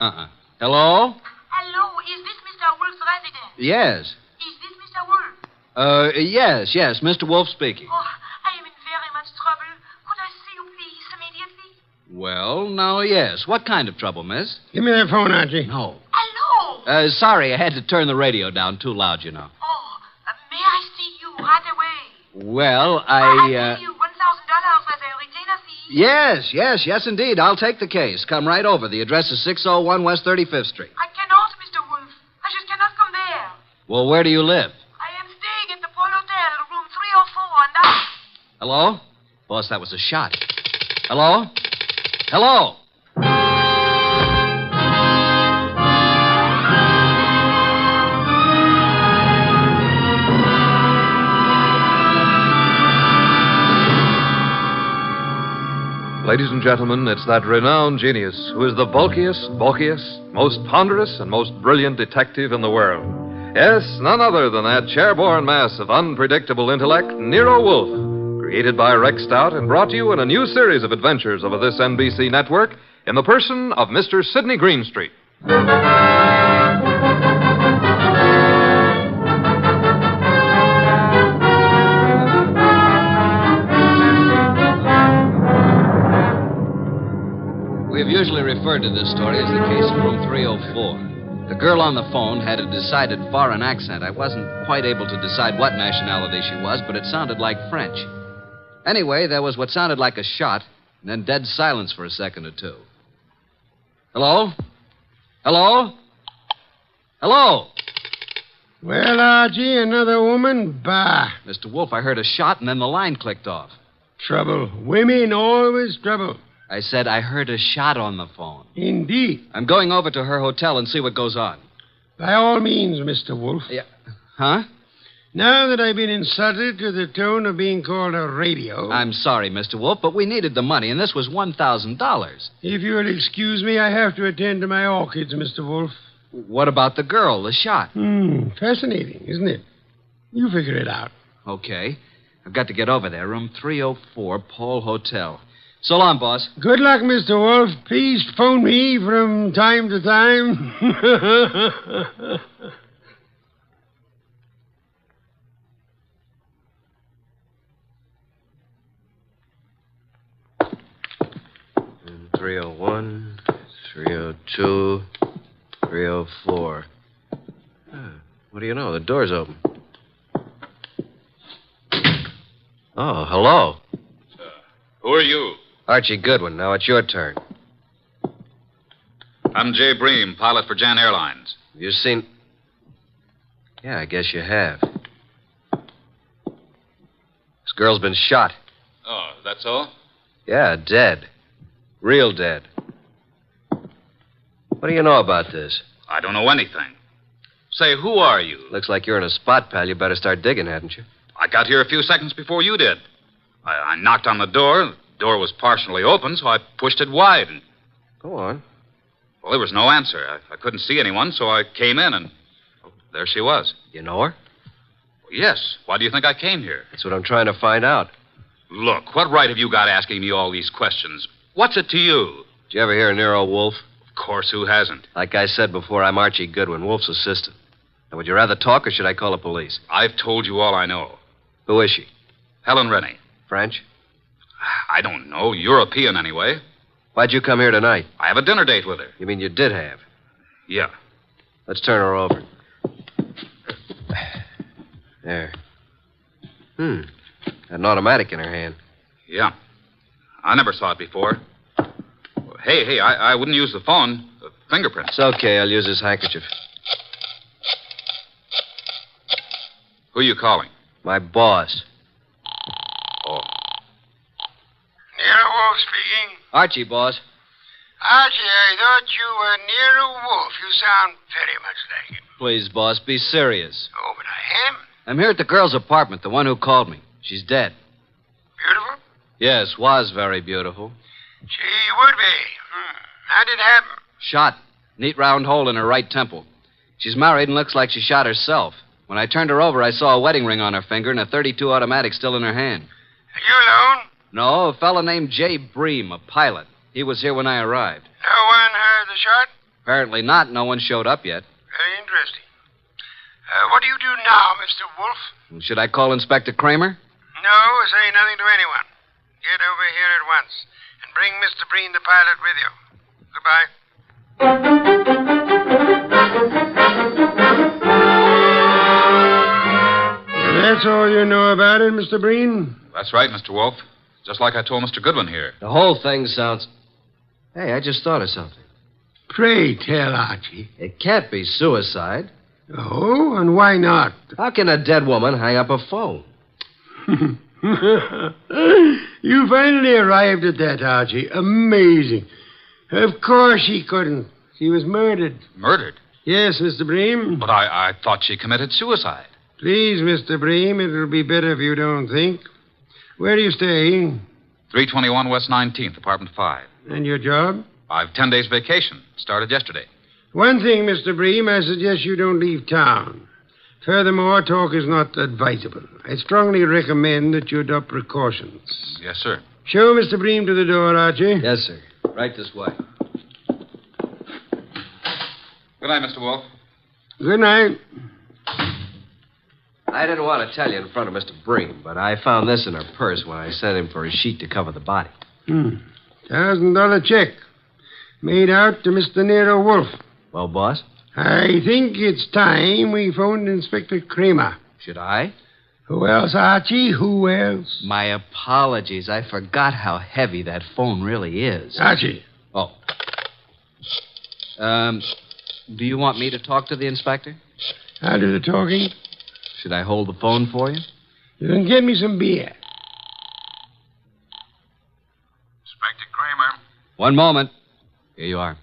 Hello? Hello, is this Mr. Wolfe's residence? Yes. Is this Mr. Wolfe? Yes, Mr. Wolfe speaking. Oh, I am in very much trouble. Could I see you, please, immediately? Well, now, yes. What kind of trouble, miss? Give me that phone, Archie. No. Hello? Sorry, I had to turn the radio down too loud, you know. Oh, may I see you right away? Well, I'll give you $1,000 as a retainer fee. Yes, indeed. I'll take the case. Come right over. The address is 601 West 35th Street. I cannot, Mr. Wolfe. I just cannot come there. Well, where do you live? I am staying at the Pole Hotel, room 304, and I... Hello? Boss, that was a shot. Hello? Hello? Ladies and gentlemen, it's that renowned genius who is the bulkiest, most ponderous, and most brilliant detective in the world. Yes, none other than that chairborne mass of unpredictable intellect, Nero Wolfe, created by Rex Stout and brought to you in a new series of adventures over this NBC network in the person of Mr. Sidney Greenstreet. We've usually referred to this story as the case in room 304. The girl on the phone had a decided foreign accent. I wasn't quite able to decide what nationality she was, but it sounded like French. Anyway, there was what sounded like a shot, and then dead silence for a second or two. Hello? Hello? Hello? Well, Archie, another woman? Bah. Mr. Wolfe, I heard a shot, and then the line clicked off. Trouble. Women always trouble. I said I heard a shot on the phone. Indeed. I'm going over to her hotel and see what goes on. By all means, Mr. Wolfe. Yeah. Huh? Now that I've been insulted to the tone of being called a radio... I'm sorry, Mr. Wolfe, but we needed the money, and this was $1,000. If you'll excuse me, I have to attend to my orchids, Mr. Wolfe. What about the girl, the shot? Fascinating, isn't it? You figure it out. Okay. I've got to get over there. Room 304, Pole Hotel. So long, boss. Good luck, Mr. Wolfe. Please phone me from time to time. And 301, 302, 304. What do you know? The door's open. Oh, hello. Who are you? Archie Goodwin. Now it's your turn. I'm Jay Bream, pilot for Jan Airlines. You seen... Yeah, I guess you have. This girl's been shot. Oh, that's all? Yeah, dead. Real dead. What do you know about this? I don't know anything. Say, who are you? Looks like you're in a spot, pal. You better start digging, hadn't you? I got here a few seconds before you did. I knocked on the door. The door was partially open, so I pushed it wide. And... Go on. Well, there was no answer. I couldn't see anyone, so I came in, and there she was. You know her? Well, yes. Why do you think I came here? That's what I'm trying to find out. Look, what right have you got asking me all these questions? What's it to you? Did you ever hear of Nero Wolfe? Of course, who hasn't? Like I said before, I'm Archie Goodwin, Wolfe's assistant. Now, would you rather talk, or should I call the police? I've told you all I know. Who is she? Helen Rennie. French? I don't know. European, anyway. Why'd you come here tonight? I have a dinner date with her. You mean you did have? Yeah. Let's turn her over. There. Got an automatic in her hand. Yeah. I never saw it before. Hey, I wouldn't use the phone. Fingerprints. It's okay. I'll use this handkerchief. Who are you calling? My boss. Oh. Nero Wolfe speaking. Archie, boss. Archie, I thought you were Nero Wolfe. You sound very much like him. Please, boss, be serious. Oh, but I am? I'm here at the girl's apartment, the one who called me. She's dead. Beautiful? Yes, was very beautiful. She would be. How did it happen? Shot. Neat round hole in her right temple. She's married and looks like she shot herself. When I turned her over, I saw a wedding ring on her finger and a .32 automatic still in her hand. Are you alone? No, a fellow named Jay Bream, a pilot. He was here when I arrived. No one heard the shot? Apparently not. No one showed up yet. Very interesting. What do you do now, Mr. Wolfe? Should I call Inspector Kramer? No, say nothing to anyone. Get over here at once and bring Mr. Breen, the pilot, with you. Goodbye. That's all you know about it, Mr. Breen? That's right, Mr. Wolfe. Just like I told Mr. Goodwin here. The whole thing sounds... Hey, I just thought of something. Pray tell, Archie. It can't be suicide. Oh, and why not? How can a dead woman hang up a phone? You finally arrived at that, Archie. Amazing. Of course she couldn't. She was murdered. Murdered? Yes, Mr. Bream. But I thought she committed suicide. Please, Mr. Bream, it'll be better if you don't think. Where do you stay? 321 West 19th, apartment 5. And your job? I've 10 days vacation. Started yesterday. One thing, Mr. Bream, I suggest you don't leave town. Furthermore, talk is not advisable. I strongly recommend that you adopt precautions. Yes, sir. Show Mr. Bream to the door, Archie. Yes, sir. Right this way. Good night, Mr. Wolfe. Good night. I didn't want to tell you in front of Mr. Breen, but I found this in her purse when I sent him for a sheet to cover the body. $1,000 check. Made out to Mr. Nero Wolfe. Well, boss? I think it's time we phoned Inspector Kramer. Should I? Who else, Archie? Who else? My apologies. I forgot how heavy that phone really is. Archie. Oh. Do you want me to talk to the inspector? I'll do the talking. Should I hold the phone for you? You can get me some beer. Inspector Kramer. One moment. Here you are.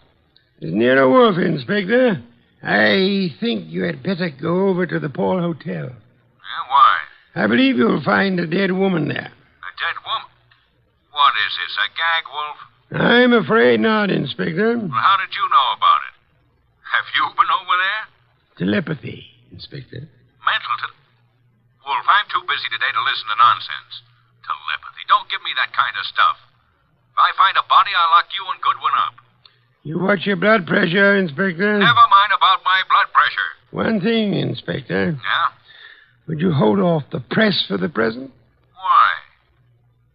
It's Nero Wolfe, Inspector. I think you had better go over to the Paul Hotel. Yeah, why? I believe you'll find a dead woman there. A dead woman? What is this, a gag, Wolf? I'm afraid not, Inspector. Well, how did you know about it? Have you been over there? Telepathy, Inspector. Mental Wolf, I'm too busy today to listen to nonsense. Telepathy. Don't give me that kind of stuff. If I find a body, I'll lock you and Goodwin up. You watch your blood pressure, Inspector. Never mind about my blood pressure. One thing, Inspector. Yeah? Would you hold off the press for the present? Why?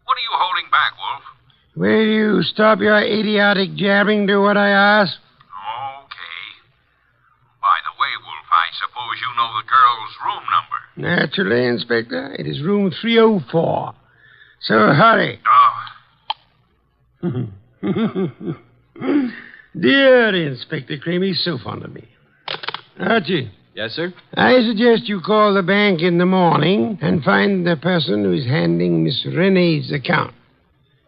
What are you holding back, Wolf? Will you stop your idiotic jabbing to what I ask? Okay. By the way, Wolf, I suppose you know the girl's room number. Naturally, Inspector. It is room 304. So hurry. Oh. Dear Inspector Kramer, he's so fond of me. Archie. Yes, sir? I suggest you call the bank in the morning and find the person who is handling Miss Renee's account.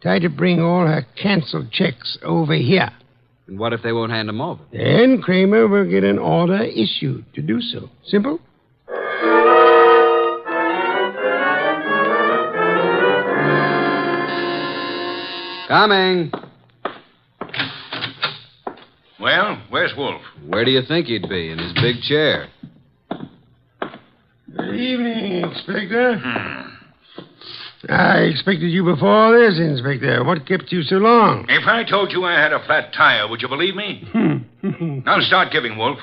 Try to bring all her canceled checks over here. And what if they won't hand them over? Then Kramer will get an order issued to do so. Simple? Coming. Well, where's Wolf? Where do you think he'd be? In his big chair. Good evening, Inspector. I expected you before this, Inspector. What kept you so long? If I told you I had a flat tire, would you believe me? Now start giving, Wolf.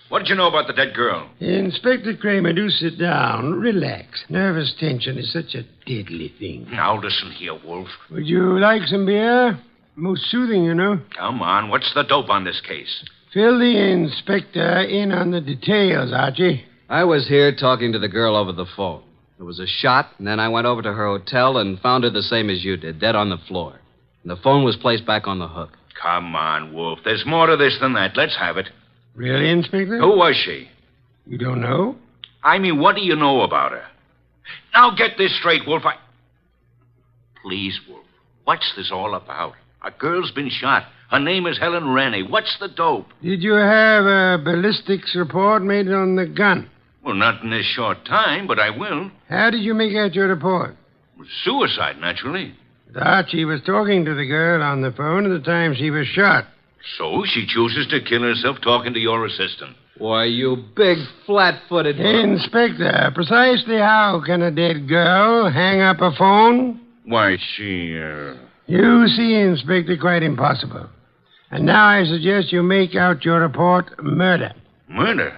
What did you know about the dead girl? Inspector Kramer, do sit down. Relax. Nervous tension is such a deadly thing. Now listen here, Wolf. Would you like some beer? Most soothing, you know. Come on, what's the dope on this case? Fill the inspector in on the details, Archie. I was here talking to the girl over the phone. There was a shot, and then I went over to her hotel and found her the same as you did, dead on the floor. And the phone was placed back on the hook. Come on, Wolf. There's more to this than that. Let's have it. Really, Inspector? Who was she? You don't know? I mean, what do you know about her? Now get this straight, Wolf. Please, Wolf. What's this all about? A girl's been shot. Her name is Helen Rennie. What's the dope? Did you have a ballistics report made on the gun? Well, not in this short time, but I will. How did you make out your report? Suicide, naturally. Archie was talking to the girl on the phone at the time she was shot. So she chooses to kill herself talking to your assistant. Why, you big, flat-footed... Inspector, precisely how can a dead girl hang up a phone? Why, she, You see, Inspector, quite impossible. And now I suggest you make out your report murder. Murder?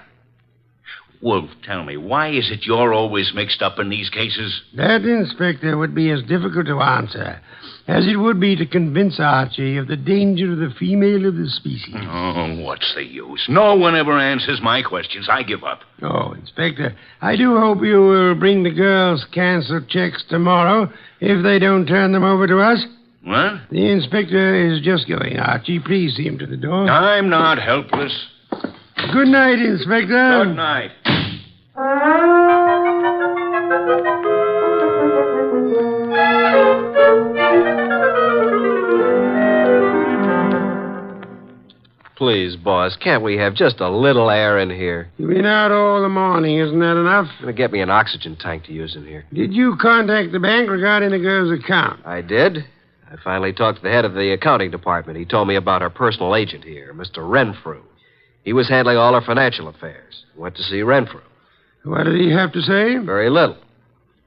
Wolf, tell me, why is it you're always mixed up in these cases? That, Inspector, would be as difficult to answer as it would be to convince Archie of the danger of the female of the species. Oh, what's the use? No one ever answers my questions. I give up. Oh, Inspector, I do hope you will bring the girls' canceled checks tomorrow if they don't turn them over to us. What? The inspector is just going, Archie. Please see him to the door. I'm not helpless. Good night, Inspector. Good night. Please, boss, can't we have just a little air in here? You've been out all the morning. Isn't that enough? Gonna get me an oxygen tank to use in here. Did you contact the bank regarding the girl's account? I did. I finally talked to the head of the accounting department. He told me about our personal agent here, Mr. Renfrew. He was handling all our financial affairs. Went to see Renfrew. What did he have to say? Very little.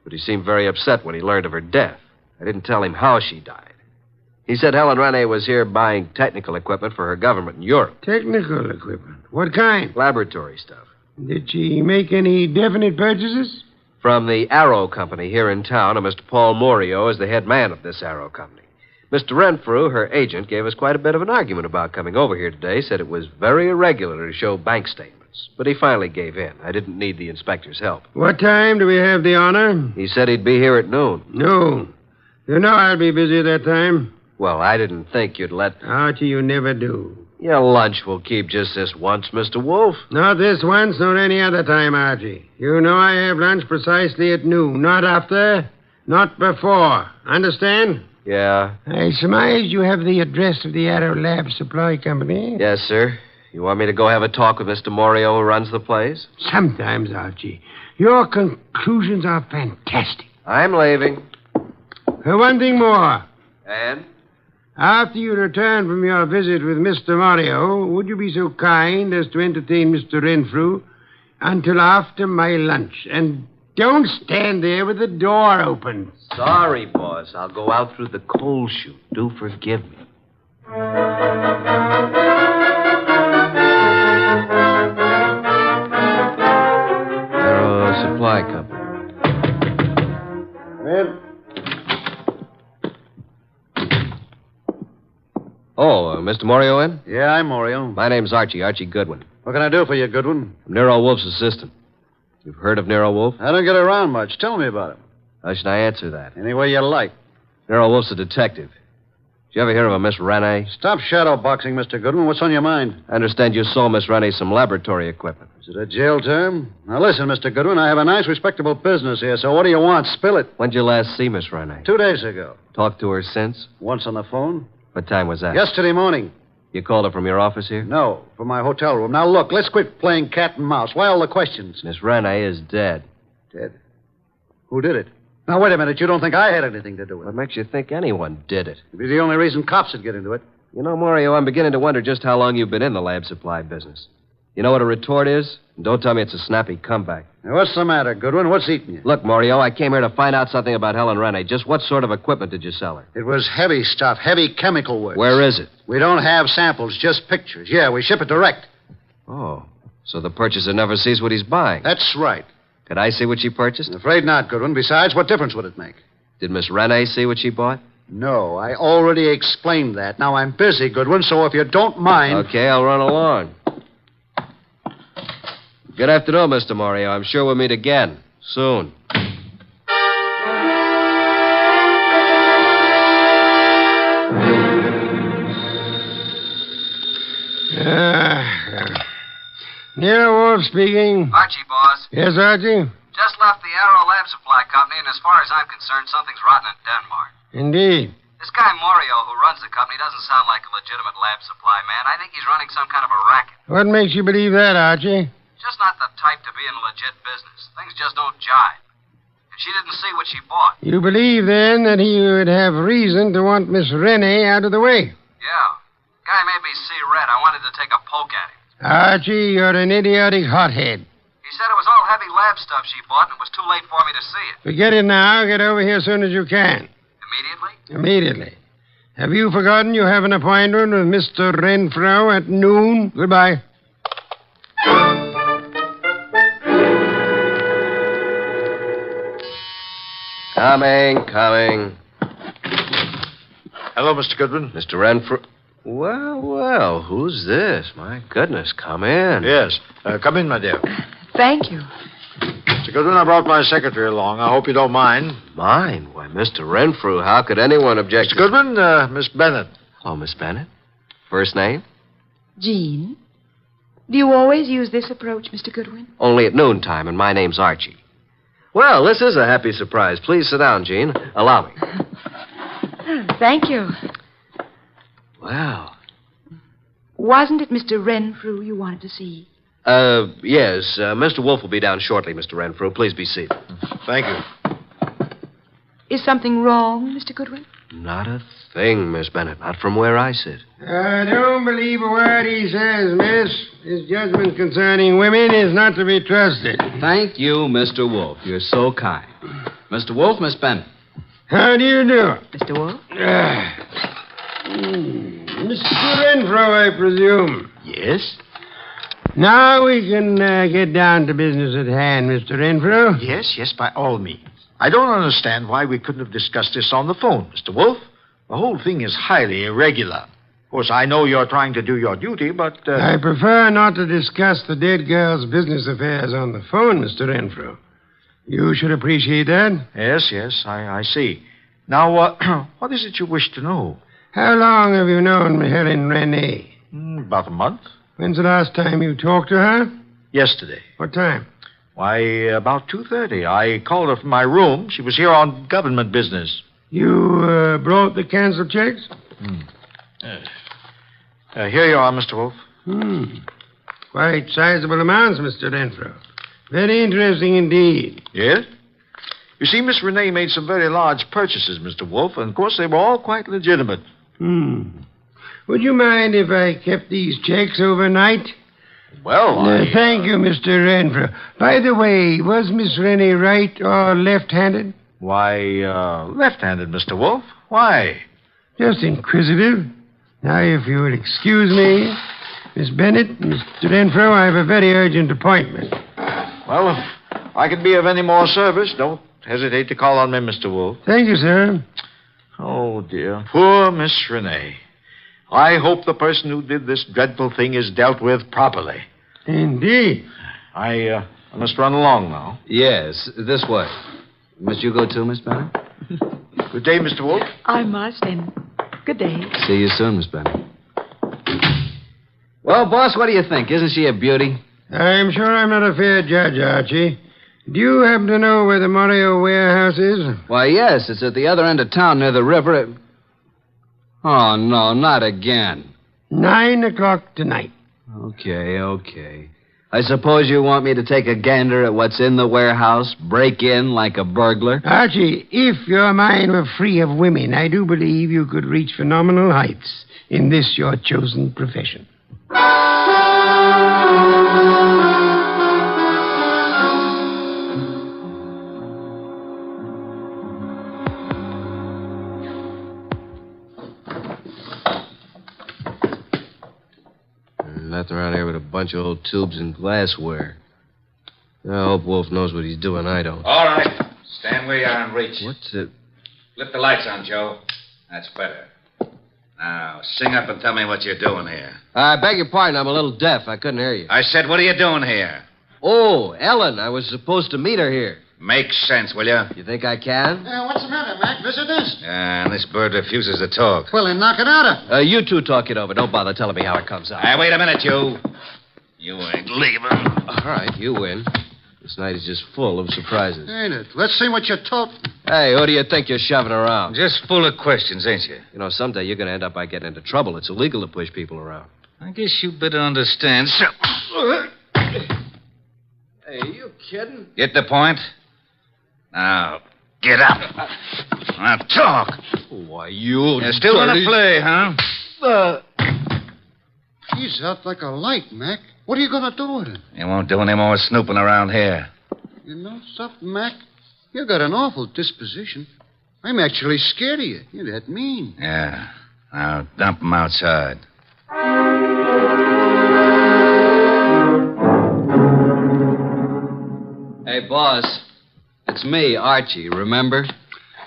But he seemed very upset when he learned of her death. I didn't tell him how she died. He said Helen Rene was here buying technical equipment for her government in Europe. Technical equipment? What kind? Laboratory stuff. Did she make any definite purchases? From the Arrow Company here in town, and Mr. Paul Morio is the head man of this Arrow Company. Mr. Renfrew, her agent, gave us quite a bit of an argument about coming over here today, said it was very irregular to show bank statements. But he finally gave in. I didn't need the inspector's help. What time do we have the honor? He said he'd be here at noon. Noon. You know I'll be busy at that time. Well, I didn't think you'd let... Archie, you never do. Your lunch will keep just this once, Mr. Wolfe. Not this once, nor any other time, Archie. You know I have lunch precisely at noon. Not after, not before. Understand? Yeah. I surmise you have the address of the Arrow Lab Supply Company. Yes, sir. You want me to go have a talk with Mr. Morio who runs the place? Sometimes, Archie. Your conclusions are fantastic. I'm leaving. One thing more. And? After you return from your visit with Mr. Morio, would you be so kind as to entertain Mr. Renfrew until after my lunch? And don't stand there with the door open. Sorry, boss. I'll go out through the coal chute. Do forgive me. Nero Supply Company. Come in. Oh, Mr. Morio in? Yeah, I'm Morio. My name's Archie Goodwin. What can I do for you, Goodwin? I'm Nero Wolfe's assistant. You've heard of Nero Wolfe? I don't get around much. Tell me about him. How should I answer that? Any way you like. Nero Wolfe's a detective. Did you ever hear of a Miss Rene? Stop shadowboxing, Mr. Goodwin. What's on your mind? I understand you sold Miss Rene some laboratory equipment. Is it a jail term? Now, listen, Mr. Goodwin, I have a nice, respectable business here, so what do you want? Spill it. When'd you last see Miss Rene? 2 days ago. Talked to her since? Once on the phone. What time was that? Yesterday morning. You called her from your office here? No, from my hotel room. Now, look, let's quit playing cat and mouse. Why all the questions? Miss Rene is dead. Dead? Who did it? Now, wait a minute. You don't think I had anything to do with it? What makes you think anyone did it? It'd be the only reason cops would get into it. You know, Morio, I'm beginning to wonder just how long you've been in the lab supply business. You know what a retort is? And don't tell me it's a snappy comeback. Now, what's the matter, Goodwin? What's eating you? Look, Morio, I came here to find out something about Helen Rene. Just what sort of equipment did you sell her? It was heavy stuff, heavy chemical work. Where is it? We don't have samples, just pictures. Yeah, we ship it direct. Oh, so the purchaser never sees what he's buying. That's right. Could I see what she purchased? I'm afraid not, Goodwin. Besides, what difference would it make? Did Miss Rene see what she bought? No, I already explained that. Now, I'm busy, Goodwin, so if you don't mind... Okay, I'll run along. Good afternoon, Mr. Morio. I'm sure we'll meet again. Soon. Nero Wolfe speaking. Archie, boss. Yes, Archie? Just left the Arrow Lab Supply Company, and as far as I'm concerned, something's rotten in Denmark. Indeed. This guy Morio, who runs the company, doesn't sound like a legitimate lab supply man. I think he's running some kind of a racket. What makes you believe that, Archie? Just not the type to be in a legit business. Things just don't jive. And she didn't see what she bought. You believe, then, that he would have reason to want Miss Rene out of the way? Yeah. Guy made me see red. I wanted to take a poke at him. Archie, you're an idiotic hothead. He said it was all heavy lab stuff she bought, and it was too late for me to see it. Forget it now. Get over here as soon as you can. Immediately? Immediately. Have you forgotten you have an appointment with Mr. Renfrew at noon? Goodbye. Coming. Hello, Mr. Goodwin. Mr. Renfrew. Well, who's this? My goodness, come in. Yes. Come in, my dear. Thank you. Mr. Goodwin, I brought my secretary along. I hope you don't mind. Mine? Why, Mr. Renfrew, how could anyone object Mr. Goodwin, Miss Bennett. Oh, Miss Bennett? First name? Jean, do you always use this approach, Mr. Goodwin? Only at noontime, and my name's Archie. Well, this is a happy surprise. Please sit down, Jean. Allow me. Thank you. Well. Wasn't it Mr. Renfrew you wanted to see? Yes. Mr. Wolfe will be down shortly, Mr. Renfrew. Please be seated. Thank you. Is something wrong, Mr. Goodwin? Not a thing, Miss Bennett. Not from where I sit. I don't believe a word he says, miss. His judgment concerning women is not to be trusted. Thank you, Mr. Wolfe. You're so kind. Mr. Wolfe, Miss Bennett. How do you do? Mr. Wolfe? Mr. Renfrew, I presume. Yes? Now we can get down to business at hand, Mr. Renfrew. Yes, by all means. I don't understand why we couldn't have discussed this on the phone, Mr. Wolfe. The whole thing is highly irregular. Of course, I know you're trying to do your duty, but... I prefer not to discuss the dead girl's business affairs on the phone, Mr. Renfrew. You should appreciate that. Yes, I see. Now, what is it you wish to know? How long have you known Helen Renee? About a month. When's the last time you talked to her? Yesterday. What time? Why, about 2:30. I called her from my room. She was here on government business. You brought the canceled checks? Here you are, Mr. Wolfe. Quite sizable amounts, Mr. Renfrew. Very interesting indeed. Yes? You see, Miss Renee made some very large purchases, Mr. Wolfe, and of course they were all quite legitimate. Would you mind if I kept these checks overnight? Well, Thank you, Mr. Renfrew. By the way, was Miss Renee right or left-handed? Why, left-handed, Mr. Wolfe. Why? Just inquisitive. Now, if you will excuse me, Miss Bennett, Mr. Renfrew, I have a very urgent appointment. Well, if I can be of any more service, don't hesitate to call on me, Mr. Wolfe. Thank you, sir. Oh, dear. Poor Miss Renee. I hope the person who did this dreadful thing is dealt with properly. Indeed. I must run along now. Yes, this way. Must you go too, Miss Bennett? Good day, Mr. Wolfe. I must, and good day. See you soon, Miss Bennett. Well, boss, what do you think? Isn't she a beauty? I'm sure I'm not a fair judge, Archie. Do you happen to know where the Morio warehouse is? Why, yes, it's at the other end of town near the river. Oh, no, not again. 9 o'clock tonight. Okay. I suppose you want me to take a gander at what's in the warehouse, break in like a burglar? Archie, if your mind were free of women, I do believe you could reach phenomenal heights in this your chosen profession. Nothing around here but a bunch of old tubes and glassware. I hope Wolfe knows what he's doing. I don't. All right. Stand where you are and reach. What's it? Flip the lights on, Joe. That's better. Now, sing up and tell me what you're doing here. I beg your pardon. I'm a little deaf. I couldn't hear you. I said, what are you doing here? Oh, Ellen. I was supposed to meet her here. Make sense, will you? You think I can? What's the matter, Mac? Visitors? And this bird refuses to talk. Well, then knock it out of. You two talk it over. Don't bother telling me how it comes out. Hey, wait a minute, you. You ain't leaving. All right, you win. This night is just full of surprises. Ain't it? Let's see what you're talking. Hey, who do you think you're shoving around? Just full of questions, ain't you? You know, someday you're going to end up by getting into trouble. It's illegal to push people around. I guess you better understand. So... Hey, are you kidding? Get the point? Now, get up. Now, talk. Why, you still want to play, huh? He's out like a light, Mac. What are you going to do with him? You won't do any more snooping around here. You know something, Mac? You got an awful disposition. I'm actually scared of you. You're that mean. Yeah. Now, dump them outside. Hey, boss. It's me, Archie, remember?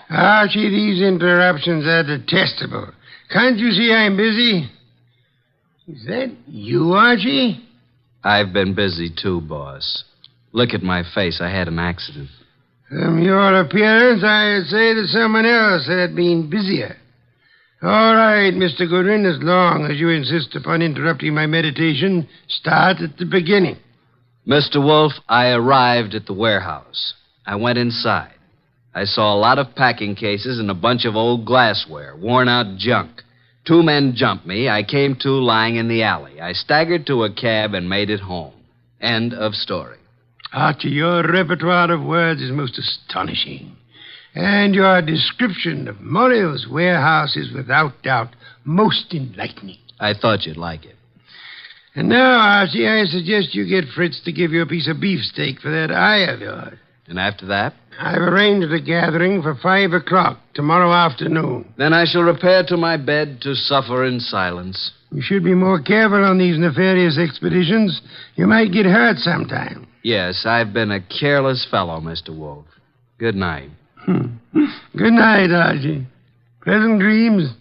Archie, these interruptions are detestable. Can't you see I'm busy? Is that you, Archie? I've been busy too, boss. Look at my face. I had an accident. From your appearance, I'd say that someone else had been busier. All right, Mr. Goodwin, as long as you insist upon interrupting my meditation, start at the beginning. Mr. Wolfe, I arrived at the warehouse. I went inside. I saw a lot of packing cases and a bunch of old glassware, worn-out junk. 2 men jumped me. I came to lying in the alley. I staggered to a cab and made it home. End of story. Archie, your repertoire of words is most astonishing. And your description of Morio's warehouse is without doubt most enlightening. I thought you'd like it. And now, Archie, I suggest you get Fritz to give you a piece of beefsteak for that eye of yours. And after that? I've arranged a gathering for 5 o'clock tomorrow afternoon. Then I shall repair to my bed to suffer in silence. You should be more careful on these nefarious expeditions. You might get hurt sometime. Yes, I've been a careless fellow, Mr. Wolfe. Good night. Good night, Archie. Pleasant dreams.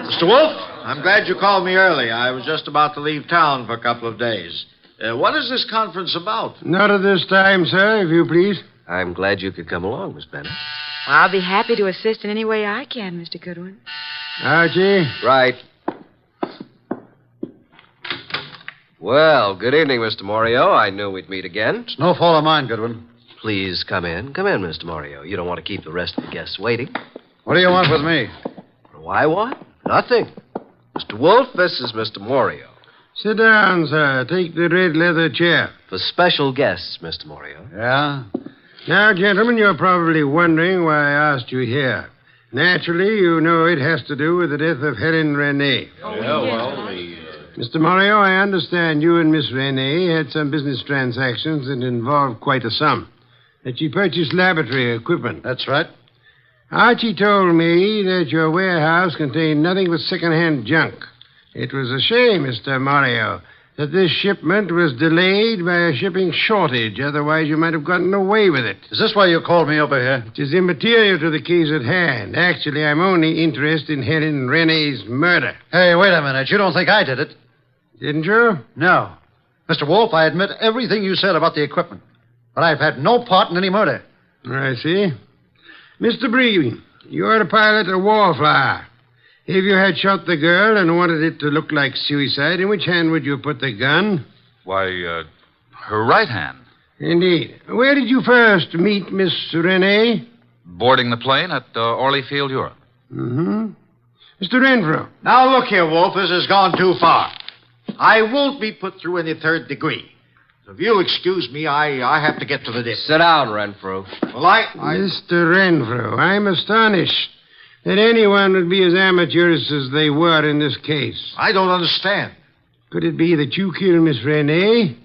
Mr. Wolfe, I'm glad you called me early. I was just about to leave town for a couple of days. What is this conference about? Not at this time, sir, if you please. I'm glad you could come along, Miss Bennett. I'll be happy to assist in any way I can, Mr. Goodwin. Archie? Right. Well, good evening, Mr. Morio. I knew we'd meet again. It's no fault of mine, Goodwin. Please come in. Come in, Mr. Morio. You don't want to keep the rest of the guests waiting. What do you want with me? Why, what? Nothing. Mr. Wolfe, this is Mr. Morio. Sit down, sir. Take the red leather chair. For special guests, Mr. Morio. Yeah? Now, gentlemen, you're probably wondering why I asked you here. Naturally, you know it has to do with the death of Helen Renee. Mr. Morio, I understand you and Miss Renee had some business transactions that involved quite a sum. That she purchased laboratory equipment. That's right. Archie told me that your warehouse contained nothing but second-hand junk. It was a shame, Mr. Morio, that this shipment was delayed by a shipping shortage. Otherwise, you might have gotten away with it. Is this why you called me over here? It is immaterial to the case at hand. Actually, I'm only interested in Helen Renee's murder. Hey, wait a minute. You don't think I did it? Didn't you? No. Mr. Wolfe, I admit everything you said about the equipment. But I've had no part in any murder. I see. Mr. Bree, you're to pilot a wallflower. If you had shot the girl and wanted it to look like suicide, in which hand would you put the gun? Why, her right hand. Indeed. Where did you first meet Miss Renee? Boarding the plane at Orly Field, Europe. Mm-hmm. Mr. Renfrew. Now, look here, Wolfe. This has gone too far. I won't be put through any third degree. So if you'll excuse me, I have to get to the dip. Sit down, Renfrew. Well, Mr. Renfrew, I'm astonished that anyone would be as amateurish as they were in this case. I don't understand. Could it be that you killed Miss Renee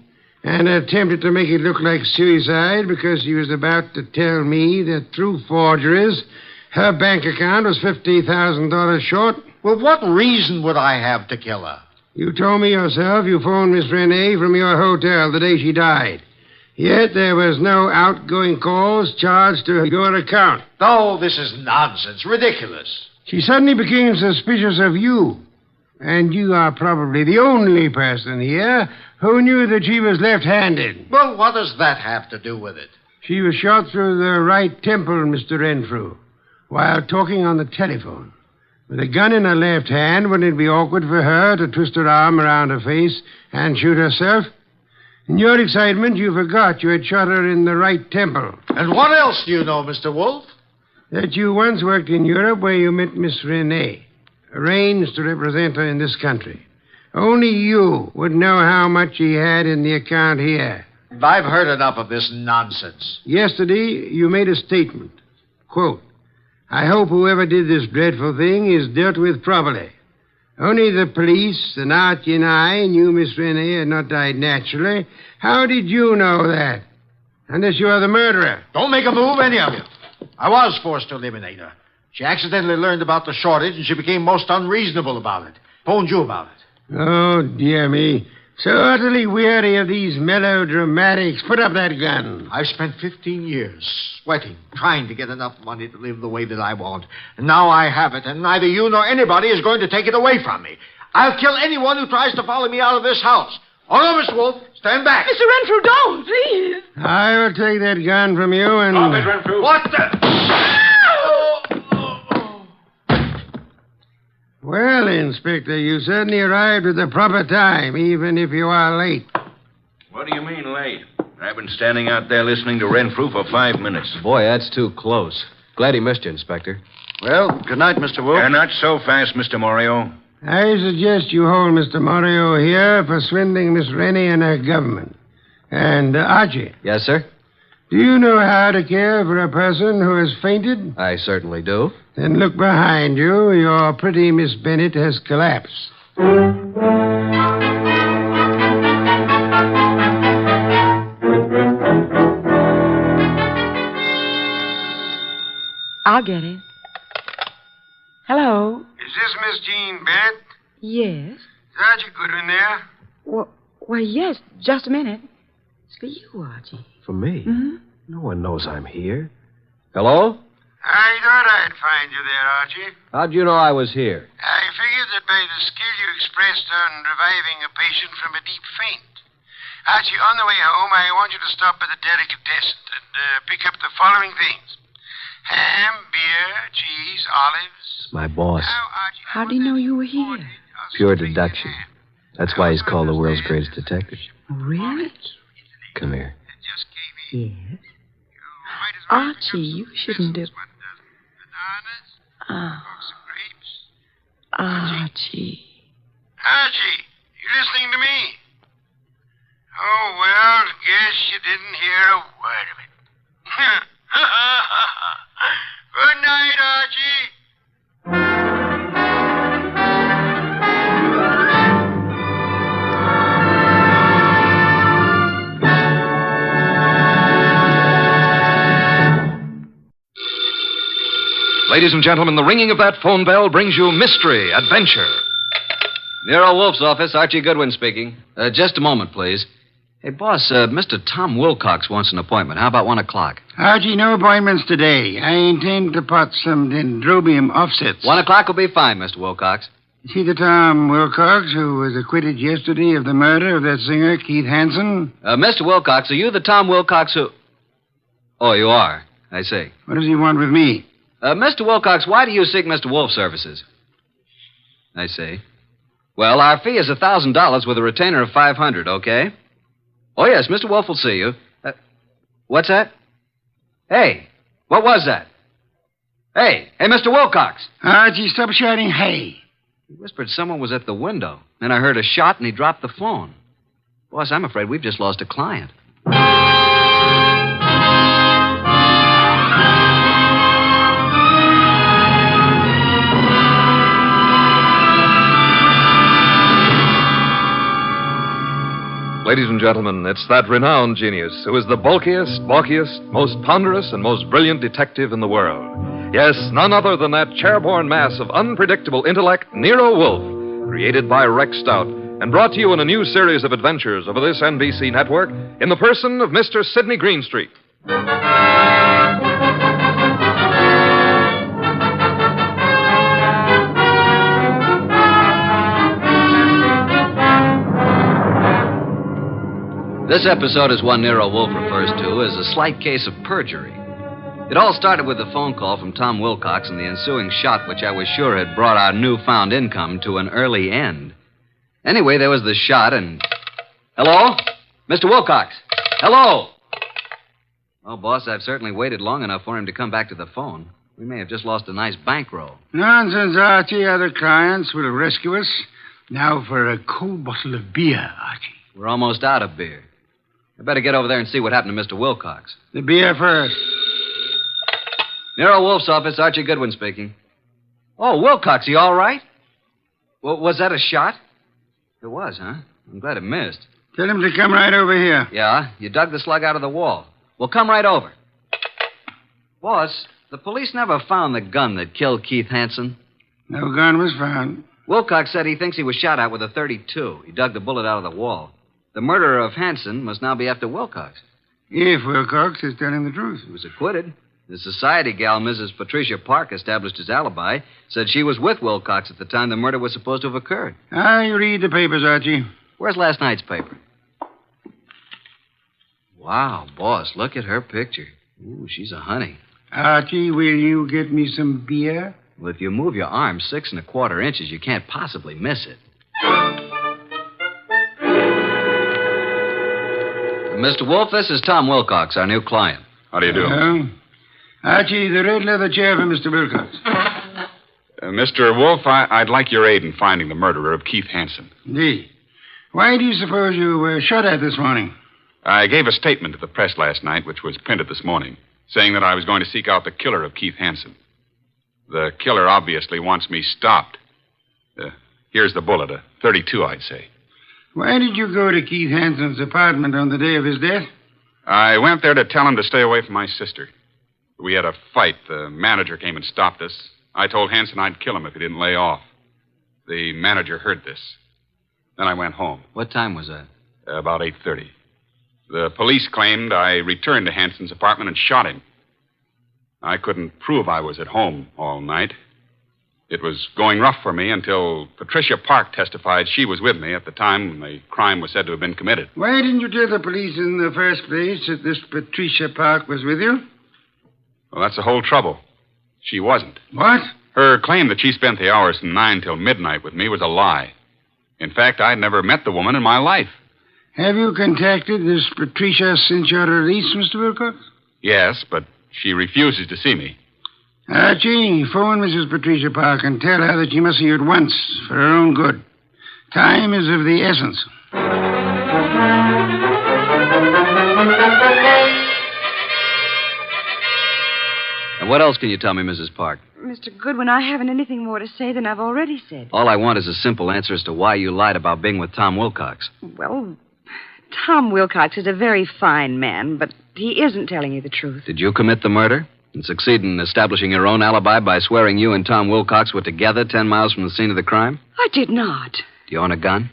and attempted to make it look like suicide because she was about to tell me that through forgeries her bank account was $50,000 short? Well, what reason would I have to kill her? You told me yourself you phoned Miss Renee from your hotel the day she died. Yet there was no outgoing calls charged to your account. Oh, this is nonsense. Ridiculous. She suddenly became suspicious of you. And you are probably the only person here who knew that she was left-handed. Well, what does that have to do with it? She was shot through the right temple, Mr. Renfrew, while talking on the telephone. With a gun in her left hand, wouldn't it be awkward for her to twist her arm around her face and shoot herself? In your excitement, you forgot you had shot her in the right temple. And what else do you know, Mr. Wolfe? That you once worked in Europe where you met Miss Renee, arranged to represent her in this country. Only you would know how much she had in the account here. I've heard enough of this nonsense. Yesterday, you made a statement. Quote, I hope whoever did this dreadful thing is dealt with properly. Only the police, and Archie and I knew Miss Renee had not died naturally. How did you know that? Unless you are the murderer. Don't make a move, any of you. I was forced to eliminate her. She accidentally learned about the shortage, and she became most unreasonable about it. Phoned you about it. Oh, dear me. So utterly weary of these melodramatics. Put up that gun. I've spent 15 years sweating, trying to get enough money to live the way that I want. And now I have it, and neither you nor anybody is going to take it away from me. I'll kill anyone who tries to follow me out of this house. Oh, no, Mr. Wolfe. Stand back. Mr. Renfrew, don't, please. I will take that gun from you and... Stop it, Renfrew. What the... Well, Inspector, you certainly arrived at the proper time, even if you are late. What do you mean, late? I've been standing out there listening to Renfrew for 5 minutes. Boy, that's too close. Glad he missed you, Inspector. Well, good night, Mr. Wolfe. Not so fast, Mr. Morio. I suggest you hold Mr. Morio here for swindling Miss Rennie and her government. And, Archie, Yes, sir? do you know how to care for a person who has fainted? I certainly do. Then look behind you. Your pretty Miss Bennett has collapsed. I'll get it. Hello? Is this Miss Jean Bennett? Yes? Is Archie Goodwin there? Why, yes. Just a minute. It's for you, Archie. For me? Mm-hmm. No one knows I'm here. Hello? I thought I'd find you there, Archie. How'd you know I was here? I figured that by the skill you expressed on reviving a patient from a deep faint. Archie, on the way home, I want you to stop at the delicatessen and pick up the following things. Ham, beer, cheese, olives. My boss. Now, Archie, How do you know you were here? Pure deduction. That's why he's called the world's greatest detective. Really? Come here. Just gave me. Yes. Archie, you shouldn't have... Bananas, Ah, box of grapes. Archie. Archie, you listening to me? Oh, well, guess you didn't hear a word of it. Good night, Archie. Ladies and gentlemen, the ringing of that phone bell brings you mystery, adventure. Nero Wolfe's office, Archie Goodwin speaking. Just a moment, please. Hey, boss, Mr. Tom Wilcox wants an appointment. How about 1 o'clock? Archie, no appointments today. I intend to pot some dendrobium offsets. 1 o'clock will be fine, Mr. Wilcox. See the Tom Wilcox who was acquitted yesterday of the murder of that singer, Keith Hansen? Mr. Wilcox, are you the Tom Wilcox who... Oh, you are. I see. What does he want with me? Mr. Wilcox, why do you seek Mr. Wolfe's services? I see. Well, our fee is $1,000 with a retainer of $500, okay? Oh, yes, Mr. Wolfe will see you. What's that? Hey, what was that? Hey, Mr. Wilcox. Archie, stop shouting, hey. He whispered someone was at the window. Then I heard a shot and he dropped the phone. Boss, I'm afraid we've just lost a client. Ladies and gentlemen, it's that renowned genius who is the bulkiest, most ponderous, and most brilliant detective in the world. Yes, none other than that chairborne mass of unpredictable intellect, Nero Wolfe, created by Rex Stout and brought to you in a new series of adventures over this NBC network in the person of Mr. Sidney Greenstreet. This episode is one Nero Wolfe refers to as a slight case of perjury. It all started with a phone call from Tom Wilcox and the ensuing shot, which I was sure had brought our newfound income to an early end. Anyway, there was the shot and... Hello? Mr. Wilcox? Hello? Oh, boss, I've certainly waited long enough for him to come back to the phone. We may have just lost a nice bankroll. Nonsense, Archie. Other clients will rescue us. Now for a cold bottle of beer, Archie. We're almost out of beer. I better get over there and see what happened to Mr. Wilcox. The beer first. Nero Wolfe's office, Archie Goodwin speaking. Oh, Wilcox, you all right? Was that a shot? It was, huh? I'm glad it missed. Tell him to come right over here. Yeah? You dug the slug out of the wall. Well, come right over. Boss, the police never found the gun that killed Keith Hansen. No gun was found. Wilcox said he thinks he was shot at with a .32. He dug the bullet out of the wall. The murderer of Hansen must now be after Wilcox. If Wilcox is telling the truth. He was acquitted. The society gal, Mrs. Patricia Park, established his alibi, said she was with Wilcox at the time the murder was supposed to have occurred. You read the papers, Archie. Where's last night's paper? Wow, boss, look at her picture. Ooh, she's a honey. Archie, will you get me some beer? Well, if you move your arm 6 1/4 inches, you can't possibly miss it. Mr. Wolfe, this is Tom Wilcox, our new client. How do you do? Archie, the red leather chair for Mr. Wilcox. Mr. Wolfe, I'd like your aid in finding the murderer of Keith Hansen. Indeed. Why do you suppose you were shot at this morning? I gave a statement to the press last night, which was printed this morning, saying that I was going to seek out the killer of Keith Hansen. The killer obviously wants me stopped. Here's the bullet, a .32, I'd say. Why did you go to Keith Hansen's apartment on the day of his death? I went there to tell him to stay away from my sister. We had a fight. The manager came and stopped us. I told Hansen I'd kill him if he didn't lay off. The manager heard this. Then I went home. What time was that? About 8:30. The police claimed I returned to Hansen's apartment and shot him. I couldn't prove I was at home all night. It was going rough for me until Patricia Park testified she was with me at the time when the crime was said to have been committed. Why didn't you tell the police in the first place that this Patricia Park was with you? Well, that's the whole trouble. She wasn't. What? Her claim that she spent the hours from 9 till midnight with me was a lie. In fact, I'd never met the woman in my life. Have you contacted this Patricia since your release, Mr. Wilcox? Yes, but she refuses to see me. Archie, phone Mrs. Patricia Park and tell her that she must see you at once for her own good. Time is of the essence. And what else can you tell me, Mrs. Park? Mr. Goodwin, I haven't anything more to say than I've already said. All I want is a simple answer as to why you lied about being with Tom Wilcox. Well, Tom Wilcox is a very fine man, but he isn't telling you the truth. Did you commit the murder and succeed in establishing your own alibi by swearing you and Tom Wilcox were together 10 miles from the scene of the crime? I did not. Do you own a gun?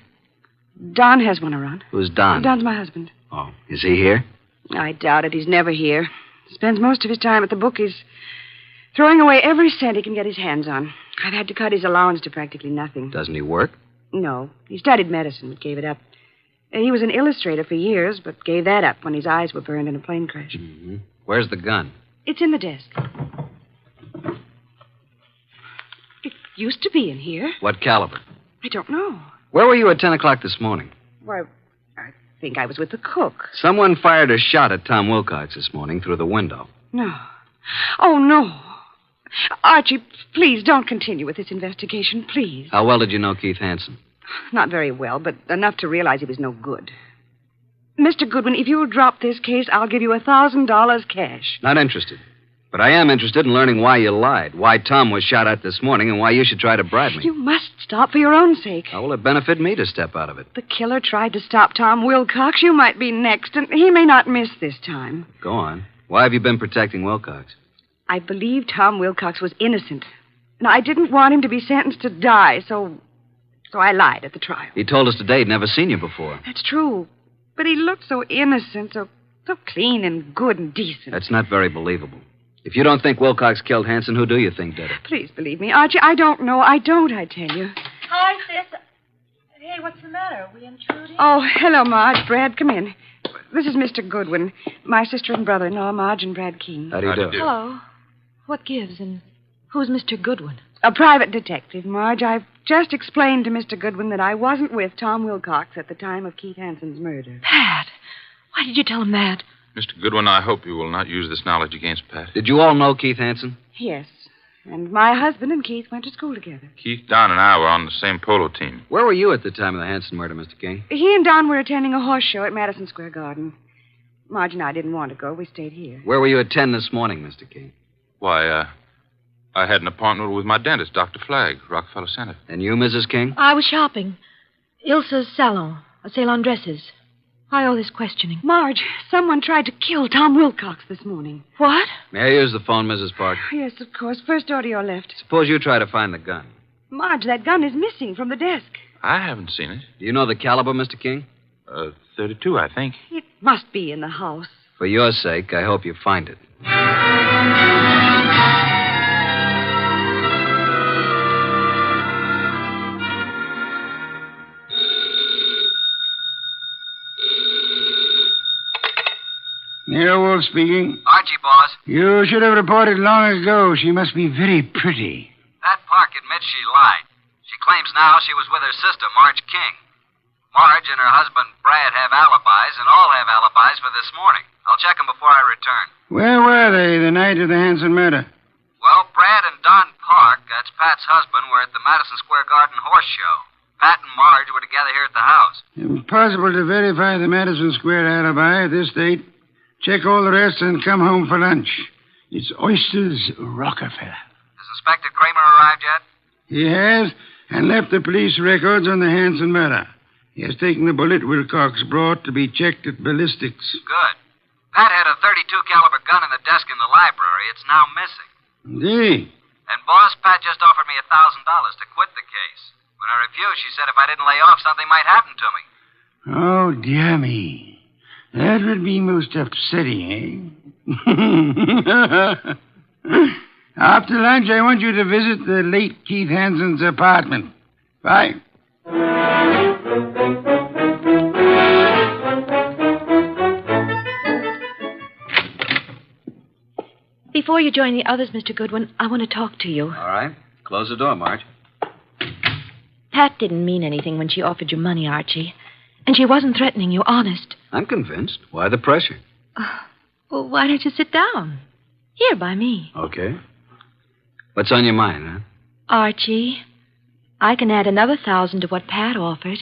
Don has one around. Who's Don? Don's my husband. Oh, is he here? I doubt it. He's never here. Spends most of his time at the bookies, throwing away every cent he can get his hands on. I've had to cut his allowance to practically nothing. Doesn't he work? No. He studied medicine, but gave it up. He was an illustrator for years, but gave that up when his eyes were burned in a plane crash. Mm-hmm. Where's the gun? It's in the desk. It used to be in here. What caliber? I don't know. Where were you at 10 o'clock this morning? Why, I think I was with the cook. Someone fired a shot at Tom Wilcox this morning through the window. No. Oh, no. Archie, please don't continue with this investigation, please. How well did you know Keith Hansen? Not very well, but enough to realize he was no good. Mr. Goodwin, if you'll drop this case, I'll give you $1,000 cash. Not interested. But I am interested in learning why you lied, why Tom was shot at this morning, and why you should try to bribe me. You must stop for your own sake. How will it benefit me to step out of it? The killer tried to stop Tom Wilcox. You might be next, and he may not miss this time. Go on. Why have you been protecting Wilcox? I believe Tom Wilcox was innocent. And I didn't want him to be sentenced to die, so I lied at the trial. He told us today he'd never seen you before. That's true. But he looked so innocent, so clean and good and decent. That's not very believable. If you don't think Wilcox killed Hansen, who do you think did it? Please believe me, Archie. I don't know. I tell you. Hi, sis. Hey, what's the matter? Are we intruding? Oh, hello, Marge. Brad, come in. This is Mr. Goodwin. My sister and brother-in-law, Marge and Brad King. How do you do? Hello. What gives, and who's Mr. Goodwin? A private detective, Marge. I've just explained to Mr. Goodwin that I wasn't with Tom Wilcox at the time of Keith Hansen's murder. Pat, why did you tell him that? Mr. Goodwin, I hope you will not use this knowledge against Pat. Did you all know Keith Hansen? Yes. And my husband and Keith went to school together. Keith, Don, and I were on the same polo team. Where were you at the time of the Hansen murder, Mr. King? He and Don were attending a horse show at Madison Square Garden. Marge and I didn't want to go. We stayed here. Where were you at 10 this morning, Mr. King? Why, I had an appointment with my dentist, Dr. Flagg, Rockefeller Center. And you, Mrs. King? I was shopping. Ilsa's salon, a sale on dresses. Why all this questioning? Marge, someone tried to kill Tom Wilcox this morning. What? May I use the phone, Mrs. Park? Yes, of course. First door to your left. Suppose you try to find the gun. Marge, that gun is missing from the desk. I haven't seen it. Do you know the caliber, Mr. King? 32, I think. It must be in the house. For your sake, I hope you find it. Nero Wolfe speaking. Archie, boss. You should have reported long ago. She must be very pretty. That Park admits she lied. She claims now she was with her sister, Marge King. Marge and her husband, Brad, have alibis, and all have alibis for this morning. I'll check them before I return. Where were they the night of the Hanson murder? Well, Brad and Don Park, that's Pat's husband, were at the Madison Square Garden horse show. Pat and Marge were together here at the house. Impossible to verify the Madison Square alibi at this date. Check all the rest and come home for lunch. It's Oysters Rockefeller. Has Inspector Kramer arrived yet? He has, and left the police records on the Hanson murder. He has taken the bullet Wilcox brought to be checked at ballistics. Good. Pat had a .32 caliber gun in the desk in the library. It's now missing. Indeed. And, boss, Pat just offered me $1,000 to quit the case. When I refused, she said if I didn't lay off, something might happen to me. Oh, dear me. That would be most upsetting, eh? After lunch, I want you to visit the late Keith Hanson's apartment. Bye. Before you join the others, Mr. Goodwin, I want to talk to you. All right. Close the door, Marge. Pat didn't mean anything when she offered you money, Archie. And she wasn't threatening you, honest. I'm convinced. Why the pressure? Well, why don't you sit down? Here, by me. Okay. What's on your mind, huh? Archie, I can add another 1,000 to what Pat offered.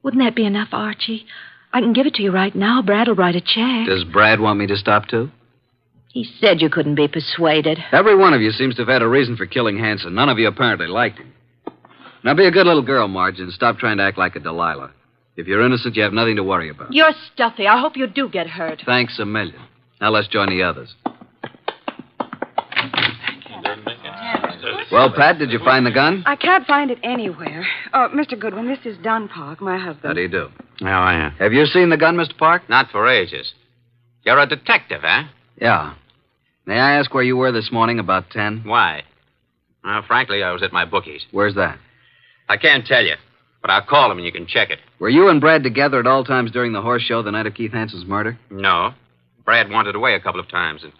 Wouldn't that be enough, Archie? I can give it to you right now. Brad will write a check. Does Brad want me to stop, too? He said you couldn't be persuaded. Every one of you seems to have had a reason for killing Hanson. None of you apparently liked him. Now, be a good little girl, Marge, and stop trying to act like a Delilah. If you're innocent, you have nothing to worry about. You're stuffy. I hope you do get hurt. Thanks a million. Now let's join the others. Well, Pat, did you find the gun? I can't find it anywhere. Oh, Mr. Goodwin, this is Don Park, my husband. How do you do? How are you? Have you seen the gun, Mr. Park? Not for ages. You're a detective, eh? Yeah. May I ask where you were this morning about 10? Why? Well, frankly, I was at my bookie's. Where's that? I can't tell you, but I'll call him and you can check it. Were you and Brad together at all times during the horse show the night of Keith Hanson's murder? No. Brad wandered away a couple of times, and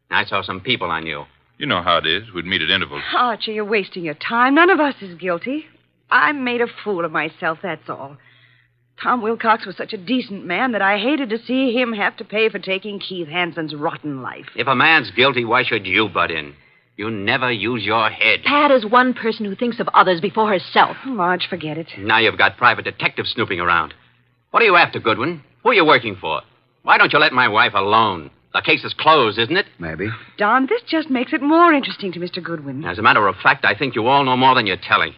I saw some people I knew. You know how it is. We'd meet at intervals. Archie, you're wasting your time. None of us is guilty. I made a fool of myself, that's all. Tom Wilcox was such a decent man that I hated to see him have to pay for taking Keith Hanson's rotten life. If a man's guilty, why should you butt in? You never use your head. Pat is one person who thinks of others before herself. Marge, forget it. Now you've got private detectives snooping around. What are you after, Goodwin? Who are you working for? Why don't you let my wife alone? The case is closed, isn't it? Maybe. Don, this just makes it more interesting to Mr. Goodwin. As a matter of fact, I think you all know more than you're telling.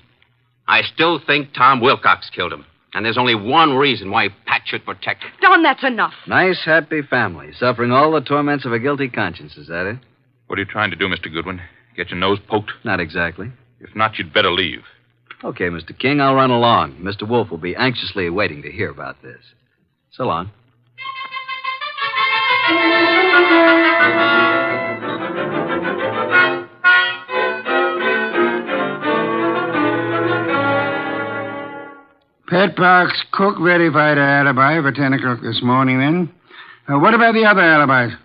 I still think Tom Wilcox killed him. And there's only one reason why Pat should protect him. Don, that's enough. Nice, happy family, suffering all the torments of a guilty conscience. Is that it? What are you trying to do, Mr. Goodwin? Get your nose poked? Not exactly. If not, you'd better leave. Okay, Mr. King, I'll run along. Mr. Wolfe will be anxiously waiting to hear about this. So long. Pat Park's cook verified her alibi for 10 o'clock this morning, then. What about the other alibis?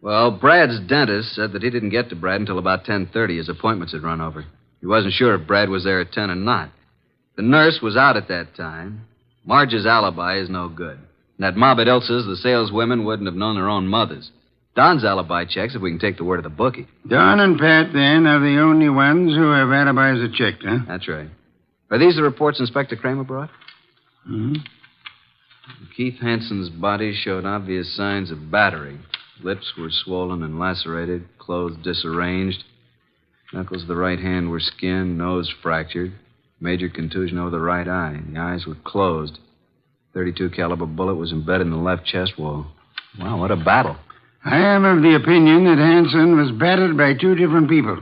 Well, Brad's dentist said that he didn't get to Brad until about 10:30. His appointments had run over. He wasn't sure if Brad was there at 10 or not. The nurse was out at that time. Marge's alibi is no good. And at mob at Ilsa's, the saleswomen wouldn't have known their own mothers. Don's alibi checks if we can take the word of the bookie. Don and Pat, then, are the only ones who have alibis that checked, huh? That's right. Are these the reports Inspector Kramer brought? Mm-hmm. Keith Hanson's body showed obvious signs of battery. Lips were swollen and lacerated, clothes disarranged. Knuckles of the right hand were skinned, nose fractured. Major contusion over the right eye. The eyes were closed. .32 caliber bullet was embedded in the left chest wall. Wow, what a battle. I am of the opinion that Hanson was battered by two different people.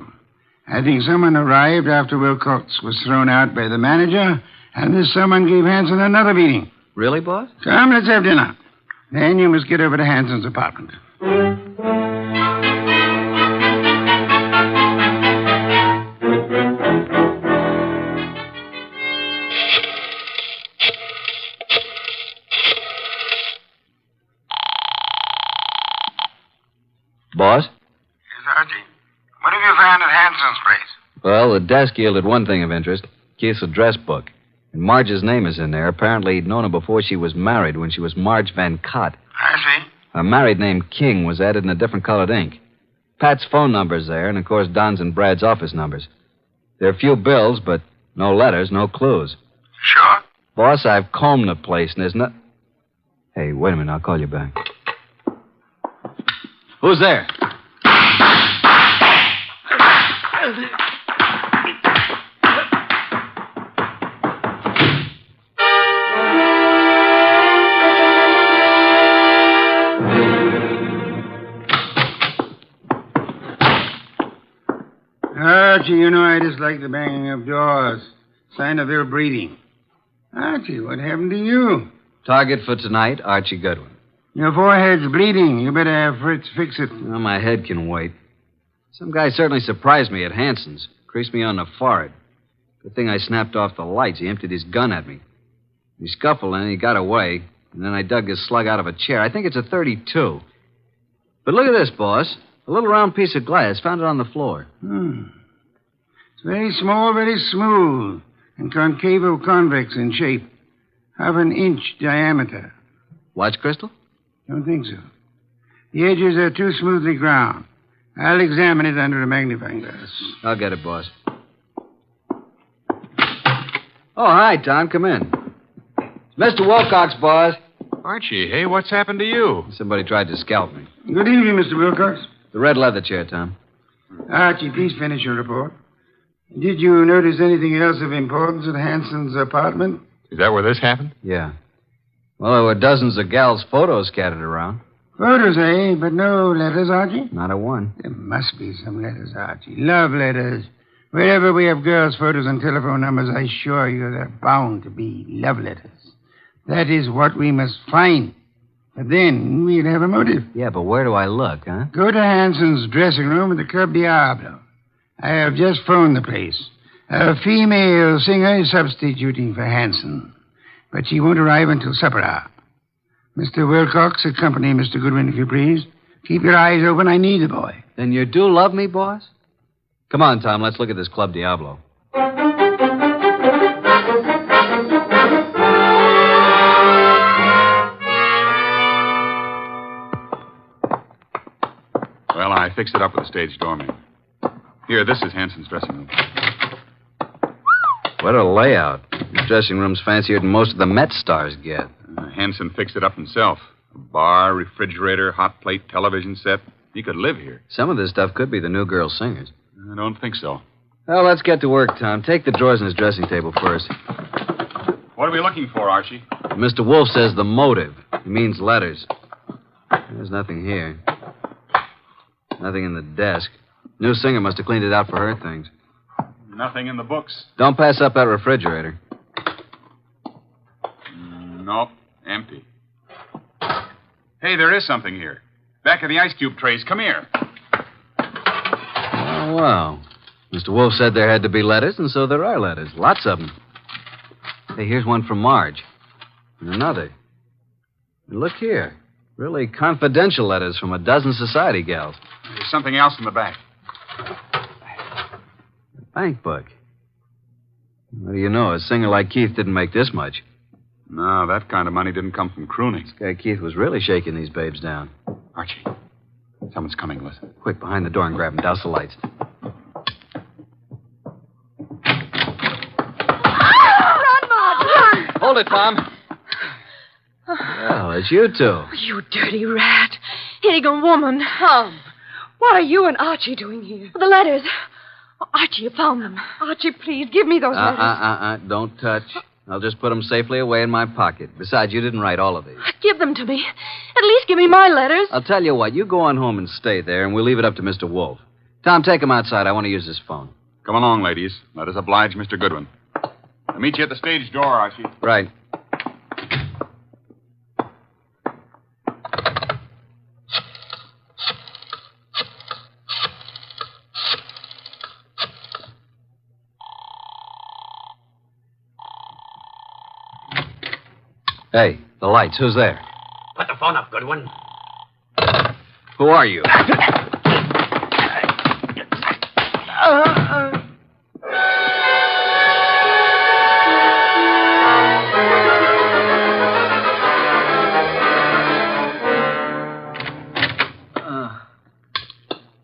I think someone arrived after Wilcox was thrown out by the manager, and this someone gave Hanson another beating. Really, boss? Come, let's have dinner. Then you must get over to Hanson's apartment. Boss? Yes, Archie. What have you found at Hanson's place? Well, the desk yielded one thing of interest, Keith's address book. And Marge's name is in there. Apparently, he'd known her before she was married, when she was Marge Van Cott. I see. A married name King was added in a different colored ink. Pat's phone number's there, and of course Don's and Brad's office numbers. There are a few bills, but no letters, no clues. Sure? Boss, I've combed the place, and there's no... Hey, wait a minute, I'll call you back. Who's there? Archie, you know I dislike the banging of doors. Sign of ill breeding. Archie, what happened to you? Target for tonight, Archie Goodwin. Your forehead's bleeding. You better have Fritz fix it. Well, my head can wait. Some guy certainly surprised me at Hanson's. Creased me on the forehead. Good thing I snapped off the lights. He emptied his gun at me. He scuffled and he got away. And then I dug his slug out of a chair. I think it's a .32. But look at this, boss. A little round piece of glass. Found it on the floor. It's very small, very smooth, and concavo-convex in shape. Half an inch diameter. Watch crystal? Don't think so. The edges are too smoothly ground. I'll examine it under a magnifying glass. I'll get it, boss. Oh, hi, Tom. Come in. It's Mr. Wilcox, boss. Archie, hey, what's happened to you? Somebody tried to scalp me. Good evening, Mr. Wilcox. The red leather chair, Tom. Archie, please finish your report. Did you notice anything else of importance at Hanson's apartment? Is that where this happened? Yeah. Well, there were dozens of gals' photos scattered around. Photos, eh? But no letters, Archie? Not a one. There must be some letters, Archie. Love letters. Wherever we have girls' photos and telephone numbers, I assure you there are bound to be love letters. That is what we must find. But then we'll have a motive. Yeah, but where do I look, huh? Go to Hanson's dressing room at the Club Diablo. I have just phoned the place. A female singer is substituting for Hanson, but she won't arrive until supper hour. Mr. Wilcox, accompany Mr. Goodwin, if you please. Keep your eyes open. I need the boy. Then you do love me, boss? Come on, Tom. Let's look at this Club Diablo. Well, I fixed it up with the stage doorman. Here, this is Hanson's dressing room. What a layout. This dressing room's fancier than most of the Met stars get. Hanson fixed it up himself. A bar, refrigerator, hot plate, television set. He could live here. Some of this stuff could be the new girl singers. I don't think so. Well, let's get to work, Tom. Take the drawers in his dressing table first. What are we looking for, Archie? Mr. Wolfe says the motive. He means letters. There's nothing here. Nothing in the desk. New singer must have cleaned it out for her things. Nothing in the books. Don't pass up that refrigerator. Nope, empty. Hey, there is something here. Back of the ice cube trays. Come here. Oh, well. Mr. Wolfe said there had to be letters, and so there are letters. Lots of them. Hey, here's one from Marge. And another. And look here. Really confidential letters from a dozen society gals. There's something else in the back. Bank book. What do you know? A singer like Keith didn't make this much. No, that kind of money didn't come from crooning. This guy Keith was really shaking these babes down. Archie, someone's coming. Listen. Quick, behind the door and grab him. Douse the lights. Run, Marge, run! Hold it, Tom. Well, it's you two. You dirty rat. Higgin woman. What are you and Archie doing here? The letters. Oh, Archie, you found them. Archie, please, give me those letters. Don't touch. I'll just put them safely away in my pocket. Besides, you didn't write all of these. Give them to me. At least give me my letters. I'll tell you what. You go on home and stay there, and we'll leave it up to Mr. Wolfe. Tom, take him outside. I want to use his phone. Come along, ladies. Let us oblige Mr. Goodwin. I'll meet you at the stage door, Archie. Right. Hey, the lights. Who's there? Put the phone up, Goodwin. Who are you?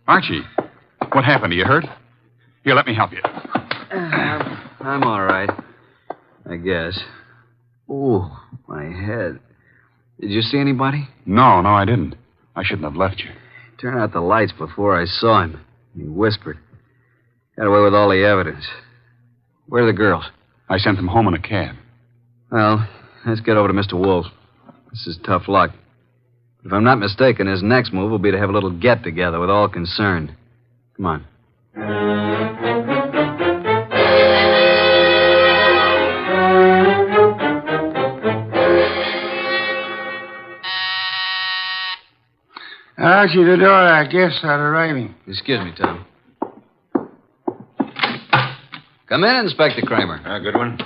Archie, what happened? Are you hurt? Here, let me help you. I'm all right, I guess. Ooh, my head. Did you see anybody? No, I didn't. I shouldn't have left you. Turned out the lights before I saw him. He whispered. Got away with all the evidence. Where are the girls? I sent them home in a cab. Well, let's get over to Mr. Wolfe. This is tough luck. If I'm not mistaken, his next move will be to have a little get-together with all concerned. Come on. Archie, the door, our guests are arriving. Excuse me, Tom. Come in, Inspector Kramer. Goodwin.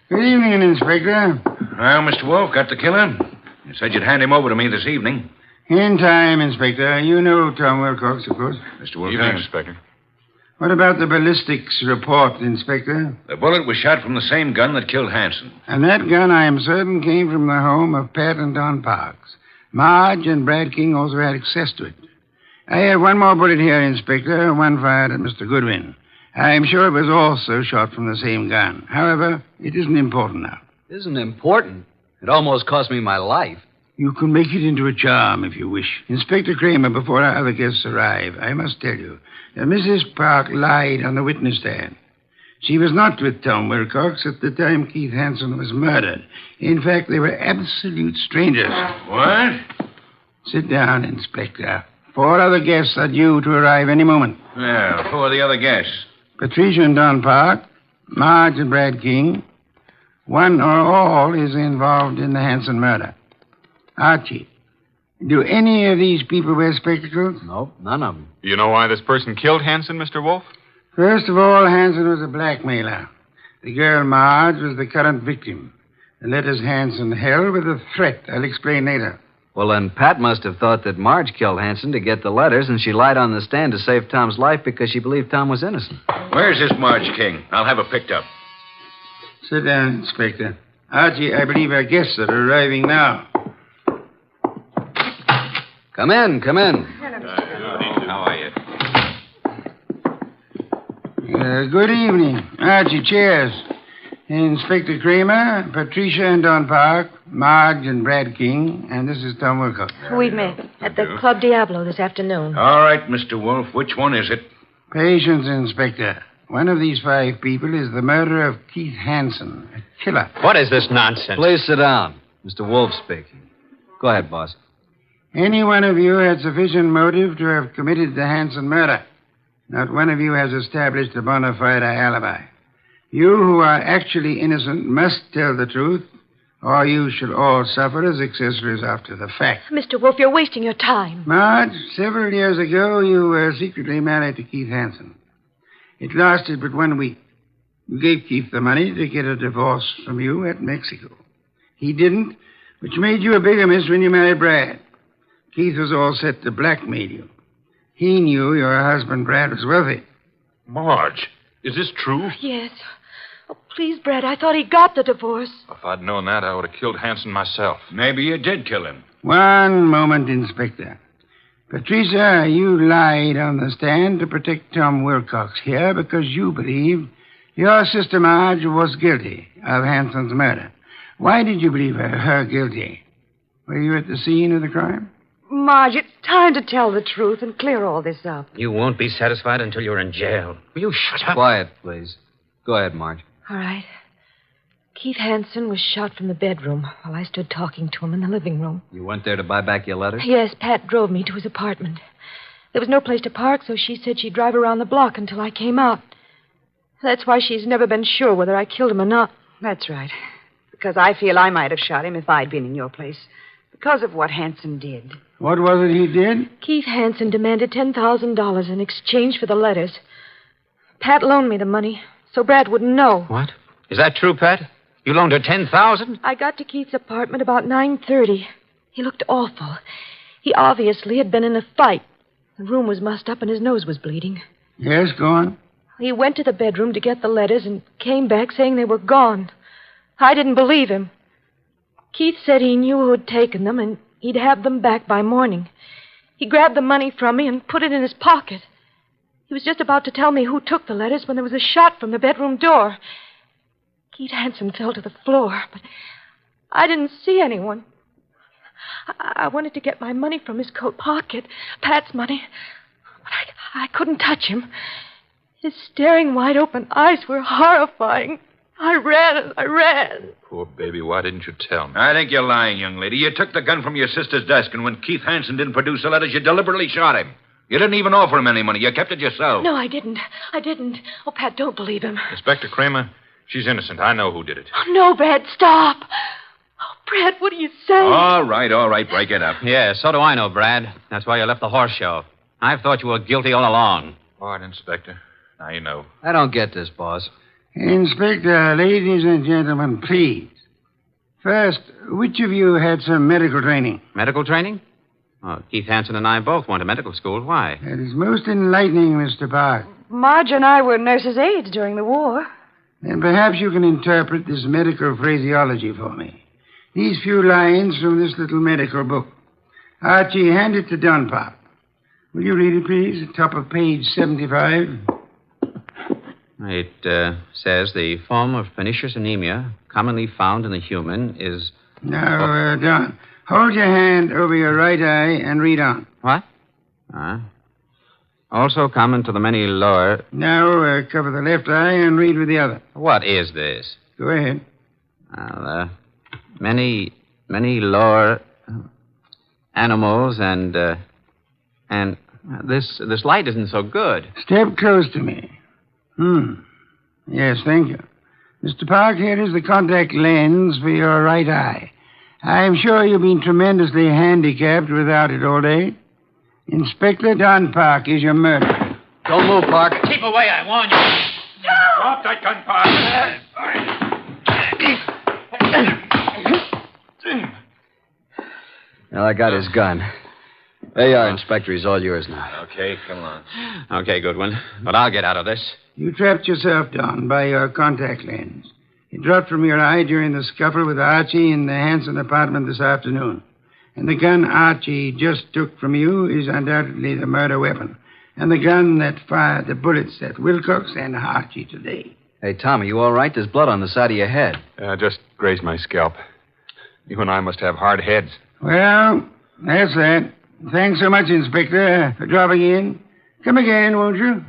Good evening, Inspector. Well, Mr. Wolfe, got the killer? You said you'd hand him over to me this evening. In time, Inspector. You know Tom Wilcox, of course. Mr. Wolfe. Evening, Inspector. What about the ballistics report, Inspector? The bullet was shot from the same gun that killed Hanson. And that gun, I am certain, came from the home of Pat and Don Parks. Marge and Brad King also had access to it. I have one more bullet here, Inspector, one fired at Mr. Goodwin. I am sure it was also shot from the same gun. However, it isn't important now. Isn't important? It almost cost me my life. You can make it into a charm if you wish. Inspector Kramer, before our other guests arrive, I must tell you that Mrs. Park lied on the witness stand. She was not with Tom Wilcox at the time Keith Hanson was murdered. In fact, they were absolute strangers. What? Sit down, Inspector. 4 other guests are due to arrive any moment. Well, who are the other guests? Patricia and Don Park, Marge and Brad King. One or all is involved in the Hanson murder. Archie, do any of these people wear spectacles? Nope, none of them. You know why this person killed Hanson, Mr. Wolfe? First of all, Hanson was a blackmailer. The girl Marge was the current victim. The letters Hanson held were the threat. I'll explain later. Well, then Pat must have thought that Marge killed Hanson to get the letters, and she lied on the stand to save Tom's life because she believed Tom was innocent. Where's this Marge King? I'll have her picked up. Sit down, Inspector. Archie, I believe our guests are arriving now. Come in, come in. How are you? Good evening. Archie, chairs. Inspector Kramer, Patricia and Don Park, Marge and Brad King, and this is Tom Wilcox. We met at the Club Diablo this afternoon. All right, Mr. Wolfe. Which one is it? Patience, Inspector. One of these 5 people is the murderer of Keith Hanson, a killer. What is this nonsense? Please sit down. Mr. Wolfe speaking. Go ahead, boss. Any one of you had sufficient motive to have committed the Hanson murder. Not one of you has established a bona fide alibi. You who are actually innocent must tell the truth, or you shall all suffer as accessories after the fact. Mr. Wolfe, you're wasting your time. Marge, several years ago, you were secretly married to Keith Hanson. It lasted but 1 week. You gave Keith the money to get a divorce from you at Mexico. He didn't, which made you a bigamist when you married Brad. Keith was all set to blackmail you. He knew your husband, Brad, was wealthy. Marge, is this true? Yes. Oh, please, Brad, I thought he got the divorce. If I'd known that, I would have killed Hanson myself. Maybe you did kill him. One moment, Inspector. Patricia, you lied on the stand to protect Tom Wilcox here because you believed your sister Marge was guilty of Hanson's murder. Why did you believe her guilty? Were you at the scene of the crime? Marge, it's time to tell the truth and clear all this up. You won't be satisfied until you're in jail. Will you shut up? Quiet, please. Go ahead, Marge. All right. Keith Hansen was shot from the bedroom while I stood talking to him in the living room. You went there to buy back your letters? Yes, Pat drove me to his apartment. There was no place to park, so she said she'd drive around the block until I came out. That's why she's never been sure whether I killed him or not. That's right. Because I feel I might have shot him if I'd been in your place. Because of what Hansen did. What was it he did? Keith Hansen demanded $10,000 in exchange for the letters. Pat loaned me the money, so Brad wouldn't know. What? Is that true, Pat? You loaned her $10,000? I got to Keith's apartment about 9:30. He looked awful. He obviously had been in a fight. The room was mussed up and his nose was bleeding. Yes, go on. He went to the bedroom to get the letters and came back saying they were gone. I didn't believe him. Keith said he knew who had taken them and he'd have them back by morning. He grabbed the money from me and put it in his pocket. He was just about to tell me who took the letters when there was a shot from the bedroom door. Keith Hansen fell to the floor, but I didn't see anyone. I wanted to get my money from his coat pocket, Pat's money, but I couldn't touch him. His staring, wide-open eyes were horrifying. I ran. Poor baby, why didn't you tell me? I think you're lying, young lady. You took the gun from your sister's desk, and when Keith Hansen didn't produce the letters, you deliberately shot him. You didn't even offer him any money. You kept it yourself. No, I didn't. Oh, Pat, don't believe him. Inspector Kramer, she's innocent. I know who did it. Oh, no, Brad, stop. Oh, Brad, what are you saying? All right. Break it up. Yeah, so do I know, Brad. That's why you left the horse show. I've thought you were guilty all along. All right, Inspector. Now you know. I don't get this, boss. Inspector, ladies and gentlemen, please. First, which of you had some medical training? Medical training? Oh, Keith Hansen and I both went to medical school. Why? That is most enlightening, Mr. Park. Marge and I were nurses' aides during the war. Then perhaps you can interpret this medical phraseology for me. These few lines from this little medical book. Archie, hand it to Dunpop. Will you read it, please? Top of page 75. It says the form of pernicious anemia commonly found in the human is... Now, Don, hold your hand over your right eye and read on. What? Also common to the many lower... Now, cover the left eye and read with the other. What is this? Go ahead. Well, many lower animals and this light isn't so good. Step close to me. Yes, thank you. Mr. Park, here is the contact lens for your right eye. I'm sure you've been tremendously handicapped without it all day. Inspector Don Park is your murderer. Don't move, Park. Keep away, I warn you. Drop that gun, Park. Well, I got his gun. There you are, Inspector. He's all yours now. Okay, come on. Okay, Goodwin. But I'll get out of this. You trapped yourself, Don, by your contact lens. It dropped from your eye during the scuffle with Archie in the Hansen apartment this afternoon. And the gun Archie just took from you is undoubtedly the murder weapon. And the gun that fired the bullets at Wilcox and Archie today. Hey, Tom, are you all right? There's blood on the side of your head. Just grazed my scalp. You and I must have hard heads. Well, that's that. Thanks so much, Inspector, for dropping in. Come again, won't you?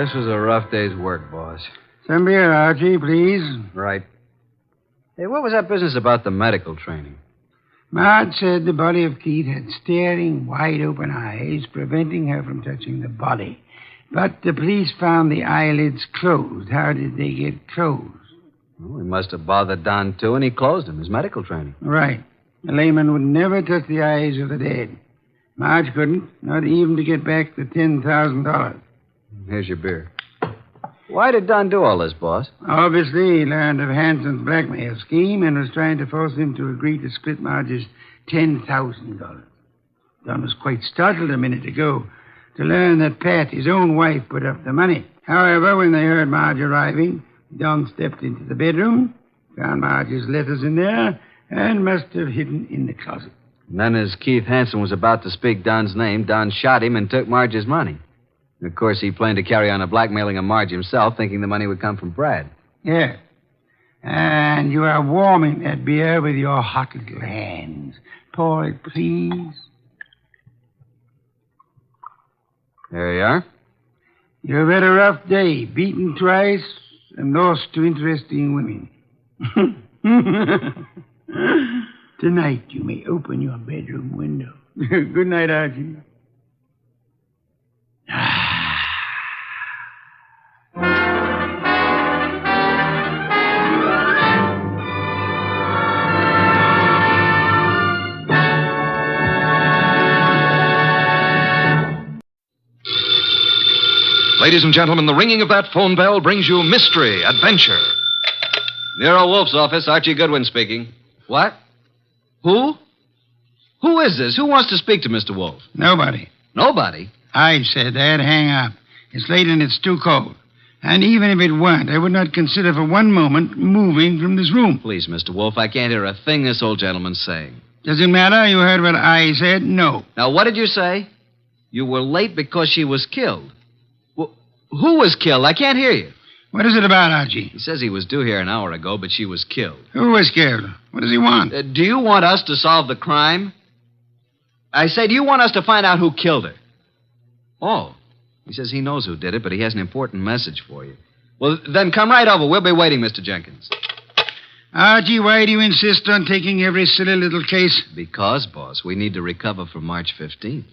This was a rough day's work, boss. Some beer, Archie, please. Right. Hey, what was that business about the medical training? Marge said the body of Keith had staring, wide-open eyes, preventing her from touching the body. But the police found the eyelids closed. How did they get closed? Well, he must have bothered Don, too, and he closed him. His medical training. Right. A layman would never touch the eyes of the dead. Marge couldn't, not even to get back the $10,000. Here's your beer. Why did Don do all this, boss? Obviously, he learned of Hansen's blackmail scheme and was trying to force him to agree to split Marge's $10,000. Don was quite startled a minute ago to learn that Pat, his own wife, put up the money. However, when they heard Marge arriving, Don stepped into the bedroom, found Marge's letters in there, and must have hidden in the closet. And then as Keith Hansen was about to speak Don's name, Don shot him and took Marge's money. And of course, he planned to carry on a blackmailing of Marge himself, thinking the money would come from Brad. Yeah. And you are warming that beer with your hot little hands. Pour it, please. There you are. You've had a rough day, beaten twice and lost to interesting women. Tonight you may open your bedroom window. Good night, Archie. Ladies and gentlemen, the ringing of that phone bell brings you mystery, adventure. Nero Wolfe's office, Archie Goodwin speaking. What? Who? Who is this? Who wants to speak to Mr. Wolfe? Nobody. Nobody? I said that. Hang up. It's late and it's too cold. And even if it weren't, I would not consider for one moment moving from this room. Please, Mr. Wolfe, I can't hear a thing this old gentleman's saying. Does it matter? You heard what I said? No. Now, what did you say? You were late because she was killed. Who was killed? I can't hear you. What is it about, Archie? He says he was due here an hour ago, but she was killed. Who was killed? What does he want? Do you want us to solve the crime? I say, do you want us to find out who killed her? Oh. He says he knows who did it, but he has an important message for you. Well, then come right over. We'll be waiting, Mr. Jenkins. Archie, why do you insist on taking every silly little case? Because, boss, we need to recover for March 15th.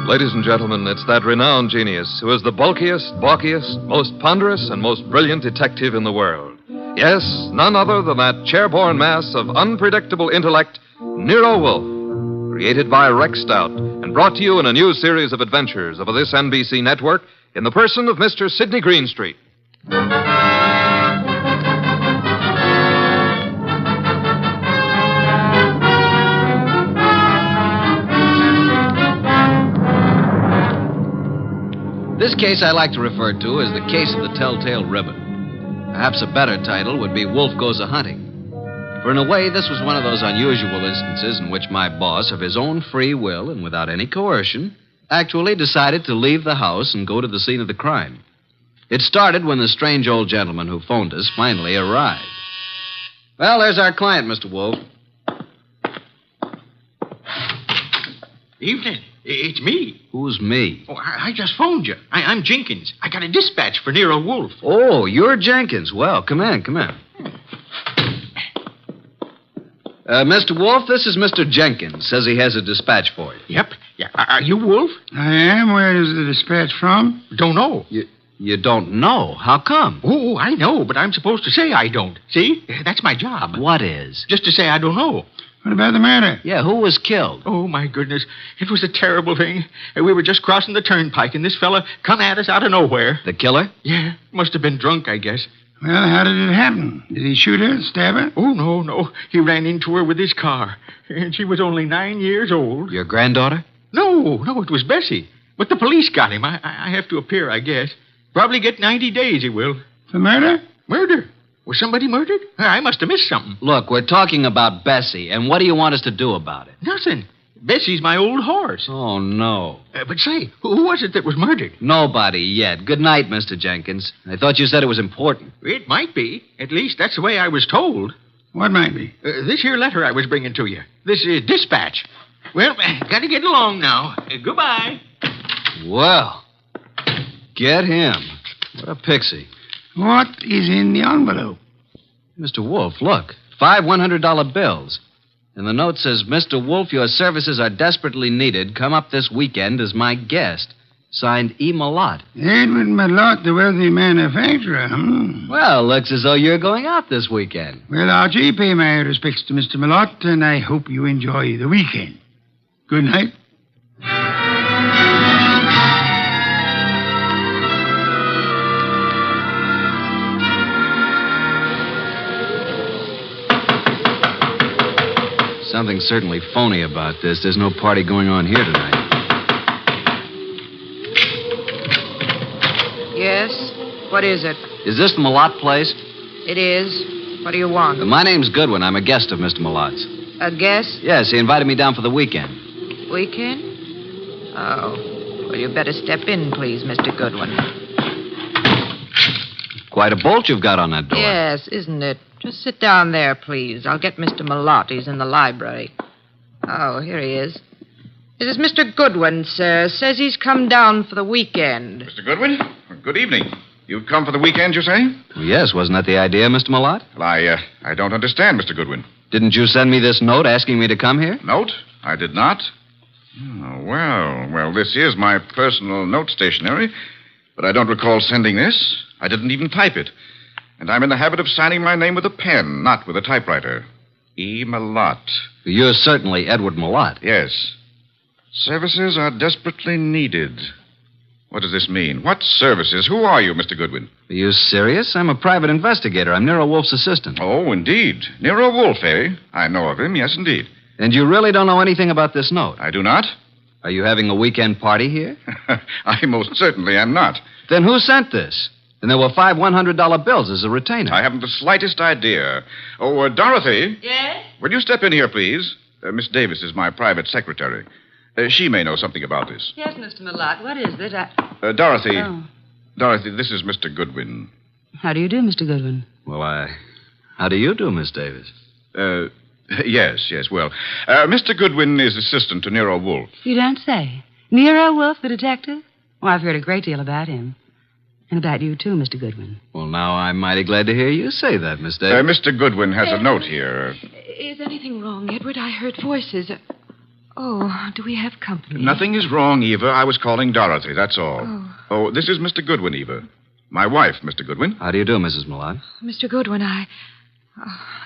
Ladies and gentlemen, it's that renowned genius who is the bulkiest, balkiest, most ponderous, and most brilliant detective in the world. Yes, none other than that chairborne mass of unpredictable intellect, Nero Wolfe, created by Rex Stout and brought to you in a new series of adventures of this NBC network in the person of Mr. Sidney Greenstreet. This case I like to refer to as the case of the Telltale Ribbon. Perhaps a better title would be Wolfe Goes A-Hunting. For in a way, this was one of those unusual instances in which my boss, of his own free will and without any coercion, actually decided to leave the house and go to the scene of the crime. It started when the strange old gentleman who phoned us finally arrived. Well, there's our client, Mr. Wolfe. Evening. It's me. Who's me? Oh, I just phoned you. I'm Jenkins. I got a dispatch for Nero Wolfe. Oh, you're Jenkins. Well, come in. Mr. Wolfe, this is Mr. Jenkins. Says he has a dispatch for you. Yep. Yeah. Are you Wolfe? I am. Where is the dispatch from? Don't know. You don't know? How come? Oh, I know, but I'm supposed to say I don't. See? That's my job. What is? Just to say I don't know. What about the murder? Yeah, who was killed? Oh, my goodness. It was a terrible thing. We were just crossing the turnpike, and this fella come at us out of nowhere. The killer? Yeah. Must have been drunk, I guess. Well, how did it happen? Did he shoot her, stab her? Oh, no. He ran into her with his car. And she was only 9 years old. Your granddaughter? No, it was Bessie. But the police got him. I have to appear, I guess. Probably get 90 days, he will. For murder? Murder? Was somebody murdered? I must have missed something. Look, we're talking about Bessie, and what do you want us to do about it? Nothing. Bessie's my old horse. Oh, no. But say, who was it that was murdered? Nobody yet. Good night, Mr. Jenkins. I thought you said it was important. It might be. At least that's the way I was told. What might be? This here letter I was bringing to you. This dispatch. Well, gotta get along now. Goodbye. Well, get him. What a pixie. What is in the envelope? Mr. Wolfe, look. 5 $100 bills. And the note says, Mr. Wolfe, your services are desperately needed. Come up this weekend as my guest. Signed, Impolite. Edward Malotte, the wealthy manufacturer. Well, looks as though you're going out this weekend. Well, Archie, pay my respects to Mr. Malotte, and I hope you enjoy the weekend. Good night. Something certainly phony about this. There's no party going on here tonight. Yes? What is it? Is this the Malotte place? It is. What do you want? My name's Goodwin. I'm a guest of Mr. Malotte's. A guest? Yes, he invited me down for the weekend. Weekend? Oh. Well, you better step in, please, Mr. Goodwin. Quite a bolt you've got on that door. Yes, isn't it? Just sit down there, please. I'll get Mr. Malotte. He's in the library. Oh, here he is. This is Mr. Goodwin, sir. Says he's come down for the weekend. Mr. Goodwin, good evening. You've come for the weekend, you say? Well, yes, wasn't that the idea, Mr. Malotte? Well, I don't understand, Mr. Goodwin. Didn't you send me this note asking me to come here? Note? I did not. Oh, well, this is my personal note stationery, but I don't recall sending this. I didn't even type it. And I'm in the habit of signing my name with a pen, not with a typewriter. E. Malotte. You're certainly Edward Malotte. Yes. Services are desperately needed. What does this mean? What services? Who are you, Mr. Goodwin? Are you serious? I'm a private investigator. I'm Nero Wolfe's assistant. Oh, indeed. Nero Wolfe, eh? I know of him, yes, indeed. And you really don't know anything about this note? I do not. Are you having a weekend party here? I most certainly am not. Then who sent this? And there were 5 $100 bills as a retainer. I haven't the slightest idea. Oh, Dorothy. Yes? Will you step in here, please? Miss Davis is my private secretary. She may know something about this. Yes, Mr. Malotte. What is it? Dorothy. Oh. Dorothy, this is Mr. Goodwin. How do you do, Mr. Goodwin? Well, how do you do, Miss Davis? Yes. Well, Mr. Goodwin is assistant to Nero Wolfe. You don't say. Nero Wolfe, the detective? Well, I've heard a great deal about him. And about you, too, Mr. Goodwin. Well, now I'm mighty glad to hear you say that, Miss Davis. Mr. Goodwin has a note here. Is anything wrong, Edward? I heard voices. Oh, do we have company? Nothing is wrong, Eva. I was calling Dorothy, that's all. Oh, this is Mr. Goodwin, Eva. My wife, Mr. Goodwin. How do you do, Mrs. Malotte? Mr. Goodwin,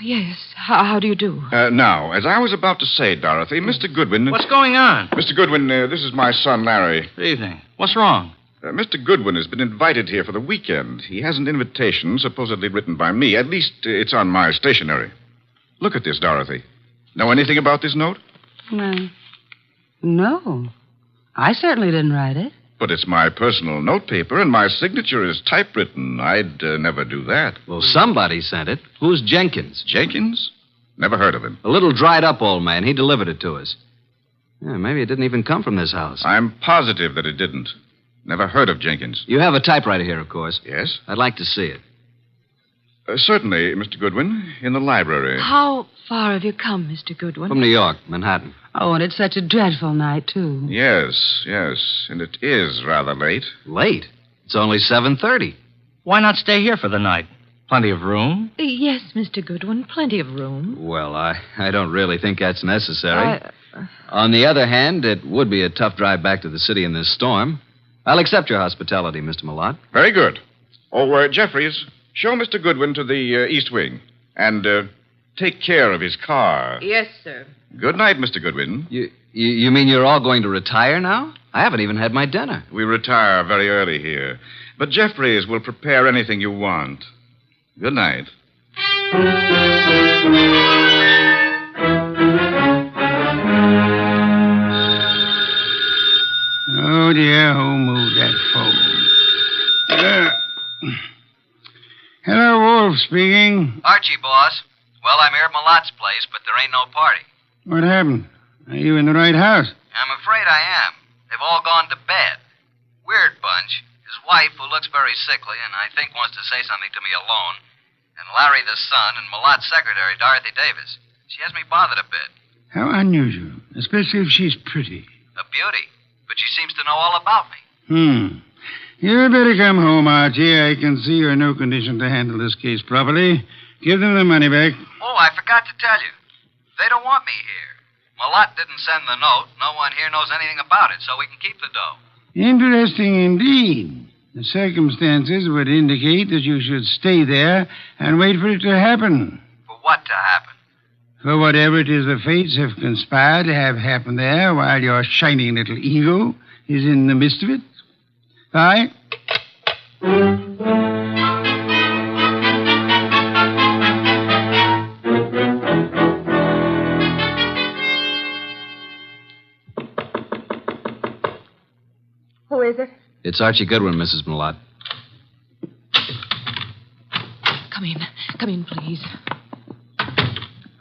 yes. How do you do? Now, as I was about to say, Dorothy, Mr. Goodwin... What's going on? Mr. Goodwin, this is my son, Larry. Good evening. What's wrong? Mr. Goodwin has been invited here for the weekend. He has an invitation supposedly written by me. At least it's on my stationery. Look at this, Dorothy. Know anything about this note? No. I certainly didn't write it. But it's my personal notepaper, and my signature is typewritten. I'd never do that. Well, somebody sent it. Who's Jenkins? Jenkins? Never heard of him. A little dried-up old man. He delivered it to us. Yeah, maybe it didn't even come from this house. I'm positive that it didn't. Never heard of Jenkins. You have a typewriter here, of course. Yes? I'd like to see it. Certainly, Mr. Goodwin, in the library. How far have you come, Mr. Goodwin? From New York, Manhattan. Oh, and it's such a dreadful night, too. Yes. And it is rather late. Late? It's only 7:30. Why not stay here for the night? Plenty of room? Yes, Mr. Goodwin, plenty of room. Well, I don't really think that's necessary. On the other hand, it would be a tough drive back to the city in this storm. I'll accept your hospitality, Mr. Malotte. Very good. Oh, Jeffries, show Mr. Goodwin to the East Wing. And take care of his car. Yes, sir. Good night, Mr. Goodwin. You mean you're all going to retire now? I haven't even had my dinner. We retire very early here. But Jeffries will prepare anything you want. Good night. Oh, dear, who moved that phone? Hello, Wolf speaking. Archie, boss. Well, I'm here at Malotte's place, but there ain't no party. What happened? Are you in the right house? I'm afraid I am. They've all gone to bed. Weird bunch. His wife, who looks very sickly and I think wants to say something to me alone, and Larry the son, and Malotte's secretary, Dorothy Davis. She has me bothered a bit. How unusual, especially if she's pretty. A beauty. But she seems to know all about me. You'd better come home, Archie. I can see you're in no condition to handle this case properly. Give them the money back. Oh, I forgot to tell you. They don't want me here. Malotte didn't send the note. No one here knows anything about it, so we can keep the dough. Interesting indeed. The circumstances would indicate that you should stay there and wait for it to happen. For what to happen? For whatever it is the fates have conspired to have happen there while your shining little ego is in the midst of it. Bye. Who is it? It's Archie Goodwin, Mrs. Malotte. Come in, please.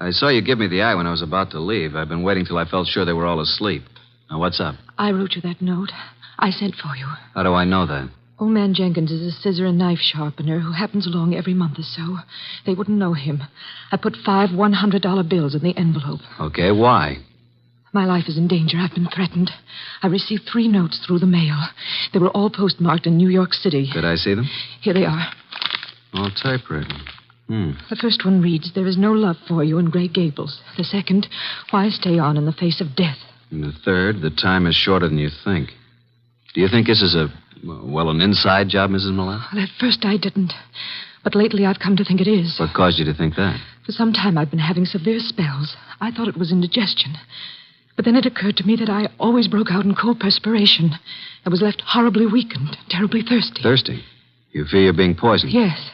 I saw you give me the eye when I was about to leave. I've been waiting till I felt sure they were all asleep. Now, what's up? I wrote you that note. I sent for you. How do I know that? Old man Jenkins is a scissor and knife sharpener who happens along every month or so. They wouldn't know him. I put 5 $100 bills in the envelope. Okay, why? My life is in danger. I've been threatened. I received 3 notes through the mail. They were all postmarked in New York City. Could I see them? Here they are. All typewritten. The first one reads, "There is no love for you" in Grey Gables. The second, "Why stay on in the face of death?" And the third, "The time is shorter than you think." Do you think this is an inside job, Mrs. Mallett? Well, at first I didn't. But lately I've come to think it is. What caused you to think that? For some time I've been having severe spells. I thought it was indigestion. But then it occurred to me that I always broke out in cold perspiration. I was left horribly weak and terribly thirsty. Thirsty? You fear you're being poisoned? Yes.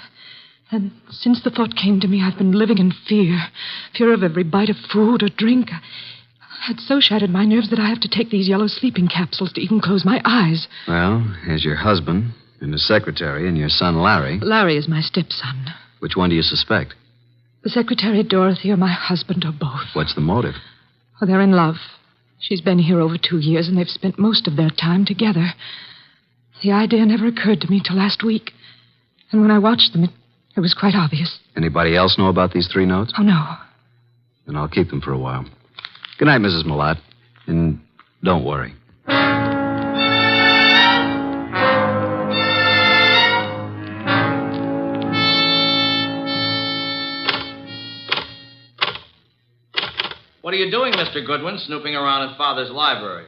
And since the thought came to me, I've been living in fear. Fear of every bite of food or drink. It so shattered my nerves that I have to take these yellow sleeping capsules to even close my eyes. Well, here's your husband and his secretary and your son, Larry. Larry is my stepson. Which one do you suspect? The secretary, Dorothy, or my husband, or both. What's the motive? Well, they're in love. She's been here over 2 years, and they've spent most of their time together. The idea never occurred to me till last week. And when I watched them, it was quite obvious. Anybody else know about these 3 notes? Oh, no. Then I'll keep them for a while. Good night, Mrs. Mallett. And don't worry. What are you doing, Mr. Goodwin, snooping around in Father's library?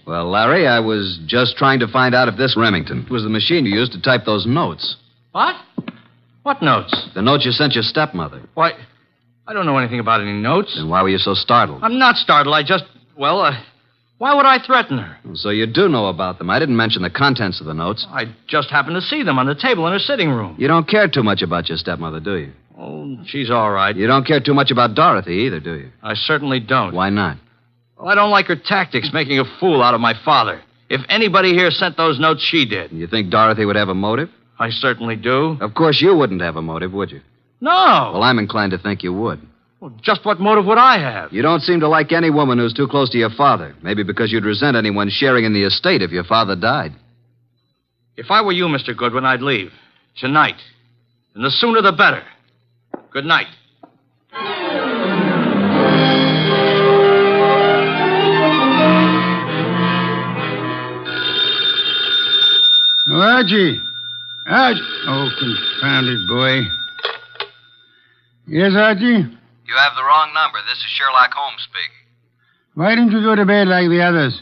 Well, Larry, I was just trying to find out if this Remington was the machine you used to type those notes. What? What notes? The notes you sent your stepmother. Why, I don't know anything about any notes. Then why were you so startled? I'm not startled. Why would I threaten her? So you do know about them. I didn't mention the contents of the notes. I just happened to see them on the table in her sitting room. You don't care too much about your stepmother, do you? Oh, she's all right. You don't care too much about Dorothy either, do you? I certainly don't. Why not? Well, I don't like her tactics, making a fool out of my father. If anybody here sent those notes, she did. You think Dorothy would have a motive? I certainly do. Of course you wouldn't have a motive, would you? No. Well, I'm inclined to think you would. Well, just what motive would I have? You don't seem to like any woman who's too close to your father. Maybe because you'd resent anyone sharing in the estate if your father died. If I were you, Mr. Goodwin, I'd leave. Tonight. And the sooner the better. Good night. Oh, Archie. Archie. Oh, confounded boy. Yes, Archie? You have the wrong number. This is Sherlock Holmes speaking. Why didn't you go to bed like the others?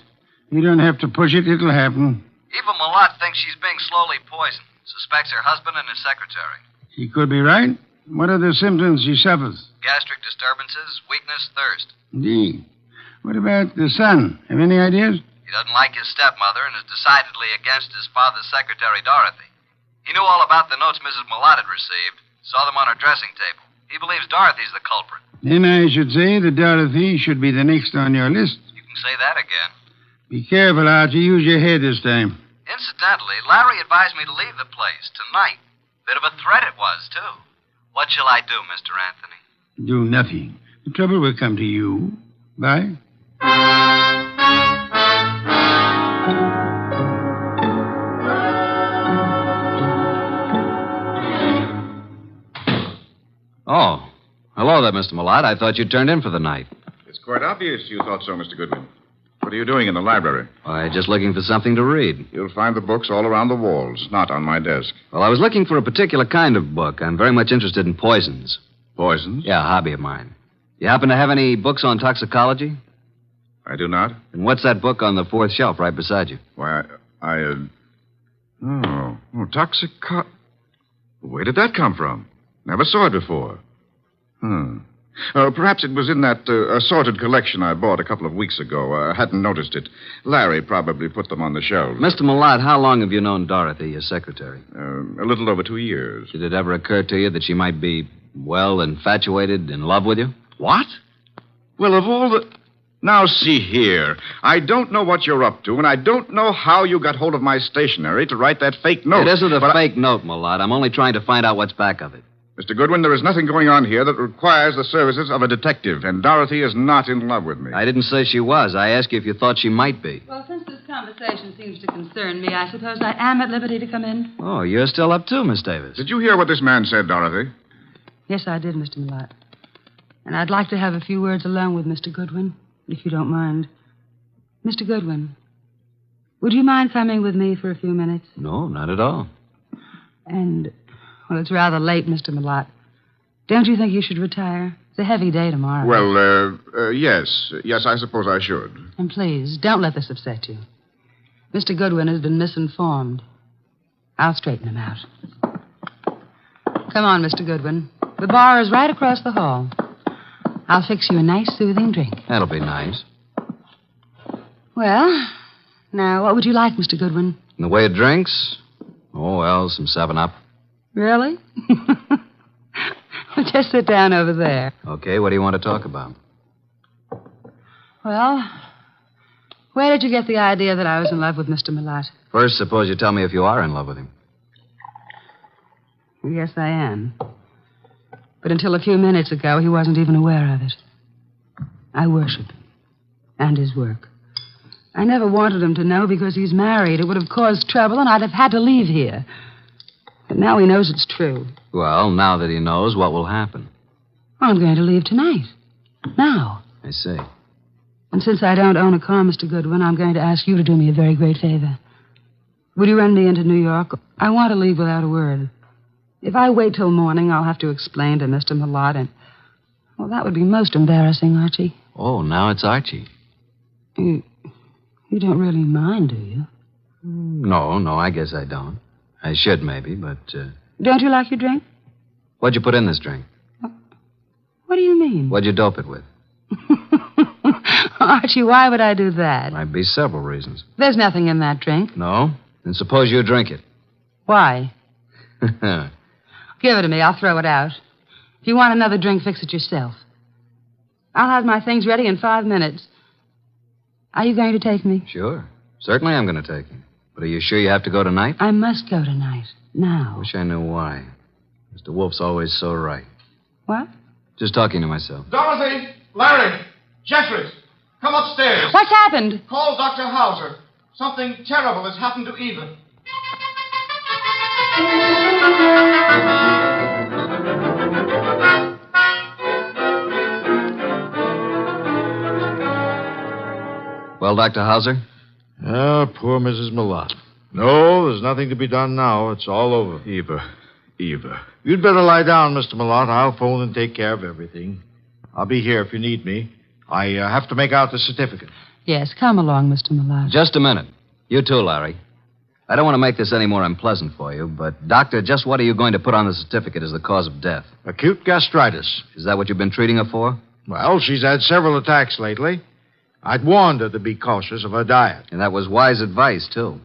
You don't have to push it. It'll happen. Eva Mallett thinks she's being slowly poisoned. Suspects her husband and his secretary. She could be right. What are the symptoms she suffers? Gastric disturbances, weakness, thirst. Indeed. What about the son? Have any ideas? He doesn't like his stepmother and is decidedly against his father's secretary, Dorothy. He knew all about the notes Mrs. Mallett had received, saw them on her dressing table. He believes Dorothy's the culprit. Then I should say that Dorothy should be the next on your list. You can say that again. Be careful, Archie. Use your head this time. Incidentally, Larry advised me to leave the place tonight. Bit of a threat it was, too. What shall I do, Mr. Anthony? Do nothing. The trouble will come to you. Bye. Oh. Hello there, Mr. Mallett. I thought you'd turned in for the night. It's quite obvious you thought so, Mr. Goodwin. What are you doing in the library? Why, just looking for something to read. You'll find the books all around the walls, not on my desk. Well, I was looking for a particular kind of book. I'm very much interested in poisons. Poisons? Yeah, a hobby of mine. You happen to have any books on toxicology? I do not. And what's that book on the 4th shelf right beside you? Why, toxico... Where did that come from? Never saw it before. Perhaps it was in that assorted collection I bought a couple of weeks ago. I hadn't noticed it. Larry probably put them on the shelves. Mr. Mallett, how long have you known Dorothy, your secretary? A little over 2 years. Did it ever occur to you that she might be, infatuated, in love with you? What? Well, of all the... Now, see here. I don't know what you're up to, and I don't know how you got hold of my stationery to write that fake note. It isn't a fake note, Mallett. I'm only trying to find out what's back of it. Mr. Goodwin, there is nothing going on here that requires the services of a detective, and Dorothy is not in love with me. I didn't say she was. I asked you if you thought she might be. Well, since this conversation seems to concern me, I suppose I am at liberty to come in. Oh, you're still up too, Miss Davis. Did you hear what this man said, Dorothy? Yes, I did, Mr. Malotte. And I'd like to have a few words alone with Mr. Goodwin, if you don't mind. Mr. Goodwin, would you mind coming with me for a few minutes? No, not at all. And, well, it's rather late, Mr. Malotte. Don't you think you should retire? It's a heavy day tomorrow. Well, yes. Yes, I suppose I should. And please, don't let this upset you. Mr. Goodwin has been misinformed. I'll straighten him out. Come on, Mr. Goodwin. The bar is right across the hall. I'll fix you a nice, soothing drink. That'll be nice. Well, now, what would you like, Mr. Goodwin? In the way of drinks? Oh, well, some 7-Up. Really? Well, just sit down over there. Okay, what do you want to talk about? Well, where did you get the idea that I was in love with Mr. Malotte? First, suppose you tell me if you are in love with him. Yes, I am. But until a few minutes ago, he wasn't even aware of it. I worship him and his work. I never wanted him to know because he's married. It would have caused trouble, and I'd have had to leave here. But now he knows it's true. Well, now that he knows, what will happen? I'm going to leave tonight. Now. I see. And since I don't own a car, Mr. Goodwin, I'm going to ask you to do me a very great favor. Would you run me into New York? I want to leave without a word. If I wait till morning, I'll have to explain to Mr. Malotte, and... well, that would be most embarrassing, Archie. Oh, now it's Archie. You don't really mind, do you? No, I guess I don't. I should, maybe, but... Don't you like your drink? What'd you put in this drink? What do you mean? What'd you dope it with? Archie, why would I do that? Might be several reasons. There's nothing in that drink. No? Then suppose you drink it. Why? Give it to me. I'll throw it out. If you want another drink, fix it yourself. I'll have my things ready in 5 minutes. Are you going to take me? Sure. Certainly I'm going to take you. But are you sure you have to go tonight? I must go tonight. Now. Wish I knew why. Mr. Wolfe's always so right. What? Just talking to myself. Dorothy! Larry! Jeffries! Come upstairs. What's happened? Call Dr. Hauser. Something terrible has happened to Eva. Well, Dr. Hauser? Ah, poor Mrs. Malotte. No, there's nothing to be done now. It's all over. Eva. You'd better lie down, Mr. Malotte. I'll phone and take care of everything. I'll be here if you need me. I have to make out the certificate. Yes, come along, Mr. Malotte. Just a minute. You too, Larry. I don't want to make this any more unpleasant for you, but, Doctor, just what are you going to put on the certificate as the cause of death? Acute gastritis. Is that what you've been treating her for? Well, she's had several attacks lately. I'd warned her to be cautious of her diet. And that was wise advice, too.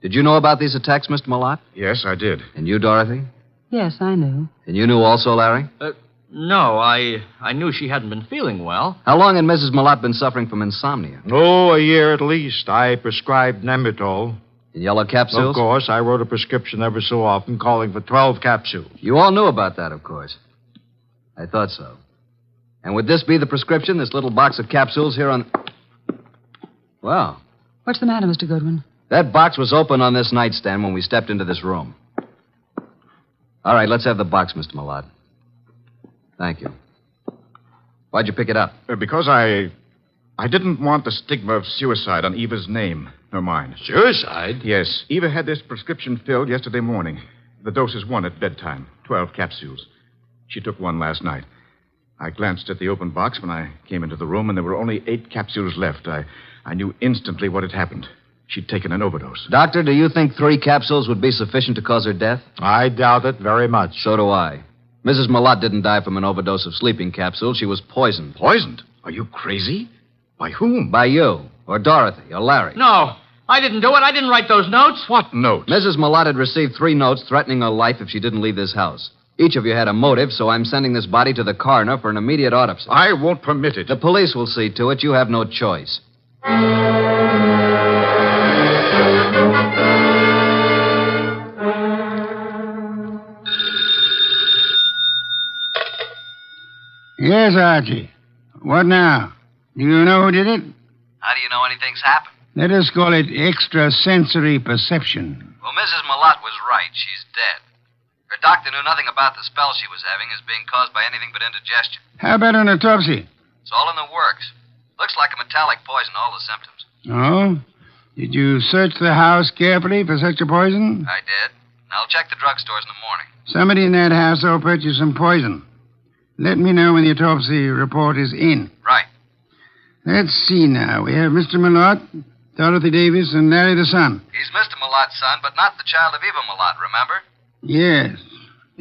Did you know about these attacks, Mr. Malotte? Yes, I did. And you, Dorothy? Yes, I knew. And you knew also, Larry? No, I knew she hadn't been feeling well. How long had Mrs. Malotte been suffering from insomnia? Oh, a year at least. I prescribed Nemitol. In yellow capsules? Of course. I wrote a prescription ever so often calling for 12 capsules. You all knew about that, of course. I thought so. And would this be the prescription, this little box of capsules here on... Well. What's the matter, Mr. Goodwin? That box was open on this nightstand when we stepped into this room. All right, let's have the box, Mr. Malotte. Thank you. Why'd you pick it up? Because I didn't want the stigma of suicide on Eva's name, nor mine. Suicide? Yes. Eva had this prescription filled yesterday morning. The dose is 1 at bedtime, 12 capsules. She took 1 last night. I glanced at the open box when I came into the room, and there were only 8 capsules left. I knew instantly what had happened. She'd taken an overdose. Doctor, do you think 3 capsules would be sufficient to cause her death? I doubt it very much. So do I. Mrs. Malotte didn't die from an overdose of sleeping capsules. She was poisoned. Poisoned? Are you crazy? By whom? By you, or Dorothy, or Larry. No, I didn't do it. I didn't write those notes. What notes? Mrs. Malotte had received 3 notes threatening her life if she didn't leave this house. Each of you had a motive, so I'm sending this body to the coroner for an immediate autopsy. I won't permit it. The police will see to it. You have no choice. Yes, Archie. What now? Do you know who did it? How do you know anything's happened? Let us call it extrasensory perception. Well, Mrs. Malotte was right. She's dead. Her doctor knew nothing about the spell she was having as being caused by anything but indigestion. How about an autopsy? It's all in the works. Looks like a metallic poison, all the symptoms. Oh? Did you search the house carefully for such a poison? I did. And I'll check the drugstores in the morning. Somebody in that household purchased some poison. Let me know when the autopsy report is in. Right. Let's see now. We have Mr. Malotte, Dorothy Davis, and Larry the son. He's Mr. Malotte's son, but not the child of Eva Malotte, remember? Yes.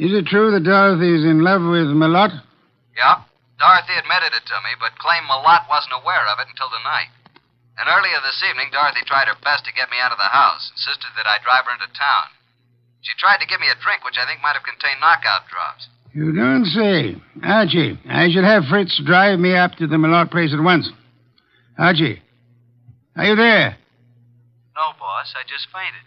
Is it true that Dorothy is in love with Malotte? Yeah. Dorothy admitted it to me, but claimed Malotte wasn't aware of it until tonight. And earlier this evening, Dorothy tried her best to get me out of the house, insisted that I drive her into town. She tried to give me a drink, which I think might have contained knockout drops. You don't say. Archie, I should have Fritz drive me up to the Malotte place at once. Archie, are you there? No, boss. I just fainted.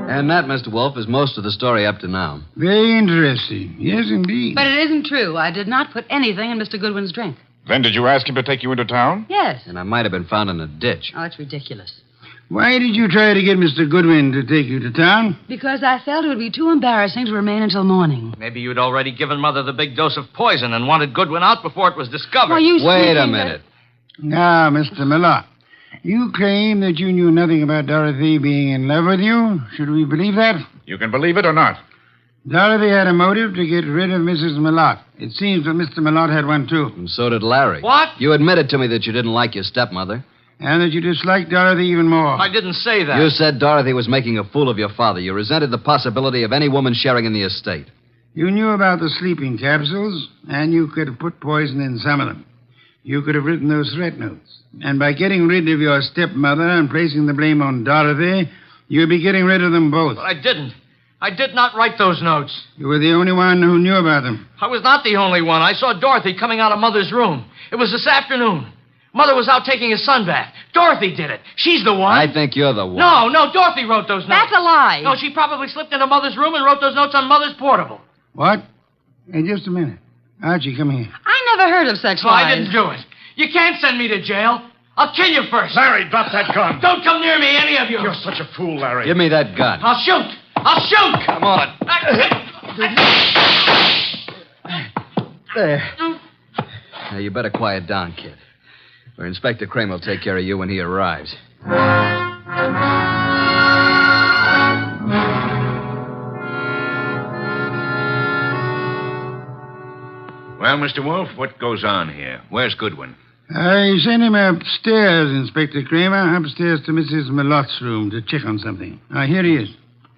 And that, Mr. Wolfe, is most of the story up to now. Very interesting. Yes, indeed. But it isn't true. I did not put anything in Mr. Goodwin's drink. Then did you ask him to take you into town? Yes. And I might have been found in a ditch. Oh, it's ridiculous. Why did you try to get Mr. Goodwin to take you to town? Because I felt it would be too embarrassing to remain until morning. Maybe you'd already given Mother the big dose of poison and wanted Goodwin out before it was discovered. Well, you Wait a minute. Now, Mr. Malotte, you claim that you knew nothing about Dorothy being in love with you. Should we believe that? You can believe it or not. Dorothy had a motive to get rid of Mrs. Malotte. It seems that Mr. Malotte had one, too. And so did Larry. What? You admitted to me that you didn't like your stepmother. And that you disliked Dorothy even more. I didn't say that. You said Dorothy was making a fool of your father. You resented the possibility of any woman sharing in the estate. You knew about the sleeping capsules, and you could have put poison in some of them. You could have written those threat notes. And by getting rid of your stepmother and placing the blame on Dorothy, you'd be getting rid of them both. But I didn't. I did not write those notes. You were the only one who knew about them. I was not the only one. I saw Dorothy coming out of Mother's room. It was this afternoon. Mother was out taking a sunbath. Dorothy did it. She's the one. I think you're the one. No, Dorothy wrote those notes. That's a lie. No, she probably slipped into Mother's room and wrote those notes on Mother's portable. What? Hey, just a minute. Archie, come here. I never heard of such No, lies. I didn't do it. You can't send me to jail. I'll kill you first. Larry, drop that gun. Don't come near me, any of you. You're such a fool, Larry. Give me that gun. I'll shoot. I'll shoot. Come on. There. Now, you better quiet down, kid. Or Inspector Kramer will take care of you when he arrives. Well, Mr. Wolfe, what goes on here? Where's Goodwin? I sent him upstairs, Inspector Kramer, upstairs to Mrs. Malotte's room to check on something. Here he is.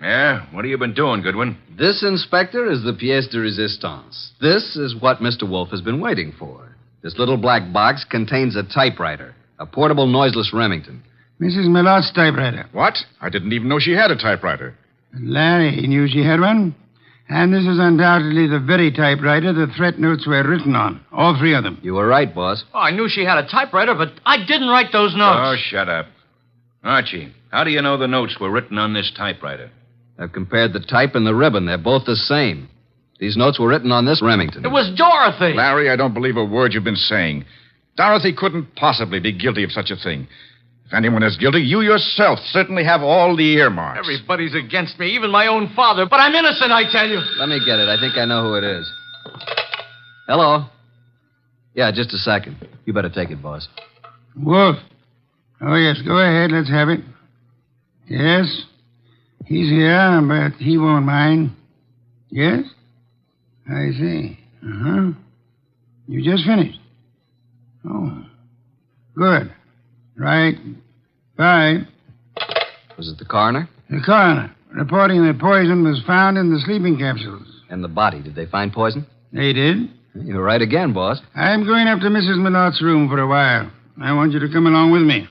Yeah? What have you been doing, Goodwin? This, Inspector, is the pièce de résistance. This is what Mr. Wolfe has been waiting for. This little black box contains a typewriter, a portable noiseless Remington. Mrs. Malotte's typewriter. What? I didn't even know she had a typewriter. Larry knew she had one. And this is undoubtedly the very typewriter the threat notes were written on. All three of them. You were right, boss. Oh, I knew she had a typewriter, but I didn't write those notes. Oh, shut up. Archie, how do you know the notes were written on this typewriter? I've compared the type and the ribbon. They're both the same. These notes were written on this Remington. It was Dorothy. Larry, I don't believe a word you've been saying. Dorothy couldn't possibly be guilty of such a thing. If anyone is guilty, you yourself certainly have all the earmarks. Everybody's against me, even my own father. But I'm innocent, I tell you. Let me get it. I think I know who it is. Hello? Yeah, just a second. You better take it, boss. Wolf. Oh, yes, go ahead. Let's have it. Yes? He's here, but he won't mind. Yes? I see. Uh-huh. You just finished? Oh. Good. Right. Bye. Was it the coroner? The coroner, reporting that poison was found in the sleeping capsules. And the body. Did they find poison? They did. You're right again, boss. I'm going up to Mrs. Malotte's room for a while. I want you to come along with me.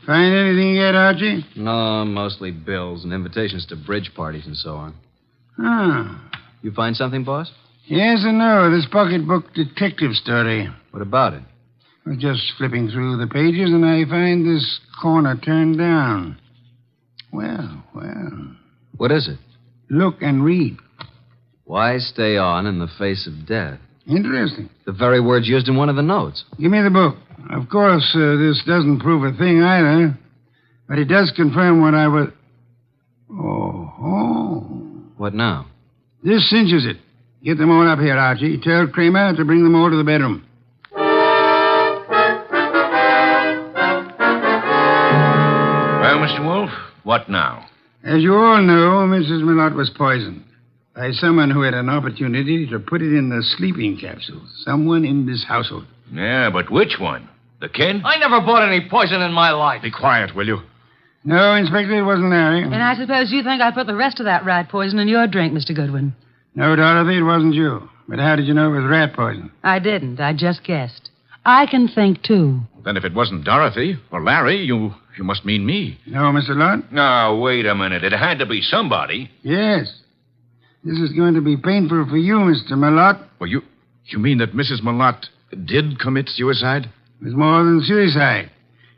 Find anything yet, Archie? No, mostly bills and invitations to bridge parties and so on. Ah. You find something, boss? Yes and no. This pocketbook detective story. What about it? I was just flipping through the pages, and I find this corner turned down. Well. What is it? Look and read. Why stay on in the face of death? Interesting. The very words used in one of the notes. Give me the book. Of course, this doesn't prove a thing either, but it does confirm what I was... Oh. What now? This cinches it. Get them all up here, Archie. Tell Kramer to bring them all to the bedroom. Well, Mr. Wolfe, what now? As you all know, Mrs. Malotte was poisoned by someone who had an opportunity to put it in the sleeping capsule. Someone in this household. Yeah, but which one? The kid? I never bought any poison in my life. Be quiet, will you? No, Inspector, it wasn't Larry. And I suppose you think I put the rest of that rat poison in your drink, Mr. Goodwin. No, Dorothy, it wasn't you. But how did you know it was rat poison? I didn't. I just guessed. I can think, too. Then if it wasn't Dorothy or Larry, you must mean me. No, Mr. Lott? No, wait a minute. It had to be somebody. Yes. This is going to be painful for you, Mr. Malotte. Well, you mean that Mrs. Malotte did commit suicide? It was more than suicide.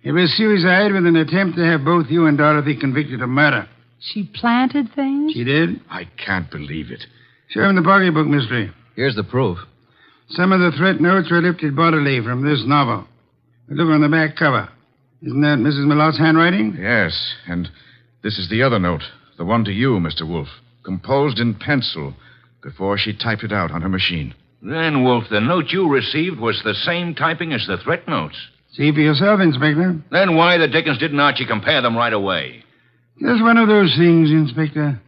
It was suicide with an attempt to have both you and Dorothy convicted of murder. She planted things? She did? I can't believe it. Show him the pocketbook, mystery. Here's the proof. Some of the threat notes were lifted bodily from this novel. But look on the back cover. Isn't that Mrs. Malotte's handwriting? Yes, and this is the other note, the one to you, Mr. Wolfe, composed in pencil before she typed it out on her machine. Then, Wolfe, the note you received was the same typing as the threat notes. See for yourself, Inspector. Then why the dickens didn't Archie compare them right away? Just one of those things, Inspector.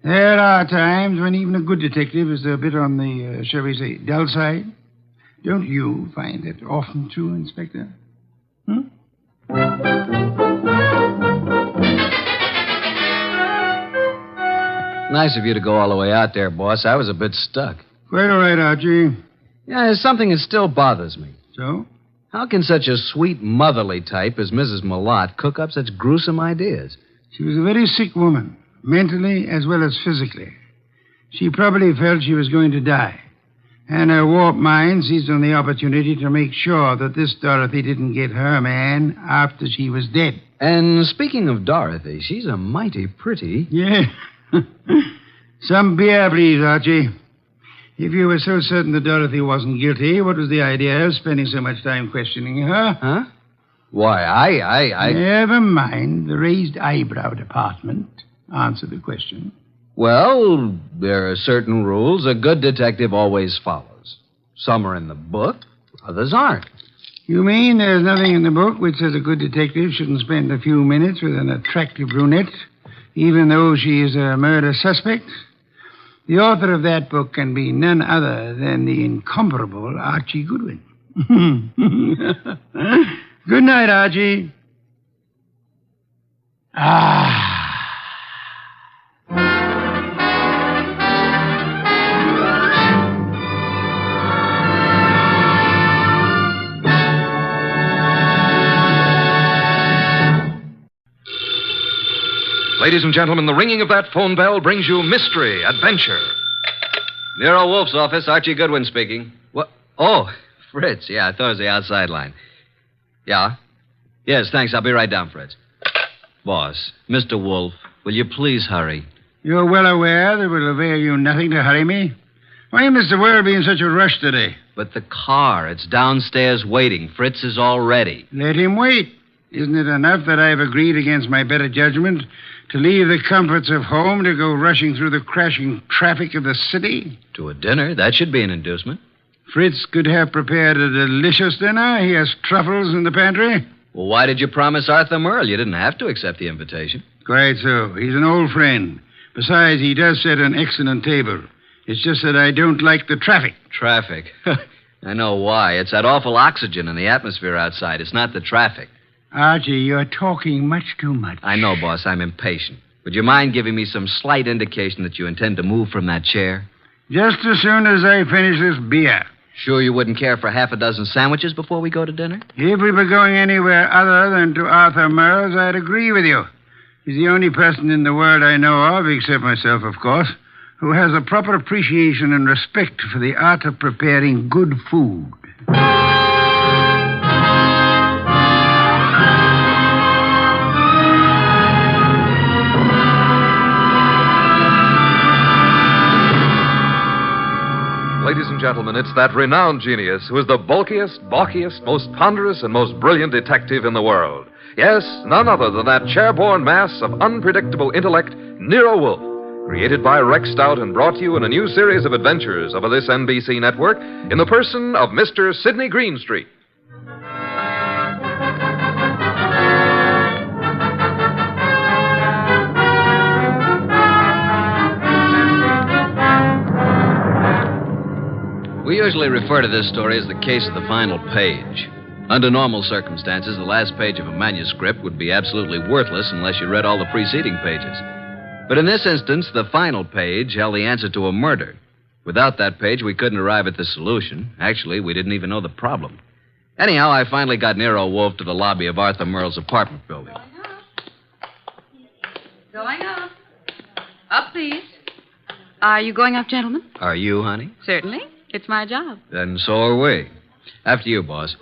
There are times when even a good detective is a bit on the, shall we say, dull side. Don't you find that often true, Inspector? Nice of you to go all the way out there, boss. I was a bit stuck. Quite all right, Archie. Yeah, there's something that still bothers me. So? How can such a sweet, motherly type as Mrs. Malotte cook up such gruesome ideas? She was a very sick woman, mentally as well as physically. She probably felt she was going to die. And her warped mind seized on the opportunity to make sure that this Dorothy didn't get her man after she was dead. And speaking of Dorothy, she's a mighty pretty... Yeah. Some beer, please, Archie. If you were so certain that Dorothy wasn't guilty, what was the idea of spending so much time questioning her? Huh? Why, I... Never mind the raised eyebrow department. Answer the question. Well, there are certain rules a good detective always follows. Some are in the book, others aren't. You mean there's nothing in the book which says a good detective shouldn't spend a few minutes with an attractive brunette, even though she is a murder suspect? The author of that book can be none other than the incomparable Archie Goodwin. Good night, Archie. Ladies and gentlemen, the ringing of that phone bell brings you mystery, adventure. Nero Wolfe's office, Archie Goodwin speaking. What? Oh, Fritz. Yeah, I thought it was the outside line. Yeah? Yes, thanks. I'll be right down, Fritz. Boss, Mr. Wolfe, will you please hurry? You're well aware that it will avail you nothing to hurry me. Why, Mr. World, be in such a rush today? But the car, it's downstairs waiting. Fritz is all ready. Let him wait. Isn't it enough that I've agreed against my better judgment to leave the comforts of home to go rushing through the crashing traffic of the city? To a dinner? That should be an inducement. Fritz could have prepared a delicious dinner. He has truffles in the pantry. Well, why did you promise Arthur Merle? You didn't have to accept the invitation. Quite so. He's an old friend. Besides, he does set an excellent table. It's just that I don't like the traffic. Traffic? I know why. It's that awful oxygen in the atmosphere outside. It's not the traffic. Archie, you're talking much too much. I know, boss. I'm impatient. Would you mind giving me some slight indication that you intend to move from that chair? Just as soon as I finish this beer. Sure you wouldn't care for half a dozen sandwiches before we go to dinner? If we were going anywhere other than to Arthur Merle's, I'd agree with you. He's the only person in the world I know of, except myself, of course, who has a proper appreciation and respect for the art of preparing good food. Ladies and gentlemen, it's that renowned genius who is the bulkiest, balkiest, most ponderous, and most brilliant detective in the world. Yes, none other than that chair-borne mass of unpredictable intellect, Nero Wolfe, created by Rex Stout and brought to you in a new series of adventures over this NBC network in the person of Mr. Sidney Greenstreet. We usually refer to this story as the case of the final page. Under normal circumstances, the last page of a manuscript would be absolutely worthless unless you read all the preceding pages. But in this instance, the final page held the answer to a murder. Without that page, we couldn't arrive at the solution. Actually, we didn't even know the problem. Anyhow, I finally got Nero Wolfe to the lobby of Arthur Merle's apartment building. Going up. Up, please. Are you going up, gentlemen? Are you, honey? Certainly. It's my job. Then so are we. After you, boss.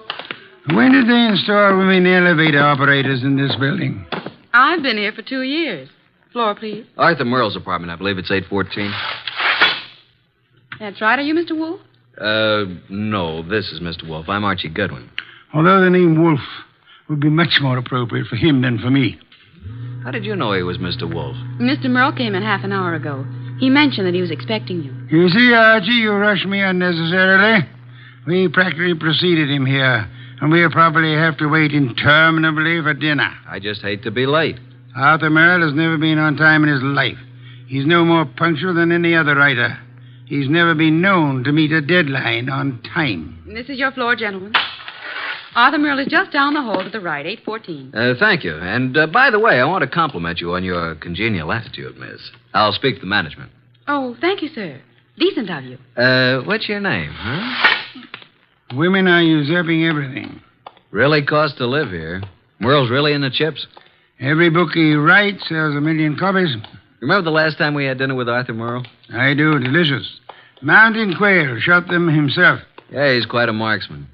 When did they install women elevator operators in this building? I've been here for 2 years. Floor, please. Arthur Merle's apartment, I believe it's 814. That's right. Are you Mr. Wolfe? No, this is Mr. Wolfe. I'm Archie Goodwin. Although the name Wolfe would be much more appropriate for him than for me. How did you know he was Mr. Wolfe? Mr. Merle came in half an hour ago. He mentioned that he was expecting you. You see, Archie, you rushed me unnecessarily. We practically preceded him here, and we'll probably have to wait interminably for dinner. I just hate to be late. Arthur Merle has never been on time in his life. He's no more punctual than any other writer. He's never been known to meet a deadline on time. This is your floor, gentlemen. Arthur Merle is just down the hall to the right, 814. Thank you. And by the way, I want to compliment you on your congenial attitude, miss. I'll speak to management. Oh, thank you, sir. Decent of you. What's your name, huh? Women are usurping everything. Really costs to live here. Merle's really in the chips. Every book he writes sells 1 million copies. Remember the last time we had dinner with Arthur Merle? I do. Delicious. Mountain quail. Shot them himself. Yeah, he's quite a marksman.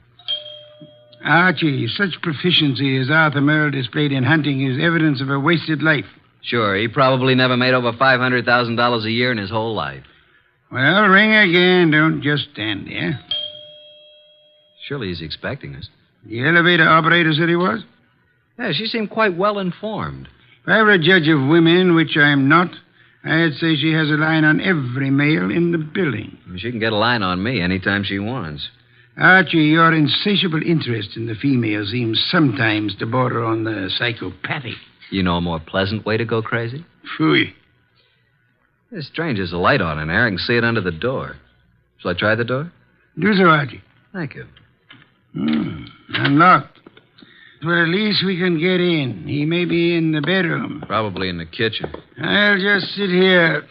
Archie, such proficiency as Arthur Merle displayed in hunting is evidence of a wasted life. Sure, he probably never made over $500,000 a year in his whole life. Well, ring again. Don't just stand there. Surely he's expecting us. The elevator operator said he was? Yeah, she seemed quite well informed. If I were a judge of women, which I'm not, I'd say she has a line on every male in the building. She can get a line on me anytime she wants. Archie, your insatiable interest in the female seems sometimes to border on the psychopathic. You know a more pleasant way to go crazy? Phooey. It's strange. There's a light on in there. I can see it under the door. Shall I try the door? Do so, Archie. Thank you. Unlocked. Well, at least we can get in. He may be in the bedroom. Probably in the kitchen. I'll just sit here.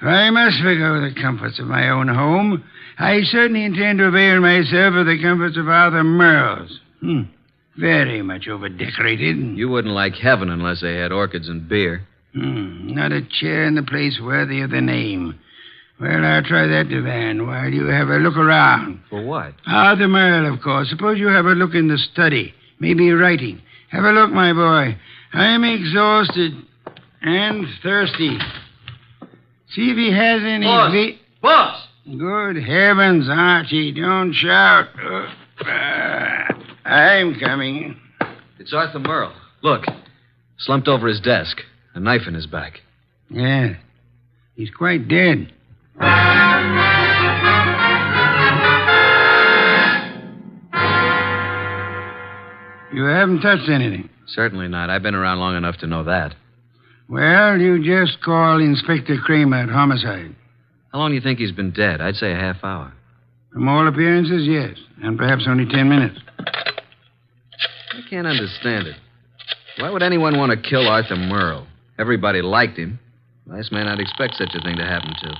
I must forgo the comforts of my own home. I certainly intend to avail myself of the comforts of Arthur Merle's. Very much overdecorated. You wouldn't like heaven unless they had orchids and beer. Not a chair in the place worthy of the name. Well, I'll try that divan while you have a look around. For what? Arthur Merle, of course. Suppose you have a look in the study. Maybe writing. Have a look, my boy. I'm exhausted and thirsty. See if he has any... Boss! Good heavens, Archie, don't shout. I'm coming. It's Arthur Merle. Look, slumped over his desk, a knife in his back. Yeah, he's quite dead. You haven't touched anything? Certainly not. I've been around long enough to know that. Well, you just call Inspector Kramer at homicide. How long do you think he's been dead? I'd say a half hour. From all appearances, yes. And perhaps only 10 minutes. I can't understand it. Why would anyone want to kill Arthur Merle? Everybody liked him. Last man I'd expect such a thing to happen to.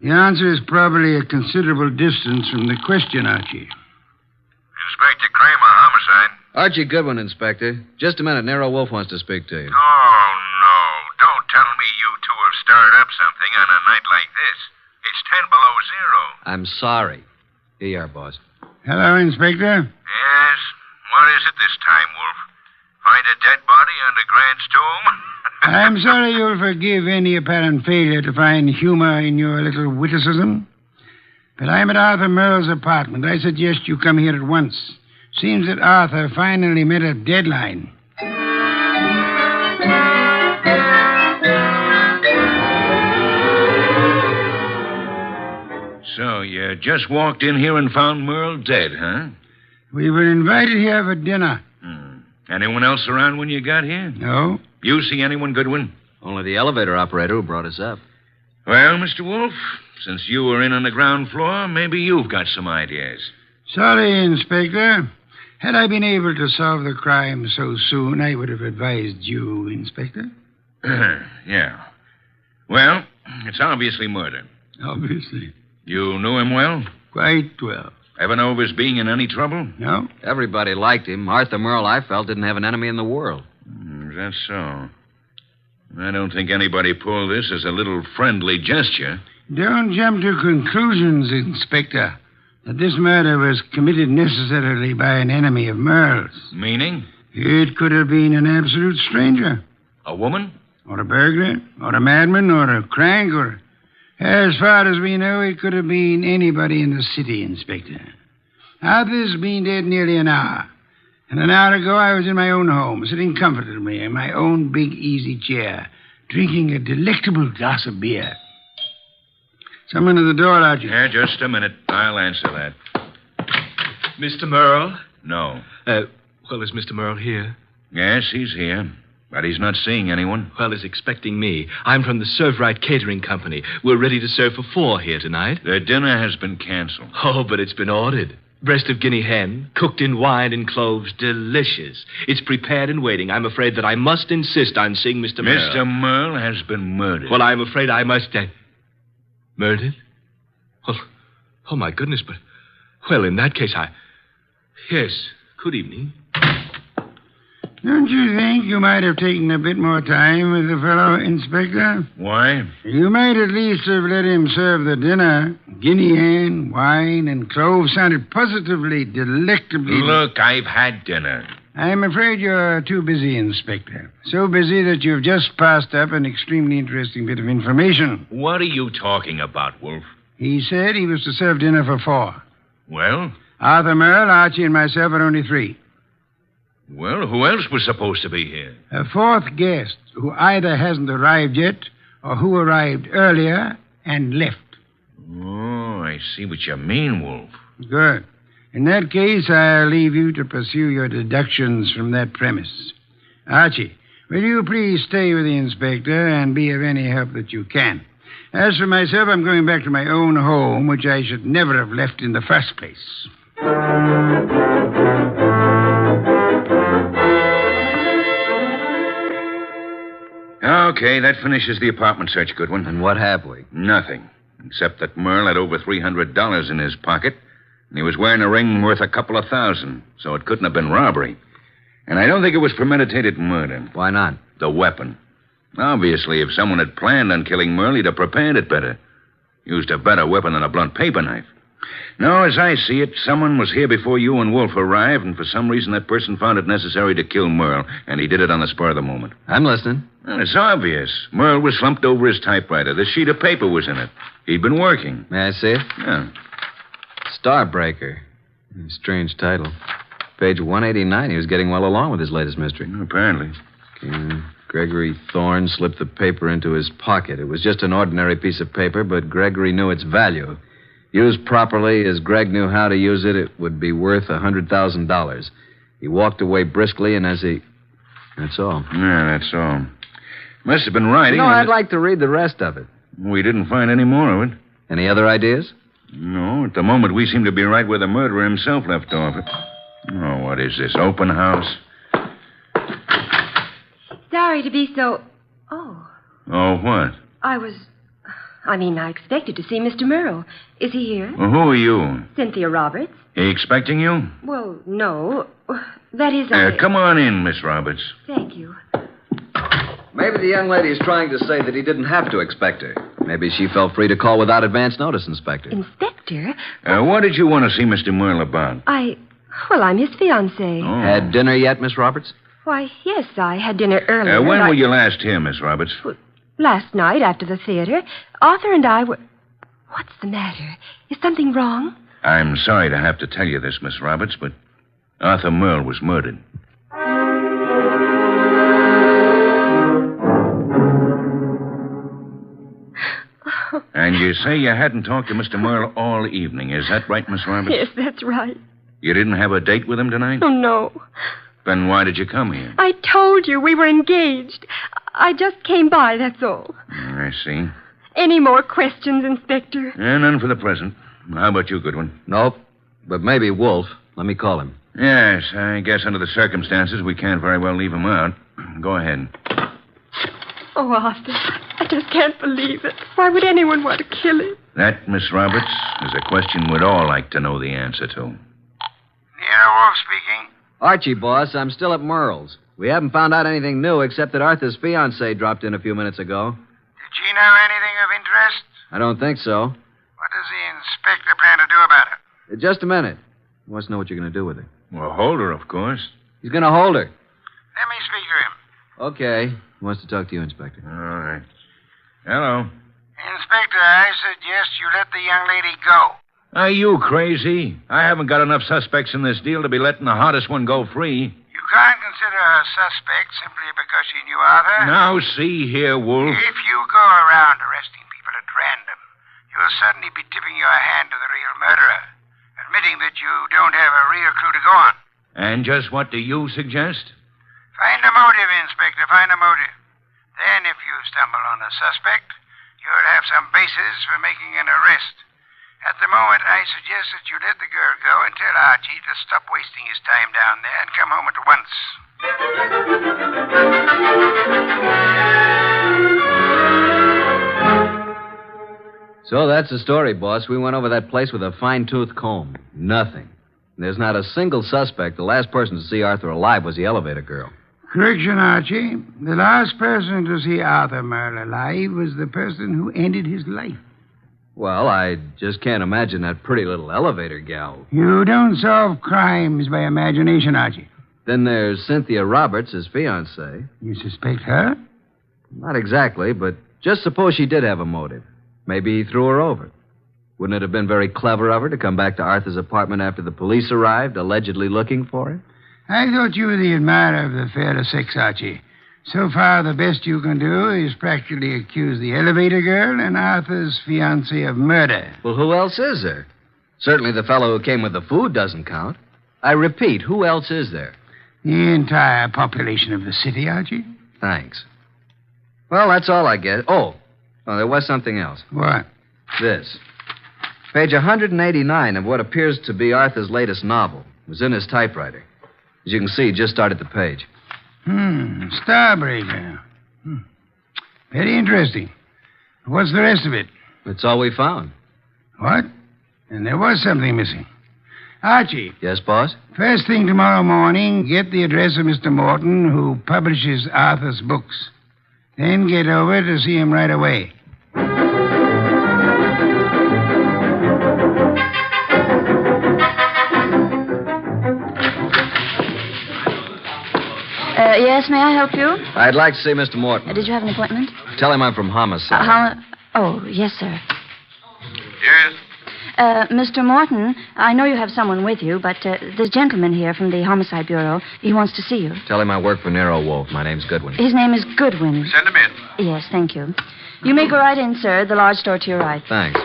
The answer is probably a considerable distance from the question, Archie. Inspector Kramer, homicide. Archie Goodwin, Inspector. Just a minute. Nero Wolfe wants to speak to you. Oh, no. Don't tell me you stirring up something on a night like this. It's 10 below zero. I'm sorry. Here you are, boss. Hello, Inspector. Yes? What is it this time, Wolf? Find a dead body under Grant's tomb? I'm sorry you'll forgive any apparent failure to find humor in your little witticism. But I'm at Arthur Merle's apartment. I suggest you come here at once. Seems that Arthur finally met a deadline. So you just walked in here and found Merle dead, huh? We were invited here for dinner. Anyone else around when you got here? No. You see anyone, Goodwin? Only the elevator operator who brought us up. Well, Mr. Wolfe, since you were in on the ground floor, maybe you've got some ideas. Sorry, Inspector. Had I been able to solve the crime so soon, I would have advised you, Inspector. Yeah. Well, it's obviously murder. Obviously. You knew him well? Quite well. Ever know of his being in any trouble? No. Everybody liked him. Arthur Merle, I felt, didn't have an enemy in the world. Is that so? I don't think anybody pulled this as a little friendly gesture. Don't jump to conclusions, Inspector, that this murder was committed necessarily by an enemy of Merle's. Meaning? It could have been an absolute stranger. A woman? Or a burglar, or a madman, or a crank, or... As far as we know, it could have been anybody in the city, Inspector. Arthur's been dead nearly an hour. And an hour ago, I was in my own home, sitting comfortably in my own big easy chair, drinking a delectable glass of beer. Someone at the door, Archie. Yeah, just a minute. I'll answer that. Mr. Merle? No. Well, is Mr. Merle here? Yes, he's here. But he's not seeing anyone. Well, he's expecting me. I'm from the Serve Right Catering Company. We're ready to serve for 4 here tonight. The dinner has been canceled. Oh, but it's been ordered. Breast of guinea hen, cooked in wine and cloves, delicious. It's prepared and waiting. I'm afraid that I must insist on seeing Mr. Merle. Mr. Merle has been murdered. Well, I'm afraid I must... Murdered? Well, oh, my goodness, but... Well, in that case, Yes, good evening. Don't you think you might have taken a bit more time with the fellow, Inspector? Why? You might at least have let him serve the dinner. Guinea hen, wine, and cloves sounded positively delectably... Look, I've had dinner. I'm afraid you're too busy, Inspector. So busy that you've just passed up an extremely interesting bit of information. What are you talking about, Wolf? He said he was to serve dinner for 4. Well? Arthur Merle, Archie, and myself are only 3. Well, who else was supposed to be here? A 4th guest who either hasn't arrived yet or who arrived earlier and left. Oh, I see what you mean, Wolf. Good. In that case, I'll leave you to pursue your deductions from that premise. Archie, will you please stay with the inspector and be of any help that you can? As for myself, I'm going back to my own home, which I should never have left in the first place. Okay, that finishes the apartment search, Goodwin. And what have we? Nothing. Except that Merle had over $300 in his pocket, and he was wearing a ring worth a couple of $1,000, so it couldn't have been robbery. And I don't think it was premeditated murder. Why not? The weapon. Obviously, if someone had planned on killing Merle, he'd have prepared it better. Used a better weapon than a blunt paper knife. No, as I see it, someone was here before you and Wolfe arrived, and for some reason that person found it necessary to kill Merle, and he did it on the spur of the moment. I'm listening. Well, it's obvious. Merle was slumped over his typewriter. This sheet of paper was in it. He'd been working. May I see it? Yeah. Starbreaker. Strange title. Page 189. He was getting well along with his latest mystery. Apparently. Gregory Thorne slipped the paper into his pocket. It was just an ordinary piece of paper, but Gregory knew its value. Used properly, as Greg knew how to use it, it would be worth $100,000. He walked away briskly, and as he... That's all. Yeah, that's all. Must have been writing. No, I'd like to read the rest of it. We didn't find any more of it. Any other ideas? No, at the moment we seem to be right where the murderer himself left off. Oh, what is this, open house? Sorry to be so... Oh. Oh, what? I expected to see Mr. Merle. Is he here? Well, who are you? Cynthia Roberts. He expecting you? Well, no. That is, Come on in, Miss Roberts. Thank you. Maybe the young lady is trying to say that he didn't have to expect her. Maybe she felt free to call without advance notice, Inspector. Inspector? What did you want to see Mr. Merle about? Well, I'm his fiancée. Oh. Had dinner yet, Miss Roberts? Why, yes, I had dinner earlier. When were you last here, Miss Roberts? Last night after the theater. Arthur and I were... What's the matter? Is something wrong? I'm sorry to have to tell you this, Miss Roberts, but Arthur Merle was murdered. And you say you hadn't talked to Mr. Merle all evening. Is that right, Miss Roberts? Yes, that's right. You didn't have a date with him tonight? Oh, no. Then why did you come here? I told you we were engaged. I just came by, that's all. I see. Any more questions, Inspector? None for the present. How about you, Goodwin? Nope. But maybe Wolfe. Let me call him. Yes, I guess under the circumstances, we can't very well leave him out. Go ahead. Oh, Arthur, I just can't believe it. Why would anyone want to kill him? That, Miss Roberts, is a question we'd all like to know the answer to. Nero Wolfe speaking. Archie, boss, I'm still at Merle's. We haven't found out anything new except that Arthur's fiancée dropped in a few minutes ago. Did she know anything of interest? I don't think so. What does the inspector plan to do about her? Just a minute. He wants to know what you're going to do with her. Well, hold her, of course. He's going to hold her. Let me speak to him. Okay. He wants to talk to you, Inspector. All right. Hello. Inspector, I suggest you let the young lady go. Are you crazy? I haven't got enough suspects in this deal to be letting the hottest one go free. You can't consider her suspect simply because she knew Arthur. Now, see here, Wolf. If you go around arresting people at random, you'll suddenly be tipping your hand to the real murderer, admitting that you don't have a real clue to go on. And just what do you suggest? Find a motive, Inspector, find a motive. Then, if you stumble on a suspect, you'll have some basis for making an arrest. At the moment, I suggest that you let the girl go and tell Archie to stop wasting his time down there and come home at once. So that's the story, boss. We went over that place with a fine-tooth comb. Nothing. There's not a single suspect. The last person to see Arthur alive was the elevator girl. Correction, Archie. The last person to see Arthur Merle alive was the person who ended his life. Well, I just can't imagine that pretty little elevator gal. You don't solve crimes by imagination, Archie. Then there's Cynthia Roberts, his fiancée. You suspect her? Not exactly, but just suppose she did have a motive. Maybe he threw her over. Wouldn't it have been very clever of her to come back to Arthur's apartment after the police arrived, allegedly looking for her? I thought you were the admirer of the fairer sex, Archie. So far, the best you can do is practically accuse the elevator girl and Arthur's fiancée of murder. Well, who else is there? Certainly the fellow who came with the food doesn't count. I repeat, who else is there? The entire population of the city, Archie. Thanks. Well, that's all I guess. Oh, there was something else. What? This. Page 189 of what appears to be Arthur's latest novel. It was in his typewriter. As you can see, just started the page. Starbreaker. Very interesting. What's the rest of it? That's all we found. What? And there was something missing. Archie. Yes, boss? First thing tomorrow morning, get the address of Mr. Morton, who publishes Arthur's books. Then get over to see him right away. Yes, may I help you? I'd like to see Mr. Morton. Did you have an appointment? Tell him I'm from Homicide. Oh, yes, sir. Yes? Mr. Morton, I know you have someone with you, but this gentleman here from the Homicide Bureau, he wants to see you. Tell him I work for Nero Wolfe. My name's Goodwin. His name is Goodwin. Send him in. Yes, thank you. You may go right in, sir. The large door to your right. Thanks.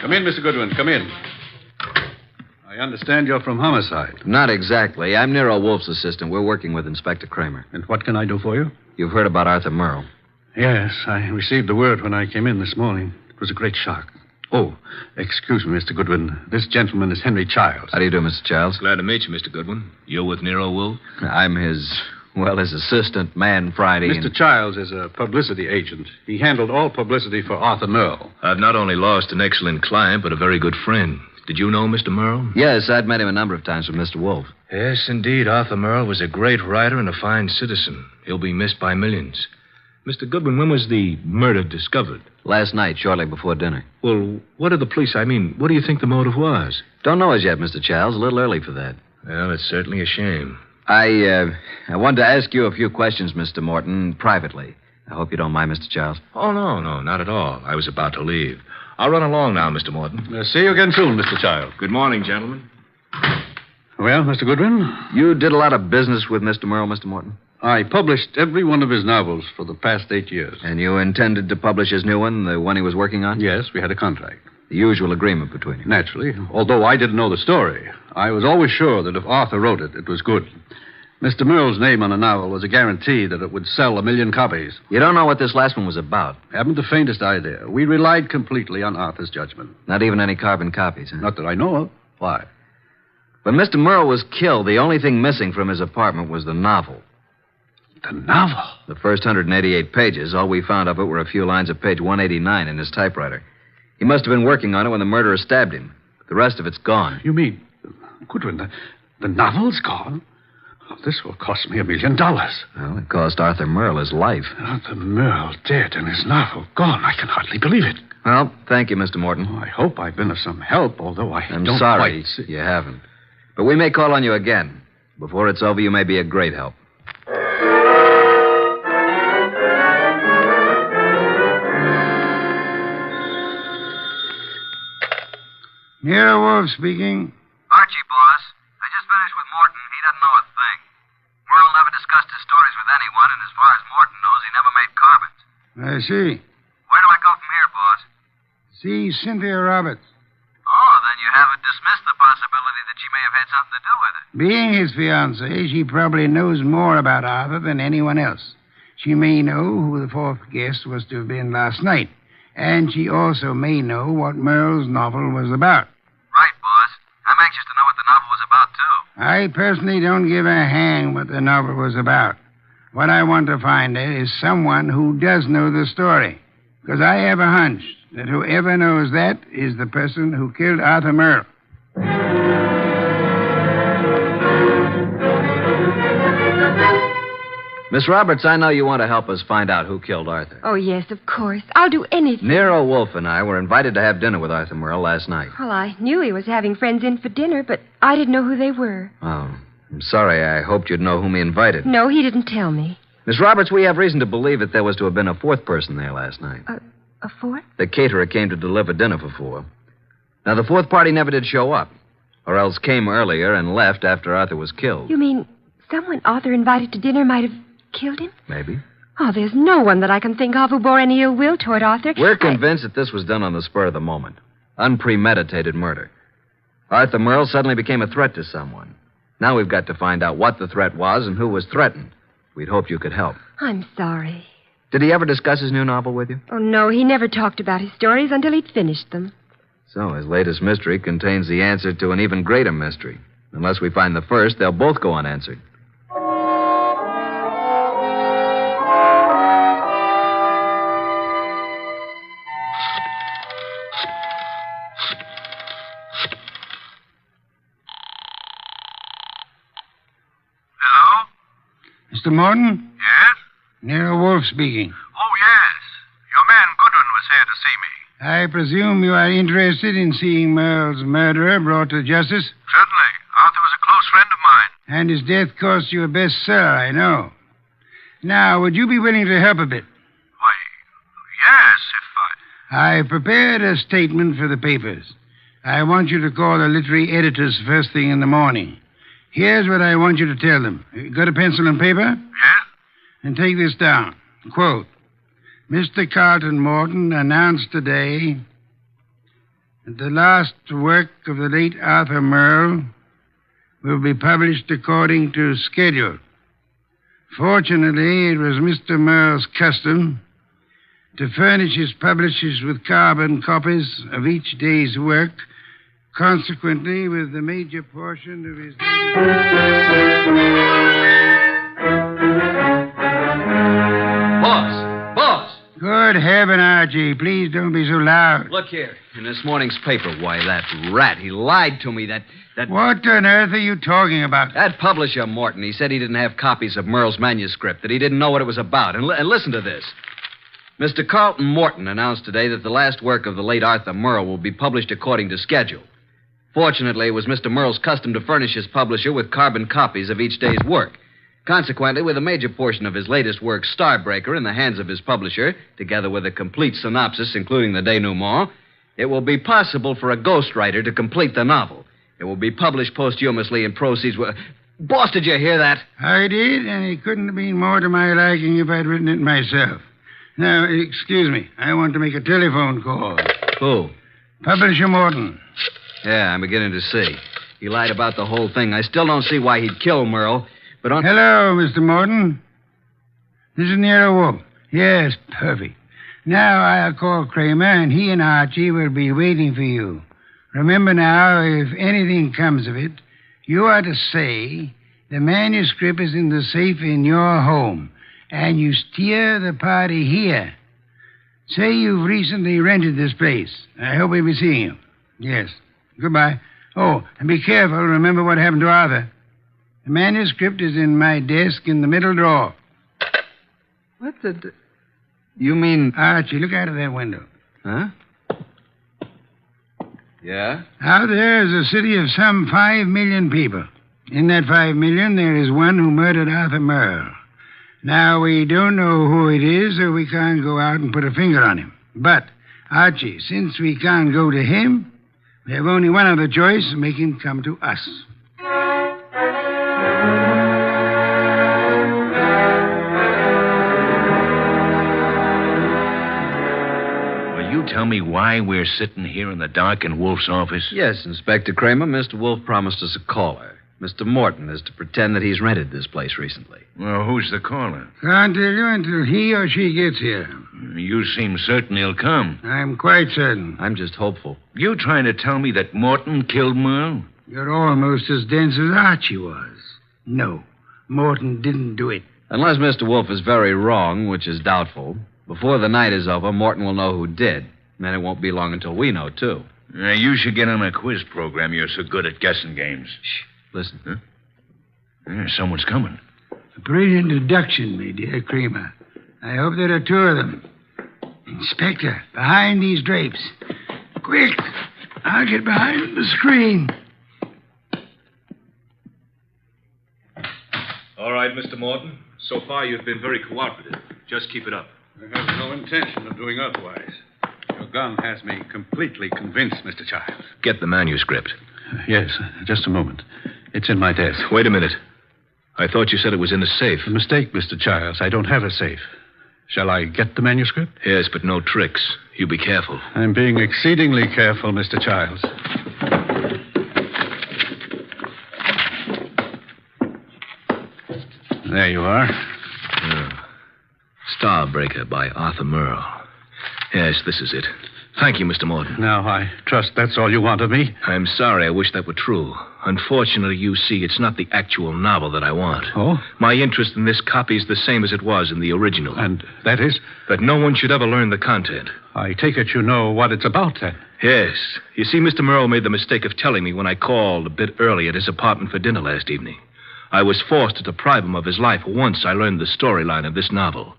Come in, Mr. Goodwin. Come in. I understand you're from Homicide. Not exactly. I'm Nero Wolfe's assistant. We're working with Inspector Kramer. And what can I do for you? You've heard about Arthur Merle. Yes, I received the word when I came in this morning. It was a great shock. Oh, excuse me, Mr. Goodwin. This gentleman is Henry Childs. How do you do, Mr. Childs? Glad to meet you, Mr. Goodwin. You're with Nero Wolfe? I'm his assistant, man Friday. Mr. Childs is a publicity agent. He handled all publicity for Arthur Merle. I've not only lost an excellent client, but a very good friend. Did you know Mr. Merle? Yes, I'd met him a number of times with Mr. Wolfe. Yes, indeed. Arthur Merle was a great writer and a fine citizen. He'll be missed by millions. Mr. Goodwin, when was the murder discovered? Last night, shortly before dinner. Well, what did the police... what do you think the motive was? Don't know as yet, Mr. Childs. A little early for that. Well, it's certainly a shame. I wanted to ask you a few questions, Mr. Morton, privately. I hope you don't mind, Mr. Childs. Oh, no, not at all. I was about to leave. I'll run along now, Mr. Morton. See you again soon, Mr. Childs. Good morning, gentlemen. Well, Mr. Goodwin? You did a lot of business with Mr. Merle, Mr. Morton? I published every one of his novels for the past 8 years. And you intended to publish his new one, the one he was working on? Yes, we had a contract. The usual agreement between you. Naturally. Although I didn't know the story, I was always sure that if Arthur wrote it, it was good. Mr. Merle's name on a novel was a guarantee that it would sell 1 million copies. You don't know what this last one was about? Haven't the faintest idea. We relied completely on Arthur's judgment. Not even any carbon copies, huh? Not that I know of. Why? When Mr. Merle was killed, the only thing missing from his apartment was the novel. The novel? The first 188 pages. All we found of it were a few lines of page 189 in his typewriter. He must have been working on it when the murderer stabbed him. The rest of it's gone. You mean, Goodwin, the novel's gone? Oh, this will cost me $1 million. Well, it cost Arthur Merle his life. Arthur Merle dead and his novel gone. I can hardly believe it. Well, thank you, Mr. Morton. Oh, I hope I've been of some help, although I'm don't sorry quite see. You haven't. But we may call on you again. Before it's over, you may be a great help. Nero Wolfe speaking. Archie, boss. I just finished with Morton. He doesn't know a thing. Merle never discussed his stories with anyone, and as far as Morton knows, he never made carbons. I see. Where do I go from here, boss? See Cynthia Roberts. Oh, then you haven't dismissed the possibility that she may have had something to do with it. Being his fiancée, she probably knows more about Arthur than anyone else. She may know who the fourth guest was to have been last night. And she also may know what Merle's novel was about. Right, boss. I'm anxious to know what the novel was about, too. I personally don't give a hang what the novel was about. What I want to find out is someone who does know the story. Because I have a hunch that whoever knows that is the person who killed Arthur Merle. Miss Roberts, I know you want to help us find out who killed Arthur. Oh, yes, of course. I'll do anything. Nero Wolfe and I were invited to have dinner with Arthur Merle last night. Well, I knew he was having friends in for dinner, but I didn't know who they were. Oh, I'm sorry. I hoped you'd know whom he invited. No, he didn't tell me. Miss Roberts, we have reason to believe that there was to have been a fourth person there last night. A fourth? The caterer came to deliver dinner for 4. Now, the fourth party never did show up, or else came earlier and left after Arthur was killed. You mean someone Arthur invited to dinner might have killed him? Maybe. Oh, there's no one that I can think of who bore any ill will toward Arthur. We're convinced that this was done on the spur of the moment. Unpremeditated murder. Arthur Merle suddenly became a threat to someone. Now we've got to find out what the threat was and who was threatened. We'd hoped you could help. I'm sorry. Did he ever discuss his new novel with you? Oh, no, he never talked about his stories until he'd finished them. So his latest mystery contains the answer to an even greater mystery. Unless we find the first, they'll both go unanswered. Mr. Morton? Yes? Nero Wolfe speaking. Oh, yes. Your man Goodwin was here to see me. I presume you are interested in seeing Merle's murderer brought to justice? Certainly. Arthur was a close friend of mine. And his death cost you a bestseller, I know. Now, would you be willing to help a bit? Why, yes, if I prepared a statement for the papers. I want you to call the literary editors first thing in the morning. Here's what I want you to tell them. You got a pencil and paper? Yes. And take this down. Quote, Mr. Carlton Morton announced today that the last work of the late Arthur Merle will be published according to schedule. Fortunately, it was Mr. Merle's custom to furnish his publishers with carbon copies of each day's work. Consequently, with the major portion of his... Boss! Good heaven, Archie. Please don't be so loud. Look here. In this morning's paper, why, that rat, he lied to me. That... What on earth are you talking about? That publisher, Morton, he said he didn't have copies of Merle's manuscript, that he didn't know what it was about. And listen to this. Mr. Carlton Morton announced today that the last work of the late Arthur Merle will be published according to schedule. Fortunately, it was Mr. Merle's custom to furnish his publisher with carbon copies of each day's work. Consequently, with a major portion of his latest work, Starbreaker, in the hands of his publisher, together with a complete synopsis, including the denouement, it will be possible for a ghostwriter to complete the novel. It will be published posthumously and proceeds with... Boss, did you hear that? I did, and it couldn't have been more to my liking if I'd written it myself. Now, excuse me. I want to make a telephone call. Who? Publisher Morton. Yeah, I'm beginning to see. He lied about the whole thing. I still don't see why he'd kill Merle, but on... Hello, Mr. Morton. This is Nero Wolfe. Yes, perfect. Now I'll call Kramer, and he and Archie will be waiting for you. Remember now, if anything comes of it, you are to say the manuscript is in the safe in your home, and you steer the party here. Say you've recently rented this place. I hope we'll be seeing you. Yes. Goodbye. Oh, and be careful. Remember what happened to Arthur. The manuscript is in my desk in the middle drawer. What the... You mean... Archie, look out of that window. Huh? Yeah? Out there is a city of some 5 million people. In that 5 million, there is one who murdered Arthur Merle. Now, we don't know who it is, so we can't go out and put a finger on him. But, Archie, since we can't go to him, we have only one other choice: make him come to us. Tell me why we're sitting here in the dark in Wolfe's office? Yes, Inspector Kramer. Mr. Wolfe promised us a caller. Mr. Morton is to pretend that he's rented this place recently. Well, who's the caller? Can't tell you until he or she gets here. You seem certain he'll come. I'm quite certain. I'm just hopeful. You trying to tell me that Morton killed Merle? You're almost as dense as Archie was. No, Morton didn't do it. Unless Mr. Wolfe is very wrong, which is doubtful, before the night is over, Morton will know who did. And then it won't be long until we know, too. You should get on a quiz program. You're so good at guessing games. Shh. Listen. Huh? Someone's coming. A brilliant deduction, my dear Kramer. I hope there are two of them. Inspector, behind these drapes. Quick! I'll get behind the screen. All right, Mr. Morton. So far, you've been very cooperative. Just keep it up. I have no intention of doing otherwise. Your gun has me completely convinced, Mr. Childs. Get the manuscript. Yes, just a moment. It's in my desk. Wait a minute. I thought you said it was in the safe. A mistake, Mr. Childs. I don't have a safe. Shall I get the manuscript? Yes, but no tricks. You be careful. I'm being exceedingly careful, Mr. Childs. There you are. Starbreaker by Arthur Merle. Yes, this is it. Thank you, Mr. Morton. Now, I trust that's all you want of me. I'm sorry. I wish that were true. Unfortunately, you see, it's not the actual novel that I want. Oh? My interest in this copy is the same as it was in the original. And that is? That no one should ever learn the content. I take it you know what it's about, then. Yes. You see, Mr. Merle made the mistake of telling me when I called a bit early at his apartment for dinner last evening. I was forced to deprive him of his life once I learned the storyline of this novel.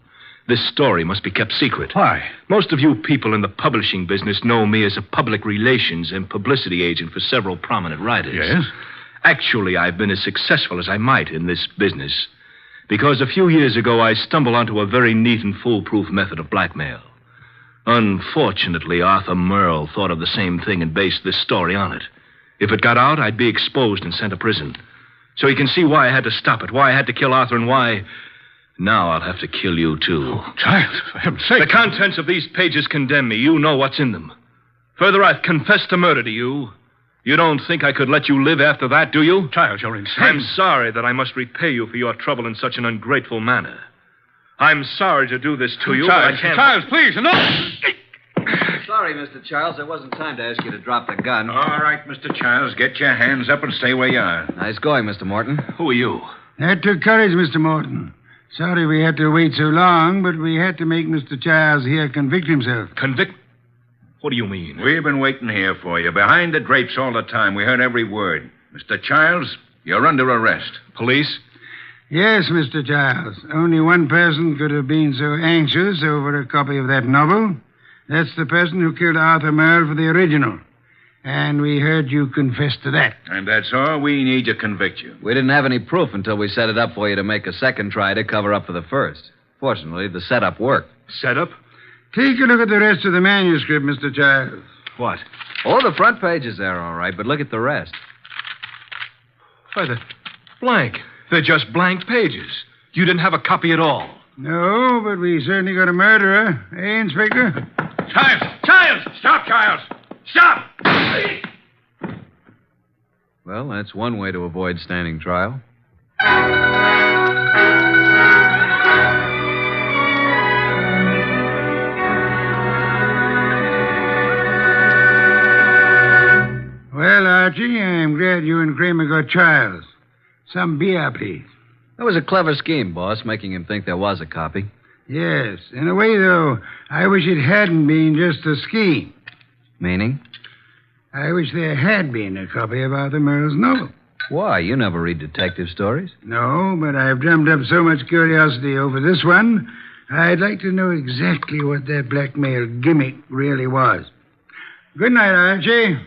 This story must be kept secret. Why? Most of you people in the publishing business know me as a public relations and publicity agent for several prominent writers. Yes? Actually, I've been as successful as I might in this business because a few years ago I stumbled onto a very neat and foolproof method of blackmail. Unfortunately, Arthur Merle thought of the same thing and based this story on it. If it got out, I'd be exposed and sent to prison. So you can see why I had to stop it, why I had to kill Arthur, and why... Now I'll have to kill you, too. Oh, child, for heaven's sake. The contents of these pages condemn me. You know what's in them. Further, I've confessed to murder to you. You don't think I could let you live after that, do you? Child, you're insane. I'm sorry that I must repay you for your trouble in such an ungrateful manner. I'm sorry to do this to you, Child, but I can't... Child, please, enough! Sorry, Mr. Childs. There wasn't time to ask you to drop the gun. All right, Mr. Childs, get your hands up and stay where you are. Nice going, Mr. Morton. Who are you? That took courage, Mr. Morton. Sorry we had to wait so long, but we had to make Mr. Charles here convict himself. Convict? What do you mean? We've been waiting here for you, behind the drapes all the time. We heard every word. Mr. Childs, you're under arrest. Police? Yes, Mr. Charles. Only one person could have been so anxious over a copy of that novel. That's the person who killed Arthur Merle for the original. And we heard you confess to that. And that's all we need to convict you. We didn't have any proof until we set it up for you to make a second try to cover up for the first. Fortunately, the setup worked. Setup? Take a look at the rest of the manuscript, Mr. Childs. What? Oh, the front page is there, all right, but look at the rest. Why, they're blank. They're just blank pages. You didn't have a copy at all. No, but we certainly got a murderer. Eh, Inspector? Childs! Stop, Childs! Stop! Well, that's one way to avoid standing trial. Well, Archie, I'm glad you and Kramer got Childs. Some beer, please. That was a clever scheme, boss, making him think there was a copy. Yes. In a way, though, I wish it hadn't been just a scheme. Meaning? I wish there had been a copy of Arthur Merle's novel. Why? You never read detective stories. No, but I've drummed up so much curiosity over this one, I'd like to know exactly what that blackmail gimmick really was. Good night, Archie.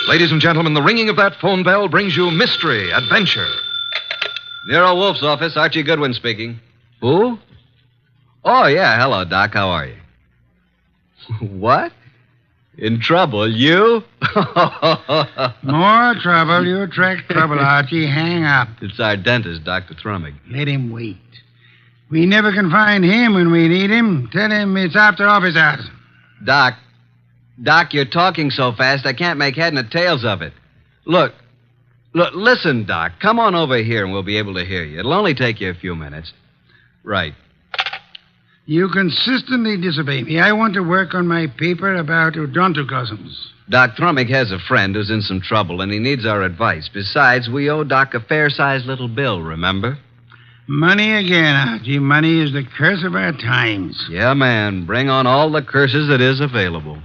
Ladies and gentlemen, the ringing of that phone bell brings you mystery, adventure. Nero Wolfe's office, Archie Goodwin speaking. Who? Oh, yeah. Hello, Doc. How are you? What? In trouble? You? More trouble. You attract trouble, Archie. Hang up. It's our dentist, Dr. Thrumming. Let him wait. We never can find him when we need him. Tell him it's after office hours. Doc, you're talking so fast I can't make head nor tails of it. Look, listen, Doc. Come on over here and we'll be able to hear you. It'll only take you a few minutes. Right. You consistently disobey me. I want to work on my paper about odontocosms. Doc Thrumming has a friend who's in some trouble, and he needs our advice. Besides, we owe Doc a fair-sized little bill, remember? Money again, Archie. Money is the curse of our times. Yeah, man. Bring on all the curses that is available.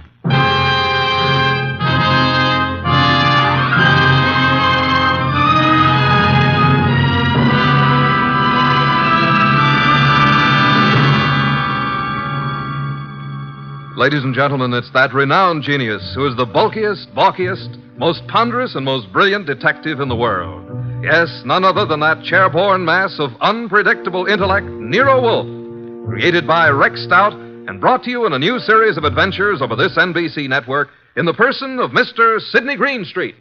Ladies and gentlemen, it's that renowned genius who is the bulkiest, balkiest, most ponderous, and most brilliant detective in the world. Yes, none other than that chairborne mass of unpredictable intellect, Nero Wolfe, created by Rex Stout and brought to you in a new series of adventures over this NBC network in the person of Mr. Sidney Greenstreet.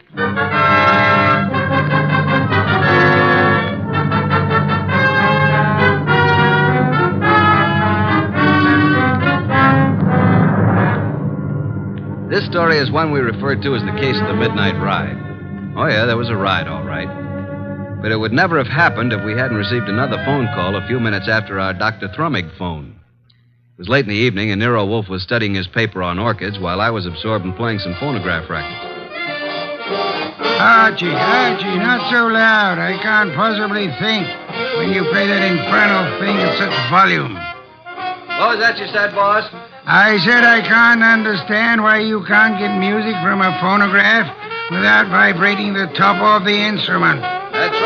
This story is one we refer to as the case of the Midnight Ride. Oh, yeah, there was a ride, all right. But it would never have happened if we hadn't received another phone call a few minutes after our Dr. Thrumming phone. It was late in the evening, and Nero Wolfe was studying his paper on orchids while I was absorbed in playing some phonograph records. Archie, not so loud. I can't possibly think when you play that infernal thing at such volume. What was that you said, boss? I said I can't understand why you can't get music from a phonograph without vibrating the top of the instrument. That's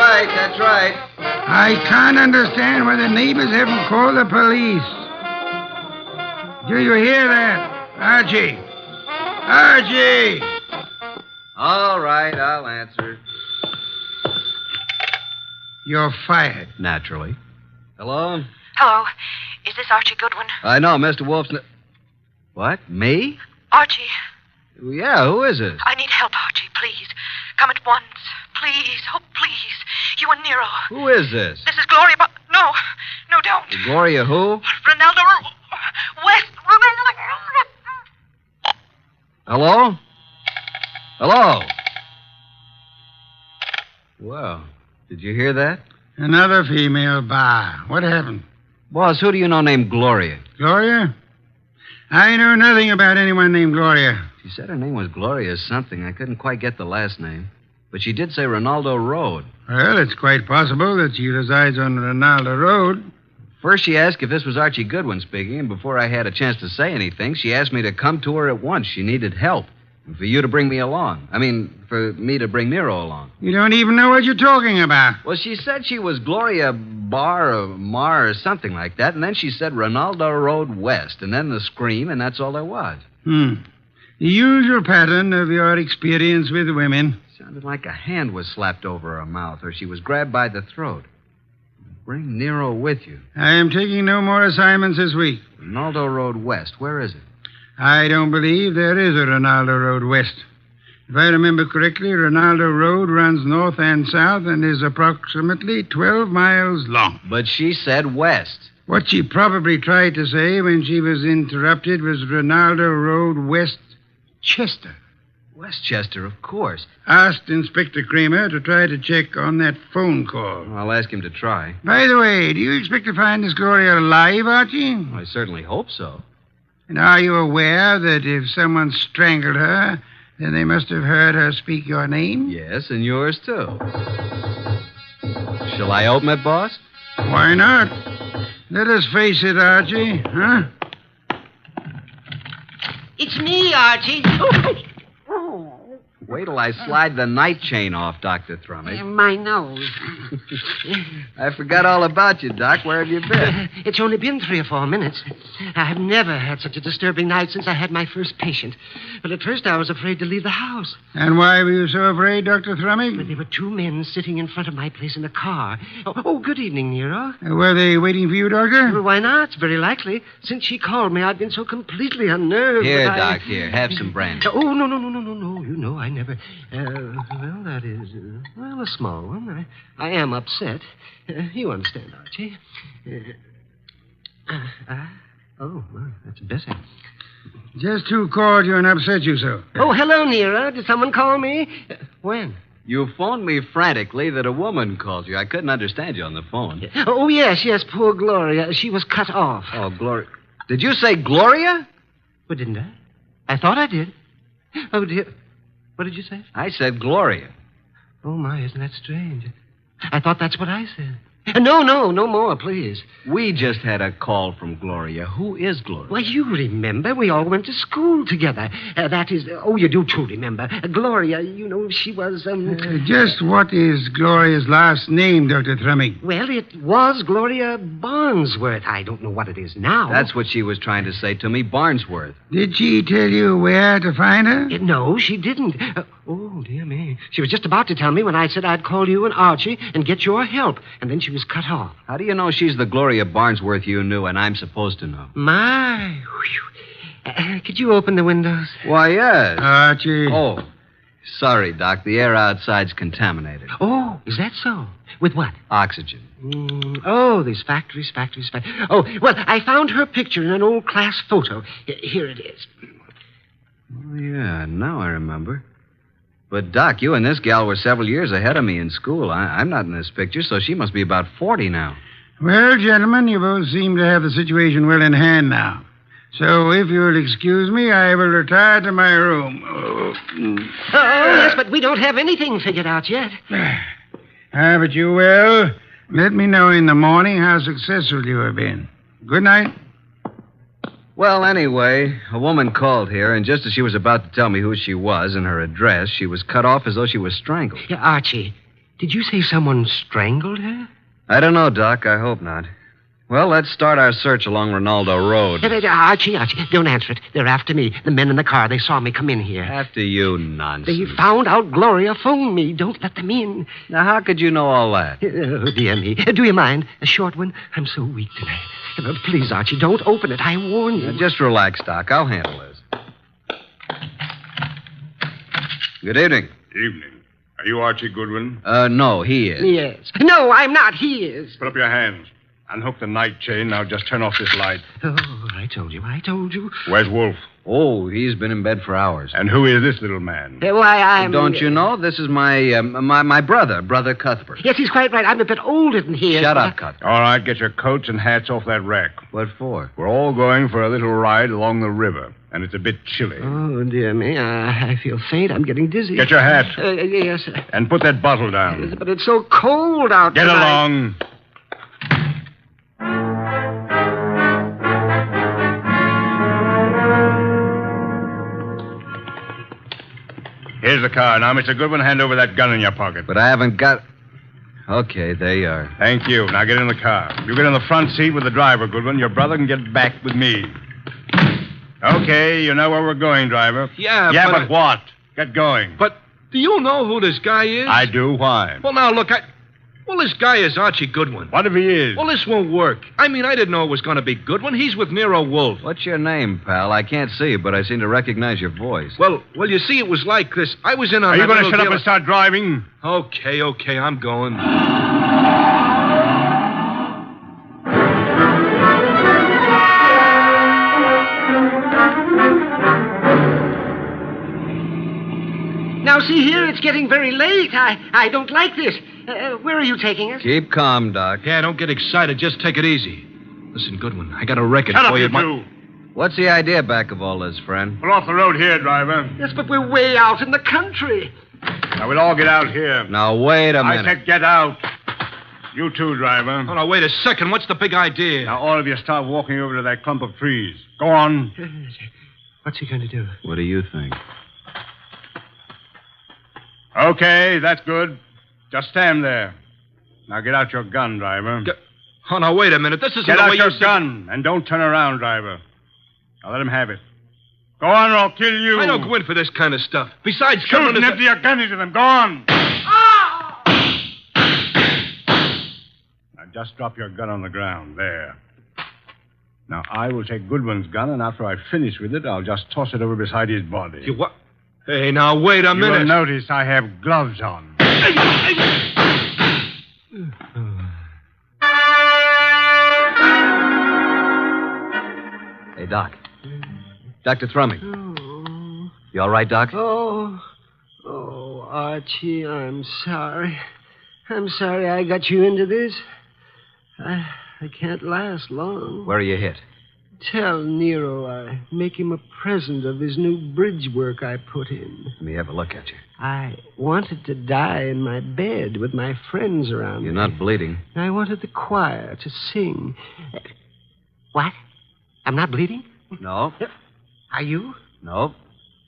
right. I can't understand why the neighbors haven't called the police. Do you hear that? Archie! All right, I'll answer. You're fired. Naturally. Hello? Hello. Is this Archie Goodwin? I know, Mr. Wolfe's... What? Me? Archie. Yeah, who is this? I need help, Archie, please. Come at once. Please. Oh, please. You and Nero. Who is this? This is Gloria, but... No, don't. Gloria who? Ronaldo West. Hello? Well, Did you hear that? Another female bar. What happened? Boss, who do you know named Gloria? Gloria? I know nothing about anyone named Gloria. She said her name was Gloria something. I couldn't quite get the last name. But she did say Ronaldo Road. Well, it's quite possible that she resides on Ronaldo Road. First, she asked if this was Archie Goodwin speaking, and before I had a chance to say anything, she asked me to come to her at once. She needed help. And for you to bring me along. For me to bring Nero along. You don't even know what you're talking about. Well, she said she was Gloria Bar or Mar or something like that, and then she said Ronaldo Road West, and then the scream, and that's all there was. The usual pattern of your experience with women. Sounded like a hand was slapped over her mouth, or she was grabbed by the throat. Bring Nero with you. I am taking no more assignments this week. Ronaldo Road West, where is it? I don't believe there is a Ronaldo Road West. If I remember correctly, Ronaldo Road runs north and south and is approximately 12 miles long. But she said west. What she probably tried to say when she was interrupted was Ronaldo Road Westchester. Westchester, of course. Asked Inspector Kramer to try to check on that phone call. I'll ask him to try. By the way, do you expect to find this Gloria alive, Archie? I certainly hope so. And are you aware that if someone strangled her, then they must have heard her speak your name? Yes, and yours, too. Shall I open it, boss? Why not? Let us face it, Archie, huh? It's me, Archie. Wait till I slide the night chain off, Dr. Thrummage. My nose. I forgot all about you, Doc. Where have you been? It's only been 3 or 4 minutes. I have never had such a disturbing night since I had my first patient. But at first I was afraid to leave the house. And why were you so afraid, Dr. Thrummage? There were 2 men sitting in front of my place in a car. Oh, good evening, Nero. Were they waiting for you, Doctor? Well, why not? It's very likely. Since she called me, I've been so completely unnerved. Here, Doc, here. Have some brandy. Oh, no. You know, I never... well, that is... a small one. I am upset. You understand, Archie. Well, that's better. Just who called you and upset you so? Oh, hello, Nero. Did someone call me? When? You phoned me frantically that a woman called you. I couldn't understand you on the phone. Oh, yes, poor Gloria. She was cut off. Oh, Gloria. Did you say Gloria? Well, didn't I? I thought I did. Oh, dear. What did you say? I said Gloria. Oh, my, isn't that strange? I thought that's what I said. No more, please. We just had a call from Gloria. Who is Gloria? Well, you remember. We all went to school together. That is... you do too remember. Gloria, you know, she was... Just what is Gloria's last name, Dr. Thrumming? Well, it was Gloria Barnsworth. I don't know what it is now. That's what she was trying to say to me, Barnsworth. Did she tell you where to find her? No, she didn't. Oh, dear me. She was just about to tell me when I said I'd call you and Archie and get your help. And then she was cut off. How do you know she's the Gloria Barnsworth you knew and I'm supposed to know? My. Could you open the windows? Why, yes. Archie. Oh, sorry, Doc. The air outside's contaminated. Oh, is that so? With what? Oxygen. These factories. Oh, well, I found her picture in an old class photo. Here it is. Oh, yeah, now I remember. But, Doc, you and this gal were several years ahead of me in school. I'm not in this picture, so she must be about 40 now. Well, gentlemen, you both seem to have the situation well in hand now. So, if you'll excuse me, I will retire to my room. Yes, but we don't have anything figured out yet. But you will. Let me know in the morning how successful you have been. Good night. Well, anyway, a woman called here, and just as she was about to tell me who she was and her address, she was cut off as though she was strangled. Yeah, Archie, did you say someone strangled her? I don't know, Doc. I hope not. Well, let's start our search along Ronaldo Road. Archie, don't answer it. They're after me. The men in the car, they saw me come in here. After you, nonsense. They found out Gloria phoned me. Don't let them in. Now, how could you know all that? Oh, dear me. Do you mind? A short one? I'm so weak tonight. Please, Archie, don't open it. I warn you. Now, just relax, Doc. I'll handle this. Good evening. Evening. Are you Archie Goodwin? No, he is. Yes. No, I'm not. He is. Put up your hands. Unhook the night chain. Now just turn off this light. Oh, I told you. Where's Wolfe? Oh, he's been in bed for hours. And who is this little man? Why, I'm... Don't you know? This is my brother Cuthbert. Yes, he's quite right. I'm a bit older than he is. Shut up, Cuthbert. All right, get your coats and hats off that rack. What for? We're all going for a little ride along the river, and it's a bit chilly. Oh, dear me. I feel faint. I'm getting dizzy. Get your hat. Yes. And put that bottle down. Yes, but it's so cold out Get tonight. along. Here's the car. Now, Mr. Goodwin, hand over that gun in your pocket. But I haven't got... Okay, there you are. Thank you. Now get in the car. You get in the front seat with the driver, Goodwin. Your brother can get back with me. Okay, you know where we're going, driver. Yeah, but what? Get going. But do you know who this guy is? I do. Why? Well, now, look, Well, this guy is Archie Goodwin. What if he is? Well, this won't work. I mean, I didn't know it was going to be Goodwin. He's with Nero Wolfe. What's your name, pal? I can't see you, but I seem to recognize your voice. Well, you see, it was like this. I was in on... Are you going to shut up deal... and start driving? Okay, I'm going. Now, see here, it's getting very late. I don't like this. Where are you taking us? Keep calm, Doc. Yeah, don't get excited. Just take it easy. Listen, Goodwin, I got a record Shut for up, you. you two. What's the idea back of all this, friend? Pull off the road here, driver. Yes, but we're way out in the country. Now, we'll all get out here. Now, wait a minute. I said get out. You too, driver. Oh, now, wait a second. What's the big idea? Now, all of you start walking over to that clump of trees. Go on. What's he going to do? What do you think? Okay, that's good. Just stand there. Now get out your gun, driver. Oh, now, wait a minute. This isn't Get the out way your you... gun, and don't turn around, driver. Now let him have it. Go on, or I'll kill you. I don't go in for this kind of stuff. Besides, shoot and empty your gun into them. Go on. Now just drop your gun on the ground. There. Now, I will take Goodwin's gun, and after I finish with it, I'll just toss it over beside his body. You what? Hey, now, wait a minute. You'll notice I have gloves on. Hey, Doc. Dr. Thrumming. You all right, Doc? Oh, Archie, I'm sorry. I'm sorry I got you into this. I can't last long. Where are you hit? Tell Nero I make him a present of his new bridge work I put in. Let me have a look at you. I wanted to die in my bed with my friends around You're me. not bleeding. I wanted the choir to sing. What? I'm not bleeding? No. Are you? No.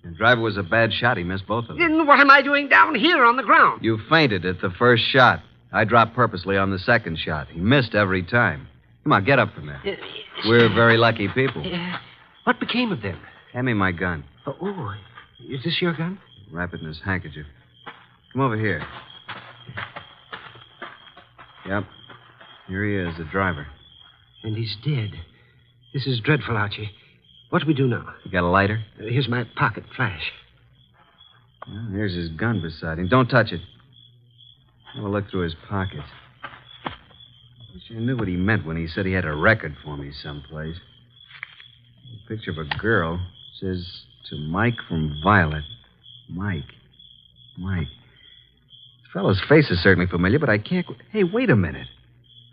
The driver was a bad shot. He missed both of them. Then what am I doing down here on the ground? You fainted at the first shot. I dropped purposely on the second shot. He missed every time. Come on, get up from there. We're very lucky people. What became of them? Hand me my gun. Oh, is this your gun? Wrap it in his handkerchief. Come over here. Yep. Here he is, the driver. And he's dead. This is dreadful, Archie. What do we do now? You got a lighter? Here's my pocket flash. Well, here's his gun beside him. Don't touch it. Have a look through his pockets. Wish I knew what he meant when he said he had a record for me someplace. A picture of a girl. Says, to Mike from Violet. Mike. The fellow's face is certainly familiar, but I can't... Hey, wait a minute.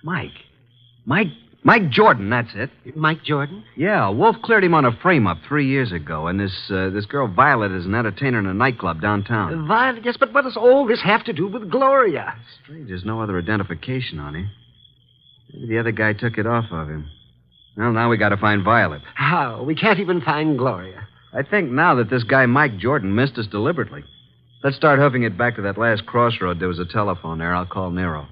Mike Jordan, that's it. Mike Jordan? Yeah, Wolfe cleared him on a frame-up 3 years ago, and this girl Violet is an entertainer in a nightclub downtown. Violet, yes, but what does all this have to do with Gloria? Strange, there's no other identification on him. Maybe the other guy took it off of him. Well, now we got to find Violet. How? We can't even find Gloria. I think now that this guy Mike Jordan missed us deliberately. Let's start hoofing it back to that last crossroad. There was a telephone there. I'll call Nero.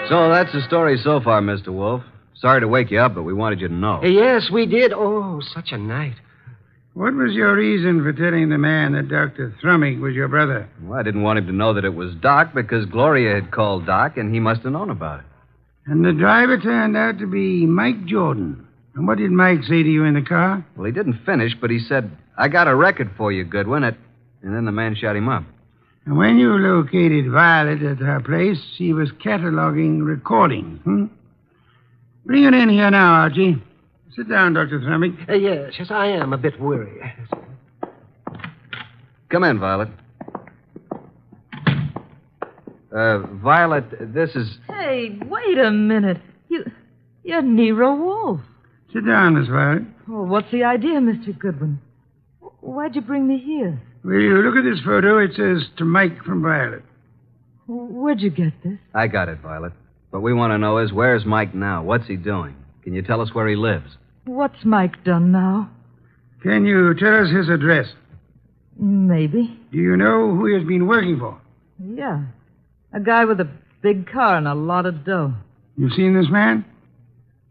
So that's the story so far, Mr. Wolfe. Sorry to wake you up, but we wanted you to know. Yes, we did. Oh, such a night. What was your reason for telling the man that Dr. Thrumming was your brother? Well, I didn't want him to know that it was Doc because Gloria had called Doc, and he must have known about it. And the driver turned out to be Mike Jordan. And what did Mike say to you in the car? Well, he didn't finish, but he said, I got a record for you, Goodwin. And then the man shot him up. And when you located Violet at her place, she was cataloging recordings, Bring it in here now, Archie. Sit down, Dr. Thrumming. Yes, I am a bit weary. Come in, Violet. Violet, this is... Hey, wait a minute. You're Nero Wolfe. Sit down, Miss Violet. Oh, what's the idea, Mr. Goodwin? Why'd you bring me here? Will you look at this photo? It says to Mike from Violet. Where'd you get this? I got it, Violet. What we want to know is, where's Mike now? What's he doing? Can you tell us where he lives? What's Mike done now? Can you tell us his address? Maybe. Do you know who he has been working for? Yeah. A guy with a big car and a lot of dough. You seen this man?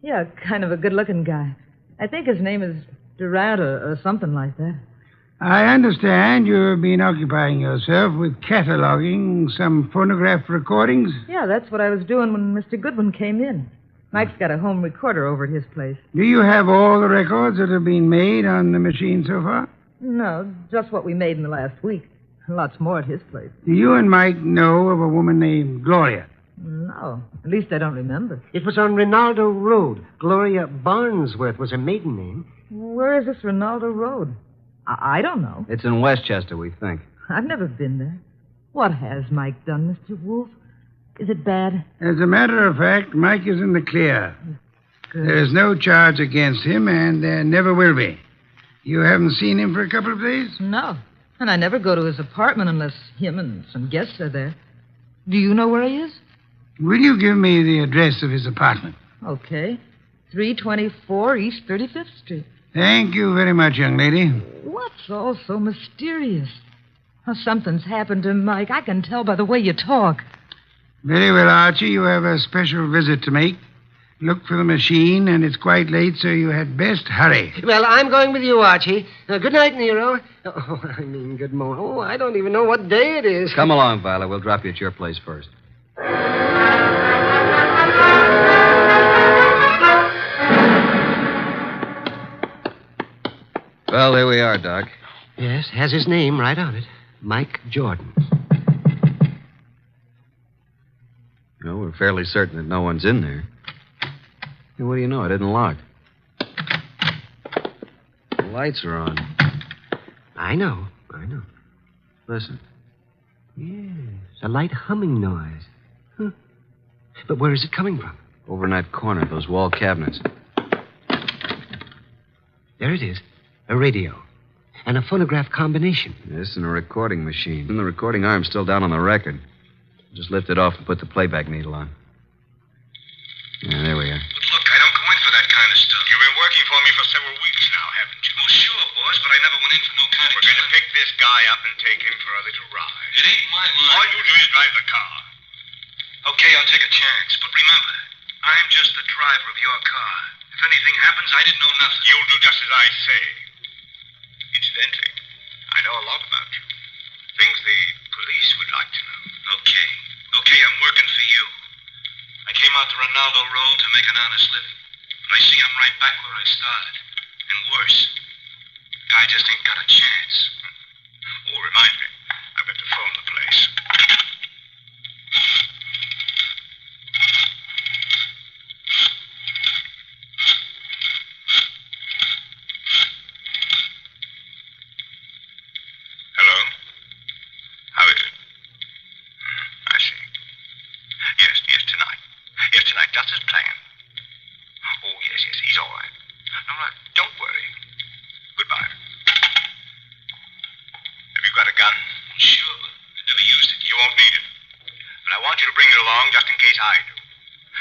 Yeah, kind of a good-looking guy. I think his name is Durant or something like that. I understand you've been occupying yourself with cataloging some phonograph recordings. Yeah, that's what I was doing when Mr. Goodwin came in. Mike's got a home recorder over at his place. Do you have all the records that have been made on the machine so far? No, just what we made in the last week. Lots more at his place. Do you and Mike know of a woman named Gloria? No, at least I don't remember. It was on Rinaldo Road. Gloria Barnsworth was her maiden name. Where is this Rinaldo Road? I don't know. It's in Westchester, we think. I've never been there. What has Mike done, Mr. Wolfe? Is it bad? As a matter of fact, Mike is in the clear. Good. There is no charge against him, and there never will be. You haven't seen him for a couple of days? No. And I never go to his apartment unless him and some guests are there. Do you know where he is? Will you give me the address of his apartment? Okay. 324 East 35th Street. Thank you very much, young lady. What's all so mysterious? Oh, something's happened to Mike. I can tell by the way you talk. Very well, Archie. You have a special visit to make. Look for the machine, and it's quite late, so you had best hurry. Well, I'm going with you, Archie. Good night, Nero. Good morning. Oh, I don't even know what day it is. Come along, Violet. We'll drop you at your place first. Well, here we are, Doc. Yes, has his name right on it. Mike Jordan. You know, we're fairly certain that no one's in there. Hey, what do you know? It isn't locked. The lights are on. I know. Listen. Yes, a light humming noise. Huh. But where is it coming from? Over in that corner, those wall cabinets. There it is. A radio. And a phonograph combination. Yes, and a recording machine. And the recording arm's still down on the record. Just lift it off and put the playback needle on. Yeah, there we are. But look, I don't go in for that kind of stuff. You've been working for me for several weeks now, haven't you? Well, sure, boss, but I never went in for no kind of... We're going to pick this guy up and take him for a little ride. It ain't my line. All you do is drive the car. Okay, I'll take a chance, but remember, I'm just the driver of your car. If anything happens, I didn't know nothing. You'll do just as I say. Incidentally, I know a lot about you. Things the police would like to know. Okay, I'm working for you. I came out to Rinaldo Road to make an honest living. But I see I'm right back where I started. And worse. The guy just ain't got a chance. Oh, remind me. I've got to phone the place. Hello? How is it? I see. Yes, tonight. Yes, tonight, just as planned. Oh, yes, he's all right. All right, don't worry. Goodbye. Have you got a gun? Sure, but I never used it. You won't need it. But I want you to bring it along just in case I do.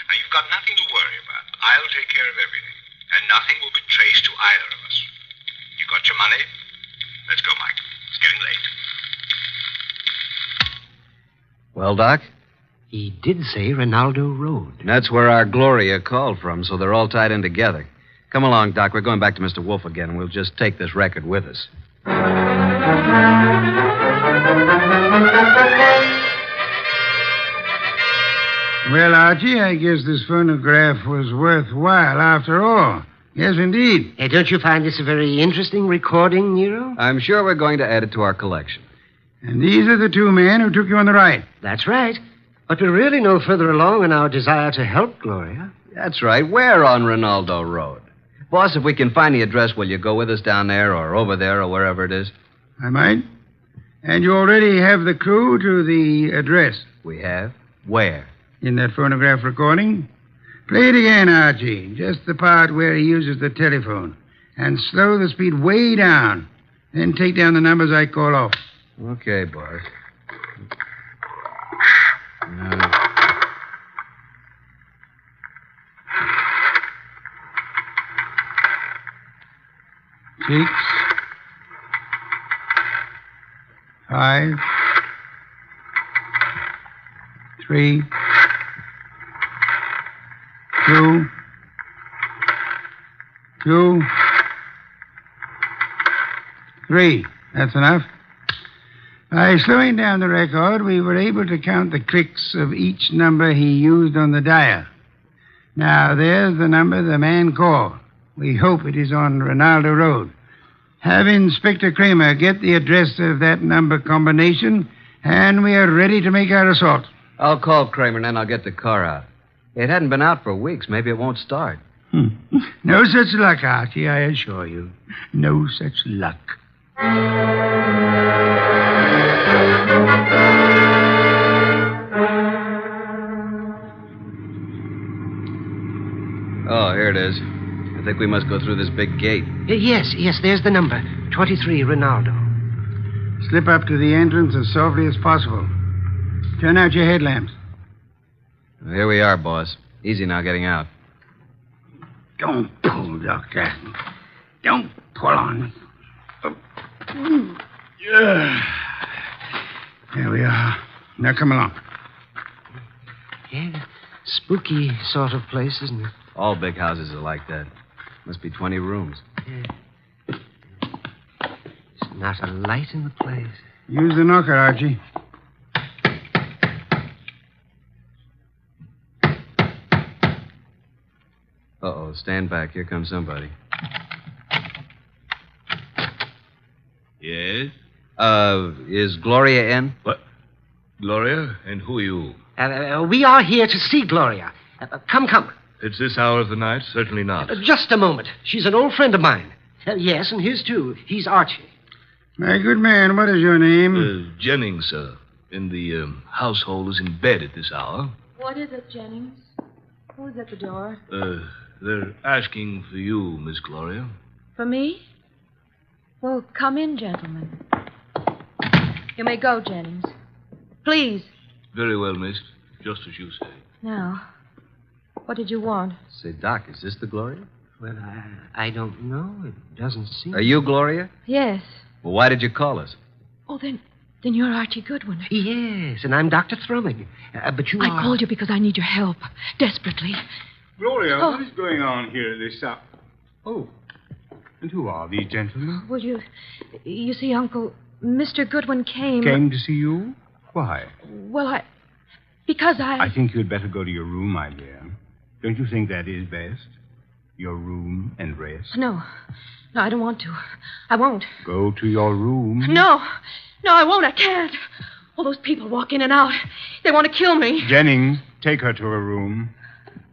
Now, you've got nothing to worry about. I'll take care of everything. And nothing will be traced to either of us. You got your money? Let's go, Mike. It's getting late. Well, Doc? He did say Rinaldo Road. That's where our Gloria called from, so they're all tied in together. Come along, Doc. We're going back to Mr. Wolfe again, and we'll just take this record with us. Well, Archie, I guess this phonograph was worthwhile after all. Yes, indeed. Don't you find this a very interesting recording, Nero? I'm sure we're going to add it to our collection. And these are the two men who took you on the ride. That's right. But we're really no further along in our desire to help Gloria. That's right. We're on Ronaldo Road. Boss, if we can find the address, will you go with us down there or over there or wherever it is? I might. And you already have the clue to the address. We have? Where? In that phonograph recording. Play it again, Archie. Just the part where he uses the telephone. And slow the speed way down. Then take down the numbers I call off. Okay, boss. Six, 5, 3, 2, 2, 3. That's enough. By slowing down the record, we were able to count the clicks of each number he used on the dial. Now, there's the number the man called. We hope it is on Ronaldo Road. Have Inspector Kramer get the address of that number combination, and we are ready to make our assault. I'll call Kramer, and then I'll get the car out. It hadn't been out for weeks. Maybe it won't start. No such luck, Archie, I assure you. No such luck. Oh, here it is. I think we must go through this big gate. Yes, there's the number. 23 Ronaldo. Slip up to the entrance as softly as possible. Turn out your headlamps. Well, here we are, boss. Easy now getting out. Don't pull, Doctor. Don't pull on. There we are. Now come along. Yeah, spooky sort of place, isn't it? All big houses are like that. Must be 20 rooms. Yeah. There's not a light in the place. Use the knocker, Archie. Uh-oh, stand back. Here comes somebody. Yes? Is Gloria in? What? Gloria? And who are you? We are here to see Gloria. Come. It's this hour of the night? Certainly not. Just a moment. She's an old friend of mine. Yes, and his too. He's Archie. My good man, what is your name? Jennings, sir. And the household is in bed at this hour. What is it, Jennings? Who's at the door? They're asking for you, Miss Gloria. For me? Well, come in, gentlemen. You may go, Jennings. Please. Very well, miss. Just as you say. Now, what did you want? Say, Doc, is this the Gloria? Well, I don't know. It doesn't seem... Are you Gloria? Yes. Well, why did you call us? Oh, then you're Archie Goodwin. Yes, and I'm Dr. Thrumming. But you are... I called you because I need your help. Desperately. Gloria, what is going on here at this hour? Oh, and who are these gentlemen? Well, you see, Uncle, Mr. Goodwin came... Came to see you? Why? Well, because I think you'd better go to your room, my dear. Don't you think that is best? Your room and rest? No, I don't want to. I won't. Go to your room. No, I won't. I can't. All those people walk in and out. They want to kill me. Jennings, take her to her room.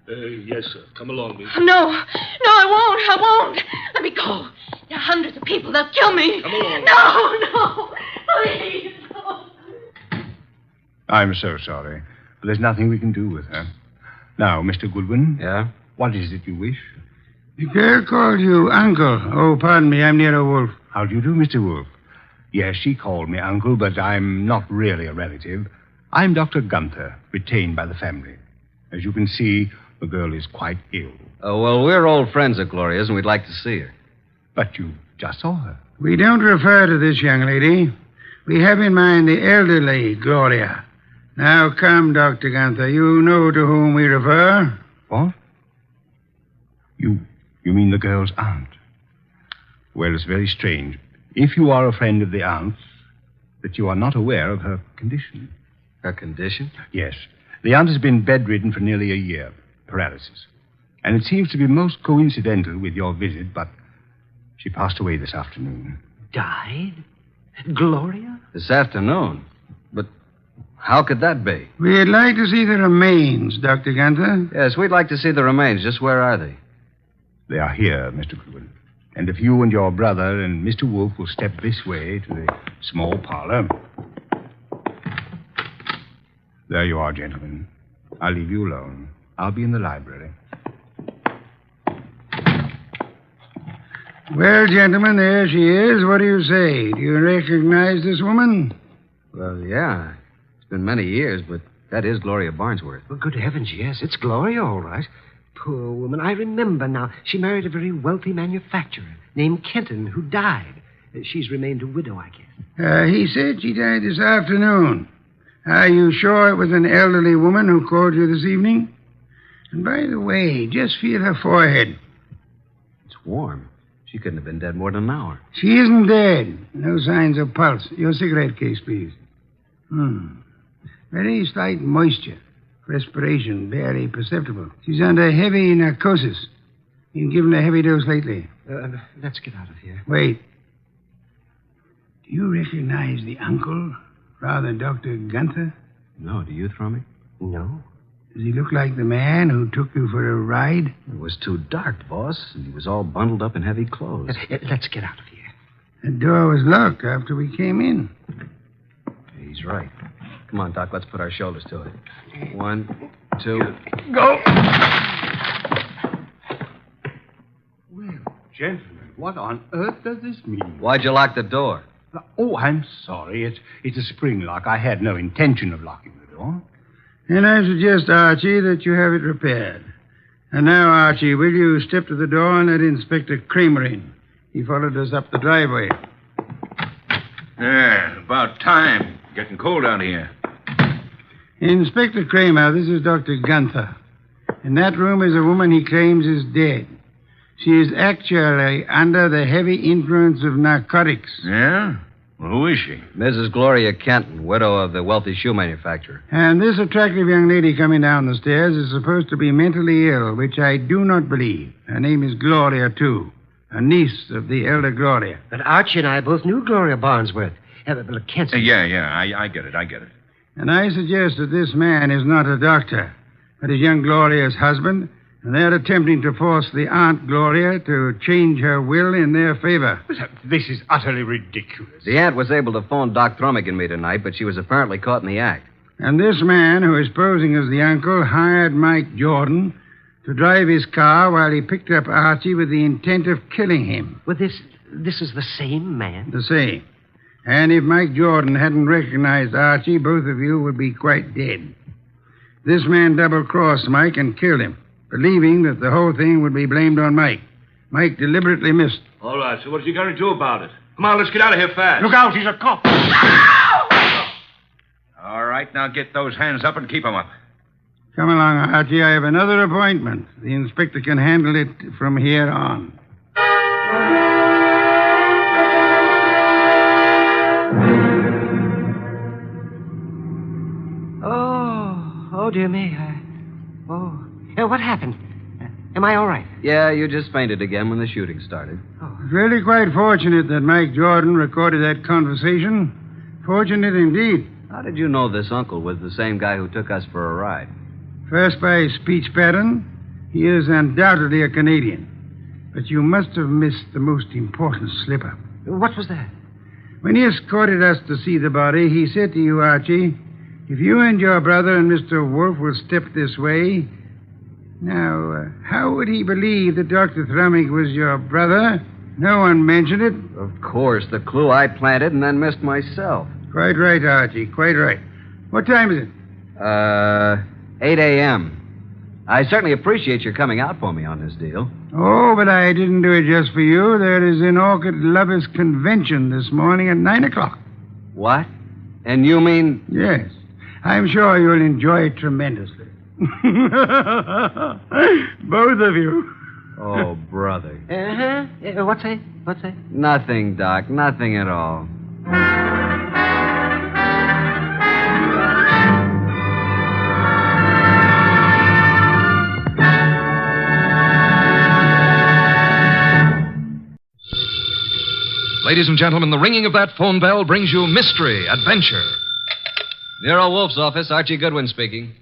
Yes, sir. Come along, miss. No, I won't. Let me go. There are hundreds of people. They'll kill me. Come along. No, please. No. I'm so sorry, but there's nothing we can do with her. Now, Mr. Goodwin. Yeah? What is it you wish? The girl called you Uncle. Oh, pardon me, I'm Nero Wolfe. How do you do, Mr. Wolfe? Yes, she called me Uncle, but I'm not really a relative. I'm Dr. Gunther, retained by the family. As you can see, the girl is quite ill. Oh, well, we're old friends of Gloria's, and we'd like to see her. But you just saw her. We don't refer to this young lady. We have in mind the elderly Gloria. Now, come, Dr. Gunther. You know to whom we refer. What? You mean the girl's aunt? Well, it's very strange. If you are a friend of the aunt's, that you are not aware of her condition. Her condition? Yes. The aunt has been bedridden for nearly a year. Paralysis. And it seems to be most coincidental with your visit, but she passed away this afternoon. Died? Gloria? This afternoon. But how could that be? We'd like to see the remains, Dr. Gunther. Yes, we'd like to see the remains. Just where are they? They are here, Mr. Goodwin. And if you and your brother and Mr. Wolfe will step this way to the small parlor. There you are, gentlemen. I'll leave you alone. I'll be in the library. Well, gentlemen, there she is. What do you say? Do you recognize this woman? Well, yeah. It's been many years, but that is Gloria Barnsworth. Well, good heavens, yes. It's Gloria, all right. Poor woman. I remember now. She married a very wealthy manufacturer named Kenton, who died. She's remained a widow, I guess. He said she died this afternoon. Are you sure it was an elderly woman who called you this evening? And by the way, just feel her forehead. It's warm. She couldn't have been dead more than an hour. She isn't dead. No signs of pulse. Your cigarette case, please. Very slight moisture. Respiration barely perceptible. She's under heavy narcosis. Been given a heavy dose lately. Let's get out of here. Wait. Do you recognize the uncle, Father Dr. Gunther? No, do you, Thrummy? No. Does he look like the man who took you for a ride? It was too dark, boss, and he was all bundled up in heavy clothes. Let's get out of here. The door was locked after we came in. He's right. Come on, Doc, let's put our shoulders to it. 1, 2... Go! Well, gentlemen, what on earth does this mean? Why'd you lock the door? Oh, I'm sorry. It's a spring lock. I had no intention of locking the door. And I suggest, Archie, that you have it repaired. And now, Archie, will you step to the door and let Inspector Kramer in? He followed us up the driveway. Yeah, about time. Getting cold out here. Inspector Kramer, this is Dr. Gunther. In that room is a woman he claims is dead. She is actually under the heavy influence of narcotics. Yeah? Well, who is she? Mrs. Gloria Kenton, widow of the wealthy shoe manufacturer. And this attractive young lady coming down the stairs is supposed to be mentally ill, which I do not believe. Her name is Gloria, too. A niece of the elder Gloria. But Archie and I both knew Gloria Barnsworth. Kenton. Yeah, I get it. And I suggest that this man is not a doctor, but is young Gloria's husband, and they're attempting to force the Aunt Gloria to change her will in their favor. This is utterly ridiculous. The aunt was able to phone Doc Thrummig and me tonight, but she was apparently caught in the act. And this man, who is posing as the uncle, hired Mike Jordan to drive his car while he picked up Archie with the intent of killing him. Well, this is the same man? The same. And if Mike Jordan hadn't recognized Archie, both of you would be quite dead. This man double-crossed Mike and killed him, believing that the whole thing would be blamed on Mike. Mike deliberately missed. All right, so what's he going to do about it? Come on, let's get out of here fast. Look out, he's a cop. All right, now get those hands up and keep them up. Come along, Archie. I have another appointment. The inspector can handle it from here on. Oh, dear me. What happened? Am I all right? Yeah, you just fainted again when the shooting started. It's really quite fortunate that Mike Jordan recorded that conversation. Fortunate indeed. How did you know this uncle was the same guy who took us for a ride? First, by his speech pattern, he is undoubtedly a Canadian. But you must have missed the most important slip-up. What was that? When he escorted us to see the body, he said to you, Archie, if you and your brother and Mr. Wolfe will step this way... Now, how would he believe that Dr. Thrummig was your brother? No one mentioned it. Of course, the clue I planted and then missed myself. Quite right, Archie, quite right. What time is it? 8 a.m. I certainly appreciate your coming out for me on this deal. Oh, but I didn't do it just for you. There is an orchid-lovers convention this morning at 9 o'clock. What? And you mean... Yes. I'm sure you'll enjoy it tremendously. Both of you. Oh, brother. What's that? Nothing, Doc. Nothing at all. Ladies and gentlemen, the ringing of that phone bell brings you mystery, adventure. Nero Wolfe's office, Archie Goodwin speaking.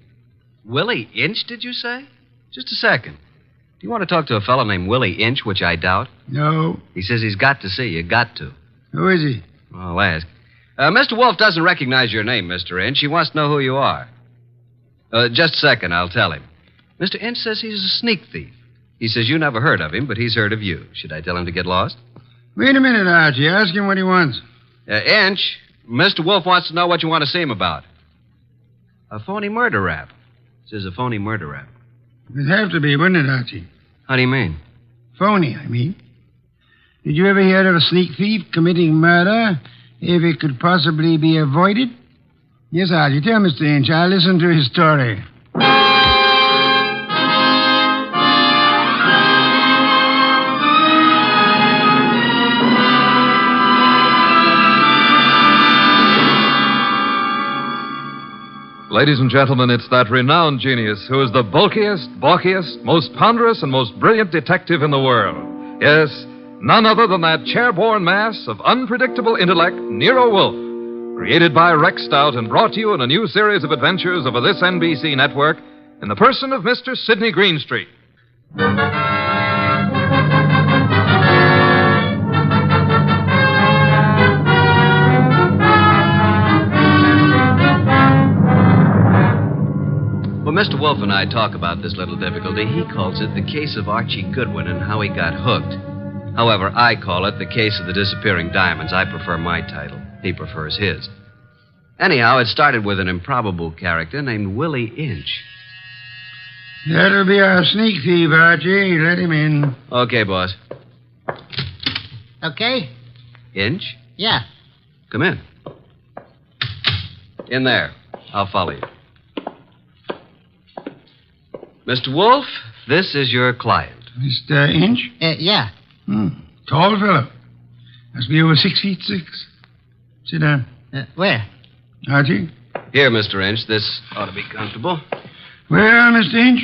Willie Inch, did you say? Just a second. Do you want to talk to a fellow named Willie Inch, which I doubt? No. He says he's got to see you. Got to. Who is he? I'll ask. Mr. Wolfe doesn't recognize your name, Mr. Inch. He wants to know who you are. Just a second, I'll tell him. Mr. Inch says he's a sneak thief. He says you never heard of him, but he's heard of you. Should I tell him to get lost? Wait a minute, Archie. Ask him what he wants. Inch, Mr. Wolfe wants to know what you want to see him about. A phony murder rap. Says a phony murder rap. It'd have to be, wouldn't it, Archie? How do you mean? Phony, I mean. Did you ever hear of a sneak thief committing murder if it could possibly be avoided? Yes, Archie. Tell Mr. Inch. I'll listen to his story. Ladies and gentlemen, it's that renowned genius who is the bulkiest, balkiest, most ponderous, and most brilliant detective in the world. Yes, none other than that chair-borne mass of unpredictable intellect, Nero Wolfe, created by Rex Stout and brought to you in a new series of adventures over this NBC network in the person of Mr. Sidney Greenstreet. When Mr. Wolfe and I talk about this little difficulty, he calls it the case of Archie Goodwin and how he got hooked. However, I call it the case of the disappearing diamonds. I prefer my title. He prefers his. Anyhow, it started with an improbable character named Willie Inch. That'll be our sneak thief, Archie. Let him in. Okay, boss. Okay? Inch? Yeah. Come in. In there. I'll follow you. Mr. Wolfe, this is your client. Mr. Inch? Yeah. Tall fellow. Must be over 6'6". Sit down. Where? Archie? Here, Mr. Inch. This ought to be comfortable. Well, Mr. Inch?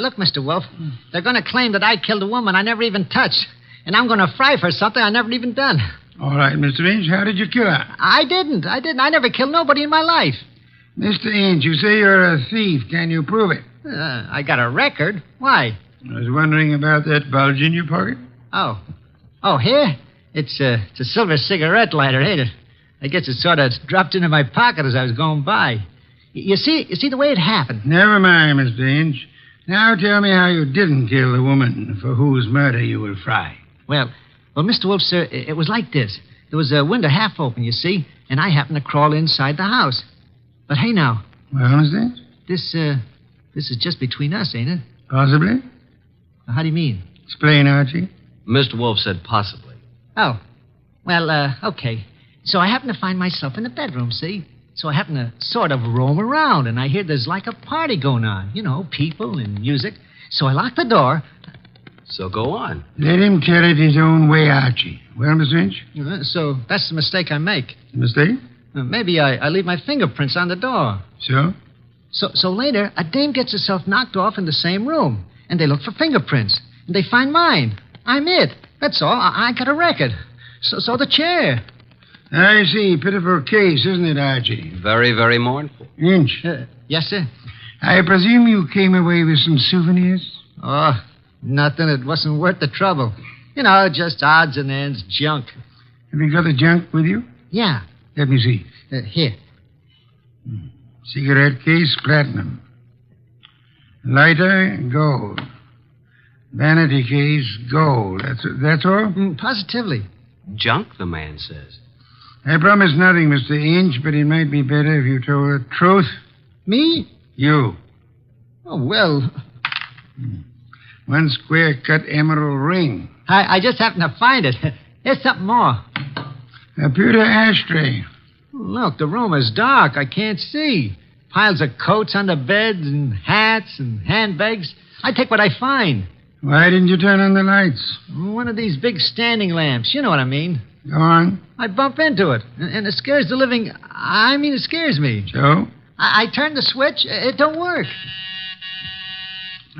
Look, Mr. Wolfe, they're going to claim that I killed a woman I never even touched. And I'm going to fry for something I never even done. All right, Mr. Inch. How did you kill her? I didn't. I never killed nobody in my life. Mr. Inch, you say you're a thief. Can you prove it? I got a record. Why? I was wondering about that bulge in your pocket. Oh, here? It's a silver cigarette lighter, ain't it? I guess it sort of dropped into my pocket as I was going by. You see the way it happened. Never mind, Mr. Inch. Now tell me how you didn't kill the woman for whose murder you will fry. Well, Mr. Wolfe, sir, it was like this. There was a window half open, you see, and I happened to crawl inside the house. But hey, now. Well, Mr. Inch? This is just between us, ain't it? Possibly. How do you mean? Explain, Archie. Mr. Wolfe said possibly. Oh. Well, okay. So I happen to find myself in the bedroom, see? So I happen to sort of roam around, and I hear there's like a party going on. You know, people and music. So I lock the door. So go on. Let him tell it his own way, Archie. Well, Mr. Inch? So that's the mistake I make. Mistake? Maybe I leave my fingerprints on the door. So? So later, a dame gets herself knocked off in the same room, and they look for fingerprints, and they find mine. I'm it. That's all. I got a record. So the chair. I see. Pitiful case, isn't it, Archie? Very, very mournful. Inch. Yes, sir? I presume you came away with some souvenirs? Oh, nothing. It wasn't worth the trouble. You know, just odds and ends, junk. Have you got the junk with you? Yeah. Let me see. Here. Cigarette case, platinum. Lighter, gold. Vanity case, gold. That's all? Positively. Junk, the man says. I promise nothing, Mr. Inch, but it might be better if you told the truth. Me? You. Oh, well. One square-cut emerald ring. I just happened to find it. Here's something more. A pewter ashtray. Look, the room is dark. I can't see. Piles of coats on the beds and hats and handbags. I take what I find. Why didn't you turn on the lights? One of these big standing lamps. You know what I mean. Go on. I bump into it, and it scares the living... it scares me. So? I turn the switch. It don't work.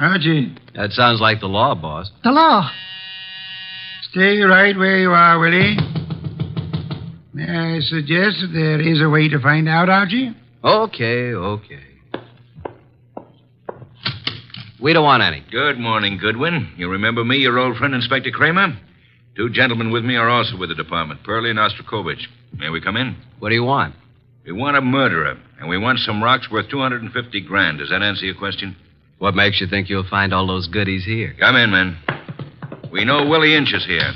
Archie. That sounds like the law, boss. The law. Stay right where you are, Willie. I suggest that there is a way to find out, Archie. Okay. We don't want any. Good morning, Goodwin. You remember me, your old friend, Inspector Kramer? 2 gentlemen with me are also with the department, Pearlie and Ostrakovich. May we come in? What do you want? We want a murderer, and we want some rocks worth $250,000. Does that answer your question? What makes you think you'll find all those goodies here? Come in, men. We know Willie Inch is here.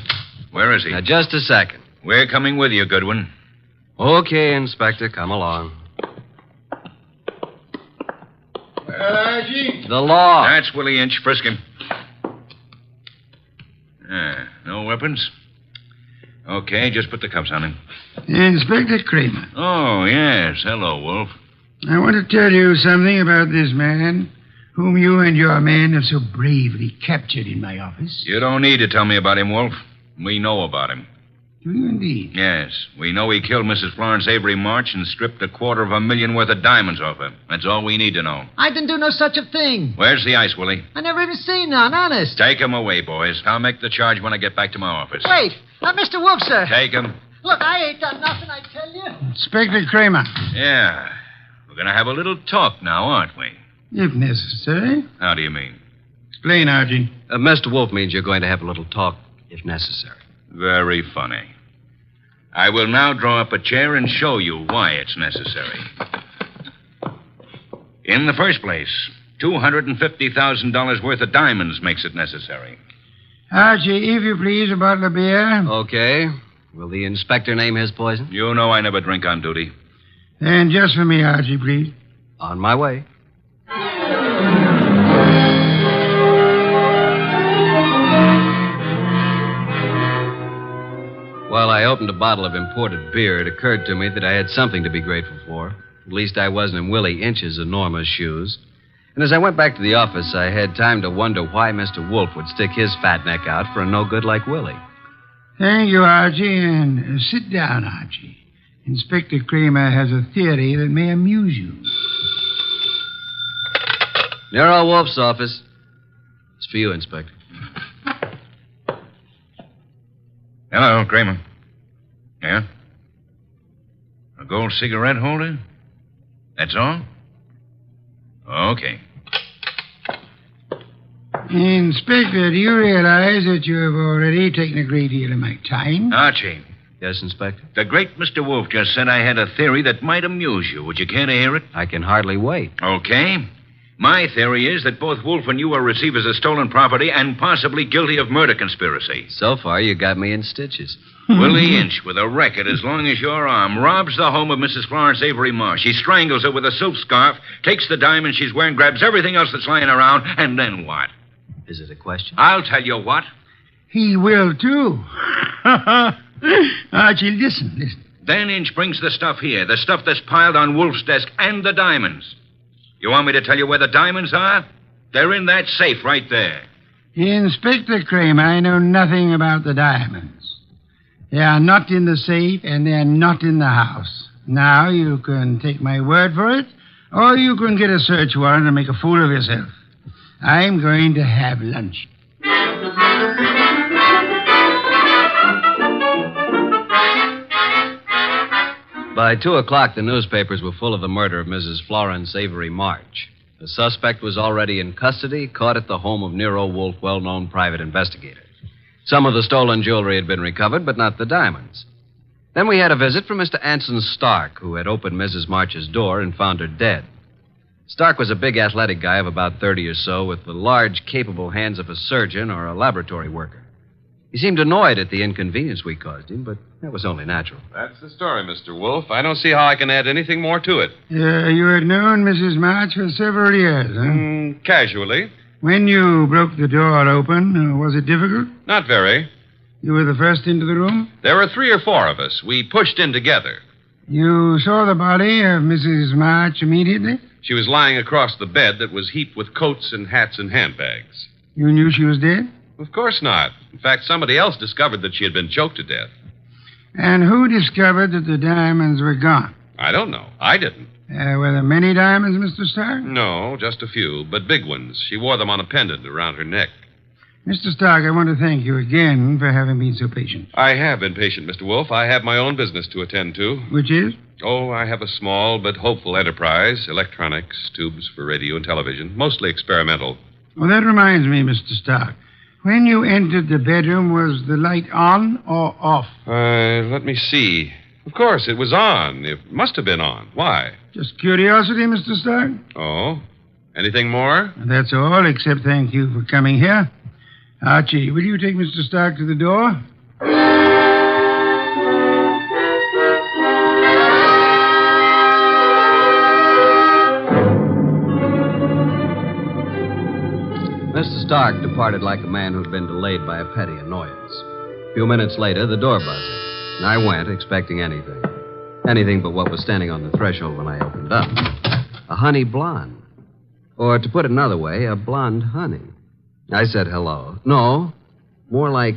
Where is he? Now, just a second. We're coming with you, Goodwin. Okay, Inspector, come along. Well, Archie? The law. That's Willie Inch. Frisk him. No weapons? Okay, just put the cuffs on him. Inspector Kramer. Oh, yes. Hello, Wolf. I want to tell you something about this man whom you and your men have so bravely captured in my office. You don't need to tell me about him, Wolf. We know about him. Do you indeed? Yes. We know he killed Mrs. Florence Avery March and stripped $250,000 worth of diamonds off her. That's all we need to know. I didn't do no such a thing. Where's the ice, Willie? I never even seen none, honest. Take him away, boys. I'll make the charge when I get back to my office. Wait. Mr. Wolf, sir. Take him. Look, I ain't done nothing, I tell you. Inspector Kramer. Yeah. We're going to have a little talk now, aren't we? If necessary. How do you mean? Explain, Archie. Mr. Wolf means you're going to have a little talk, if necessary. Very funny. I will now draw up a chair and show you why it's necessary. In the first place, $250,000 worth of diamonds makes it necessary. Archie, if you please, a bottle of beer. Okay. Will the inspector name his poison? You know I never drink on duty. And just for me, Archie, please. On my way. While I opened a bottle of imported beer, it occurred to me that I had something to be grateful for. At least I wasn't in Willie Inch's enormous shoes. And as I went back to the office, I had time to wonder why Mr. Wolf would stick his fat neck out for a no-good like Willie. Thank you, Archie, and sit down, Archie. Inspector Kramer has a theory that may amuse you. Nero Wolfe's office. It's for you, Inspector. Hello, Kramer. Yeah? A gold cigarette holder? That's all? Okay. Inspector, do you realize that you have already taken a great deal of my time? Archie. Yes, Inspector? The great Mr. Wolf just said I had a theory that might amuse you. Would you care to hear it? I can hardly wait. Okay. My theory is that both Wolf and you are receivers of stolen property and possibly guilty of murder conspiracy. So far, you got me in stitches. Willie Inch, with a record as long as your arm, robs the home of Mrs. Florence Avery Marsh. He strangles her with a silk scarf, takes the diamond she's wearing, grabs everything else that's lying around, and then what? Is it a question? I'll tell you what. He will, too. Archie, listen. Then Inch brings the stuff here, the stuff that's piled on Wolf's desk, and the diamonds. You want me to tell you where the diamonds are? They're in that safe right there. Inspector Kramer, I know nothing about the diamonds. They are not in the safe, and they are not in the house. Now, you can take my word for it, or you can get a search warrant and make a fool of yourself. I'm going to have lunch. By 2 o'clock, the newspapers were full of the murder of Mrs. Florence Avery March. The suspect was already in custody, caught at the home of Nero Wolfe, well-known private investigator. Some of the stolen jewelry had been recovered, but not the diamonds. Then we had a visit from Mr. Anson Stark, who had opened Mrs. March's door and found her dead. Stark was a big athletic guy of about 30 or so, with the large, capable hands of a surgeon or a laboratory worker. He seemed annoyed at the inconvenience we caused him, but that was only natural. That's the story, Mr. Wolf. I don't see how I can add anything more to it. You had known Mrs. March for several years, huh? Casually. When you broke the door open, was it difficult? Not very. You were the first into the room? There were 3 or 4 of us. We pushed in together. You saw the body of Mrs. March immediately? She was lying across the bed that was heaped with coats and hats and handbags. You knew she was dead? Of course not. In fact, somebody else discovered that she had been choked to death. And who discovered that the diamonds were gone? I don't know. I didn't. Were there many diamonds, Mr. Stark? No, just a few, but big ones. She wore them on a pendant around her neck. Mr. Stark, I want to thank you again for having been so patient. I have been patient, Mr. Wolfe. I have my own business to attend to. Which is? Oh, I have a small but hopeful enterprise. Electronics, tubes for radio and television, mostly experimental. Well, that reminds me, Mr. Stark. When you entered the bedroom, was the light on or off? Let me see. Of course, it was on. It must have been on. Why? Just curiosity, Mr. Stark. Oh? Anything more? That's all, except thank you for coming here. Archie, will you take Mr. Stark to the door? Mr. Stark departed like a man who'd been delayed by a petty annoyance. A few minutes later, the door buzzed, and I went expecting anything. Anything but what was standing on the threshold when I opened up. A honey blonde. Or, to put it another way, a blonde honey. I said hello. No, more like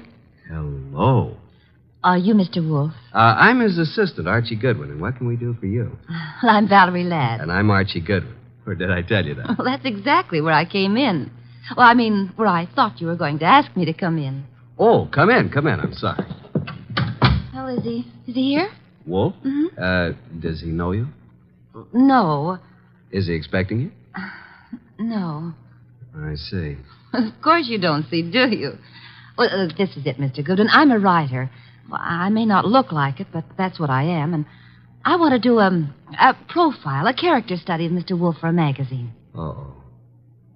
hello. Are you Mr. Wolfe? I'm his assistant, Archie Goodwin, and what can we do for you? Well, I'm Valerie Ladd. And I'm Archie Goodwin. Or did I tell you that? Well, that's exactly where I came in. Well, I mean, where I thought you were going to ask me to come in. Oh, come in. I'm sorry. Well, is he here? Wolf? Mm-hmm. Does he know you? No. Is he expecting you? No. I see. Of course you don't see, do you? Well, this is it, Mr. Goodwin. I'm a writer. Well, I may not look like it, but that's what I am. And I want to do a profile, a character study of Mr. Wolfe for a magazine. Uh-oh.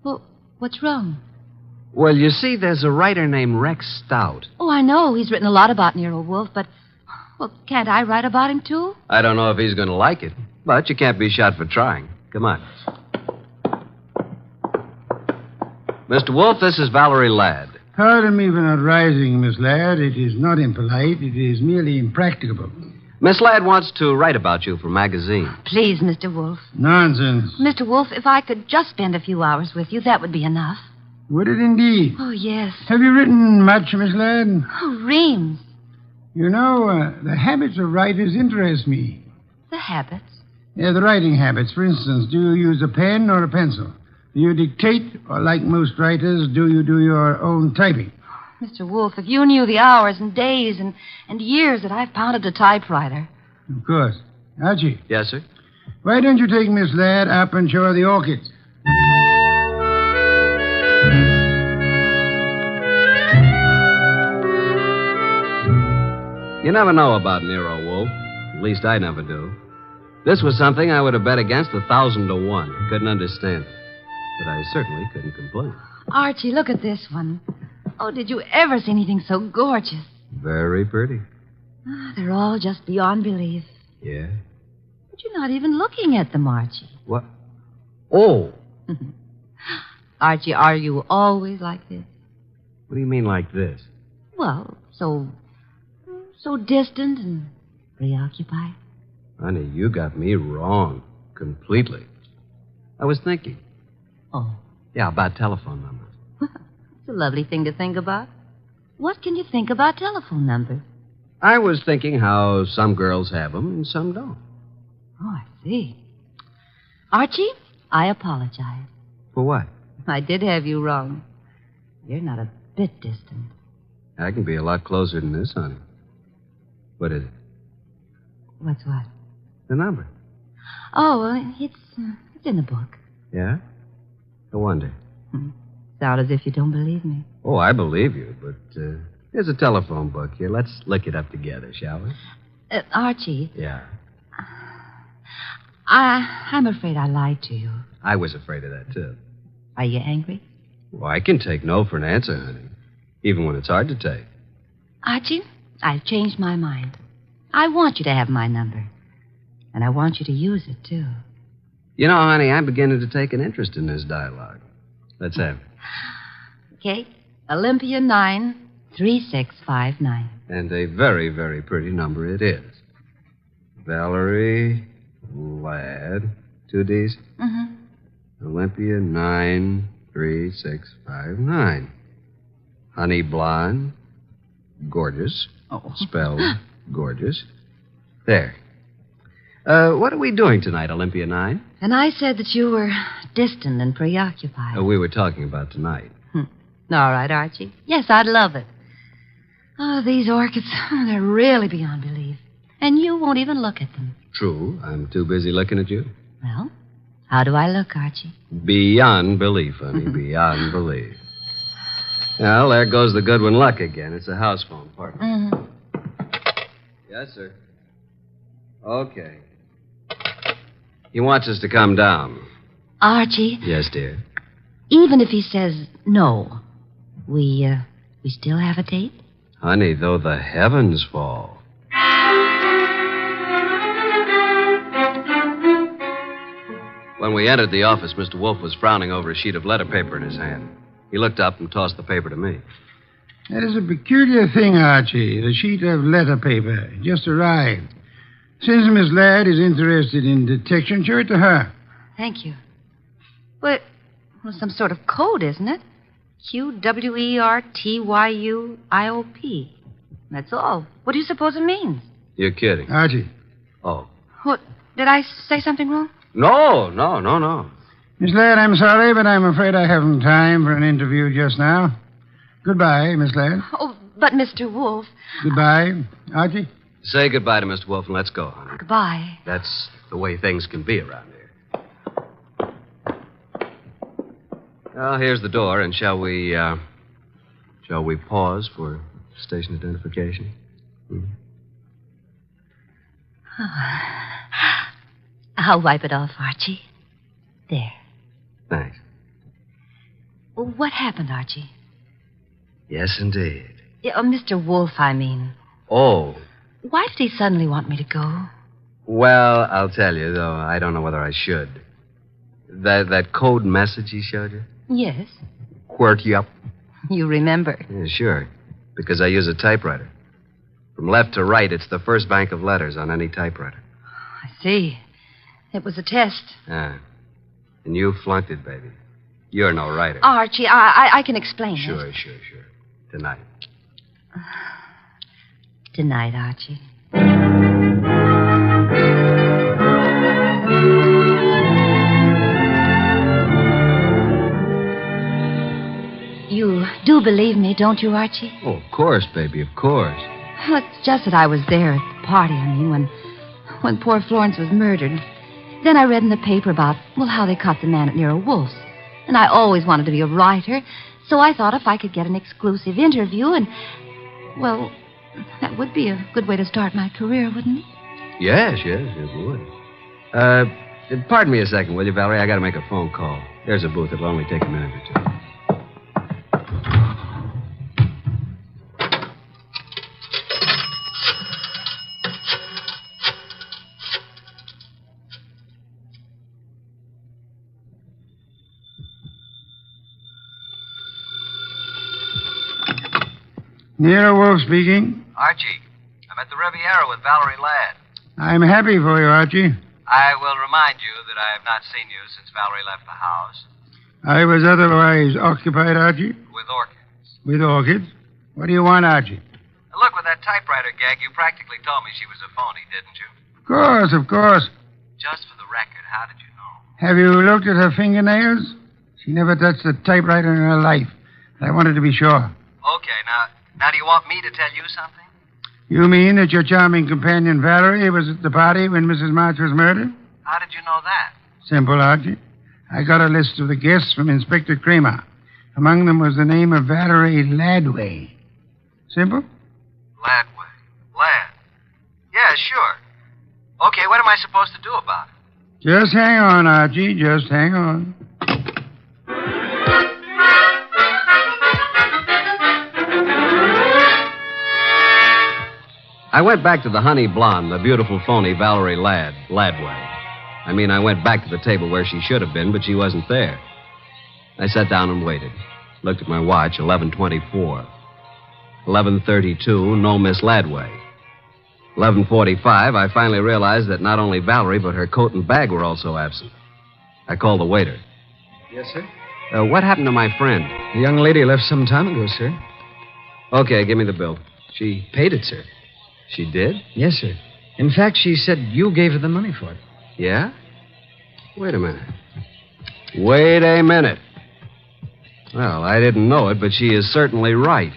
Well, what's wrong? Well, you see, there's a writer named Rex Stout. Oh, I know. He's written a lot about Nero Wolfe, but, well, can't I write about him, too? I don't know if he's going to like it, but you can't be shot for trying. Come on. Mr. Wolfe, this is Valerie Ladd. Pardon me for not rising, Miss Ladd. It is not impolite. It is merely impracticable. Miss Ladd wants to write about you for a magazine. Please, Mr. Wolfe. Nonsense. Mr. Wolfe, if I could just spend a few hours with you, that would be enough. Would it indeed? Oh, yes. Have you written much, Miss Ladd? Oh, reams. You know, the habits of writers interest me. The habits? Yeah, the writing habits. For instance, do you use a pen or a pencil? Do you dictate, or like most writers, do you do your own typing? Mr. Wolfe, if you knew the hours and days and years that I've pounded a typewriter. Of course. Archie. Yes, sir? Why don't you take Miss Ladd up and show her the orchids? You never know about Nero Wolfe. At least I never do. This was something I would have bet against 1,000 to 1. Couldn't understand it. But I certainly couldn't complain. Archie, look at this one. Oh, did you ever see anything so gorgeous? Very pretty. They're all just beyond belief. Yeah? But you're not even looking at them, Archie. What? Oh. Archie, are you always like this? What do you mean like this? Well, so distant and preoccupied. Honey, you got me wrong. Completely. I was thinking. Oh. Yeah, about telephone numbers. It's a lovely thing to think about. What can you think about telephone numbers? I was thinking how some girls have them and some don't. Oh, I see. Archie, I apologize. For what? I did have you wrong. You're not a bit distant. I can be a lot closer than this, honey. What is it? What's what? The number. Oh, well, it's in the book. Yeah? No wonder. Sound as if you don't believe me. Oh, I believe you, but here's a telephone book here. Let's look it up together, shall we? Archie. Yeah. I'm afraid I lied to you. I was afraid of that, too. Are you angry? Well, I can take no for an answer, honey. Even when it's hard to take. Archie, I've changed my mind. I want you to have my number. And I want you to use it, too. You know, honey, I'm beginning to take an interest in this dialogue. Let's have it. Okay. Olympia 93659. And a very, very pretty number it is. Valerie Ladd. 2 D's? Mm-hmm. Olympia 93659. Honey blonde. Gorgeous. Oh. Spelled gorgeous. There. What are we doing tonight, Olympia 9? And I said that you were distant and preoccupied. We were talking about tonight. All right, Archie. Yes, I'd love it. Oh, these orchids, they're really beyond belief. And you won't even look at them. True. I'm too busy looking at you. Well, how do I look, Archie? Beyond belief, honey. Beyond belief. Well, there goes the Goodwin luck again. It's a house phone, partner. Mm-hmm. Yes, sir. Okay. He wants us to come down. Archie, Yes, dear. even if he says no, we still have a date? Honey, though the heavens fall. When we entered the office, Mr. Wolfe was frowning over a sheet of letter paper in his hand. He looked up and tossed the paper to me. That is a peculiar thing, Archie. The sheet of letter paper just arrived. Since Miss Ladd is interested in detection, show it to her. Thank you. Well, some sort of code, isn't it? QWERTYUIOP. That's all. What do you suppose it means? You're kidding. Archie. Oh. What? Did I say something wrong? No. Miss Ladd, I'm sorry, but I'm afraid I haven't time for an interview just now. Goodbye, Miss Ladd. Oh, but Mr. Wolfe. Goodbye. Archie? Say goodbye to Mr. Wolfe and let's go, honey. Goodbye. That's the way things can be around here. Well, here's the door, and shall we pause for station identification? I'll wipe it off, Archie. There. Thanks. Well, what happened, Archie? Yes, indeed. Yeah, Mr. Wolfe, I mean. Oh. Why did he suddenly want me to go? Well, I'll tell you, though I don't know whether I should. That code message he showed you? Yes. QWERTY up. You remember. Yeah, sure. Because I use a typewriter. From left to right, it's the first bank of letters on any typewriter. I see. It was a test. Ah. And you flunked it, baby. You're no writer. Archie, I can explain Sure. it. Tonight. Tonight, Archie. You do believe me, don't you, Archie? Oh, of course, baby, of course. Well, it's just that I was there at the party, when poor Florence was murdered. Then I read in the paper about, how they caught the man at Nero Wolfe's. And I always wanted to be a writer, so I thought if I could get an exclusive interview that would be a good way to start my career, wouldn't it? Yes, it would. Pardon me a second, will you, Valerie? I got to make a phone call. There's a booth. It'll only take a minute or two. Nero Wolfe speaking. Archie, I'm at the Riviera with Valerie Ladd. I'm happy for you, Archie. I will remind you that I have not seen you since Valerie left the house. I was otherwise occupied, Archie. With orchids. With orchids? What do you want, Archie? Look, with that typewriter gag, you practically told me she was a phony, didn't you? Of course. Just for the record, how did you know? Have you looked at her fingernails? She never touched a typewriter in her life. I wanted to be sure. Okay, now do you want me to tell you something? You mean that your charming companion Valerie was at the party when Mrs. March was murdered? How did you know that? Simple, Archie. I got a list of the guests from Inspector Kramer. Among them was the name of Valerie Ladway. Simple? Ladway. Ladd. Yeah, sure. Okay, what am I supposed to do about it? Just hang on, Archie. Just hang on. I went back to the honey blonde, the beautiful phony Valerie Ladway. I went back to the table where she should have been, but she wasn't there. I sat down and waited. Looked at my watch, 11:24. 11:32, no Miss Ladway. 11:45, I finally realized that not only Valerie, but her coat and bag were also absent. I called the waiter. Yes, sir? What happened to my friend? The young lady left some time ago, sir. Okay, give me the bill. She paid it, sir. She did? Yes, sir. In fact, she said you gave her the money for it. Yeah? Wait a minute. Well, I didn't know it, but she is certainly right.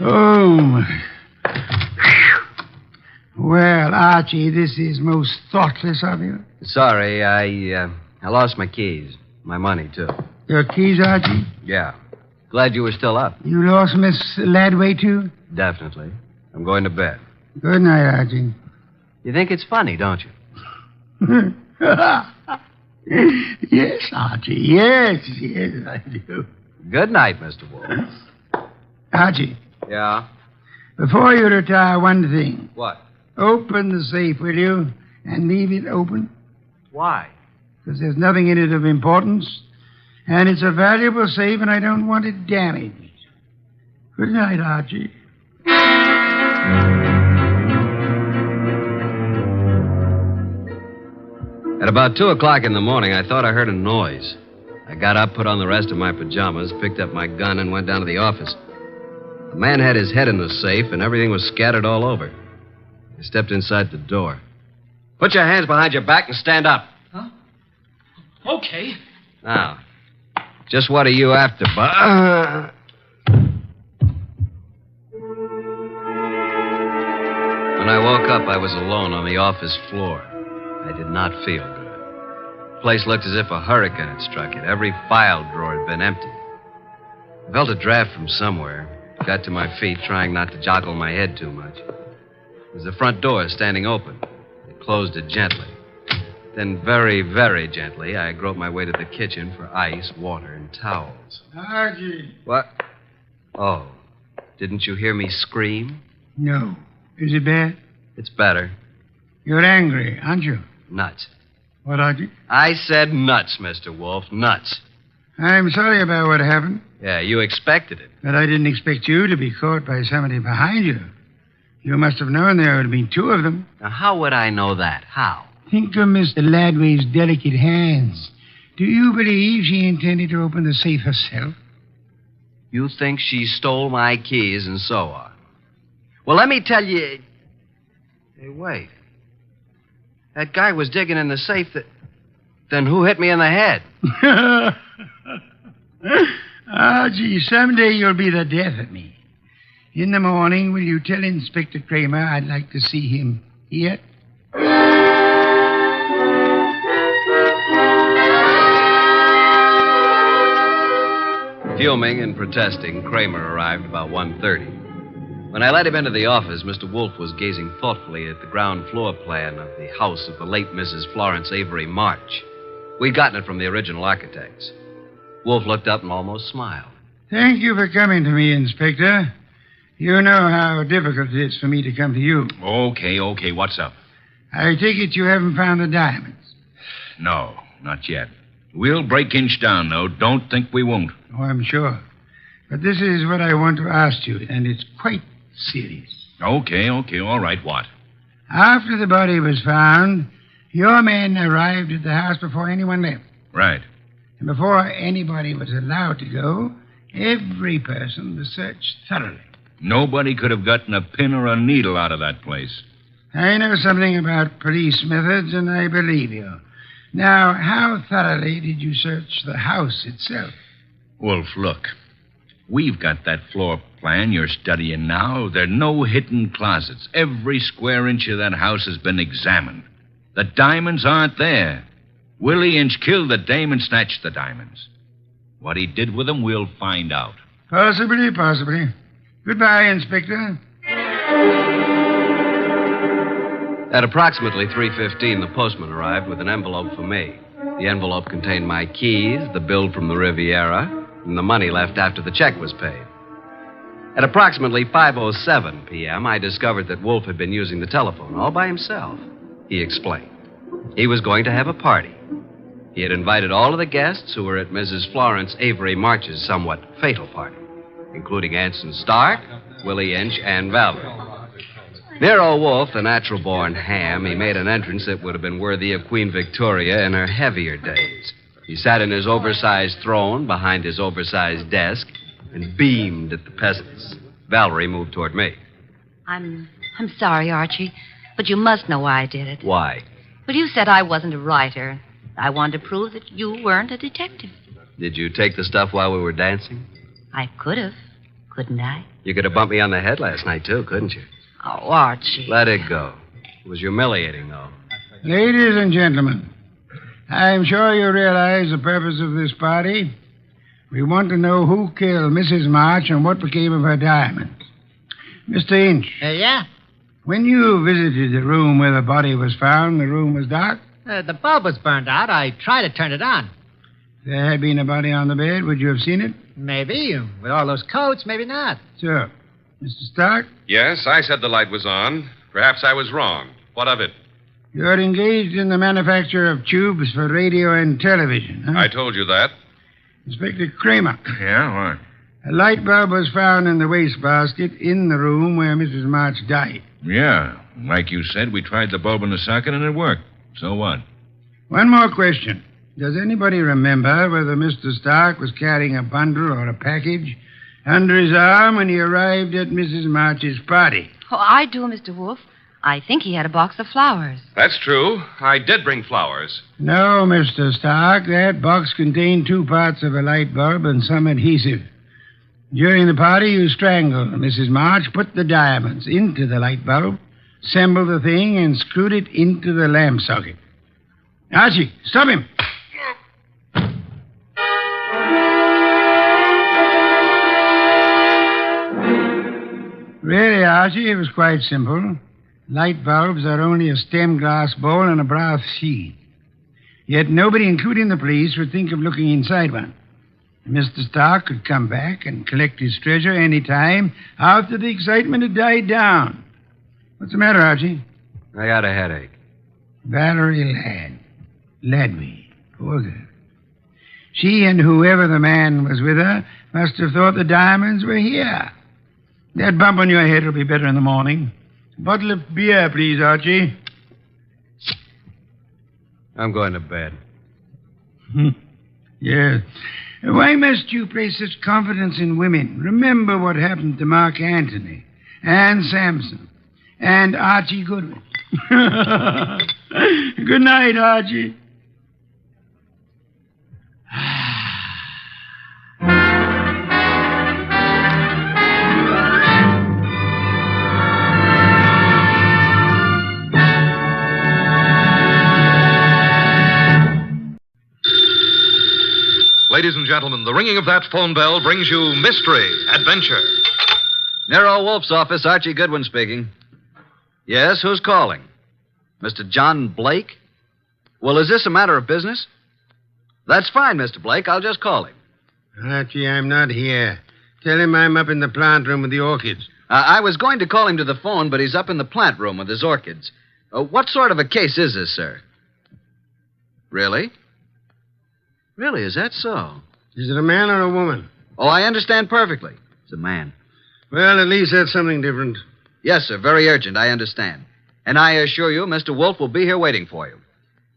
Oh, my. Well, Archie, this is most thoughtless of you. Sorry, I lost my keys. My money, too. Your keys, Archie? Yeah. Glad you were still up. You lost Miss Ladway, too? Definitely. I'm going to bed. Good night, Archie. You think it's funny, don't you? Yes, Archie. Yes, I do. Good night, Mr. Wolfe. Archie. Yeah? Before you retire, one thing. What? Open the safe, will you? And leave it open. Why? Because there's nothing in it of importance. And it's a valuable safe, and I don't want it damaged. Good night, Archie. At about 2 o'clock in the morning, I thought I heard a noise. I got up, put on the rest of my pajamas, picked up my gun, and went down to the office. The man had his head in the safe, and everything was scattered all over. I stepped inside the door. Put your hands behind your back and stand up. Huh? Okay. Now, just what are you after, Bud? When I woke up, I was alone on the office floor. I did not feel good. The place looked as if a hurricane had struck it. Every file drawer had been empty. I felt a draft from somewhere. Got to my feet, trying not to joggle my head too much. There was the front door standing open. I closed it gently. Then, very, very gently, I groped my way to the kitchen for ice, water, and towels. Archie. What? Oh, didn't you hear me scream? No. Is it bad? It's better. You're angry, aren't you? Nuts. What, Archie? I said nuts, Mr. Wolfe. Nuts. I'm sorry about what happened. Yeah, you expected it. But I didn't expect you to be caught by somebody behind you. You must have known there would have been two of them. Now, how would I know that? How? Think of Mr. Ladway's delicate hands. Do you believe she intended to open the safe herself? You think she stole my keys and so on? Well, let me tell you... Hey, wait. That guy was digging in the safe that... Then who hit me in the head? Gee, someday you'll be the death of me. In the morning, will you tell Inspector Kramer I'd like to see him here? Fuming and protesting, Kramer arrived about 1:30. When I let him into the office, Mr. Wolfe was gazing thoughtfully at the ground floor plan of the house of the late Mrs. Florence Avery March. We'd gotten it from the original architects. Wolfe looked up and almost smiled. Thank you for coming to me, Inspector. You know how difficult it is for me to come to you. Okay. What's up? I take it you haven't found the diamonds. No, not yet. We'll break inch down, though. Don't think we won't. Oh, I'm sure. But this is what I want to ask you, and it's quite serious. Okay. All right, what? After the body was found, your men arrived at the house before anyone left. Right. And before anybody was allowed to go, every person was searched thoroughly. Nobody could have gotten a pin or a needle out of that place. I know something about police methods, and I believe you. Now, how thoroughly did you search the house itself? Wolf, look. We've got that floor plan you're studying now. There are no hidden closets. Every square inch of that house has been examined. The diamonds aren't there. Willie Inch killed the dame and snatched the diamonds. What he did with them, we'll find out. Possibly. Goodbye, Inspector. At approximately 3:15, the postman arrived with an envelope for me. The envelope contained my keys, the bill from the Riviera, and the money left after the check was paid. At approximately 5:07 p.m., I discovered that Wolfe had been using the telephone all by himself. He explained. He was going to have a party. He had invited all of the guests who were at Mrs. Florence Avery March's somewhat fatal party, including Anson Stark, Willie Inch, and Valerie. Nero Wolfe, the natural-born ham, he made an entrance that would have been worthy of Queen Victoria in her heavier days. He sat in his oversized throne behind his oversized desk and beamed at the peasants. Valerie moved toward me. I'm I'm sorry, Archie, but you must know why I did it. Why? Well, you said I wasn't a writer. I wanted to prove that you weren't a detective. Did you take the stuff while we were dancing? I could have, couldn't I? You could have bumped me on the head last night, too, couldn't you? Oh, Archie. Let it go. It was humiliating, though. Ladies and gentlemen, I'm sure you realize the purpose of this party. We want to know who killed Mrs. March and what became of her diamonds. Mr. Inch. Yeah? When you visited the room where the body was found, the room was dark? The bulb was burned out. I tried to turn it on. If there had been a body on the bed, would you have seen it? Maybe. With all those coats, maybe not. Sure. Mr. Stark? Yes, I said the light was on. Perhaps I was wrong. What of it? You're engaged in the manufacture of tubes for radio and television, huh? I told you that. Inspector Kramer. Yeah, what? A light bulb was found in the wastebasket in the room where Mrs. March died. Yeah. Like you said, we tried the bulb in the socket and it worked. So what? One more question. Does anybody remember whether Mr. Stark was carrying a bundle or a package under his arm when he arrived at Mrs. March's party? Oh, I do, Mr. Wolfe. I think he had a box of flowers. That's true. I did bring flowers. No, Mr. Stark. That box contained 2 parts of a light bulb and some adhesive. During the party, you strangled Mrs. March, put the diamonds into the light bulb, assembled the thing, and screwed it into the lamp socket. Archie, stop him. Really, Archie, it was quite simple. Light bulbs are only a stem glass bowl and a brass sheet. Yet nobody, including the police, would think of looking inside one. Mr. Stark could come back and collect his treasure any time after the excitement had died down. What's the matter, Archie? I got a headache. Valerie Ladway. Poor girl. She and whoever the man was with her must have thought the diamonds were here. That bump on your head will be better in the morning. A bottle of beer, please, Archie. I'm going to bed. Yes. Why must you place such confidence in women? Remember what happened to Mark Antony and Samson and Archie Goodwin. Good night, Archie. Ladies and gentlemen, the ringing of that phone bell brings you mystery, adventure. Nero Wolfe's office, Archie Goodwin speaking. Yes, who's calling? Mr. John Blake? Well, is this a matter of business? That's fine, Mr. Blake. I'll just call him. Archie, I'm not here. Tell him I'm up in the plant room with the orchids. I was going to call him to the phone, but he's up in the plant room with his orchids. What sort of a case is this, sir? Really? Really, is that so? Is it a man or a woman? Oh, I understand perfectly. It's a man. Well, at least that's something different. Yes, sir. Very urgent. I understand. And I assure you, Mr. Wolfe will be here waiting for you.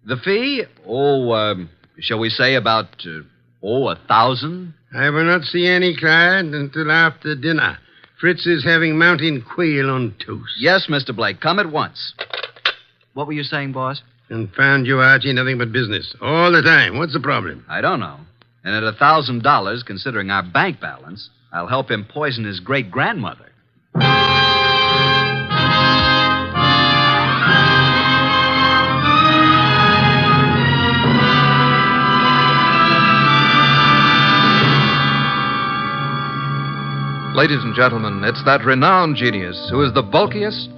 The fee? Shall we say about, 1,000? I will not see any client until after dinner. Fritz is having mountain quail on toast. Yes, Mr. Blake. Come at once. What were you saying, boss? Confound you, Archie. Nothing but business. All the time. What's the problem? I don't know. And at $1,000, considering our bank balance, I'll help him poison his great-grandmother. Ladies and gentlemen, it's that renowned genius who is the bulkiest,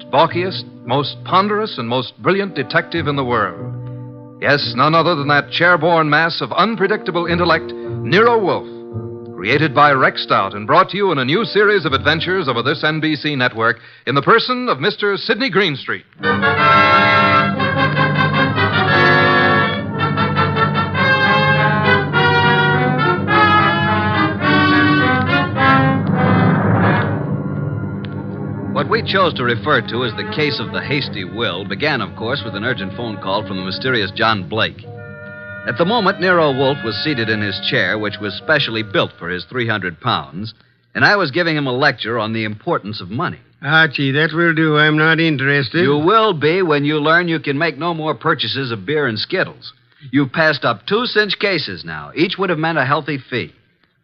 most ponderous, and most brilliant detective in the world. Yes, none other than that chair-borne mass of unpredictable intellect, Nero Wolfe, created by Rex Stout and brought to you in a new series of adventures over this NBC network in the person of Mr. Sidney Greenstreet. What we chose to refer to as the case of the Hasty will began, of course, with an urgent phone call from the mysterious John Blake. At the moment, Nero Wolfe was seated in his chair, which was specially built for his 300 pounds, and I was giving him a lecture on the importance of money. Archie, that will do. I'm not interested. You will be when you learn you can make no more purchases of beer and Skittles. You've passed up 2 cinch cases now. Each would have meant a healthy fee.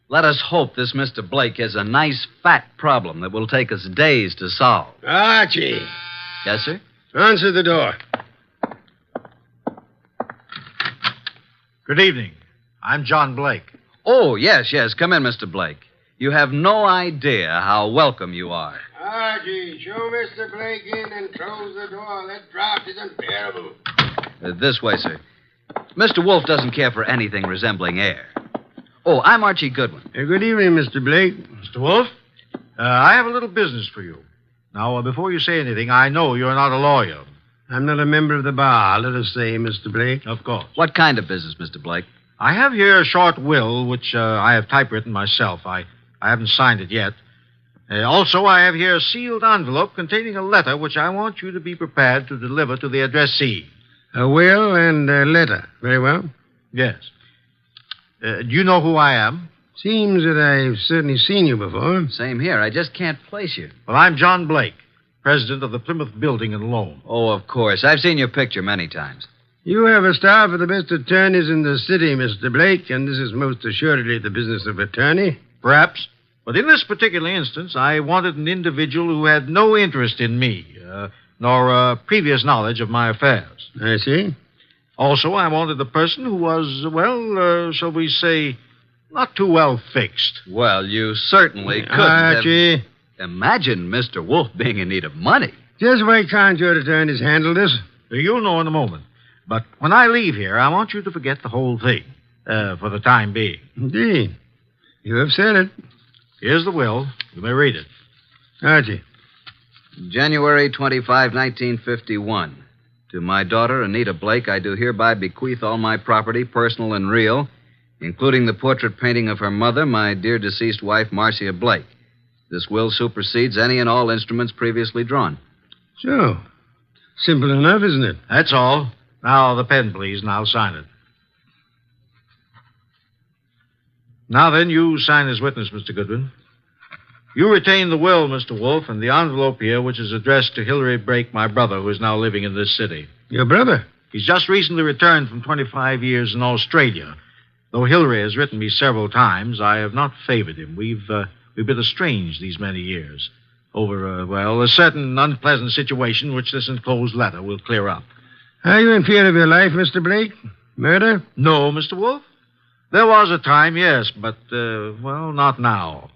Let us hope this Mr. Blake has a nice, fat problem that will take us days to solve. Archie. Yes, sir? Answer the door. Good evening. I'm John Blake. Oh, yes. Come in, Mr. Blake. You have no idea how welcome you are. Archie, show Mr. Blake in and close the door. That draft is unbearable. This way, sir. Mr. Wolfe doesn't care for anything resembling air. Oh, I'm Archie Goodwin. Good evening, Mr. Blake. Mr. Wolfe, I have a little business for you. Now, before you say anything, I know you're not a lawyer. I'm not a member of the bar, let us say, Mr. Blake. Of course. What kind of business, Mr. Blake? I have here a short will, which I have typewritten myself. I haven't signed it yet. Also, I have here a sealed envelope containing a letter which I want you to be prepared to deliver to the addressee. A will and a letter. Very well. Yes. Do you know who I am? Seems that I've certainly seen you before. Same here. I just can't place you. Well, I'm John Blake, president of the Plymouth Building and Loan. Oh, of course. I've seen your picture many times. You have a staff of the best attorneys in the city, Mr. Blake, and this is most assuredly the business of attorney. Perhaps. But in this particular instance, I wanted an individual who had no interest in me, nor previous knowledge of my affairs. I see. Also, I wanted a person who was, shall we say, not too well fixed. Well, you certainly couldn't Archie. Imagine Mr. Wolfe being in need of money. Just why can't your attorneys handle this? You'll know in a moment. But when I leave here, I want you to forget the whole thing, for the time being. Indeed. You have said it. Here's the will. You may read it. Archie. January 25, 1951. To my daughter, Anita Blake, I do hereby bequeath all my property, personal and real, including the portrait painting of her mother, my dear deceased wife, Marcia Blake. This will supersedes any and all instruments previously drawn. So, simple enough, isn't it? That's all. Now, the pen, please, and I'll sign it. Now then, you sign as witness, Mr. Goodwin. You retain the will, Mr. Wolfe, and the envelope here, which is addressed to Hilary Blake, my brother, who is now living in this city. Your brother? He's just recently returned from 25 years in Australia. Though Hilary has written me several times, I have not favored him. We've been estranged these many years over, a certain unpleasant situation which this enclosed letter will clear up. Are you in fear of your life, Mr. Blake? Murder? No, Mr. Wolfe. There was a time, yes, but, not now.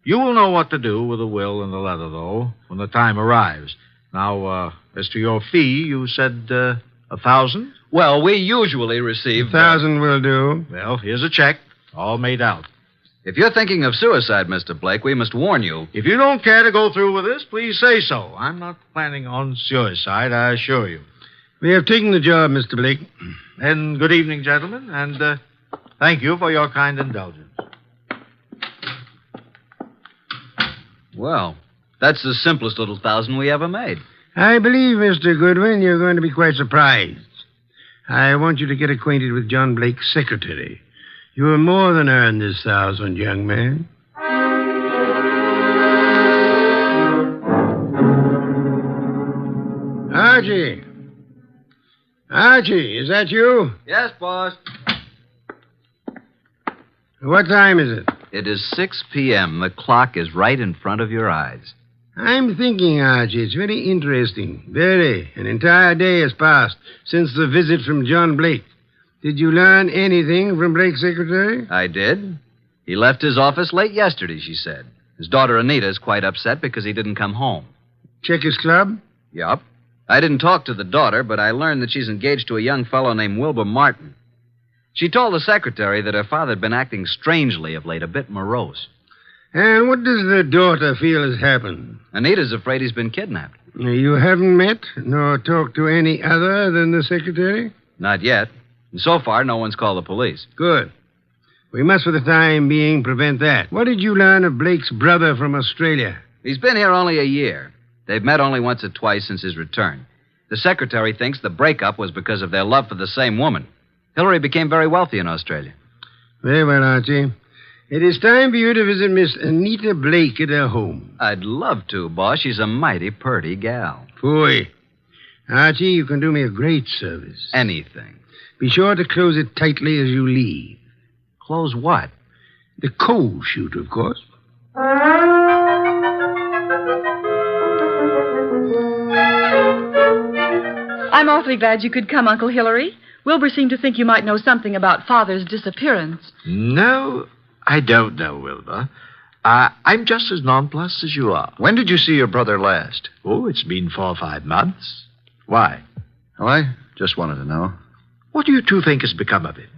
You will know what to do with the will and the letter, though, when the time arrives. Now, as to your fee, you said, 1,000? Well, we usually receive... 1,000 will do. Well, here's a check, all made out. If you're thinking of suicide, Mr. Blake, we must warn you. If you don't care to go through with this, please say so. I'm not planning on suicide, I assure you. We have taken the job, Mr. Blake. And good evening, gentlemen, and thank you for your kind indulgence. Well, that's the simplest little 1,000 we ever made. I believe, Mr. Goodwin, you're going to be quite surprised. I want you to get acquainted with John Blake's secretary. You will more than earn this 1,000, young man. Archie. Archie, is that you? Yes, boss. What time is it? It is 6 p.m. The clock is right in front of your eyes. I'm thinking, Archie, it's very interesting. Very. An entire day has passed since the visit from John Blake. Did you learn anything from Blake's secretary? I did. He left his office late yesterday, she said. His daughter Anita is quite upset because he didn't come home. Check his club? Yup. I didn't talk to the daughter, but I learned that she's engaged to a young fellow named Wilbur Martin. She told the secretary that her father had been acting strangely of late, a bit morose. And what does the daughter feel has happened? Anita's afraid he's been kidnapped. You haven't met nor talked to any other than the secretary? Not yet. And so far, no one's called the police. Good. We must, for the time being, prevent that. What did you learn of Blake's brother from Australia? He's been here only a year. They've met only once or twice since his return. The secretary thinks the breakup was because of their love for the same woman. Hilary became very wealthy in Australia. Very well, Archie. It is time for you to visit Miss Anita Blake at her home. I'd love to, boss. She's a mighty purty gal. Boy. Archie, you can do me a great service. Anything. Be sure to close it tightly as you leave. Close what? The coal chute, of course. I'm awfully glad you could come, Uncle Hillary. Wilbur seemed to think you might know something about Father's disappearance. No, I don't know, Wilbur. I'm just as nonplussed as you are. When did you see your brother last? Oh, it's been 4 or 5 months. Why? Oh, I just wanted to know. What do you two think has become of him?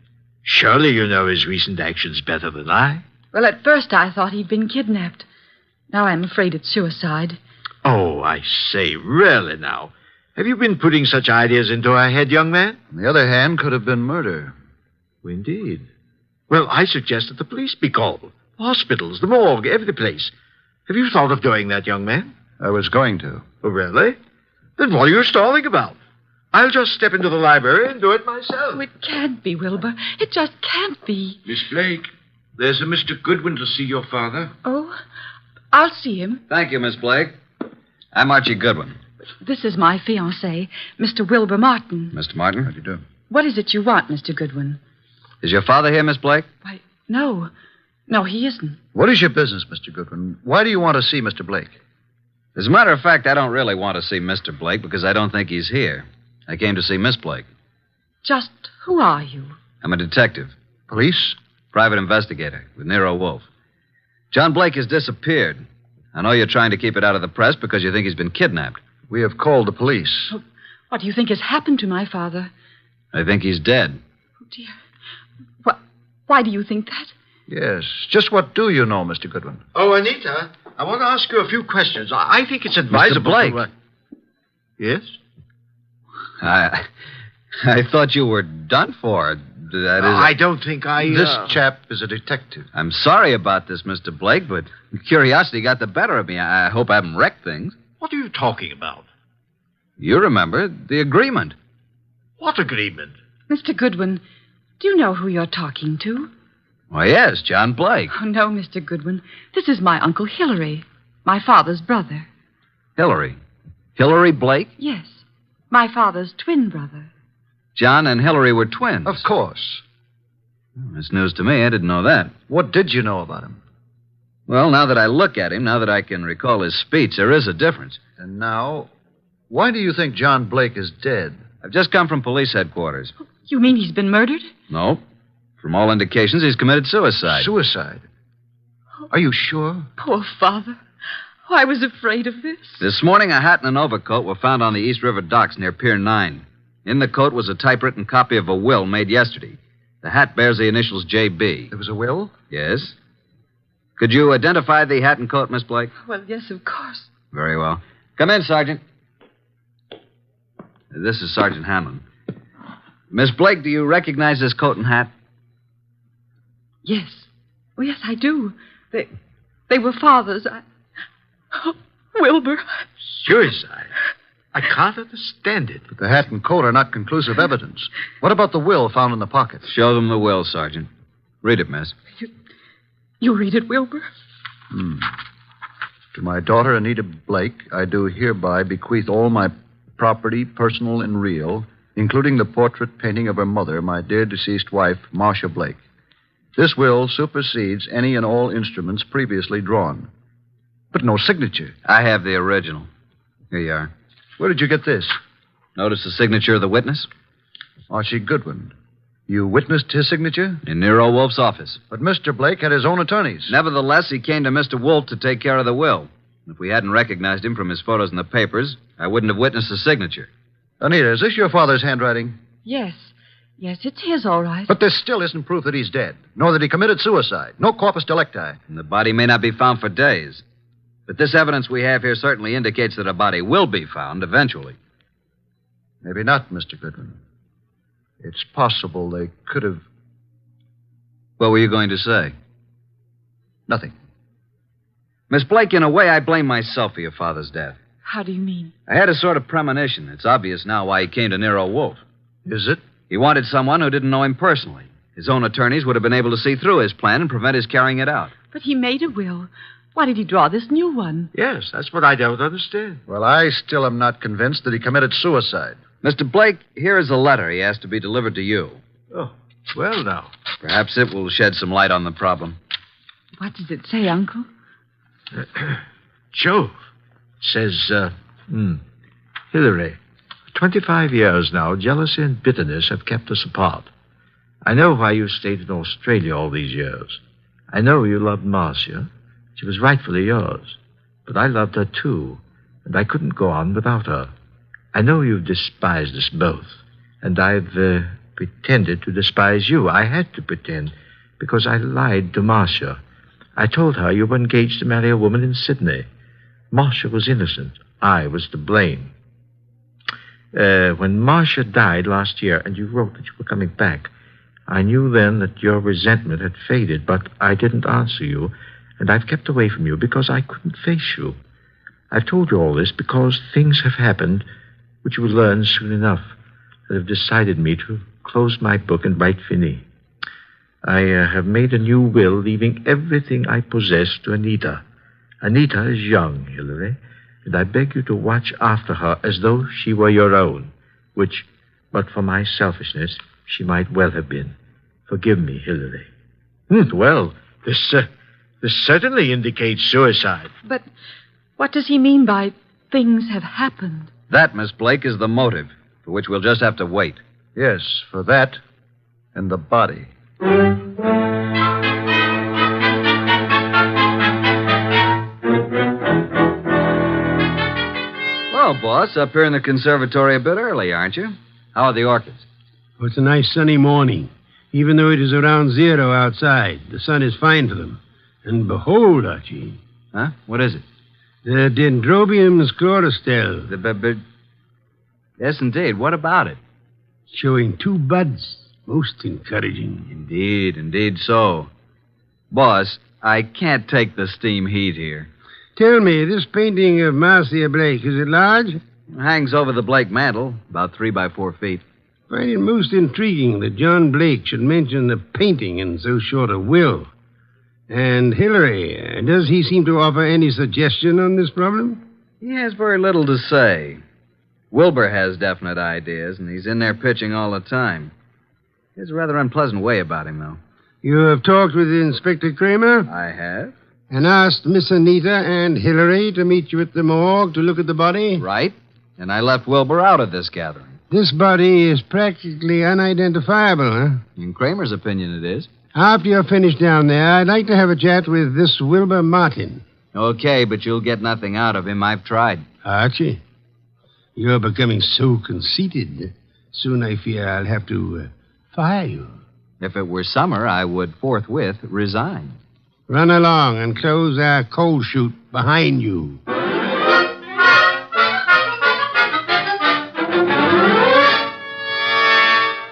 Surely you know his recent actions better than I. Well, at first I thought he'd been kidnapped. Now I'm afraid it's suicide. Oh, I say, really now. Have you been putting such ideas into our head, young man? On the other hand, could have been murder. Indeed. Well, I suggest that the police be called. Hospitals, the morgue, every place. Have you thought of doing that, young man? I was going to. Oh, really? Then what are you stalling about? I'll just step into the library and do it myself. Oh, it can't be, Wilbur. It just can't be. Miss Blake, there's a Mr. Goodwin to see your father. Oh, I'll see him. Thank you, Miss Blake. I'm Archie Goodwin. This is my fiancé, Mr. Wilbur Martin. Mr. Martin? How do you do? What is it you want, Mr. Goodwin? Is your father here, Miss Blake? Why, no. No, he isn't. What is your business, Mr. Goodwin? Why do you want to see Mr. Blake? As a matter of fact, I don't really want to see Mr. Blake because I don't think he's here. I came to see Miss Blake. Just who are you? I'm a detective. Police? Private investigator with Nero Wolfe. John Blake has disappeared. I know you're trying to keep it out of the press because you think he's been kidnapped. We have called the police. Oh, what do you think has happened to my father? I think he's dead. Oh, dear. Why do you think that? Yes. Just what do you know, Mr. Goodwin? Oh, Anita, I want to ask you a few questions. I think it's advisable Mr. Blake. to... Yes? I thought you were done for. That is... I don't think I... This chap is a detective. I'm sorry about this, Mr. Blake, but curiosity got the better of me. I hope I haven't wrecked things. What are you talking about? You remember the agreement. What agreement? Mr. Goodwin, do you know who you're talking to? Why, yes, John Blake. Oh, no, Mr. Goodwin. This is my Uncle Hillary, my father's brother. Hillary? Hillary Blake? Yes, my father's twin brother. John and Hillary were twins. Of course. That's news to me. I didn't know that. What did you know about him? Well, now that I look at him, now that I can recall his speech, there is a difference. And now, why do you think John Blake is dead? I've just come from police headquarters. You mean he's been murdered? No. From all indications, he's committed suicide. Suicide? Are you sure? Poor father. Oh, I was afraid of this. This morning, a hat and an overcoat were found on the East River docks near Pier 9. In the coat was a typewritten copy of a will made yesterday. The hat bears the initials J.B. There was a will? Yes. Could you identify the hat and coat, Miss Blake? Well, yes, of course. Very well. Come in, Sergeant. This is Sergeant Hanlon. Miss Blake, do you recognize this coat and hat? Yes. Oh, yes, I do. They were father's. Oh, Wilbur. Suicide? I can't understand it. But the hat and coat are not conclusive evidence. What about the will found in the pocket? Show them the will, Sergeant. Read it, miss. You read it, Wilbur? To my daughter, Anita Blake, I do hereby bequeath all my property, personal and real, including the portrait painting of her mother, my dear deceased wife, Marcia Blake. This will supersedes any and all instruments previously drawn. But no signature. I have the original. Here you are. Where did you get this? Notice the signature of the witness? Archie Goodwin. You witnessed his signature? In Nero Wolfe's office. But Mr. Blake had his own attorneys. Nevertheless, he came to Mr. Wolfe to take care of the will. If we hadn't recognized him from his photos in the papers, I wouldn't have witnessed the signature. Anita, is this your father's handwriting? Yes. Yes, it's his, all right. But this still isn't proof that he's dead, nor that he committed suicide. No corpus delicti. And the body may not be found for days. But this evidence we have here certainly indicates that a body will be found eventually. Maybe not, Mr. Goodwin. It's possible they could have... What were you going to say? Nothing. Miss Blake, in a way, I blame myself for your father's death. How do you mean? I had a sort of premonition. It's obvious now why he came to Nero Wolfe. Is it? He wanted someone who didn't know him personally. His own attorneys would have been able to see through his plan and prevent his carrying it out. But he made a will. Why did he draw this new one? Yes, that's what I don't understand. Well, I still am not convinced that he committed suicide. Mr. Blake, here is a letter he asked to be delivered to you. Oh, well, now. Perhaps it will shed some light on the problem. What does it say, Uncle? Jove. It says, Hillary, for 25 years now, jealousy and bitterness have kept us apart. I know why you stayed in Australia all these years. I know you loved Marcia. She was rightfully yours. But I loved her, too, and I couldn't go on without her. I know you've despised us both, and I've pretended to despise you. I had to pretend, because I lied to Marcia. I told her you were engaged to marry a woman in Sydney. Marcia was innocent. I was to blame. When Marcia died last year, and you wrote that you were coming back, I knew then that your resentment had faded, but I didn't answer you, and I've kept away from you because I couldn't face you. I've told you all this because things have happened which you will learn soon enough that have decided me to close my book and write fini. I have made a new will, leaving everything I possess to Anita. Anita is young, Hillary, and I beg you to watch after her as though she were your own, which, but for my selfishness, she might well have been. Forgive me, Hillary. Well, this certainly indicates suicide. But what does he mean by things have happened? That, Miss Blake, is the motive, for which we'll just have to wait. Yes, for that and the body. Well, boss, up here in the conservatory a bit early, aren't you? How are the orchids? Oh, it's a nice sunny morning. Even though it is around 0 outside, the sun is fine for them. And behold, Archie. Huh? What is it? The Dendrobium sclerostel. Yes, indeed. What about it? Showing 2 buds. Most encouraging. Indeed so. Boss, I can't take the steam heat here. Tell me, this painting of Marcia Blake, is it large? It hangs over the Blake mantle, about 3 by 4 feet. I find it most intriguing that John Blake should mention the painting in so short a will. And Hillary, does he seem to offer any suggestion on this problem? He has very little to say. Wilbur has definite ideas, and he's in there pitching all the time. He has a rather unpleasant way about him, though. You have talked with Inspector Kramer? I have. And asked Miss Anita and Hillary to meet you at the morgue to look at the body? Right. And I left Wilbur out of this gathering. This body is practically unidentifiable, huh? In Kramer's opinion, it is. After you're finished down there, I'd like to have a chat with this Wilbur Martin. Okay, but you'll get nothing out of him. I've tried. Archie, you're becoming so conceited. Soon I fear I'll have to fire you. If it were summer, I would forthwith resign. Run along and close our coal chute behind you.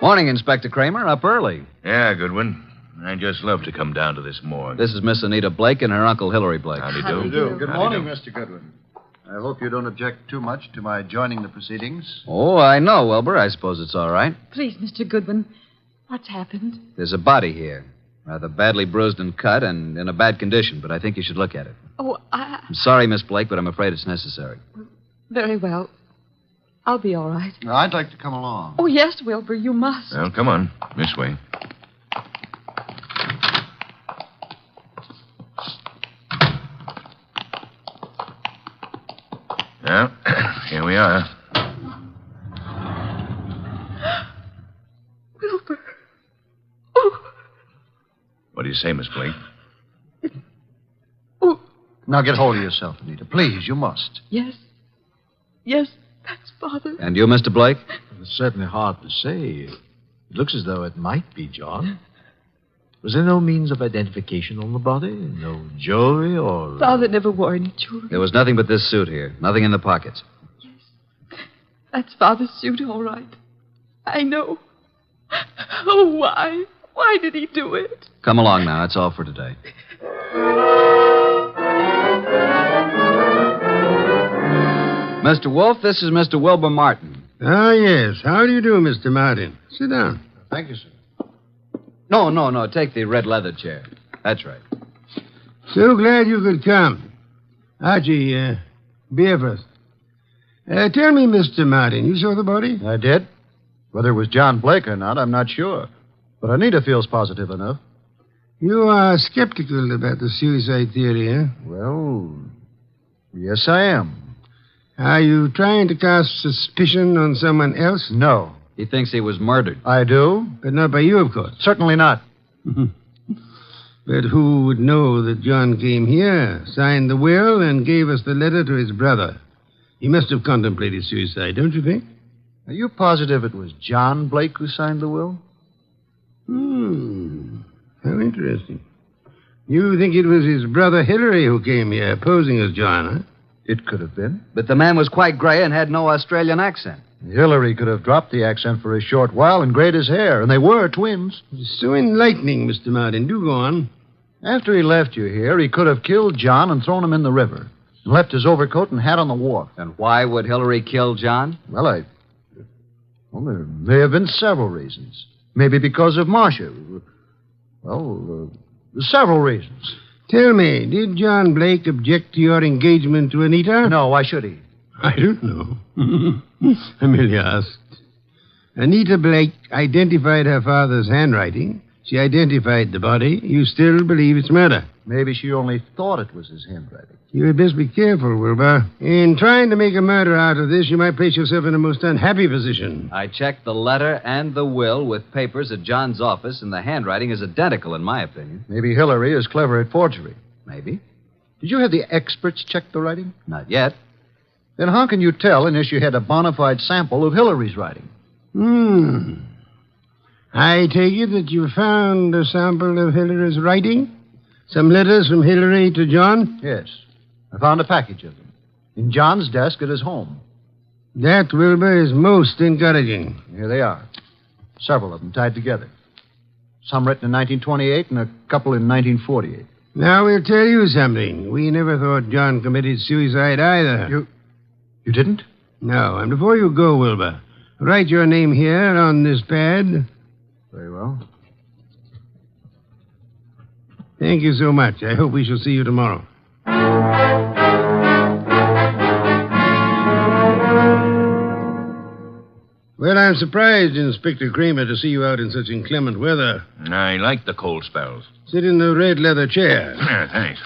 Morning, Inspector Kramer. Up early. Yeah, Goodwin. I'd just love to come down to this morgue. This is Miss Anita Blake and her Uncle Hillary Blake. Howdy How do you do. do? Good morning, Mr. Goodwin. I hope you don't object too much to my joining the proceedings. Oh, I know, Wilbur. I suppose it's all right. Please, Mr. Goodwin, what's happened? There's a body here. Rather badly bruised and cut and in a bad condition, but I think you should look at it. Oh, I'm sorry, Miss Blake, but I'm afraid it's necessary. Very well. I'll be all right. Now, I'd like to come along. Oh, yes, Wilbur, you must. Well, come on. This way. Well, here we are. Wilbur. What do you say, Miss Blake? Now get hold of yourself, Anita. Please, you must. Yes. Yes, that's Father. And you, Mr. Blake? It's certainly hard to say. It looks as though it might be John. Was there no means of identification on the body? No jewelry or... Father never wore any jewelry. There was nothing but this suit here. Nothing in the pockets. That's Father's suit, all right. I know. Oh, why? Why did he do it? Come along now. That's all for today. Mr. Wolfe, this is Mr. Wilbur Martin. Ah, yes. How do you do, Mr. Martin? Sit down. Thank you, sir. No. Take the red leather chair. That's right. So glad you could come. Archie, beer first. Tell me, Mr. Martin, you saw the body? I did. Whether it was John Blake or not, I'm not sure. But Anita feels positive enough. You are skeptical about the suicide theory, eh? Well, yes, I am. Are you trying to cast suspicion on someone else? No. He thinks he was murdered. I do? But not by you, of course. Certainly not. But who would know that John came here, signed the will, and gave us the letter to his brother? He must have contemplated suicide, don't you think? Are you positive it was John Blake who signed the will? How interesting. You think it was his brother Hillary who came here, posing as John, huh? It could have been. But the man was quite gray and had no Australian accent. Hillary could have dropped the accent for a short while and grayed his hair, and they were twins. So enlightening, Mr. Martin. Do go on. After he left you here, he could have killed John and thrown him in the river, and left his overcoat and hat on the wharf. And why would Hillary kill John? Well, there may have been several reasons. Maybe because of Marcia. Well, several reasons. Tell me, did John Blake object to your engagement to Anita? No, why should he? I don't know. I merely asked. Anita Blake identified her father's handwriting. She identified the body. You still believe it's murder? Maybe she only thought it was his handwriting. You had best be careful, Wilbur. In trying to make a murder out of this, you might place yourself in a most unhappy position. I checked the letter and the will with papers at John's office, and the handwriting is identical, in my opinion. Maybe Hillary is clever at forgery. Maybe. Did you have the experts check the writing? Not yet. Then how can you tell unless you had a bona fide sample of Hillary's writing? I take it that you found a sample of Hillary's writing? Some letters from Hillary to John? Yes. I found a package of them in John's desk at his home. That, Wilbur, is most encouraging. Here they are. Several of them tied together. Some written in 1928 and a couple in 1948. Now, we'll tell you something. We never thought John committed suicide either. You didn't? No. And before you go, Wilbur, write your name here on this pad. Very well. Thank you so much. I hope we shall see you tomorrow. Well, I'm surprised, Inspector Kramer, to see you out in such inclement weather. I like the cold spells. Sit in the red leather chair. Yeah, thanks.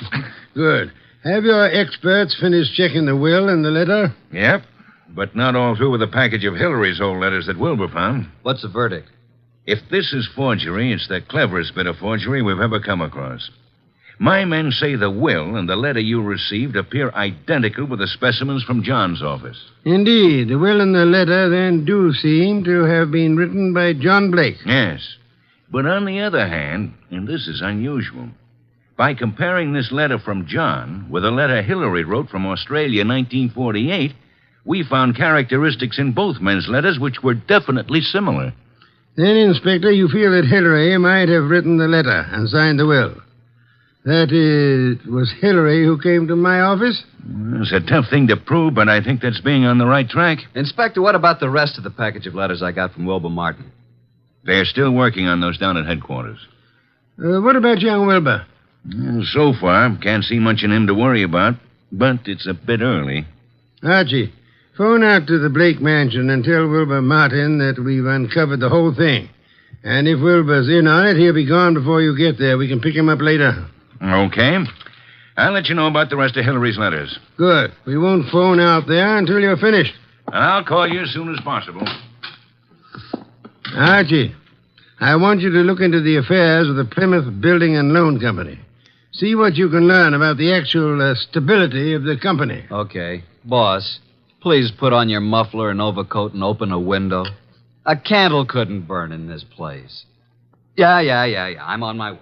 Good. Have your experts finished checking the will and the letter? Yep, but not all through with the package of Hillary's old letters that Wilbur found. What's the verdict? If this is forgery, it's the cleverest bit of forgery we've ever come across. My men say the will and the letter you received appear identical with the specimens from John's office. Indeed. The will and the letter then do seem to have been written by John Blake. Yes. But on the other hand, and this is unusual, by comparing this letter from John with a letter Hillary wrote from Australia in 1948, we found characteristics in both men's letters which were definitely similar. Then, Inspector, you feel that Hillary might have written the letter and signed the will. That is, it was Hillary who came to my office? It's a tough thing to prove, but I think that's being on the right track. Inspector, what about the rest of the package of letters I got from Wilbur Martin? They're still working on those down at headquarters. What about young Wilbur? So far, can't see much in him to worry about, but it's a bit early. Archie, phone out to the Blake mansion and tell Wilbur Martin that we've uncovered the whole thing. And if Wilbur's in on it, he'll be gone before you get there. We can pick him up later. Okay. I'll let you know about the rest of Hillary's letters. Good. We won't phone out there until you're finished. And I'll call you as soon as possible. Archie, I want you to look into the affairs of the Plymouth Building and Loan Company. See what you can learn about the actual stability of the company. Okay. Boss, please put on your muffler and overcoat and open a window. A candle couldn't burn in this place. Yeah. I'm on my way.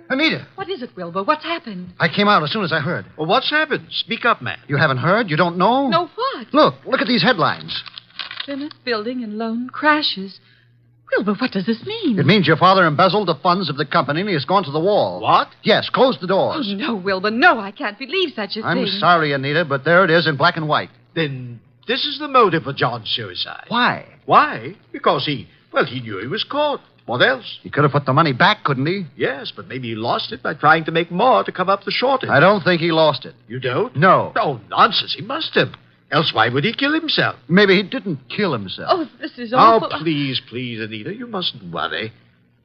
Anita! What is it, Wilbur? What's happened? I came out as soon as I heard. Well, what's happened? Speak up, man. You haven't heard? You don't know? No, what? Look at these headlines. Plymouth Building and Loan crashes. Wilbur, what does this mean? It means your father embezzled the funds of the company and he has gone to the wall. What? Yes, close the doors. Oh, no, Wilbur, no, I can't believe such a thing. I'm sorry, Anita, but there it is in black and white. Then this is the motive for John's suicide. Why? Why? Because he knew he was caught. What else? He could have put the money back, couldn't he? Yes, but maybe he lost it by trying to make more to cover up the shortage. I don't think he lost it. You don't? No. Oh, nonsense. He must have. Else why would he kill himself? Maybe he didn't kill himself. Oh, this is awful. Oh, please, Anita, you mustn't worry.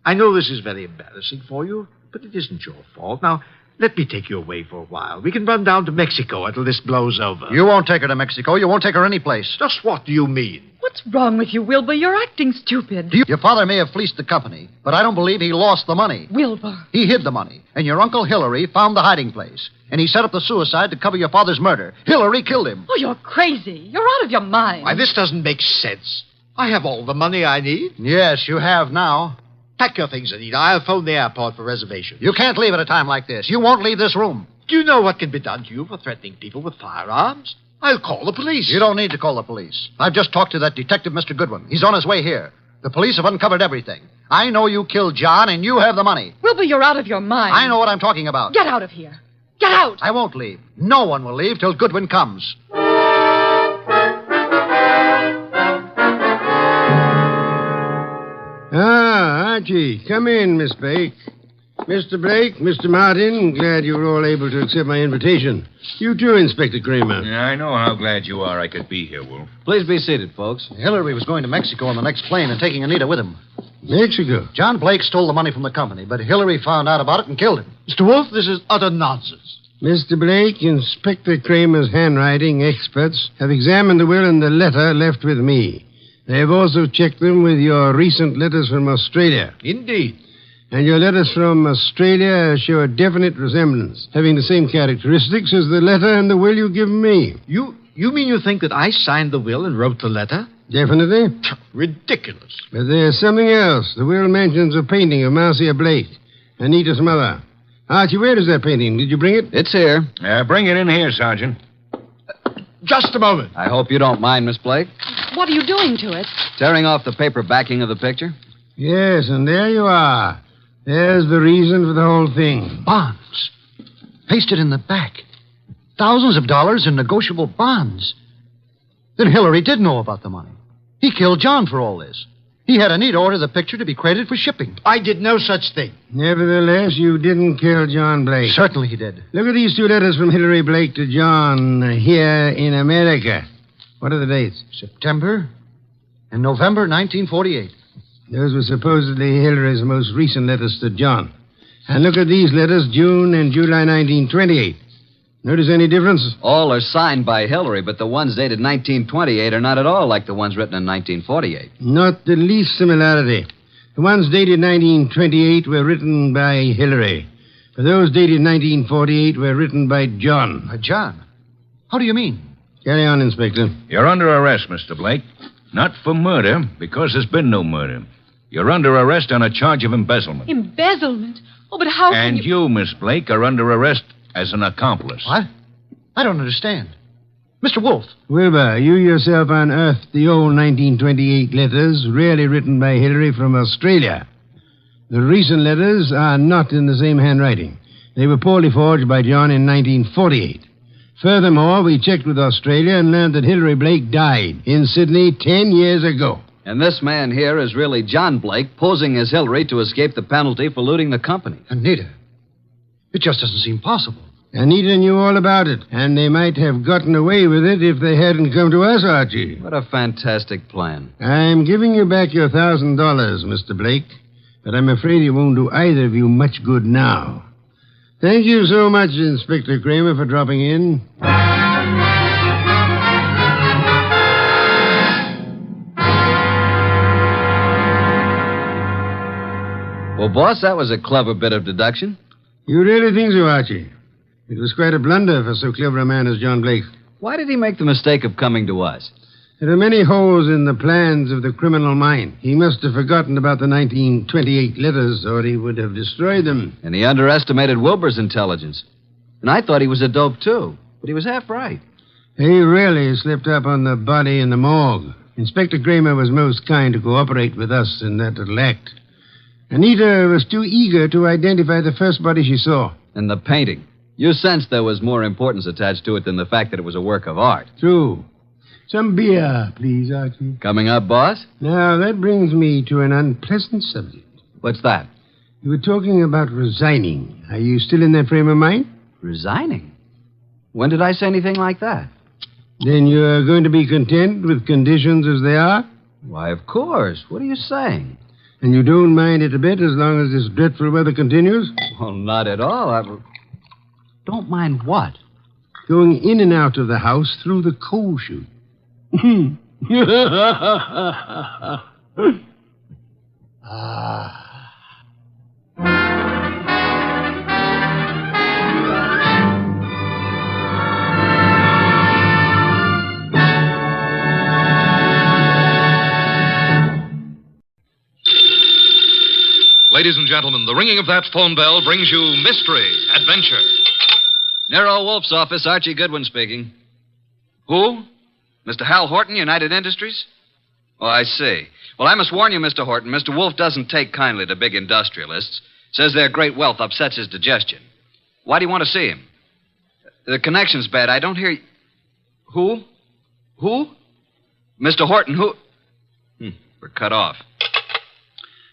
I know this is very embarrassing for you, but it isn't your fault. Now, let me take you away for a while. We can run down to Mexico until this blows over. You won't take her to Mexico. You won't take her anyplace. Just what do you mean? What's wrong with you, Wilbur? You're acting stupid. Your father may have fleeced the company, but I don't believe he lost the money. Wilbur. He hid the money, and your Uncle Hillary found the hiding place. And he set up the suicide to cover your father's murder. Hillary killed him. Oh, you're crazy. You're out of your mind. Why, this doesn't make sense. I have all the money I need. Yes, you have now. Pack your things, Anita. I'll phone the airport for reservations. You can't leave at a time like this. You won't leave this room. Do you know what can be done to you for threatening people with firearms? I'll call the police. You don't need to call the police. I've just talked to that detective, Mr. Goodwin. He's on his way here. The police have uncovered everything. I know you killed John, and you have the money. Wilbur, you're out of your mind. I know what I'm talking about. Get out of here. Get out. I won't leave. No one will leave till Goodwin comes. Ah, Archie, come in, Miss Blake. Mr. Blake, Mr. Martin, glad you were all able to accept my invitation. You too, Inspector Kramer. Yeah, I know how glad you are I could be here, Wolf. Please be seated, folks. Hillary was going to Mexico on the next plane and taking Anita with him. Mexico? John Blake stole the money from the company, but Hillary found out about it and killed him. Mr. Wolf, this is utter nonsense. Mr. Blake, Inspector Kramer's handwriting experts have examined the will and the letter left with me. They have also checked them with your recent letters from Australia. Indeed. And your letters from Australia show a definite resemblance, having the same characteristics as the letter and the will you've given me. You mean you think that I signed the will and wrote the letter? Definitely. Ridiculous. But there's something else. The will mentions a painting of Marcia Blake, Anita's mother. Archie, where is that painting? Did you bring it? It's here. Bring it in here, Sergeant. Just a moment. I hope you don't mind, Miss Blake. What are you doing to it? Tearing off the paper backing of the picture? Yes, and there you are. There's the reason for the whole thing. Bonds. Pasted in the back. Thousands of dollars in negotiable bonds. Then Hillary did know about the money. He killed John for all this. He had Anita order the picture to be credited for shipping. I did no such thing. Nevertheless, you didn't kill John Blake. Certainly he did. Look at these two letters from Hillary Blake to John here in America. What are the dates? September and November 1948. Those were supposedly Hillary's most recent letters to John. And look at these letters, June and July 1928. Notice any difference? All are signed by Hillary, but the ones dated 1928 are not at all like the ones written in 1948. Not the least similarity. The ones dated 1928 were written by Hillary. But those dated 1948 were written by John. By John? How do you mean? Carry on, Inspector. You're under arrest, Mr. Blake. Not for murder, because there's been no murder. You're under arrest on a charge of embezzlement. Embezzlement? Oh, but how can And you, Miss Blake, are under arrest as an accomplice. What? I don't understand. Mr. Wolfe. Wilbur, you yourself unearthed the old 1928 letters, really written by Hillary from Australia. The recent letters are not in the same handwriting. They were poorly forged by John in 1948. Furthermore, we checked with Australia and learned that Hillary Blake died in Sydney 10 years ago. And this man here is really John Blake, posing as Hillary to escape the penalty for looting the company. Anita. It just doesn't seem possible. Anita knew all about it, and they might have gotten away with it if they hadn't come to us, Archie. What a fantastic plan. I'm giving you back your $1,000, Mr. Blake, but I'm afraid it won't do either of you much good now. Thank you so much, Inspector Kramer, for dropping in. Well, boss, that was a clever bit of deduction. You really think so, Archie? It was quite a blunder for so clever a man as John Blake. Why did he make the mistake of coming to us? There are many holes in the plans of the criminal mind. He must have forgotten about the 1928 letters, or he would have destroyed them. And he underestimated Wilbur's intelligence. And I thought he was a dope, too. But he was half right. He really slipped up on the body in the morgue. Inspector Kramer was most kind to cooperate with us in that little act. Anita was too eager to identify the first body she saw. And the painting. You sensed there was more importance attached to it than the fact that it was a work of art. True. Some beer, please, Archie. Coming up, boss? Now, that brings me to an unpleasant subject. What's that? You were talking about resigning. Are you still in that frame of mind? Resigning? When did I say anything like that? Then you're going to be content with conditions as they are? Why, of course. What are you saying? And you don't mind it a bit as long as this dreadful weather continues? Well, not at all. Don't mind what? Going in and out of the house through the coal chute. Ladies and gentlemen, the ringing of that phone bell brings you mystery, adventure. Nero Wolfe's office, Archie Goodwin speaking. Who? Mr. Hal Horton, United Industries? Oh, I see. Well, I must warn you, Mr. Horton, Mr. Wolfe doesn't take kindly to big industrialists. Says their great wealth upsets his digestion. Why do you want to see him? The connection's bad. I don't hear you. Who? Who? Mr. Horton, who? We're cut off.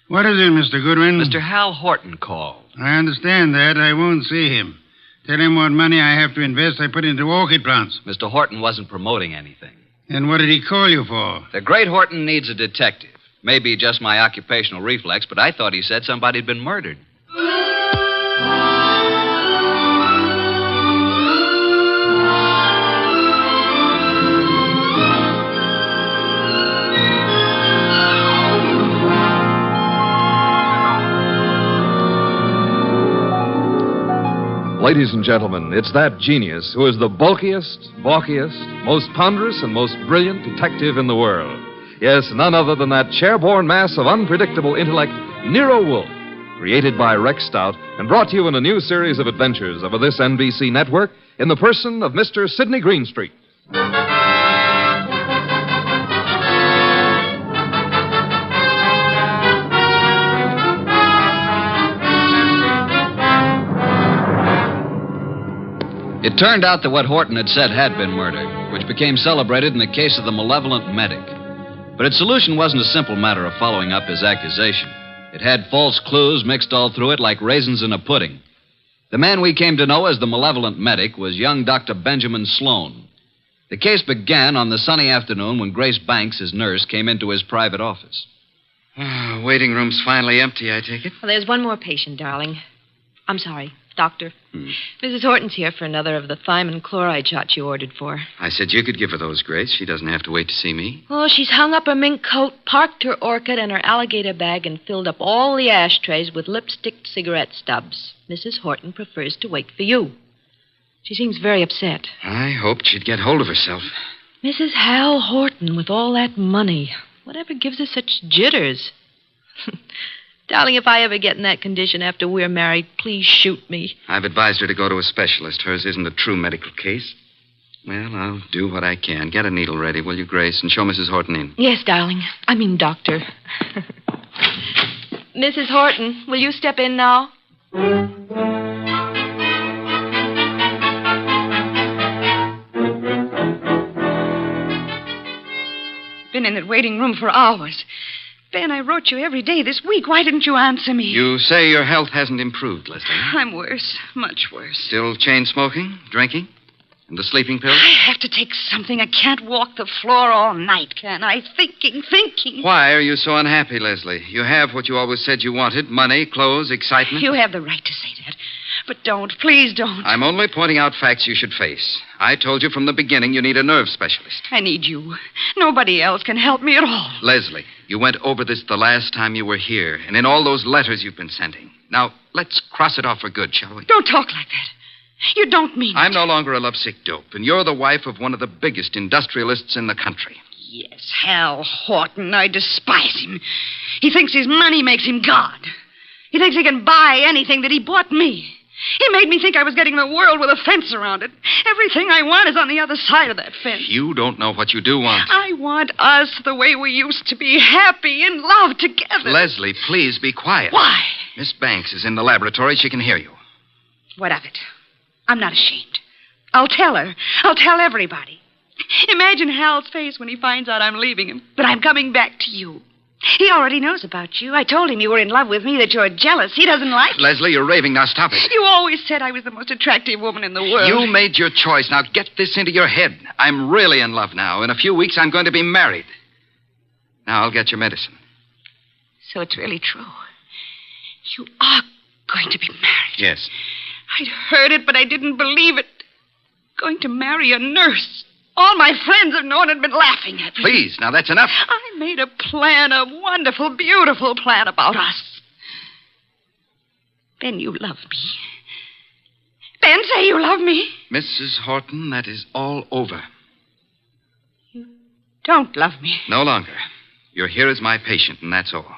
What is it, Mr. Goodwin? Mr. Hal Horton called. I understand that. I won't see him. Tell him what money I have to invest I put into orchid plants. Mr. Horton wasn't promoting anything. And what did he call you for? The great Horton needs a detective. Maybe just my occupational reflex, but I thought he said somebody'd been murdered. Ladies and gentlemen, it's that genius who is the bulkiest, balkiest, most ponderous, and most brilliant detective in the world. Yes, none other than that chair-borne mass of unpredictable intellect, Nero Wolfe, created by Rex Stout and brought to you in a new series of adventures over this NBC network in the person of Mr. Sidney Greenstreet. It turned out that what Horton had said had been murder, which became celebrated in the case of the Malevolent medic. But its solution wasn't a simple matter of following up his accusation. It had false clues mixed all through it like raisins in a pudding. The man we came to know as the Malevolent medic was young Dr. Benjamin Sloan. The case began on the sunny afternoon when Grace Banks, his nurse, came into his private office. Waiting room's finally empty, I take it? Well, there's one more patient, darling. I'm sorry, doctor. Mrs. Horton's here for another of the thiamine chloride shots you ordered for. I said you could give her those, Grace. She doesn't have to wait to see me. Oh, she's hung up her mink coat, parked her orchid and her alligator bag, and filled up all the ashtrays with lipstick cigarette stubs. Mrs. Horton prefers to wait for you. She seems very upset. I hoped she'd get hold of herself. Mrs. Hal Horton, with all that money. Whatever gives her such jitters? Darling, if I ever get in that condition after we're married, please shoot me. I've advised her to go to a specialist. Hers isn't a true medical case. Well, I'll do what I can. Get a needle ready, will you, Grace, and show Mrs. Horton in. Yes, darling. I mean, doctor. Mrs. Horton, will you step in now? Been in that waiting room for hours. Ben, I wrote you every day this week. Why didn't you answer me? You say your health hasn't improved, Leslie. I'm worse. Much worse. Still chain smoking, drinking, and the sleeping pills? I have to take something. I can't walk the floor all night, can I? Thinking. Why are you so unhappy, Leslie? You have what you always said you wanted. Money, clothes, excitement. You have the right to say that. But don't. Please don't. I'm only pointing out facts you should face. I told you from the beginning you need a nerve specialist. I need you. Nobody else can help me at all. Leslie, you went over this the last time you were here, and in all those letters you've been sending. Now, let's cross it off for good, shall we? Don't talk like that. You don't mean it. I'm no longer a lovesick dope, and you're the wife of one of the biggest industrialists in the country. Yes, Hal Horton. I despise him. He thinks his money makes him God. He thinks he can buy anything that he bought me. He made me think I was getting the world with a fence around it. Everything I want is on the other side of that fence. You don't know what you do want. I want us the way we used to be, happy in love together. Leslie, please be quiet. Why? Miss Banks is in the laboratory. She can hear you. What of it? I'm not ashamed. I'll tell her. I'll tell everybody. Imagine Hal's face when he finds out I'm leaving him, but I'm coming back to you. He already knows about you. I told him you were in love with me, that you're jealous. He doesn't like it. Leslie, you're raving. Now stop it. You always said I was the most attractive woman in the world. You made your choice. Now get this into your head. I'm really in love now. In a few weeks, I'm going to be married. Now I'll get your medicine. So it's really true. You are going to be married. Yes. I'd heard it, but I didn't believe it. Going to marry a nurse. All my friends have known and been laughing at me. Please, now that's enough. I made a plan, a wonderful, beautiful plan about us. Ben, you love me. Ben, say you love me. Mrs. Horton, that is all over. Don't love me. No longer. You're here as my patient, and that's all.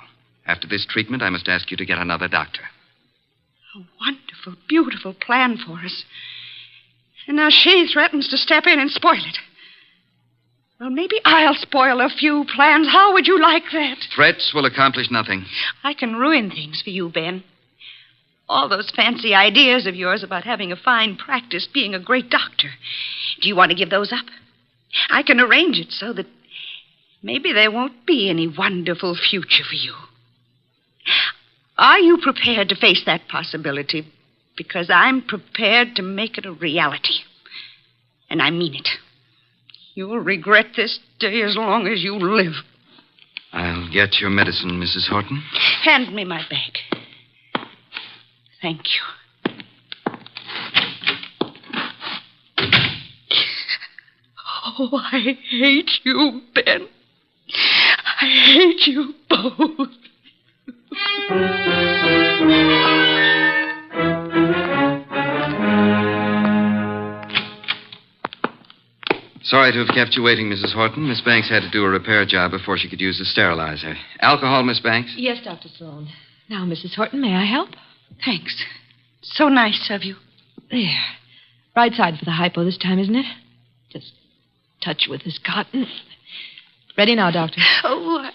After this treatment, I must ask you to get another doctor. A wonderful, beautiful plan for us. And now she threatens to step in and spoil it. Well, maybe I'll spoil a few plans. How would you like that? Threats will accomplish nothing. I can ruin things for you, Ben. All those fancy ideas of yours about having a fine practice, being a great doctor. Do you want to give those up? I can arrange it so that maybe there won't be any wonderful future for you. Are you prepared to face that possibility? Because I'm prepared to make it a reality. And I mean it. You'll regret this day as long as you live. I'll get your medicine, Mrs. Horton. Hand me my bag. Thank you. Oh, I hate you, Ben. I hate you both. Sorry to have kept you waiting, Mrs. Horton. Miss Banks had to do a repair job before she could use the sterilizer. Alcohol, Miss Banks? Yes, Dr. Sloan. Now, Mrs. Horton, may I help? Thanks. So nice of you. There. Right side for the hypo this time, isn't it? Just touch with this cotton. Ready now, Doctor. Oh,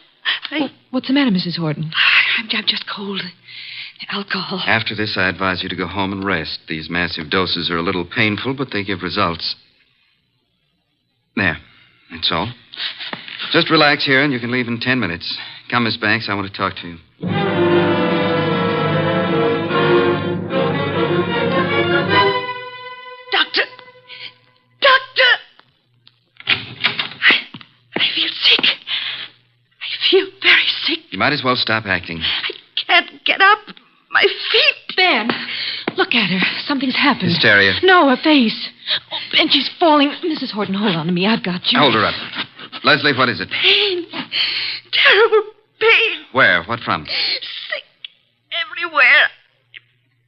what's the matter, Mrs. Horton? I'm just cold. Alcohol. After this, I advise you to go home and rest. These massive doses are a little painful, but they give results. There. That's all. Just relax here, and you can leave in 10 minutes. Come, Miss Banks. I want to talk to you. Doctor! I feel sick. I feel very sick. You might as well stop acting. I can't get up. My feet. Ben, look at her. Something's happened. Hysteria. No, her face. Oh, and she's falling. Mrs. Horton, hold on to me. I've got you. Hold her up. Leslie, what is it? Pain. Terrible pain. Where? What from? Sick everywhere.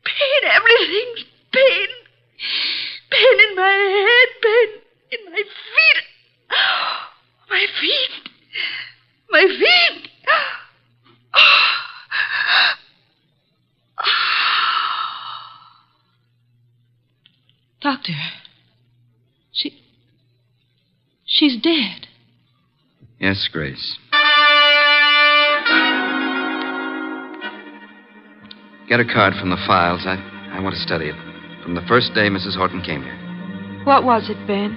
Pain, everything's pain. Pain in my head, pain in my feet. My feet. My feet. Doctor, she's dead. Yes, Grace. Get a card from the files. I want to study it. From the first day Mrs. Horton came here. What was it, Ben?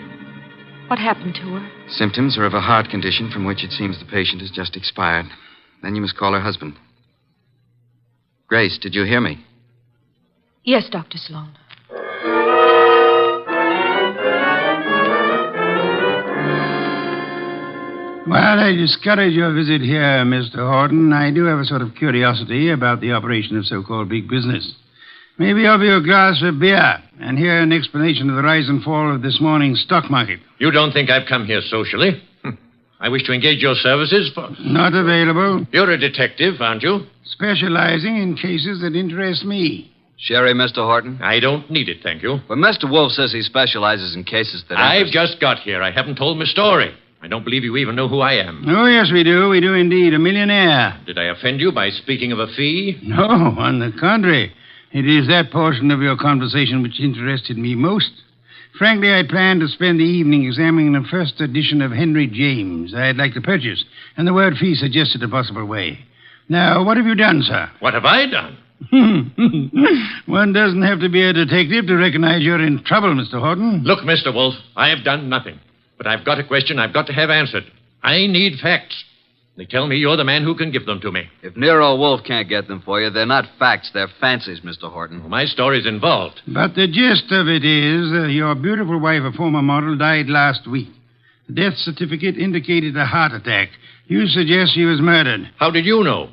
What happened to her? Symptoms are of a heart condition from which it seems the patient has just expired. Then you must call her husband. Grace, did you hear me? Yes, Dr. Sloan. Well, I discourage your visit here, Mr. Horton. I do have a sort of curiosity about the operation of so-called big business. Maybe offer you a glass of beer and hear an explanation of the rise and fall of this morning's stock market. You don't think I've come here socially? I wish to engage your services for... Not available. You're a detective, aren't you? Specializing in cases that interest me. Sherry, Mr. Horton? I don't need it, thank you. Well, Mr. Wolfe says he specializes in cases that I've interest... just got here. I haven't told my story. I don't believe you even know who I am. Oh, yes, we do. We do indeed. A millionaire. Did I offend you by speaking of a fee? No, on the contrary. It is that portion of your conversation which interested me most. Frankly, I planned to spend the evening examining the first edition of Henry James I'd like to purchase, and the word fee suggested a possible way. Now, what have you done, sir? What have I done? One doesn't have to be a detective to recognize you're in trouble, Mr. Horton. Look, Mr. Wolfe, I have done nothing. But I've got a question I've got to have answered. I need facts. They tell me you're the man who can give them to me. If Nero Wolfe can't get them for you, they're not facts, they're fancies, Mr. Horton. Well, my story's involved. But the gist of it is your beautiful wife, a former model, died last week. The death certificate indicated a heart attack. You suggest she was murdered. How did you know?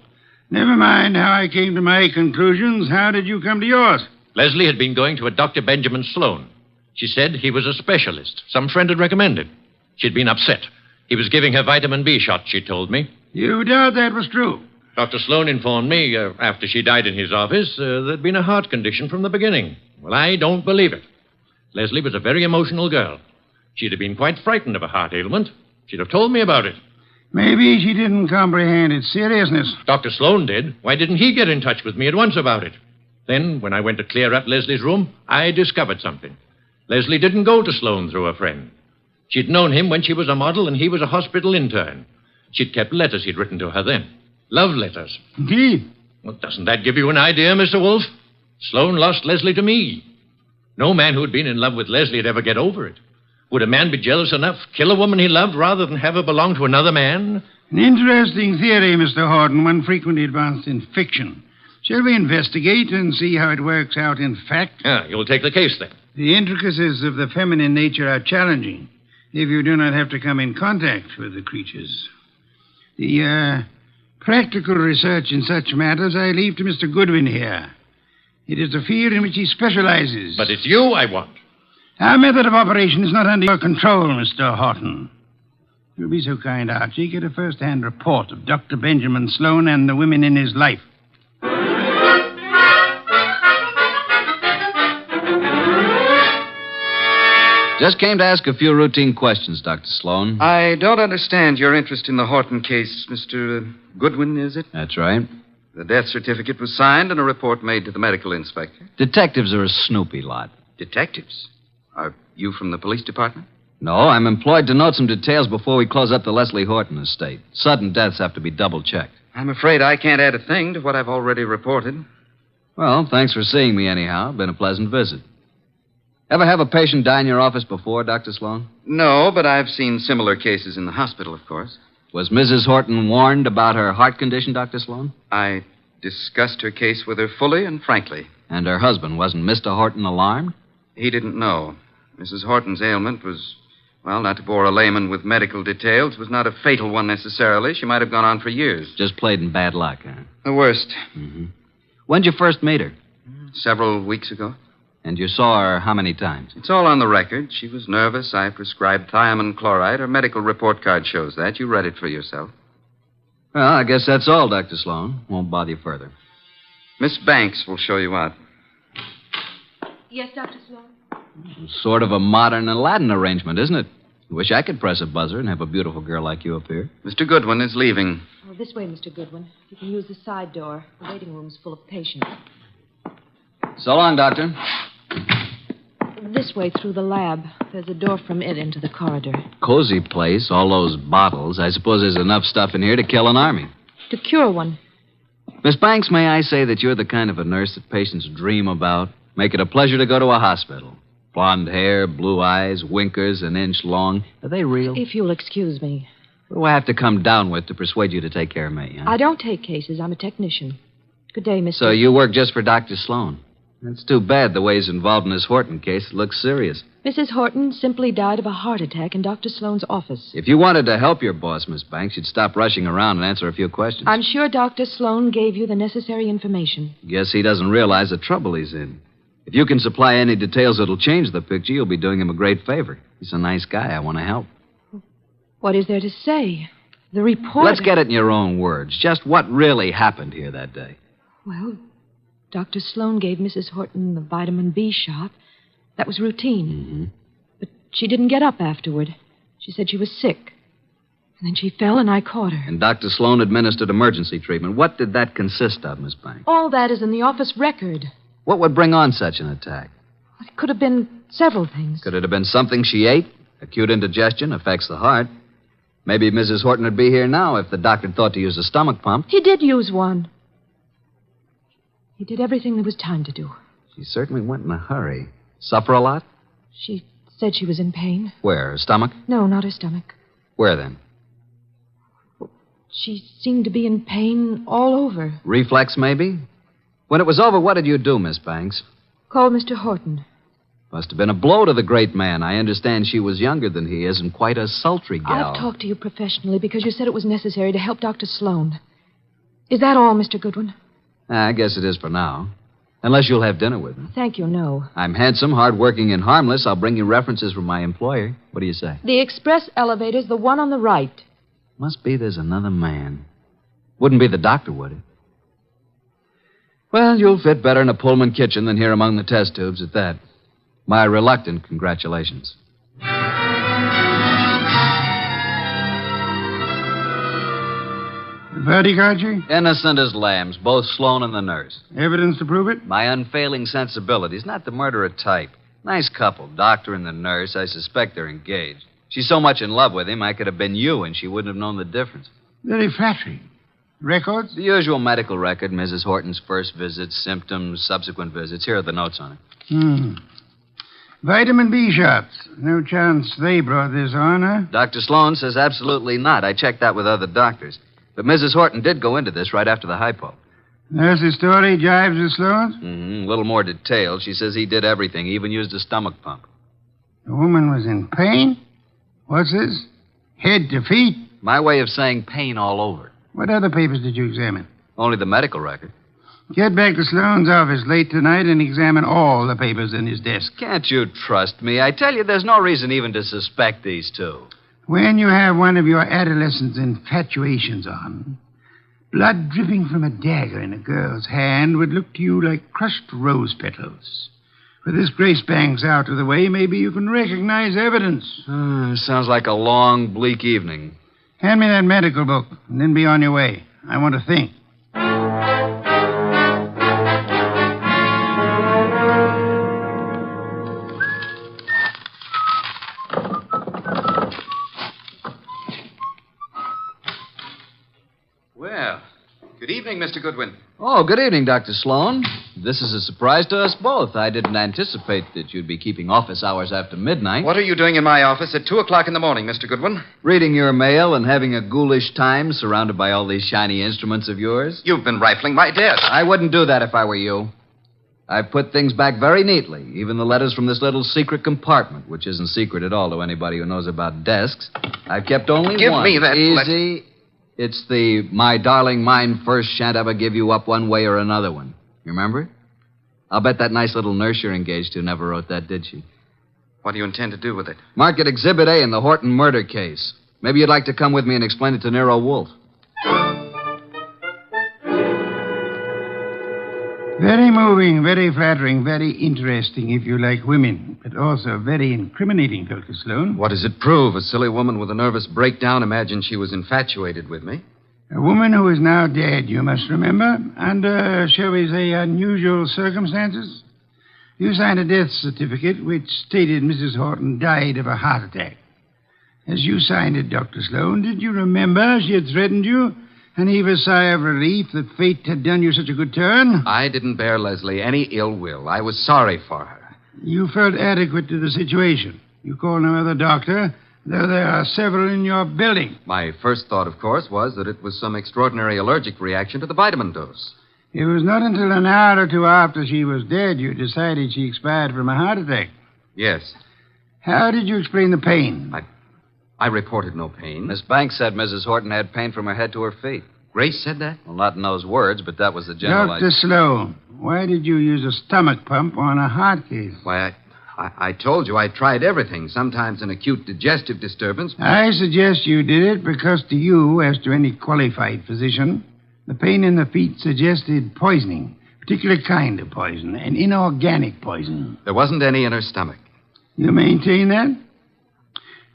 Never mind how I came to my conclusions. How did you come to yours? Leslie had been going to a Dr. Benjamin Sloan. She said he was a specialist. Some friend had recommended. She'd been upset. He was giving her vitamin B shot, she told me. You doubt that was true? Dr. Sloan informed me, after she died in his office, there'd been a heart condition from the beginning. Well, I don't believe it. Leslie was a very emotional girl. She'd have been quite frightened of a heart ailment. She'd have told me about it. Maybe she didn't comprehend its seriousness. Dr. Sloan did. Why didn't he get in touch with me at once about it? Then, when I went to clear up Leslie's room, I discovered something. Leslie didn't go to Sloan through a friend. She'd known him when she was a model and he was a hospital intern. She'd kept letters he'd written to her then. Love letters. Indeed. Well, doesn't that give you an idea, Mr. Wolfe? Sloan lost Leslie to me. No man who'd been in love with Leslie would ever get over it. Would a man be jealous enough, kill a woman he loved, rather than have her belong to another man? An interesting theory, Mr. Horton, one frequently advanced in fiction. Shall we investigate and see how it works out in fact? You'll take the case, then. The intricacies of the feminine nature are challenging if you do not have to come in contact with the creatures. The practical research in such matters I leave to Mr. Goodwin here. It is a field in which he specializes. But it's you I want. Our method of operation is not under your control, Mr. Horton. You'll be so kind, Archie, get a first-hand report of Dr. Benjamin Sloan and the women in his life. Just came to ask a few routine questions, Dr. Sloan. I don't understand your interest in the Horton case, Mr. Goodwin, is it? That's right. The death certificate was signed and a report made to the medical inspector. Detectives are a snoopy lot. Detectives? Are you from the police department? No, I'm employed to note some details before we close up the Leslie Horton estate. Sudden deaths have to be double-checked. I'm afraid I can't add a thing to what I've already reported. Well, thanks for seeing me anyhow. Been a pleasant visit. Ever have a patient die in your office before, Dr. Sloan? No, but I've seen similar cases in the hospital, of course. Was Mrs. Horton warned about her heart condition, Dr. Sloan? I discussed her case with her fully and frankly. And her husband, wasn't Mr. Horton alarmed? He didn't know. Mrs. Horton's ailment was, well, not to bore a layman with medical details, was not a fatal one necessarily. She might have gone on for years. Just played in bad luck, huh? The worst. Mm-hmm. When'd you first meet her? Several weeks ago. And you saw her how many times? It's all on the record. She was nervous. I prescribed thiamine chloride. Her medical report card shows that. You read it for yourself. Well, I guess that's all, Dr. Sloan. Won't bother you further. Miss Banks will show you out. Yes, Dr. Sloan? Sort of a modern Aladdin arrangement, isn't it? Wish I could press a buzzer and have a beautiful girl like you up here. Mr. Goodwin is leaving. Oh, this way, Mr. Goodwin. You can use the side door. The waiting room's full of patients. So long, Doctor. This way through the lab. There's a door from it into the corridor. Cozy place, all those bottles. I suppose there's enough stuff in here to kill an army. To cure one. Miss Banks, may I say that you're the kind of a nurse that patients dream about? Make it a pleasure to go to a hospital. Blonde hair, blue eyes, winkers an inch long. Are they real? If you'll excuse me. What do I have to come down with to persuade you to take care of me? Huh? I don't take cases. I'm a technician. Good day, Mr. So you work just for Dr. Sloan? That's too bad the way he's involved in this Horton case. It looks serious. Mrs. Horton simply died of a heart attack in Dr. Sloan's office. If you wanted to help your boss, Miss Banks, you'd stop rushing around and answer a few questions. I'm sure Dr. Sloan gave you the necessary information. Guess he doesn't realize the trouble he's in. If you can supply any details that'll change the picture, you'll be doing him a great favor. He's a nice guy. I want to help. What is there to say? The report... Let's get it in your own words. Just what really happened here that day. Well, Dr. Sloan gave Mrs. Horton the vitamin B shot. That was routine. Mm-hmm. But she didn't get up afterward. She said she was sick. And then she fell and I caught her. And Dr. Sloan administered emergency treatment. What did that consist of, Miss Banks? All that is in the office record. What would bring on such an attack? It could have been several things. Could it have been something she ate? Acute indigestion affects the heart. Maybe Mrs. Horton would be here now if the doctor thought to use a stomach pump. He did use one. He did everything there was time to do. She certainly went in a hurry. Suffer a lot? She said she was in pain. Where? Her stomach? No, not her stomach. Where then? She seemed to be in pain all over. Reflex, maybe? When it was over, what did you do, Miss Banks? Called Mr. Horton. Must have been a blow to the great man. I understand she was younger than he is and quite a sultry gal. I've talked to you professionally because you said it was necessary to help Dr. Sloan. Is that all, Mr. Goodwin? I guess it is for now. Unless you'll have dinner with me. Thank you, no. I'm handsome, hardworking, and harmless. I'll bring you references from my employer. What do you say? The express elevator's the one on the right. Must be there's another man. Wouldn't be the doctor, would it? Well, you'll fit better in a Pullman kitchen than here among the test tubes at that. My reluctant congratulations. The verdict, Archie? Innocent as lambs, both Sloan and the nurse. Evidence to prove it? My unfailing sensibilities, not the murderer type. Nice couple, doctor and the nurse. I suspect they're engaged. She's so much in love with him, I could have been you, and she wouldn't have known the difference. Very flattering. Records? The usual medical record, Mrs. Horton's first visits, symptoms, subsequent visits. Here are the notes on it. Vitamin B shots. No chance they brought this on, huh? Dr. Sloan says absolutely not. I checked that with other doctors. But Mrs. Horton did go into this right after the hypo. Nurse's story jives with Sloan's? A little more detailed. She says he did everything. He even used a stomach pump. The woman was in pain? What's this? Head to feet? My way of saying pain all over. What other papers did you examine? Only the medical record. Get back to Sloan's office late tonight and examine all the papers in his desk. Can't you trust me? I tell you, there's no reason even to suspect these two. When you have one of your adolescent infatuations on, blood dripping from a dagger in a girl's hand would look to you like crushed rose petals. With this Grace Banks out of the way, maybe you can recognize evidence. Sounds like a long, bleak evening. Hand me that medical book, and then be on your way. I want to think. Well, good evening, Mr. Goodwin. Oh, good evening, Dr. Sloan. This is a surprise to us both. I didn't anticipate that you'd be keeping office hours after midnight. What are you doing in my office at 2 o'clock in the morning, Mr. Goodwin? Reading your mail and having a ghoulish time surrounded by all these shiny instruments of yours. You've been rifling my desk. I wouldn't do that if I were you. I've put things back very neatly, even the letters from this little secret compartment, which isn't secret at all to anybody who knows about desks. I've kept only Give one. me that Easy. It's the my darling mine first shan't ever give you up one way or another one. You remember it? I'll bet that nice little nurse you're engaged to never wrote that, did she? What do you intend to do with it? Mark it Exhibit A in the Horton murder case. Maybe you'd like to come with me and explain it to Nero Wolfe. Very moving, very flattering, very interesting if you like women, but also very incriminating, Dr. Sloan. What does it prove? A silly woman with a nervous breakdown imagined she was infatuated with me. A woman who is now dead, you must remember, under, shall we say, unusual circumstances. You signed a death certificate which stated Mrs. Horton died of a heart attack. As you signed it, Dr. Sloan, did you remember she had threatened you and heave a sigh of relief that fate had done you such a good turn? I didn't bear Leslie any ill will. I was sorry for her. You felt adequate to the situation. You called no other doctor, though there are several in your building. My first thought, of course, was that it was some extraordinary allergic reaction to the vitamin dose. It was not until an hour or two after she was dead you decided she expired from a heart attack. Yes. How did you explain the pain? I reported no pain. Miss Banks said Mrs. Horton had pain from her head to her feet. Grace said that? Well, not in those words, but that was the general Dr. Sloan, why did you use a stomach pump on a heart case? Why, I told you I tried everything. Sometimes an acute digestive disturbance. I suggest you did it because to you, as to any qualified physician, the pain in the feet suggested poisoning, a particular kind of poison, an inorganic poison. There wasn't any in her stomach. You maintain that?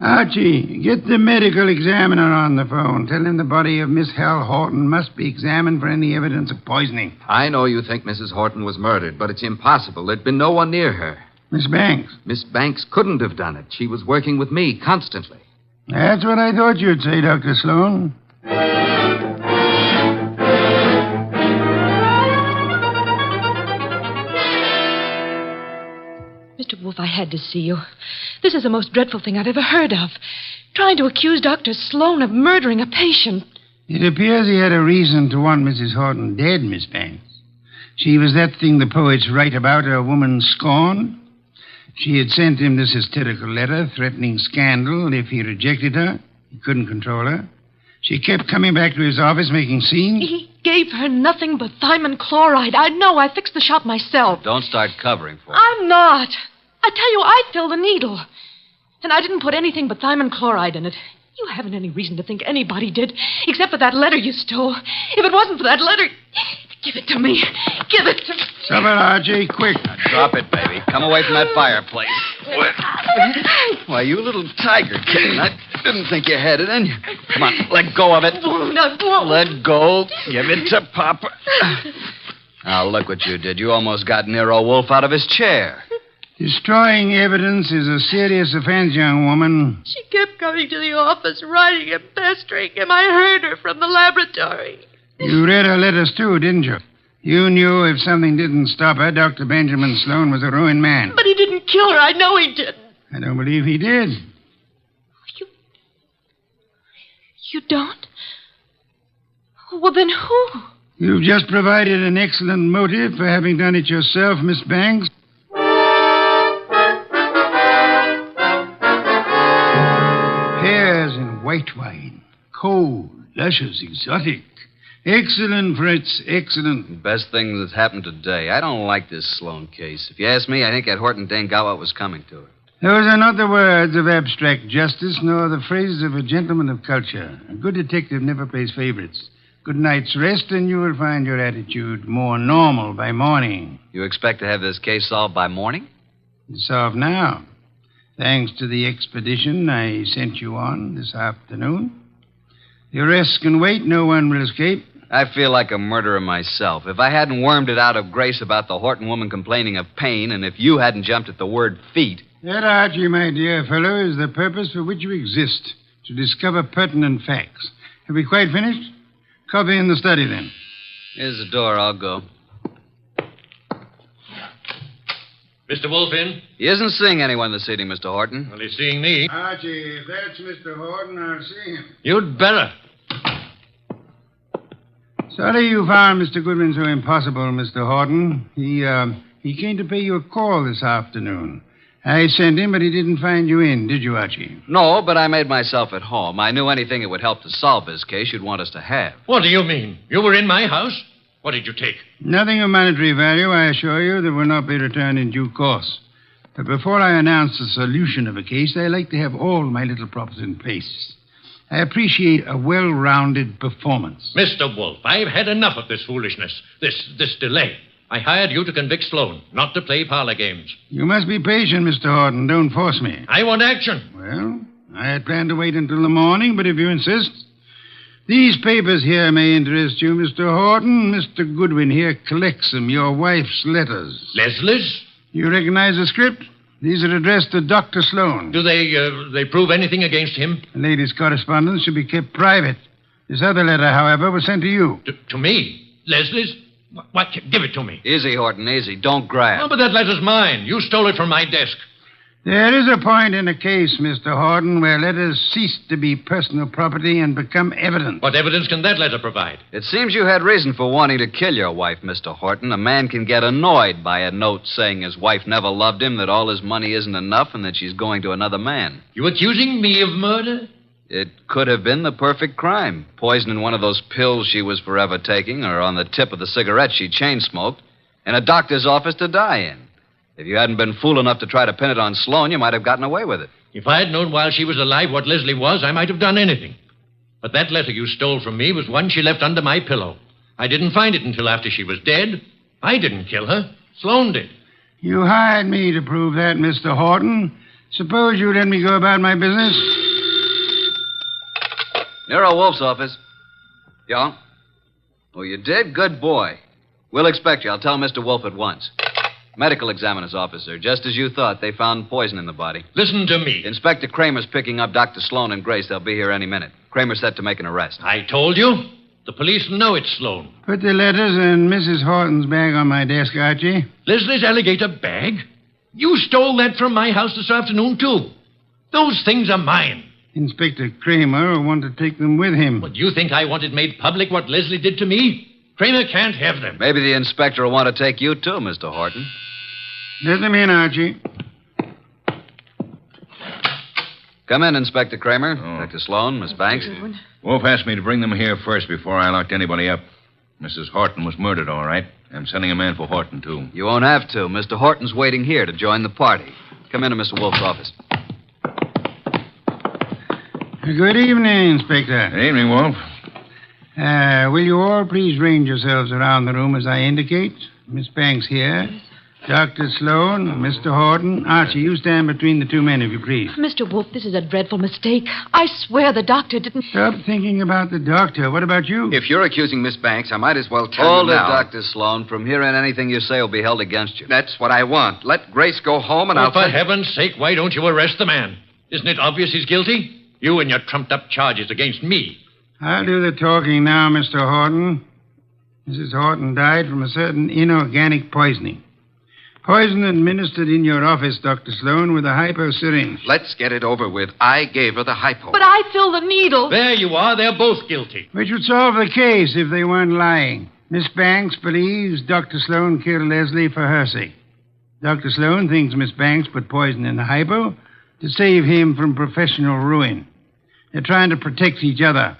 Archie, get the medical examiner on the phone. Tell him the body of Miss Hal Horton must be examined for any evidence of poisoning. I know you think Mrs. Horton was murdered, but it's impossible. There'd been no one near her. Miss Banks? Miss Banks couldn't have done it. She was working with me constantly. That's what I thought you'd say, Dr. Sloan. Mr. Wolfe, I had to see you. This is the most dreadful thing I've ever heard of. Trying to accuse Dr. Sloan of murdering a patient. It appears he had a reason to want Mrs. Horton dead, Miss Banks. She was that thing the poets write about, a woman scorned. She had sent him this hysterical letter threatening scandal if he rejected her. He couldn't control her. She kept coming back to his office making scenes. He gave her nothing but thiamine chloride. I know. I fixed the shop myself. Don't start covering for it. I'm not. I tell you, I filled the needle. And I didn't put anything but thiamine chloride in it. You haven't any reason to think anybody did, except for that letter you stole. If it wasn't for that letter, give it to me. Give it to me. Stop it, Archie, quick. Now, drop it, baby. Come away from that fireplace. Why, you little tiger kitten. I didn't think you had it in you. Come on, let go of it. Let go. Give it to Papa. Now, look what you did. You almost got Nero Wolfe out of his chair. Destroying evidence is a serious offense, young woman. She kept coming to the office, writing and pestering him. I heard her from the laboratory. You read her letters, too, didn't you? You knew if something didn't stop her, Dr. Benjamin Sloan was a ruined man. But he didn't kill her. I know he didn't. I don't believe he did. You don't? Well, then who? You've just provided an excellent motive for having done it yourself, Miss Banks. Pears and white wine. Cold, luscious, exotic. Excellent, Fritz, excellent. Best thing that's happened today. I don't like this Sloan case. If you ask me, I think that Horton dame got what was coming to her. Those are not the words of abstract justice, nor the phrases of a gentleman of culture. A good detective never plays favorites. Good night's rest, and you will find your attitude more normal by morning. You expect to have this case solved by morning? It's solved now. Thanks to the expedition I sent you on this afternoon. The arrests can wait. No one will escape. I feel like a murderer myself. If I hadn't wormed it out of Grace about the Horton woman complaining of pain, and if you hadn't jumped at the word feet... That, Archie, my dear fellow, is the purpose for which you exist, to discover pertinent facts. Have we quite finished? Coffee in the study, then. Here's the door. I'll go. Mr. Wolfe in? He isn't seeing anyone this evening, Mr. Horton. Well, he's seeing me. Archie, if that's Mr. Horton, I'll see him. You'd better. Sorry you found Mr. Goodwin so impossible, Mr. Horton. He came to pay you a call this afternoon. I sent him, but he didn't find you in, did you, Archie? No, but I made myself at home. I knew anything that would help to solve this case you'd want us to have. What do you mean? You were in my house? What did you take? Nothing of monetary value, I assure you, that will not be returned in due course. But before I announce the solution of a case, I like to have all my little props in place. I appreciate a well-rounded performance. Mr. Wolfe, I've had enough of this foolishness, this delay. I hired you to convict Sloan, not to play parlor games. You must be patient, Mr. Horton. Don't force me. I want action. Well, I had planned to wait until the morning, but if you insist... These papers here may interest you, Mr. Horton. Mr. Goodwin here collects them, your wife's letters. Leslie's? You recognize the script? These are addressed to Dr. Sloan. Do they prove anything against him? The lady's correspondence should be kept private. This other letter, however, was sent to you. To me? Leslie's? What? Give it to me. Easy, Horton, easy. Don't grab. Oh, but that letter's mine. You stole it from my desk. There is a point in a case, Mr. Horton, where letters cease to be personal property and become evidence. What evidence can that letter provide? It seems you had reason for wanting to kill your wife, Mr. Horton. A man can get annoyed by a note saying his wife never loved him, that all his money isn't enough, and that she's going to another man. You accusing me of murder? It could have been the perfect crime. Poison in one of those pills she was forever taking, or on the tip of the cigarette she chain-smoked, in a doctor's office to die in. If you hadn't been fool enough to try to pin it on Sloan, you might have gotten away with it. If I had known while she was alive what Leslie was, I might have done anything. But that letter you stole from me was one she left under my pillow. I didn't find it until after she was dead. I didn't kill her. Sloan did. You hired me to prove that, Mr. Horton. Suppose you let me go about my business? Nero Wolfe's office. Yeah? Oh, you did? Good boy. We'll expect you. I'll tell Mr. Wolfe at once. Medical examiner's officer. Just as you thought, they found poison in the body. Listen to me. Inspector Kramer's picking up Dr. Sloan and Grace. They'll be here any minute. Kramer's set to make an arrest. I told you. The police know it's Sloan. Put the letters in Mrs. Horton's bag on my desk, Archie. Leslie's alligator bag? You stole that from my house this afternoon, too. Those things are mine. Inspector Kramer will want to take them with him. But do you think I wanted made public what Leslie did to me? Kramer can't have them. Maybe the inspector will want to take you, too, Mr. Horton. Let them in, Archie. Come in, Inspector Kramer. Dr. Sloan, Miss Banks. Wolfe asked me to bring them here first before I locked anybody up. Mrs. Horton was murdered, all right. I'm sending a man for Horton, too. You won't have to. Mr. Horton's waiting here to join the party. Come into Mr. Wolfe's office. Good evening, Inspector. Good evening, Wolfe. Will you all please range yourselves around the room as I indicate? Miss Banks here. Dr. Sloan, Mr. Horton. Archie, you stand between the two men, if you please. Mr. Wolfe, this is a dreadful mistake. I swear the doctor didn't... Stop thinking about the doctor. What about you? If you're accusing Miss Banks, I might as well tell Hold you it, now. Dr. Sloan. From here on, anything you say will be held against you. That's what I want. Let Grace go home and I'll... For heaven's sake, why don't you arrest the man? Isn't it obvious he's guilty? You and your trumped-up charges against me. I'll do the talking now, Mr. Horton. Mrs. Horton died from a certain inorganic poisoning. Poison administered in your office, Dr. Sloan, with a hypo syringe. Let's get it over with. I gave her the hypo. But I filled the needle. There you are. They're both guilty. Which would solve the case if they weren't lying. Miss Banks believes Dr. Sloan killed Leslie for her sake. Dr. Sloan thinks Miss Banks put poison in the hypo to save him from professional ruin. They're trying to protect each other.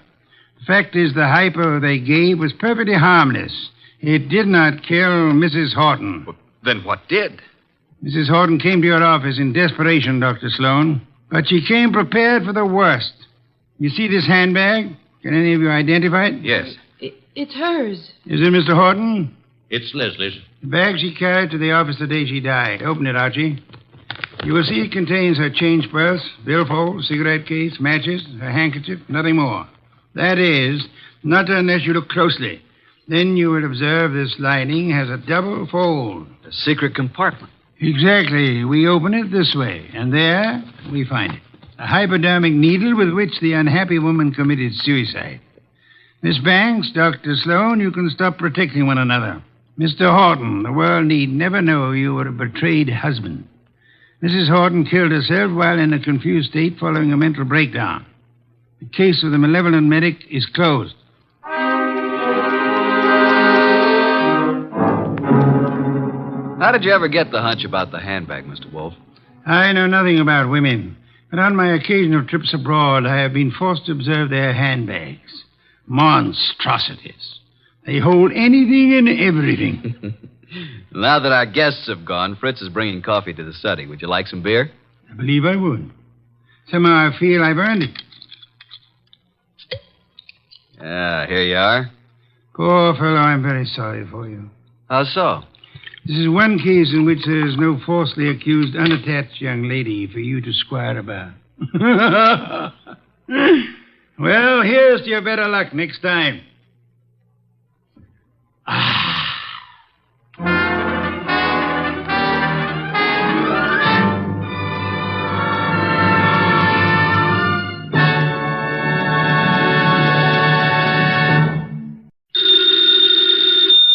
The fact is, the hypo they gave was perfectly harmless. It did not kill Mrs. Horton. Then what did? Mrs. Horton came to your office in desperation, Dr. Sloan. But she came prepared for the worst. You see this handbag? Can any of you identify it? Yes. It's hers. Is it Mr. Horton? It's Leslie's. The bag she carried to the office the day she died. Open it, Archie. You will see it contains her change purse, billfold, cigarette case, matches, her handkerchief, nothing more. That is, not unless you look closely. Then you will observe this lining has a double fold. A secret compartment. Exactly. We open it this way, and there we find it. A hypodermic needle with which the unhappy woman committed suicide. Miss Banks, Dr. Sloan, you can stop protecting one another. Mr. Horton, the world need never know you were a betrayed husband. Mrs. Horton killed herself while in a confused state following a mental breakdown. The case of the malevolent medic is closed. How did you ever get the hunch about the handbag, Mr. Wolfe? I know nothing about women, but on my occasional trips abroad, I have been forced to observe their handbags. Monstrosities. They hold anything and everything. Now that our guests have gone, Fritz is bringing coffee to the study. Would you like some beer? I believe I would. Somehow I feel I've earned it. Here you are. Poor fellow, I'm very sorry for you. How so? This is one case in which there is no falsely accused, unattached young lady for you to squire about. Well, here's to your better luck next time.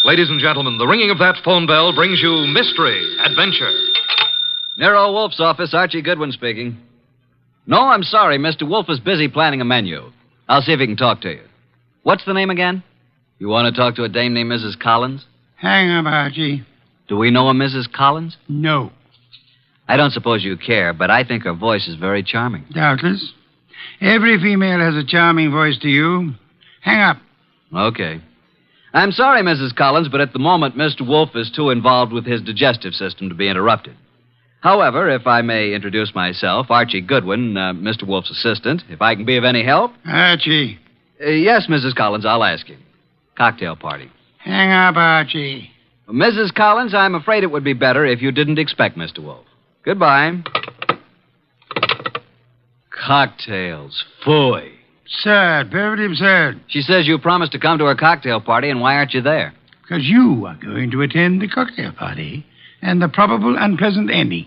Ladies and gentlemen, the ringing of that phone bell brings you mystery, adventure. Nero Wolfe's office, Archie Goodwin speaking. No, I'm sorry. Mr. Wolfe is busy planning a menu. I'll see if he can talk to you. What's the name again? You want to talk to a dame named Mrs. Collins? Hang up, Archie. Do we know a Mrs. Collins? No. I don't suppose you care, but I think her voice is very charming. Doubtless. Every female has a charming voice to you. Hang up. Okay. I'm sorry, Mrs. Collins, but at the moment, Mr. Wolfe is too involved with his digestive system to be interrupted. However, if I may introduce myself, Archie Goodwin, Mr. Wolfe's assistant, if I can be of any help. Archie. Yes, Mrs. Collins, I'll ask him. Cocktail party. Hang up, Archie. Mrs. Collins, I'm afraid it would be better if you didn't expect Mr. Wolfe. Goodbye. Cocktails. Phooey. Absurd. Perfectly absurd. She says you promised to come to her cocktail party, and why aren't you there? Because you are going to attend the cocktail party and the probable unpleasant ending.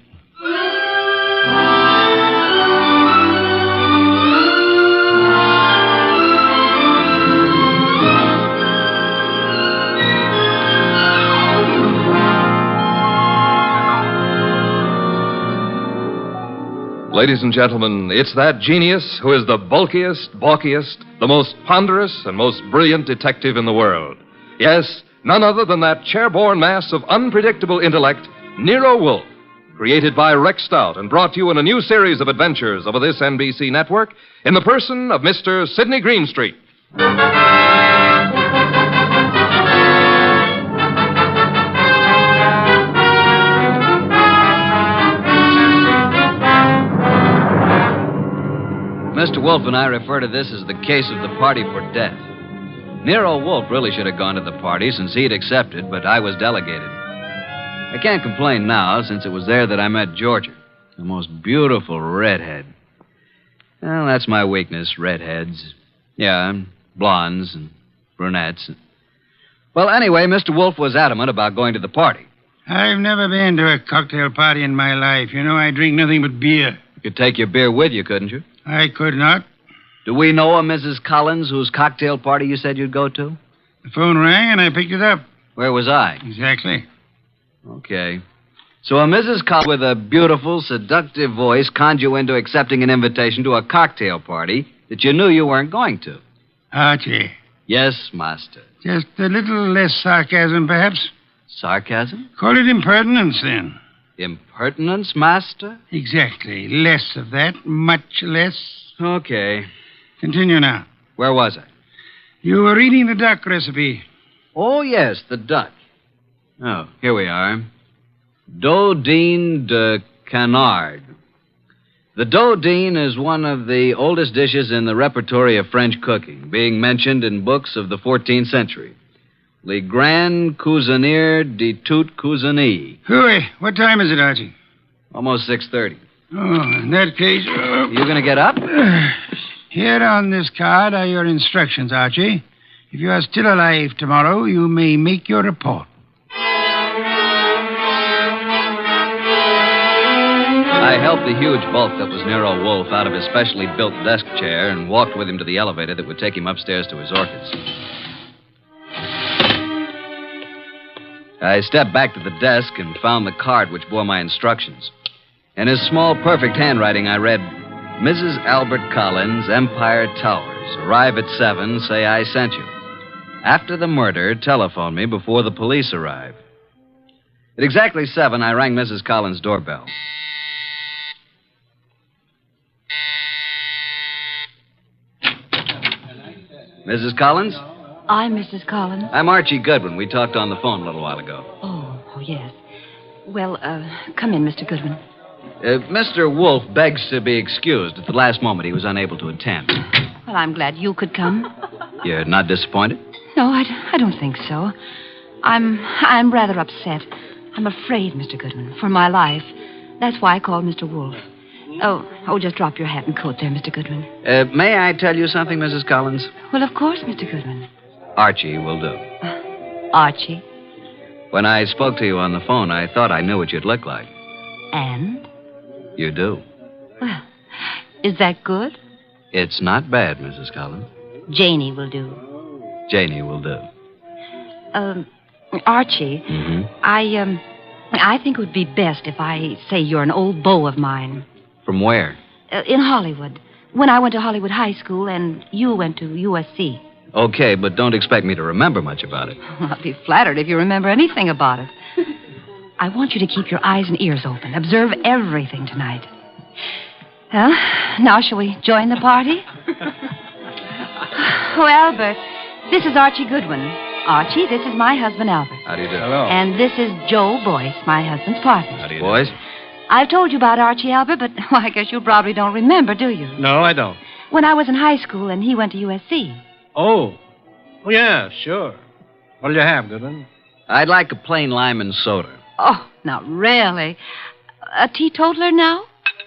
Ladies and gentlemen, it's that genius who is the bulkiest, balkiest, the most ponderous, and most brilliant detective in the world. Yes, none other than that chairborne mass of unpredictable intellect, Nero Wolfe, created by Rex Stout and brought to you in a new series of adventures over this NBC network in the person of Mr. Sidney Greenstreet. Mr. Wolfe and I refer to this as the case of the party for death. Nero Wolfe really should have gone to the party since he'd accepted, but I was delegated. I can't complain now since it was there that I met Georgia, the most beautiful redhead. Well, that's my weakness, redheads. Yeah, blondes and brunettes. Well, anyway, Mr. Wolfe was adamant about going to the party. I've never been to a cocktail party in my life. You know, I drink nothing but beer. You could take your beer with you, couldn't you? I could not. Do we know a Mrs. Collins whose cocktail party you said you'd go to? The phone rang and I picked it up. Where was I? Exactly. Okay. So a Mrs. Collins with a beautiful, seductive voice conned you into accepting an invitation to a cocktail party that you knew you weren't going to. Archie. Yes, master. Just a little less sarcasm, perhaps. Sarcasm? Call it impertinence, then. Impertinence, master? Exactly. Less of that. Much less. Okay. Continue now. Where was I? You were reading the duck recipe. Oh, yes, the duck. Oh, here we are. Dodine de canard. The dodine is one of the oldest dishes in the repertory of French cooking, being mentioned in books of the 14th century. Le Grand Cuisinier de toute Cuisine. Hooey, what time is it, Archie? Almost 6:30. Oh, in that case... You going to get up? Here on this card are your instructions, Archie. If you are still alive tomorrow, you may make your report. I helped the huge bulk that was Nero Wolfe out of his specially built desk chair and walked with him to the elevator that would take him upstairs to his orchids. I stepped back to the desk and found the card which bore my instructions. In his small, perfect handwriting, I read, Mrs. Albert Collins, Empire Towers. Arrive at 7, say I sent you. After the murder, telephone me before the police arrive. At exactly 7, I rang Mrs. Collins' doorbell. Mrs. Collins? I'm Mrs. Collins. I'm Archie Goodwin. We talked on the phone a little while ago. Oh, yes. Well, come in, Mr. Goodwin. Mr. Wolfe begs to be excused. At the last moment, he was unable to attend. Well, I'm glad you could come. You're not disappointed? No, I don't think so. I'm rather upset. I'm afraid, Mr. Goodwin, for my life. That's why I called Mr. Wolfe. Oh, just drop your hat and coat there, Mr. Goodwin. May I tell you something, Mrs. Collins? Well, of course, Mr. Goodwin. Archie will do. Archie? When I spoke to you on the phone, I thought I knew what you'd look like. And? You do. Well, is that good? It's not bad, Mrs. Collins. Janie will do. Janie will do. Archie, I think it would be best if I say you're an old beau of mine. From where? In Hollywood. When I went to Hollywood High School and you went to USC. Okay, but don't expect me to remember much about it. I'll be flattered if you remember anything about it. I want you to keep your eyes and ears open. Observe everything tonight. Well, now shall we join the party? Oh, Albert, this is Archie Goodwin. Archie, this is my husband, Albert. How do you do? Hello. And this is Joe Boyce, my husband's partner. How do you do? Boyce? I've told you about Archie, Albert, but well, I guess you probably don't remember, do you? No, I don't. When I was in high school and he went to USC. Oh, yeah, sure. What'll you have, Goodwin? I'd like a plain lime and soda. Oh, now, really? A teetotaler now?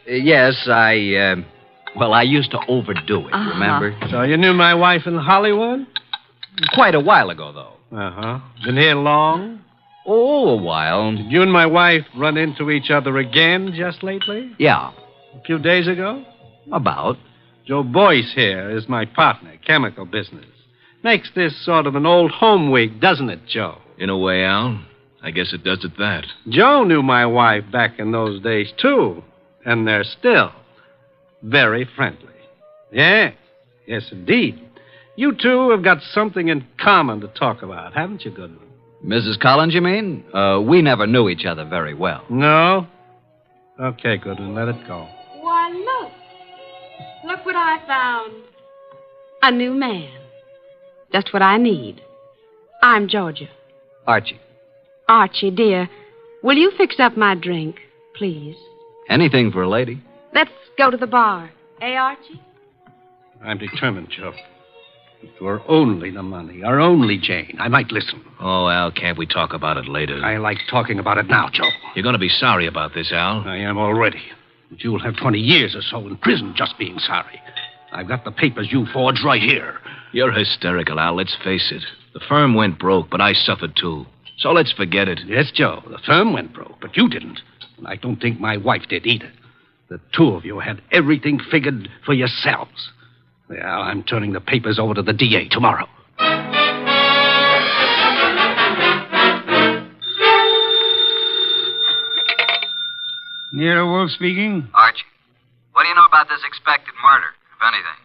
Yes, I used to overdo it, remember? So you knew my wife in Hollywood? Quite a while ago, though. Uh-huh. Been here long? Oh, a while. Did you and my wife run into each other again just lately? Yeah. A few days ago? About. Joe Boyce here is my partner, chemical business. Makes this sort of an old home week, doesn't it, Joe? In a way, Al. I guess it does at that. Joe knew my wife back in those days, too. And they're still. very friendly. Yes, yes, indeed. You two have got something in common to talk about, haven't you, Goodwin? Mrs. Collins, you mean? We never knew each other very well. No? Okay, Goodwin, let it go. Why, look. Look what I found. A new man. Just what I need. I'm Georgia. Archie. Archie, dear, will you fix up my drink, please? Anything for a lady. Let's go to the bar. Eh, Archie? I'm determined, Joe. If it were only the money, or only Jane, I might listen. Oh, Al, can't we talk about it later? I like talking about it now, Joe. You're going to be sorry about this, Al. I am already. But you'll have 20 years or so in prison just being sorry. I've got the papers you forged right here. You're hysterical, Al. Let's face it. The firm went broke, but I suffered too. So let's forget it. Yes, Joe. The firm went broke, but you didn't. And I don't think my wife did either. The two of you had everything figured for yourselves. Well, I'm turning the papers over to the DA tomorrow. Nero Wolfe speaking. Archie, what do you know about this expected murder, if anything?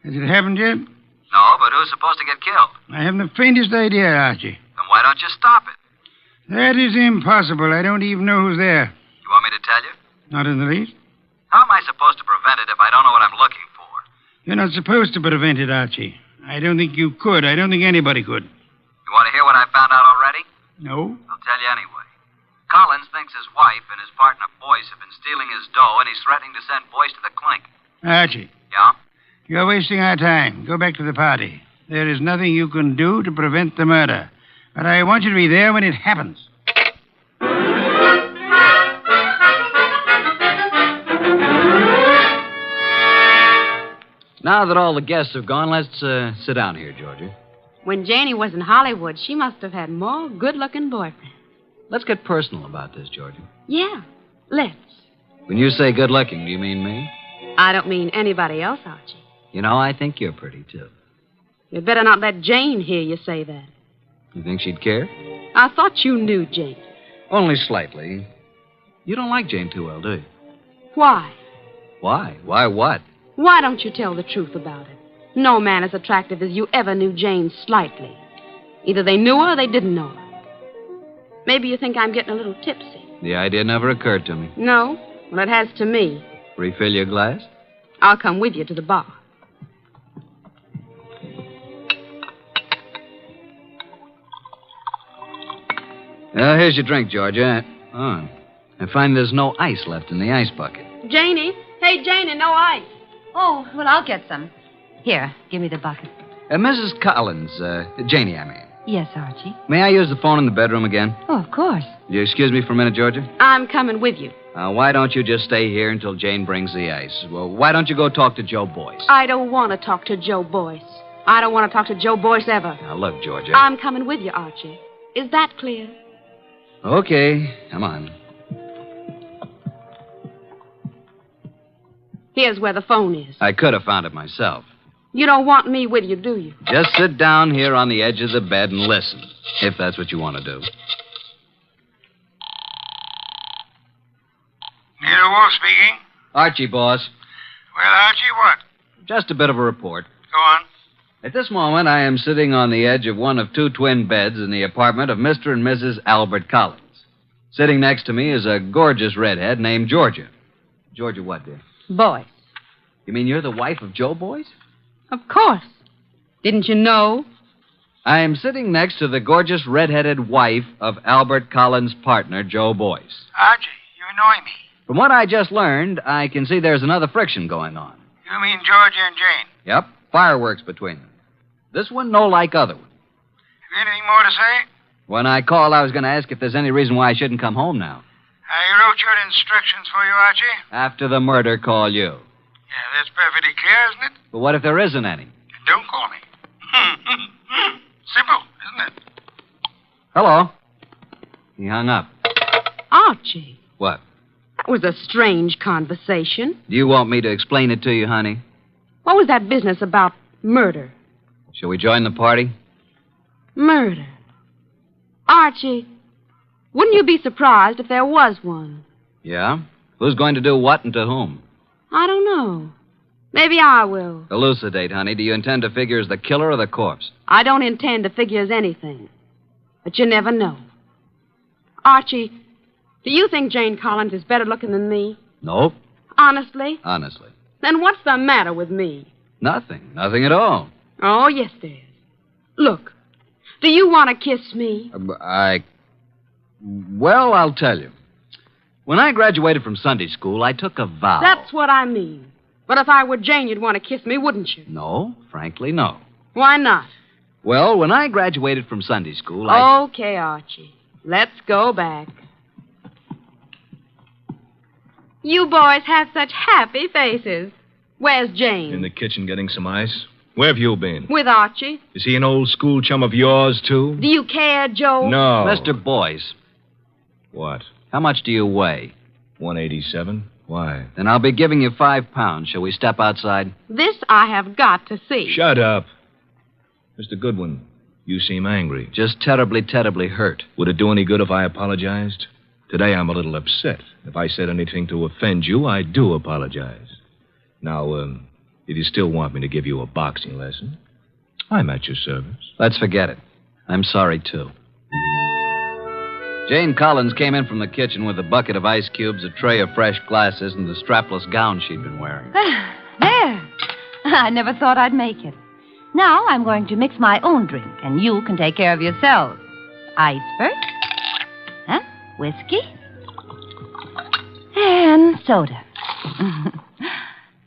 Has it happened yet? No, but who's supposed to get killed? I haven't the faintest idea, Archie. Then why don't you stop it? That is impossible. I don't even know who's there. You want me to tell you? Not in the least. How am I supposed to prevent it if I don't know what I'm looking for? You're not supposed to prevent it, Archie. I don't think you could. I don't think anybody could. You want to hear what I found out already? No? I'll tell you anyway. Collins thinks his wife and his partner Boyce have been stealing his dough, and he's threatening to send Boyce to the clink. Archie. Yeah? You're wasting our time. Go back to the party. There is nothing you can do to prevent the murder. But I want you to be there when it happens. Now that all the guests have gone, let's sit down here, Georgia. When Janie was in Hollywood, she must have had more good-looking boyfriends. Let's get personal about this, Georgia. Yeah, let's. When you say good-looking, do you mean me? I don't mean anybody else, Archie. You know, I think you're pretty, too. You'd better not let Jane hear you say that. You think she'd care? I thought you knew Jane. Only slightly. You don't like Jane too well, do you? Why? Why? Why what? Why don't you tell the truth about it? No man as attractive as you ever knew Jane slightly. Either they knew her or they didn't know her. Maybe you think I'm getting a little tipsy. The idea never occurred to me. No? Well, it has to me. Refill your glass? I'll come with you to the bar. Here's your drink, Georgia. Oh, I find there's no ice left in the ice bucket. Janie? Hey, Janie, no ice. Oh, well, I'll get some. Here, give me the bucket. Mrs. Collins, Janie, I mean. Yes, Archie. May I use the phone in the bedroom again? Oh, of course. Will you excuse me for a minute, Georgia? I'm coming with you. Why don't you just stay here until Jane brings the ice? Well, why don't you go talk to Joe Boyce? I don't want to talk to Joe Boyce. I don't want to talk to Joe Boyce ever. Now, look, Georgia. I'm coming with you, Archie. Is that clear? Okay, come on. Here's where the phone is. I could have found it myself. You don't want me with you, do you? Just sit down here on the edge of the bed and listen, if that's what you want to do. Nero Wolfe speaking. Archie, boss. Well, Archie, what? Just a bit of a report. Go on. At this moment, I am sitting on the edge of one of two twin beds in the apartment of Mr. and Mrs. Albert Collins. Sitting next to me is a gorgeous redhead named Georgia. Georgia what, dear? Boyce. You mean you're the wife of Joe Boyce? Of course. Didn't you know? I am sitting next to the gorgeous redheaded wife of Albert Collins' partner, Joe Boyce. Archie, you annoy me. From what I just learned, I can see there's another friction going on. You mean Georgia and Jane? Yep, fireworks between them. This one no like other one. Have you anything more to say? When I called, I was going to ask if there's any reason why I shouldn't come home now. I wrote your instructions for you, Archie. After the murder, call you. Yeah, that's perfectly clear, isn't it? But what if there isn't any? Don't call me. Simple, isn't it? Hello. He hung up. Archie. What? That was a strange conversation. Do you want me to explain it to you, honey? What was that business about murder? Shall we join the party? Murder. Archie, wouldn't you be surprised if there was one? Yeah? Who's going to do what and to whom? I don't know. Maybe I will. Elucidate, honey. Do you intend to figure as the killer or the corpse? I don't intend to figure as anything. But you never know. Archie, do you think Jane Collins is better looking than me? Nope. Honestly? Honestly. Then what's the matter with me? Nothing. Nothing at all. Oh, yes, there is. Look, do you want to kiss me? Well, I'll tell you. When I graduated from Sunday school, I took a vow. That's what I mean. But if I were Jane, you'd want to kiss me, wouldn't you? No, frankly, no. Why not? Well, when I graduated from Sunday school, Okay, Archie. Let's go back. You boys have such happy faces. Where's Jane? In the kitchen getting some ice. Where have you been? With Archie. Is he an old school chum of yours, too? Do you care, Joe? No. Mr. Boyce. What? How much do you weigh? 187. Why? Then I'll be giving you 5 pounds. Shall we step outside? This I have got to see. Shut up. Mr. Goodwin, you seem angry. Just terribly, terribly hurt. Would it do any good if I apologized? Today I'm a little upset. If I said anything to offend you, I do apologize. Now, if you still want me to give you a boxing lesson, I'm at your service. Let's forget it. I'm sorry, too. Jane Collins came in from the kitchen with a bucket of ice cubes, a tray of fresh glasses, and the strapless gown she'd been wearing. There. I never thought I'd make it. Now I'm going to mix my own drink, and you can take care of yourselves. Ice first. Huh? Whiskey. And soda.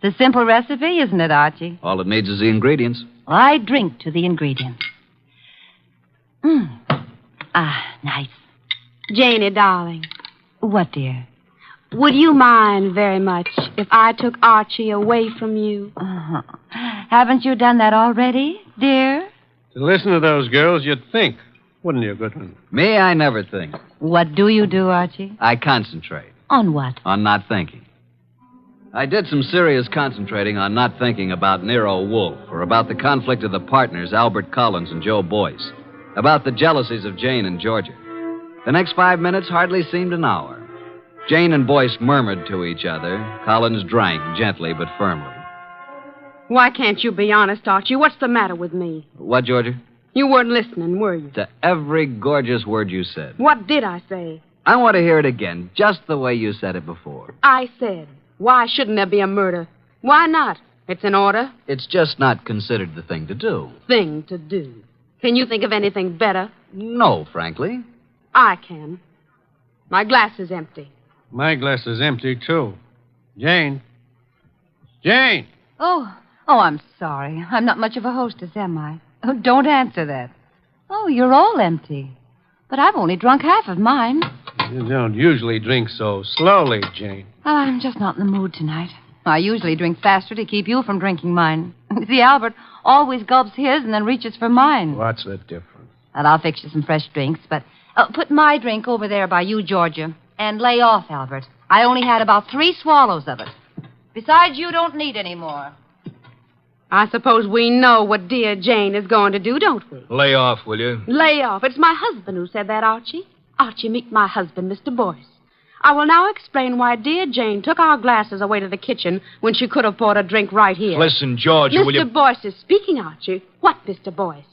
It's a simple recipe, isn't it, Archie? All it needs is the ingredients. Well, I drink to the ingredients. Nice. Janie, darling. What, dear? Would you mind very much if I took Archie away from you? Haven't you done that already, dear? To listen to those girls, you'd think, wouldn't you, Goodwin? Me, I never think. What do you do, Archie? I concentrate. On what? On not thinking. I did some serious concentrating on not thinking about Nero Wolfe or about the conflict of the partners, Albert Collins and Joe Boyce, about the jealousies of Jane and Georgia. The next 5 minutes hardly seemed an hour. Jane and Boyce murmured to each other. Collins drank gently but firmly. Why can't you be honest, Archie? What's the matter with me? What, Georgia? You weren't listening, were you? To every gorgeous word you said. What did I say? I want to hear it again, just the way you said it before. I said, why shouldn't there be a murder? Why not? It's in order. It's just not considered the thing to do. Thing to do. Can you think of anything better? No, frankly. I can. My glass is empty. My glass is empty, too. Jane. Jane! Oh, I'm sorry. I'm not much of a hostess, am I? Oh, don't answer that. Oh, you're all empty. But I've only drunk half of mine. You don't usually drink so slowly, Jane. Well, I'm just not in the mood tonight. I usually drink faster to keep you from drinking mine. See, Albert always gulps his and then reaches for mine. What's the difference? Well, I'll fix you some fresh drinks, but put my drink over there by you, Georgia. And lay off, Albert. I only had about 3 swallows of it. Besides, you don't need any more. I suppose we know what dear Jane is going to do, don't we? Lay off, will you? Lay off. It's my husband who said that, Archie. Archie, meet my husband, Mr. Boyce. I will now explain why dear Jane took our glasses away to the kitchen when she could have bought a drink right here. Listen, Georgia, will you... Mr. Boyce is speaking, Archie. What, Mr. Boyce?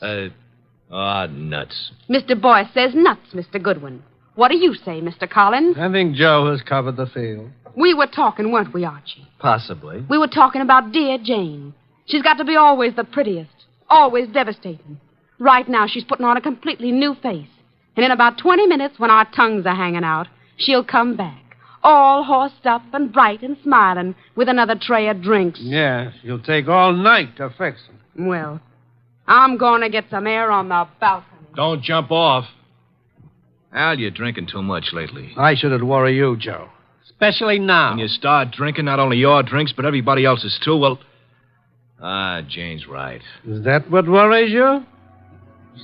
Nuts. Mr. Boyce says nuts, Mr. Goodwin. What do you say, Mr. Collins? I think Joe has covered the field. We were talking, weren't we, Archie? Possibly. We were talking about dear Jane. She's got to be always the prettiest, always devastating. Right now, she's putting on a completely new face. And in about 20 minutes, when our tongues are hanging out, she'll come back, all horsed up and bright and smiling, with another tray of drinks. Yeah, she'll take all night to fix them. Well, I'm going to get some air on the balcony. Don't jump off. Al, you're drinking too much lately. I shouldn't worry you, Joe. Especially now. When you start drinking not only your drinks, but everybody else's too, well... Jane's right. Is that what worries you?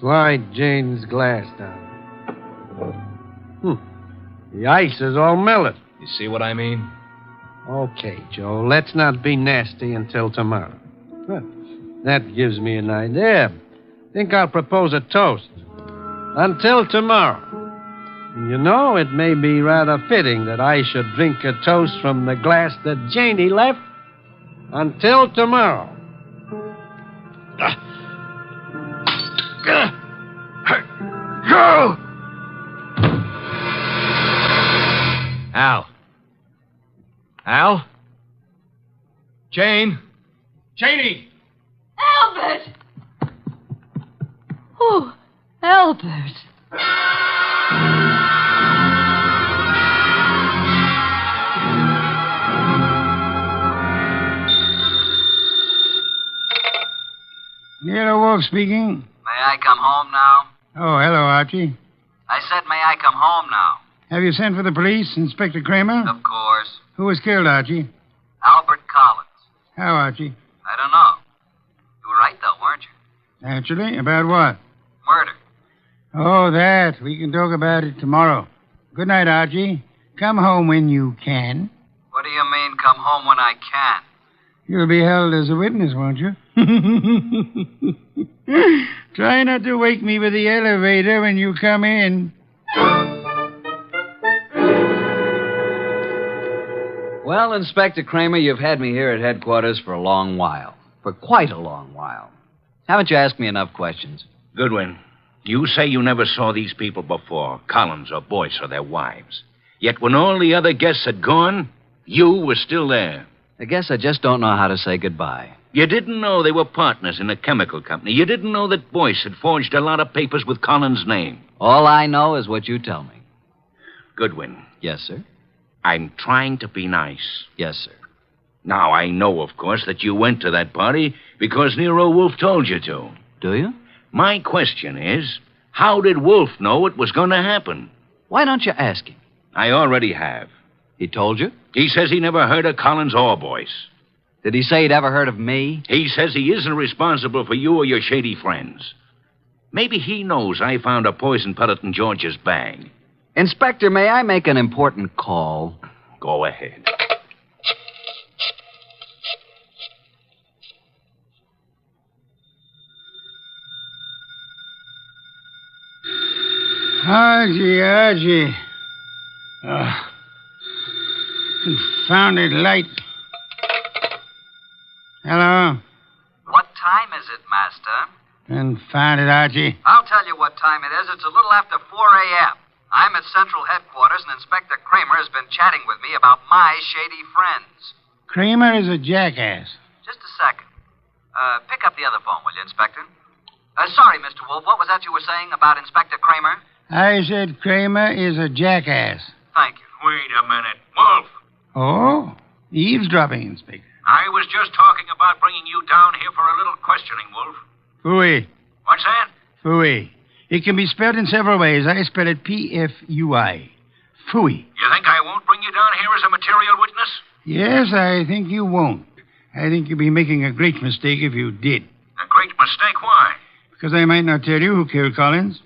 Slide Jane's glass down. The ice is all melted. You see what I mean? Okay, Joe, let's not be nasty until tomorrow. That gives me an idea. Think I'll propose a toast. Until tomorrow. You know, it may be rather fitting that I should drink a toast from the glass that Janie left. Until tomorrow. Go! Al? Jane? Janie! Albert! Oh, Albert. Nero Wolfe speaking. May I come home now? Oh, hello, Archie. I said, may I come home now? Have you sent for the police, Inspector Kramer? Of course. Who was killed, Archie? Albert Collins. How, Archie? I don't know. You were right, though, weren't you? Naturally. About what? Murder. Oh, that. We can talk about it tomorrow. Good night, Archie. Come home when you can. What do you mean, come home when I can? You'll be held as a witness, won't you? Try not to wake me with the elevator when you come in. Well, Inspector Kramer, you've had me here at headquarters for a long while. For quite a long while. Haven't you asked me enough questions? Goodwin, you say you never saw these people before, Collins or Boyce or their wives. Yet when all the other guests had gone, you were still there. I guess I just don't know how to say goodbye. You didn't know they were partners in a chemical company. You didn't know that Boyce had forged a lot of papers with Collins' name. All I know is what you tell me. Goodwin. Yes, sir? I'm trying to be nice. Yes, sir. Now, I know, of course, that you went to that party because Nero Wolfe told you to. Do you? My question is, how did Wolfe know it was going to happen? Why don't you ask him? I already have. He told you? He says he never heard of Collins or Boyce. Did he say he'd ever heard of me? He says he isn't responsible for you or your shady friends. Maybe he knows I found a poison pellet in George's bag. Inspector, may I make an important call? Go ahead. Archie. Confounded light. Hello? What time is it, Master? Confounded, Archie. I'll tell you what time it is. It's a little after 4 a.m. I'm at Central Headquarters, and Inspector Kramer has been chatting with me about my shady friends. Kramer is a jackass. Just a second. Pick up the other phone, will you, Inspector? Sorry, Mr. Wolfe. What was that you were saying about Inspector Kramer? I said Kramer is a jackass. Thank you. Wait a minute. Wolfe! Oh? Eavesdropping, Inspector. I was just talking about bringing you down here for a little questioning, Wolfe. Phooey. What's that? Phooey. It can be spelled in several ways. I spell it P-F-U-I. Phooey. You think I won't bring you down here as a material witness? Yes, I think you won't. I think you'd be making a great mistake if you did. A great mistake? Why? Because I might not tell you who killed Collins.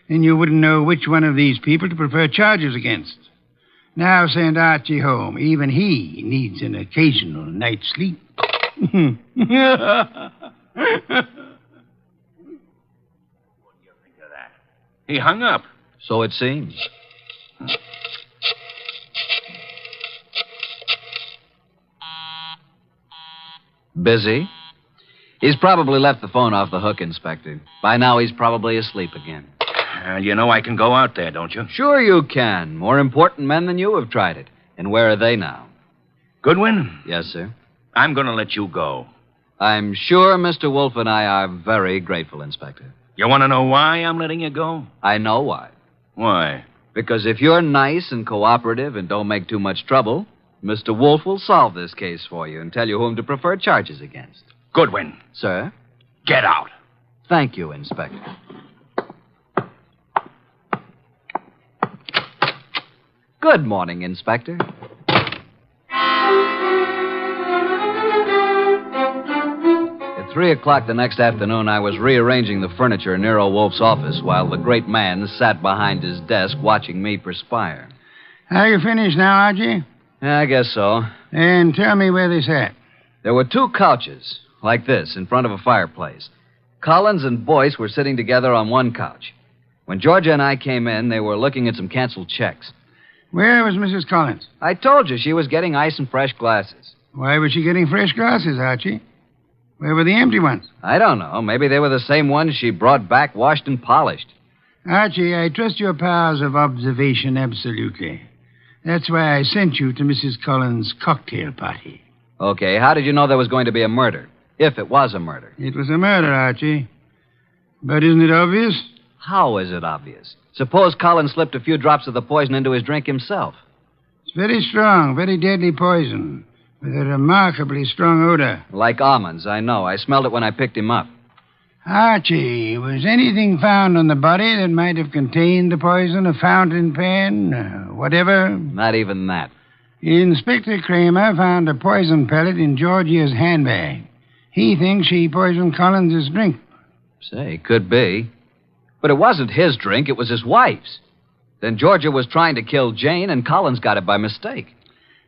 Then you wouldn't know which one of these people to prefer charges against. Now send Archie home. Even he needs an occasional night's sleep. He hung up. So it seems. Busy? He's probably left the phone off the hook, Inspector. By now, he's probably asleep again. You know I can go out there, don't you? Sure you can. More important men than you have tried it. And where are they now? Goodwin? Yes, sir? I'm going to let you go. I'm sure Mr. Wolfe and I are very grateful, Inspector. You want to know why I'm letting you go? I know why. Why? Because if you're nice and cooperative and don't make too much trouble, Mr. Wolfe will solve this case for you and tell you whom to prefer charges against. Goodwin. Sir? Get out. Thank you, Inspector. Good morning, Inspector. At 3 o'clock the next afternoon, I was rearranging the furniture in Nero Wolfe's office while the great man sat behind his desk watching me perspire. Are you finished now, Archie? Yeah, I guess so. And tell me where they sat. There were 2 couches, like this, in front of a fireplace. Collins and Boyce were sitting together on one couch. When Georgia and I came in, they were looking at some canceled checks. Where was Mrs. Collins? I told you she was getting ice and fresh glasses. Why was she getting fresh glasses, Archie? Where were the empty ones? I don't know. Maybe they were the same ones she brought back, washed and polished. Archie, I trust your powers of observation absolutely. That's why I sent you to Mrs. Collins' cocktail party. Okay, how did you know there was going to be a murder? If it was a murder. It was a murder, Archie. But isn't it obvious? How is it obvious? Suppose Collins slipped a few drops of the poison into his drink himself. It's very strong, very deadly poison, with a remarkably strong odor. Like almonds, I know. I smelled it when I picked him up. Archie, was anything found on the body that might have contained the poison? A fountain pen? Whatever? Not even that. Inspector Kramer found a poison pellet in Georgia's handbag. He thinks she poisoned Collins' drink. Say, could be. But it wasn't his drink, it was his wife's. Then Georgia was trying to kill Jane, and Collins got it by mistake.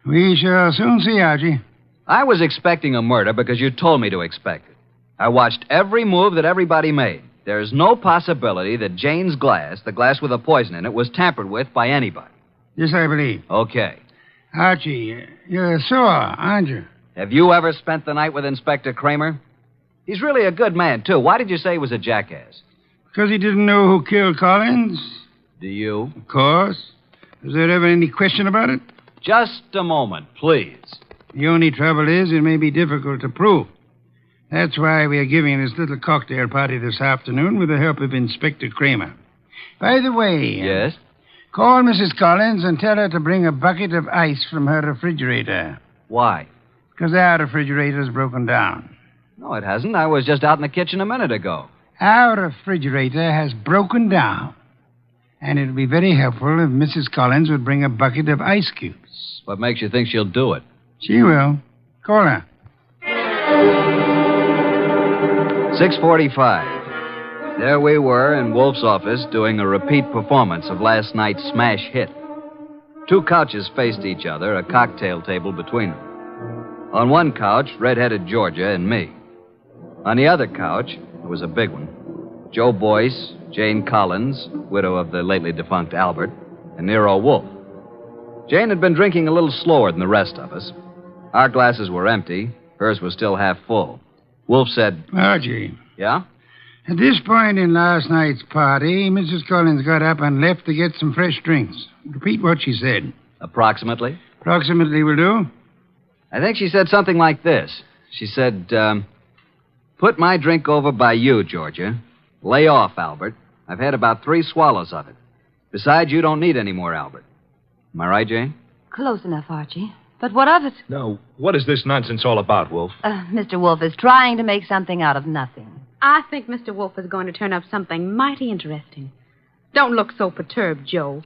We shall soon see, Archie. I was expecting a murder because you told me to expect it. I watched every move that everybody made. There's no possibility that Jane's glass, the glass with the poison in it, was tampered with by anybody. Yes, I believe. Okay. Archie, you're sore, aren't you? Have you ever spent the night with Inspector Kramer? He's really a good man, too. Why did you say he was a jackass? Because he didn't know who killed Collins. Do you? Of course. Was there ever any question about it? Just a moment, please. The only trouble is it may be difficult to prove. That's why we are giving this little cocktail party this afternoon with the help of Inspector Kramer. By the way... Yes? Call Mrs. Collins and tell her to bring a bucket of ice from her refrigerator. Why? Because our refrigerator's broken down. No, it hasn't. I was just out in the kitchen a minute ago. Our refrigerator has broken down. And it would be very helpful if Mrs. Collins would bring a bucket of ice cubes. What makes you think she'll do it? She will. Call her. 6:45. There we were in Wolfe's office doing a repeat performance of last night's smash hit. Two couches faced each other, a cocktail table between them. On one couch, red-headed Georgia and me. On the other couch, it was a big one, Joe Boyce, Jane Collins, widow of the lately defunct Albert, and Nero Wolfe. Jane had been drinking a little slower than the rest of us. Our glasses were empty. Hers was still half full. Wolfe said... Archie. Yeah? At this point in last night's party, Mrs. Collins got up and left to get some fresh drinks. Repeat what she said. Approximately? Approximately will do. I think she said something like this. She said, put my drink over by you, Georgia. Lay off, Albert. I've had about 3 swallows of it. Besides, you don't need any more, Albert. Am I right, Jane? Close enough, Archie. But what of it? Now, what is this nonsense all about, Wolfe? Mr. Wolfe is trying to make something out of nothing. I think Mr. Wolfe is going to turn up something mighty interesting. Don't look so perturbed, Joe.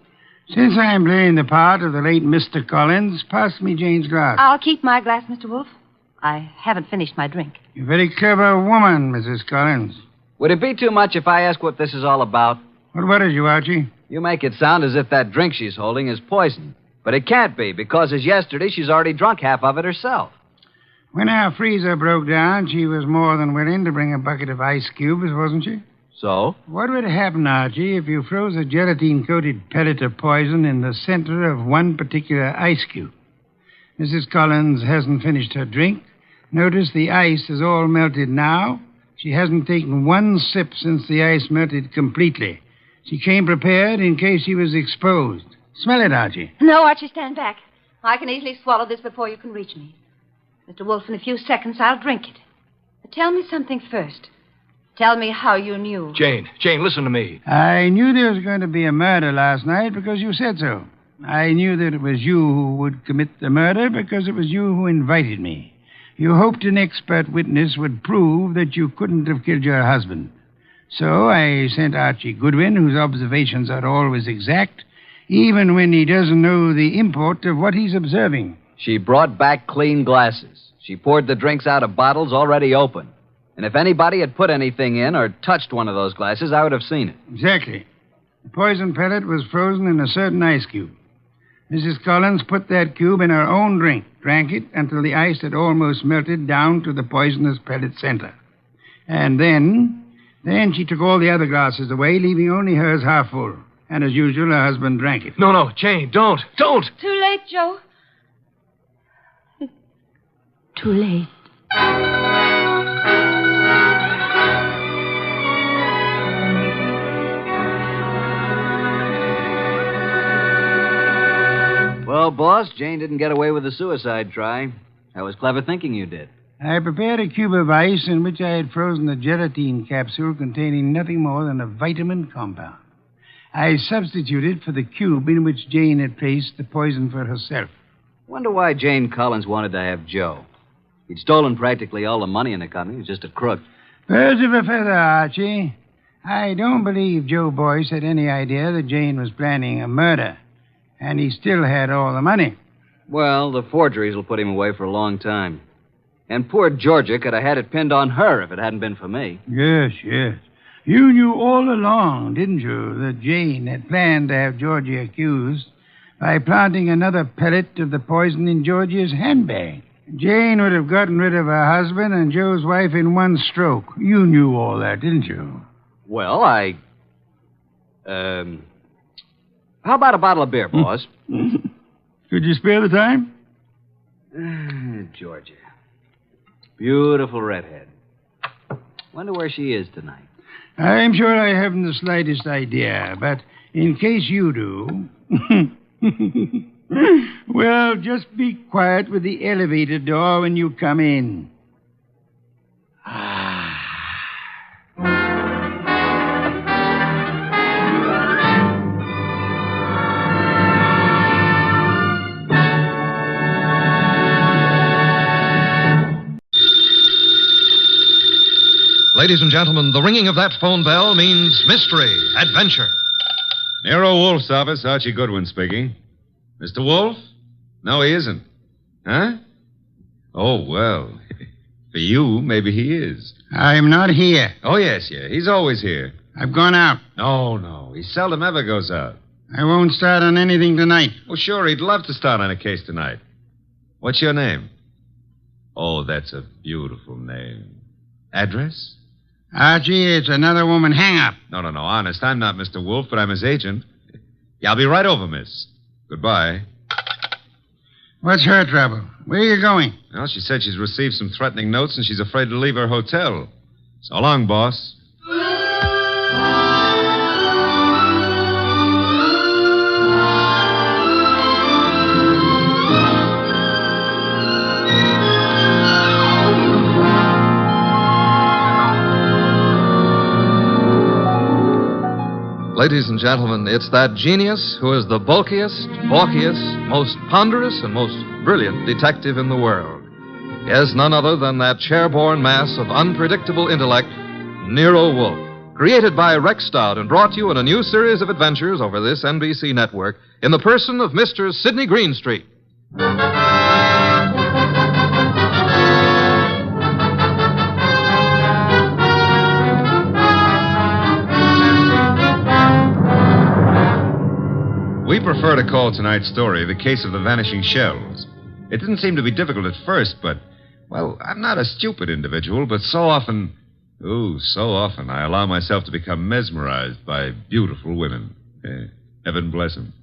Since I'm playing the part of the late Mr. Collins, pass me Jane's glass. I'll keep my glass, Mr. Wolfe. I haven't finished my drink. You're a very clever woman, Mrs. Collins. Would it be too much if I ask what this is all about? What worries you, Archie? You make it sound as if that drink she's holding is poison. But it can't be, because as yesterday, she's already drunk half of it herself. When our freezer broke down, she was more than willing to bring a bucket of ice cubes, wasn't she? So? What would happen, Archie, if you froze a gelatine-coated pellet of poison in the center of one particular ice cube? Mrs. Collins hasn't finished her drink. Notice the ice is all melted now. She hasn't taken one sip since the ice melted completely. She came prepared in case she was exposed. Smell it, Archie. No, Archie, stand back. I can easily swallow this before you can reach me. Mr. Wolfe, in a few seconds, I'll drink it. But tell me something first. Tell me how you knew. Jane, listen to me. I knew there was going to be a murder last night because you said so. I knew that it was you who would commit the murder because it was you who invited me. You hoped an expert witness would prove that you couldn't have killed your husband. So I sent Archie Goodwin, whose observations are always exact, even when he doesn't know the import of what he's observing. She brought back clean glasses. She poured the drinks out of bottles already open. And if anybody had put anything in or touched one of those glasses, I would have seen it. Exactly. The poison pellet was frozen in a certain ice cube. Mrs. Collins put that cube in her own drink, drank it until the ice had almost melted down to the poisonous pellet center. And then she took all the other glasses away, leaving only hers half full. And as usual, her husband drank it. No, Jane, don't. Too late, Joe. too late. Well, boss, Jane didn't get away with a suicide try. That was clever thinking you did. I prepared a cube of ice in which I had frozen a gelatine capsule containing nothing more than a vitamin compound. I substituted for the cube in which Jane had placed the poison for herself. Wonder why Jane Collins wanted to have Joe. He'd stolen practically all the money in the company. He was just a crook. Birds of a feather, Archie. I don't believe Joe Boyce had any idea that Jane was planning a murder. And he still had all the money. Well, the forgeries will put him away for a long time. And poor Georgia could have had it pinned on her if it hadn't been for me. Yes, yes. You knew all along, didn't you, that Jane had planned to have Georgie accused by planting another pellet of the poison in Georgie's handbag. Jane would have gotten rid of her husband and Joe's wife in one stroke. You knew all that, didn't you? Well, how about a bottle of beer, boss? Could you spare the time? Georgia. Beautiful redhead. Wonder where she is tonight. I'm sure I haven't the slightest idea, but in case you do... well, just be quiet with the elevator door when you come in. Ladies and gentlemen, the ringing of that phone bell means mystery, adventure. Nero Wolfe's office, Archie Goodwin speaking. Mr. Wolfe? No, he isn't. Huh? Oh, well. For you, maybe he is. I'm not here. Oh, yes. He's always here. I've gone out. No. He seldom ever goes out. I won't start on anything tonight. Oh, sure, he'd love to start on a case tonight. What's your name? Oh, that's a beautiful name. Address? Archie, it's another woman hang-up. No, honest. I'm not Mr. Wolfe, but I'm his agent. Yeah, I'll be right over, miss. Goodbye. What's her trouble? Where are you going? Well, she said she's received some threatening notes and she's afraid to leave her hotel. So long, boss. Ladies and gentlemen, it's that genius who is the bulkiest, balkiest, most ponderous, and most brilliant detective in the world. Yes, none other than that chair-borne mass of unpredictable intellect, Nero Wolfe. Created by Rex Stout and brought to you in a new series of adventures over this NBC network in the person of Mr. Sidney Greenstreet. We prefer to call tonight's story the case of the vanishing shells. It didn't seem to be difficult at first, but, well, I'm not a stupid individual, but so often I allow myself to become mesmerized by beautiful women. Heaven bless them.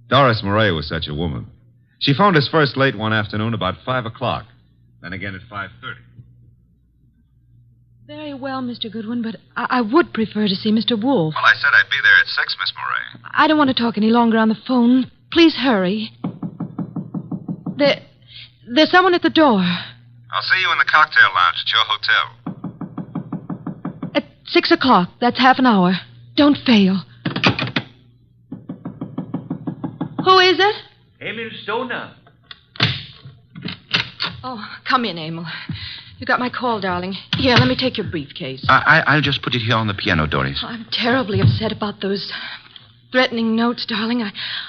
Doris Murray was such a woman. She phoned us first late one afternoon about 5 o'clock, then again at 5:30. Very well, Mr. Goodwin, but I would prefer to see Mr. Wolfe. Well, I said I'd be there at 6, Miss Murray. I don't want to talk any longer on the phone. Please hurry. There's someone at the door. I'll see you in the cocktail lounge at your hotel. At 6 o'clock. That's half an hour. Don't fail. Who is it? Emil Stoner. Oh, come in, Emil. You got my call, darling. Here, let me take your briefcase. I'll just put it here on the piano, Doris. I'm terribly upset about those threatening notes, darling.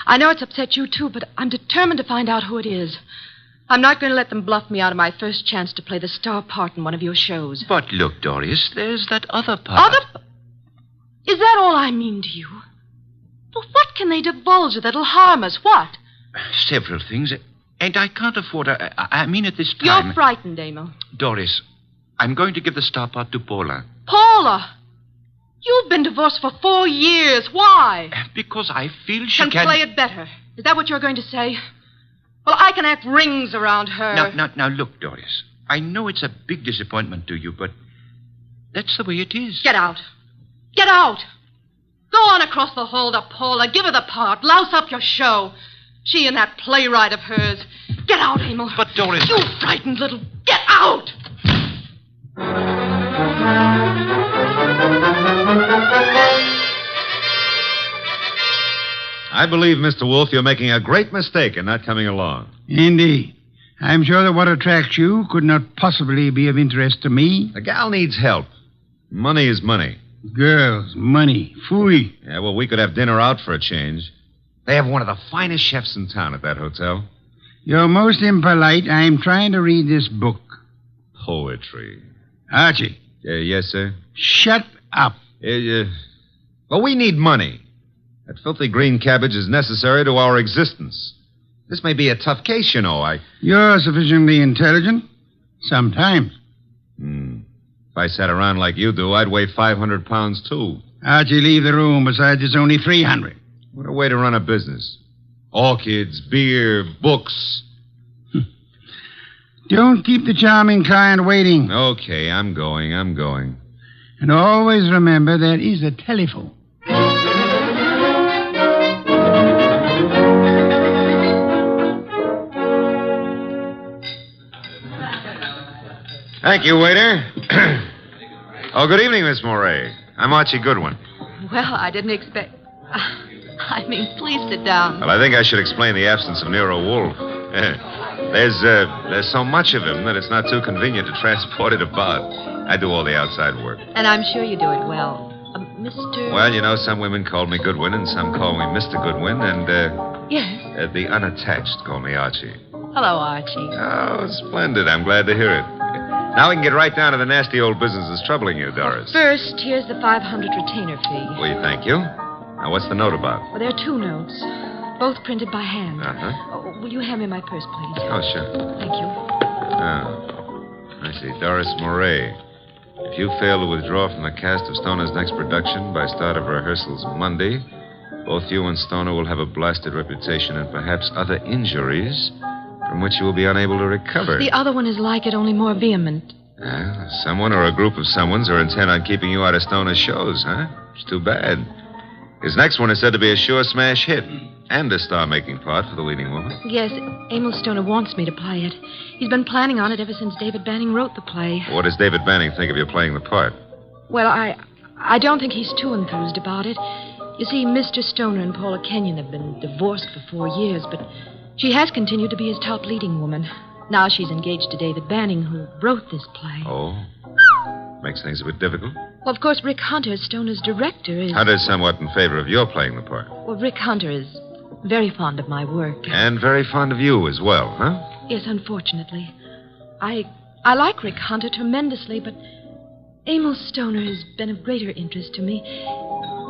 I know it's upset you, too, but I'm determined to find out who it is. I'm not going to let them bluff me out of my first chance to play the star part in one of your shows. But look, Doris, there's that other part. Is that all I mean to you? Well, what can they divulge that'll harm us? What? Several things. And I can't afford... I mean, at this time... You're frightened, Emil. Doris, I'm going to give the star part to Paula. Paula? You've been divorced for 4 years. Why? Because I feel she can play it better. Is that what you're going to say? Well, I can act rings around her. Now, look, Doris. I know it's a big disappointment to you, but that's the way it is. Get out. Get out. Go on across the hall to Paula. Give her the part. Louse up your show. She and that playwright of hers. Get out, Emil. But, Doris... You frightened little... Get out! I believe, Mr. Wolfe, you're making a great mistake in not coming along. Indeed. I'm sure that what attracts you could not possibly be of interest to me. The gal needs help. Money is money. Girls, money, phooey. Yeah, well, we could have dinner out for a change. They have one of the finest chefs in town at that hotel. You're most impolite. I'm trying to read this book. Poetry. Archie. Yes, sir? Shut up. Well, we need money. That filthy green cabbage is necessary to our existence. This may be a tough case, you know. You're sufficiently intelligent. Sometimes. If I sat around like you do, I'd weigh 500 pounds, too. Archie, leave the room. Besides, it's only 300. What a way to run a business. Orchids, beer, books. Don't keep the charming client waiting. Okay, I'm going. And always remember there is a telephone. Thank you, waiter. Oh, good evening, Miss Moray. I'm Archie Goodwin. Well, I didn't expect... please sit down. Well, I think I should explain the absence of Nero Wolfe. There's so much of him that it's not too convenient to transport it about. I do all the outside work. And I'm sure you do it well. Mr... Well, you know, some women call me Goodwin and some call me Mr. Goodwin, and, Yes? the unattached call me Archie. Hello, Archie. Oh, splendid. I'm glad to hear it. Now we can get right down to the nasty old business that's troubling you, Doris. First, here's the 500 retainer fee. Well, thank you. Now, what's the note about? Well, there are 2 notes, both printed by hand. Uh-huh. Will you hand me my purse, please? Oh, sure. Thank you. Oh, I see. Doris Moray. If you fail to withdraw from the cast of Stoner's next production by start of rehearsals Monday, both you and Stoner will have a blasted reputation and perhaps other injuries from which you will be unable to recover. The other one is like it, only more vehement. Someone or a group of someones are intent on keeping you out of Stoner's shows, huh? It's too bad. His next one is said to be a sure smash hit and a star-making part for the leading woman. Yes, Emil Stoner wants me to play it. He's been planning on it ever since David Banning wrote the play. What does David Banning think of you playing the part? Well, I don't think he's too enthused about it. You see, Mr. Stoner and Paula Kenyon have been divorced for 4 years, but she has continued to be his top leading woman. Now she's engaged to David Banning, who wrote this play. Oh? Makes things a bit difficult. Well, of course, Rick Hunter, Stoner's director, is... Hunter's somewhat in favor of your playing the part. Well, Rick Hunter is very fond of my work. And very fond of you as well, huh? Yes, unfortunately. I like Rick Hunter tremendously, but Emil Stoner has been of greater interest to me.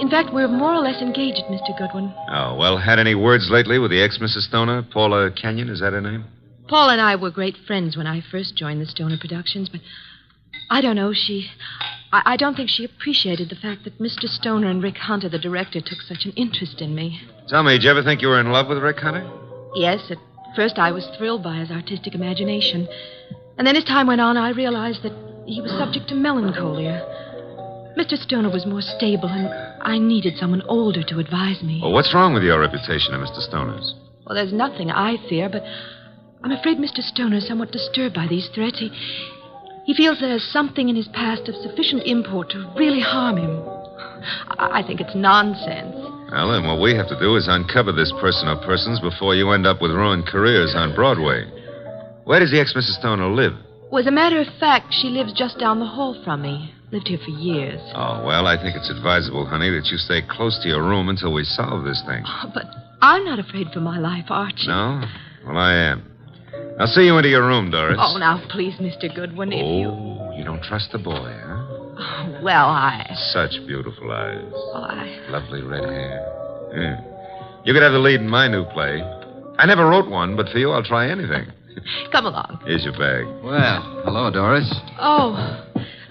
In fact, we're more or less engaged, Mr. Goodwin. Oh, well, had any words lately with the ex-Mrs. Stoner? Paula Kenyon, is that her name? Paul and I were great friends when I first joined the Stoner Productions, but I don't know, I don't think she appreciated the fact that Mr. Stoner and Rick Hunter, the director, took such an interest in me. Tell me, did you ever think you were in love with Rick Hunter? Yes, at first I was thrilled by his artistic imagination. And then as time went on, I realized that he was subject to melancholia. Mr. Stoner was more stable, and I needed someone older to advise me. Well, what's wrong with your reputation of Mr. Stoner's? Well, there's nothing I fear, but I'm afraid Mr. Stoner is somewhat disturbed by these threats. He feels there's something in his past of sufficient import to really harm him. I think it's nonsense. Well, then what we have to do is uncover this person or persons before you end up with ruined careers on Broadway. Where does the ex-Mrs. Stoner live? Well, as a matter of fact, she lives just down the hall from me. Lived here for years. Oh, well, I think it's advisable, honey, that you stay close to your room until we solve this thing. Oh, but I'm not afraid for my life, Archie. No? Well, I am. I'll see you into your room, Doris. Oh, now, please, Mr. Goodwin, if you... Oh, you don't trust the boy, huh? Oh, well, Such beautiful eyes. Oh, Lovely red hair. Yeah. You could have the lead in my new play. I never wrote one, but for you, I'll try anything. Come along. Here's your bag. Well, hello, Doris. Oh,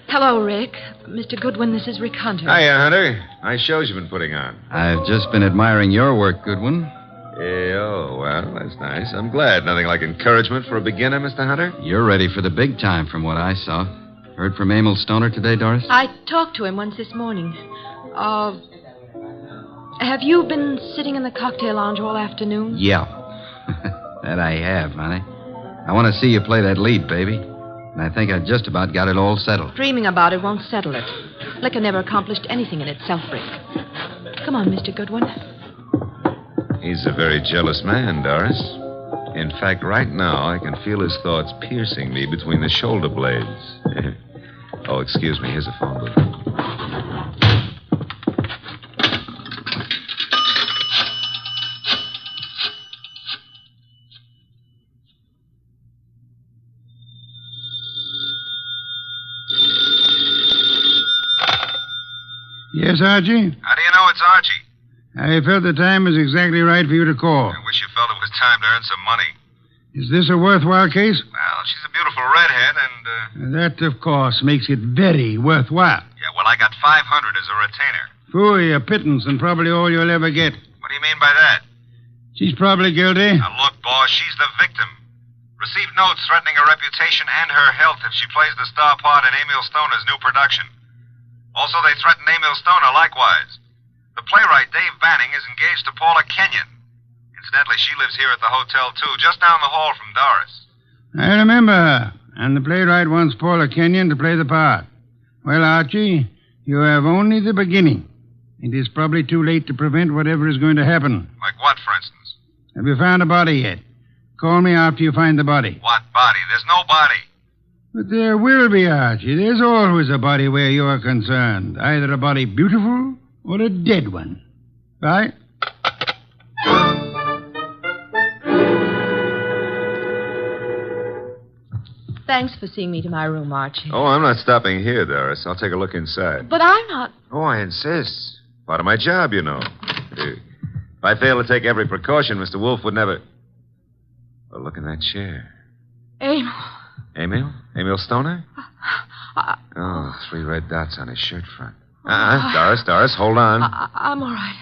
hello, Rick. Mr. Goodwin, this is Rick Hunter. Hiya, Hunter. Nice shows you've been putting on. I've just been admiring your work, Goodwin. Oh, well, that's nice. I'm glad. Nothing like encouragement for a beginner, Mr. Hunter. You're ready for the big time from what I saw. Heard from Emil Stoner today, Doris? I talked to him once this morning. Have you been sitting in the cocktail lounge all afternoon? Yeah. That I have, honey. I want to see you play that lead, baby. And I think I just about got it all settled. Dreaming about it won't settle it. Liquor never accomplished anything in itself, Rick. Come on, Mr. Goodwin. He's a very jealous man, Doris. In fact, right now, I can feel his thoughts piercing me between the shoulder blades. Oh, excuse me. Here's a phone book. Yes, Archie? How do you know it's Archie? I felt the time was exactly right for you to call. I wish you felt it was time to earn some money. Is this a worthwhile case? Well, she's a beautiful redhead, and, That, of course, makes it very worthwhile. Yeah, well, I got 500 as a retainer. Phooey, a pittance, and probably all you'll ever get. What do you mean by that? She's probably guilty. Now, look, boss, she's the victim. Received notes threatening her reputation and her health if she plays the star part in Emil Stoner's new production. Also, they threatened Emil Stoner likewise. The playwright, Dave Banning, is engaged to Paula Kenyon. Incidentally, she lives here at the hotel, too, just down the hall from Doris. I remember her. And the playwright wants Paula Kenyon to play the part. Well, Archie, you have only the beginning. It is probably too late to prevent whatever is going to happen. Like what, for instance? Have you found a body yet? Call me after you find the body. What body? There's no body. But there will be, Archie. There's always a body where you are concerned. Either a body beautiful or a dead one. Right? Thanks for seeing me to my room, Archie. Oh, I'm not stopping here, Doris. I'll take a look inside. But I'm not. Oh, I insist. Part of my job, you know. If I fail to take every precaution, Mr. Wolfe would never... Oh, look in that chair. Emil. Emil? Emil Stoner? Oh, 3 red dots on his shirt front. Doris, hold on. I'm all right.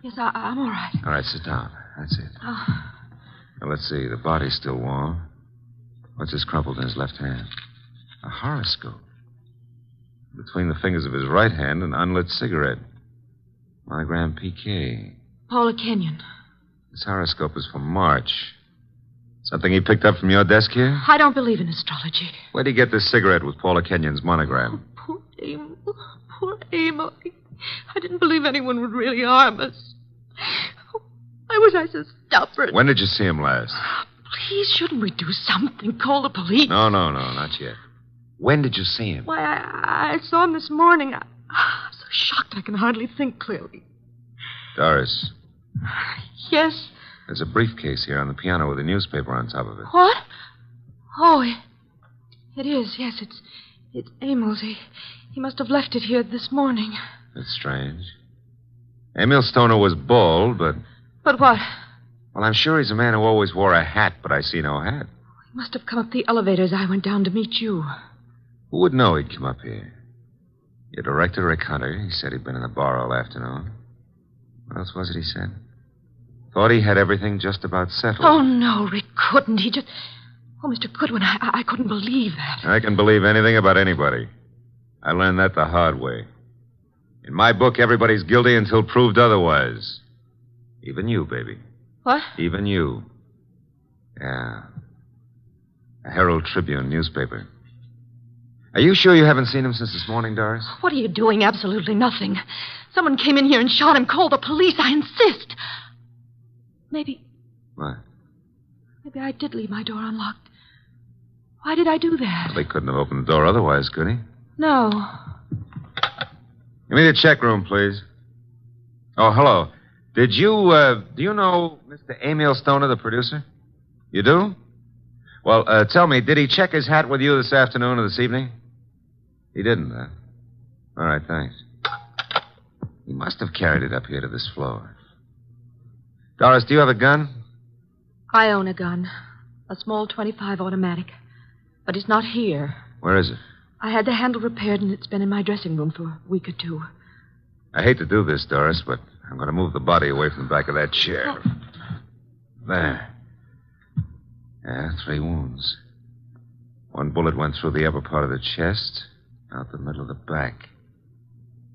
Yes, I'm all right. All right, sit down. That's it. Now, let's see. The body's still warm. What's this crumpled in his left hand? A horoscope. Between the fingers of his right hand, an unlit cigarette. Monogram PK. Paula Kenyon. This horoscope is for March. Something he picked up from your desk here? I don't believe in astrology. Where'd he get this cigarette with Paula Kenyon's monogram? Poor Emil. Poor Emil. I didn't believe anyone would really harm us. Why was I so stubborn? When did you see him last? Please, shouldn't we do something? Call the police? No, not yet. When did you see him? Why, I saw him this morning. I'm so shocked I can hardly think clearly. Doris. Yes? There's a briefcase here on the piano with a newspaper on top of it. What? Oh, it is. Yes, it's Emil's. He must have left it here this morning. That's strange. Emil Stoner was bald, but... But what? Well, I'm sure he's a man who always wore a hat, but I see no hat. He must have come up the elevator as I went down to meet you. Who would know he'd come up here? Your director, Rick Hunter, he said he'd been in the bar all afternoon. What else was it he said? Thought he had everything just about settled. Oh, no, Rick couldn't. He just... Oh, Mr. Goodwin, I couldn't believe that. I can believe anything about anybody. I learned that the hard way. In my book, everybody's guilty until proved otherwise. Even you, baby. What? Even you. Yeah. A Herald Tribune newspaper. Are you sure you haven't seen him since this morning, Doris? What are you doing? Absolutely nothing. Someone came in here and shot him. Call the police. I insist. Maybe... What? Maybe I did leave my door unlocked. Why did I do that? Well, he couldn't have opened the door otherwise, could he? No. Give me the check room, please. Oh, hello. Do you know Mr. Emil Stoner, the producer? You do? Well, tell me, did he check his hat with you this afternoon or this evening? He didn't, huh? All right, thanks. He must have carried it up here to this floor. Doris, do you have a gun? I own a gun. A small .25 automatic. But it's not here. Where is it? I had the handle repaired, and it's been in my dressing room for a week or two. I hate to do this, Doris, but I'm going to move the body away from the back of that chair. There. Yeah, 3 wounds. 1 bullet went through the upper part of the chest, out the middle of the back.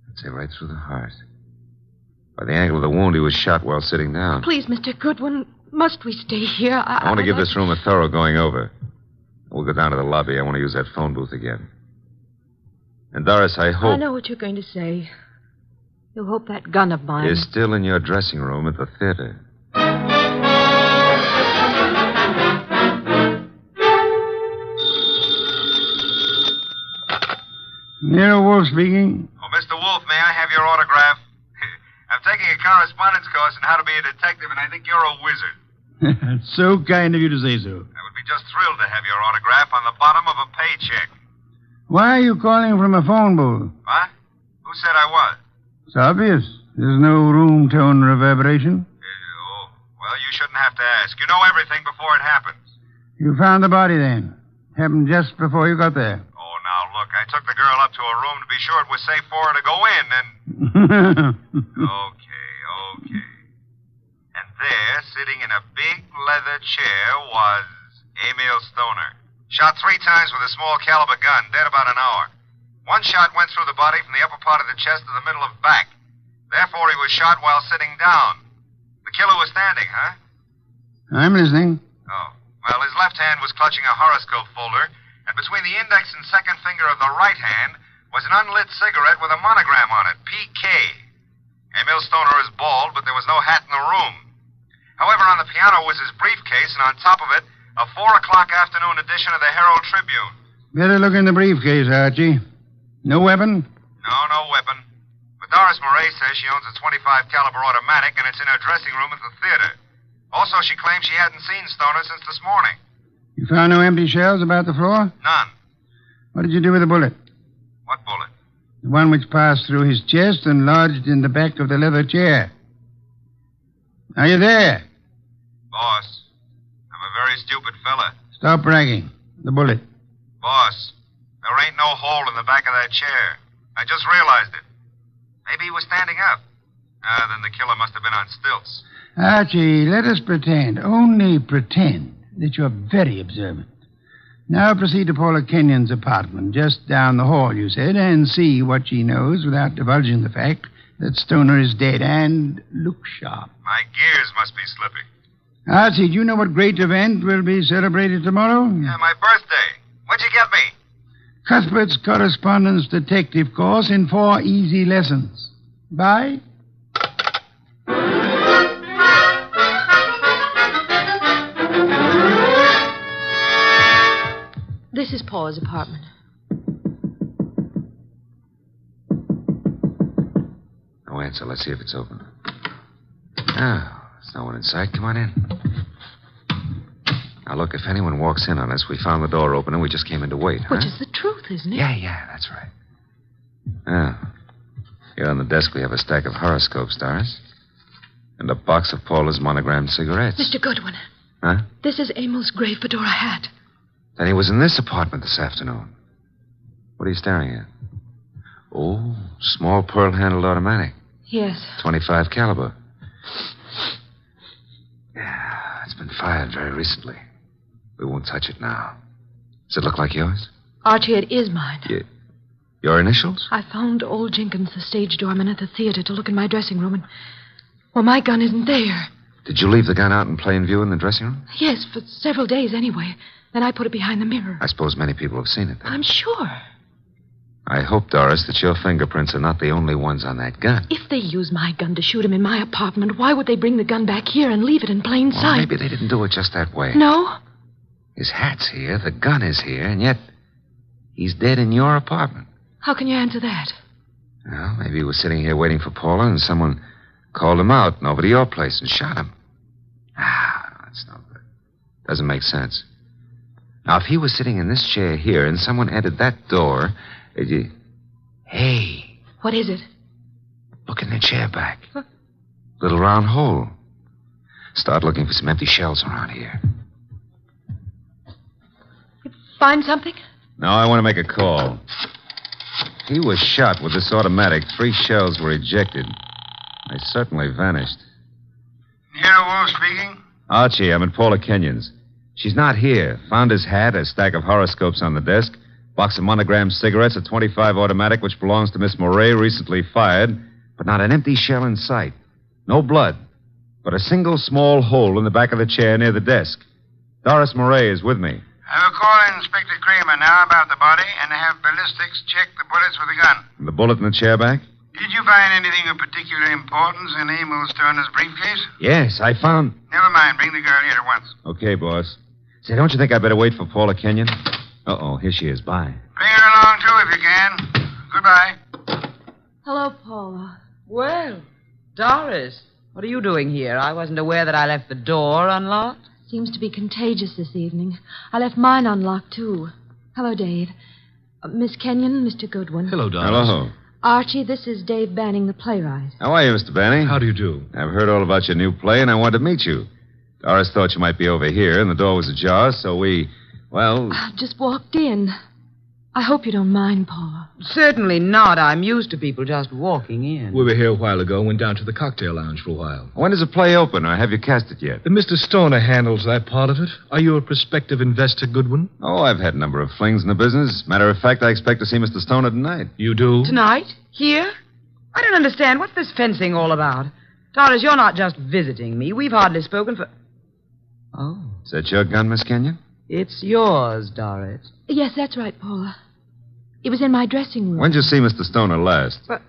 I'd say right through the heart. By the angle of the wound, he was shot while sitting down. Please, Mr. Goodwin, must we stay here? I want to give this room a thorough going over. We'll go down to the lobby. I want to use that phone booth again. And, Doris, I hope... I know what you're going to say. You hope that gun of mine... is still in your dressing room at the theater. Nero Wolfe speaking. Oh, Mr. Wolfe, may I have your autograph? I'm taking a correspondence course on how to be a detective, and I think you're a wizard. It's so kind of you to say so. I would be just thrilled to have your autograph on the bottom of a paycheck. Why are you calling from a phone booth? What? Who said I was? It's obvious. There's no room tone reverberation. Well, you shouldn't have to ask. You know everything before it happens. You found the body then. Happened just before you got there. Oh, now, look, I took the girl up to her room to be sure it was safe for her to go in, and... Okay. And there, sitting in a big leather chair, was Emil Stoner. Shot 3 times with a small caliber gun, dead about an hour. 1 shot went through the body from the upper part of the chest to the middle of back. Therefore, he was shot while sitting down. The killer was standing, huh? I'm listening. Oh. Well, his left hand was clutching a horoscope folder, and between the index and second finger of the right hand was an unlit cigarette with a monogram on it, PK. Emil Stoner is bald, but there was no hat in the room. However, on the piano was his briefcase, and on top of it, a 4:00 afternoon edition of the Herald Tribune. Better look in the briefcase, Archie. No weapon? No weapon. But Doris Murray says she owns a .25 caliber automatic, and it's in her dressing room at the theater. Also, she claims she hadn't seen Stoner since this morning. You found no empty shells about the floor? None. What did you do with the bullet? What bullet? The one which passed through his chest and lodged in the back of the leather chair. Are you there? Boss, I'm a very stupid fella. Stop bragging. The bullet. Boss, there ain't no hole in the back of that chair. I just realized it. Maybe he was standing up. Then the killer must have been on stilts. Archie, let us pretend, only pretend, that you're very observant. Now proceed to Paula Kenyon's apartment, just down the hall, you said, and see what she knows without divulging the fact that Stoner is dead, and look sharp. My gears must be slipping. Archie, do you know what great event will be celebrated tomorrow? Yeah, my birthday. What'd you get me? Cuthbert's correspondence detective course in 4 easy lessons. Bye. This is Paula's apartment. No answer. Let's see if it's open. Oh, there's no one inside. Come on in. Now, look, if anyone walks in on us, we found the door open and we just came in to wait, huh? Which is the truth, isn't it? Yeah, that's right. Oh. Here on the desk we have a stack of horoscopes, Doris. And a box of Paula's monogrammed cigarettes. Mr. Goodwin. Huh? This is Emil's gray fedora hat. Then he was in this apartment this afternoon. What are you staring at? Oh, small pearl-handled automatic. Yes. .25 caliber. Yeah, it's been fired very recently. We won't touch it now. Does it look like yours? Archie, it is mine. Your initials? I found old Jenkins, the stage doorman at the theater, to look in my dressing room, and... well, my gun isn't there. Did you leave the gun out in plain view in the dressing room? Yes, for several days anyway. Then I put it behind the mirror. I suppose many people have seen it then. I'm sure. I hope, Doris, that your fingerprints are not the only ones on that gun. If they use my gun to shoot him in my apartment, why would they bring the gun back here and leave it in plain Well, sight? maybe they didn't do it just that way. No? His hat's here, the gun is here, and yet he's dead in your apartment. How can you answer that? Well, maybe he was sitting here waiting for Paula, and someone called him out and over to your place and shot him. That's no good. Doesn't make sense. Now, if he was sitting in this chair here and someone entered that door, Hey. What is it? Look in the chair back. Huh? Little round hole. Start looking for some empty shells around here. You find something? No, I want to make a call. He was shot with this automatic. 3 shells were ejected. They certainly vanished. Nero Wolfe speaking. Archie, I'm at Paula Kenyon's. She's not here. Found his hat, a stack of horoscopes on the desk, box of monogrammed cigarettes, a .25 automatic which belongs to Miss Moray, recently fired, but not an empty shell in sight. No blood, but a single small hole in the back of the chair near the desk. Doris Moray is with me. I will call Inspector Kramer now about the body and have ballistics check the bullets with the gun. The bullet in the chair back? Did you find anything of particular importance in Emil Stoner's briefcase? Yes, I found... Never mind. Bring the girl here at once. Okay, boss. Say, don't you think I better wait for Paula Kenyon? Uh-oh, here she is. Bye. Bring her along, too, if you can. Goodbye. Hello, Paula. Well, Doris, what are you doing here? I wasn't aware that I left the door unlocked. Seems to be contagious this evening. I left mine unlocked, too. Hello, Dave. Miss Kenyon, Mr. Goodwin. Hello, Doris. Hello. Archie, this is Dave Banning, the playwright. How are you, Mr. Banning? How do you do? I've heard all about your new play, and I wanted to meet you. Doris thought you might be over here, and the door was ajar, so we, well... I just walked in. I hope you don't mind, Paula. Certainly not. I'm used to people just walking in. We were here a while ago, went down to the cocktail lounge for a while. When does the play open, or have you cast it yet? Mr. Stoner handles that part of it. Are you a prospective investor, Goodwin? Oh, I've had a number of flings in the business. Matter of fact, I expect to see Mr. Stoner tonight. You do? Tonight? Here? I don't understand. What's this fencing all about? Doris, you're not just visiting me. We've hardly spoken for... Oh. Is that your gun, Miss Kenyon? It's yours, Doris. Yes, that's right, Paula. It was in my dressing room. When did you see Mr. Stoner last? But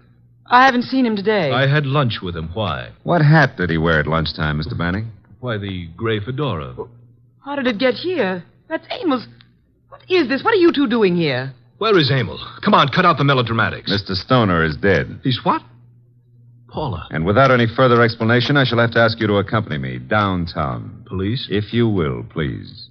I haven't seen him today. I had lunch with him. Why? What hat did he wear at lunchtime, Mr. Banning? Why, the gray fedora. How did it get here? That's Amy's. What is this? What are you two doing here? Where is Emil? Come on, cut out the melodramatics. Mr. Stoner is dead. He's what? Paula. And without any further explanation, I shall have to ask you to accompany me downtown. Police? If you will, please.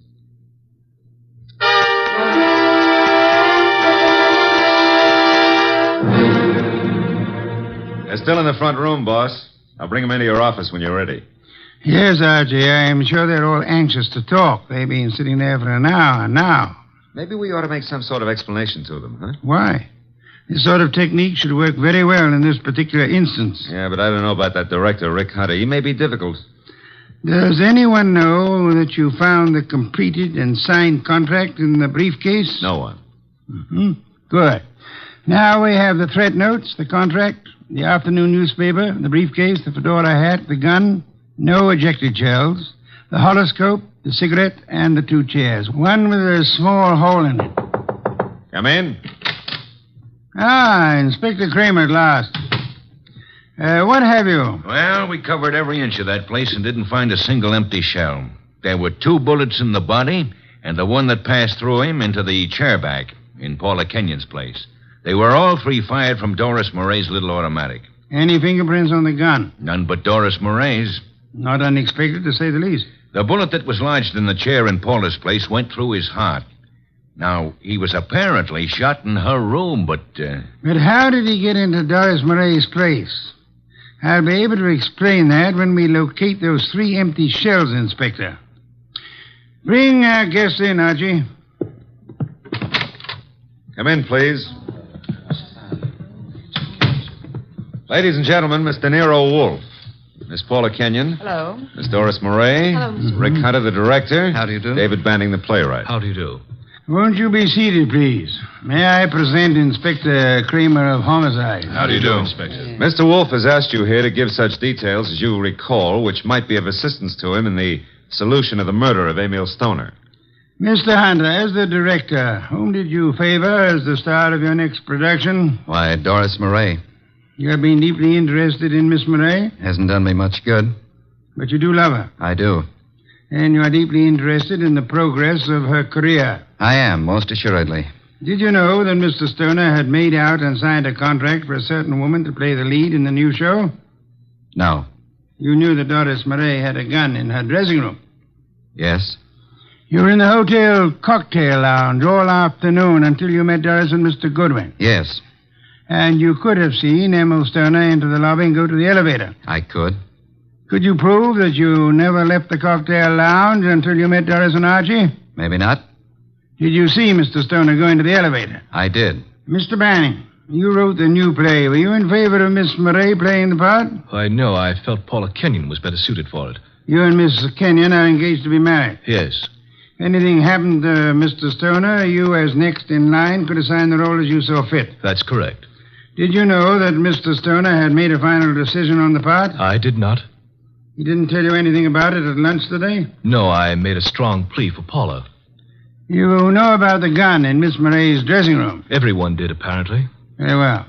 They're still in the front room, boss. I'll bring them into your office when you're ready. Yes, Archie. I'm sure they're all anxious to talk. They've been sitting there for an hour now. Maybe we ought to make some sort of explanation to them, huh? Why? This sort of technique should work very well in this particular instance. Yeah, but I don't know about that director, Rick Hunter. He may be difficult. Does anyone know that you found the completed and signed contract in the briefcase? No one. Mm-hmm. Good. Now we have the threat notes, the contract, the afternoon newspaper, the briefcase, the fedora hat, the gun, no ejected shells, the horoscope, the cigarette, and the two chairs. One with a small hole in it. Come in. Ah, Inspector Kramer at last. What have you? Well, we covered every inch of that place and didn't find a single empty shell. There were 2 bullets in the body and the one that passed through him into the chair back in Paula Kenyon's place. They were all 3 fired from Doris Moray's little automatic. Any fingerprints on the gun? None but Doris Moray's. Not unexpected, to say the least. The bullet that was lodged in the chair in Paula's place went through his heart. Now, he was apparently shot in her room, but... But how did he get into Doris Moray's place? I'll be able to explain that when we locate those 3 empty shells, Inspector. Bring our guest in, Archie. Come in, please. Ladies and gentlemen, Mr. Nero Wolfe. Miss Paula Kenyon. Hello. Miss Doris Moray. Hello, Mr. Rick Hunter, the director. How do you do? David Banning, the playwright. How do you do? Won't you be seated, please? May I present Inspector Kramer of Homicide? How do you do, Inspector? Mr. Wolfe has asked you here to give such details as you recall, which might be of assistance to him in the solution of the murder of Emil Stoner. Mr. Hunter, as the director, whom did you favor as the star of your next production? Why, Doris Moray. You have been deeply interested in Miss Moray? Hasn't done me much good. But you do love her? I do. And you are deeply interested in the progress of her career? I am, most assuredly. Did you know that Mr. Stoner had made out and signed a contract for a certain woman to play the lead in the new show? No. You knew that Doris Moray had a gun in her dressing room? Yes. You were in the hotel cocktail lounge all afternoon until you met Doris and Mr. Goodwin? Yes. And you could have seen Emil Stoner into the lobby and go to the elevator? I could. Could you prove that you never left the cocktail lounge until you met Doris and Archie? Maybe not. Did you see Mr. Stoner go into the elevator? I did. Mr. Banning, you wrote the new play. Were you in favor of Miss Moray playing the part? Why, no, I felt Paula Kenyon was better suited for it. You and Miss Kenyon are engaged to be married. Yes. If anything happened to Mr. Stoner, you, as next in line, could assign the role as you saw fit. That's correct. Did you know that Mr. Stoner had made a final decision on the part? I did not. He didn't tell you anything about it at lunch today? No, I made a strong plea for Paula. You know about the gun in Miss Murray's dressing room? Everyone did, apparently. Very well.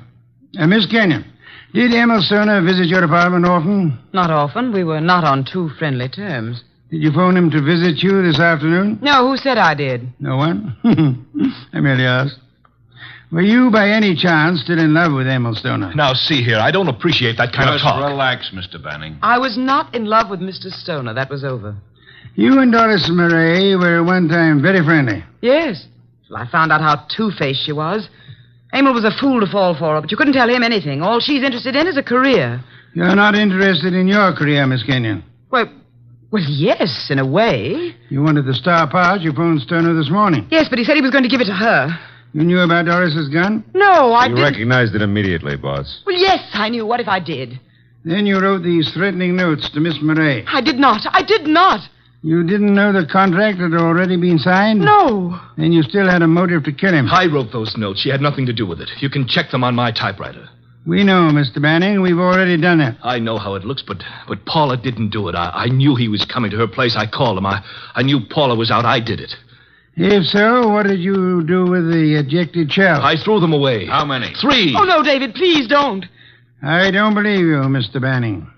Miss Kenyon, did Emil Stoner visit your apartment often? Not often. We were not on too friendly terms. Did you phone him to visit you this afternoon? No, who said I did? No one? I merely asked. Were you, by any chance, still in love with Emil Stoner? Now, see here, I don't appreciate that kind of talk. Relax, Mr. Banning. I was not in love with Mr. Stoner. That was over. You and Doris Murray were at one time very friendly. Yes. Well, I found out how two-faced she was. Emil was a fool to fall for her, but you couldn't tell him anything. All she's interested in is a career. You're not interested in your career, Miss Kenyon? Well, yes, in a way. You wanted the star part. You phoned Stoner this morning. Yes, but he said he was going to give it to her. You knew about Doris's gun? No, I didn't. You recognized it immediately, boss. Well, yes, I knew. What if I did? Then you wrote these threatening notes to Miss Murray. I did not. I did not. You didn't know the contract had already been signed? No. Then you still had a motive to kill him. I wrote those notes. She had nothing to do with it. You can check them on my typewriter. We know, Mr. Banning. We've already done that. I know how it looks, but Paula didn't do it. I knew he was coming to her place. I called him. I knew Paula was out. I did it. If so, what did you do with the ejected shell? I threw them away. How many? 3. Oh, no, David, please don't. I don't believe you, Mr. Banning.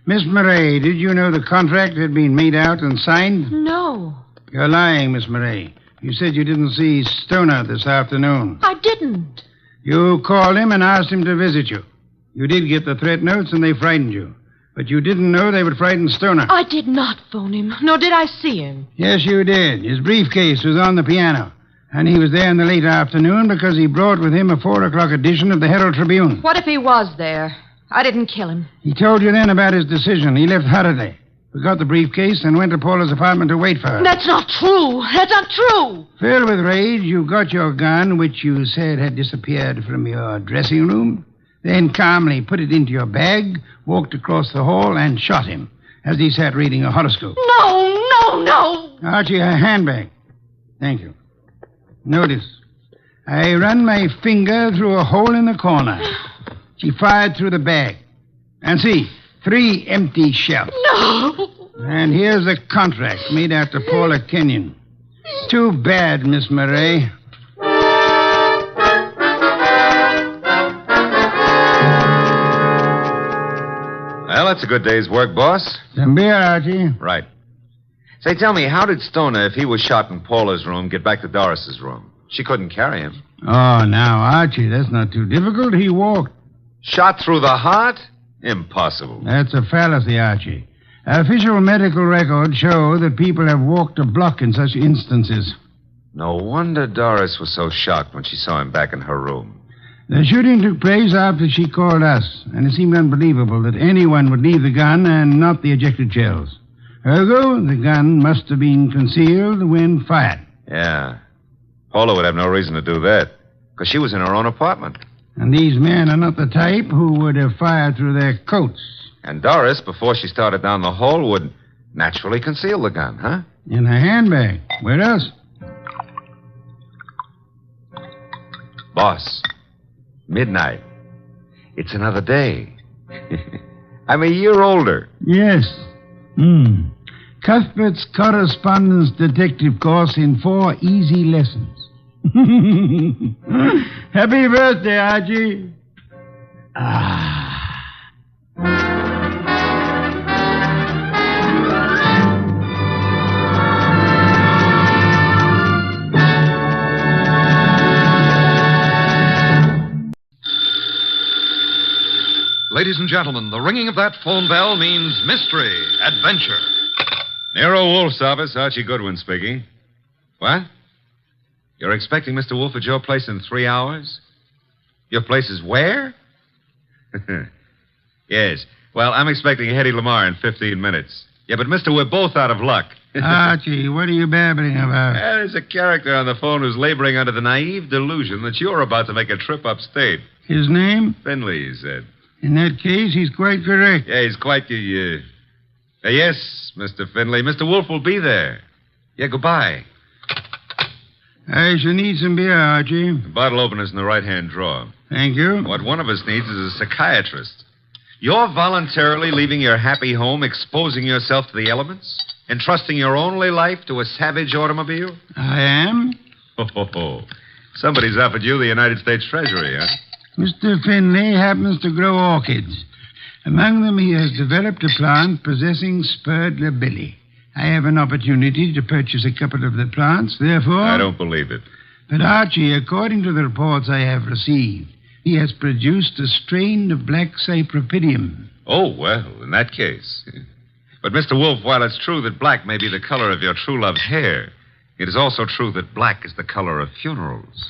Miss Murray, did you know the contract had been made out and signed? No. You're lying, Miss Murray. You said you didn't see Stoner this afternoon. I didn't. You called him and asked him to visit you. You did get the threat notes, and they frightened you. But you didn't know they would frighten Stoner. I did not phone him, nor did I see him. Yes, you did. His briefcase was on the piano. And he was there in the late afternoon because he brought with him a 4 o'clock edition of the Herald Tribune. What if he was there? I didn't kill him. He told you then about his decision. He left hurriedly. We got the briefcase and went to Paula's apartment to wait for her. That's not true. That's not true. Filled with rage, you got your gun, which you said had disappeared from your dressing room, then calmly put it into your bag, walked across the hall, and shot him as he sat reading a horoscope. No. Archie, a handbag. Thank you. Notice, I run my finger through a hole in the corner. She fired through the bag. And see, 3 empty shells. No. And here's a contract made out to Paula Kenyon. Too bad, Miss Murray. Well, that's a good day's work, boss. Some beer, Archie. Right. Say, tell me, how did Stoner, if he was shot in Paula's room, get back to Doris's room? She couldn't carry him. Oh, now, Archie, that's not too difficult. He walked. Shot through the heart? Impossible. That's a fallacy, Archie. Official medical records show that people have walked a block in such instances. No wonder Doris was so shocked when she saw him back in her room. The shooting took place after she called us, and it seemed unbelievable that anyone would leave the gun and not the ejected shells. Ergo, the gun must have been concealed when fired. Yeah. Paula would have no reason to do that, because she was in her own apartment. And these men are not the type who would have fired through their coats. And Doris, before she started down the hole, would naturally conceal the gun, huh? In her handbag. Where else? Boss, midnight. It's another day. I'm a year older. Yes. Cuthbert's correspondence detective course in 4 easy lessons. Happy birthday, Archie. Ladies and gentlemen, the ringing of that phone bell means mystery, adventure. Nero Wolfe's office, Archie Goodwin speaking. What? You're expecting Mr. Wolfe at your place in 3 hours? Your place is where? Yes. Well, I'm expecting Hedy Lamarr in 15 minutes. Yeah, but, mister, we're both out of luck. Archie, what are you babbling about? There's a character on the phone who's laboring under the naive delusion that you're about to make a trip upstate. His name? Finley, he said. In that case, he's quite correct. Yeah, he's quite Yes, Mr. Finley. Mr. Wolfe will be there. Yeah, goodbye. I shall need some beer, Archie. The bottle opener's in the right-hand drawer. Thank you. What one of us needs is a psychiatrist. You're voluntarily leaving your happy home, exposing yourself to the elements, entrusting your only life to a savage automobile? I am. Oh. Somebody's offered you the United States Treasury, huh? Mr. Finley happens to grow orchids. Among them, he has developed a plant possessing spurred labilli. I have an opportunity to purchase a couple of the plants, therefore... I don't believe it. But, Archie, according to the reports I have received, he has produced a strain of black cypripedium. Oh, well, in that case. But, Mr. Wolfe, while it's true that black may be the color of your true love's hair, it is also true that black is the color of funerals.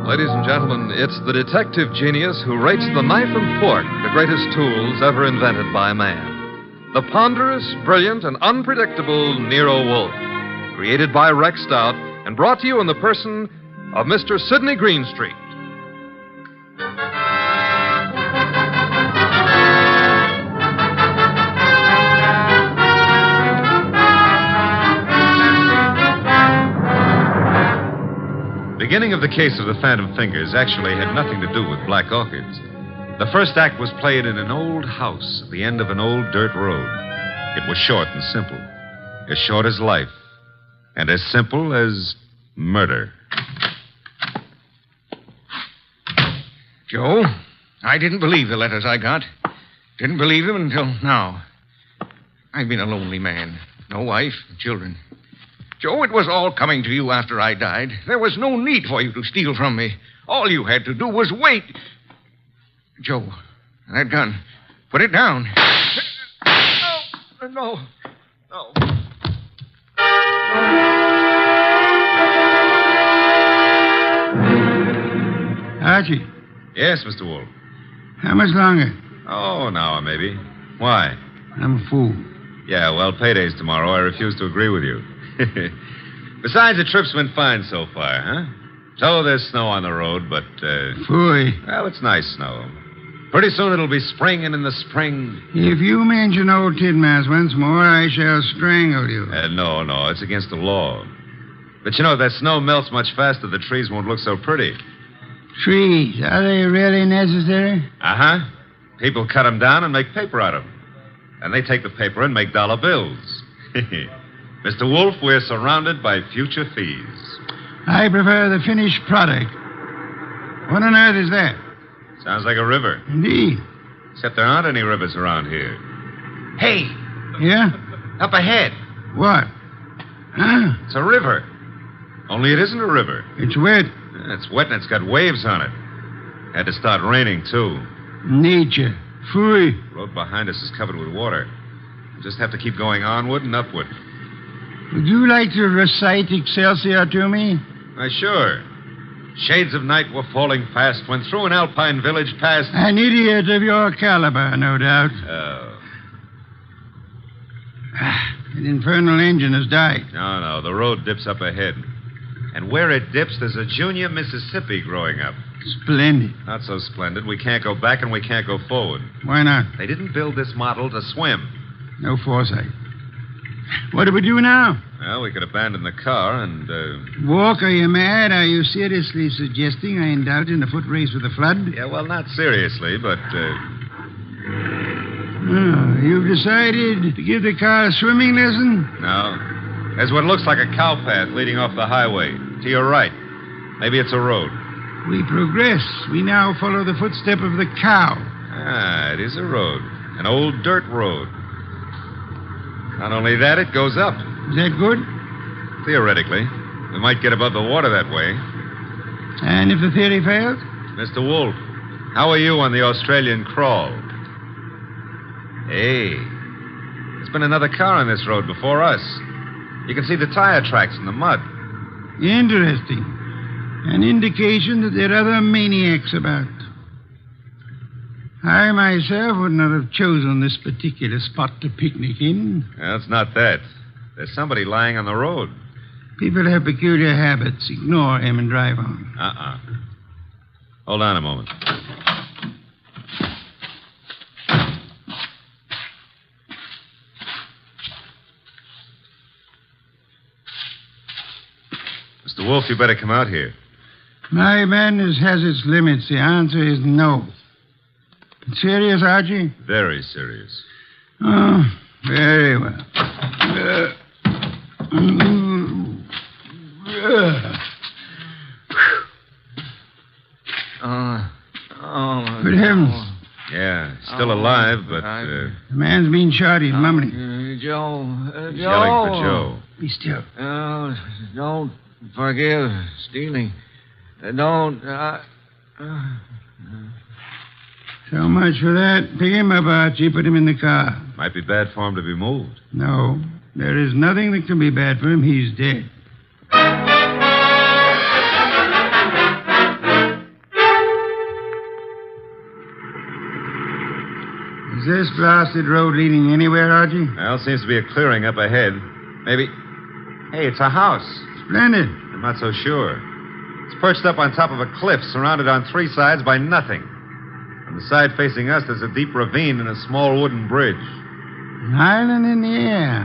Ladies and gentlemen, it's the detective genius who rates the knife and fork the greatest tools ever invented by man. The ponderous, brilliant, and unpredictable Nero Wolfe. Created by Rex Stout and brought to you in the person of Mr. Sidney Greenstreet. The beginning of the case of the Phantom Fingers actually had nothing to do with black orchids. The first act was played in an old house at the end of an old dirt road. It was short and simple. As short as life. And as simple as murder. Joe, I didn't believe the letters I got. Didn't believe them until now. I've been a lonely man. No wife, children. Joe, it was all coming to you after I died. There was no need for you to steal from me. All you had to do was wait. Joe, that gun. Put it down. No. Archie. Yes, Mr. Wolfe. How much longer? Oh, an hour, maybe. Why? I'm a fool. Yeah, well, payday's tomorrow. I refuse to agree with you. Besides, the trip's been fine so far, huh? So there's snow on the road, but, Phooey. Well, it's nice snow. Pretty soon it'll be spring, and in the spring... If you mention old Tidmas once more, I shall strangle you. No, it's against the law. But you know, if that snow melts much faster, the trees won't look so pretty. Trees, are they really necessary? Uh-huh. People cut them down and make paper out of them. And they take the paper and make dollar bills. Mr. Wolfe, we're surrounded by future fees. I prefer the finished product. What on earth is that? Sounds like a river. Indeed. Except there aren't any rivers around here. Hey! Yeah? Up ahead. What? Huh? It's a river. Only it isn't a river. It's wet. It's wet and it's got waves on it. Had to start raining, too. Nature. Phooey. The road behind us is covered with water. We'll just have to keep going onward and upward. Would you like to recite Excelsior to me? Why, sure. Shades of night were falling fast when through an alpine village passed... An idiot of your caliber, no doubt. Oh. That infernal engine has died. No, the road dips up ahead. And where it dips, there's a junior Mississippi growing up. Splendid. Not so splendid. We can't go back and we can't go forward. Why not? They didn't build this model to swim. No foresight. What do we do now? Well, we could abandon the car and, Walk, are you mad? Are you seriously suggesting I indulge in a foot race with the flood? Yeah, well, not seriously, but, Oh, you've decided to give the car a swimming lesson? No. There's what looks like a cow path leading off the highway. To your right. Maybe it's a road. We progress. We now follow the footstep of the cow. Ah, it is a road. An old dirt road. Not only that, it goes up. Is that good? Theoretically. We might get above the water that way. And if the theory fails? Mr. Wolfe, how are you on the Australian crawl? Hey, there's been another car on this road before us. You can see the tire tracks in the mud. Interesting. An indication that there are other maniacs about. I myself would not have chosen this particular spot to picnic in. Well, it's not that. There's somebody lying on the road. People have peculiar habits. Ignore him and drive on. Hold on a moment. Mr. Wolfe, you better come out here. My madness has its limits. The answer is no. Serious, Archie? Very serious. Oh, very well. Good heavens. Yeah, still alive, but... The man's been shot. He's mumbling. Joe. He's yelling for Joe. Be still. Don't forgive stealing. Don't. So much for that. Pick him up, Archie. Put him in the car. Might be bad for him to be moved. No. There is nothing that can be bad for him. He's dead. Is this blasted road leading anywhere, Archie? Well, seems to be a clearing up ahead. Maybe... Hey, it's a house. Splendid. I'm not so sure. It's perched up on top of a cliff, surrounded on three sides by nothing. On the side facing us, there's a deep ravine and a small wooden bridge. An island in the air.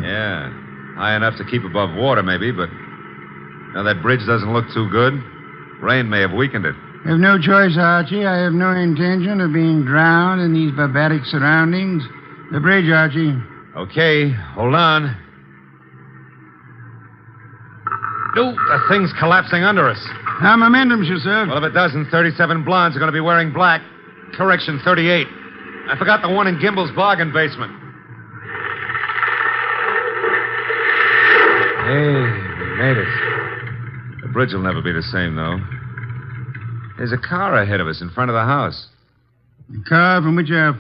Yeah. High enough to keep above water, maybe, but... Now, that bridge doesn't look too good. Rain may have weakened it. I have no choice, Archie. I have no intention of being drowned in these barbaric surroundings. The bridge, Archie. Okay, hold on. No, the thing's collapsing under us. How momentum, sir? Well, if it doesn't, 37 blondes are going to be wearing black. Correction, 38. I forgot the one in Gimbel's bargain basement. Hey, we made it. The bridge will never be the same, though. There's a car ahead of us in front of the house. The car from which our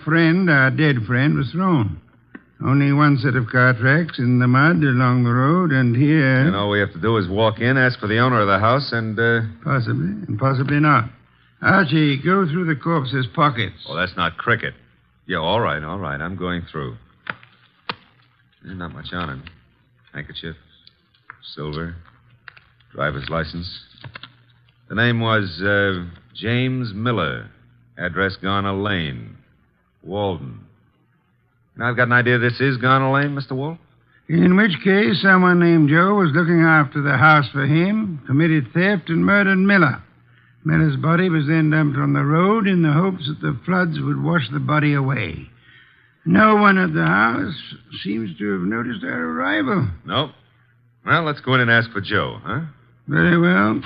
dead friend, was thrown. Only one set of car tracks in the mud along the road, and here... And all we have to do is walk in, ask for the owner of the house, and, Possibly, and possibly not. Archie, go through the corpse's pockets. Oh, that's not cricket. Yeah, all right. I'm going through. There's not much on him. Handkerchief, silver, driver's license. The name was, James Miller. Address Garner Lane, Walden. Now, I've got an idea this is Garner Lane, Mr. Wolfe. In which case, someone named Joe was looking after the house for him, committed theft, and murdered Miller. Miller's body was then dumped on the road in the hopes that the floods would wash the body away. No one at the house seems to have noticed our arrival. Nope. Well, let's go in and ask for Joe, huh? Very well.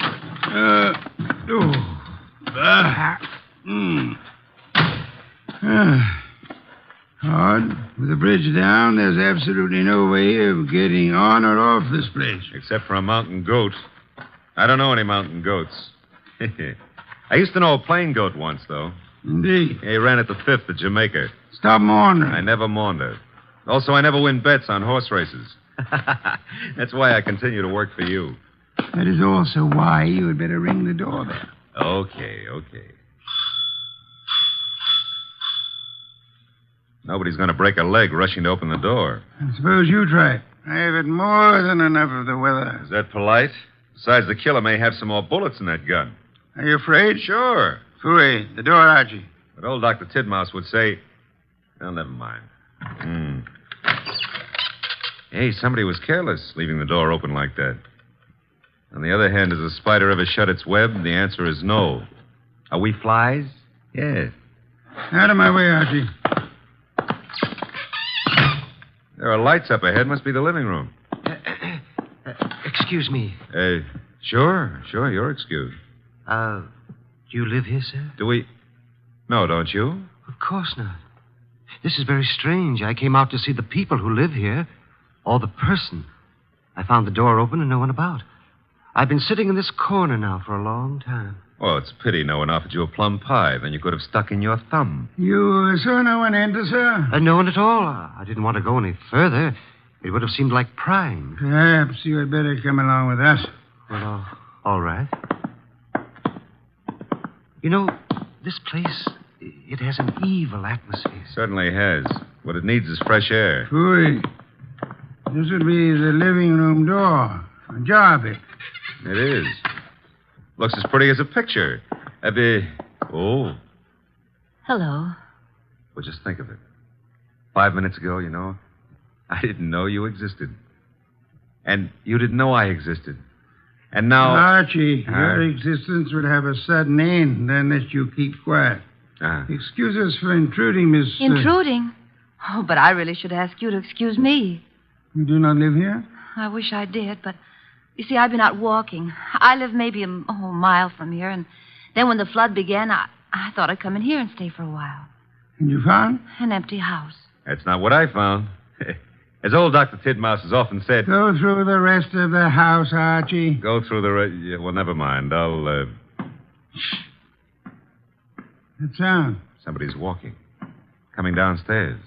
Hard. With the bridge down, there's absolutely no way of getting on or off this place. Except for a mountain goat. I don't know any mountain goats. I used to know a plain goat once, though. Indeed. Yeah, he ran at the 5th at Jamaica. Stop maundering. I never maunder. Also, I never win bets on horse races. That's why I continue to work for you. That is also why you had better ring the doorbell. Okay. Nobody's going to break a leg rushing to open the door. I suppose you try it. I have had more than enough of the weather. Is that polite? Besides, the killer may have some more bullets in that gun. Are you afraid? Sure. Fooey, the door, Archie. But old Dr. Tidmouse would say... Well, never mind. Hey, somebody was careless leaving the door open like that. On the other hand, has a spider ever shut its web? The answer is no. Are we flies? Yes. Out of my way, Archie. There are lights up ahead. Must be the living room. Excuse me. Sure. You're excused. Do you live here, sir? Do we... No, don't you? Of course not. This is very strange. I came out to see the people who live here, or the person. I found the door open and no one about. I've been sitting in this corner now for a long time. Well, it's a pity no one offered you a plum pie. Then you could have stuck in your thumb. You saw no one enter, sir? No one at all. I didn't want to go any further. It would have seemed like prying. Perhaps you had better come along with us. Well, all right. You know, this place it has an evil atmosphere. Certainly has. What it needs is fresh air. Phooey. This would be the living room door. Ajar bit. It is. Looks as pretty as a picture. Oh. Hello. Well, just think of it. 5 minutes ago, you know, I didn't know you existed. And you didn't know I existed. And now... Archie, your existence would have a sudden end unless you keep quiet. Excuse us for intruding, Miss... Intruding? Oh, but I really should ask you to excuse me. You do not live here? I wish I did, but... You see, I've been out walking. I live maybe a mile from here, and then when the flood began, I thought I'd come in here and stay for a while. And you found? An empty house. That's not what I found. As old Dr. Tidmouse has often said... Go through the rest of the house, Archie. Go through the rest... Yeah, well, never mind. I'll, That sound? Somebody's walking. Coming downstairs.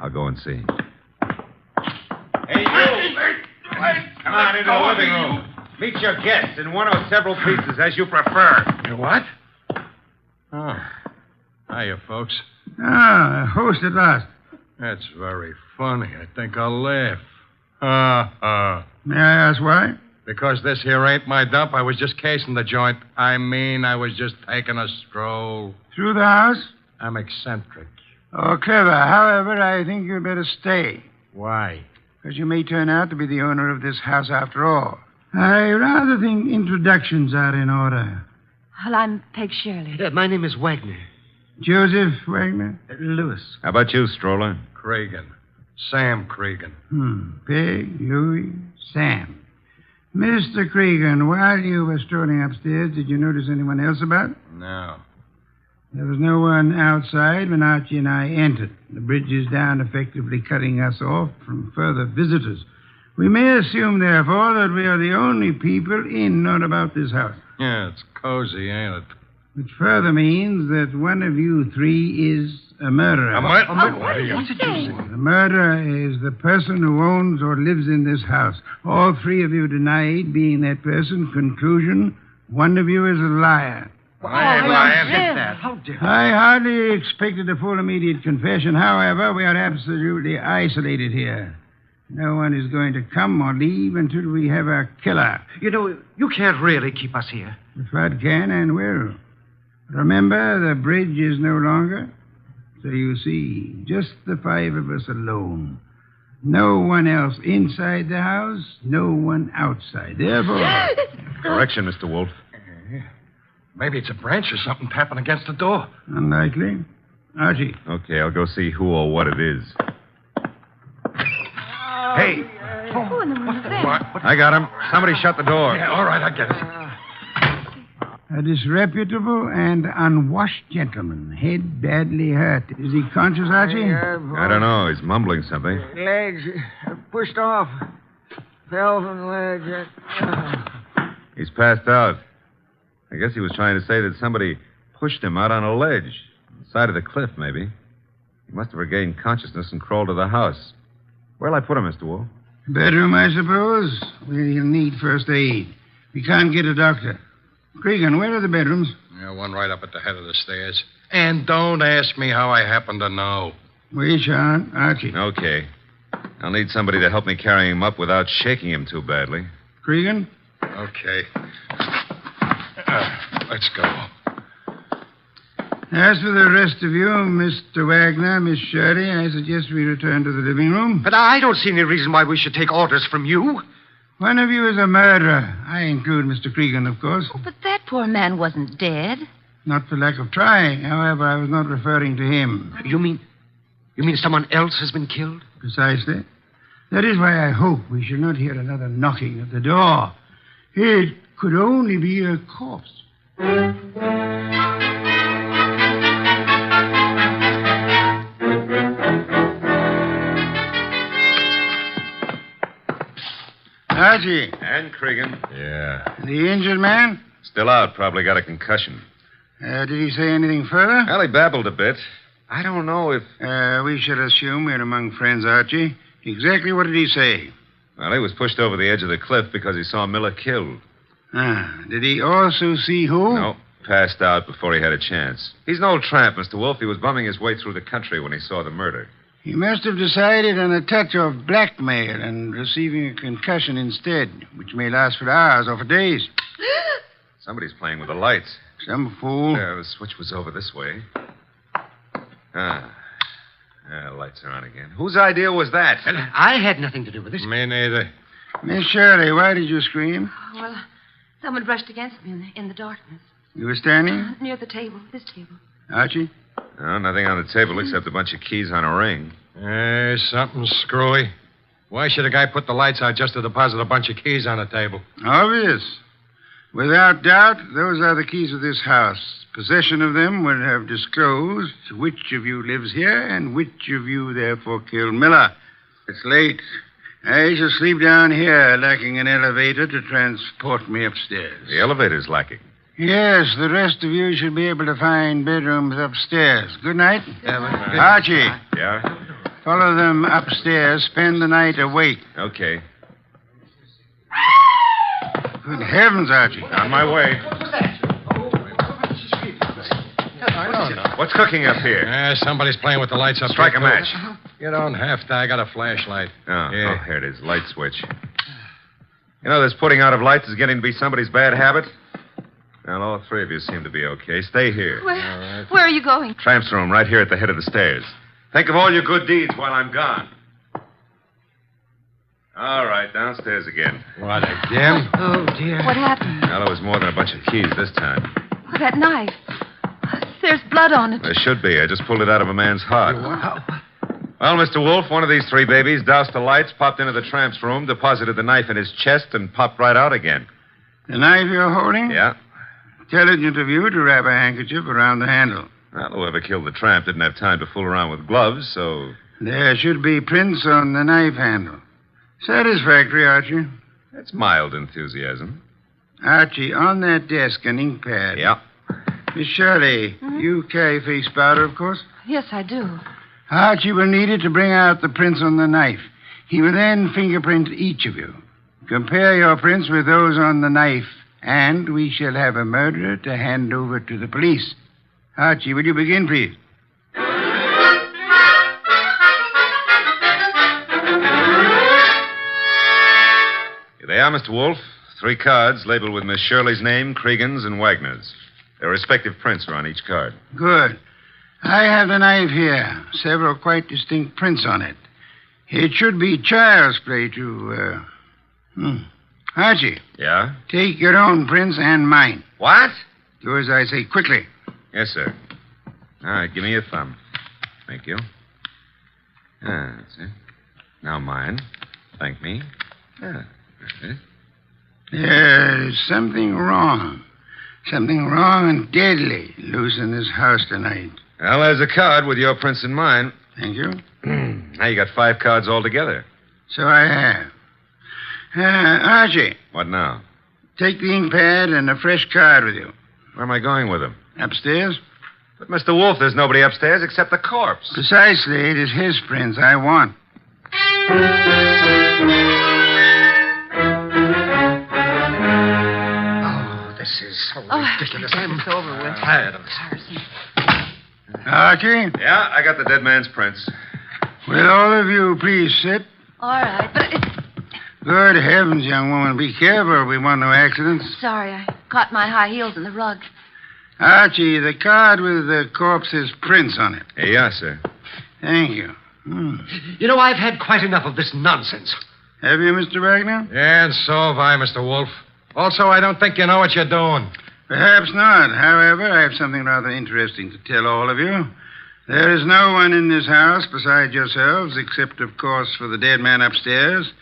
I'll go and see. Hey, you! Come on into the living room. Meet your guests in one or several pieces, as you prefer. What? Oh. Hiya, folks. Ah, a host at last. That's very funny. I think I'll laugh. May I ask why? Because this here ain't my dump. I was just casing the joint. I was just taking a stroll. Through the house? I'm eccentric. Oh, clever. However, I think you'd better stay. Why? Because you may turn out to be the owner of this house after all. I rather think introductions are in order. Well, I'm Peg Shirley. My name is Wagner. Joseph Wagner? Lewis. How about you, Stroller? Cregan. Sam Cregan. Peg, Louis, Sam. Mr. Cregan, while you were strolling upstairs, did you notice anyone else about? No. There was no one outside when Archie and I entered. The bridge is down, effectively cutting us off from further visitors. We may assume, therefore, that we are the only people in or about this house. Yeah, it's cozy, ain't it? Which further means that one of you three is a murderer. What are you... What did you say? The murderer is the person who owns or lives in this house. All three of you denied being that person. Conclusion, one of you is a liar. How dare I hardly expected a full immediate confession. However, we are absolutely isolated here. No one is going to come or leave until we have our killer. You know, you can't really keep us here. The flood can and will. Remember, the bridge is no longer. So you see, just the five of us alone. No one else inside the house, no one outside. Therefore... Correction, Mr. Wolfe. Maybe it's a branch or something tapping against the door. Unlikely. Archie. Okay, I'll go see who or what it is. Hey! Who in the world is that? What? I got him. Somebody shut the door. Yeah, all right, I get it. A disreputable and unwashed gentleman. Head badly hurt. Is he conscious, Archie? I don't know. He's mumbling something. Legs pushed off. Fell from the ledge. He's passed out. I guess he was trying to say that somebody pushed him out on a ledge. On the side of the cliff, maybe. He must have regained consciousness and crawled to the house. Where'll I put him, Mr. Wolfe? Bedroom, I suppose. He'll need first aid. We can't get a doctor. Cregan, where are the bedrooms? Yeah, one right up at the head of the stairs. And don't ask me how I happen to know. We shan't. Archie. Okay. I'll need somebody to help me carry him up without shaking him too badly. Cregan? Okay. Let's go. As for the rest of you, Mr. Wagner, Miss Shirley, I suggest we return to the living room. But I don't see any reason why we should take orders from you. One of you is a murderer. I include Mr. Cregan, of course. Oh, but that poor man wasn't dead. Not for lack of trying. However, I was not referring to him. You mean someone else has been killed? Precisely. That is why I hope we shall not hear another knocking at the door. It could only be a corpse. Archie. And Cregan. Yeah. The injured man? Still out. Probably got a concussion. Did he say anything further? Well, he babbled a bit. I don't know if... we should assume we're among friends, Archie. Exactly what did he say? Well, he was pushed over the edge of the cliff because he saw Miller killed. Did he also see who? No. Passed out before he had a chance. He's an old tramp, Mr. Wolfe. He was bumming his way through the country when he saw the murder. He must have decided on a touch of blackmail and receiving a concussion instead, which may last for hours or for days. Somebody's playing with the lights. Some fool. The switch was over this way. Lights are on again. Whose idea was that? I had nothing to do with this. Me neither. Miss Shirley, why did you scream? Well, someone brushed against me in the darkness. You were standing? Near the table, this table. Archie? No, nothing on the table except a bunch of keys on a ring. Something screwy. Why should a guy put the lights out just to deposit a bunch of keys on the table? Obvious. Without doubt, those are the keys of this house. Possession of them would have disclosed which of you lives here and which of you therefore killed Miller. It's late. I shall sleep down here, lacking an elevator to transport me upstairs. The elevator's lacking. Yes, the rest of you should be able to find bedrooms upstairs. Good night. Archie. Yeah? Follow them upstairs. Spend the night awake. Okay. Good heavens, Archie. On my way. What's cooking up here? Somebody's playing with the lights up Strike here, a match. You don't have to. I got a flashlight. Oh, here it is. Light switch. You know, this putting out of lights is getting to be somebody's bad habit. Well, all three of you seem to be okay. Stay here. Where are you going? Tramp's room, right here at the head of the stairs. Think of all your good deeds while I'm gone. All right, downstairs again. What, again? Oh, dear. What happened? Well, there was more than a bunch of keys this time. Oh, that knife. There's blood on it. There should be. I just pulled it out of a man's heart. Well, Mr. Wolfe, one of these three babies doused the lights, popped into the tramp's room, deposited the knife in his chest, and popped right out again. The knife you're holding? Yeah. Intelligent of you to wrap a handkerchief around the handle. Well, whoever killed the tramp didn't have time to fool around with gloves, so... There should be prints on the knife handle. Satisfactory, Archie. That's mild enthusiasm. Archie, on that desk, an ink pad. Yeah. Miss Shirley, you carry face powder, of course? Yes, I do. Archie will need it to bring out the prints on the knife. He will then fingerprint each of you. Compare your prints with those on the knife, and we shall have a murderer to hand over to the police. Archie, will you begin, please? Here they are, Mr. Wolfe. 3 cards labeled with Miss Shirley's name, Cregan's, and Wagner's. Their respective prints are on each card. Good. I have the knife here. Several quite distinct prints on it. It should be child's play to, Archie. Yeah? Take your own prints and mine. What? Do as I say quickly. Yes, sir. All right, give me your thumb. Thank you. That's it. Now mine. Thank me. That's it. There's something wrong. Something wrong and deadly loose in this house tonight. Well, there's a card with your prints and mine. Thank you. Now you got 5 cards altogether. So I have. Archie. What now? Take the ink pad and a fresh card with you. Where am I going with them? Upstairs? But, Mr. Wolfe, there's nobody upstairs except the corpse. Precisely. It is his prints I want. Oh, this is so ridiculous. It's over with. Tired of it. Archie? Yeah, I got the dead man's prints. Will all of you please sit? All right, but it's... Good heavens, young woman. Be careful. We want no accidents. Sorry, I caught my high heels in the rug. Archie, the card with the corpse's prints on it. Here you are, sir. Thank you. You know, I've had quite enough of this nonsense. Have you, Mr. Wagner? Yeah, and so have I, Mr. Wolfe. Also, I don't think you know what you're doing. Perhaps not. However, I have something rather interesting to tell all of you. There is no one in this house besides yourselves, except, of course, for the dead man upstairs.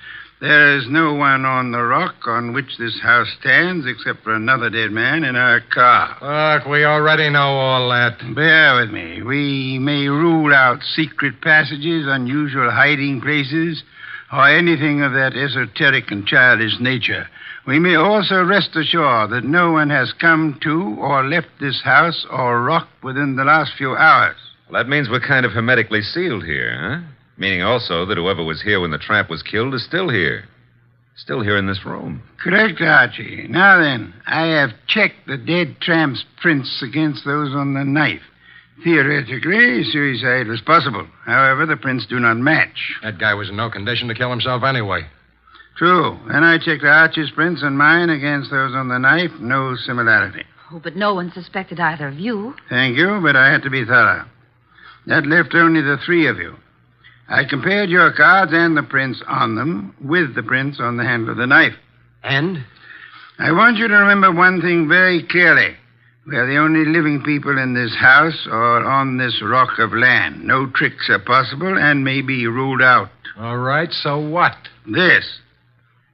There is no one on the rock on which this house stands, except for another dead man in our car. Look, we already know all that. Bear with me. We may rule out secret passages, unusual hiding places, or anything of that esoteric and childish nature. We may also rest assured that no one has come to or left this house or rock within the last few hours. Well, that means we're kind of hermetically sealed here, huh? Meaning also that whoever was here when the tramp was killed is still here. Still here in this room. Correct, Archie. Now then, I have checked the dead tramp's prints against those on the knife. Theoretically, suicide was possible. However, the prints do not match. That guy was in no condition to kill himself anyway. True. Then I checked Archie's prints and mine against those on the knife. No similarity. Oh, but no one suspected either of you. Thank you, but I had to be thorough. That left only the three of you. I compared your cards and the prints on them with the prints on the handle of the knife. And? I want you to remember one thing very clearly. We are the only living people in this house or on this rock of land. No tricks are possible and may be ruled out. All right, so what? This.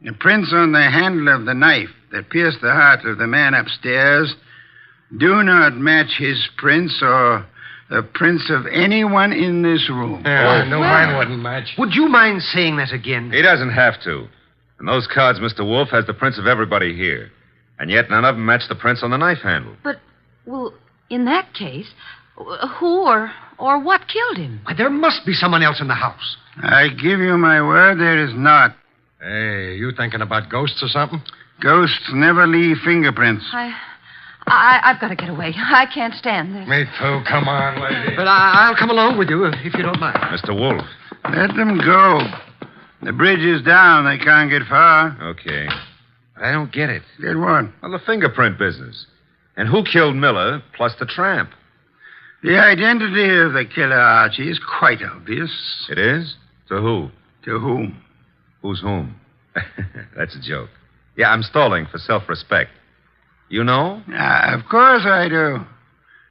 The prints on the handle of the knife that pierced the heart of the man upstairs do not match his prints or the prints of anyone in this room. Mine wouldn't match. Would you mind saying that again? He doesn't have to. And those cards, Mr. Wolfe, has the prints of everybody here. And yet none of them match the prints on the knife handle. But, well, in that case, who or what killed him? Why, there must be someone else in the house. I give you my word there is not. Hey, you thinking about ghosts or something? Ghosts never leave fingerprints. I've got to get away. I can't stand this. Me too. Come on, lady. But I'll come along with you if you don't mind. Mr. Wolfe. Let them go. The bridge is down. They can't get far. Okay. I don't get it. Get what? Well, the fingerprint business. And who killed Miller plus the tramp? The identity of the killer, Archie, is quite obvious. It is? To who? To whom? Who's whom? That's a joke. Yeah, I'm stalling for self-respect. You know? Of course I do.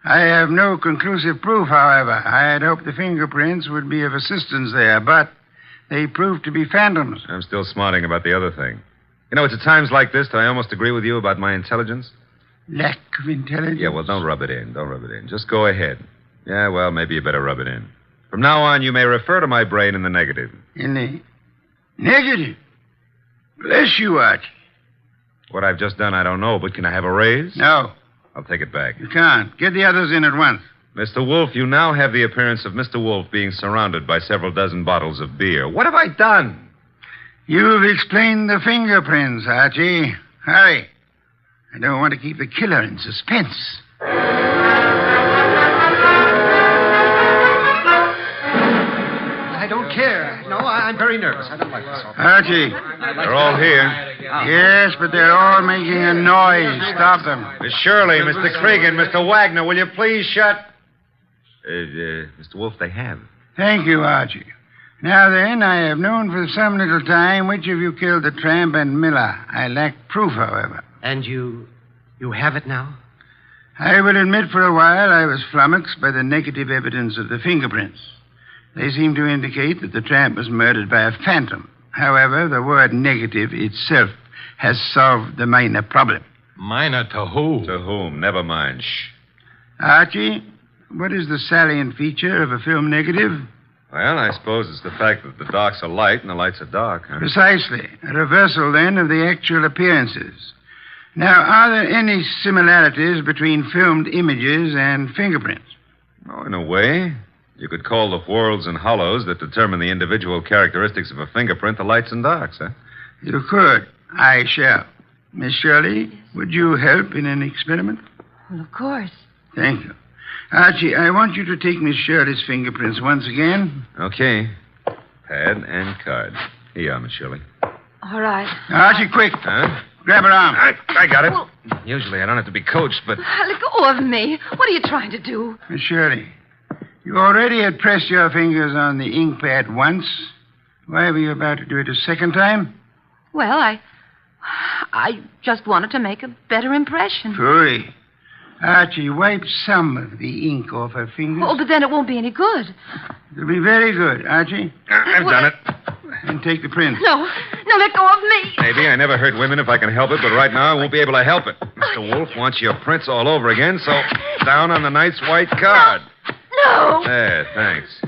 I have no conclusive proof, however. I had hoped the fingerprints would be of assistance there, but they proved to be phantoms. I'm still smarting about the other thing. You know, it's at times like this that I almost agree with you about my intelligence. Lack of intelligence? Yeah, well, don't rub it in. Don't rub it in. Just go ahead. Yeah, well, maybe you better rub it in. From now on, you may refer to my brain in the negative. In the negative? Bless you, Archie. What I've just done, I don't know, but can I have a raise? No. I'll take it back. You can't. Get the others in at once. Mr. Wolfe, you now have the appearance of Mr. Wolfe being surrounded by several dozen bottles of beer. What have I done? You've explained the fingerprints, Archie. Hurry. I don't want to keep the killer in suspense. I don't care. No, I'm very nervous. I don't like this. Archie. They're all here. Yes, but they're all making a noise. Stop them. Miss Shirley, Mr. Cregan, Mr. Wagner, will you please shut... Mr. Wolfe, they have. Thank you, Archie. Now then, I have known for some little time which of you killed the tramp and Miller. I lack proof, however. And you have it now? I will admit for a while I was flummoxed by the negative evidence of the fingerprints. They seem to indicate that the tramp was murdered by a phantom. However, the word negative itself has solved the minor problem. Minor to who? To whom? Never mind. Shh. Archie, what is the salient feature of a film negative? Well, I suppose it's the fact that the darks are light and the lights are dark. Huh? Precisely. A reversal, then, of the actual appearances. Now, are there any similarities between filmed images and fingerprints? Oh, in a way. You could call the whorls and hollows that determine the individual characteristics of a fingerprint the lights and darks, huh? You could. I shall. Miss Shirley, would you help in an experiment? Well, of course. Thank you. Archie, I want you to take Miss Shirley's fingerprints once again. Okay. Pad and card. Here you are, Miss Shirley. All right. Archie, quick. Huh? Grab her arm. I got it. Well, usually I don't have to be coached, but... Let go of me. What are you trying to do? Miss Shirley, you already had pressed your fingers on the ink pad once. Why were you about to do it a second time? Well, I just wanted to make a better impression. Phooey. Archie, wipe some of the ink off her fingers. Oh, but then it won't be any good. It'll be very good, Archie. I've done it. And take the print. No, let go of me. Maybe. I never hurt women if I can help it, but right now I won't be able to help it. Mr. Wolfe wants your prints all over again, so down on the nice white card. No. There, thanks.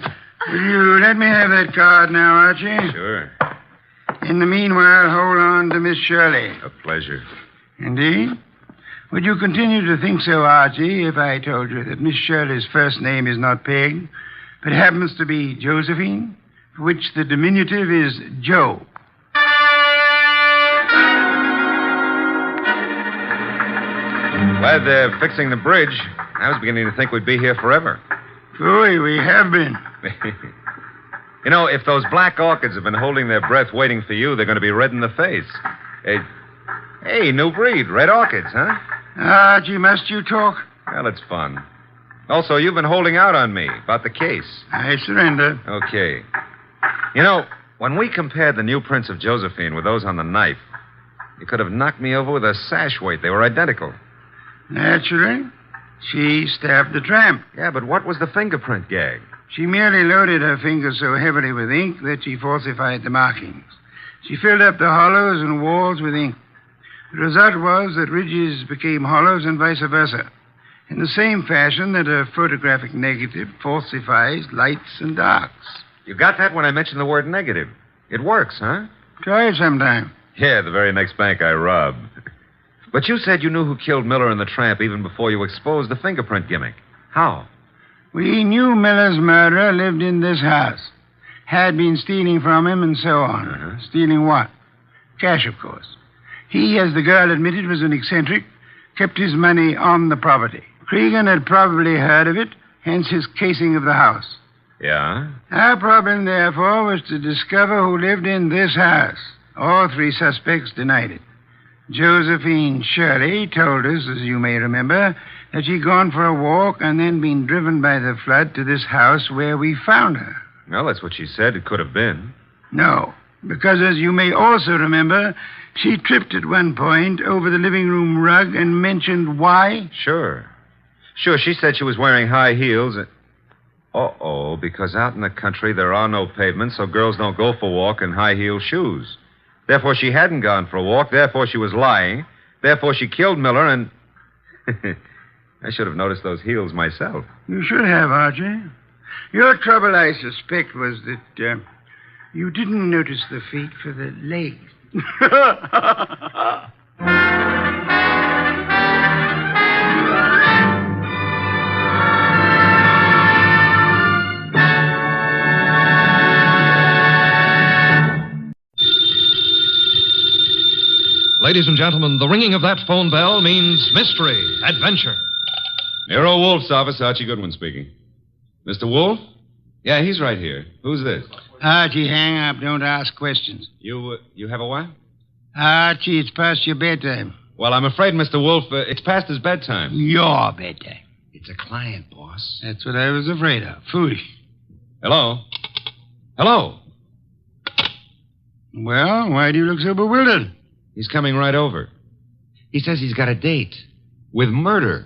Will you let me have that card now, Archie? Sure. In the meanwhile, hold on to Miss Shirley. A pleasure. Indeed? Would you continue to think so, Archie, if I told you that Miss Shirley's first name is not Peg, but happens to be Josephine, for which the diminutive is Joe? Glad they're fixing the bridge. I was beginning to think we'd be here forever. Boy, we have been. You know, if those black orchids have been holding their breath waiting for you, they're going to be red in the face. Hey, new breed, red orchids, huh? Archie, must you talk? Well, it's fun. Also, you've been holding out on me about the case. I surrender. Okay. You know, when we compared the new prints of Josephine with those on the knife, you could have knocked me over with a sash weight. They were identical. Naturally. She stabbed the tramp. Yeah, but what was the fingerprint gag? She merely loaded her fingers so heavily with ink that she falsified the markings. She filled up the hollows and walls with ink. The result was that ridges became hollows and vice versa, in the same fashion that a photographic negative falsifies lights and darks. You got that when I mentioned the word negative. It works, huh? Try it sometime. Yeah, the very next bank I robbed. But you said you knew who killed Miller and the tramp even before you exposed the fingerprint gimmick. How? We knew Miller's murderer lived in this house. Had been stealing from him and so on. Uh-huh. Stealing what? Cash, of course. He, as the girl admitted, was an eccentric, kept his money on the property. Cregan had probably heard of it, hence his casing of the house. Yeah? Our problem, therefore, was to discover who lived in this house. All three suspects denied it. Josephine Shirley told us, as you may remember, that she'd gone for a walk and then been driven by the flood to this house where we found her. Well, that's what she said it could have been. No, because as you may also remember, she tripped at one point over the living room rug and mentioned why. Sure, she said she was wearing high heels. Uh-oh, because out in the country there are no pavements, so girls don't go for a walk in high-heel shoes. Therefore, she hadn't gone for a walk. Therefore, she was lying. Therefore, she killed Miller, and... I should have noticed those heels myself. You should have, Archie. Your trouble, I suspect, was that you didn't notice the feet for the legs. Ladies and gentlemen, the ringing of that phone bell means mystery, adventure. Nero Wolfe's office, Archie Goodwin speaking. Mr. Wolfe? Yeah, he's right here. Who's this? Archie, hang up. Don't ask questions. You have a what? Archie, it's past your bedtime. Well, I'm afraid, Mr. Wolfe, it's past his bedtime. Your bedtime. It's a client, boss. That's what I was afraid of. Foolish. Hello? Hello? Well, why do you look so bewildered? He's coming right over. He says he's got a date with murder.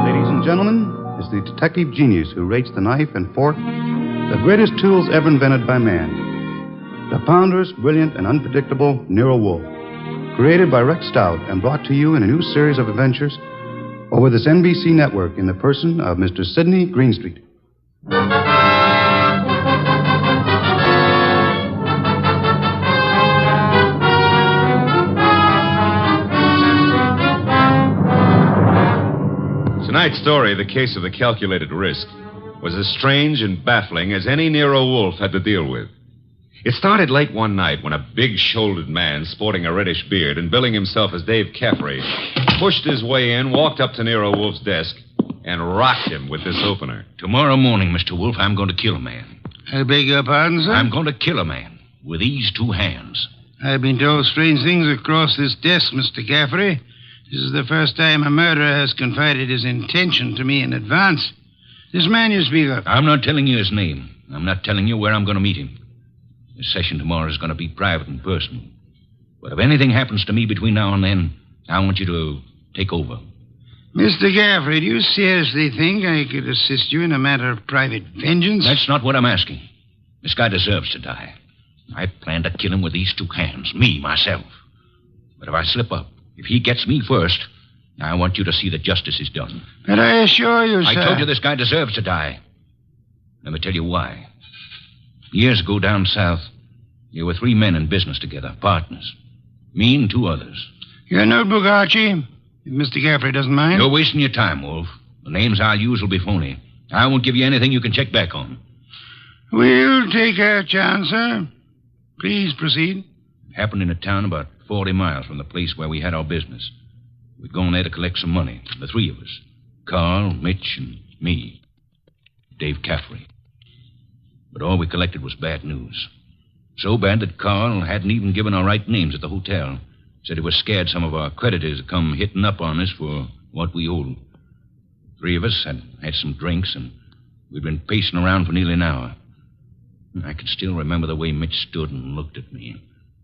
Ladies and gentlemen, it's the detective genius who rates the knife and fork the greatest tools ever invented by man. The ponderous, brilliant, and unpredictable Nero Wolfe. Created by Rex Stout and brought to you in a new series of adventures over this NBC network in the person of Mr. Sidney Greenstreet. Tonight's story, The Case of the Calculated Risk, was as strange and baffling as any Nero Wolfe had to deal with. It started late one night when a big-shouldered man sporting a reddish beard and billing himself as Dave Caffrey pushed his way in, walked up to Nero Wolfe's desk, and rocked him with this opener. Tomorrow morning, Mr. Wolfe, I'm going to kill a man. I beg your pardon, sir? I'm going to kill a man with these two hands. I've been told strange things across this desk, Mr. Caffrey. This is the first time a murderer has confided his intention to me in advance. This man you speak of. I'm not telling you his name. I'm not telling you where I'm going to meet him. The session tomorrow is going to be private and personal. But if anything happens to me between now and then, I want you to take over. Mr. Caffrey, do you seriously think I could assist you in a matter of private vengeance? That's not what I'm asking. This guy deserves to die. I plan to kill him with these two hands, me, myself. But if I slip up, if he gets me first, I want you to see that justice is done. But I assure you, sir... I told you this guy deserves to die. Let me tell you why. Years ago down south, there were three men in business together, partners. Me and two others. Your notebook, Archie, if Mr. Gaffrey doesn't mind. You're wasting your time, Wolf. The names I'll use will be phony. I won't give you anything you can check back on. We'll take our chance, sir. Please proceed. It happened in a town about 40 miles from the place where we had our business. We'd gone there to collect some money, the three of us. Carl, Mitch, and me. Dave Caffrey. But all we collected was bad news. So bad that Carl hadn't even given our right names at the hotel. Said he was scared some of our creditors would come hitting up on us for what we owed. Three of us had some drinks, and we'd been pacing around for nearly an hour. I can still remember the way Mitch stood and looked at me.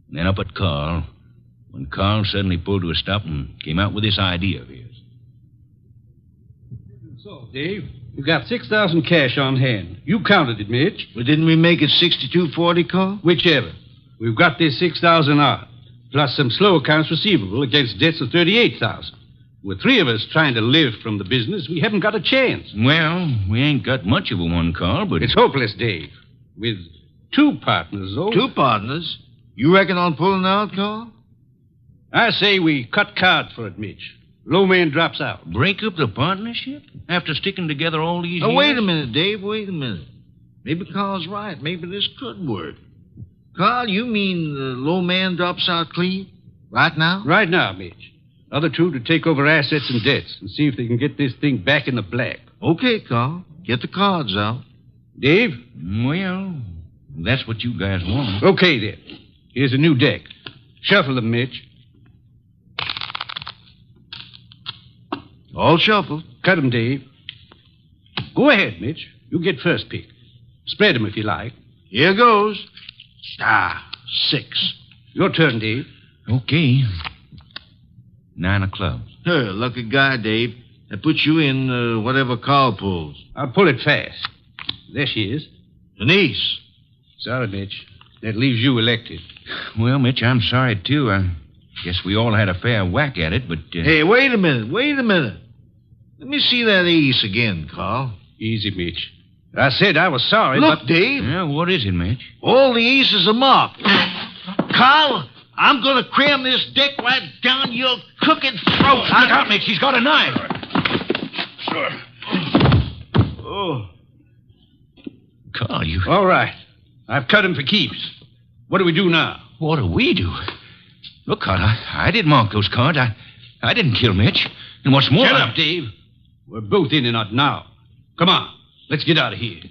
And then up at Carl, when Carl suddenly pulled to a stop and came out with this idea of his. So, Dave, you got 6,000 cash on hand. You counted it, Mitch. Well, didn't we make it 62.40, Carl? Whichever. We've got this 6,000 odd, plus some slow accounts receivable against debts of 38,000. With three of us trying to live from the business, we haven't got a chance. Well, we ain't got much of a one, Carl, but... It's hopeless, Dave. With two partners, though. Two partners? You reckon on pulling out, Carl? I say we cut cards for it, Mitch. Low man drops out. Break up the partnership? After sticking together all these years? Oh, wait a minute, Dave. Wait a minute. Maybe Carl's right. Maybe this could work. Carl, you mean the low man drops out clean? Right now? Right now, Mitch. Other two to take over assets and debts and see if they can get this thing back in the black. Okay, Carl. Get the cards out. Dave? Well, that's what you guys want. Okay, then. Here's a new deck. Shuffle them, Mitch. All shuffled. Cut them, Dave. Go ahead, Mitch. You get first pick. Spread them if you like. Here goes. 6. Your turn, Dave. Okay. 9 of clubs. Lucky guy, Dave. That puts you in whatever Carl pulls. I'll pull it fast. There she is. Denise. Sorry, Mitch. That leaves you elected. Well, Mitch, I'm sorry, too. I guess we all had a fair whack at it, but... Hey, wait a minute. Let me see that ace again, Carl. Easy, Mitch. I said I was sorry, Look, Dave. Yeah, what is it, Mitch? All the aces are marked. Carl, I'm going to cram this deck right down your crooked throat. Look out, Mitch. He's got a knife. Oh. Carl, you... All right. I've cut him for keeps. What do we do now? What do we do? Look, Carl, I didn't mark those cards. I didn't kill Mitch. And what's more... Shut up, Dave. We're both in and out now. Come on. Let's get out of here.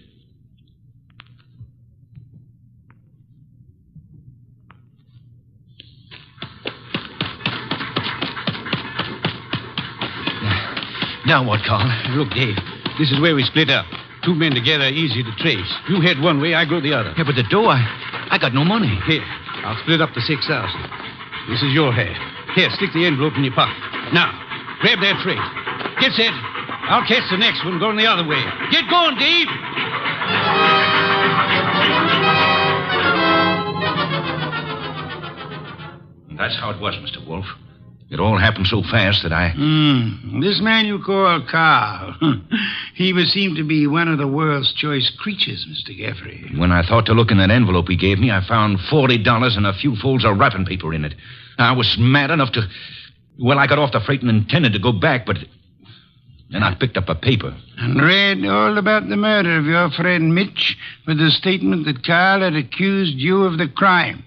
Now what, Carl? Look, Dave, this is where we split up. Two men together, easy to trace. You head one way, I go the other. Yeah, but the dough, I got no money. Here, I'll split up the 6,000. This is your half. Here, stick the envelope in your pocket. Now, grab that freight. Get set. I'll catch the next one going the other way. Get going, Dave! That's how it was, Mr. Wolfe. It all happened so fast that I... This man you call Carl, he would seem to be one of the world's choice creatures, Mr. Gaffrey. When I thought to look in that envelope he gave me, I found $40 and a few folds of wrapping paper in it. I was mad enough to... Well, I got off the freight and intended to go back, but... Then I picked up a paper. And read all about the murder of your friend Mitch with the statement that Carl had accused you of the crime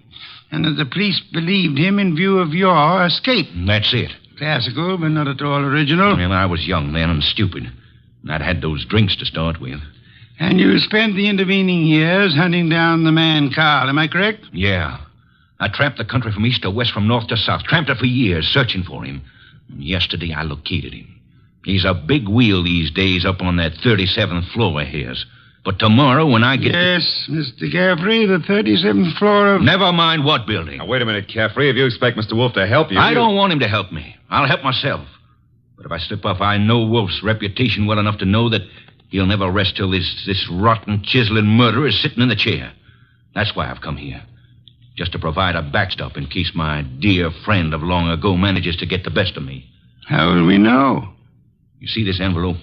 and that the police believed him in view of your escape. That's it. Classical, but not at all original. Well, I was young then and stupid. And I'd had those drinks to start with. And you spent the intervening years hunting down the man Carl, am I correct? Yeah. I tramped the country from east to west, from north to south. Tramped it for years, searching for him. And yesterday I located him. He's a big wheel these days up on that 37th floor of his. But tomorrow when I get... Yes, Mr. Gaffrey, the 37th floor of... Never mind what building. Now, wait a minute, Caffrey. If you expect Mr. Wolfe to help you... I don't want him to help me. I'll help myself. But if I slip up, I know Wolfe's reputation well enough to know that he'll never rest till this rotten, chiseling murderer is sitting in the chair. That's why I've come here. Just to provide a backstop in case my dear friend of long ago manages to get the best of me. How will we know? You see this envelope?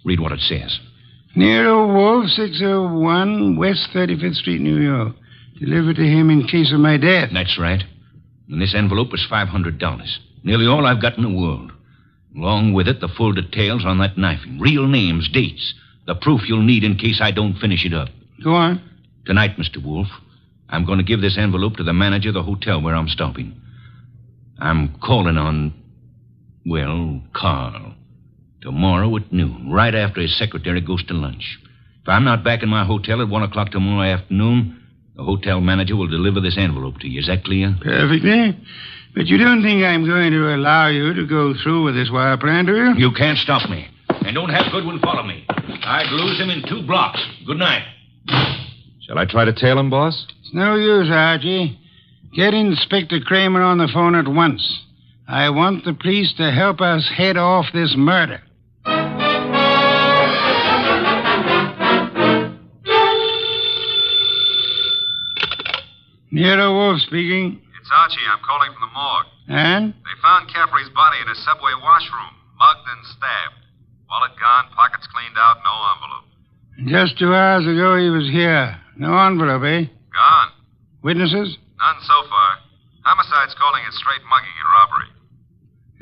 Read what it says. Nero Wolfe, 601 West 35th Street, New York. Delivered to him in case of my death. That's right. And this envelope was $500. Nearly all I've got in the world. Along with it, the full details on that knifing. Real names, dates. The proof you'll need in case I don't finish it up. Go on. Tonight, Mr. Wolfe, I'm going to give this envelope to the manager of the hotel where I'm stopping. I'm calling on, well, Carl. Tomorrow at noon, right after his secretary goes to lunch. If I'm not back in my hotel at 1 o'clock tomorrow afternoon, the hotel manager will deliver this envelope to you. Is that clear? Perfectly. But you don't think I'm going to allow you to go through with this wire plan, do you? You can't stop me. And don't have Goodwin follow me. I'd lose him in 2 blocks. Good night. Shall I try to tail him, boss? It's no use, Archie. Get Inspector Kramer on the phone at once. I want the police to help us head off this murder. Nero Wolfe speaking. It's Archie. I'm calling from the morgue. And? They found Caffrey's body in a subway washroom, mugged and stabbed. Wallet gone, pockets cleaned out, no envelope. Just 2 hours ago he was here. No envelope, eh? Gone. Witnesses? None so far. Homicide's calling it straight mugging and robbery.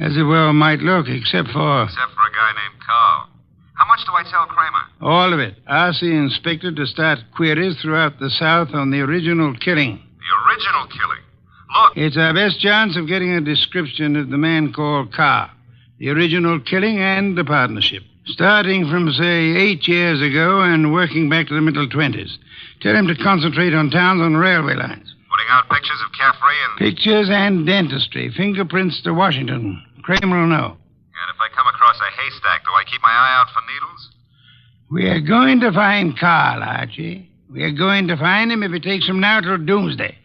As it well might look, except for a guy named Carl. How much do I tell Kramer? all of it. Ask the inspector to start queries throughout the South on the original killing. The original killing? Look. It's our best chance of getting a description of the man called Carr, the original killing, and the partnership. Starting from, say, 8 years ago and working back to the middle 20s. Tell him to concentrate on towns on railway lines. Putting out pictures of Caffrey and... Pictures and dentistry. Fingerprints to Washington. Kramer will know. And if I come across a haystack, do I keep my eye out for needles? We are going to find Carl, Archie. We are going to find him if it takes from now till doomsday.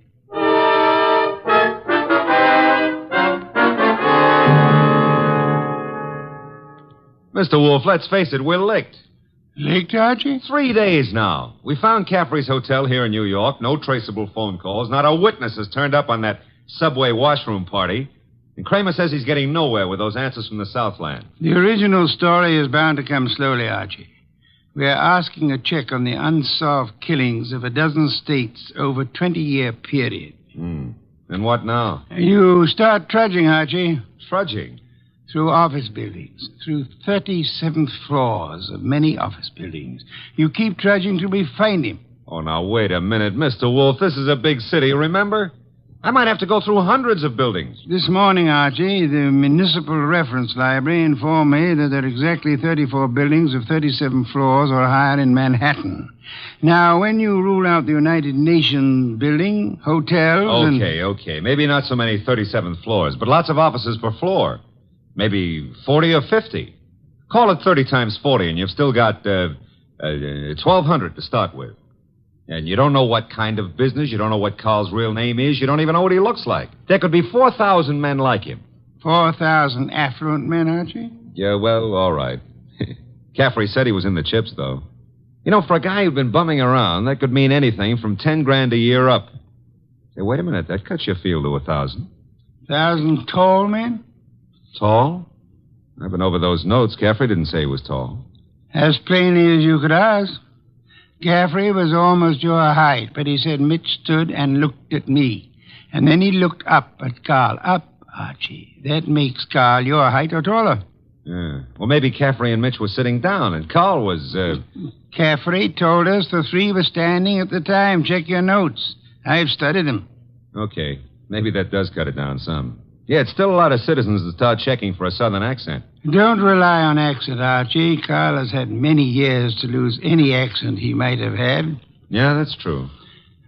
Mr. Wolfe, let's face it, we're licked. Licked, Archie? 3 days now. We found Caffrey's hotel here in New York. No traceable phone calls. Not a witness has turned up on that subway washroom party. And Kramer says he's getting nowhere with those answers from the Southland. The original story is bound to come slowly, Archie. We are asking a check on the unsolved killings of a dozen states over a 20-year period. And what now? You start trudging, Archie. Trudging? Through office buildings, through 37th floors of many office buildings. You keep trudging till we find him. Oh, now, wait a minute. Mr. Wolfe, this is a big city, remember? I might have to go through hundreds of buildings. This morning, Archie, the Municipal Reference Library informed me that there are exactly 34 buildings of 37 floors or higher in Manhattan. Now, when you rule out the United Nations building, hotels, Okay. Maybe not so many 37th floors, but lots of offices per floor. Maybe 40 or 50. Call it 30 times 40, and you've still got 1,200 to start with. And you don't know what kind of business. You don't know what Carl's real name is. You don't even know what he looks like. There could be 4,000 men like him. 4,000 affluent men, Archie? Yeah, well, all right. Caffrey said he was in the chips, though. You know, for a guy who'd been bumming around, that could mean anything from 10 grand a year up. Hey, wait a minute. That cuts your field to 1,000. 1,000 tall men? Tall? I've been over those notes. Caffrey didn't say he was tall. As plainly as you could ask. Caffrey was almost your height, but he said Mitch stood and looked at me. And then he looked up at Carl. Up, Archie. That makes Carl your height or taller. Yeah. Well, maybe Caffrey and Mitch were sitting down, and Carl was, Caffrey told us the three were standing at the time. Check your notes. I've studied them. Okay. Maybe that does cut it down some. Yeah, it's still a lot of citizens that start checking for a southern accent. Don't rely on accent, Archie. Carl has had many years to lose any accent he might have had. Yeah, that's true.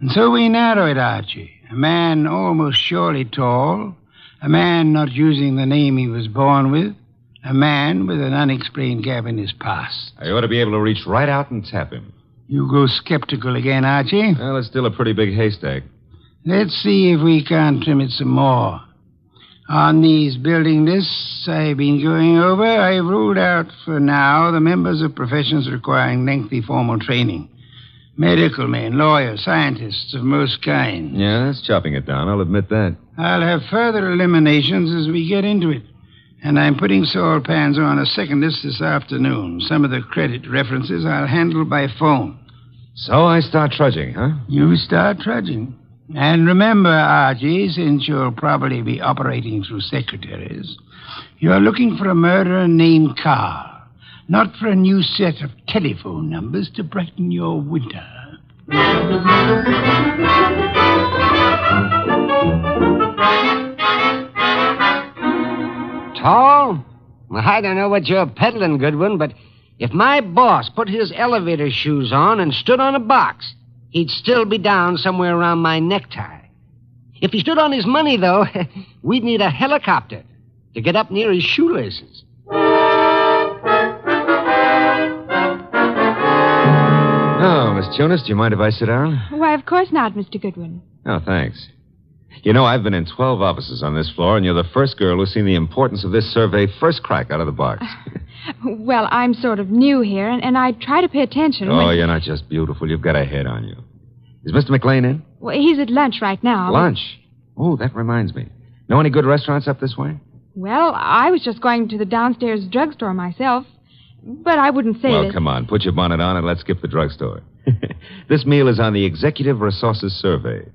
And so we narrow it, Archie. A man almost surely tall. A man not using the name he was born with. A man with an unexplained gap in his past. I ought to be able to reach right out and tap him. You go skeptical again, Archie. Well, it's still a pretty big haystack. Let's see if we can't trim it some more. On these building lists I've been going over, I've ruled out for now the members of professions requiring lengthy formal training. Medical men, lawyers, scientists of most kinds. Yeah, that's chopping it down, I'll admit that. I'll have further eliminations as we get into it. And I'm putting Saul Pans on a second list this afternoon. Some of the credit references I'll handle by phone. So I start trudging, huh? You start trudging. And remember, Archie, since you'll probably be operating through secretaries, you're looking for a murderer named Carl, not for a new set of telephone numbers to brighten your winter. Tall? Well, I don't know what you're peddling, Goodwin, but if my boss put his elevator shoes on and stood on a box, he'd still be down somewhere around my necktie. If he stood on his money, though, we'd need a helicopter to get up near his shoelaces. Oh, Miss Tunis, do you mind if I sit down? Why, of course not, Mr. Goodwin. Oh, thanks. You know, I've been in 12 offices on this floor, and you're the first girl who's seen the importance of this survey first crack out of the box. Well, I'm sort of new here, and I try to pay attention. Oh, you're not just beautiful. You've got a head on you. Is Mr. McLean in? Well, he's at lunch right now. Lunch? Oh, that reminds me. Know any good restaurants up this way? Well, I was just going to the downstairs drugstore myself, but I wouldn't say Well, that... come on. Put your bonnet on and let's skip the drugstore. This meal is on the Executive Resources Survey.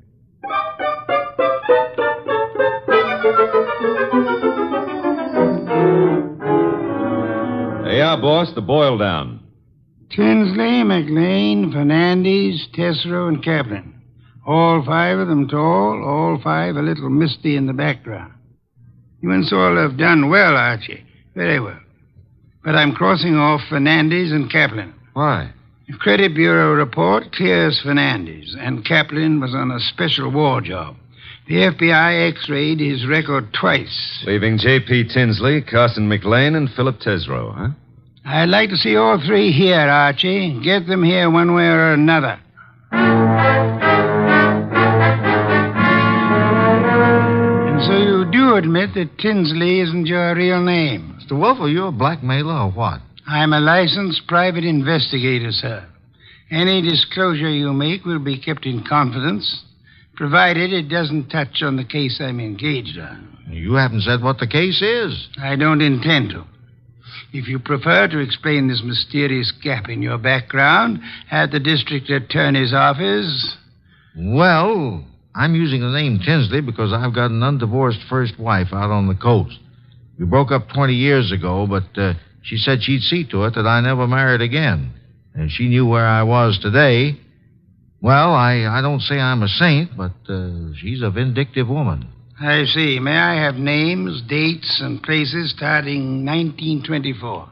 There you are, boss. The boil down. Tinsley, McLean, Fernandez, Tesreau, and Kaplan. All 5 of them tall, all 5 a little misty in the background. You and Saul have done well, Archie. Very well. But I'm crossing off Fernandez and Kaplan. Why? The Credit Bureau report clears Fernandez, and Kaplan was on a special war job. The FBI x-rayed his record twice. Leaving J.P. Tinsley, Carson McLean, and Philip Tesreau, huh? I'd like to see all 3 here, Archie. Get them here one way or another. And so you do admit that Tinsley isn't your real name? Mr. Wolfe, are you a blackmailer or what? I'm a licensed private investigator, sir. Any disclosure you make will be kept in confidence, provided it doesn't touch on the case I'm engaged on. You haven't said what the case is. I don't intend to. If you prefer to explain this mysterious gap in your background at the district attorney's office... Well, I'm using the name Tinsley because I've got an undivorced first wife out on the coast. We broke up 20 years ago, but she said she'd see to it that I never married again. And she knew where I was today. Well, I don't say I'm a saint, but she's a vindictive woman. I see. May I have names, dates, and places starting 1924?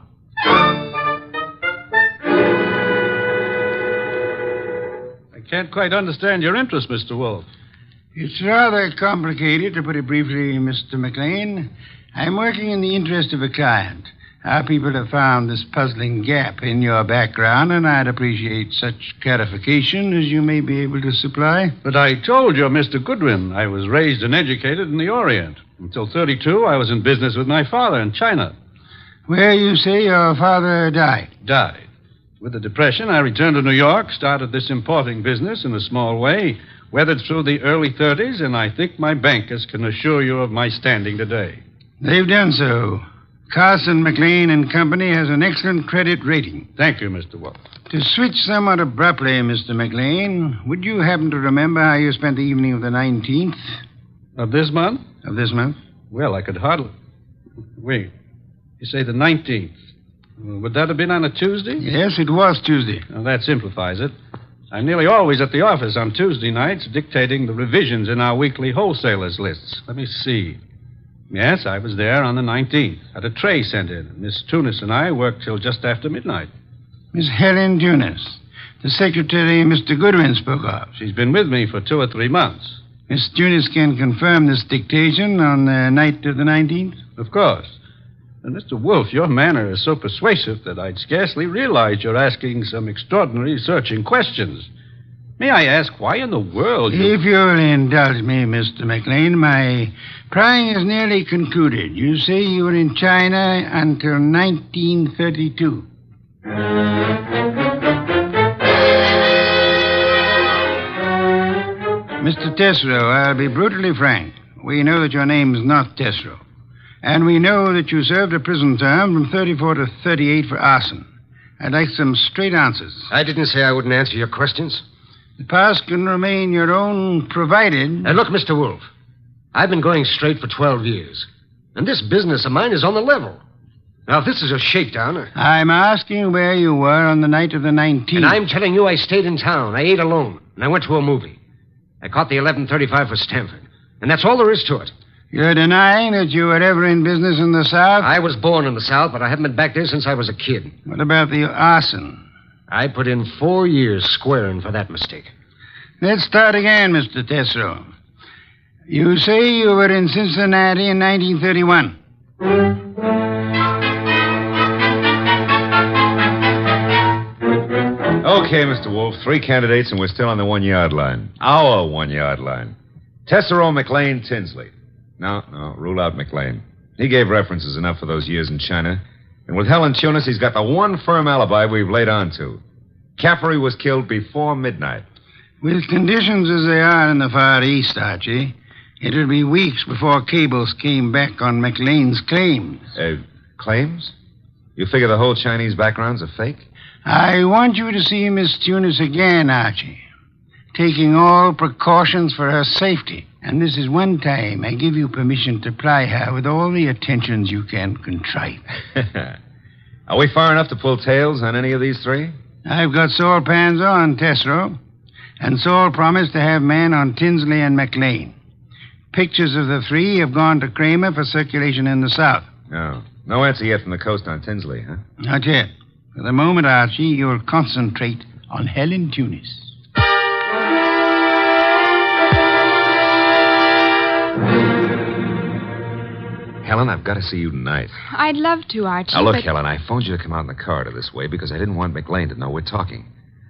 I can't quite understand your interest, Mr. Wolfe. It's rather complicated, to put it briefly, Mr. McLean. I'm working in the interest of a client. Our people have found this puzzling gap in your background, and I'd appreciate such clarification as you may be able to supply. But I told you, Mr. Goodwin, I was raised and educated in the Orient. Until 32, I was in business with my father in China. Where you say your father died? Died. With the Depression, I returned to New York, started this importing business in a small way, weathered through the early 30s, and I think my bankers can assure you of my standing today. They've done so. Carson, McLean and Company has an excellent credit rating. Thank you, Mr. Wolfe. To switch somewhat abruptly, Mr. McLean, would you happen to remember how you spent the evening of the 19th? Of this month? Of this month? Well, I could hardly... Wait. You say the 19th. Would that have been on a Tuesday? Yes, it was Tuesday. Well, that simplifies it. I'm nearly always at the office on Tuesday nights dictating the revisions in our weekly wholesalers' lists. Let me see. Yes, I was there on the 19th. Had a tray sent in. Miss Tunis and I worked till just after midnight. Miss Helen Tunis, the secretary Mr. Goodwin spoke of. She's been with me for 2 or 3 months. Miss Tunis can confirm this dictation on the night of the 19th? Of course. And Mr. Wolfe, your manner is so persuasive that I'd scarcely realize you're asking some extraordinary searching questions. May I ask why in the world you... If you'll indulge me, Mr. McLean, my prying is nearly concluded. You say you were in China until 1932. Mr. Tesreau, I'll be brutally frank. We know that your name's not Tesreau. And we know that you served a prison term from 34 to 38 for arson. I'd like some straight answers. I didn't say I wouldn't answer your questions. The past can remain your own, provided... Look, Mr. Wolfe, I've been going straight for 12 years, and this business of mine is on the level. Now, if this is a shakedown... I'm asking where you were on the night of the 19th. And I'm telling you I stayed in town. I ate alone, and I went to a movie. I caught the 11:35 for Stanford, and that's all there is to it. You're denying that you were ever in business in the South? I was born in the South, but I haven't been back there since I was a kid. What about the arson? I put in 4 years squaring for that mistake. Let's start again, Mr. Tesoro. You say you were in Cincinnati in 1931. Okay, Mr. Wolfe, 3 candidates, and we're still on the 1-yard line. Our 1-yard line. Tesoro, McLean, Tinsley. No, rule out McLean. He gave references enough for those years in China. And with Helen Tunis, he's got the one firm alibi we've laid on to. Caffrey was killed before midnight. With conditions as they are in the Far East, Archie, it'll be weeks before cables came back on McLean's claims. Claims? You figure the whole Chinese background's a fake? I want you to see Miss Tunis again, Archie, taking all precautions for her safety. And this is one time I give you permission to ply her with all the attentions you can contrive. Are we far enough to pull tails on any of these 3? I've got Saul Pans on, Tesoro. And Saul promised to have men on Tinsley and McLean. Pictures of the 3 have gone to Kramer for circulation in the South. Oh. No answer yet from the coast on Tinsley, huh? Not yet. For the moment, Archie, you'll concentrate on Helen Tunis. Helen, I've got to see you tonight. I'd love to, Archie. Now, look, but... Helen, I phoned you to come out in the corridor this way because I didn't want McLean to know we're talking.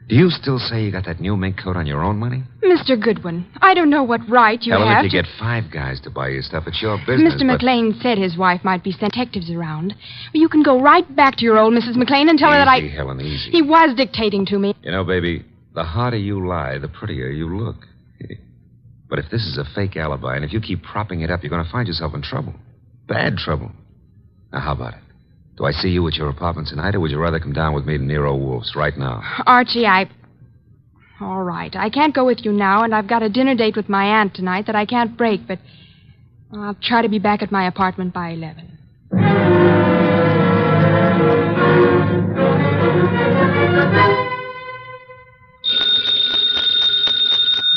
Do you still say you got that new mink coat on your own money? Mr. Goodwin, I don't know what right you Helen, have if you get 5 guys to buy your stuff, it's your business. Mr. McLean said his wife might be sent detectives around. You can go right back to your old Mrs. McLean and tell her that I... Easy, Helen, easy. He was dictating to me. You know, baby, the harder you lie, the prettier you look. But if this is a fake alibi, and if you keep propping it up, you're going to find yourself in trouble. Bad trouble. Now, how about it? Do I see you at your apartment tonight, or would you rather come down with me to Nero Wolfe's right now? Archie, All right. I can't go with you now, and I've got a dinner date with my aunt tonight that I can't break, but I'll try to be back at my apartment by 11.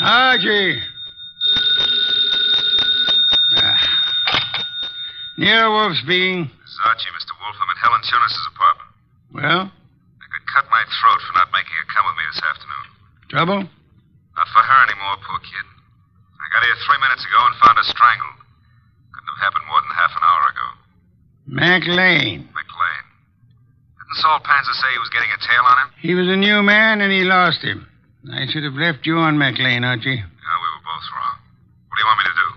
Archie! Nero Wolfe speaking. This is Archie, Mr. Wolfe. I'm at Helen Tunis' apartment. Well? I could cut my throat for not making her come with me this afternoon. Trouble? Not for her anymore, poor kid. I got here 3 minutes ago and found her strangled. Couldn't have happened more than half an hour ago. McLean. Didn't Saul Panzer say he was getting a tail on him? He was a new man, and he lost him. I should have left you on McLean, Archie. No, we were both wrong. What do you want me to do?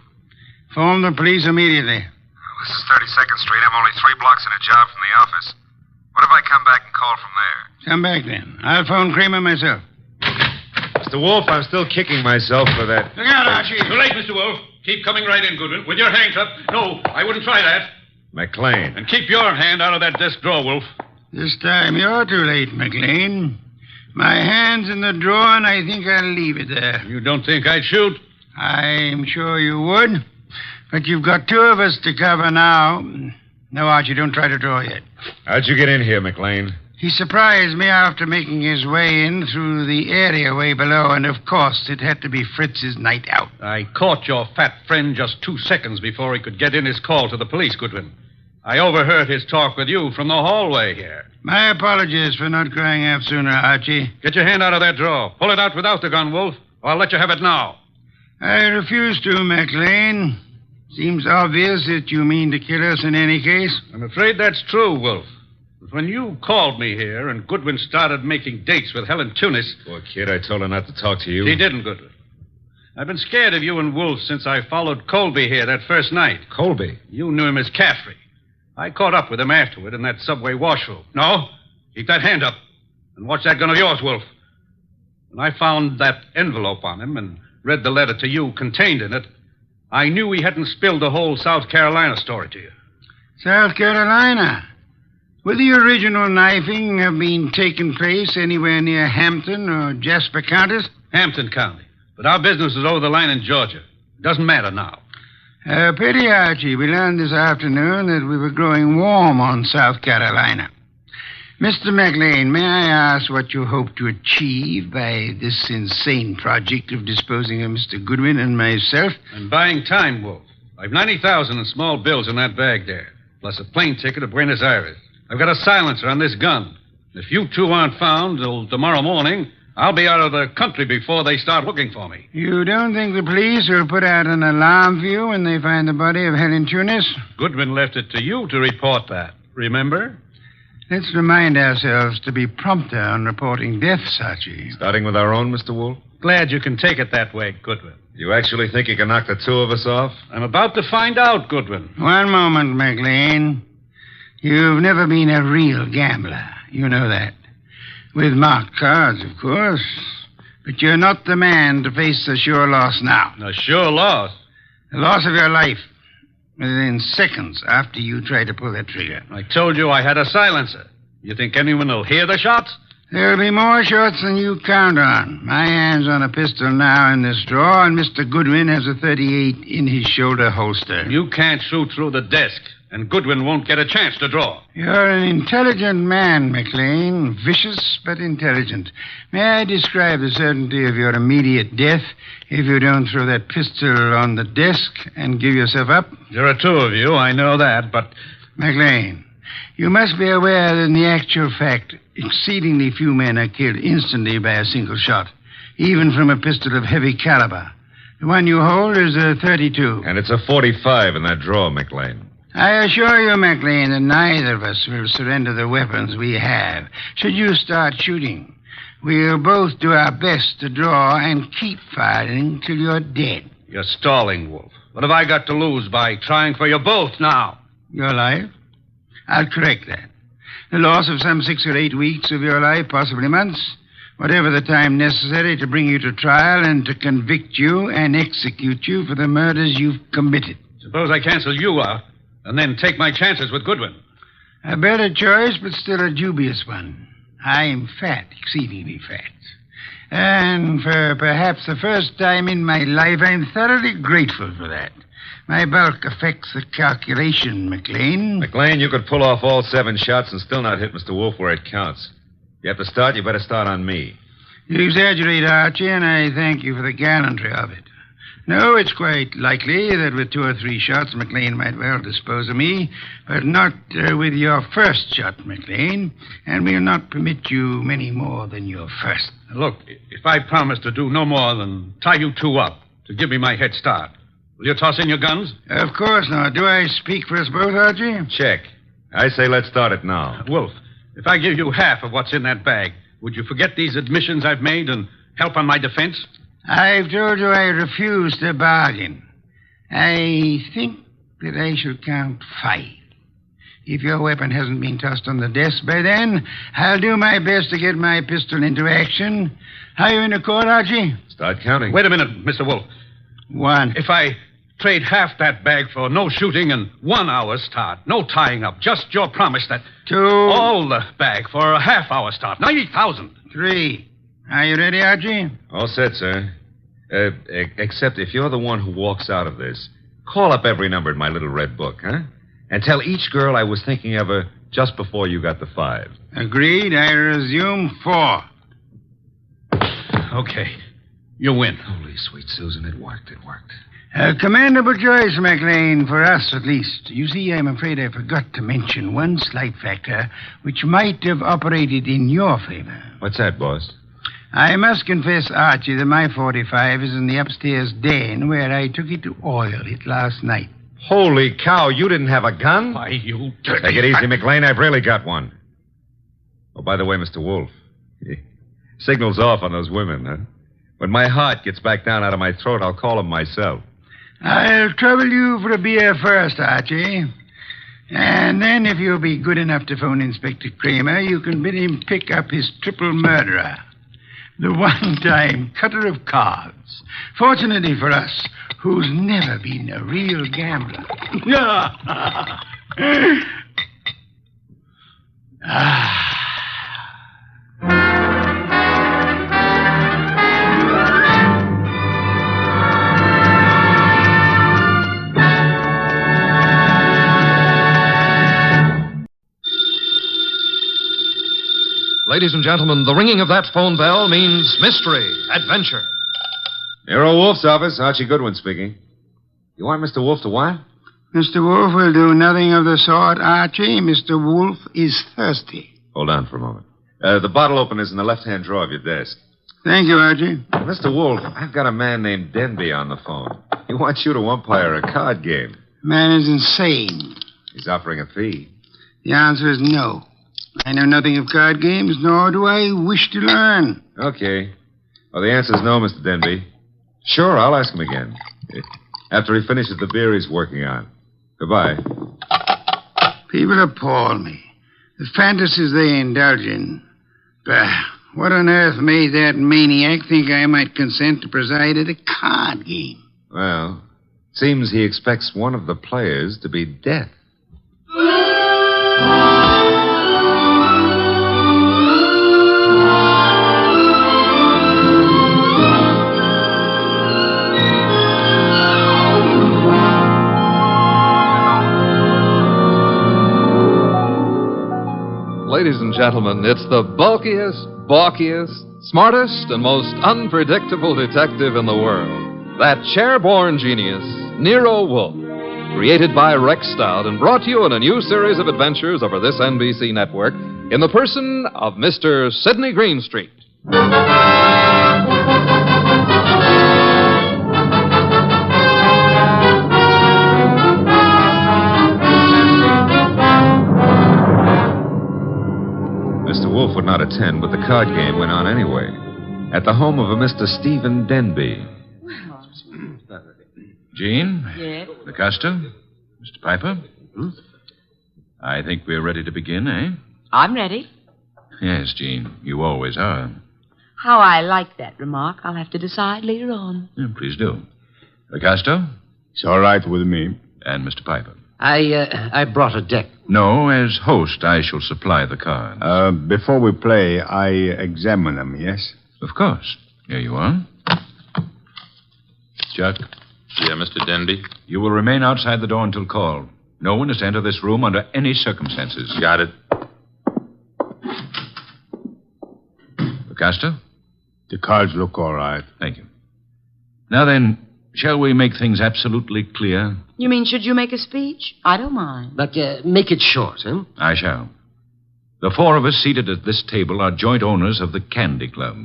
Phone the police immediately. Well, this is 32nd Street. I'm only 3 blocks in a job from the office. What if I come back and call from there? Come back, then. I'll phone Kramer myself. Mr. Wolfe, I'm still kicking myself for that. Look out, Archie. Too late, Mr. Wolfe. Keep coming right in, Goodwin, with your hands up. No, I wouldn't try that. McLean. And keep your hand out of that desk drawer, Wolfe. This time you're too late, McLean. My hand's in the drawer, and I think I'll leave it there. You don't think I'd shoot? I'm sure you would. But you've got 2 of us to cover now. No, Archie, don't try to draw yet. How'd you get in here, McLean? He surprised me after making his way in through the area way below, and of course it had to be Fritz's night out. I caught your fat friend just 2 seconds before he could get in his call to the police, Goodwin. I overheard his talk with you from the hallway here. My apologies for not crying out sooner, Archie. Get your hand out of that drawer. Pull it out without the gun, Wolfe, or I'll let you have it now. I refuse to, McLean. Seems obvious that you mean to kill us in any case. I'm afraid that's true, Wolfe. But when you called me here and Goodwin started making dates with Helen Tunis... Poor kid, I told her not to talk to you. She didn't, Goodwin. I've been scared of you and Wolfe since I followed Colby here that first night. Colby? You knew him as Caffrey. I caught up with him afterward in that subway washroom. No, keep that hand up. And watch that gun of yours, Wolfe. When I found that envelope on him and read the letter to you contained in it, I knew he hadn't spilled the whole South Carolina story to you. South Carolina? Would the original knifing have been taking place anywhere near Hampton or Jasper counties? Hampton County. But our business is over the line in Georgia. Doesn't matter now. Pity, Archie. We learned this afternoon that we were growing warm on South Carolina. Mr. McLean, may I ask what you hope to achieve by this insane project of disposing of Mr. Goodwin and myself? I'm buying time, Wolf. I've 90,000 in small bills in that bag there, plus a plane ticket to Buenos Aires. I've got a silencer on this gun. If you two aren't found till tomorrow morning, I'll be out of the country before they start looking for me. You don't think the police will put out an alarm for you when they find the body of Helen Tunis? Goodwin left it to you to report that, remember? Let's remind ourselves to be prompter on reporting deaths, Archie. Starting with our own, Mr. Wolfe? Glad you can take it that way, Goodwin. You actually think you can knock the two of us off? I'm about to find out, Goodwin. One moment, McLean. You've never been a real gambler. You know that. With marked cards, of course. But you're not the man to face a sure loss now. A sure loss? The loss of your life. Within seconds after you try to pull that trigger. I told you I had a silencer. You think anyone will hear the shots? There'll be more shots than you count on. My hand's on a pistol now in this drawer, and Mr. Goodwin has a .38 in his shoulder holster. You can't shoot through the desk, and Goodwin won't get a chance to draw. You're an intelligent man, McLean. Vicious, but intelligent. May I describe the certainty of your immediate death if you don't throw that pistol on the desk and give yourself up? There are two of you, I know that, but... McLean, you must be aware that in the actual fact, exceedingly few men are killed instantly by a single shot, even from a pistol of heavy caliber. The one you hold is a .32. And it's a .45 in that drawer, McLean. I assure you, McLean, that neither of us will surrender the weapons we have. Should you start shooting, we'll both do our best to draw and keep firing till you're dead. You're stalling, Wolf. What have I got to lose by trying for you both now? Your life? I'll correct that. The loss of some 6 or 8 weeks of your life, possibly months. Whatever the time necessary to bring you to trial and to convict you and execute you for the murders you've committed. Suppose I cancel you out and then take my chances with Goodwin. A better choice, but still a dubious one. I'm fat, exceedingly fat. And for perhaps the first time in my life, I'm thoroughly grateful for that. My bulk affects the calculation, McLean. McLean, you could pull off all 7 shots and still not hit Mr. Wolfe where it counts. If you have to start, you better start on me. You exaggerate, Archie, and I thank you for the gallantry of it. No, it's quite likely that with 2 or 3 shots, McLean might well dispose of me, but not with your first shot, McLean, and we'll not permit you many more than your first. Look, if I promise to do no more than tie you two up to give me my head start, will you toss in your guns? Of course not. Do I speak for us both, Archie? Check. I say let's start it now. Wolf, if I give you half of what's in that bag, would you forget these admissions I've made and help on my defense? I've told you I refuse to bargain. I think that I shall count 5. If your weapon hasn't been tossed on the desk by then, I'll do my best to get my pistol into action. Are you in accord, Archie? Start counting. Wait a minute, Mr. Wolf. 1. If I trade half that bag for no shooting and 1 hour's start, no tying up, just your promise that... 2. All the bag for a half-hour start, 90,000. 3. Are you ready, Archie? All set, sir. Except if you're the one who walks out of this, call up every number in my little red book, huh? And tell each girl I was thinking of her just before you got the 5. Agreed. I resume 4. Okay. You win. Holy sweet Susan, it worked. A commendable choice, McLean, for us at least. You see, I'm afraid I forgot to mention one slight factor which might have operated in your favor. What's that, boss? I must confess, Archie, that my .45 is in the upstairs den where I took it to oil it last night. Holy cow, you didn't have a gun? Why, you dirty... Take it easy, McLean. I've really got one. Oh, by the way, Mr. Wolfe, signal's off on those women, huh? When my heart gets back down out of my throat, I'll call them myself. I'll trouble you for a beer first, Archie. And then, if you'll be good enough to phone Inspector Kramer, you can bid him pick up his triple murderer. The one-time cutter of cards. Fortunately for us, who's never been a real gambler. Ladies and gentlemen, the ringing of that phone bell means mystery, adventure. Nero Wolfe's office, Archie Goodwin speaking. You want Mr. Wolfe to what? Mr. Wolfe will do nothing of the sort, Archie. Mr. Wolfe is thirsty. Hold on for a moment. The bottle opener's in the left-hand drawer of your desk. Thank you, Archie. Mr. Wolfe, I've got a man named Denby on the phone. He wants you to umpire a card game. Man is insane. He's offering a fee. The answer is no. I know nothing of card games, nor do I wish to learn. Okay. Well, the answer's no, Mr. Denby. Sure, I'll ask him again. After he finishes the beer he's working on. Goodbye. People appall me. The fantasies they indulge in. Bah, what on earth made that maniac think I might consent to preside at a card game? Well, seems he expects one of the players to be death. Ladies and gentlemen, it's the bulkiest, balkiest, smartest, and most unpredictable detective in the world. That chair-born genius, Nero Wolfe. Created by Rex Stout and brought to you in a new series of adventures over this NBC network in the person of Mr. Sidney Greenstreet. Mr. Wolfe would not attend, but the card game went on anyway. At the home of a Mr. Stephen Denby. Jean? Yes? LaCosta? Mr. Piper? I think we're ready to begin, eh? I'm ready. Yes, Jean. You always are. How I like that remark, I'll have to decide later on. Yeah, please do. LaCosta? It's all right with me. And Mr. Piper? I brought a deck. No, as host, I shall supply the cards. Before we play, I examine them, yes? Of course. Here you are. Chuck? Yeah, Mr. Denby? You will remain outside the door until called. No one is to enter this room under any circumstances. Got it. LaCosta? The cards look all right. Thank you. Now then, shall we make things absolutely clear? You mean, should you make a speech? I don't mind. But make it short, huh? I shall. The four of us seated at this table are joint owners of the Candy Club,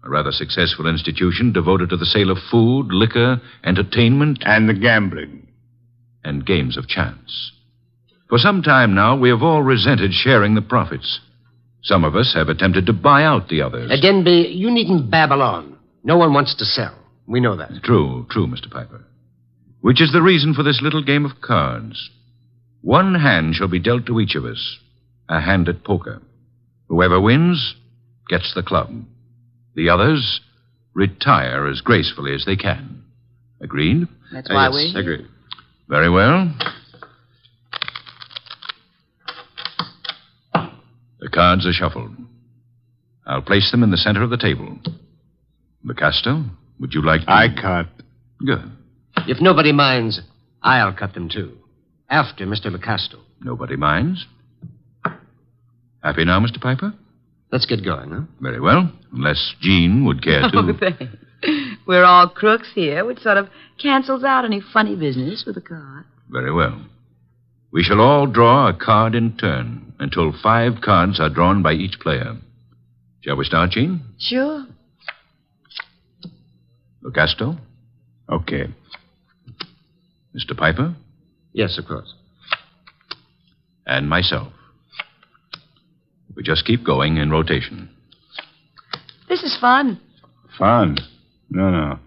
a rather successful institution devoted to the sale of food, liquor, entertainment... And the gambling. And games of chance. For some time now, we have all resented sharing the profits. Some of us have attempted to buy out the others. Denby, you needn't babble on. No one wants to sell. We know that. True, Mr. Piper. Which is the reason for this little game of cards. One hand shall be dealt to each of us. A hand at poker. Whoever wins gets the club. The others retire as gracefully as they can. Agreed? That's why yes, we... agreed. Very well. The cards are shuffled. I'll place them in the center of the table. LaCosta, would you like to... I cut. Good. If nobody minds, I'll cut them too. After Mr. LaCosta. Nobody minds? Happy now, Mr. Piper? Let's get going, huh? Very well. Unless Jean would care to... Oh, thanks. We're all crooks here, which sort of cancels out any funny business with a card. Very well. We shall all draw a card in turn until 5 cards are drawn by each player. Shall we start, Jean? Sure. LaCosta? Okay. Mr. Piper? Yes, of course. And myself. We just keep going in rotation. This is fun. Fun? No.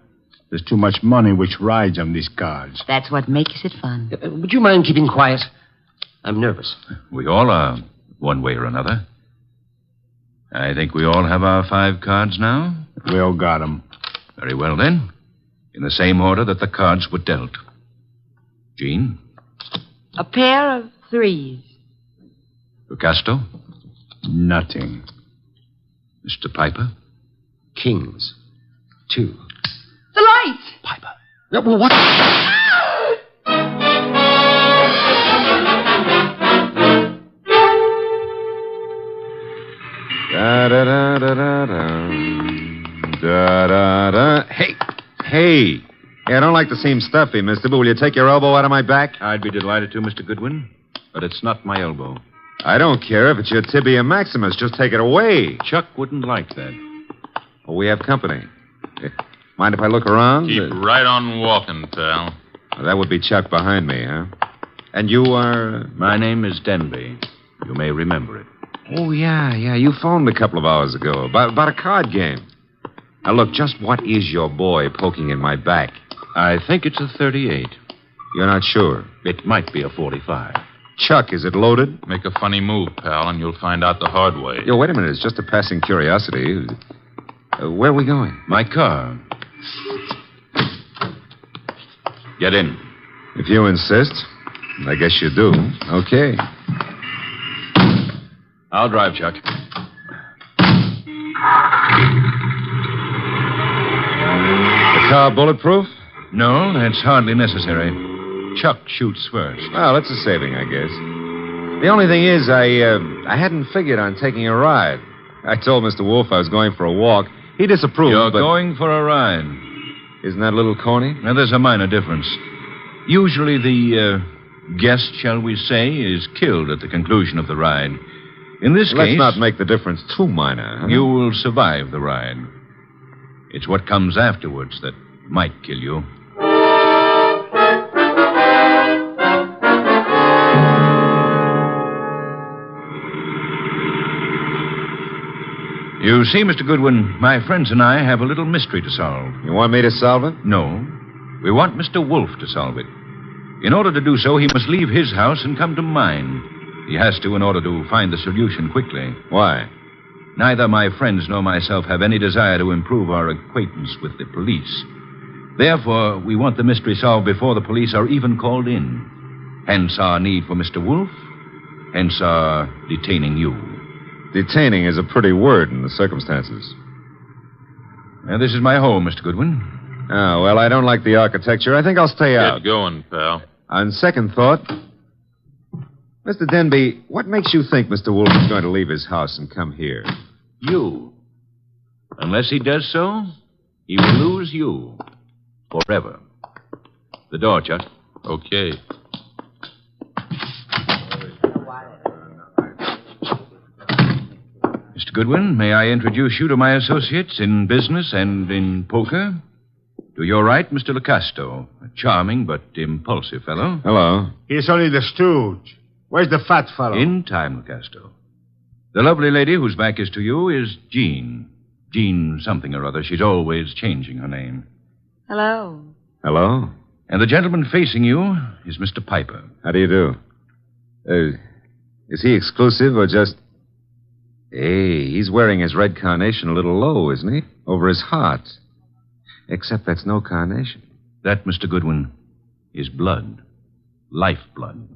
There's too much money which rides on these cards. That's what makes it fun. Would you mind keeping quiet? I'm nervous. We all are, one way or another. I think we all have our 5 cards now. We all got them. Very well, then. In the same order that the cards were dealt. Jean? A pair of 3s. LaCosta? Nothing. Mr. Piper? Kings. 2. The lights! Piper. What? Hey, I don't like to seem stuffy, mister, but will you take your elbow out of my back? I'd be delighted to, Mr. Goodwin, but it's not my elbow. I don't care if it's your tibia maximus. Just take it away. Chuck wouldn't like that. Well, we have company. Mind if I look around? Keep right on walking, pal. Well, that would be Chuck behind me, huh? And you are... My name is Denby. You may remember it. Oh, yeah. You phoned me a couple of hours ago about a card game. Now, look, just what is your boy poking in my back? I think it's a 38. You're not sure? It might be a 45. Chuck, is it loaded? Make a funny move, pal, and you'll find out the hard way. Yo, wait a minute. It's just a passing curiosity. Where are we going? My car. Get in. If you insist. I guess you do. Okay. I'll drive, Chuck. The car bulletproof? No, that's hardly necessary. Chuck shoots first. Well, that's a saving, I guess. The only thing is, I hadn't figured on taking a ride. I told Mr. Wolfe I was going for a walk. He disapproved, You're but... going for a ride. Isn't that a little corny? Now, there's a minor difference. Usually the guest, shall we say, is killed at the conclusion of the ride. In this Let's case... not make the difference too minor. Huh? You will survive the ride. It's what comes afterwards that might kill you. You see, Mr. Goodwin, my friends and I have a little mystery to solve. You want me to solve it? No. We want Mr. Wolfe to solve it. In order to do so, he must leave his house and come to mine. He has to in order to find the solution quickly. Why? Neither my friends nor myself have any desire to improve our acquaintance with the police. Therefore, we want the mystery solved before the police are even called in. Hence our need for Mr. Wolfe. Hence our detaining you. Detaining is a pretty word in the circumstances. Now, this is my home, Mr. Goodwin. Oh, well, I don't like the architecture. I think I'll stay out. Get going, pal. On second thought, Mr. Denby, what makes you think Mr. Wolfe is going to leave his house and come here? You. Unless he does so, he will lose you. Forever. The door, Chuck. Okay. Mr. Goodwin, may I introduce you to my associates in business and in poker? To your right, Mr. Lacasto, a charming but impulsive fellow. Hello. He's only the stooge. Where's the fat fellow? In time, Lacasto. The lovely lady whose back is to you is Jean. Jean something or other. She's always changing her name. Hello. Hello. And the gentleman facing you is Mr. Piper. How do you do? Is he exclusive or just... Hey, he's wearing his red carnation a little low, isn't he? Over his heart. Except that's no carnation. That, Mr. Goodwin, is blood. Lifeblood.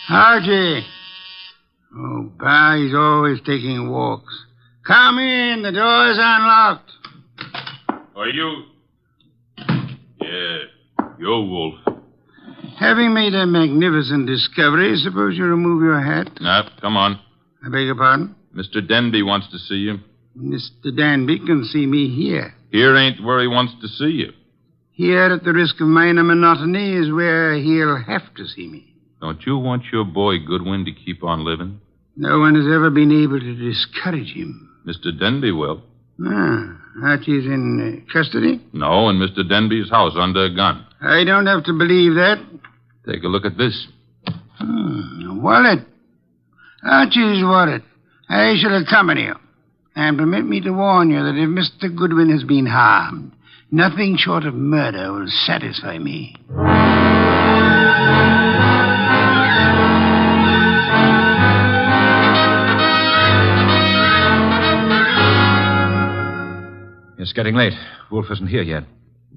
Archie. Oh, Pa, he's always taking walks. Come in. The door's unlocked. Are you... Yeah, you're Wolfe. Having made a magnificent discovery, suppose you remove your hat? No, come on. I beg your pardon? Mr. Denby wants to see you. Mr. Danby can see me here. Here ain't where he wants to see you. Here, at the risk of minor monotony, is where he'll have to see me. Don't you want your boy Goodwin to keep on living? No one has ever been able to discourage him. Mr. Denby will. Archie's in custody? No, in Mr. Denby's house under a gun. I don't have to believe that. Take a look at this. A wallet. Archie's wallet. I shall accompany you. And permit me to warn you that if Mr. Goodwin has been harmed, nothing short of murder will satisfy me. It's getting late. Wolfe isn't here yet.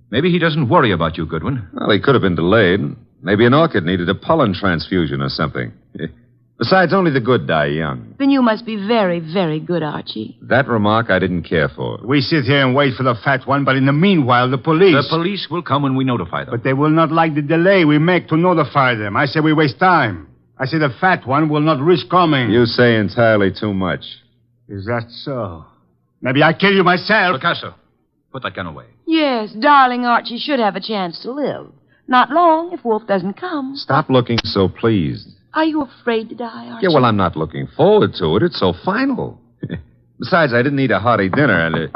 Maybe he doesn't worry about you, Goodwin. Well, he could have been delayed. Maybe an orchid needed a pollen transfusion or something. Besides, only the good die young. Then you must be very, very good, Archie. That remark I didn't care for. We sit here and wait for the fat one, but in the meanwhile, the police... The police will come when we notify them. But they will not like the delay we make to notify them. I say we waste time. I say the fat one will not risk coming. You say entirely too much. Is that so? Maybe I kill you myself. Picasso, put that gun away. Yes, darling Archie should have a chance to live. Not long if Wolfe doesn't come. Stop looking so pleased. Are you afraid to die, Archie? Yeah, well, I'm not looking forward to it. It's so final. Besides, I didn't eat a hearty dinner, and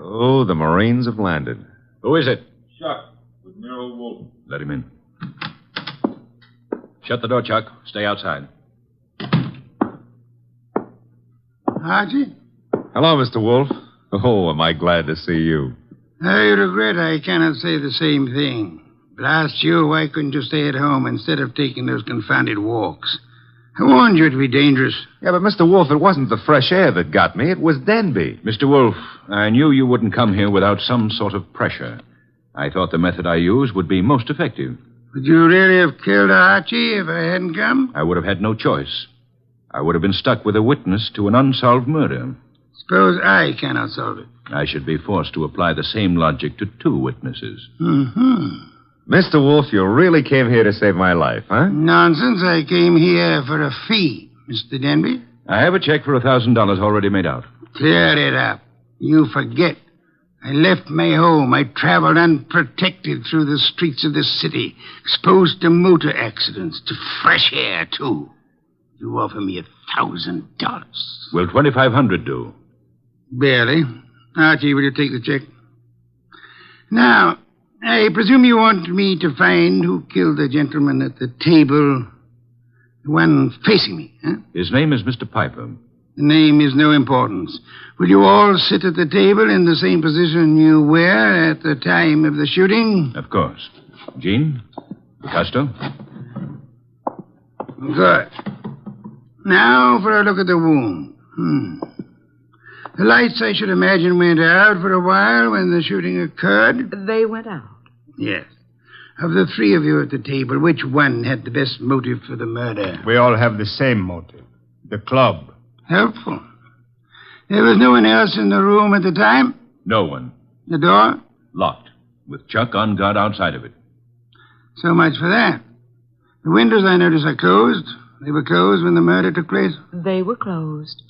oh, the Marines have landed. Who is it? Chuck, with Nero Wolfe. Let him in. Shut the door, Chuck. Stay outside. Archie? Hello, Mr. Wolfe. Oh, am I glad to see you. I regret I cannot say the same thing. But I asked you, why couldn't you stay at home instead of taking those confounded walks? I warned you it'd be dangerous. Yeah, but Mr. Wolfe, it wasn't the fresh air that got me. It was Denby. Mr. Wolfe, I knew you wouldn't come here without some sort of pressure. I thought the method I used would be most effective. Would you really have killed Archie if I hadn't come? I would have had no choice. I would have been stuck with a witness to an unsolved murder. Suppose I cannot solve it. I should be forced to apply the same logic to two witnesses. Mm-hmm. Mr. Wolfe, you really came here to save my life, huh? Nonsense. I came here for a fee, Mr. Denby. I have a check for $1,000 already made out. Clear it up. You forget. I left my home. I traveled unprotected through the streets of this city, exposed to motor accidents, to fresh air, too. You offer me $1,000. Will $2,500 do? Barely. Archie, will you take the check? Now, I presume you want me to find who killed the gentleman at the table, the one facing me, huh? His name is Mr. Piper. The name is no importance. Will you all sit at the table in the same position you were at the time of the shooting? Of course. Jean? Picasso? Good. Now for a look at the wound. The lights, I should imagine, went out for a while when the shooting occurred. They went out? Yes. Of the three of you at the table, which one had the best motive for the murder? We all have the same motive. The club. Helpful. There was no one else in the room at the time? No one. The door? Locked, with Chuck on guard outside of it. So much for that. The windows, I notice, are closed. They were closed when the murder took place? They were closed.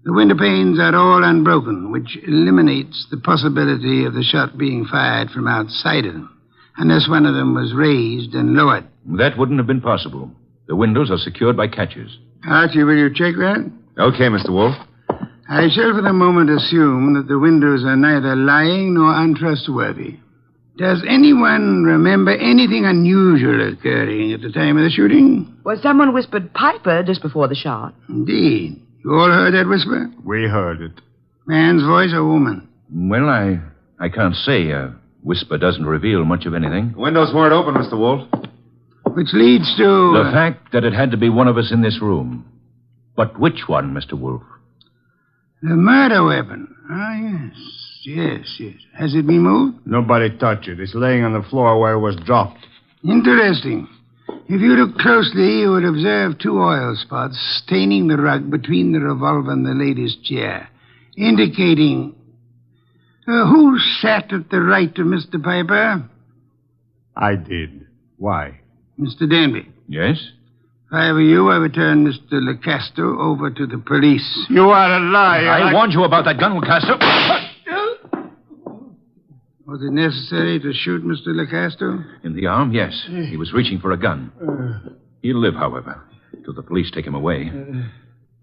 The window panes are all unbroken, which eliminates the possibility of the shot being fired from outside of them, unless one of them was raised and lowered. That wouldn't have been possible. The windows are secured by catches. Archie, will you check that? Okay, Mr. Wolfe. I shall for the moment assume that the windows are neither lying nor untrustworthy. Does anyone remember anything unusual occurring at the time of the shooting? Well, someone whispered Piper just before the shot. Indeed. You all heard that whisper? We heard it. Man's voice or woman? Well, I can't say. A whisper doesn't reveal much of anything. The windows weren't open, Mr. Wolfe. Which leads to... The fact that it had to be one of us in this room. But which one, Mr. Wolfe? The murder weapon. Ah, yes. Has it been moved? Nobody touched it. It's laying on the floor where it was dropped. Interesting. If you look closely, you would observe two oil spots staining the rug between the revolver and the lady's chair, indicating... who sat at the right of Mr. Piper? I did. Why? Mr. Denby. Yes? If I were you, I would turn Mr. Lecasto over to the police. You are a liar. I warned you about that gun, Lecasto. Was it necessary to shoot Mr. Lecasto? In the arm, yes. He was reaching for a gun. He'll live, however, till the police take him away.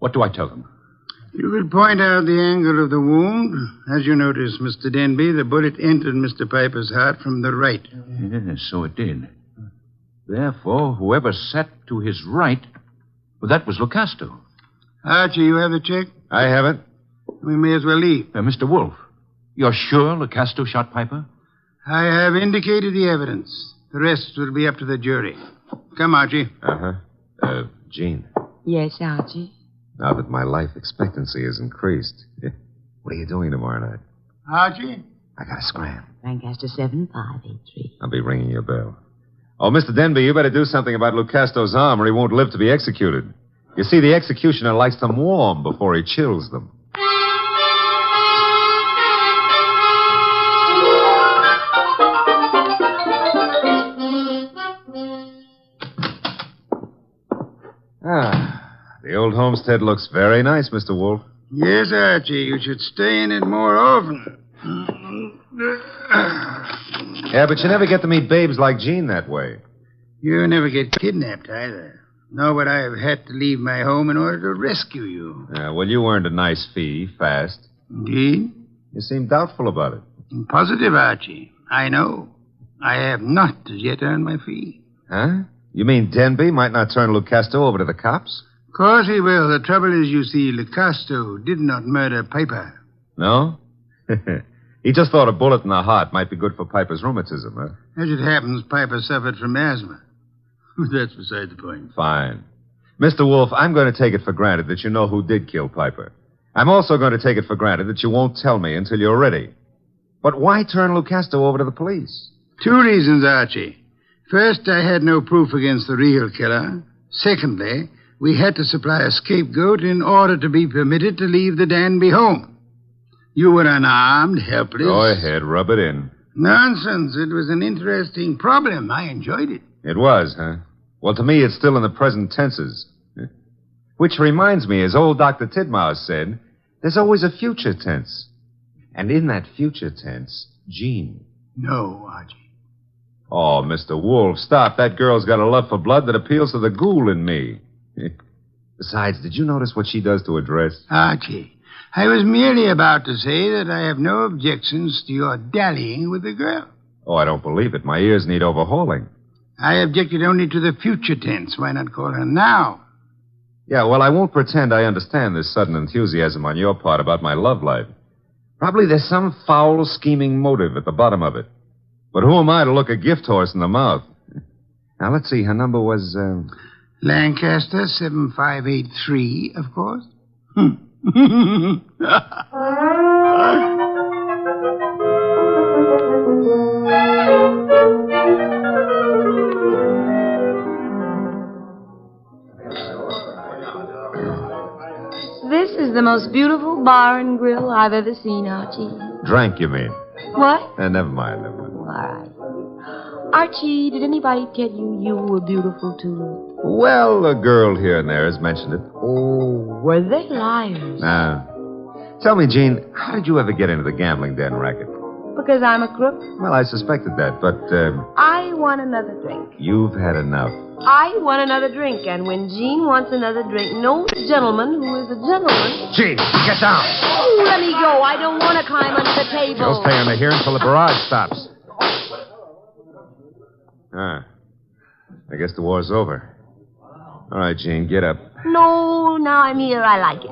What do I tell them? You could point out the angle of the wound. As you notice, Mr. Denby, the bullet entered Mr. Piper's heart from the right. Yes, so it did. Therefore, whoever sat to his right, well, that was Lecasto. Archie, you have the check? I have it. We may as well leave. Mr. Wolfe, you're sure Lecasto shot Piper? I have indicated the evidence. The rest will be up to the jury. Come, Archie. Jean, Yes, Archie? now that my life expectancy has increased, what are you doing tomorrow night? Archie? I got to scram. Lancaster 7583. I'll be ringing your bell. Oh, Mr. Denby, you better do something about Lucasto's arm or he won't live to be executed. You see, the executioner likes them warm before he chills them. old homestead looks very nice, Mr. Wolfe. Yes, Archie, you should stay in it more often. Yeah, but you never get to meet babes like Jean that way. You never get kidnapped either. Nor would I have had to leave my home in order to rescue you. Well, you earned a nice fee, fast. Indeed? You seem doubtful about it. Positive, Archie. I know. I have not as yet earned my fee. Huh? You mean Denby might not turn Lucasto over to the cops? Of course he will. The trouble is, you see, Lucasto did not murder Piper. No? He just thought a bullet in the heart might be good for Piper's rheumatism, huh? As it happens, Piper suffered from asthma. That's beside the point. Fine. Mr. Wolfe, I'm going to take it for granted that you know who did kill Piper. I'm also going to take it for granted that you won't tell me until you're ready. But why turn Lucasto over to the police? 2 reasons, Archie. First, I had no proof against the real killer. Secondly, we had to supply a scapegoat in order to be permitted to leave the Danby home. You were unarmed, helpless. Go ahead, rub it in. Nonsense. It was an interesting problem. I enjoyed it. It was, huh? Well, to me, it's still in the present tenses. Which reminds me, as old Dr. Tidmouse said, there's always a future tense. And in that future tense, Jean. No, Archie. Oh, Mr. Wolfe, stop. That girl's got a love for blood that appeals to the ghoul in me. Besides, did you notice what she does to her dress? Archie, I was merely about to say that I have no objections to your dallying with the girl. Oh, I don't believe it. My ears need overhauling. I objected only to the future tense. Why not call her now? Yeah, well, I won't pretend I understand this sudden enthusiasm on your part about my love life. Probably there's some foul, scheming motive at the bottom of it. But who am I to look a gift horse in the mouth? Now, let's see. Her number was, Lancaster 7583, of course. This is the most beautiful bar and grill I've ever seen, Archie. Drank, you mean? What? Never mind. All right. Archie, did anybody tell you you were beautiful, too? Well, a girl here and there has mentioned it. Oh, were they liars? Tell me, Jean, how did you ever get into the gambling den racket? Because I'm a crook? Well, I suspected that, but, I want another drink. you've had enough. I want another drink, and when Jean wants another drink, no gentleman who is a gentleman... Jean, get down. Oh, let me go. I don't want to climb under the table. You'll stay under here until the barrage stops. I guess the war's over. All right, Jean, get up. No, now I'm here. I like it.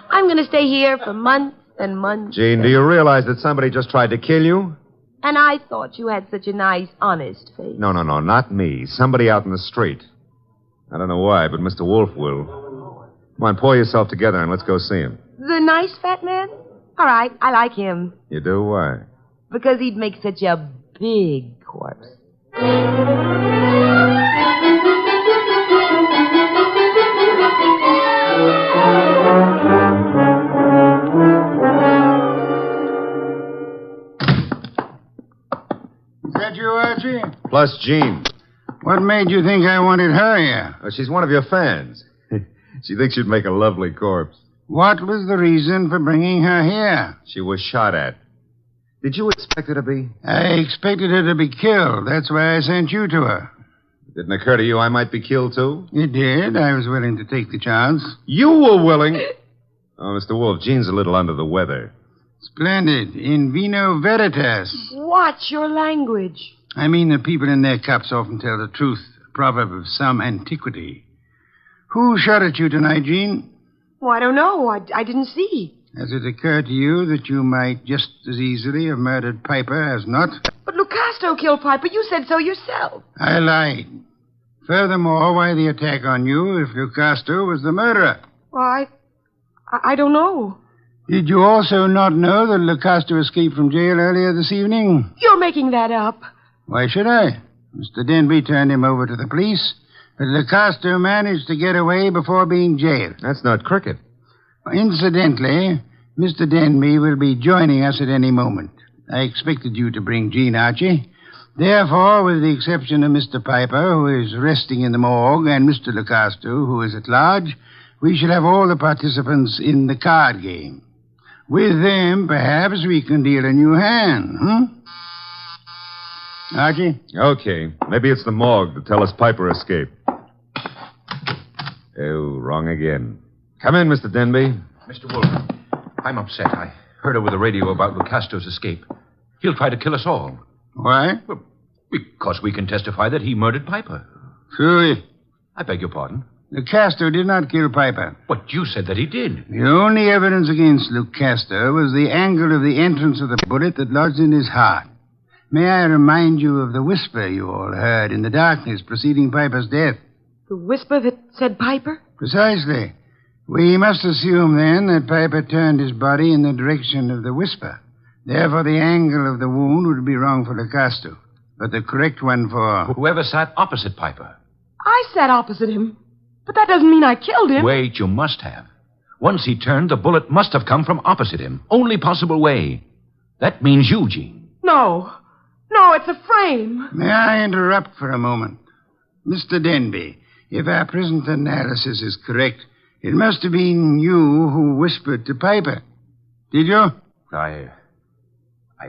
I'm going to stay here for months and months. Jean, do you realize that somebody just tried to kill you? And I thought you had such a nice, honest face. No, not me. Somebody out in the street. I don't know why, but Mr. Wolfe will. Come on, pull yourself together and let's go see him. The nice fat man? All right, I like him. You do? Why? Because he'd make such a big corpse. Is that you, Archie? Plus Jean. What made you think I wanted her here? She's one of your fans. She thinks you'd make a lovely corpse. What was the reason for bringing her here? She was shot at. Did you expect her to be? I expected her to be killed. That's why I sent you to her. It didn't occur to you I might be killed, too? It did. I was willing to take the chance. You were willing? Oh, Mr. Wolfe, Jean's a little under the weather. Splendid. In vino veritas. Watch your language. I mean, the people in their cups often tell the truth. A proverb of some antiquity. Who shot at you tonight, Jean? Well, I don't know. I didn't see. Has it occurred to you that you might just as easily have murdered Piper as not? But Lucasto killed Piper. You said so yourself. I lied. Furthermore, why the attack on you if Lucasto was the murderer? Well, I don't know. Did you also not know that Lucasto escaped from jail earlier this evening? You're making that up. Why should I? Mr. Denby turned him over to the police, but Lucasto managed to get away before being jailed. That's not cricket. Incidentally, Mr. Denby will be joining us at any moment. I expected you to bring Jean, Archie. Therefore, with the exception of Mr. Piper, who is resting in the morgue, and Mr. Lucasto, who is at large, we shall have all the participants in the card game. With them, perhaps we can deal a new hand, Archie? Okay. Maybe it's the morgue to tell us Piper escaped. Oh, wrong again. Come in, Mr. Denby. Mr. Wolfe, I'm upset. I heard over the radio about Lucasto's escape. He'll try to kill us all. Why? Well, because we can testify that he murdered Piper. Truly. I beg your pardon? Lucasto did not kill Piper. But you said that he did. The only evidence against Lucasto was the angle of the entrance of the bullet that lodged in his heart. May I remind you of the whisper you all heard in the darkness preceding Piper's death? The whisper that said Piper? Precisely. We must assume, then, that Piper turned his body in the direction of the whisper. Therefore, the angle of the wound would be wrong for Lucasto, but the correct one for... Whoever sat opposite Piper. I sat opposite him. But that doesn't mean I killed him. Wait, you must have. Once he turned, the bullet must have come from opposite him. Only possible way. That means Eugene. No. No, it's a frame. May I interrupt for a moment? Mr. Denby, if our present analysis is correct, it must have been you who whispered to Piper. Did you? I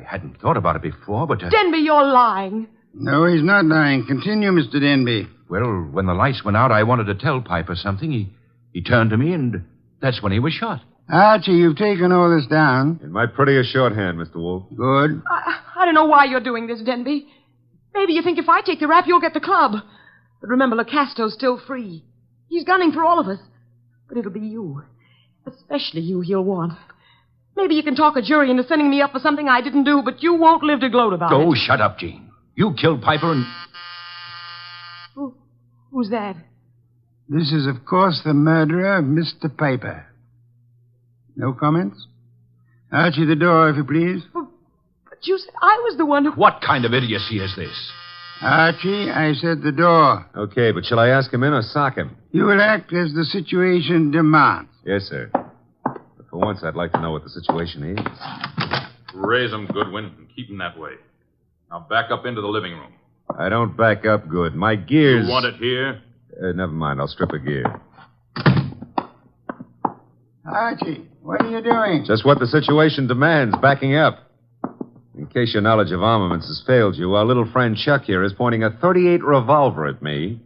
hadn't thought about it before, but... Denby, you're lying. No, he's not lying. Continue, Mr. Denby. Well, when the lights went out, I wanted to tell Piper something. He turned to me, and that's when he was shot. Archie, you've taken all this down. In my prettiest shorthand, Mr. Wolfe. Good. I don't know why you're doing this, Denby. Maybe you think if I take the rap, you'll get the club. But remember, Lucasto's still free. He's gunning for all of us. But it'll be you. Especially you he'll want. Maybe you can talk a jury into sending me up for something I didn't do, but you won't live to gloat about it. Oh, shut up, Jean. You killed Piper and... Who's that? This is, of course, the murderer of Mr. Piper. No comments? Archie, the door, if you please. But you said I was the one who... What kind of idiocy is this? Archie, I said the door. Okay, but shall I ask him in or sock him? You will act as the situation demands. Yes, sir. But for once, I'd like to know what the situation is. Raise him, Goodwin, and keep him that way. Now back up into the living room. I don't back up good. My gears... You want it here? Never mind. I'll strip a gear. Archie, what are you doing? Just what the situation demands, backing up. In case your knowledge of armaments has failed you, our little friend Chuck here is pointing a .38 revolver at me.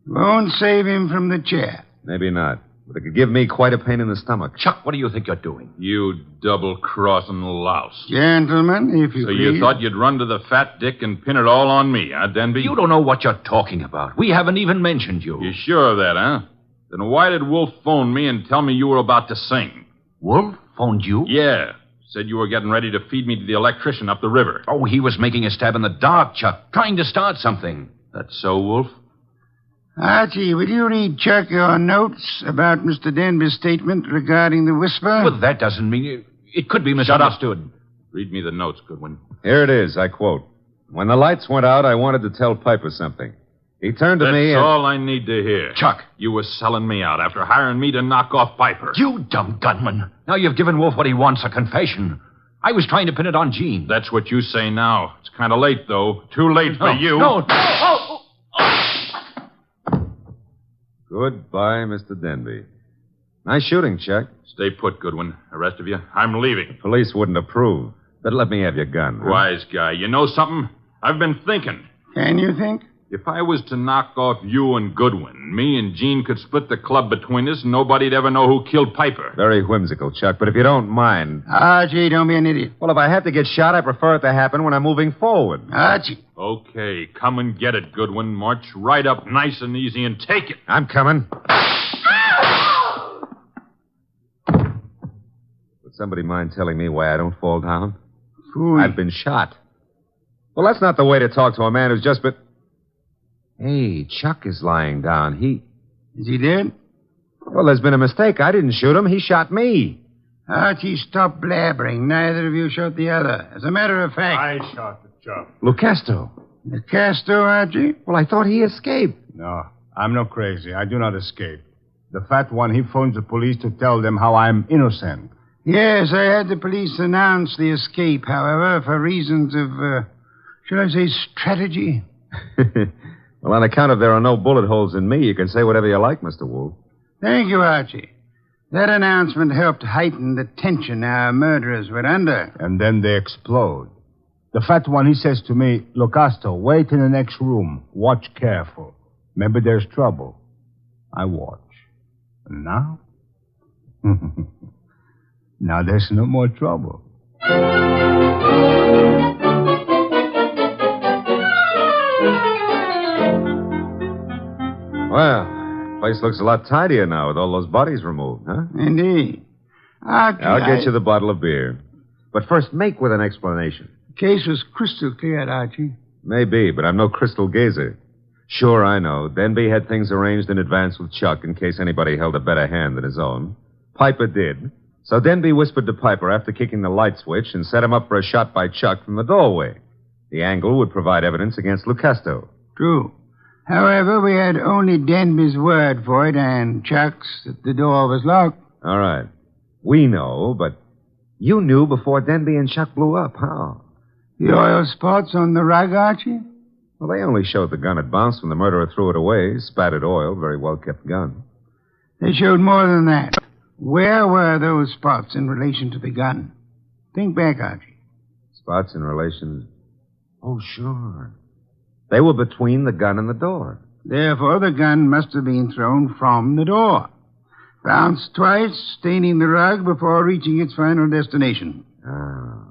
Won't save him from the chair. Maybe not. But it could give me quite a pain in the stomach. Chuck, what do you think you're doing? You double-crossing louse. Gentlemen, if you So please. you thought you'd run to the fat dick and pin it all on me, huh, Denby? You don't know what you're talking about. We haven't even mentioned you. You sure of that, huh? Then why did Wolf phone me and tell me you were about to sing? Wolf phoned you? Yeah. Said you were getting ready to feed me to the electrician up the river. Oh, he was making a stab in the dark, Chuck. Trying to start something. That's so, Wolf? Archie, will you read Chuck your notes about Mr. Denby's statement regarding the whisper? Well, that doesn't mean... It could be misunderstood. Read me the notes, Goodwin. Here it is, I quote. When the lights went out, I wanted to tell Piper something. He turned to me That's and... all I need to hear. Chuck. You were selling me out after hiring me to knock off Piper. You dumb gunman. Now you've given Wolf what he wants, a confession. I was trying to pin it on Jean. That's what you say now. It's kind of late, though. Too late for you. No. Goodbye, Mr. Denby. Nice shooting, Chuck. Stay put, Goodwin. The rest of you, I'm leaving. Police wouldn't approve. But let me have your gun. Huh? Wise guy. You know something? I've been thinking. Can you think? If I was to knock off you and Goodwin, me and Jean could split the club between us and nobody'd ever know who killed Piper. Very whimsical, Chuck, but if you don't mind... Archie, don't be an idiot. Well, if I have to get shot, I prefer it to happen when I'm moving forward. Archie. Okay, come and get it, Goodwin. March right up nice and easy and take it. I'm coming. Would somebody mind telling me why I don't fall down? Phooey. I've been shot. Well, that's not the way to talk to a man who's just been... Hey, Chuck is lying down. Is he dead? Well, there's been a mistake. I didn't shoot him. He shot me. Archie, stop blabbering. Neither of you shot the other. As a matter of fact... I shot the chap. Lucasto. Lucasto, Archie? Well, I thought he escaped. No, I'm not crazy. I do not escape. The fat one, he phones the police to tell them how I'm innocent. Yes, I had the police announce the escape, however, for reasons of, shall I say, strategy? Well, on account of there are no bullet holes in me, you can say whatever you like, Mr. Wolfe. Thank you, Archie. That announcement helped heighten the tension our murderers were under. And then they explode. The fat one, he says to me, "Look, Astor, wait in the next room. Watch careful. Maybe there's trouble." I watch. And now? Now there's no more trouble. Well, place looks a lot tidier now with all those bodies removed, huh? Indeed. Archie, I'll get you the bottle of beer. But first, make with an explanation. The case was crystal clear, Archie. Maybe, but I'm no crystal gazer. Sure, I know. Denby had things arranged in advance with Chuck in case anybody held a better hand than his own. Piper did. So Denby whispered to Piper after kicking the light switch and set him up for a shot by Chuck from the doorway. The angle would provide evidence against Lucasto. True. However, we had only Denby's word for it and Chuck's that the door was locked. All right. We know, but you knew before Denby and Chuck blew up. How? The oil spots on the rug, Archie? Well, they only showed the gun had bounced when the murderer threw it away. Spattered oil, very well-kept gun. They showed more than that. Where were those spots in relation to the gun? Think back, Archie. Spots in relation... Oh, sure. They were between the gun and the door. Therefore, the gun must have been thrown from the door. Bounced twice, staining the rug before reaching its final destination. Ah,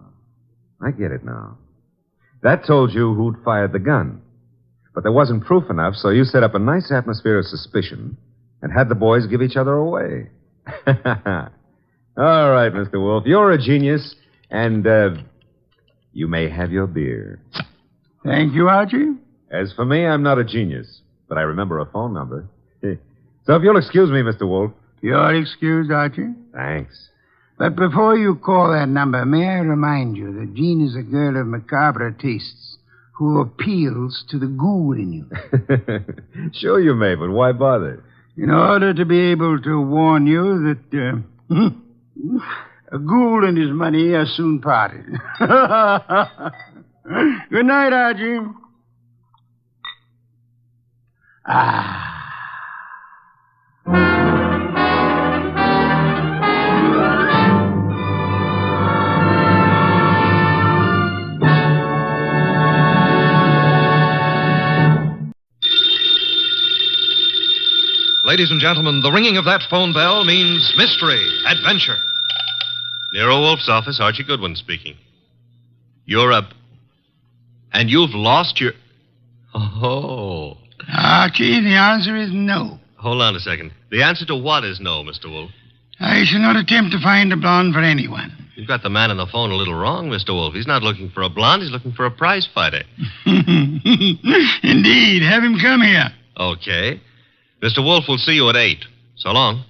I get it now. That told you who'd fired the gun. But there wasn't proof enough, so you set up a nice atmosphere of suspicion and had the boys give each other away. All right, Mr. Wolfe, you're a genius, and you may have your beer. Thank you, Archie. As for me, I'm not a genius, but I remember a phone number. So if you'll excuse me, Mr. Wolfe. You're excused, Archie. Thanks. But before you call that number, may I remind you that Jean is a girl of macabre tastes who appeals to the ghoul in you. Sure you may, but why bother? In order to be able to warn you that a ghoul and his money are soon parted. Good night, Archie. Ladies and gentlemen, the ringing of that phone bell means mystery, adventure. Nero Wolfe's office, Archie Goodwin speaking. You're up. And you've lost your... Oh. Archie, the answer is no. Hold on a second. The answer to what is no, Mr. Wolfe? I shall not attempt to find a blonde for anyone. You've got the man on the phone a little wrong, Mr. Wolfe. He's not looking for a blonde. He's looking for a prize fighter. Indeed. Have him come here. Okay. Mr. Wolfe will see you at 8. So long.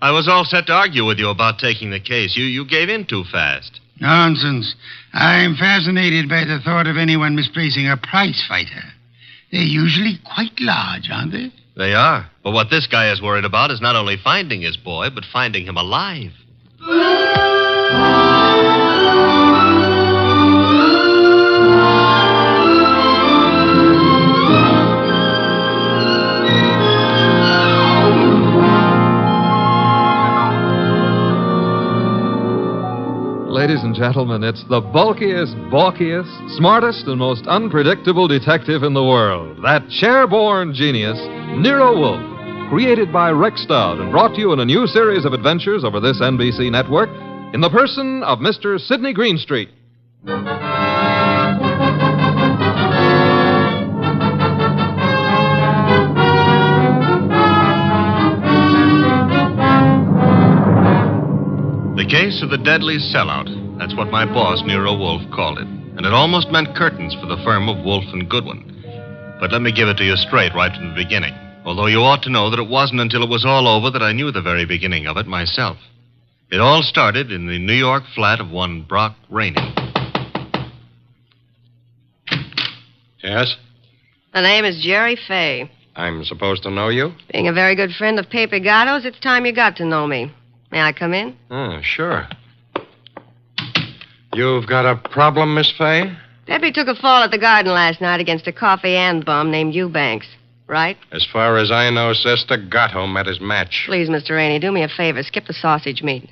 I was all set to argue with you about taking the case. You gave in too fast. Nonsense. I'm fascinated by the thought of anyone misplacing a prize fighter. They're usually quite large, aren't they? They are. But what this guy is worried about is not only finding his boy, but finding him alive. Ladies and gentlemen, it's the bulkiest, balkiest, smartest, and most unpredictable detective in the world. That chair-born genius, Nero Wolfe, created by Rex Stout and brought to you in a new series of adventures over this NBC network in the person of Mr. Sidney Greenstreet. The case of the deadly sellout. That's what my boss, Nero Wolfe, called it. And it almost meant curtains for the firm of Wolfe and Goodwin. But let me give it to you straight right from the beginning. Although you ought to know that it wasn't until it was all over that I knew the very beginning of it myself. It all started in the New York flat of one Brock Rainey. Yes? The name is Jerry Fay. I'm supposed to know you? Being a very good friend of Pepe Gatto's, it's time you got to know me. May I come in? Sure. You've got a problem, Miss Fay? Pepe took a fall at the garden last night against a coffee and bum named Eubanks. right? As far as I know, Sister Gatto met his match. Please, Mr. Rainey, do me a favor. Skip the sausage meat.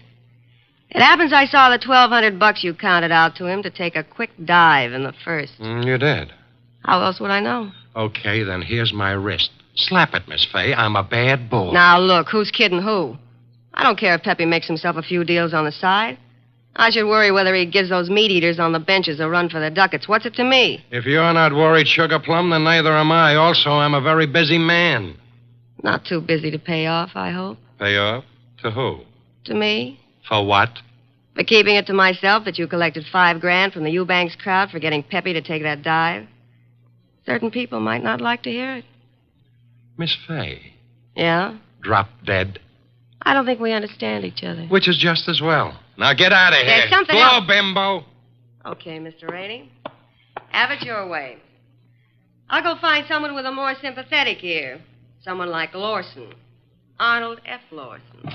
It happens I saw the $1,200 you counted out to him to take a quick dive in the first. You did? How else would I know? Okay, then here's my wrist. Slap it, Miss Fay. I'm a bad bull. Now, look, who's kidding who? I don't care if Peppy makes himself a few deals on the side. I should worry whether he gives those meat eaters on the benches a run for the ducats. What's it to me? If you're not worried, Sugar Plum, then neither am I. Also, I'm a very busy man. Not too busy to pay off, I hope. Pay off? To who? To me? For what? For keeping it to myself that you collected $5,000 from the Eubanks crowd for getting Peppy to take that dive. Certain people might not like to hear it. Miss Fay. Yeah? Drop dead. I don't think we understand each other. Which is just as well. Now get out of here. There's something Blow, else. bimbo. Okay, Mr. Rainey. Have it your way. I'll go find someone with a more sympathetic ear. Someone like Lawson. Arnold F. Lawson.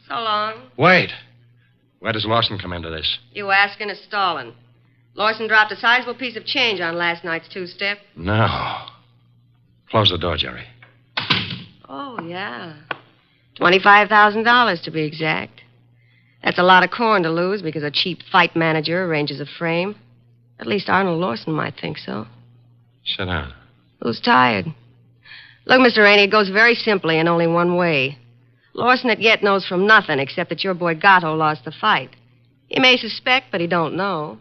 So long. Wait. Where does Lawson come into this? You asking is stalling. Lawson dropped a sizable piece of change on last night's two-step. No. Close the door, Jerry. Oh, yeah. $25,000 to be exact. That's a lot of corn to lose because a cheap fight manager arranges a frame. At least Arnold Lawson might think so. Sit down. Who's tired? Look, Mr. Rainey, it goes very simply in only one way. Lawson at yet knows from nothing except that your boy Gatto lost the fight. He may suspect, but he don't know.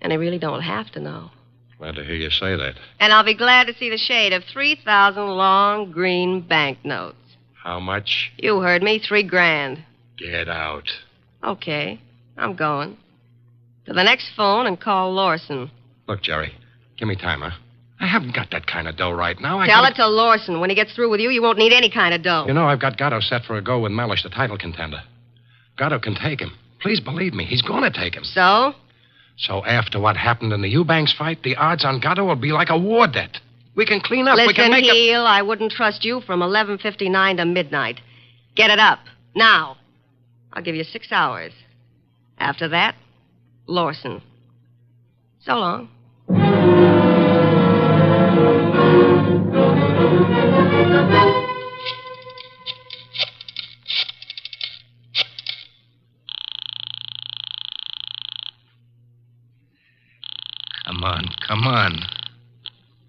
And he really don't have to know. Glad to hear you say that. And I'll be glad to see the shade of 3,000 long green banknotes. How much? You heard me, $3,000. Get out. Okay, I'm going. To the next phone and call Lawson. Look, Jerry, give me time, huh? I haven't got that kind of dough right now. Tell it to Lawson. When he gets through with you, you won't need any kind of dough. You know, I've got Gatto set for a go with Mellish, the title contender. Gatto can take him. Please believe me, he's going to take him. So? So after what happened in the Eubanks fight, the odds on Gatto will be like a war debt. We can clean up. Listen, we can make Heel, I wouldn't trust you from 11:59 to midnight. Get it up. Now. I'll give you 6 hours. After that, Lawson. So long. Come on.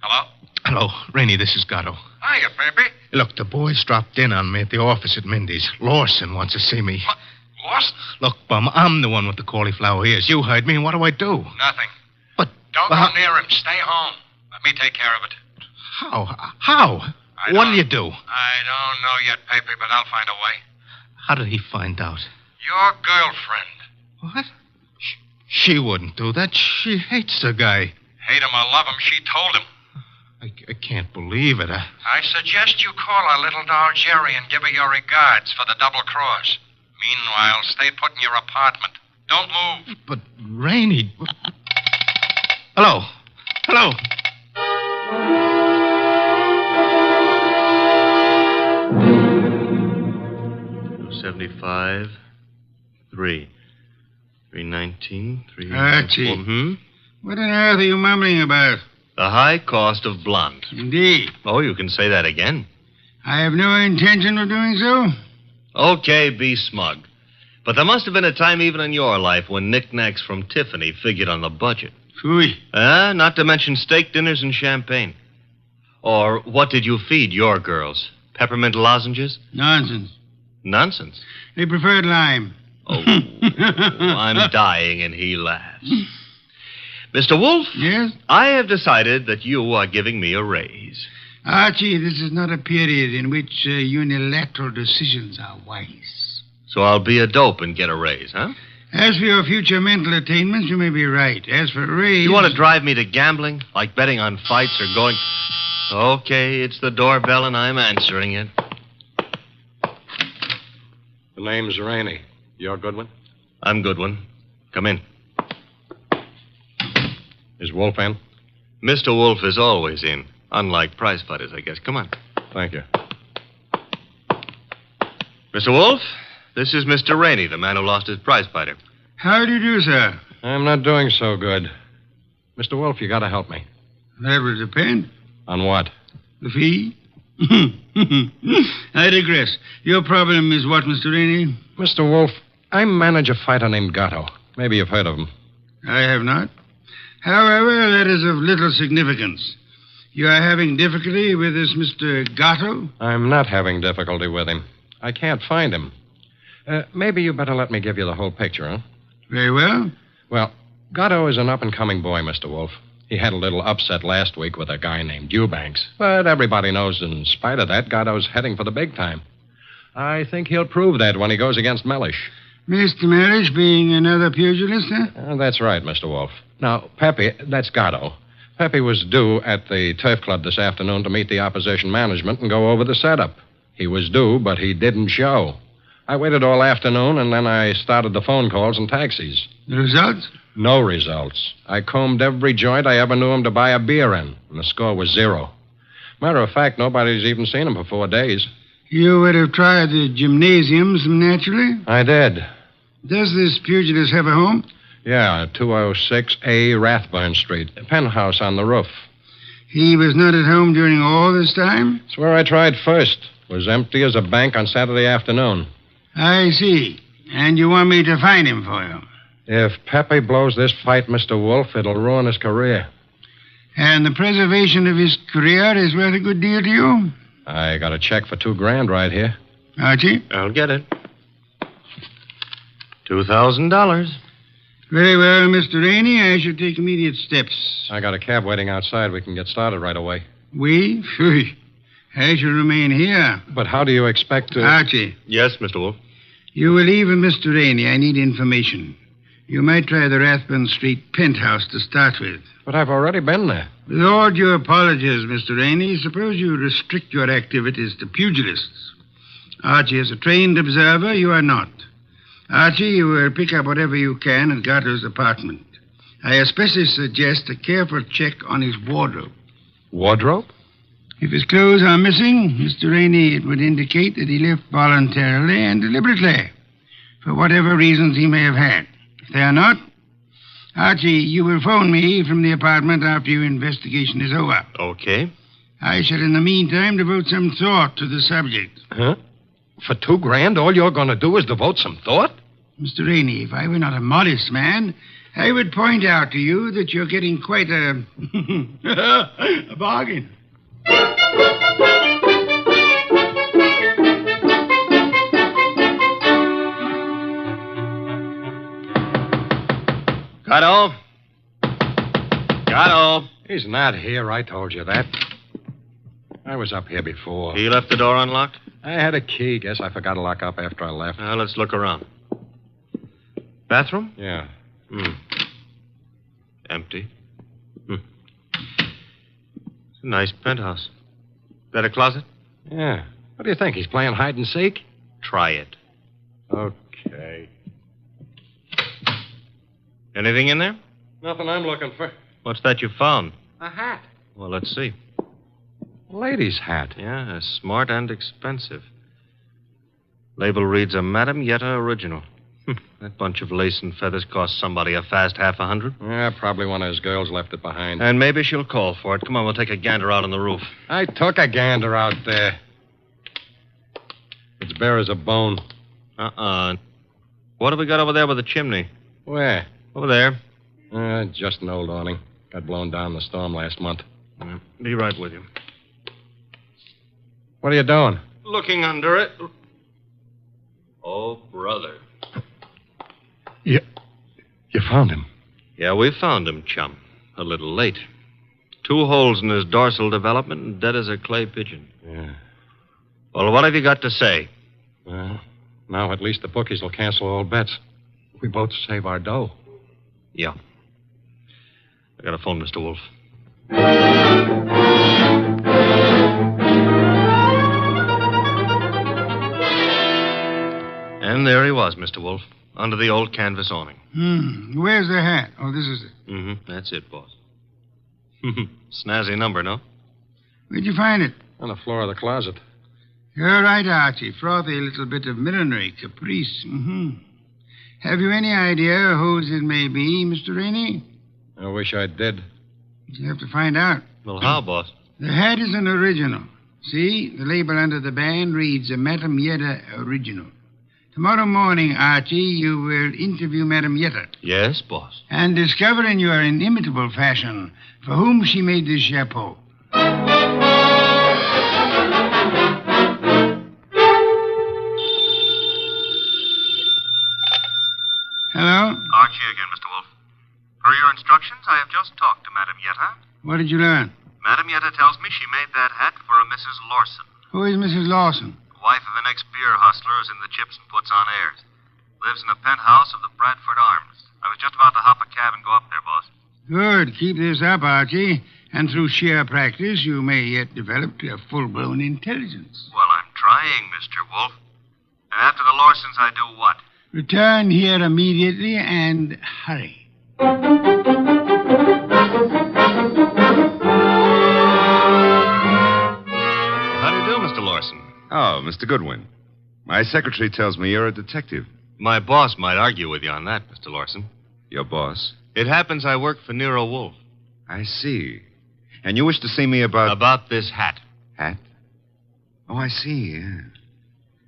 Hello? Hello, Rainey, this is Gatto. Hiya, baby. Look, the boys dropped in on me at the office at Mindy's. Lawson wants to see me. What? Lost? Look, Bum, I'm the one with the cauliflower ears. You heard me. What do I do? Nothing. But... Don't go near him. Stay home. Let me take care of it. How? What do you do? I don't know yet, Paper, but I'll find a way. How did he find out? Your girlfriend. What? She wouldn't do that. She hates the guy. Hate him or love him, she told him. I can't believe it. I suggest you call our little doll Jerry and give her your regards for the double cross. Meanwhile, stay put in your apartment. Don't move. But, Rainey... Hello? 75, 319, 3... Archie. What on earth are you mumbling about? The high cost of blonde. Indeed. Oh, you can say that again. I have no intention of doing so. Okay, be smug. But there must have been a time even in your life when knickknacks from Tiffany figured on the budget. Phooey. Not to mention steak dinners and champagne. Or what did you feed your girls? Peppermint lozenges? Nonsense. Nonsense? They preferred lime. Oh, I'm dying, and he laughs. Mr. Wolfe? Yes? I have decided that you are giving me a raise. Archie, this is not a period in which unilateral decisions are wise. So I'll be a dope and get a raise, huh? As for your future mental attainments, you may be right. As for a raise... You want to drive me to gambling? Like betting on fights or going... Okay, it's the doorbell, and I'm answering it. The name's Rainey. You're Goodwin? I'm Goodwin. Come in. Is Wolfe in? Mr. Wolfe is always in. Unlike prize fighters, I guess. Come on. Thank you. Mr. Wolfe, this is Mr. Rainey, the man who lost his prize fighter. How do you do, sir? I'm not doing so good. Mr. Wolfe, you got to help me. That would depend. On what? The fee? I digress. Your problem is what, Mr. Rainey? Mr. Wolfe, I manage a fighter named Gatto. Maybe you've heard of him. I have not. However, that is of little significance. You are having difficulty with this Mr. Gatto? I'm not having difficulty with him. I can't find him. Maybe you better let me give you the whole picture, huh? Very well. Well, Gatto is an up-and-coming boy, Mr. Wolfe. He had a little upset last week with a guy named Eubanks. But everybody knows in spite of that, Gatto's heading for the big time. I think he'll prove that when he goes against Mellish. Mr. Mellish being another pugilist, huh? That's right, Mr. Wolfe. Now, Pepe, that's Gatto. Pepe was due at the turf club this afternoon to meet the opposition management and go over the setup. He was due, but he didn't show. I waited all afternoon, and then I started the phone calls and taxis. The results? No results. I combed every joint I ever knew him to buy a beer in, and the score was 0. Matter of fact, nobody's even seen him for 4 days. You would have tried the gymnasiums, naturally? I did. Does this pugilist have a home? Yeah, 206A Rathburn Street, a penthouse on the roof. He was not at home during all this time? It's where I tried first. It was empty as a bank on Saturday afternoon. I see. And you want me to find him for you? If Pepe blows this fight, Mr. Wolfe, it'll ruin his career. And the preservation of his career is worth a good deal to you? I got a check for $2,000 right here. Archie? I'll get it. $2,000. Very well, Mr. Rainey. I shall take immediate steps. I got a cab waiting outside. We can get started right away. We? Phew. I shall remain here. But how do you expect to... Archie. Yes, Mr. Wolfe. You will leave with Mr. Rainey. I need information. You might try the Rathburn Street penthouse to start with. But I've already been there. With all due apologies, Mr. Rainey, suppose you restrict your activities to pugilists. Archie is a trained observer. You are not. Archie, you will pick up whatever you can at Gatto's apartment. I especially suggest a careful check on his wardrobe. Wardrobe? If his clothes are missing, Mr. Rainey, it would indicate that he left voluntarily and deliberately, for whatever reasons he may have had. If they are not, Archie, you will phone me from the apartment after your investigation is over. Okay. I shall, in the meantime, devote some thought to the subject. Huh? For $2,000, all you're going to do is devote some thought? Mr. Rainey, if I were not a modest man, I would point out to you that you're getting quite a... a bargain. Gatto? Gatto? He's not here. I told you that. I was up here before. He left the door unlocked? I had a key. Guess I forgot to lock up after I left. Now, let's look around. Bathroom? Yeah. Empty. It's a nice penthouse. Got a closet? Yeah. What do you think? He's playing hide and seek? Try it. Okay. Anything in there? Nothing I'm looking for. What's that you found? A hat. Well, let's see. Lady's hat. Yeah, smart and expensive. Label reads a Madame Yetta original. That bunch of lace and feathers cost somebody a fast $50. Yeah, probably one of his girls left it behind. And maybe she'll call for it. Come on, we'll take a gander out on the roof. I took a gander out there. It's bare as a bone. What have we got over there with the chimney? Where? Over there. Just an old awning. Got blown down in the storm last month. Be right with you. What are you doing? Looking under it. Oh, brother. You found him? Yeah, we found him, chum. A little late. 2 holes in his dorsal development and dead as a clay pigeon. Yeah. Well, what have you got to say? Well, now at least the bookies will cancel all bets. We both save our dough. Yeah. I got to phone Mr. Wolfe. And there he was, Mr. Wolfe, under the old canvas awning. Where's the hat? Oh, this is it. That's it, boss. Snazzy number, no? Where'd you find it? On the floor of the closet. You're right, Archie. Frothy little bit of millinery caprice. Have you any idea whose it may be, Mr. Rainey? I wish I did. You have to find out. Well, how, boss? The hat is an original. See, the label under the band reads a Madame Yetta original. Tomorrow morning, Archie, you will interview Madame Yetta. Yes, boss. And discover in your inimitable fashion for whom she made this chapeau. Hello? Archie again, Mr. Wolfe. Per your instructions, I have just talked to Madame Yetta. What did you learn? Madame Yetta tells me she made that hat for a Mrs. Lawson. Who is Mrs. Lawson? Wife of an ex-beer hustler who's in the chips and puts on airs. Lives in a penthouse of the Bradford Arms. I was just about to hop a cab and go up there, boss. Good. Keep this up, Archie. And through sheer practice, you may yet develop a full-blown intelligence. Well, I'm trying, Mr. Wolfe. And after the Lawsons, I do what? Return here immediately and hurry. How do you do, Mr. Lawson? Oh, Mr. Goodwin. My secretary tells me you're a detective. My boss might argue with you on that, Mr. Lawson. Your boss? It happens I work for Nero Wolfe. I see. And you wish to see me about... About this hat. Hat? Oh, I see, yeah.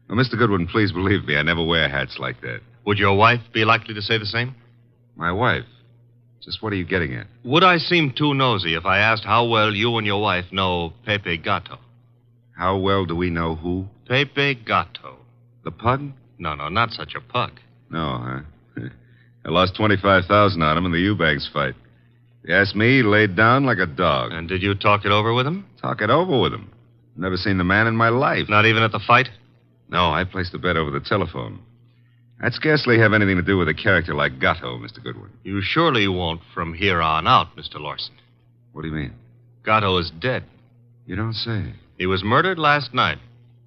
Well, Mr. Goodwin, please believe me, I never wear hats like that. Would your wife be likely to say the same? My wife? Just what are you getting at? Would I seem too nosy if I asked how well you and your wife know Pepe Gato? How well do we know who? Pepe Gato. The pug? No, not such a pug. No, huh? I lost $25,000 on him in the Eubanks fight. If you ask me, he laid down like a dog. And did you talk it over with him? Talk it over with him. Never seen the man in my life. Not even at the fight? No, I placed the bet over the telephone. I'd scarcely have anything to do with a character like Gatto, Mr. Goodwin. You surely won't from here on out, Mr. Lawson. What do you mean? Gatto is dead. You don't say. He was murdered last night.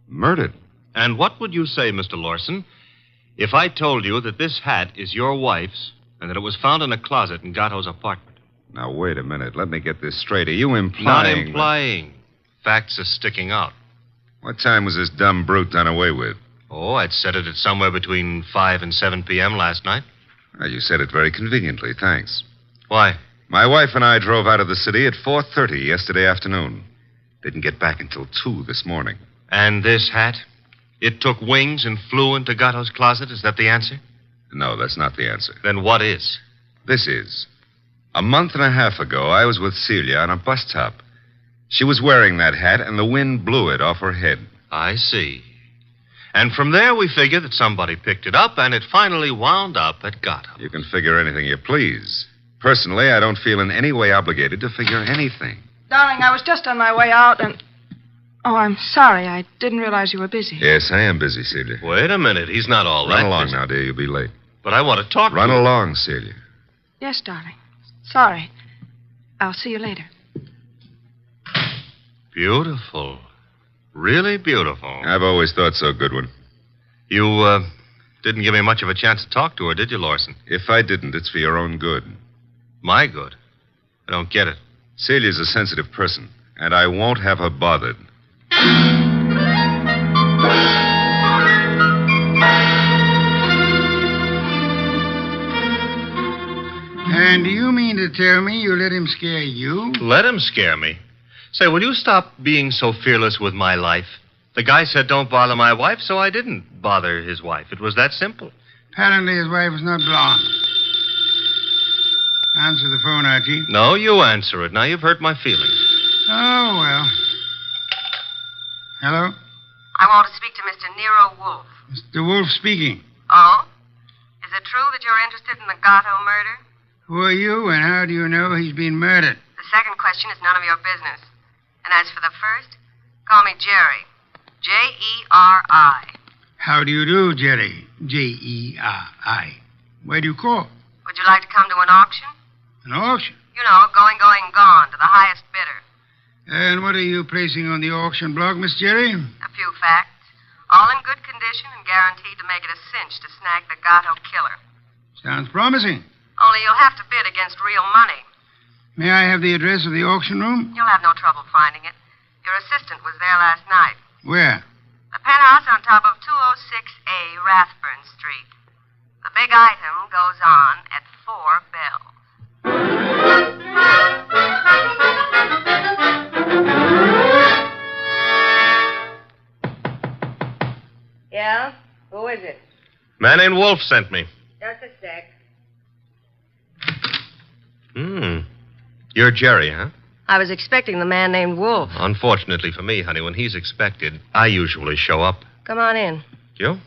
Murdered? And what would you say, Mr. Lawson, if I told you that this hat is your wife's and that it was found in a closet in Gatto's apartment? Now, wait a minute. Let me get this straight. Are you implying... Not implying. Facts are sticking out. What time was this dumb brute done away with? Oh, I'd set it at somewhere between 5 and 7 p.m. last night. Well, you said it very conveniently. Thanks. Why? My wife and I drove out of the city at 4:30 yesterday afternoon. Didn't get back until 2 this morning. And this hat? It took wings and flew into Gatto's closet? Is that the answer? No, that's not the answer. Then what is? This is. A month and a half ago, I was with Celia on a bus top. She was wearing that hat, and the wind blew it off her head. I see. And from there, we figured that somebody picked it up, and it finally wound up at Gatto. You can figure anything you please. Personally, I don't feel in any way obligated to figure anything. Darling, I was just on my way out and... Oh, I'm sorry. I didn't realize you were busy. Yes, I am busy, Celia. Wait a minute. He's not all that Run along busy. now, dear. You'll be late. But I want to talk Run to you. along, Celia. Yes, darling. Sorry. I'll see you later. Beautiful. Really beautiful. I've always thought so, Goodwin. You, didn't give me much of a chance to talk to her, did you, Lawson? If I didn't, it's for your own good. My good? I don't get it. Celia's a sensitive person, and I won't have her bothered. And do you mean to tell me you let him scare you? Let him scare me? Say, will you stop being so fearless with my life? The guy said don't bother my wife, so I didn't bother his wife. It was that simple. Apparently his wife is not blonde. Answer the phone, Archie. No, you answer it. Now you've hurt my feelings. Oh, well. Hello? I want to speak to Mr. Nero Wolfe. Mr. Wolfe speaking. Oh? Is it true that you're interested in the Gatto murder? Who are you, and how do you know he's been murdered? The second question is none of your business. And as for the first, call me Jerry. Jerry. How do you do, Jerry? Jerry. Where do you call? Would you like to come to an auction? An auction? You know, going, gone, to the highest bidder. And what are you placing on the auction block, Miss Jerry? A few facts. All in good condition and guaranteed to make it a cinch to snag the Gatto killer. Sounds promising. Only you'll have to bid against real money. May I have the address of the auction room? You'll have no trouble finding it. Your assistant was there last night. Where? The penthouse on top of 206A Rathburn Street. The big item goes on at 4 bells. named Wolfe sent me. Just a sec. You're Jerry, huh? I was expecting the man named Wolfe. Unfortunately for me, honey, when he's expected, I usually show up. Come on in. You?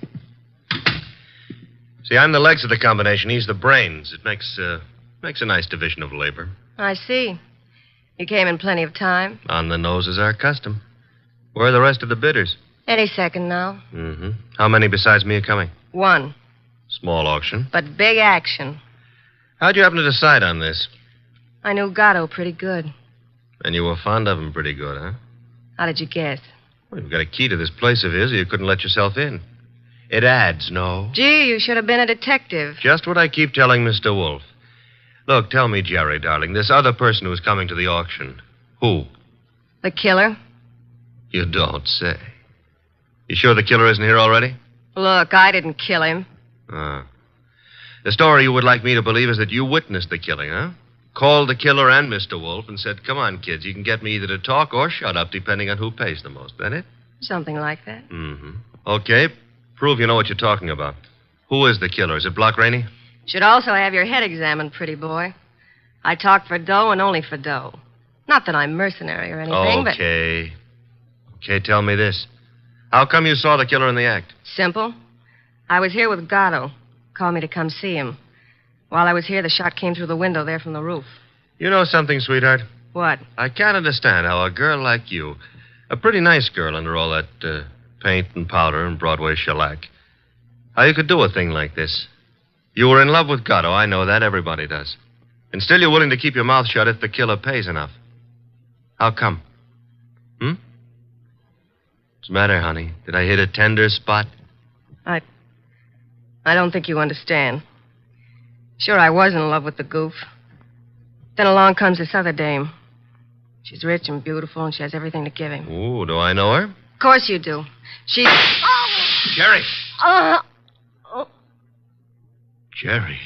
See, I'm the legs of the combination. He's the brains. It makes a nice division of labor. I see. You came in plenty of time. On the nose is our custom. Where are the rest of the bidders? Any second now. Mm-hmm. How many besides me are coming? One. Small auction. But big action. How'd you happen to decide on this? I knew Gatto pretty good. And you were fond of him pretty good, huh? How did you guess? Well, you've got a key to this place of his, or you couldn't let yourself in. It adds, no? Gee, you should have been a detective. Just what I keep telling Mr. Wolfe. Look, tell me, Jerry, darling, this other person who's coming to the auction, who? The killer? You don't say. You sure the killer isn't here already? Look, I didn't kill him. The story you would like me to believe is that you witnessed the killing, huh? Called the killer and Mr. Wolfe and said, come on, kids, you can get me either to talk or shut up, depending on who pays the most. That it? Something like that. Mm-hmm. Okay, prove you know what you're talking about. Who is the killer? Is it Block Rainey? Should also have your head examined, pretty boy. I talk for dough and only for dough. Not that I'm mercenary or anything, but... Okay, tell me this. How come you saw the killer in the act? Simple. I was here with Gatto. Called me to come see him. While I was here, the shot came through the window there from the roof. You know something, sweetheart? What? I can't understand how a girl like you, a pretty nice girl under all that paint and powder and Broadway shellac, how you could do a thing like this. You were in love with Gatto, I know that. Everybody does. And still you're willing to keep your mouth shut if the killer pays enough. How come? What's the matter, honey? Did I hit a tender spot? I don't think you understand. Sure, I was in love with the goof. Then along comes this other dame. She's rich and beautiful, and she has everything to give him. Ooh, do I know her? Of course you do. She... Jerry. Oh. Jerry.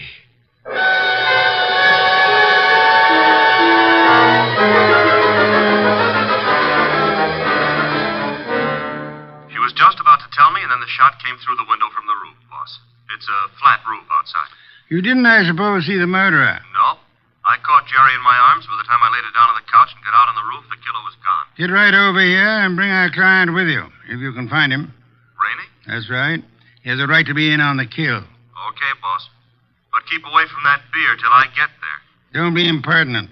She was just about to tell me, and then the shot came through the window from the roof, boss. It's a flat roof outside. You didn't, I suppose, see the murderer? No. I caught Jerry in my arms. By the time I laid her down on the couch and got out on the roof, the killer was gone. Get right over here and bring our client with you, if you can find him. Rainey? That's right. He has a right to be in on the kill. Okay, boss. But keep away from that beer till I get there. Don't be impertinent.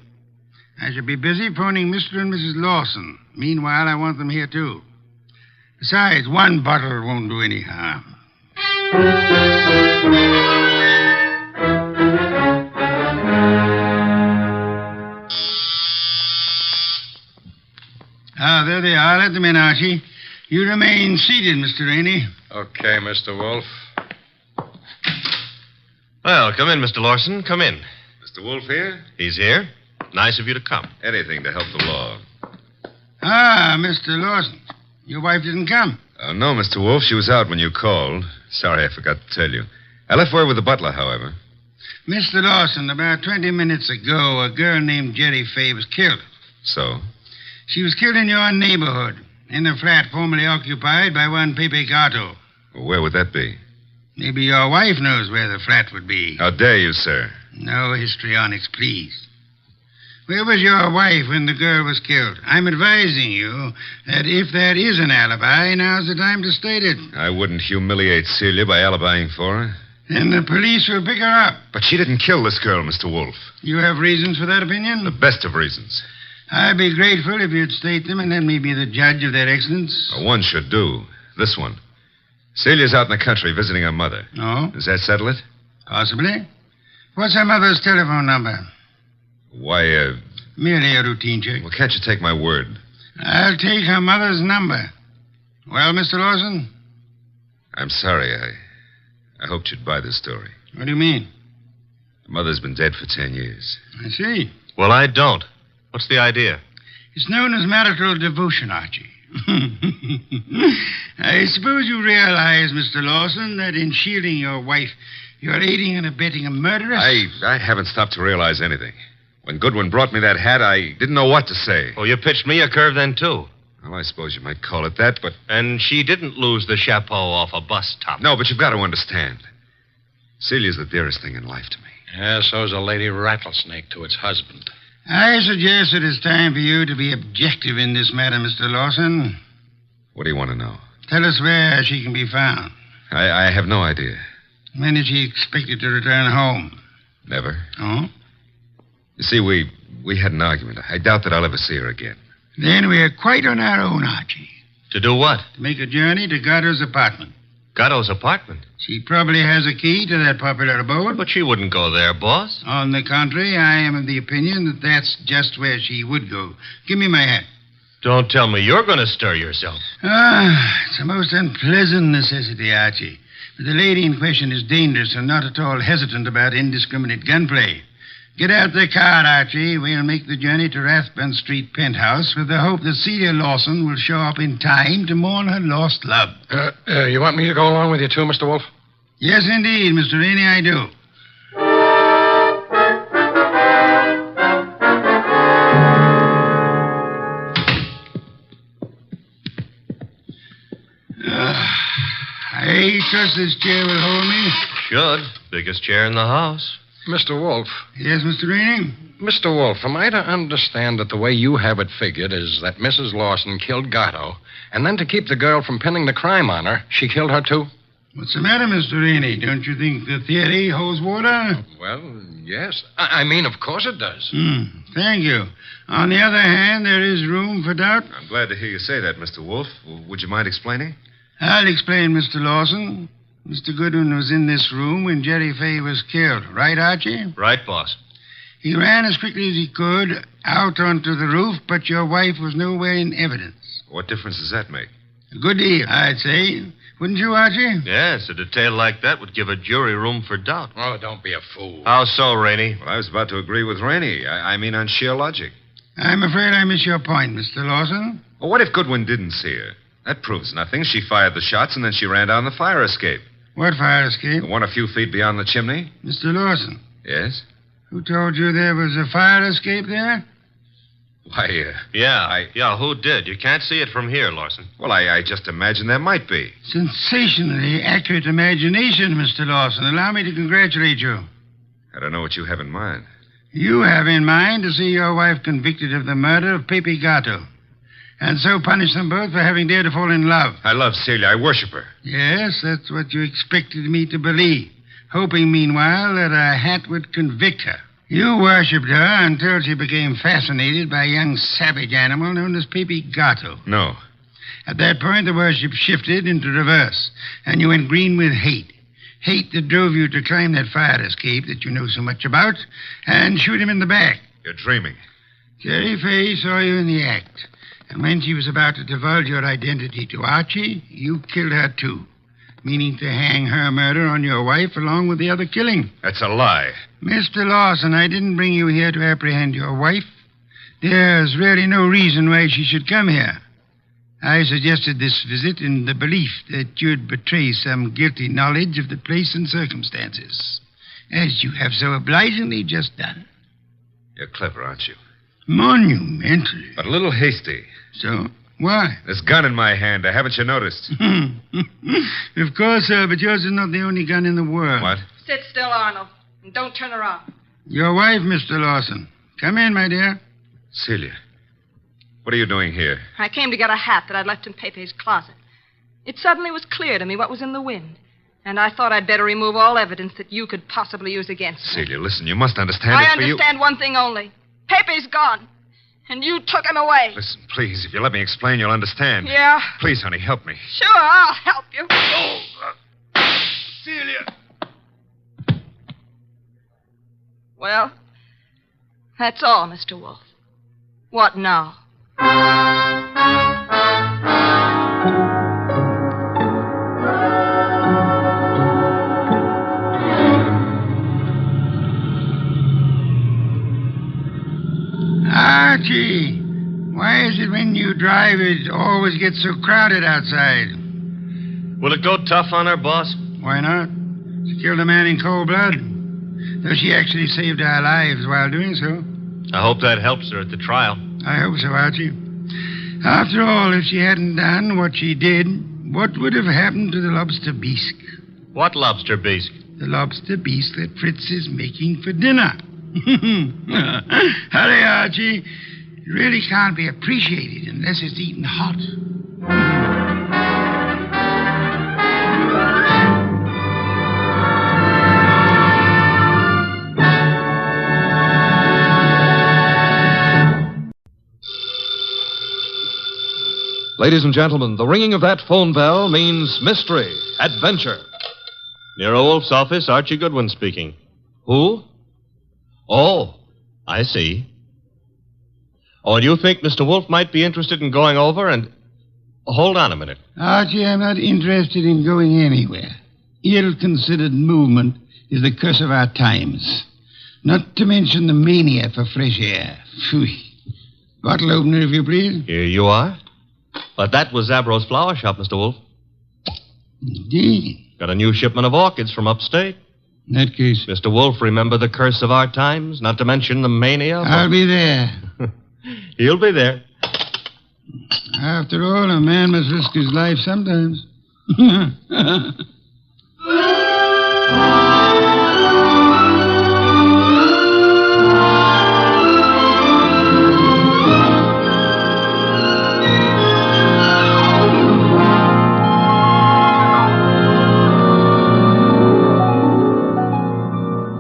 I shall be busy phoning Mr. and Mrs. Lawson. Meanwhile, I want them here, too. Besides, one bottle won't do any harm. There they are. Let them in, Archie. You remain seated, Mr. Rainey. Okay, Mr. Wolfe. Well, come in, Mr. Lawson. Come in. Mr. Wolfe here? He's here. Nice of you to come. Anything to help the law. Ah, Mr. Lawson. Your wife didn't come? No, Mr. Wolfe. She was out when you called. Sorry, I forgot to tell you. I left word with the butler, however. Mr. Lawson, about 20 minutes ago, a girl named Jerry Fay was killed. So? She was killed in your neighborhood, in a flat formerly occupied by one Pepe Gatto. Well, where would that be? Maybe your wife knows where the flat would be. How dare you, sir? No histrionics, please. Where was your wife when the girl was killed? I'm advising you that if there is an alibi, now's the time to state it. I wouldn't humiliate Celia by alibying for her. Then the police will pick her up. But she didn't kill this girl, Mr. Wolfe. You have reasons for that opinion? The best of reasons. I'd be grateful if you'd state them and let me be the judge of their excellence. One should do. This one. Celia's out in the country visiting her mother. Oh? Does that settle it? Possibly. What's her mother's telephone number? Why, Merely a routine check. Well, can't you take my word? I'll take her mother's number. Well, Mr. Lawson? I'm sorry. I hoped you'd buy this story. What do you mean? Her mother's been dead for 10 years. I see. Well, I don't. What's the idea? It's known as marital devotion, Archie. I suppose you realize, Mr. Lawson, that in shielding your wife, you're aiding and abetting a murderess? I haven't stopped to realize anything. When Goodwin brought me that hat, I didn't know what to say. Oh, you pitched me a curve then, too. Well, I suppose you might call it that, but... And she didn't lose the chapeau off a bus top. No, but you've got to understand. Celia's the dearest thing in life to me. Yeah, so's a lady rattlesnake to its husband. I suggest it is time for you to be objective in this matter, Mr. Lawson. What do you want to know? Tell us where she can be found. I have no idea. When is she expected to return home? Never. Oh? You see, we had an argument. I doubt that I'll ever see her again. Then we're quite on our own, Archie. To do what? To make a journey to Gatto's apartment. Gatto's apartment? She probably has a key to that popular abode. But she wouldn't go there, boss. On the contrary, I am of the opinion that that's just where she would go. Give me my hat. Don't tell me you're going to stir yourself. It's a most unpleasant necessity, Archie. But the lady in question is dangerous and not at all hesitant about indiscriminate gunplay. Get out the car, Archie. We'll make the journey to Rathbun Street penthouse with the hope that Celia Lawson will show up in time to mourn her lost love. You want me to go along with you too, Mr. Wolfe? Yes, indeed, Mr. Rainey, I do. I trust this chair will hold me. Should. Biggest chair in the house. Mr. Wolfe. Yes, Mr. Rainey? Mr. Wolfe, am I to understand that the way you have it figured is that Mrs. Lawson killed Gatto, and then to keep the girl from pinning the crime on her, she killed her too? What's the matter, Mr. Rainey? Don't you think the theory holds water? Well, yes. I mean, of course it does. Thank you. On the other hand, there is room for doubt. I'm glad to hear you say that, Mr. Wolfe. Would you mind explaining? I'll explain, Mr. Lawson. Mr. Goodwin was in this room when Jerry Fay was killed. Right, Archie? Right, boss. He ran as quickly as he could out onto the roof, but your wife was nowhere in evidence. What difference does that make? A good deal, I'd say. Wouldn't you, Archie? Yes, a detail like that would give a jury room for doubt. Oh, don't be a fool. How so, Rainey? Well, I was about to agree with Rainey. I mean on sheer logic. I'm afraid I miss your point, Mr. Lawson. Well, what if Goodwin didn't see her? That proves nothing. She fired the shots, and then she ran down the fire escape. What fire escape? The one a few feet beyond the chimney. Mr. Lawson. Yes? Who told you there was a fire escape there? Why, Yeah, who did? You can't see it from here, Lawson. Well, I just imagined there might be. Sensationally accurate imagination, Mr. Lawson. Allow me to congratulate you. I don't know what you have in mind. You have in mind to see your wife convicted of the murder of Pepe Gatto. And so punish them both for having dared to fall in love. I love Celia. I worship her. Yes, that's what you expected me to believe. Hoping, meanwhile, that a hat would convict her. You worshipped her until she became fascinated by a young savage animal known as Pepe Gatto. No. At that point, the worship shifted into reverse, and you went green with hate. Hate that drove you to climb that fire escape that you know so much about and shoot him in the back. You're dreaming. Jerry Fay saw you in the act. And when she was about to divulge your identity to Archie, you killed her too, meaning to hang her murder on your wife along with the other killing. That's a lie. Mr. Lawson, I didn't bring you here to apprehend your wife. There's really no reason why she should come here. I suggested this visit in the belief that you'd betray some guilty knowledge of the place and circumstances, as you have so obligingly just done. You're clever, aren't you? Monumentally. But a little hasty. So, why? This gun in my hand, haven't you noticed? Of course, sir, but yours is not the only gun in the world. What? Sit still, Arnold, and don't turn around. Your wife, Mr. Lawson. Come in, my dear. Celia, what are you doing here? I came to get a hat that I'd left in Pepe's closet. It suddenly was clear to me what was in the wind. And I thought I'd better remove all evidence that you could possibly use against me. Celia, listen, you must understand I it's for you. understand one thing only. Pepe's gone. And you took him away. Listen, please, if you let me explain, you'll understand. Yeah? Please, honey, help me. Sure, I'll help you. Celia! Well, that's all, Mr. Wolfe. What now? Archie, why is it when you drive it always gets so crowded outside? Will it go tough on her, boss? Why not? She killed a man in cold blood. Though she actually saved our lives while doing so. I hope that helps her at the trial. I hope so, Archie. After all, if she hadn't done what she did, what would have happened to the lobster bisque? What lobster bisque? the lobster beast that Fritz is making for dinner. Hurry, Archie. It really can't be appreciated unless it's eaten hot. Ladies and gentlemen, the ringing of that phone bell means mystery, adventure. Nero Wolfe's office, Archie Goodwin speaking. Who? Oh, I see. Oh, and you think Mr. Wolfe might be interested in going over and... Hold on a minute. Archie, I'm not interested in going anywhere. Ill-considered movement is the curse of our times. Not to mention the mania for fresh air. Phew. Bottle opener, if you please. Here you are. But that was Zabro's flower shop, Mr. Wolfe. Indeed. Got a new shipment of orchids from upstate. In that case... Mr. Wolfe, remember the curse of our times? Not to mention the mania? I'll be there. He'll be there. After all, a man must risk his life sometimes.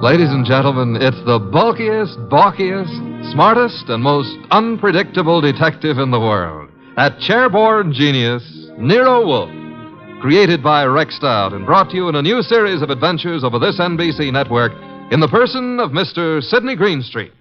Ladies and gentlemen, it's the bulkiest, balkiest, smartest, and most unpredictable detective in the world. That chairborne genius, Nero Wolfe. Created by Rex Stout and brought to you in a new series of adventures over this NBC network in the person of Mr. Sidney Greenstreet.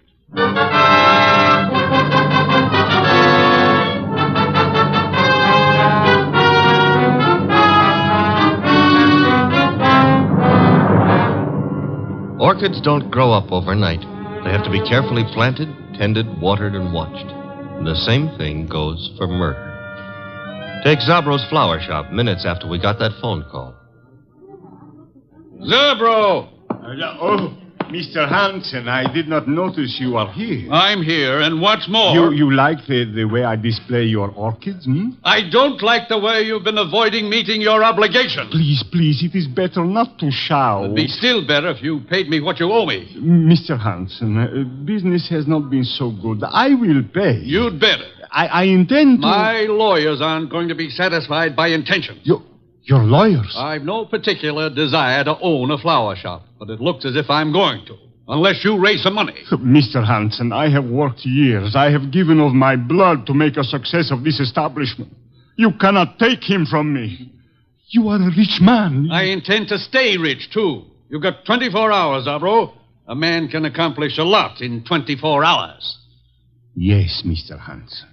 Orchids don't grow up overnight. They have to be carefully planted, tended, watered, and watched. And the same thing goes for murder. Take Zabro's flower shop minutes after we got that phone call. Zabro! Oh, Mr. Hansen, I did not notice you are here. I'm here, and what's more... You like the way I display your orchids, hmm? I don't like the way you've been avoiding meeting your obligation. Please, it is better not to shout. It'd be still better if you paid me what you owe me. Mr. Hansen, business has not been so good. I will pay. You'd better. I intend to... My lawyers aren't going to be satisfied by intentions. Your lawyers? I've no particular desire to own a flower shop, but it looks as if I'm going to, unless you raise some money. Mr. Hansen, I have worked years. I have given of my blood to make a success of this establishment. You cannot take him from me. You are a rich man. I intend to stay rich, too. You've got 24 hours, Zabro. A man can accomplish a lot in 24 hours. Yes, Mr. Hansen.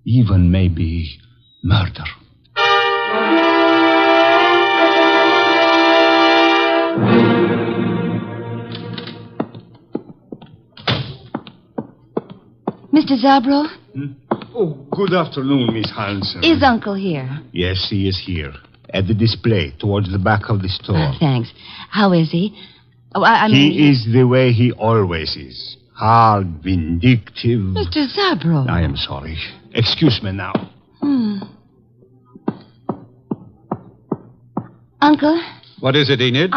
Even maybe murder. Mr. Zabro? Oh, good afternoon, Miss Hansen. Is Uncle here? Yes, he is here. At the display, towards the back of the store. Thanks. How is he? Oh, He is the way he always is. Hard, vindictive. Mr. Zabro. I am sorry. Excuse me now. Uncle? What is it, Enid?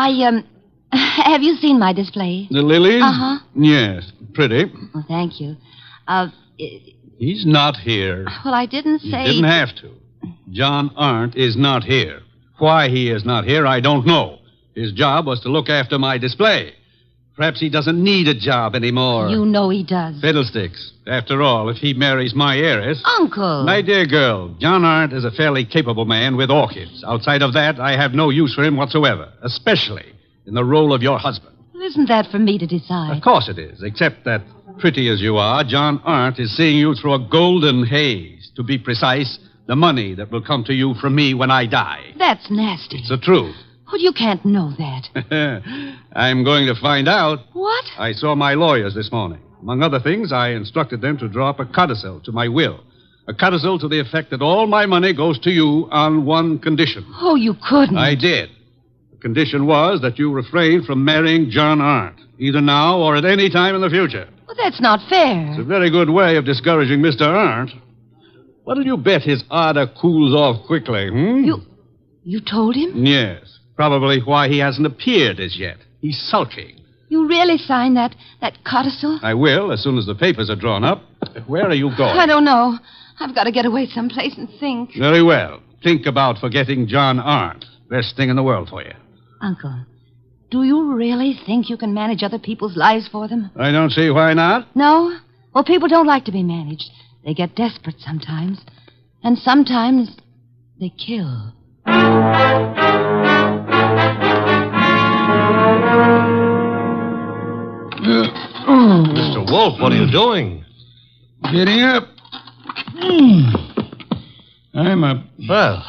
Have you seen my display? The lilies? Uh-huh. Yes, pretty. Well, thank you. He's not here. Well, I didn't say... You didn't have to. John Arndt is not here. Why he is not here, I don't know. His job was to look after my display. Perhaps he doesn't need a job anymore. You know he does. Fiddlesticks. After all, if he marries my heiress... Uncle! My dear girl, John Arndt is a fairly capable man with orchids. Outside of that, I have no use for him whatsoever, especially in the role of your husband. Well, isn't that for me to decide? Of course it is, except that, pretty as you are, John Arndt is seeing you through a golden haze. To be precise, the money that will come to you from me when I die. That's nasty. It's the truth. Well, you can't know that. I'm going to find out. What? I saw my lawyers this morning. Among other things, I instructed them to draw up a codicil to my will. A codicil to the effect that all my money goes to you on one condition. Oh, you couldn't. I did. The condition was that you refrain from marrying John Arndt, either now or at any time in the future. Well, that's not fair. It's a very good way of discouraging Mr. Arndt. What'll you bet his ardor cools off quickly, You told him? Yes. Probably why he hasn't appeared as yet. He's sulking. You really signed that codicil? I will, as soon as the papers are drawn up. Where are you going? I don't know. I've got to get away someplace and think. Very well. Think about forgetting John Arndt. Best thing in the world for you. Uncle, do you really think you can manage other people's lives for them? I don't see why not. No? Well, people don't like to be managed. They get desperate sometimes. And sometimes they kill. Mr. Wolfe, what are you doing? Getting up. I'm up. Well,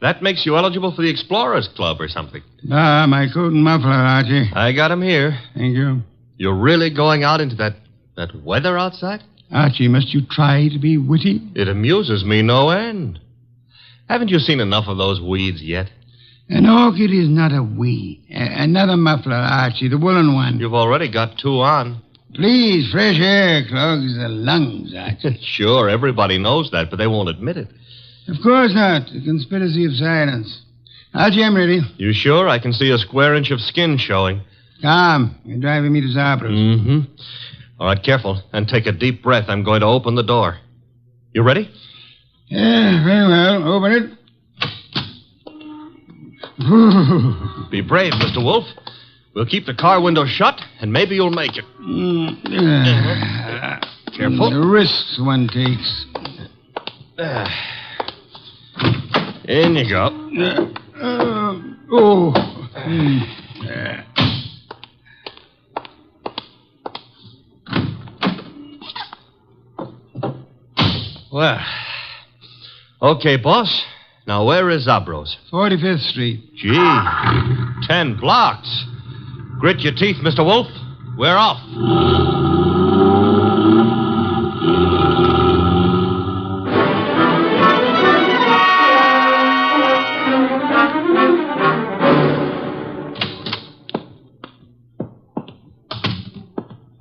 that makes you eligible for the Explorers Club or something. Ah, my coat and muffler, Archie. I got him here. Thank you. You're really going out into that weather outside? Archie, must you try to be witty? It amuses me no end. Haven't you seen enough of those weeds yet? An orchid is not a weed. Another muffler, Archie, the woolen one. You've already got 2 on. Please, fresh air clogs the lungs, Archie. Sure, everybody knows that, but they won't admit it. Of course not. A conspiracy of silence. Archie, I'm ready. You sure? I can see a square inch of skin showing. Come, you're driving me to Zabras. Mm-hmm. All right, careful, and take a deep breath. I'm going to open the door. You ready? Yeah, very well. Open it. Be brave, Mr. Wolfe. We'll keep the car window shut, and maybe you'll make it. Careful. The risks one takes. In you go. Well, okay, boss. Now, where is Zabros? 45th Street. Gee, 10 blocks. Grit your teeth, Mr. Wolfe. We're off.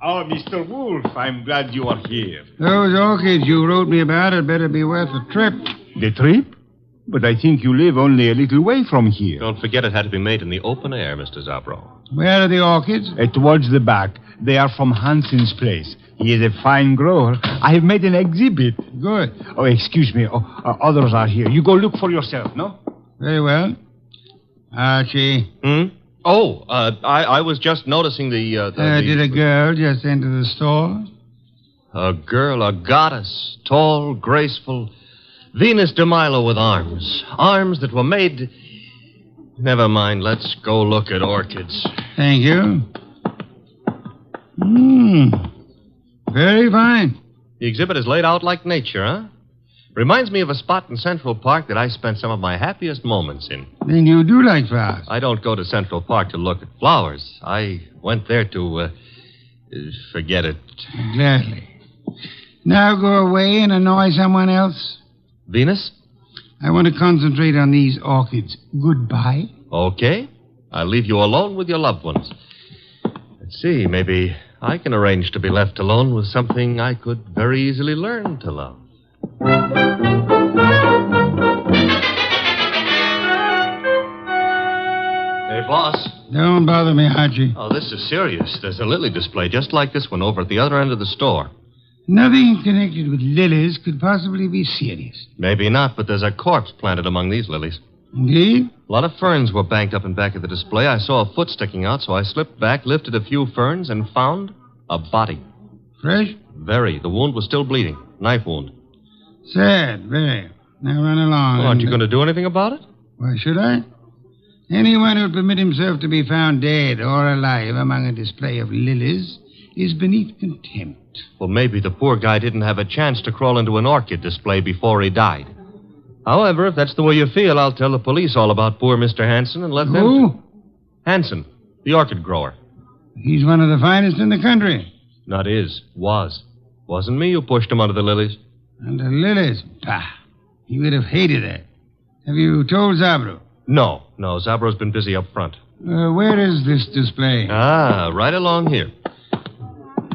Oh, Mr. Wolfe, I'm glad you are here. Those orchids you wrote me about had better be worth a trip. The trip? But I think you live only a little way from here. Don't forget it had to be made in the open air, Mr. Zabro. Where are the orchids? Towards the back. They are from Hansen's place. He is a fine grower. I have made an exhibit. Good. Oh, excuse me. Others are here. You go look for yourself, no? Very well. Archie. Oh, I was just noticing the Did a girl just enter the store? A girl, a goddess, tall, graceful, Venus de Milo with arms. Arms that were made... Never mind, let's go look at orchids. Thank you. Very fine. The exhibit is laid out like nature, huh? Reminds me of a spot in Central Park that I spent some of my happiest moments in. Then you do like flowers? I don't go to Central Park to look at flowers. I went there to, forget it. Gladly. Now go away and annoy someone else. Venus? I want to concentrate on these orchids. Goodbye. Okay. I'll leave you alone with your loved ones. Let's see, maybe I can arrange to be left alone with something I could very easily learn to love. Hey, boss. Don't bother me, Archie. Oh, this is serious. There's a lily display just like this one over at the other end of the store. Nothing connected with lilies could possibly be serious. Maybe not, but there's a corpse planted among these lilies. Indeed? A lot of ferns were banked up in back of the display. I saw a foot sticking out, so I slipped back, lifted a few ferns, and found a body. Fresh? Very. The wound was still bleeding. Knife wound. Sad, very. Now run along. Well, aren't you going to do anything about it? Why should I? Anyone who would permit himself to be found dead or alive among a display of lilies is beneath contempt. Well, maybe the poor guy didn't have a chance to crawl into an orchid display before he died. However, if that's the way you feel, I'll tell the police all about poor Mr. Hansen and let them... Who? Hansen, the orchid grower. He's one of the finest in the country. Not is. Was. Wasn't me who pushed him under the lilies. Under lilies? Bah. He would have hated that. Have you told Zabro? No. Zabro's been busy up front. Where is this display? Right along here.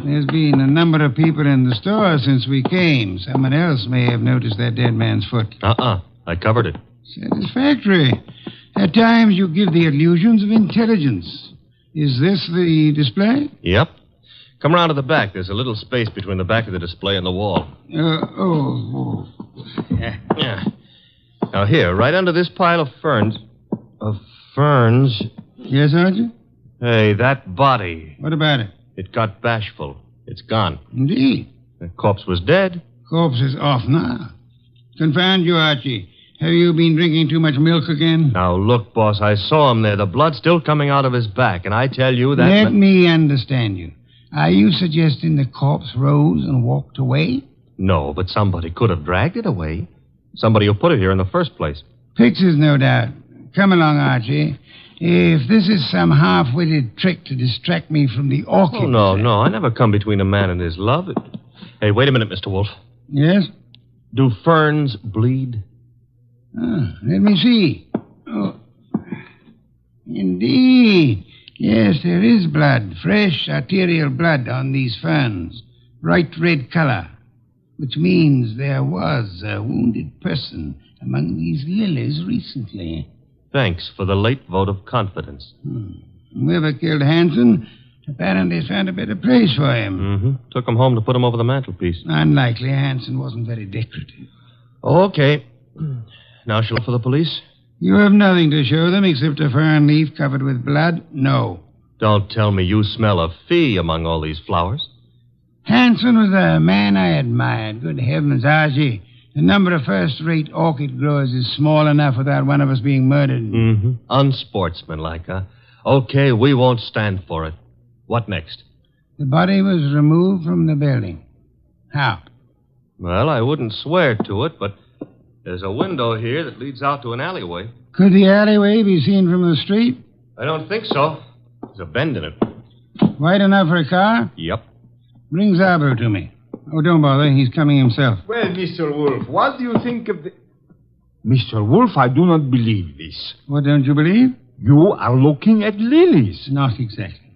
There's been a number of people in the store since we came. Someone else may have noticed that dead man's foot. I covered it. Satisfactory. At times you give the illusions of intelligence. Is this the display? Yep. Come around to the back. There's a little space between the back of the display and the wall. Yeah. Now, here, right under this pile of ferns. Yes, Archie? Hey, that body. What about it? It got Bashful. It's gone. Indeed. The corpse was dead. Corpse is off now. Confound you, Archie. Have you been drinking too much milk again? Now, look, boss, I saw him there. The blood's still coming out of his back, and I tell you that... Let me understand you. Are you suggesting the corpse rose and walked away? No, but somebody could have dragged it away. Somebody who put it here in the first place. Pictures, no doubt. Come along, Archie. If this is some half-witted trick to distract me from the orchid... Oh, no. I never come between a man and his love. Hey, wait a minute, Mr. Wolfe. Yes? Do ferns bleed? Let me see. Oh. Indeed. Yes, there is blood. Fresh arterial blood on these ferns. Bright red color. Which means there was a wounded person among these lilies recently. Thanks for the late vote of confidence. Whoever killed Hanson apparently found a better place for him. Mm-hmm. Took him home to put him over the mantelpiece. Unlikely. Hanson wasn't very decorative. Okay. Now shall I look for the police? You have nothing to show them except a fern leaf covered with blood? No. Don't tell me you smell a fee among all these flowers. Hanson was a man I admired. Good heavens, Archie. The number of first-rate orchid growers is small enough without one of us being murdered. Mm-hmm. Unsportsmanlike, huh? Okay, we won't stand for it. What next? The body was removed from the building. How? Well, I wouldn't swear to it, but there's a window here that leads out to an alleyway. Could the alleyway be seen from the street? I don't think so. There's a bend in it. Wide enough for a car? Yep. Bring Zabro to me. Oh, don't bother. He's coming himself. Well, Mr. Wolfe, what do you think of the... Mr. Wolfe, I do not believe this. What don't you believe? You are looking at lilies. Not exactly.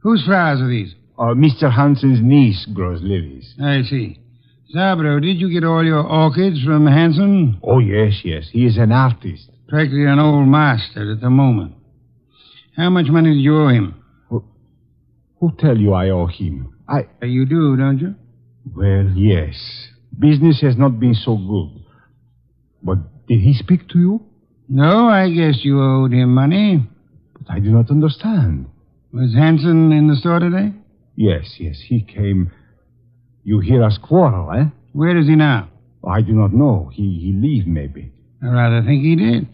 Whose flowers are these? Mr. Hanson's niece grows lilies. I see. Zabro, did you get all your orchids from Hanson? Oh, yes. He is an artist. Practically an old master at the moment. How much money did you owe him? Who tell you I owe him? You do, don't you? Well, yes. Business has not been so good. But did he speak to you? No, I guess you owed him money. But I do not understand. Was Hanson in the store today? Yes, he came. You hear us quarrel, eh? Where is he now? I do not know. He leave, maybe. I rather think he did.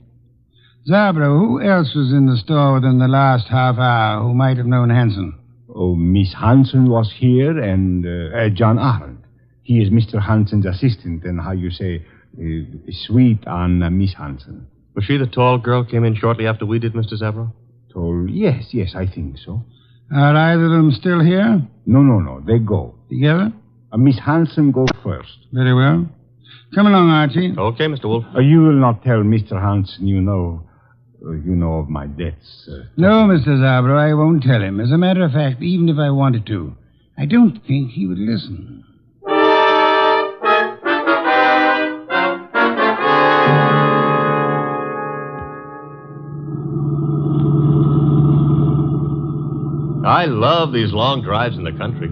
Zabro, who else was in the store within the last half hour who might have known Hanson? Oh, Miss Hanson was here, and John Arnold. He is Mr. Hanson's assistant, and how you say, sweet on Miss Hanson. Was she the tall girl came in shortly after we did, Mr. Zabro? Tall? Yes, I think so. Are either of them still here? No. They go. Together? Miss Hanson go first. Very well. Come along, Archie. Okay, Mr. Wolfe. You will not tell Mr. Hanson you know of my debts. No, Mr. Zabro, I won't tell him. As a matter of fact, even if I wanted to, I don't think he would listen. I love these long drives in the country.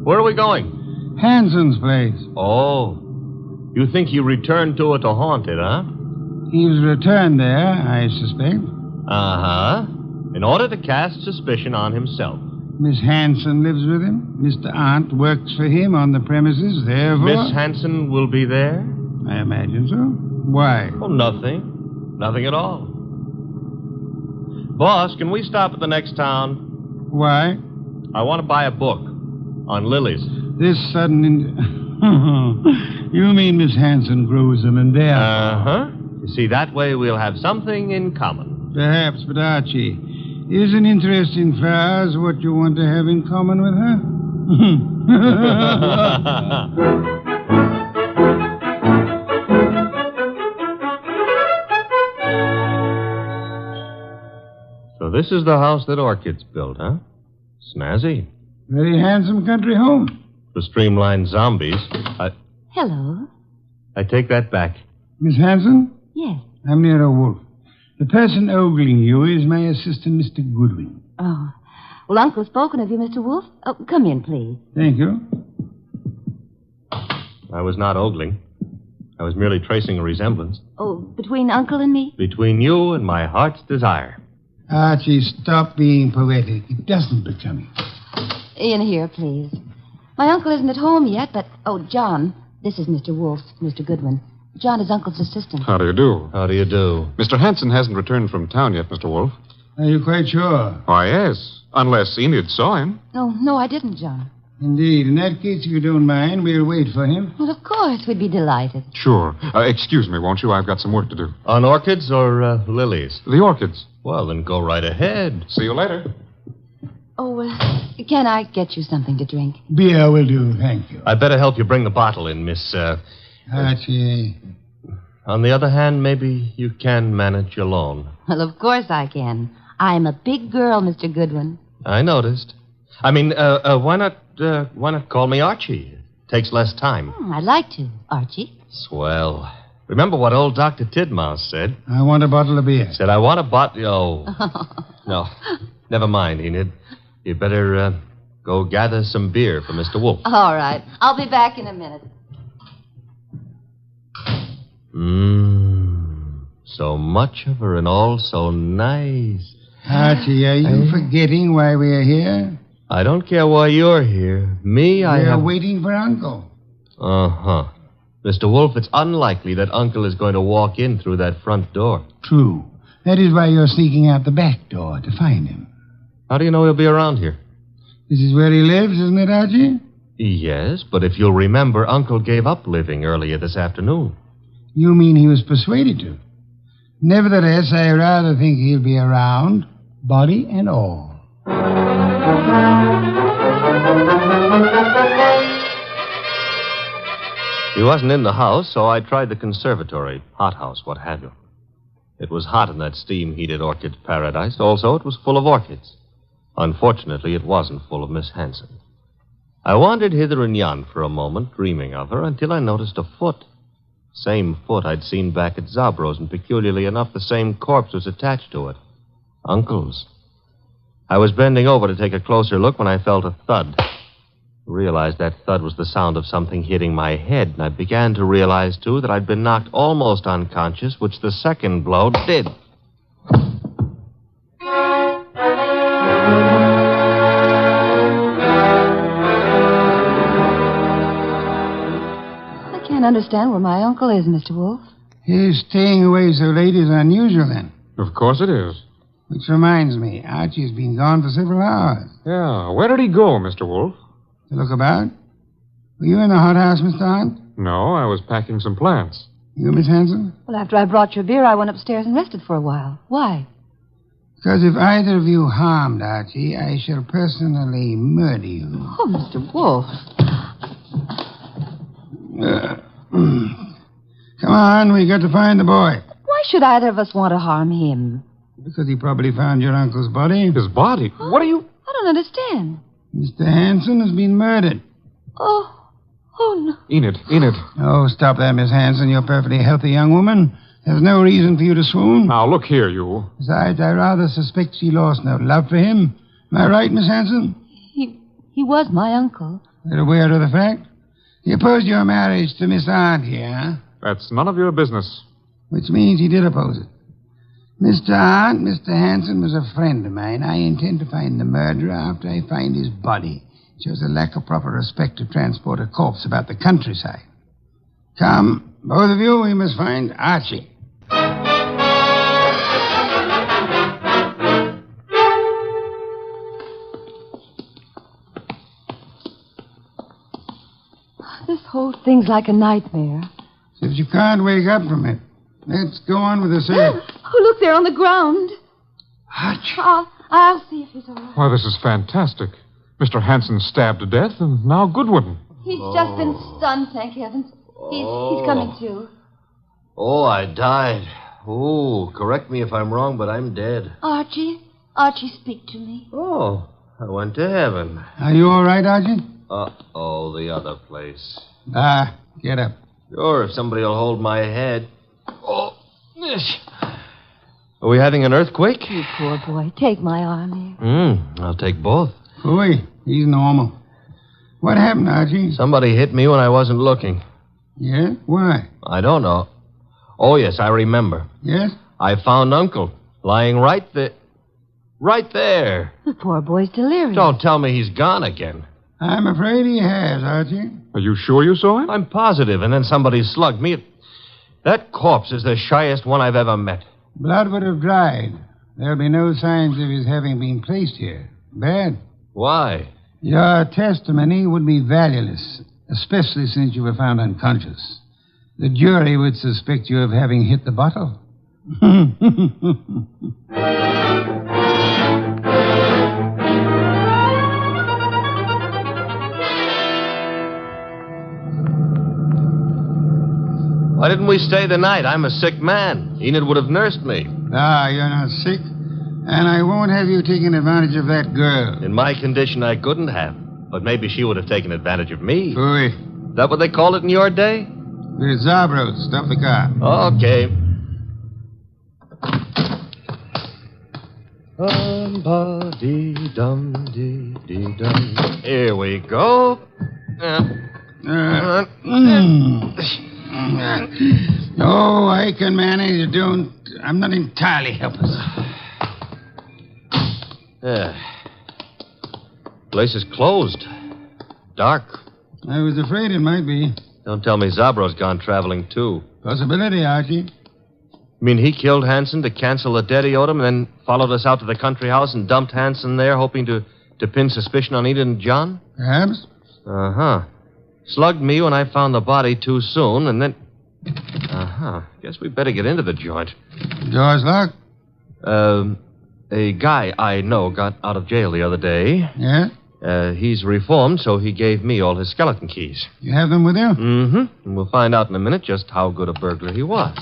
Where are we going? Hanson's place. Oh. You think he returned to it to haunt it, huh? He was returned there, I suspect. Uh-huh. In order to cast suspicion on himself. Miss Hanson lives with him. Mr. Arndt works for him on the premises, therefore... Miss Hanson will be there? I imagine so. Why? Oh, nothing. Nothing at all. Boss, can we stop at the next town? Why? I want to buy a book on lilies. This sudden... You mean Miss Hanson grows them in there? Uh-huh. You see, that way we'll have something in common. Perhaps, but Archie, is an interest in flowers what you want to have in common with her? So this is the house that Orchids built, huh? Snazzy. Very handsome country home. The streamlined zombies. Hello. I take that back. Miss Hanson? Yes. I'm Nero Wolfe. The person ogling you is my assistant, Mr. Goodwin. Oh. Well, Uncle's spoken of you, Mr. Wolfe. Oh, come in, please. Thank you. I was not ogling. I was merely tracing a resemblance Oh, between Uncle and me? between you and my heart's desire. Archie, stop being poetic. It doesn't become you. In here, please. My uncle isn't at home yet, but... Oh, John, this is Mr. Wolfe, Mr. Goodwin. John is Uncle's assistant. How do you do? How do you do? Mr. Hanson hasn't returned from town yet, Mr. Wolfe. Are you quite sure? Why, yes. Unless Enid saw him. No, I didn't, John. Indeed. In that case, if you don't mind, we'll wait for him. Well, of course, we'd be delighted. Sure. Excuse me, won't you? I've got some work to do. On orchids or lilies? The orchids. Well, then go right ahead. See you later. Oh, can I get you something to drink? Beer will do, thank you. I'd better help you bring the bottle in, Miss... Archie. On the other hand, maybe you can manage alone. Well, of course I can. I'm a big girl, Mr. Goodwin. I noticed. I mean, why not call me Archie? Takes less time. I'd like to, Archie. Swell. Remember what old Dr. Tidmouse said? I want a bottle of beer. Said, I want a bottle... Oh. No. Never mind, Enid. You'd better go gather some beer for Mr. Wolfe. All right. I'll be back in a minute. So much of her and all so nice. Archie, are you forgetting why we're here? I don't care why you're here. Me, We're waiting for Uncle. Uh-huh. Mr. Wolfe, it's unlikely that Uncle is going to walk in through that front door. True. That is why you're sneaking out the back door to find him. How do you know he'll be around here? This is where he lives, isn't it, Archie? Yes, but if you'll remember, Uncle gave up living earlier this afternoon. You mean he was persuaded to? Nevertheless, I rather think he'll be around, body and all. He wasn't in the house, so I tried the conservatory, hothouse, what have you. It was hot in that steam-heated orchid paradise. Also, it was full of orchids. Unfortunately, it wasn't full of Miss Hanson. I wandered hither and yon for a moment, dreaming of her, until I noticed a foot. Same foot I'd seen back at Zabro's, and peculiarly enough, the same corpse was attached to it. Uncle's. I was bending over to take a closer look when I felt a thud. I realized that thud was the sound of something hitting my head, and I began to realize, too, that I'd been knocked almost unconscious, which the second blow did. I can't understand where my uncle is, Mr. Wolfe. His staying away so late is unusual, then. Of course it is. Which reminds me, Archie's been gone for several hours. Yeah, where did he go, Mr. Wolfe? To look about? Were you in the hothouse, Mr. Hunt? No, I was packing some plants. You, Miss Hanson? Well, after I brought your beer, I went upstairs and rested for a while. Why? Because if either of you harmed Archie, I shall personally murder you. Oh, Mr. Wolfe. Come on, we got to find the boy. Why should either of us want to harm him? Because he probably found your uncle's body. His body? What are you... I don't understand. Mr. Hanson has been murdered. Oh no. Enid. Oh, stop that, Miss Hanson. You're a perfectly healthy young woman. There's no reason for you to swoon. Now, look here, you. Besides, I rather suspect she lost no love for him. Am I right, Miss Hanson? He was my uncle. You're aware of the fact? He opposed your marriage to Miss Aunt here, huh? That's none of your business. Which means he did oppose it. Mr. Aunt, Mr. Hanson was a friend of mine. I intend to find the murderer after I find his body. It shows a lack of proper respect to transport a corpse about the countryside. Come, both of you, we must find Archie. This whole thing's like a nightmare. If you can't wake up from it, let's go on with the search. Oh, look, there on the ground. Archie. I'll see if he's all right. Why, this is fantastic. Mr. Hanson stabbed to death, and now Goodwin. He's just been stunned, thank heavens. He's coming to. Oh, I died. Oh, correct me if I'm wrong, but I'm dead. Archie, speak to me. Oh, I went to heaven. Are you all right, Archie? Uh-oh, the other place. Get up. Sure, if somebody will hold my head. Oh, Are we having an earthquake? You poor boy. Take my arm here. I'll take both. Phooey, he's normal. What happened, Archie? Somebody hit me when I wasn't looking. Yeah? Why? I don't know. Oh, yes, I remember. Yes? I found Uncle lying right there. Right there. The poor boy's delirious. Don't tell me he's gone again. I'm afraid he has, Archie. Are you sure you saw him? I'm positive, and then somebody slugged me. That corpse is the shyest one I've ever met. Blood would have dried. There'll be no signs of his having been placed here. Bad. Why? Your testimony would be valueless, especially since you were found unconscious. The jury would suspect you of having hit the bottle. Why didn't we stay the night? I'm a sick man. Enid would have nursed me. Ah, you're not sick. And I won't have you taking advantage of that girl. In my condition, I couldn't have. But maybe she would have taken advantage of me. Phooey. Is that what they called it in your day? We're Zabros. Stop the car. Okay. Here we go. Oh, I can manage. I'm not entirely helpless. Place is closed. Dark. I was afraid it might be. Don't tell me Zabro's gone traveling, too. Possibility, Archie. You mean he killed Hanson to cancel the debt he owed him and then followed us out to the country house and dumped Hanson there, hoping to pin suspicion on Enid and John? Perhaps. Uh-huh. Slugged me when I found the body too soon, and then... Uh-huh. Guess we better get into the joint. Door's locked? A guy I know got out of jail the other day. Yeah? He's reformed, so he gave me all his skeleton keys. You have them with you? Mm-hmm. And we'll find out in a minute just how good a burglar he was.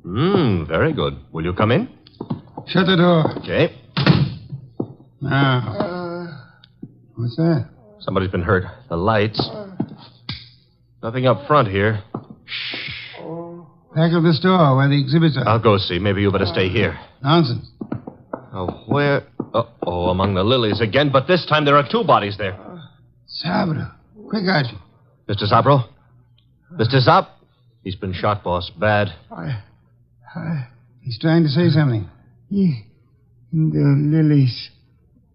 Very good. Will you come in? Shut the door. Okay. Now. What's that? Somebody's been hurt. The lights. Nothing up front here. Back of the store where the exhibits are. I'll go see. Maybe you better stay here. Nonsense. Oh, where? Uh-oh, among the lilies again. But this time there are two bodies there. Sabro. Quick, Archie. Mr. Zabro? Mr. Zab? He's been shot, boss. Bad. He's trying to say something. In the lilies.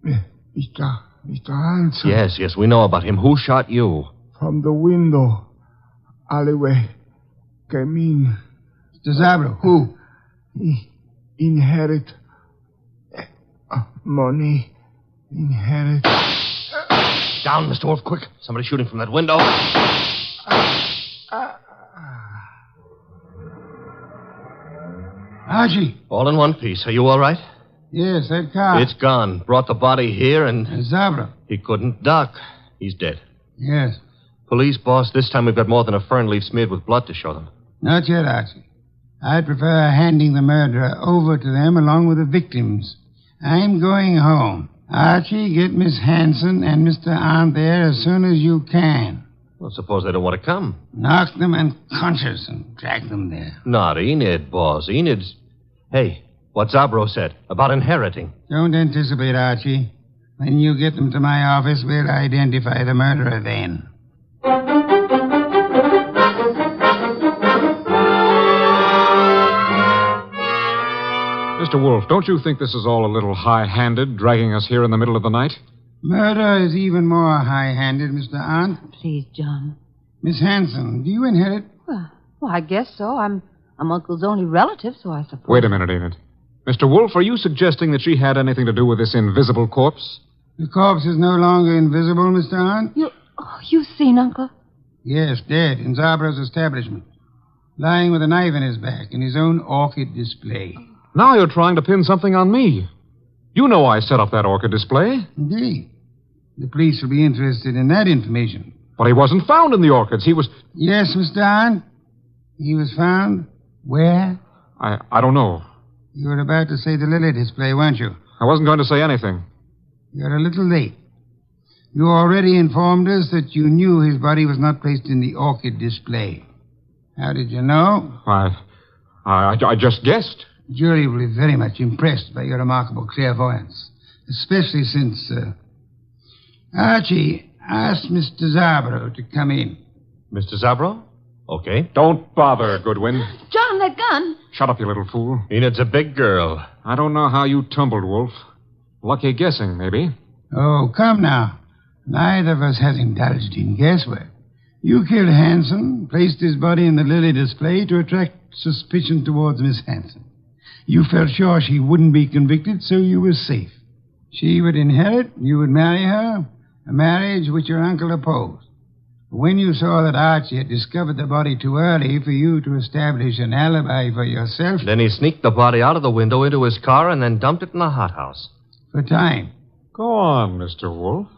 Mr. Hanson. Yes, we know about him. Who shot you? From the window. Alleyway. Came in. Mr. Zabro, who? He inherit money. Inherit. Down, Mr. Wolfe, quick. Somebody shooting from that window. Archie. All in one piece. Are you all right? Yes, that car. It's gone. Brought the body here and... Zabro. He couldn't duck. He's dead. Yes. Police, boss, this time we've got more than a fern leaf smeared with blood to show them. Not yet, Archie. I'd prefer handing the murderer over to them along with the victims. I'm going home. Archie, get Miss Hanson and Mr. Arndt there as soon as you can. Well, suppose they don't want to come. Knock them unconscious and drag them there. Not Enid, boss. Enid's... Hey, what Zabro said about inheriting. Don't anticipate, Archie. When you get them to my office, we'll identify the murderer then. Mr. Wolfe, don't you think this is all a little high-handed, dragging us here in the middle of the night? Murder is even more high-handed, Mr. Arndt. Please, John. Miss Hanson, do you inherit? Well, I guess so. I'm Uncle's only relative, so I suppose. Wait a minute, Enid. Mr. Wolfe, are you suggesting that she had anything to do with this invisible corpse? The corpse is no longer invisible, Mr. Arndt. You've seen Uncle? Yes, dead in Zabro's establishment. Lying with a knife in his back in his own orchid display. Now you're trying to pin something on me. You know I set up that orchid display. Indeed. The police will be interested in that information. But he wasn't found in the orchids. He was... Yes, Mr. Arndt. He was found where? I don't know. You were about to say the lily display, weren't you? I wasn't going to say anything. You're a little late. You already informed us that you knew his body was not placed in the orchid display. How did you know? I just guessed. The jury will be very much impressed by your remarkable clairvoyance, especially since Archie asked Mr. Zabro to come in. Mr. Zabro? Okay. Don't bother, Goodwin. John, that gun. Shut up, you little fool. Enid's a big girl. I don't know how you tumbled, Wolf. Lucky guessing, maybe. Oh, come now. Neither of us has indulged in guesswork. You killed Hanson, placed his body in the Lily display to attract suspicion towards Miss Hanson. You felt sure she wouldn't be convicted, so you were safe. She would inherit, you would marry her, a marriage which your uncle opposed. When you saw that Archie had discovered the body too early for you to establish an alibi for yourself... Then he sneaked the body out of the window into his car and then dumped it in the hothouse. For time. Go on, Mr. Wolfe.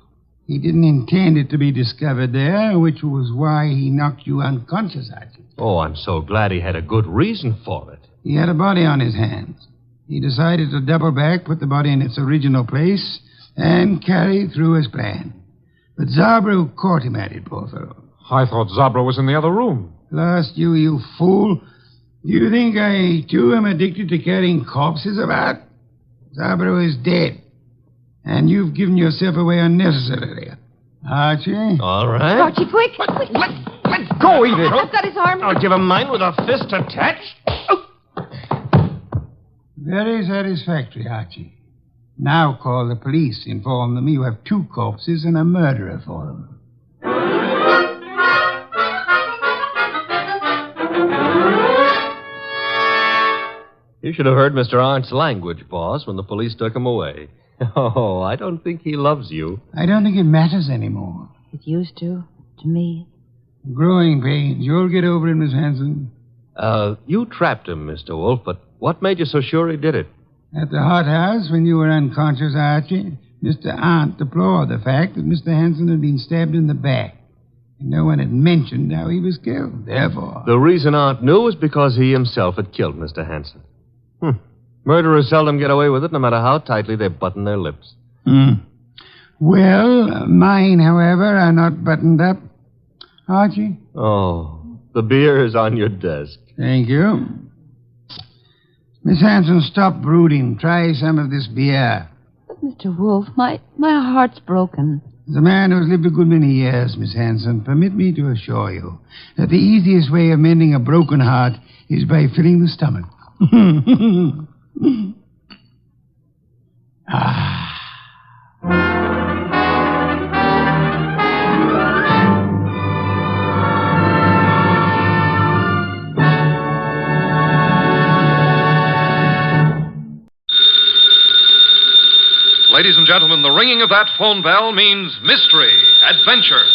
He didn't intend it to be discovered there, which was why he knocked you unconscious, Archie. Oh, I'm so glad he had a good reason for it. He had a body on his hands. He decided to double back, put the body in its original place, and carry through his plan. But Zabro caught him at it, poor fellow. I thought Zabro was in the other room. Lost you fool. Do you think I, too, am addicted to carrying corpses about? Zabro is dead. And you've given yourself away unnecessarily. Archie? All right. Archie, quick. Let go, Edith. I've got his arm. I'll give him mine with a fist attached. Oh. Very satisfactory, Archie. Now call the police. Inform them you have 2 corpses and a murderer for them. You should have heard Mr. Arndt's language, boss, when the police took him away. Oh, I don't think he loves you. I don't think it matters anymore. It used to me. Growing pains. You'll get over it, Miss Hanson. You trapped him, Mr. Wolfe, but what made you so sure he did it? At the hothouse, when you were unconscious, Archie, Mr. Arndt deplored the fact that Mr. Hanson had been stabbed in the back. And no one had mentioned how he was killed. Therefore... The reason Arndt knew was because he himself had killed Mr. Hanson. Murderers seldom get away with it, no matter how tightly they button their lips. Well, mine, however, are not buttoned up. Archie? Oh, the beer is on your desk. Thank you. Miss Hanson, stop brooding. Try some of this beer. But Mr. Wolfe, my heart's broken. As a man who has lived a good many years, Miss Hanson, permit me to assure you that the easiest way of mending a broken heart is by filling the stomach. Ladies and gentlemen, the ringing of that phone bell means mystery, adventure.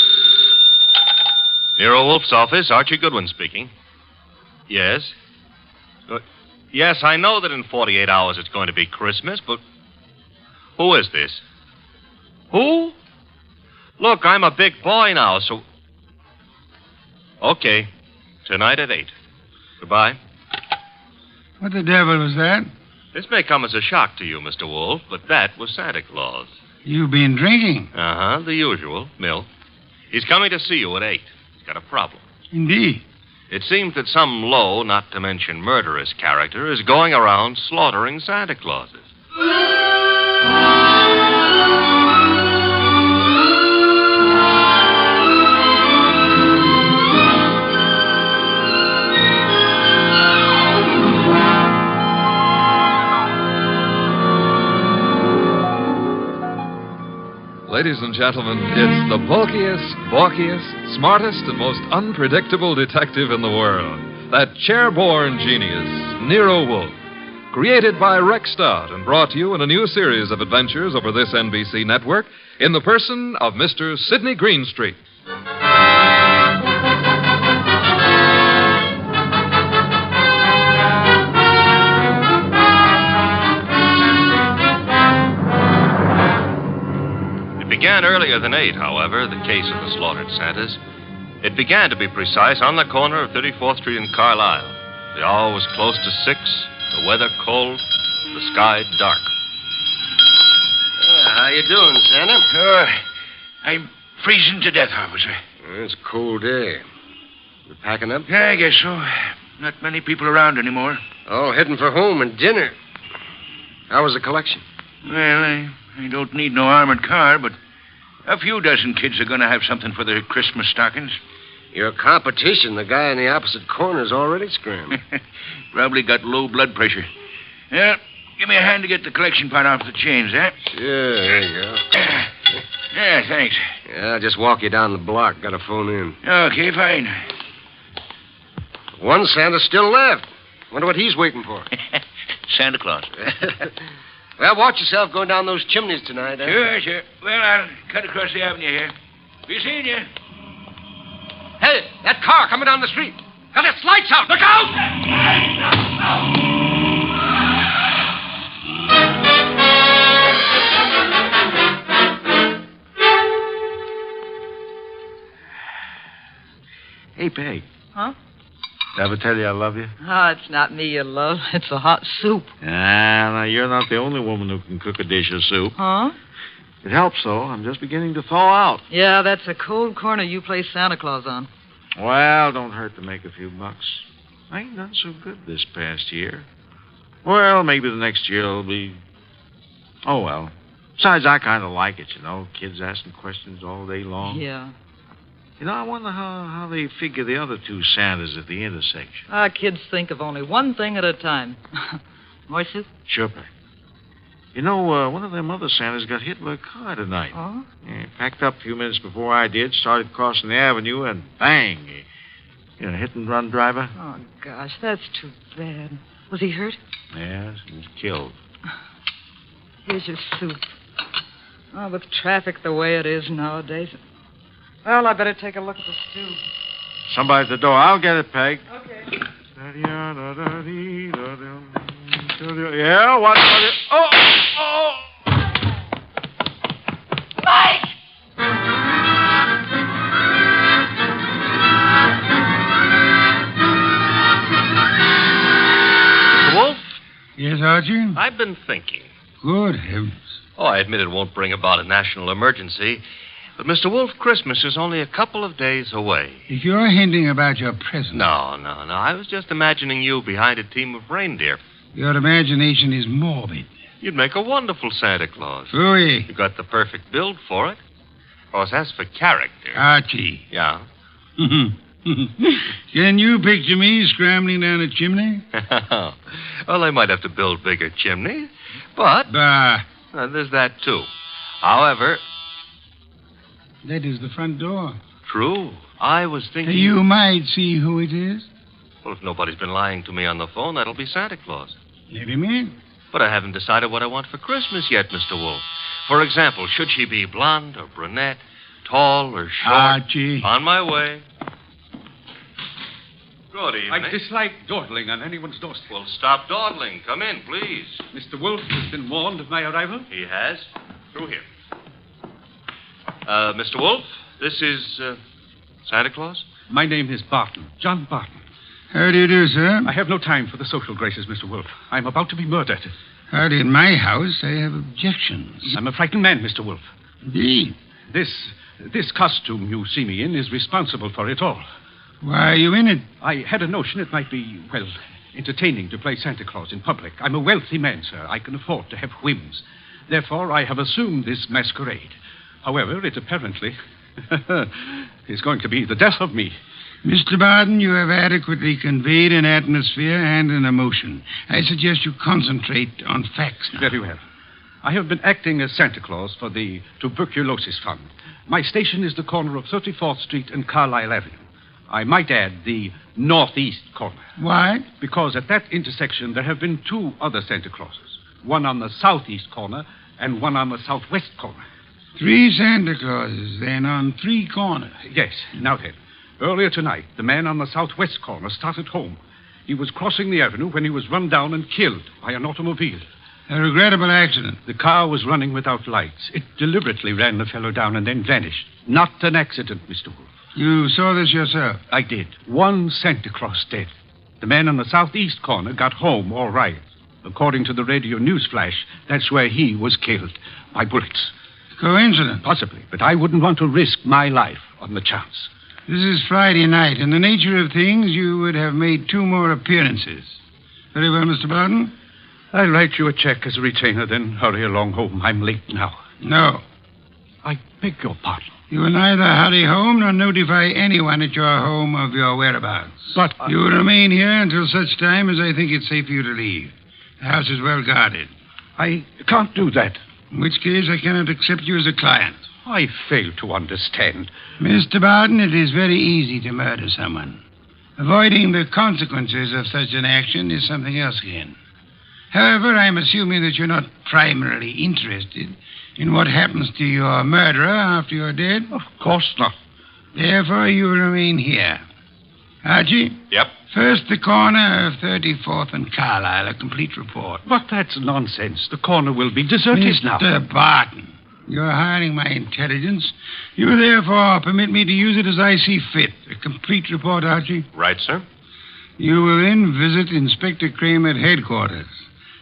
Nero Wolfe's office, Archie Goodwin speaking. Yes? Yes, I know that in 48 hours it's going to be Christmas, but who is this? Who? Look, I'm a big boy now, so... Okay. Tonight at 8. Goodbye. What the devil was that? This may come as a shock to you, Mr. Wolfe, but that was Santa Claus. You've been drinking? Uh-huh, the usual, milk. He's coming to see you at 8. He's got a problem. Indeed. It seems that some low, not to mention murderous character is going around slaughtering Santa Clauses. Ladies and gentlemen, it's the bulkiest, balkiest, smartest, and most unpredictable detective in the world. That chair-born genius, Nero Wolfe. Created by Rex Stott and brought to you in a new series of adventures over this NBC network in the person of Mr. Sidney Greenstreet. Began earlier than 8, however, the case of the slaughtered Santas. It began, to be precise, on the corner of 34th Street and Carlisle. The hour was close to 6, the weather cold, the sky dark. How you doing, Santa? I'm freezing to death, officer. It's a cold day. You packing up? Yeah, I guess so. Not many people around anymore. Oh, heading for home and dinner. How was the collection? Well, I don't need no armored car, but a few dozen kids are going to have something for their Christmas stockings. Your competition, the guy in the opposite corner, is already screaming. Probably got low blood pressure. Yeah, give me a hand to get the collection part off the chains, eh? Sure, there you go. Yeah, thanks. Yeah, I'll just walk you down the block. Got to phone in. Okay, fine. One Santa's still left. Wonder what he's waiting for. Santa Claus. Well, watch yourself going down those chimneys tonight, eh? Sure. Well, I'll cut across the avenue here. Be seeing you. Hey, that car coming down the street. Got its lights out. Look out! Hey, Peg. Huh? Did I ever tell you I love you? Oh, it's not me you love. It's a hot soup. Now, you're not the only woman who can cook a dish of soup. Huh? It helps, though. I'm just beginning to thaw out. Yeah, that's a cold corner you play Santa Claus on. Well, don't hurt to make a few bucks. I ain't done so good this past year. Well, maybe the next year will be... Oh, well. Besides, I kind of like it, you know. Kids asking questions all day long. Yeah. You know, I wonder how they figure the other two Santas at the intersection. Our kids think of only one thing at a time. More soup? Sure, Peg. You know, one of them other Santas got hit by a car tonight. Oh? Yeah, packed up a few minutes before I did, started crossing the avenue, and bang! Hit-and-run driver. Oh, gosh, that's too bad. Was he hurt? Yes, he was killed. Here's your soup. Oh, with traffic the way it is nowadays. Well, I better take a look at the stew. Somebody at the door. I'll get it, Peg. Okay. Yeah, what? Oh! Mike! Mr. Wolfe? Yes, Archie? I've been thinking. Good heavens. Oh, I admit it won't bring about a national emergency, but Mr. Wolfe, Christmas is only a couple of days away. If you're hinting about your present... No. I was just imagining you behind a team of reindeer. Your imagination is morbid. You'd make a wonderful Santa Claus. Phooey. You got the perfect build for it. Of course, as for character... Archie. Yeah? Can you picture me scrambling down a chimney? Well, they might have to build bigger chimneys, but... Bah. There's that, too. However... That is the front door. True. I was thinking... You might see who it is. Well, if nobody's been lying to me on the phone, that'll be Santa Claus. Let him in. But I haven't decided what I want for Christmas yet, Mr. Wolfe. For example, should she be blonde or brunette, tall or short? Archie. On my way. Good evening. I dislike dawdling on anyone's doorstep. Well, stop dawdling. Come in, please. Mr. Wolfe has been warned of my arrival? He has. Through here. Mr. Wolfe, this is Santa Claus? My name is Barton, John Barton. How do you do, sir? I have no time for the social graces, Mr. Wolfe. I'm about to be murdered. Howdy, in my house, I have objections. I'm a frightened man, Mr. Wolfe. Indeed. This costume you see me in is responsible for it all. Why are you in it? I had a notion it might be, well, entertaining to play Santa Claus in public. I'm a wealthy man, sir. I can afford to have whims. Therefore, I have assumed this masquerade. However, it apparently is going to be the death of me. Mr. Barton, you have adequately conveyed an atmosphere and an emotion. I suggest you concentrate on facts now. Very well. I have been acting as Santa Claus for the Tuberculosis Fund. My station is the corner of 34th Street and Carlisle Avenue. I might add the northeast corner. Why? Because at that intersection there have been two other Santa Clauses. One on the southeast corner and one on the southwest corner. 3 Santa Clauses, then, on 3 corners. Yes. Now then, earlier tonight, the man on the southwest corner started home. He was crossing the avenue when he was run down and killed by an automobile. A regrettable accident. The car was running without lights. It deliberately ran the fellow down and then vanished. Not an accident, Mr. Wolfe. You saw this yourself? I did. One Santa Claus dead. The man on the southeast corner got home all right. According to the radio news flash, that's where he was killed by bullets. Coincidence? Possibly, but I wouldn't want to risk my life on the chance. This is Friday night. In the nature of things, you would have made 2 more appearances. Very well, Mr. Barton. I'll write you a check as a retainer, then hurry along home. I'm late now. No. I beg your pardon. You will neither hurry home nor notify anyone at your home of your whereabouts. But you will remain here until such time as I think it's safe for you to leave. The house is well guarded. I can't do that. In which case, I cannot accept you as a client. I fail to understand. Mr. Barton, it is very easy to murder someone. Avoiding the consequences of such an action is something else again. However, I'm assuming that you're not primarily interested in what happens to your murderer after you're dead. Of course not. Therefore, you will remain here. Archie? Yep. First, the corner of 34th and Carlisle, a complete report. But that's nonsense. The corner will be deserted now. Mr. Barton, you're hiring my intelligence. You will therefore permit me to use it as I see fit. A complete report, Archie. Right, sir. You will then visit Inspector Crane at headquarters.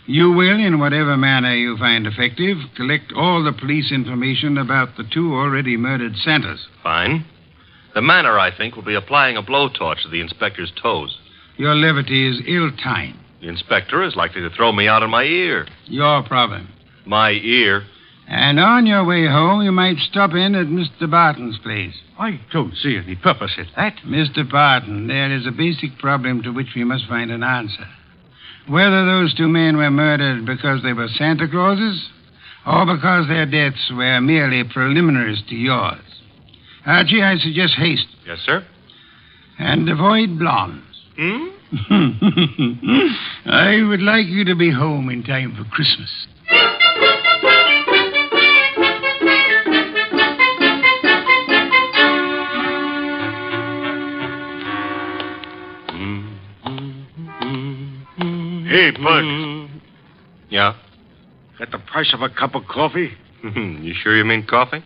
You will, in whatever manner you find effective, collect all the police information about the 2 already murdered Santas. Fine. The manner, I think, will be applying a blowtorch to the inspector's toes. Your levity is ill-timed. The inspector is likely to throw me out of my ear. Your problem. My ear? And on your way home, you might stop in at Mr. Barton's place. I don't see any purpose in that. Mr. Barton, there is a basic problem to which we must find an answer. Whether those 2 men were murdered because they were Santa Clauses or because their deaths were merely preliminaries to yours. Archie, I suggest haste. Yes, sir. And avoid blondes. Hmm? I would like you to be home in time for Christmas. Hey, Bud. Yeah? Got the price of a cup of coffee? You sure you mean coffee?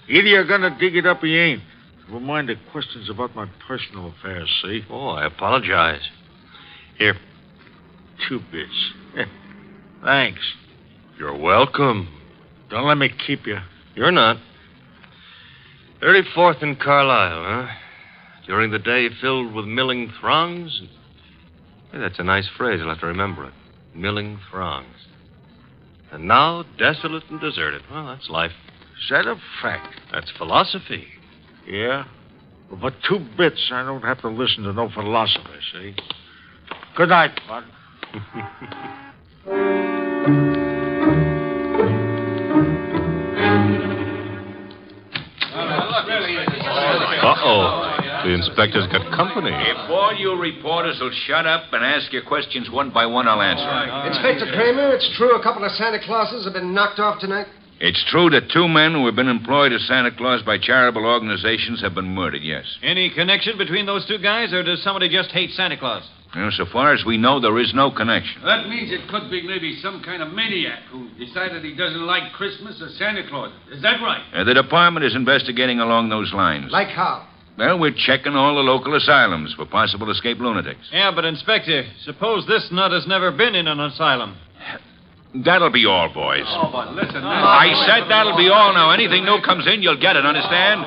Either you're gonna dig it up or you ain't. Never mind the questions about my personal affairs, see? Oh, I apologize. Here. 2 bits. Thanks. You're welcome. Don't let me keep you. You're not. 34th and Carlisle, huh? During the day filled with milling throngs. Hey, that's a nice phrase. I'll have to remember it. Milling throngs. And now desolate and deserted. Well, that's life. Is that a fact? That's philosophy. Yeah? Well, for 2 bits, I don't have to listen to no philosophy, see? Good night, Bud. Uh-oh. The inspector's got company. If all you reporters will shut up and ask your questions one by one, I'll answer. Inspector Kramer, it's true a couple of Santa Clauses have been knocked off tonight? It's true that 2 men who have been employed as Santa Claus by charitable organizations have been murdered, yes. Any connection between those 2 guys, or does somebody just hate Santa Claus? Well, so far as we know, there is no connection. That means it could be maybe some kind of maniac who decided he doesn't like Christmas or Santa Claus. Is that right? The department is investigating along those lines. Like how? Well, we're checking all the local asylums for possible escaped lunatics. Yeah, but, Inspector, suppose this nut has never been in an asylum. That'll be all, boys. Oh, but listen, I said that'll be all now. Anything new comes in, you'll get it, understand?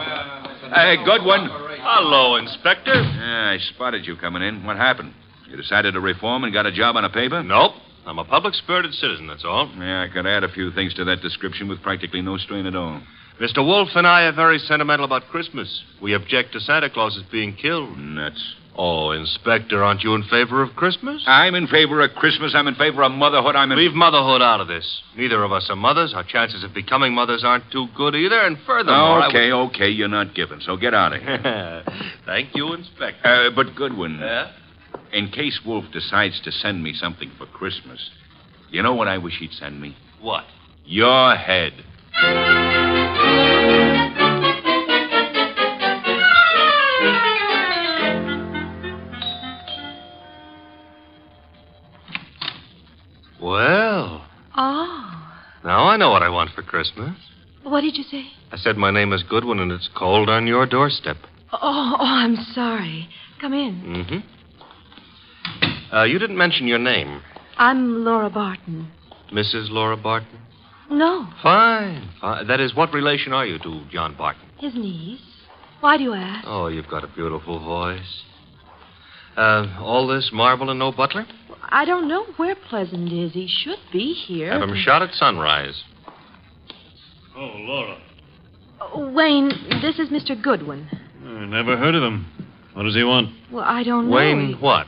Goodwin. Hello, Inspector. Yeah, I spotted you coming in. What happened? You decided to reform and got a job on a paper? Nope. I'm a public-spirited citizen, that's all. Yeah, I could add a few things to that description with practically no strain at all. Mr. Wolfe and I are very sentimental about Christmas. We object to Santa Claus being killed. Nuts. Oh, Inspector, aren't you in favor of Christmas? I'm in favor of Christmas. I'm in favor of motherhood. Leave motherhood out of this. Neither of us are mothers. Our chances of becoming mothers aren't too good either. And furthermore... Okay, you're not giving, so get out of here. Thank you, Inspector. But Goodwin, Yeah? in case Wolfe decides to send me something for Christmas, you know what I wish he'd send me? What? Your head. Well, now I know what I want for Christmas. What did you say? I said my name is Goodwin, and it's cold on your doorstep. Oh, I'm sorry. Come in. Mm-hmm. You didn't mention your name. I'm Laura Barton. Mrs. Laura Barton? No, Fine. That is, what relation are you to John Barton? his niece. Why do you ask? Oh, you've got a beautiful voice. All this marble and no butler? I don't know where Pleasant is. He should be here. Have him shot at sunrise. Oh, Laura. Wayne, this is Mr. Goodwin. I never heard of him. What does he want? Well, I don't know. Wayne what?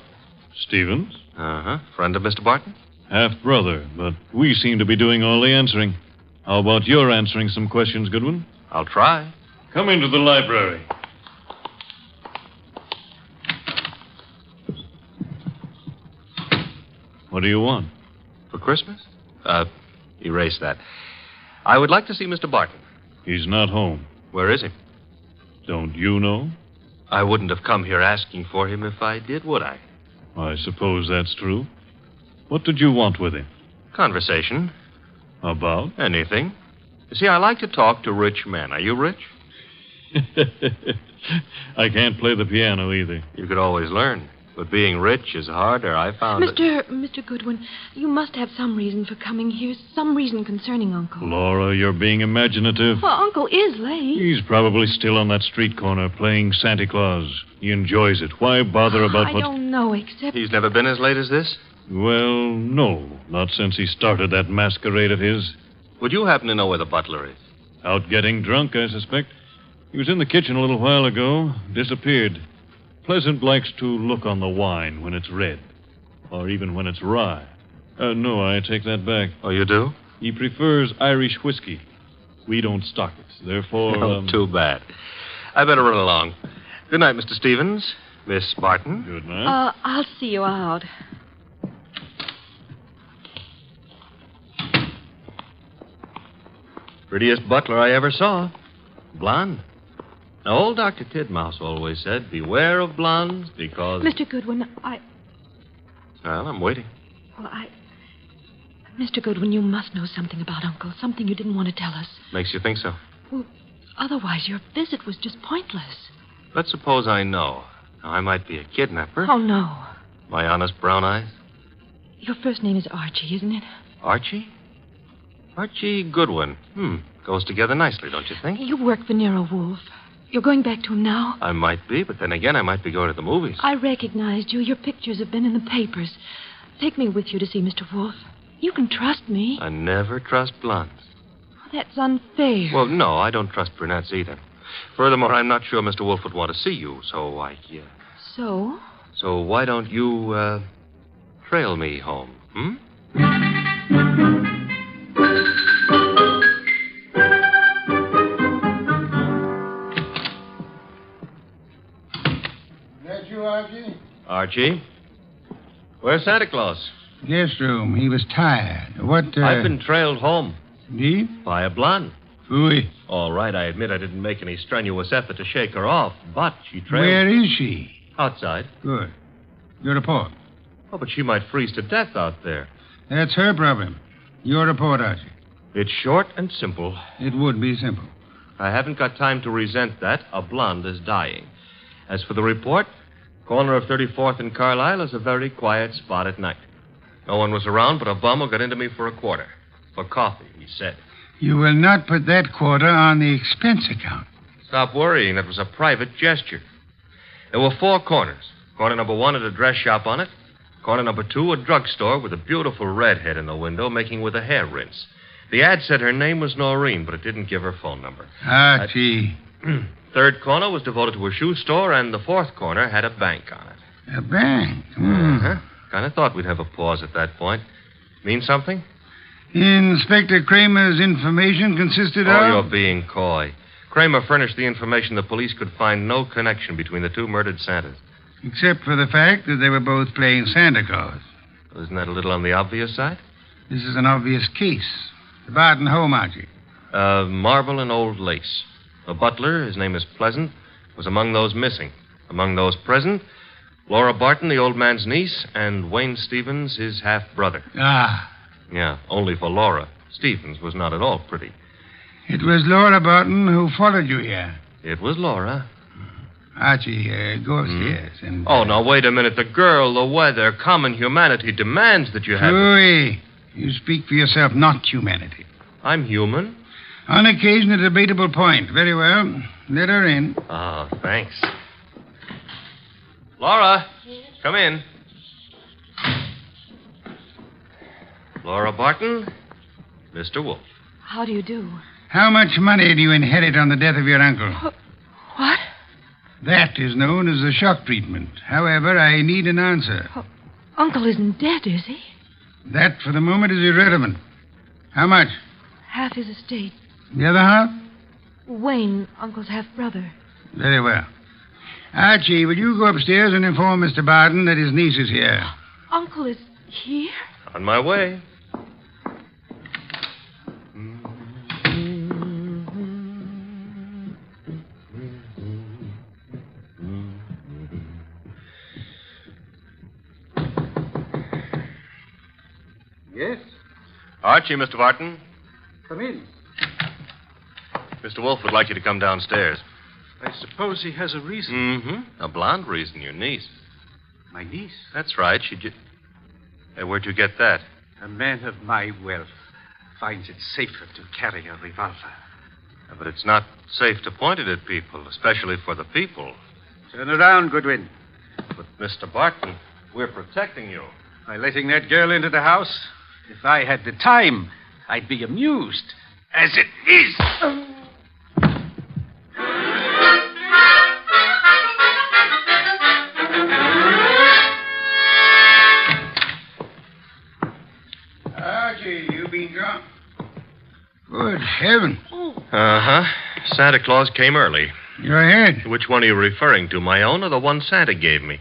Stevens? Uh-huh. Friend of Mr. Barton? Half-brother, but we seem to be doing all the answering. How about your answering some questions, Goodwin? I'll try. Come into the library. What do you want? For Christmas? Erase that. I would like to see Mr. Barton. He's not home. Where is he? Don't you know? I wouldn't have come here asking for him if I did, would I? I suppose that's true. What did you want with him? Conversation. About? Anything. You see, I like to talk to rich men. Are you rich? I can't play the piano either. You could always learn. But being rich is harder, I found it. Mr. Goodwin, you must have some reason for coming here, some reason concerning Uncle. Laura, you're being imaginative. Well, Uncle is late. He's probably still on that street corner playing Santa Claus. He enjoys it. Why bother about what... I don't know, except... He's never been as late as this? Well, no. Not since he started that masquerade of his. Would you happen to know where the butler is? Out getting drunk, I suspect. He was in the kitchen a little while ago. Disappeared. Pleasant likes to look on the wine when it's red. Or even when it's rye. No, I take that back. Oh, you do? He prefers Irish whiskey. We don't stock it. Therefore... Oh, too bad. I better run along. Good night, Mr. Stevens. Miss Barton. Good night. I'll see you out. Prettiest butler I ever saw. Blonde. Now, old Dr. Tidmouse always said, beware of blondes because... Mr. Goodwin, Well, I'm waiting. Well, Mr. Goodwin, you must know something about Uncle. Something you didn't want to tell us. Makes you think so? Well, otherwise your visit was just pointless. Let's suppose I know. Now, I might be a kidnapper. Oh, no. My honest brown eyes. Your first name is Archie, isn't it? Archie? Archie Goodwin. Goes together nicely, don't you think? You work for Nero Wolfe. You're going back to him now? I might be, but then again, I might be going to the movies. I recognized you. Your pictures have been in the papers. Take me with you to see Mr. Wolfe. You can trust me. I never trust blondes. That's unfair. Well, no, I don't trust brunettes either. Furthermore, I'm not sure Mr. Wolfe would want to see you, so So? So why don't you, trail me home, That you, Archie? Archie? Where's Santa Claus? Guest room. He was tired. What, I've been trailed home. Indeed? By a blonde. Phooey. All right, I admit I didn't make any strenuous effort to shake her off, but she trailed... Where is she? Outside. Good. Your report. Oh, but she might freeze to death out there. That's her problem. Your report, Archie. It's short and simple. It would be simple. I haven't got time to resent that. A blonde is dying. As for the report, corner of 34th and Carlisle is a very quiet spot at night. No one was around but a bum who got into me for a quarter. For coffee, he said. You will not put that quarter on the expense account. Stop worrying. That was a private gesture. There were 4 corners. Corner number 1 had a dress shop on it. Corner number 2, a drugstore with a beautiful redhead in the window making with a hair rinse. The ad said her name was Noreen, but it didn't give her phone number. Archie. 3rd corner was devoted to a shoe store, and the 4th corner had a bank on it. A bank? Uh-huh. Kind of thought we'd have a pause at that point. Mean something? Inspector Kramer's information consisted of... Oh, you're being coy. Kramer furnished the information the police could find no connection between the 2 murdered Santas. Except for the fact that they were both playing Santa Claus. Isn't that a little on the obvious side? This is an obvious case. The Barton home, Archie. Marble and old lace. The butler, his name is Pleasant, was among those missing. Among those present, Laura Barton, the old man's niece, and Wayne Stevens, his half-brother. Ah. Yeah, only for Laura. Stevens was not at all pretty. It was Laura Barton who followed you here. It was Laura. Archie, go upstairs and... Oh, now, wait a minute. The girl, the weather, common humanity demands that you have... Louis, you speak for yourself, not humanity. I'm human. On occasion, a debatable point. Very well. Let her in. Oh, thanks. Laura, come in. Laura Barton, Mr. Wolfe. How do you do? How much money do you inherit on the death of your uncle? What? That is known as the shock treatment. However, I need an answer. Uncle isn't dead, is he? That, for the moment, is irrelevant. How much? Half his estate. The other half? Wayne, Uncle's half-brother. Very well. Archie, will you go upstairs and inform Mr. Barton that his niece is here? Uncle is here? On my way. Yes? Archie, Mr. Barton. Come in. Mr. Wolfe would like you to come downstairs. I suppose he has a reason. Mm-hmm. A blonde reason, your niece. My niece? That's right. Hey, where'd you get that? A man of my wealth finds it safer to carry a revolver. Yeah, but it's not safe to point it at people, especially for the people. Turn around, Goodwin. But, Mr. Barton, we're protecting you. By letting that girl into the house? If I had the time, I'd be amused. As it is. Archie, you been drunk? Good heaven. Uh-huh. Santa Claus came early. Your head. Which one are you referring to, my own or the one Santa gave me?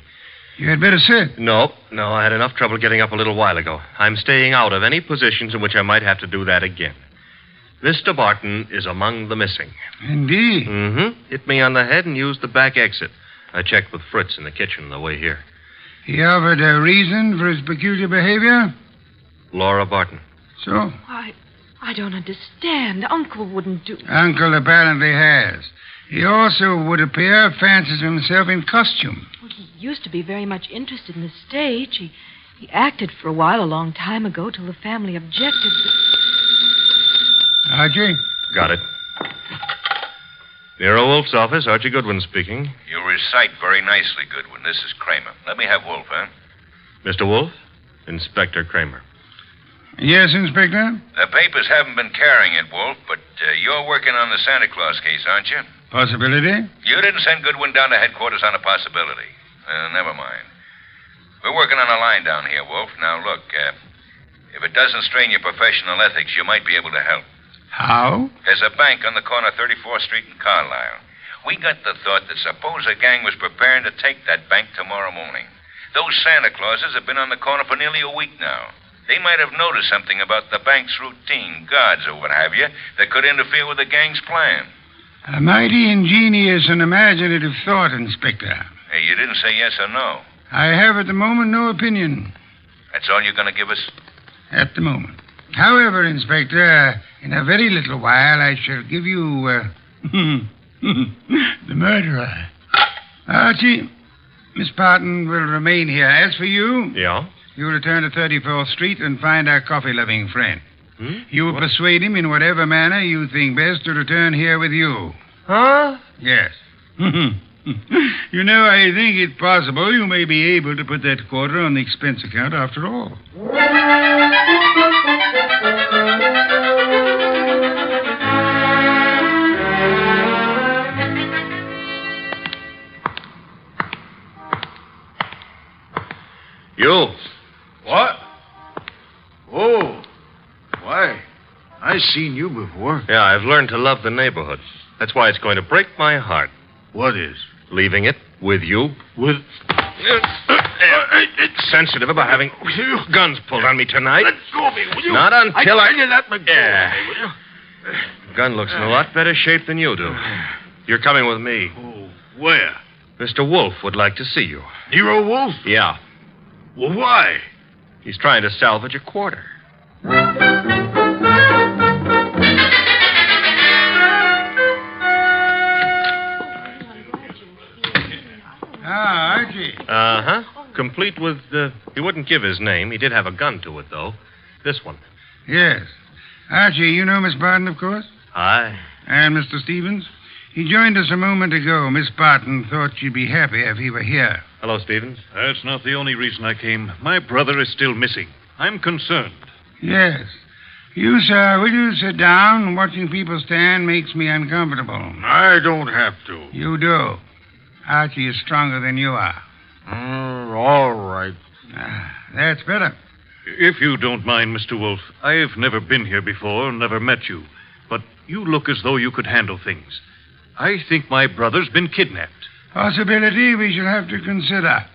You had better sit. No, I had enough trouble getting up a little while ago. I'm staying out of any positions in which I might have to do that again. Mr. Barton is among the missing. Indeed. Mm-hmm. Hit me on the head and used the back exit. I checked with Fritz in the kitchen on the way here. He offered a reason for his peculiar behavior? Laura Barton. So? I don't understand. Uncle wouldn't do... Uncle apparently has. He also, would appear, fancies himself in costume. Well, he used to be very much interested in the stage. He acted for a while a long time ago till the family objected. Archie? Got it. Nero Wolfe's office, Archie Goodwin speaking. You recite very nicely, Goodwin. This is Kramer. Let me have Wolfe, huh? Mr. Wolfe? Inspector Kramer. Yes, Inspector? The papers haven't been carrying it, Wolfe, but you're working on the Santa Claus case, aren't you? Possibility? You didn't send Goodwin down to headquarters on a possibility. Never mind. We're working on a line down here, Wolfe. Now, look, if it doesn't strain your professional ethics, you might be able to help. How? There's a bank on the corner of 34th Street and Carlisle. We got the thought that suppose a gang was preparing to take that bank tomorrow morning. Those Santa Clauses have been on the corner for nearly a week now. They might have noticed something about the bank's routine, guards or what have you, that could interfere with the gang's plan. A mighty ingenious and imaginative thought, Inspector. Hey, you didn't say yes or no. I have at the moment no opinion. That's all you're going to give us? At the moment. However, Inspector, in a very little while I shall give you, the murderer. Archie, Miss Barton will remain here. As for you... Yeah? You return to 34th Street and find our coffee-loving friend. You will persuade him in whatever manner you think best to return here with you. Huh? Yes. You know, I think it possible you may be able to put that quarter on the expense account after all. You. What? Oh. Why, I've seen you before. Yeah, I've learned to love the neighborhood. That's why it's going to break my heart. What is? Leaving it with you. With... It's sensitive about having guns pulled on me tonight. Let go of me, will you? Not until I tell you that, McGill. Yeah. Will you? Gun looks in a lot better shape than you do. You're coming with me. Oh, where? Mr. Wolfe would like to see you. Nero Wolfe? Yeah. Well, why? He's trying to salvage a quarter. Archie. Uh-huh. Complete with, he wouldn't give his name. He did have a gun to it, though. This one. Yes. Archie, you know Miss Barton, of course? Hi. And Mr. Stevens? He joined us a moment ago. Miss Barton thought she'd be happy if he were here. Hello, Stevens. That's not the only reason I came. My brother is still missing. I'm concerned. Yes. You, sir, will you sit down? Watching people stand makes me uncomfortable. I don't have to. You do. Archie is stronger than you are. All right. That's better. If you don't mind, Mr. Wolfe, I've never been here before, never met you. But you look as though you could handle things. I think my brother's been kidnapped. Possibility we shall have to consider.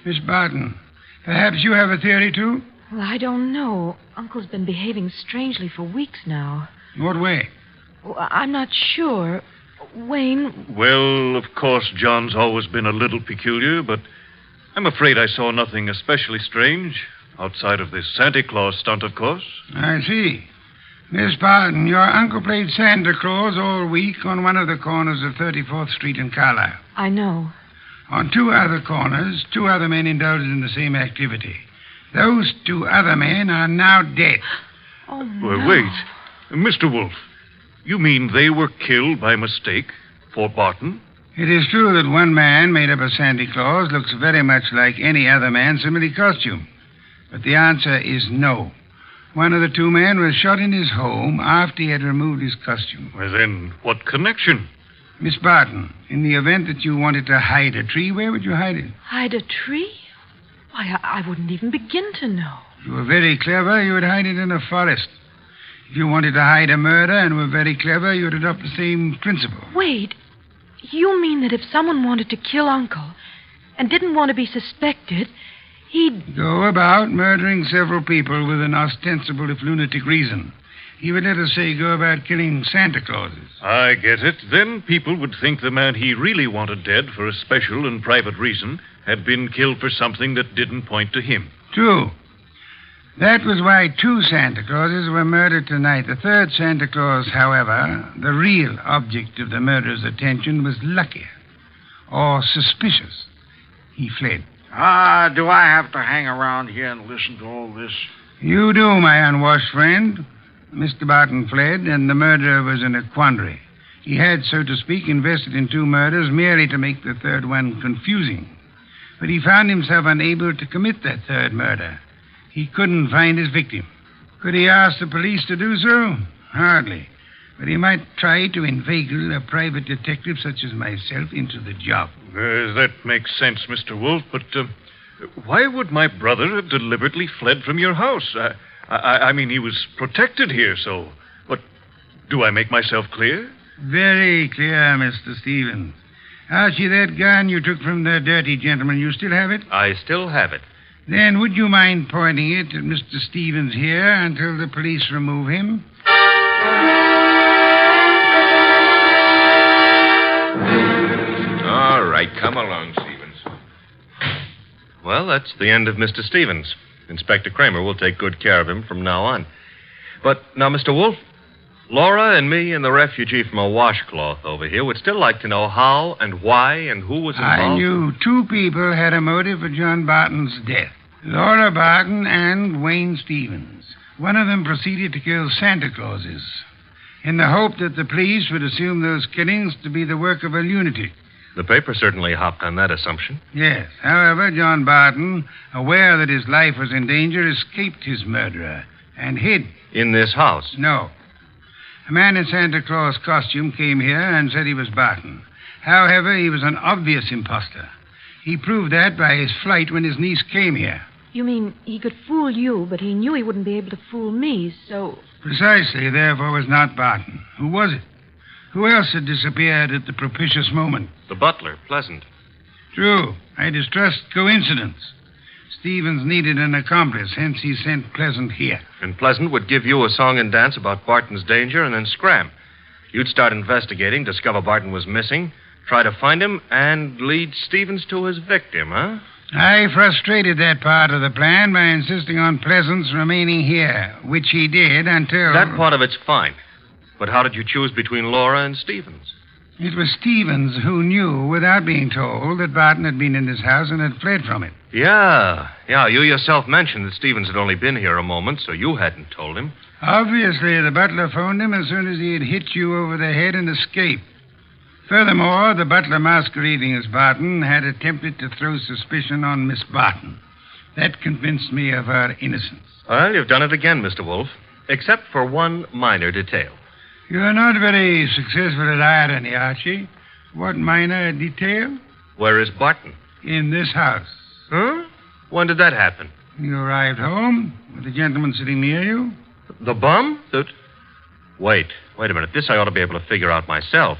Miss Barton, perhaps you have a theory, too? Well, I don't know. Uncle's been behaving strangely for weeks now. What way? Well, I'm not sure. Wayne... Well, of course, John's always been a little peculiar, but I'm afraid I saw nothing especially strange. Outside of this Santa Claus stunt, of course. I see. Miss Barton, your uncle played Santa Claus all week on one of the corners of 34th Street in Carlisle. I know. On two other corners, two other men indulged in the same activity. Those two other men are now dead. Oh, no. Well, wait. Mr. Wolfe, you mean they were killed by mistake? Fort Barton? It is true that one man, made up of Santa Claus, looks very much like any other man similarly costumed. But the answer is no. One of the two men was shot in his home after he had removed his costume. Well, then, what connection? Miss Barton, in the event that you wanted to hide a tree, where would you hide it? Hide a tree? Why, I wouldn't even begin to know. If you were very clever, you would hide it in a forest. If you wanted to hide a murder and were very clever, you would adopt the same principle. Wait. You mean that if someone wanted to kill Uncle and didn't want to be suspected, he'd... go about murdering several people with an ostensible, if lunatic, reason. He would, let us say, go about killing Santa Clauses. I get it. Then people would think the man he really wanted dead for a special and private reason had been killed for something that didn't point to him. True. That was why two Santa Clauses were murdered tonight. The third Santa Claus, however, the real object of the murderer's attention, was luckier or suspicious. He fled. Do I have to hang around here and listen to all this? You do, my unwashed friend. Mr. Barton fled, and the murderer was in a quandary. He had, so to speak, invested in two murders merely to make the third one confusing. But he found himself unable to commit that third murder. He couldn't find his victim. Could he ask the police to do so? Hardly. But he might try to inveigle a private detective such as myself into the job. That makes sense, Mr. Wolfe, but why would my brother have deliberately fled from your house? I mean, he was protected here, so... But do I make myself clear? Very clear, Mr. Stevens. Archie, that gun you took from the dirty gentleman, you still have it? I still have it. Then would you mind pointing it at Mr. Stevens here until the police remove him? All right, come along, Stevens. Well, that's the end of Mr. Stevens. Inspector Kramer will take good care of him from now on. But now, Mr. Wolfe, Laura and me and the refugee from a washcloth over here would still like to know how and why and who was involved. I knew two people had a motive for John Barton's death. Laura Barton and Wayne Stevens. One of them proceeded to kill Santa Clauses in the hope that the police would assume those killings to be the work of a lunatic. The paper certainly hopped on that assumption. Yes. However, John Barton, aware that his life was in danger, escaped his murderer and hid. In this house? No. A man in Santa Claus costume came here and said he was Barton. However, he was an obvious imposter. He proved that by his flight when his niece came here. You mean he could fool you, but he knew he wouldn't be able to fool me, so... Precisely, therefore, was not Barton. Who was it? Who else had disappeared at the propitious moment? The butler, Pleasant. True. I distrust coincidence. Stevens needed an accomplice, hence he sent Pleasant here. And Pleasant would give you a song and dance about Barton's danger and then scram. You'd start investigating, discover Barton was missing, try to find him, and lead Stevens to his victim, huh? I frustrated that part of the plan by insisting on Pleasant's remaining here, which he did until... That part of it's fine. But how did you choose between Laura and Stevens? It was Stevens who knew, without being told, that Barton had been in his house and had fled from it. Yeah. You yourself mentioned that Stevens had only been here a moment, so you hadn't told him. Obviously, the butler phoned him as soon as he had hit you over the head and escaped. Furthermore, the butler masquerading as Barton had attempted to throw suspicion on Miss Barton. That convinced me of her innocence. Well, you've done it again, Mr. Wolfe, except for one minor detail. You're not very successful at irony, Archie. What minor detail? Where is Barton? In this house. Huh? When did that happen? You arrived home with the gentleman sitting near you. The bum? Wait a minute. This I ought to be able to figure out myself.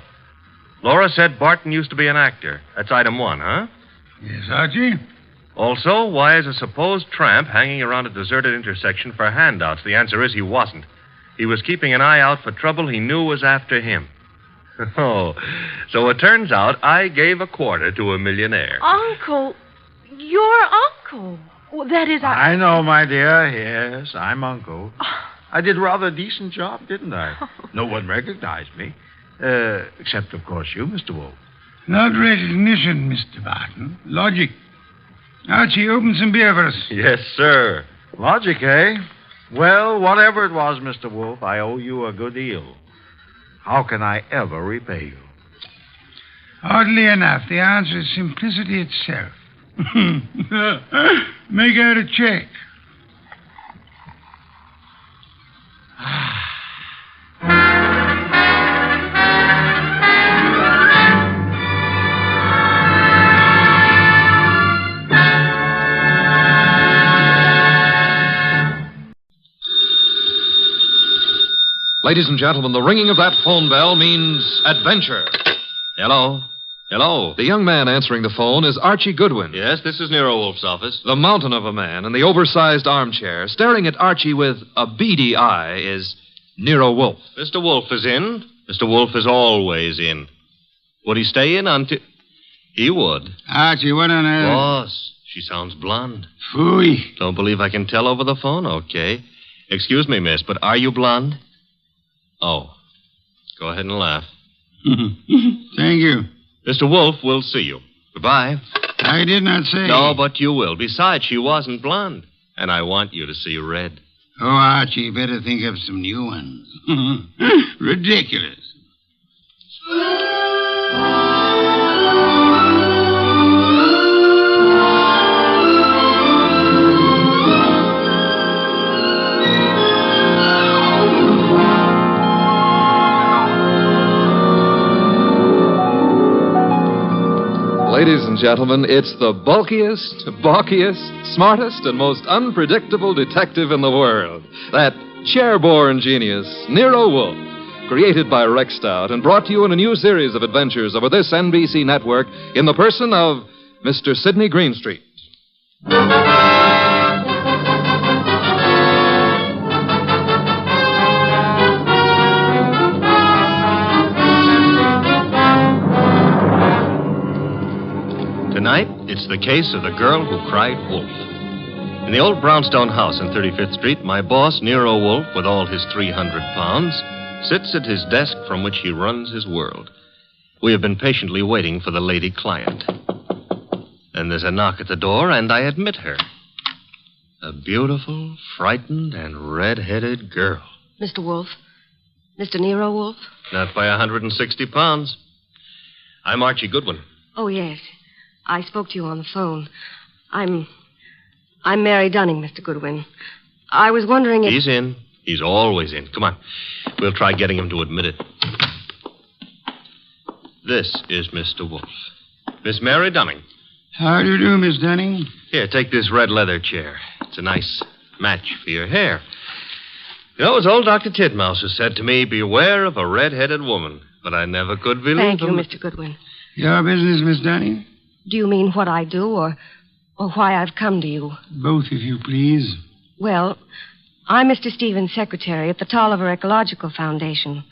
Laura said Barton used to be an actor. That's item 1, huh? Yes, Archie. Also, why is a supposed tramp hanging around a deserted intersection for handouts? The answer is he wasn't. He was keeping an eye out for trouble he knew was after him. Oh, so it turns out I gave a quarter to a millionaire. Uncle, your uncle. Well, that is, I know, my dear. Yes, I'm Uncle. I did rather a decent job, didn't I? No one recognized me. Except, of course, you, Mr. Wolfe. Not recognition, Mr. Barton. Logic. Archie, open some beer for us. Yes, sir. Logic, eh? Well, whatever it was, Mr. Wolfe, I owe you a good deal. How can I ever repay you? Oddly enough, the answer is simplicity itself. Make out a check. Ladies and gentlemen, the ringing of that phone bell means adventure. Hello? Hello? The young man answering the phone is Archie Goodwin. Yes, this is Nero Wolfe's office. The mountain of a man in the oversized armchair, staring at Archie with a beady eye, is Nero Wolfe. Mr. Wolfe is in. Mr. Wolfe is always in. Would he stay in until... He would. Archie, what on earth? Boss, she sounds blonde. Phooey. Don't believe I can tell over the phone? Okay. Excuse me, miss, but are you blonde? Oh. Go ahead and laugh. Thank you. Mr. Wolfe, we'll see you. Goodbye. I did not say. No, but you will. Besides, she wasn't blonde. And I want you to see red. Oh, Archie, better think of some new ones. Ridiculous. Ladies and gentlemen, it's the bulkiest, balkiest, smartest, and most unpredictable detective in the world. That chair-born genius, Nero Wolfe, created by Rex Stout and brought to you in a new series of adventures over this NBC network in the person of Mr. Sidney Greenstreet. Tonight, it's the case of the girl who cried wolf. In the old brownstone house on 35th Street, my boss, Nero Wolfe, with all his 300 pounds, sits at his desk from which he runs his world. We have been patiently waiting for the lady client. Then there's a knock at the door, and I admit her. A beautiful, frightened, and red-headed girl. Mr. Wolfe? Mr. Nero Wolfe? Not by 160 pounds. I'm Archie Goodwin. Oh, yes. I spoke to you on the phone. I'm Mary Dunning, Mr. Goodwin. I was wondering if... He's in. He's always in. Come on. We'll try getting him to admit it. This is Mr. Wolfe. Miss Mary Dunning. How do you do, Miss Dunning? Here, take this red leather chair. It's a nice match for your hair. You know, it was old Dr. Titmouse who said to me, beware of a red-headed woman. But I never could believe Thank you, him. Mr. Goodwin. Your business, Miss Dunning? Do you mean what I do or why I've come to you? Both, if you please. Well, I'm Mr. Stevens' secretary at the Tolliver Ecological Foundation.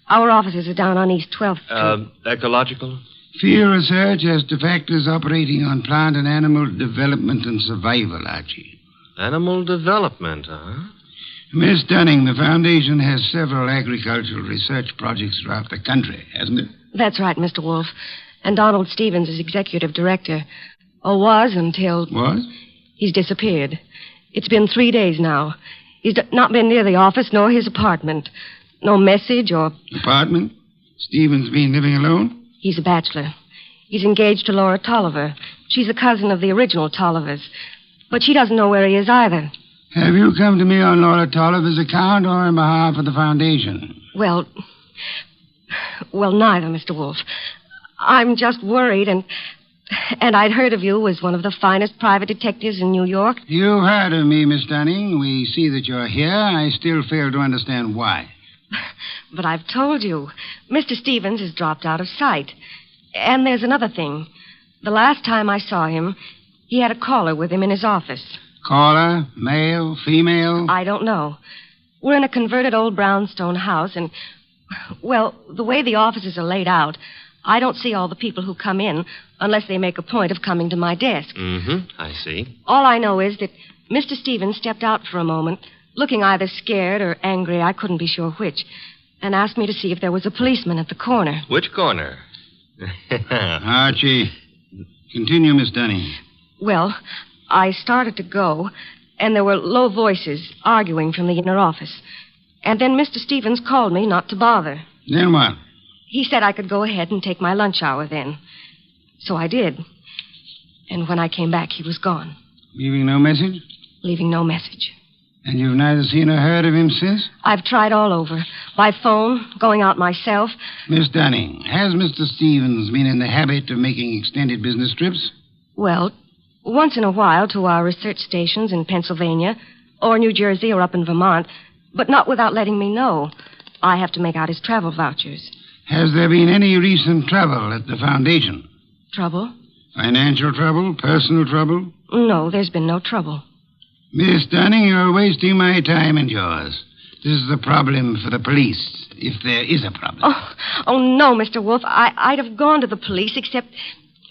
Our offices are down on East 12th Street. Ecological? Field research as to factors operating on plant and animal development and survival, Archie. Animal development, huh? Miss Dunning, the foundation has several agricultural research projects throughout the country, hasn't it? That's right, Mr. Wolfe. And Donald Stevens is executive director. Or was until... Was? He's disappeared. It's been 3 days now. He's not been near the office nor his apartment. No message or... Apartment? Stevens been living alone? He's a bachelor. He's engaged to Laura Tolliver. She's a cousin of the original Tollivers. But she doesn't know where he is either. Have you come to me on Laura Tolliver's account or on behalf of the foundation? Well, neither, Mr. Wolfe. I'm just worried, and I'd heard of you as one of the finest private detectives in New York. You've heard of me, Miss Dunning. We see that you're here. I still fail to understand why. But I've told you. Mr. Stevens has dropped out of sight. And there's another thing. The last time I saw him, he had a caller with him in his office. Caller? Male? Female? I don't know. We're in a converted old brownstone house, and, well, the way the offices are laid out, I don't see all the people who come in unless they make a point of coming to my desk. I see. All I know is that Mr. Stevens stepped out for a moment, looking either scared or angry, I couldn't be sure which, and asked me to see if there was a policeman at the corner. Which corner? Archie, continue, Miss Dunning. Well, I started to go, and there were low voices arguing from the inner office. And then Mr. Stevens called me not to bother. Then what? He said I could go ahead and take my lunch hour then. So I did. And when I came back, he was gone. Leaving no message? Leaving no message. And you've neither seen or heard of him since? I've tried all over. By phone, going out myself. Miss Dunning, has Mr. Stevens been in the habit of making extended business trips? Well, once in a while to our research stations in Pennsylvania, or New Jersey, or up in Vermont, but not without letting me know. I have to make out his travel vouchers. Has there been any recent trouble at the foundation? Trouble? Financial trouble? Personal trouble? No, there's been no trouble. Miss Dunning, you're wasting my time and yours. This is a problem for the police, if there is a problem. Oh no, Mr. Wolfe. I'd have gone to the police, except,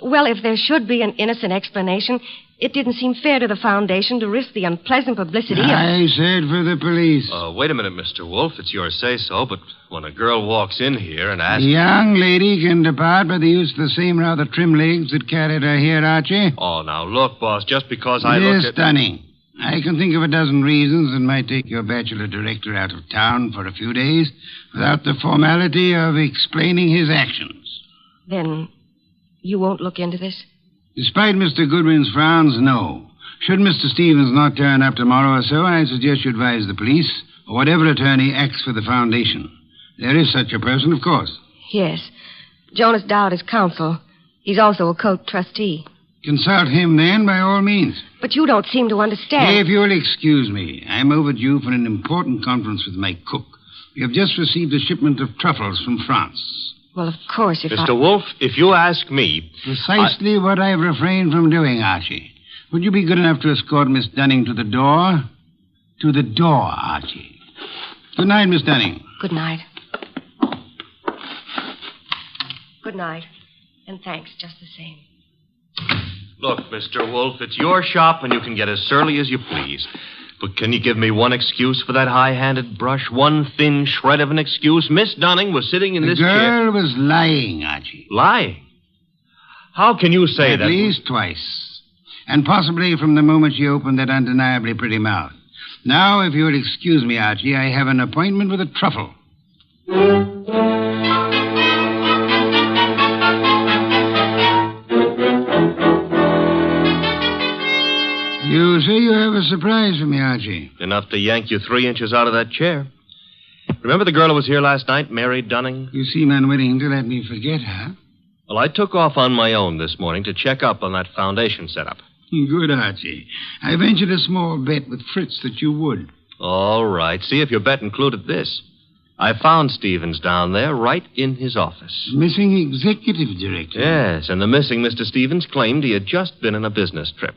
well, if there should be an innocent explanation, it didn't seem fair to the foundation to risk the unpleasant publicity of... I said for the police. Wait a minute, Mr. Wolfe. It's your say-so, but when a girl walks in here and asks... The young lady can depart by the use of the same rather trim legs that carried her here, Archie. Oh, now, look, boss, just because I Miss look at... Dunning, I can think of a dozen reasons that might take your bachelor director out of town for a few days without the formality of explaining his actions. Then you won't look into this? Despite Mr. Goodwin's frowns, no. Should Mr. Stevens not turn up tomorrow or so, I suggest you advise the police or whatever attorney acts for the foundation. There is such a person, of course. Yes. Jonas Dowd is counsel. He's also a co-trustee. Consult him, then, by all means. But you don't seem to understand. If you'll excuse me, I'm overdue for an important conference with my cook. We have just received a shipment of truffles from France. Well, of course, if Mr. Wolfe, if you ask me... Precisely what I've refrained from doing, Archie. Would you be good enough to escort Miss Dunning to the door? To the door, Archie. Good night, Miss Dunning. Good night. Good night. And thanks, just the same. Look, Mr. Wolfe, it's your shop and you can get as surly as you please. But can you give me one excuse for that high-handed brush? One thin shred of an excuse? Miss Dunning was sitting in this chair... The girl was lying, Archie. Lying? How can you say that? At least twice. And possibly from the moment she opened that undeniably pretty mouth. Now, if you'll excuse me, Archie, I have an appointment with a truffle. You say you have a surprise for me, Archie. Enough to yank you 3 inches out of that chair. Remember the girl who was here last night, Mary Dunning? You seem unwilling to let me forget her. Well, I took off on my own this morning to check up on that foundation setup. Good, Archie. I ventured a small bet with Fritz that you would. All right. See if your bet included this. I found Stevens down there right in his office. Missing executive director. Yes, and the missing Mr. Stevens claimed he had just been on a business trip.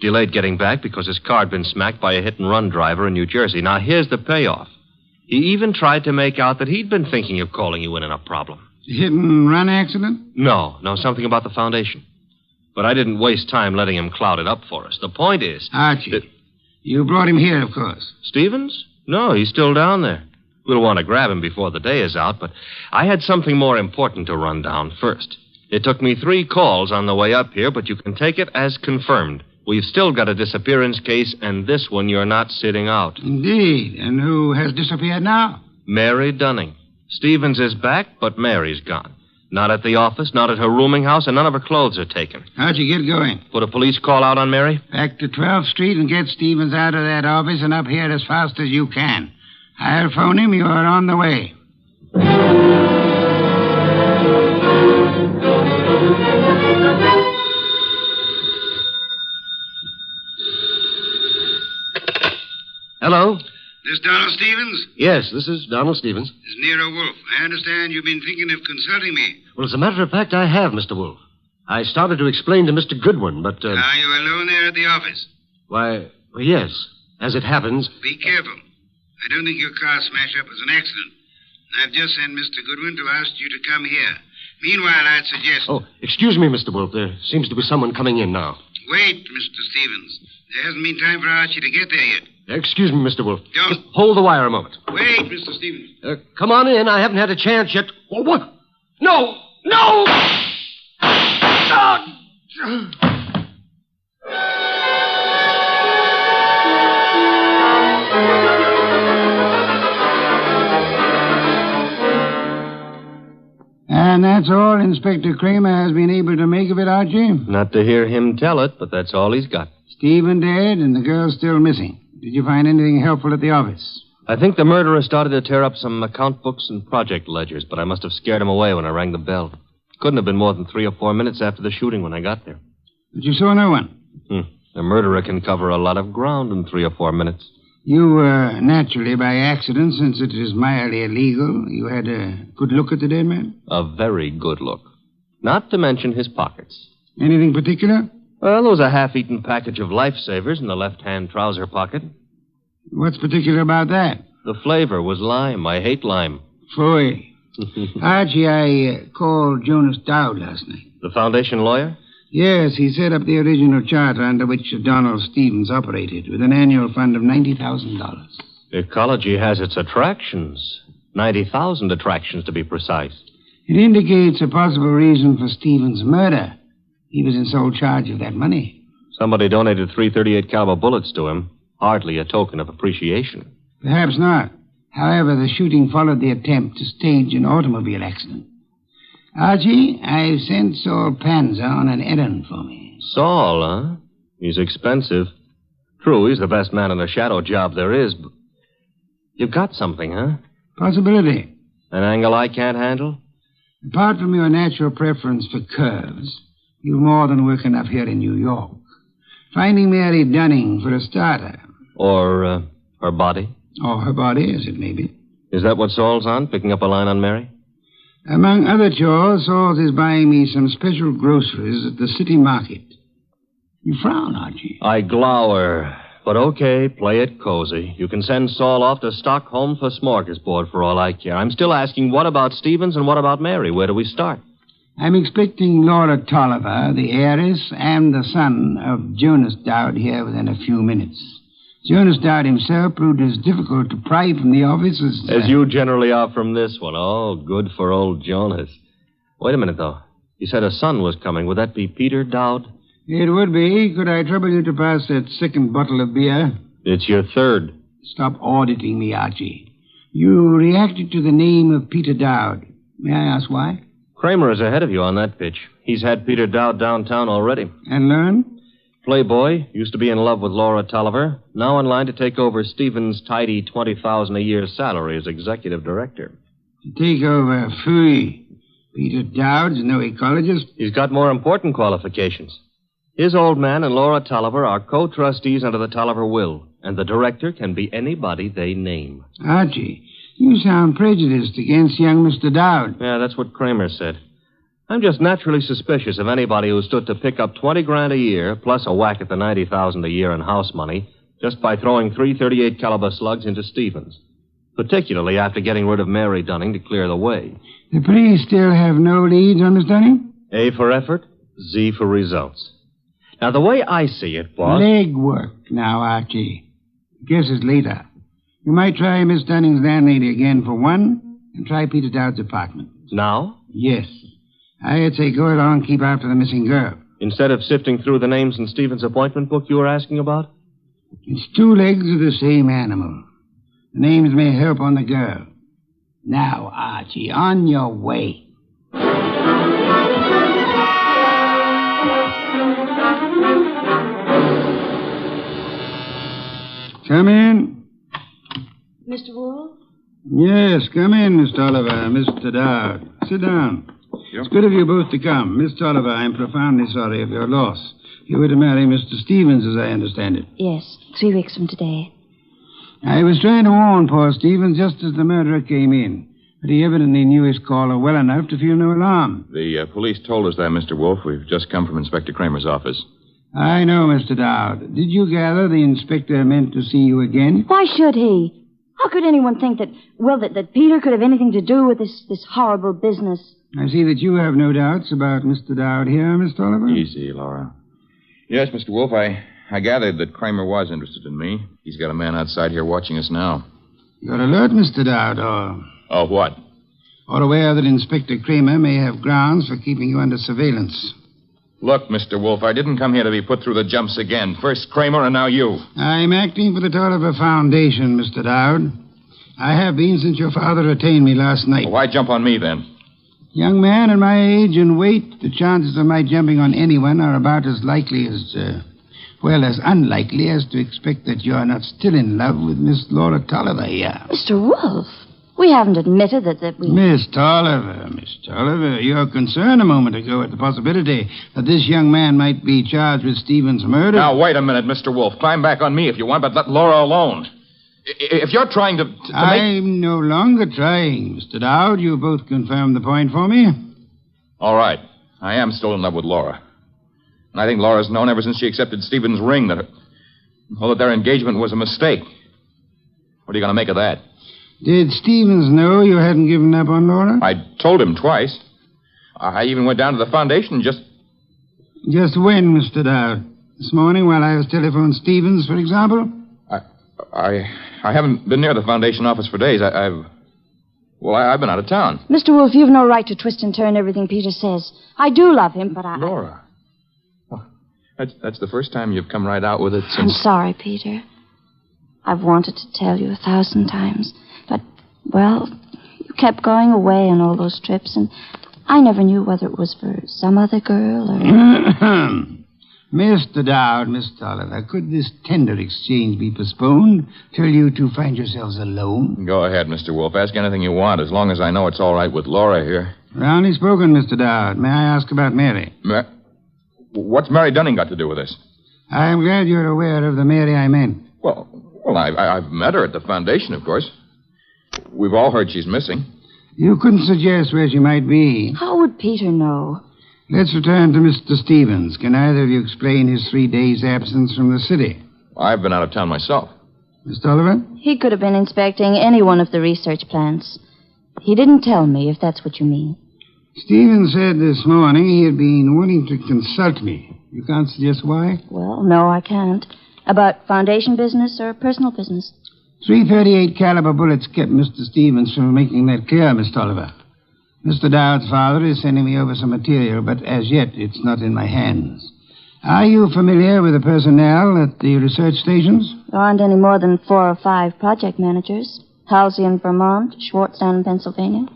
Delayed getting back because his car had been smacked by a hit-and-run driver in New Jersey. Now, here's the payoff. He even tried to make out that he'd been thinking of calling you in on a problem. Hit-and-run accident? No, something about the foundation. But I didn't waste time letting him cloud it up for us. The point is... Archie, you brought him here, of course. Stevens? No, he's still down there. We'll want to grab him before the day is out, but I had something more important to run down first. It took me 3 calls on the way up here, but you can take it as confirmed. We've still got a disappearance case, and this one you're not sitting out. Indeed. And who has disappeared now? Mary Dunning. Stevens is back, but Mary's gone. Not at the office, not at her rooming house, and none of her clothes are taken. How'd you get going? Put a police call out on Mary? Back to 12th Street and get Stevens out of that office and up here as fast as you can. I'll phone him. You are on the way. Hello? This Donald Stevens? Yes, this is Donald Stevens. This is Nero Wolfe. I understand you've been thinking of consulting me. Well, as a matter of fact, I have, Mr. Wolfe. I started to explain to Mr. Goodwin, but... Are you alone there at the office? Why, well, yes. As it happens... Be careful. I don't think your car smash-up was an accident. I've just sent Mr. Goodwin to ask you to come here. Meanwhile, I'd suggest... Oh, excuse me, Mr. Wolfe. There seems to be someone coming in now. Wait, Mr. Stevens. There hasn't been time for Archie to get there yet. Excuse me, Mr. Wolfe. Don't. Just hold the wire a moment. Wait, Mr. Stevens. Come on in. I haven't had a chance yet. Oh, what? No! No! And that's all Inspector Kramer has been able to make of it, Archie? Not to hear him tell it, but that's all he's got. Stephen dead and the girl still missing. Did you find anything helpful at the office? I think the murderer started to tear up some account books and project ledgers, but I must have scared him away when I rang the bell. Couldn't have been more than 3 or 4 minutes after the shooting when I got there. But you saw no one? The murderer can cover a lot of ground in 3 or 4 minutes. You, naturally by accident, since it is mildly illegal, you had a good look at the dead man? A very good look. Not to mention his pockets. Anything particular? Well, there was a half-eaten package of lifesavers in the left-hand trouser pocket. What's particular about that? The flavor was lime. I hate lime. Phooey. Archie, I called Jonas Dowd last night. The foundation lawyer? Yes, he set up the original charter under which Donald Stevens operated, with an annual fund of $90,000. Ecology has its attractions. 90,000 attractions, to be precise. It indicates a possible reason for Stevens' murder. He was in sole charge of that money. Somebody donated 338 caliber bullets to him. Hardly a token of appreciation. Perhaps not. However, the shooting followed the attempt to stage an automobile accident. Archie, I've sent Saul Panzer on an errand for me. Saul, huh? He's expensive. True, he's the best man in a shadow job there is, but... You've got something, huh? Possibility. An angle I can't handle? Apart from your natural preference for curves, you've more than work enough here in New York. Finding Mary Dunning, for a starter. Or, her body? Or her body, as it may be. Is that what Saul's on, picking up a line on Mary? Among other chores, Saul is buying me some special groceries at the city market. You frown, Archie. I glower. But okay, play it cozy. You can send Saul off to Stockholm for smorgasbord for all I care. I'm still asking, what about Stevens and what about Mary? Where do we start? I'm expecting Laura Tolliver, the heiress, and the son of Jonas Dowd here within a few minutes. Jonas Dowd himself proved as difficult to pry from the office as... As you generally are from this one. Oh, good for old Jonas. Wait a minute, though. You said a son was coming. Would that be Peter Dowd? It would be. Could I trouble you to pass that second bottle of beer? It's your third. Stop auditing me, Archie. You reacted to the name of Peter Dowd. May I ask why? Kramer is ahead of you on that pitch. He's had Peter Dowd downtown already. And learned? Playboy, used to be in love with Laura Tolliver, now in line to take over Stevens' tidy $20,000 a year salary as executive director. To take over, phooey. Peter Dowd's no ecologist. He's got more important qualifications. His old man and Laura Tolliver are co-trustees under the Tolliver will, and the director can be anybody they name. Archie, you sound prejudiced against young Mr. Dowd. Yeah, that's what Kramer said. I'm just naturally suspicious of anybody who stood to pick up $20,000 a year, plus a whack at the $90,000 a year in house money, just by throwing 338 caliber slugs into Stevens. Particularly after getting rid of Mary Dunning to clear the way. The police still have no leads on Miss Dunning? A for effort, Z for results. Now, the way I see it, boss... Leg work now, Archie. Guess it's later. You might try Miss Dunning's landlady again for one, and try Peter Dowd's apartment. Now? Yes. I'd say go along and keep after the missing girl. Instead of sifting through the names in Stephen's appointment book you were asking about? It's two legs of the same animal. The names may help on the girl. Now, Archie, on your way. Come in. Mr. Wolfe? Yes, come in, Mr. Oliver, Mr. Dowd. Sit down. It's good of you both to come. Mr. Oliver, I'm profoundly sorry of your loss. You were to marry Mr. Stevens, as I understand it. Yes, 3 weeks from today. I was trying to warn poor Stevens just as the murderer came in. But he evidently knew his caller well enough to feel no alarm. The police told us that, Mr. Wolfe. We've just come from Inspector Kramer's office. I know, Mr. Dowd. Did you gather the inspector meant to see you again? Why should he? How could anyone think that Peter could have anything to do with this horrible business? I see that you have no doubts about Mr. Dowd here, Mr. Oliver. Easy, Laura. Yes, Mr. Wolfe, I gathered that Kramer was interested in me. He's got a man outside here watching us now. You're alert, Mr. Dowd, or... Oh, what? Or aware that Inspector Kramer may have grounds for keeping you under surveillance. Look, Mr. Wolfe, I didn't come here to be put through the jumps again. First Kramer and now you. I'm acting for the Tolliver Foundation, Mr. Dowd. I have been since your father retained me last night. Well, why jump on me, then? Young man at my age and weight, the chances of my jumping on anyone are about as likely as, as unlikely as to expect that you're not still in love with Miss Laura Tolliver here. Mr. Wolfe, we haven't admitted that we... Miss Tolliver, your concern a moment ago at the possibility that this young man might be charged with Stephen's murder. Now, wait a minute, Mr. Wolfe. Climb back on me if you want, but let Laura alone. If you're trying to I'm no longer trying, Mr. Dowd. You both confirmed the point for me. All right. I am still in love with Laura. And I think Laura's known ever since she accepted Stephen's ring that their engagement was a mistake. What are you going to make of that? Did Stevens know you hadn't given up on Laura? I told him twice. I even went down to the foundation just... Just when, Mr. Dowd? This morning while I was telephoning Stevens, for example? I haven't been near the foundation office for days. I've been out of town. Mr. Wolfe, you've no right to twist and turn everything Peter says. I do love him, but I... Laura. Well, that's the first time you've come right out with it since... I'm sorry, Peter. I've wanted to tell you 1,000 times. But, you kept going away on all those trips, and I never knew whether it was for some other girl or... Mr. Dowd, Miss Tolliver, could this tender exchange be postponed till you two find yourselves alone? Go ahead, Mr. Wolfe. Ask anything you want, as long as I know it's all right with Laura here. Roundly spoken, Mr. Dowd. May I ask about Mary? What's Mary Dunning got to do with this? I'm glad you're aware of the Mary I meant. Well, I've met her at the foundation, of course. We've all heard she's missing. You couldn't suggest where she might be. How would Peter know? Let's return to Mr. Stevens. Can either of you explain his 3 days' absence from the city? I've been out of town myself. Miss Tolliver? He could have been inspecting any one of the research plants. He didn't tell me, if that's what you mean. Stevens said this morning he had been wanting to consult me. You can't suggest why? Well, no, I can't. About foundation business or personal business? .338 caliber bullets kept Mr. Stevens from making that clear, Miss Tolliver. Mr. Dowd's father is sending me over some material, but as yet it's not in my hands. Are you familiar with the personnel at the research stations? There aren't any more than 4 or 5 project managers. Halsey in Vermont, Schwartz down in Pennsylvania.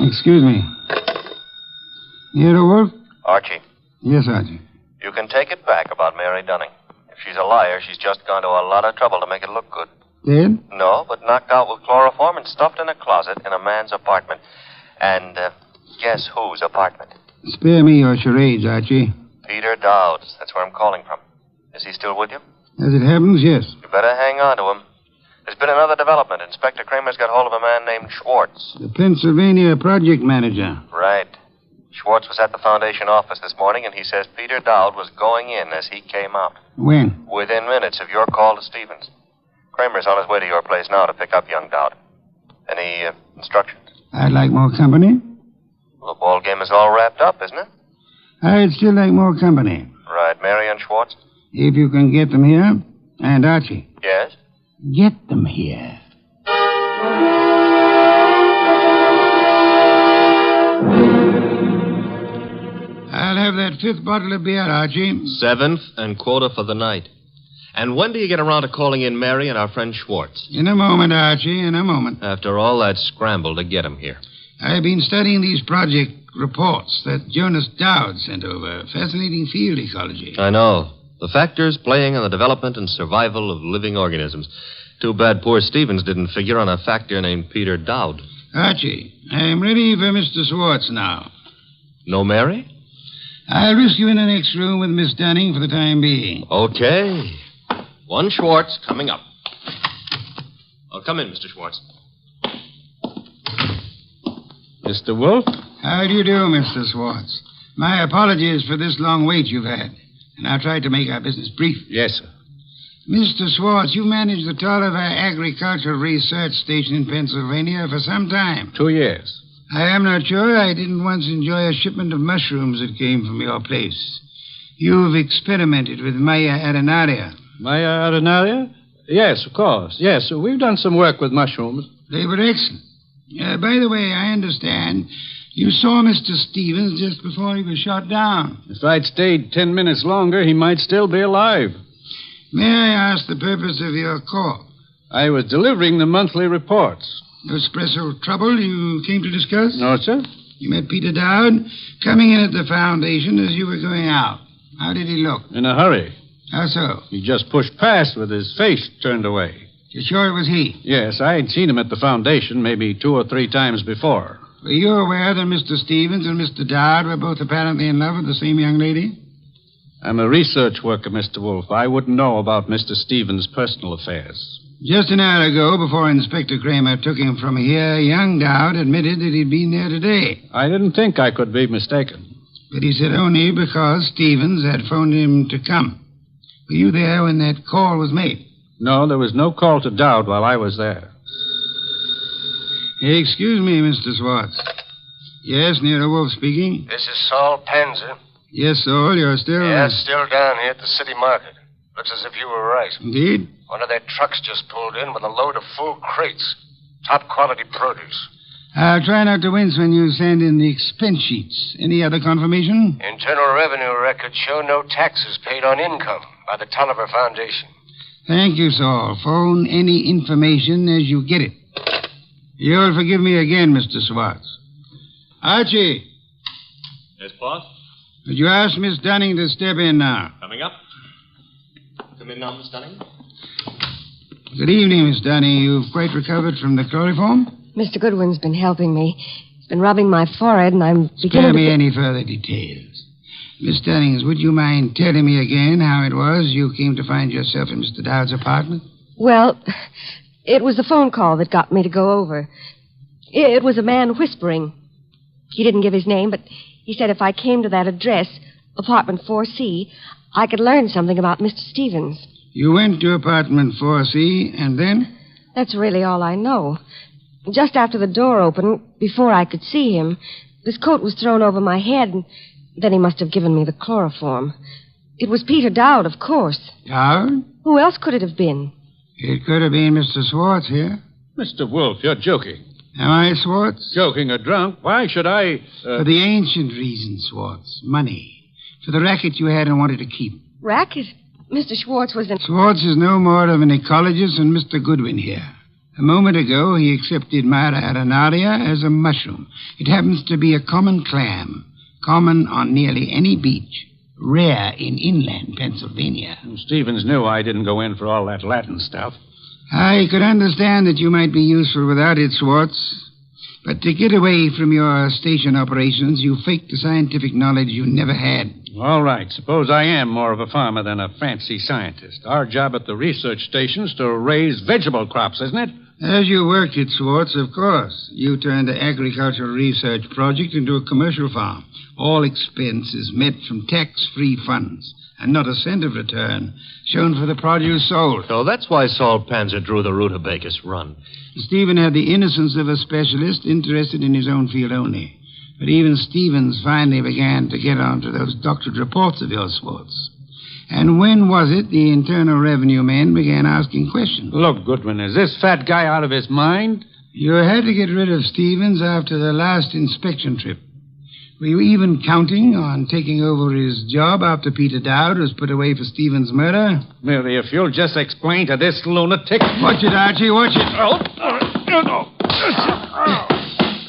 Excuse me. Nero Wolfe? Archie, Yes, Archie. you can take it back about Mary Dunning. If she's a liar, she's just gone to a lot of trouble to make it look good. Dead? No, but knocked out with chloroform and stuffed in a closet in a man's apartment. And guess whose apartment? Spare me your charades, Archie. Peter Dowd's. That's where I'm calling from. Is he still with you? As it happens, yes. You better hang on to him. There's been another development. Inspector Kramer's got hold of a man named Schwartz. The Pennsylvania project manager. Right. Schwartz was at the foundation office this morning, and he says Peter Dowd was going in as he came out. When? Within minutes of your call to Stevens. Kramer's on his way to your place now to pick up young Dowd. Any instructions? I'd like more company. Well, the ball game is all wrapped up, isn't it? I'd still like more company. Right. Mary and Schwartz? If you can get them here. And Archie. Yes? Get them here. I'll have have that 5th bottle of beer, Archie? 7th and quota for the night. And when do you get around to calling in Mary and our friend Schwartz? In a moment, Archie, in a moment. After all that scramble to get him here. I've been studying these project reports that Jonas Dowd sent over. Fascinating field ecology. I know. The factors playing in the development and survival of living organisms. Too bad poor Stevens didn't figure on a factor named Peter Dowd. Archie, I'm ready for Mr. Schwartz now. No Mary? I'll risk you in the next room with Miss Dunning for the time being. Okay. One Schwartz coming up. Oh, come in, Mr. Schwartz. Mr. Wolfe? How do you do, Mr. Schwartz? My apologies for this long wait you've had. And I'll try to make our business brief. Yes, sir. Mr. Schwartz, you managed the Tolliver Agricultural Research Station in Pennsylvania for some time. 2 years. I am not sure I didn't once enjoy a shipment of mushrooms that came from your place. You've experimented with Maya arenaria. Maya arenaria? Yes, of course. Yes, we've done some work with mushrooms. They were excellent. By the way, I understand you saw Mr. Stevens just before he was shot down. If I'd stayed 10 minutes longer, he might still be alive. May I ask the purpose of your call? I was delivering the monthly reports. No special trouble you came to discuss? No, sir. You met Peter Dowd coming in at the foundation as you were going out. How did he look? In a hurry. How so? He just pushed past with his face turned away. You're sure it was he? Yes, I had seen him at the foundation maybe 2 or 3 times before. Were you aware that Mr. Stevens and Mr. Dowd were both apparently in love with the same young lady? I'm a research worker, Mr. Wolfe. I wouldn't know about Mr. Stevens' personal affairs. Just an hour ago, before Inspector Kramer took him from here, young Dowd admitted that he'd been there today. I didn't think I could be mistaken. But he said only because Stevens had phoned him to come. Were you there when that call was made? No, there was no call to Dowd while I was there. Excuse me, Mr. Schwartz. Yes, Nero Wolfe speaking. This is Saul Panzer. Yes, Saul, you're still... Yeah, still down here at the city market. Looks as if you were right. Indeed? One of their trucks just pulled in with a load of full crates. Top quality produce. I'll try not to wince when you send in the expense sheets. Any other confirmation? Internal Revenue records show no taxes paid on income by the Tolliver Foundation. Thank you, Saul. Phone any information as you get it. You'll forgive me again, Mr. Schwartz. Archie. Yes, boss? Would you ask Miss Dunning to step in now? Coming up. Come in now, Miss Dunning. Good evening, Miss Dunning. You've quite recovered from the chloroform? Mr. Goodwin's been helping me. He's been rubbing my forehead, and I'm beginning Spare me to... any further details. Miss Dunnings, would you mind telling me again how it was you came to find yourself in Mr. Dowd's apartment? Well, it was the phone call that got me to go over. It was a man whispering. He didn't give his name, but he said if I came to that address, apartment 4C, I could learn something about Mr. Stevens. You went to apartment 4C, and then? That's really all I know. Just after the door opened, before I could see him, this coat was thrown over my head, and then he must have given me the chloroform. It was Peter Dowd, of course. Dowd? Who else could it have been? It could have been Mr. Schwartz here. Mr. Wolfe, you're joking. Am I, Schwartz? Joking or drunk? Why should I... For the ancient reason, Schwartz. Money. For the racket you had and wanted to keep. Racket? Mr. Schwartz was an... Schwartz is no more of an ecologist than Mr. Goodwin here. A moment ago, he accepted Mara arenaria as a mushroom. It happens to be a common clam. Common on nearly any beach. Rare in inland Pennsylvania. Stevens knew I didn't go in for all that Latin stuff. I could understand that you might be useful without it, Schwartz. But to get away from your station operations, you faked the scientific knowledge you never had. All right. Suppose I am more of a farmer than a fancy scientist. Our job at the research station's to raise vegetable crops, isn't it? As you worked it, Schwartz, of course. You turned the agricultural research project into a commercial farm. All expenses met from tax-free funds, and not a cent of return shown for the produce sold. So that's why Saul Panzer drew the rutabagus run. Stephen had the innocence of a specialist interested in his own field only. But even Stevens finally began to get onto those doctored reports of yours, Schwartz. And when was it the Internal Revenue men began asking questions? Look, Goodwin, is this fat guy out of his mind? You had to get rid of Stevens after the last inspection trip. Were you even counting on taking over his job after Peter Dowd was put away for Stevens' murder? Mary, if you'll just explain to this lunatic... Watch it, Archie, watch it.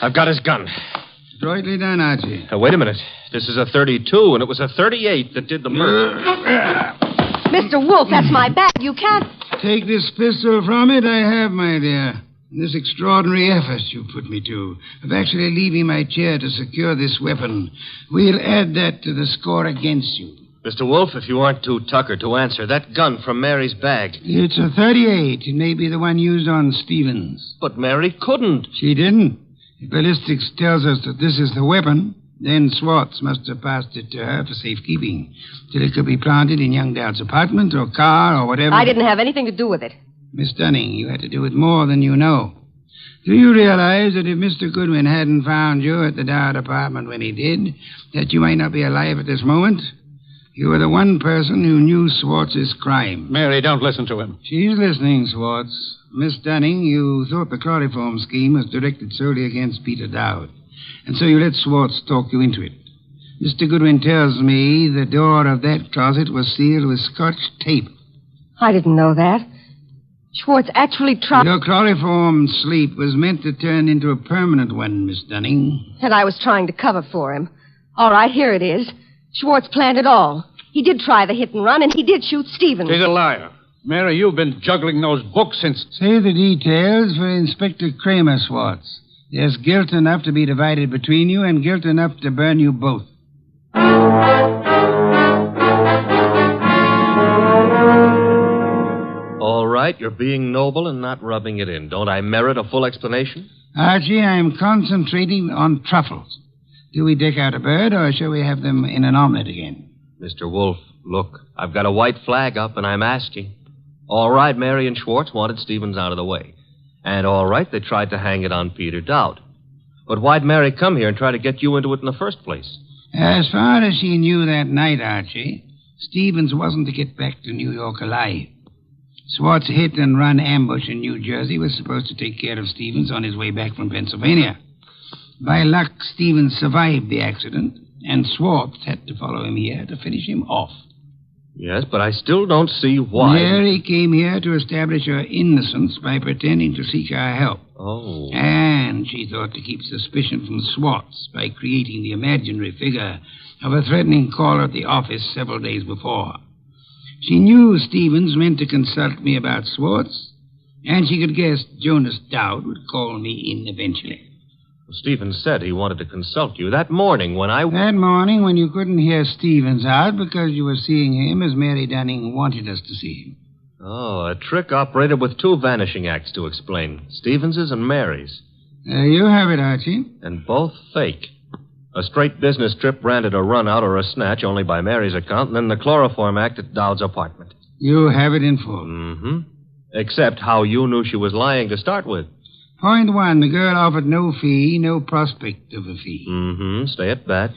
I've got his gun. Adroitly done, Archie. Wait a minute. This is a 32, and it was a 38 that did the murder. Mr. Wolfe, that's my bag. You can't... Take this pistol from it, I have, my dear. This extraordinary effort you put me to of actually leaving my chair to secure this weapon, we'll add that to the score against you. Mr. Wolfe, if you aren't too tucker to answer, that gun from Mary's bag. It's a 38. It may be the one used on Stevens. But Mary couldn't. She didn't. If ballistics tells us that this is the weapon, then Swartz must have passed it to her for safekeeping, till it could be planted in young Dowd's apartment or car or whatever. I didn't have anything to do with it. Miss Dunning, you had to do it more than you know. Do you realize that if Mr. Goodwin hadn't found you at the Dowd apartment when he did, that you might not be alive at this moment? You were the one person who knew Swartz's crime. Mary, don't listen to him. She's listening, Swartz. Miss Dunning, you thought the chloroform scheme was directed solely against Peter Dowd, and so you let Swartz talk you into it. Mr. Goodwin tells me the door of that closet was sealed with Scotch tape. I didn't know that. Schwartz actually tried... Your chloroform sleep was meant to turn into a permanent one, Miss Dunning. And I was trying to cover for him. All right, here it is. Schwartz planned it all. He did try the hit and run, and he did shoot Stevens. He's a liar. Mary, you've been juggling those books since... Say the details for Inspector Kramer, Swartz. There's guilt enough to be divided between you and guilt enough to burn you both. All right, you're being noble and not rubbing it in. Don't I merit a full explanation? Archie, I'm concentrating on truffles. Do we deck out a bird, or shall we have them in an omelet again? Mr. Wolfe, look, I've got a white flag up, and I'm asking. All right, Mary and Schwartz wanted Stevens out of the way. And all right, they tried to hang it on Peter Dowd. But why'd Mary come here and try to get you into it in the first place? As far as she knew that night, Archie, Stevens wasn't to get back to New York alive. Swartz hit and run ambush in New Jersey was supposed to take care of Stevens on his way back from Pennsylvania. By luck, Stevens survived the accident, and Swartz had to follow him here to finish him off. Yes, but I still don't see why. Mary came here to establish her innocence by pretending to seek our help. Oh. And she thought to keep suspicion from Swartz by creating the imaginary figure of a threatening caller at the office several days before. She knew Stevens meant to consult me about Swartz, and she could guess Jonas Dowd would call me in eventually. Well, Stevens said he wanted to consult you that morning when That morning when you couldn't hear Stevens out because you were seeing him as Mary Dunning wanted us to see him. Oh, a trick operated with two vanishing acts to explain. Stevens's and Mary's. You have it, Archie. And both fake. A straight business trip branded a run-out or a snatch only by Mary's account, and then the chloroform act at Dowd's apartment. You have it in full. Mm-hmm. Except how you knew she was lying to start with. Point one, the girl offered no fee, no prospect of a fee. Mm-hmm. Stay at that.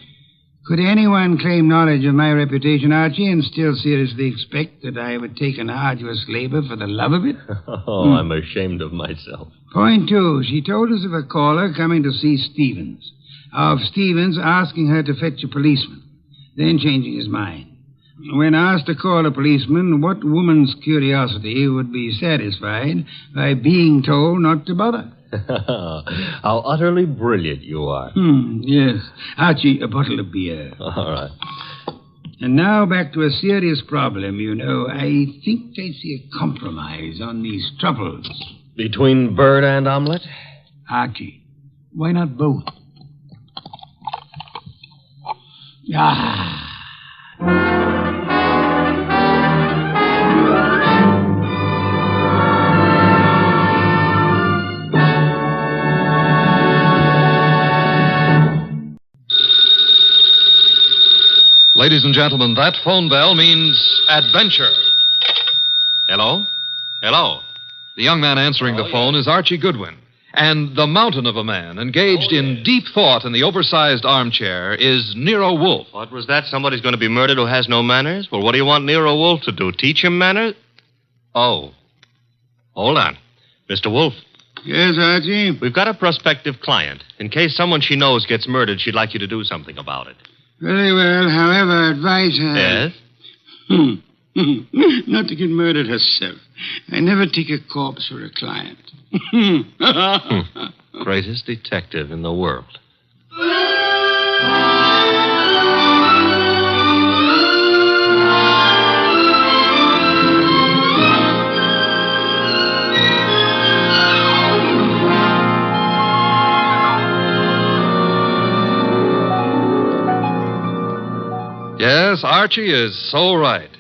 Could anyone claim knowledge of my reputation, Archie, and still seriously expect that I would take an arduous labor for the love of it? Oh, I'm ashamed of myself. Point two, she told us of a caller coming to see Stevens. Of Stevens asking her to fetch a policeman, then changing his mind. When asked to call a policeman, what woman's curiosity would be satisfied by being told not to bother? How utterly brilliant you are. Yes. Archie, a bottle of beer. All right. And now back to a serious problem, you know. I think I see a compromise on these truffles. Between bird and omelet? Archie, why not both? Ah. Ladies and gentlemen, that phone bell means adventure. Hello? Hello? The young man answering the phone is Archie Goodwin. And the mountain of a man engaged in deep thought in the oversized armchair is Nero Wolfe. What was that? Somebody's going to be murdered who has no manners? Well, what do you want Nero Wolfe to do? Teach him manners? Oh. Hold on. Mr. Wolfe. Yes, Archie? We've got a prospective client. In case someone she knows gets murdered, she'd like you to do something about it. Very well. However, advise her. Yes? Not to get murdered herself. I never take a corpse for a client. Greatest detective in the world. Yes, Archie is so right.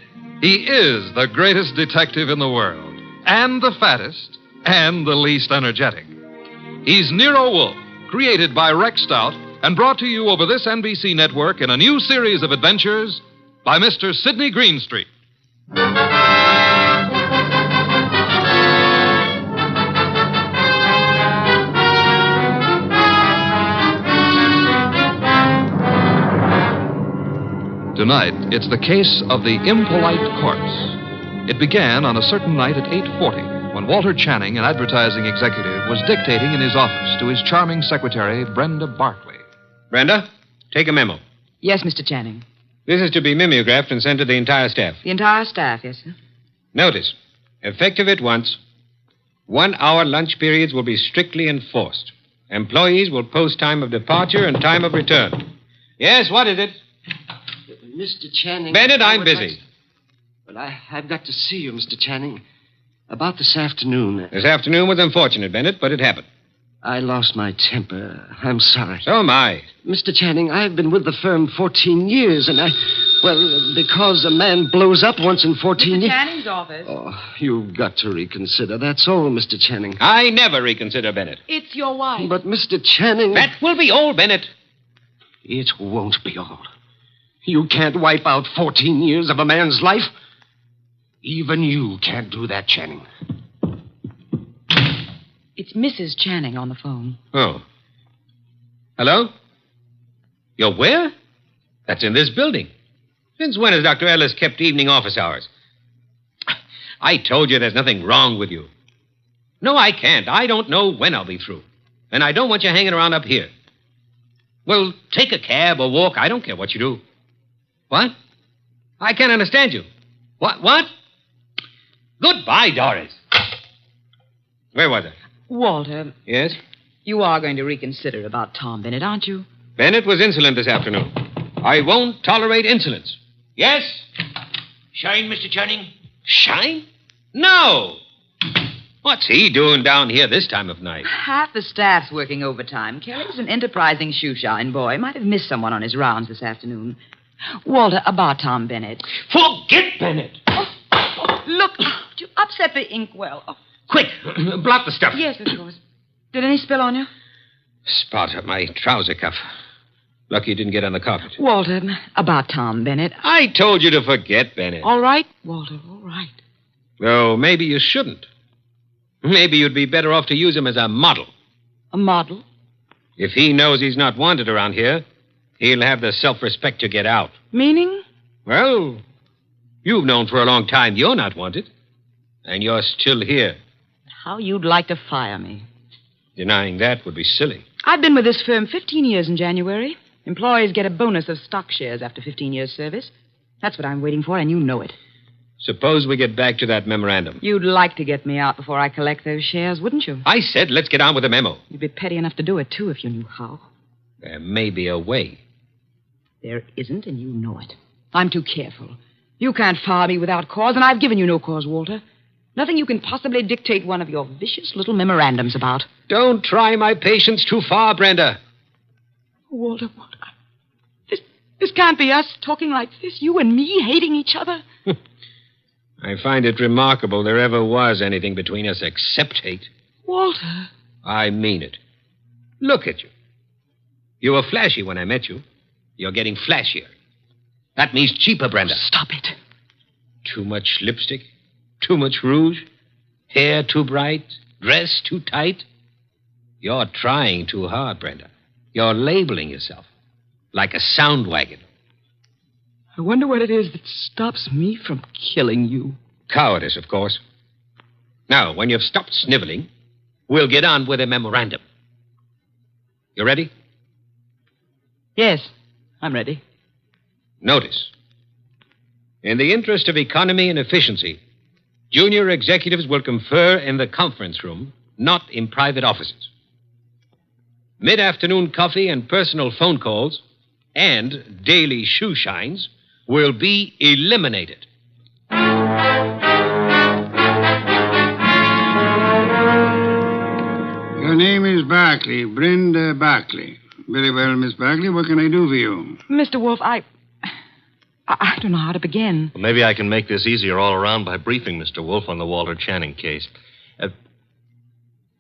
He is the greatest detective in the world, and the fattest, and the least energetic. He's Nero Wolfe, created by Rex Stout, and brought to you over this NBC network in a new series of adventures by Mr. Sidney Greenstreet. Tonight, it's the case of the Impolite corpse. It began on a certain night at 8:40 when Walter Channing, an advertising executive, was dictating in his office to his charming secretary, Brenda Barkley. Brenda, take a memo. Yes, Mr. Channing. This is to be mimeographed and sent to the entire staff. The entire staff, yes, sir. Notice, effective at once, 1 hour lunch periods will be strictly enforced. Employees will post time of departure and time of return. Yes, what is it? Mr. Channing. Bennett, I'm busy. But I've got to see you, Mr. Channing. About this afternoon. This afternoon was unfortunate, Bennett, but it happened. I lost my temper. I'm sorry. So am I. Mr. Channing, I've been with the firm 14 years, and because a man blows up once in 14 years... Mr. Channing's office. Oh, you've got to reconsider. That's all, Mr. Channing. I never reconsider, Bennett. It's your wife. But, Mr. Channing... That will be all, Bennett. It won't be all. You can't wipe out 14 years of a man's life. Even you can't do that, Channing. It's Mrs. Channing on the phone. Oh. Hello? You're where? That's in this building. Since when has Dr. Ellis kept evening office hours? I told you there's nothing wrong with you. No, I can't. I don't know when I'll be through. And I don't want you hanging around up here. Well, take a cab or walk. I don't care what you do. What? I can't understand you. What? Goodbye, Doris. Where was I? Walter. Yes? You are going to reconsider about Tom Bennett, aren't you? Bennett was insolent this afternoon. I won't tolerate insolence. Yes? Shine, Mr. Channing? Shine? No. What's he doing down here this time of night? Half the staff's working overtime. Kelly's an enterprising shoeshine boy. Might have missed someone on his rounds this afternoon. Walter, about Tom Bennett. Forget Bennett. Look, you upset the inkwell. Oh. Quick, blot the stuff. Yes, of course. Did any spill on you? Spot at my trouser cuff. Lucky it didn't get on the carpet. Walter, about Tom Bennett. I told you to forget Bennett. All right, Walter, all right. Oh, maybe you shouldn't. Maybe you'd be better off to use him as a model. A model? If he knows he's not wanted around here, he'll have the self-respect to get out. Meaning? Well, you've known for a long time you're not wanted. And you're still here. How you'd like to fire me. Denying that would be silly. I've been with this firm 15 years in January. Employees get a bonus of stock shares after 15 years' service. That's what I'm waiting for, and you know it. Suppose we get back to that memorandum. You'd like to get me out before I collect those shares, wouldn't you? I said let's get on with the memo. You'd be petty enough to do it, too, if you knew how. There may be a way. There isn't, and you know it. I'm too careful. You can't fire me without cause, and I've given you no cause, Walter. Nothing you can possibly dictate one of your vicious little memorandums about. Don't try my patience too far, Brenda. Walter, what? This can't be us talking like this, you and me hating each other. I find it remarkable there ever was anything between us except hate. Walter. I mean it. Look at you. You were flashy when I met you. You're getting flashier. That means cheaper, Brenda. Stop it. Too much lipstick? Too much rouge? Hair too bright? Dress too tight? You're trying too hard, Brenda. You're labeling yourself like a sound wagon. I wonder what it is that stops me from killing you. Cowardice, of course. Now, when you've stopped sniveling, we'll get on with the memorandum. You ready? Yes, I'm ready. Notice. In the interest of economy and efficiency, junior executives will confer in the conference room, not in private offices. Mid-afternoon coffee and personal phone calls and daily shoe shines will be eliminated. Your name is Barkley, Brenda Barkley. Very well, Miss Barkley. What can I do for you? Mr. Wolfe, I don't know how to begin. Well, maybe I can make this easier all around by briefing Mr. Wolfe on the Walter Channing case.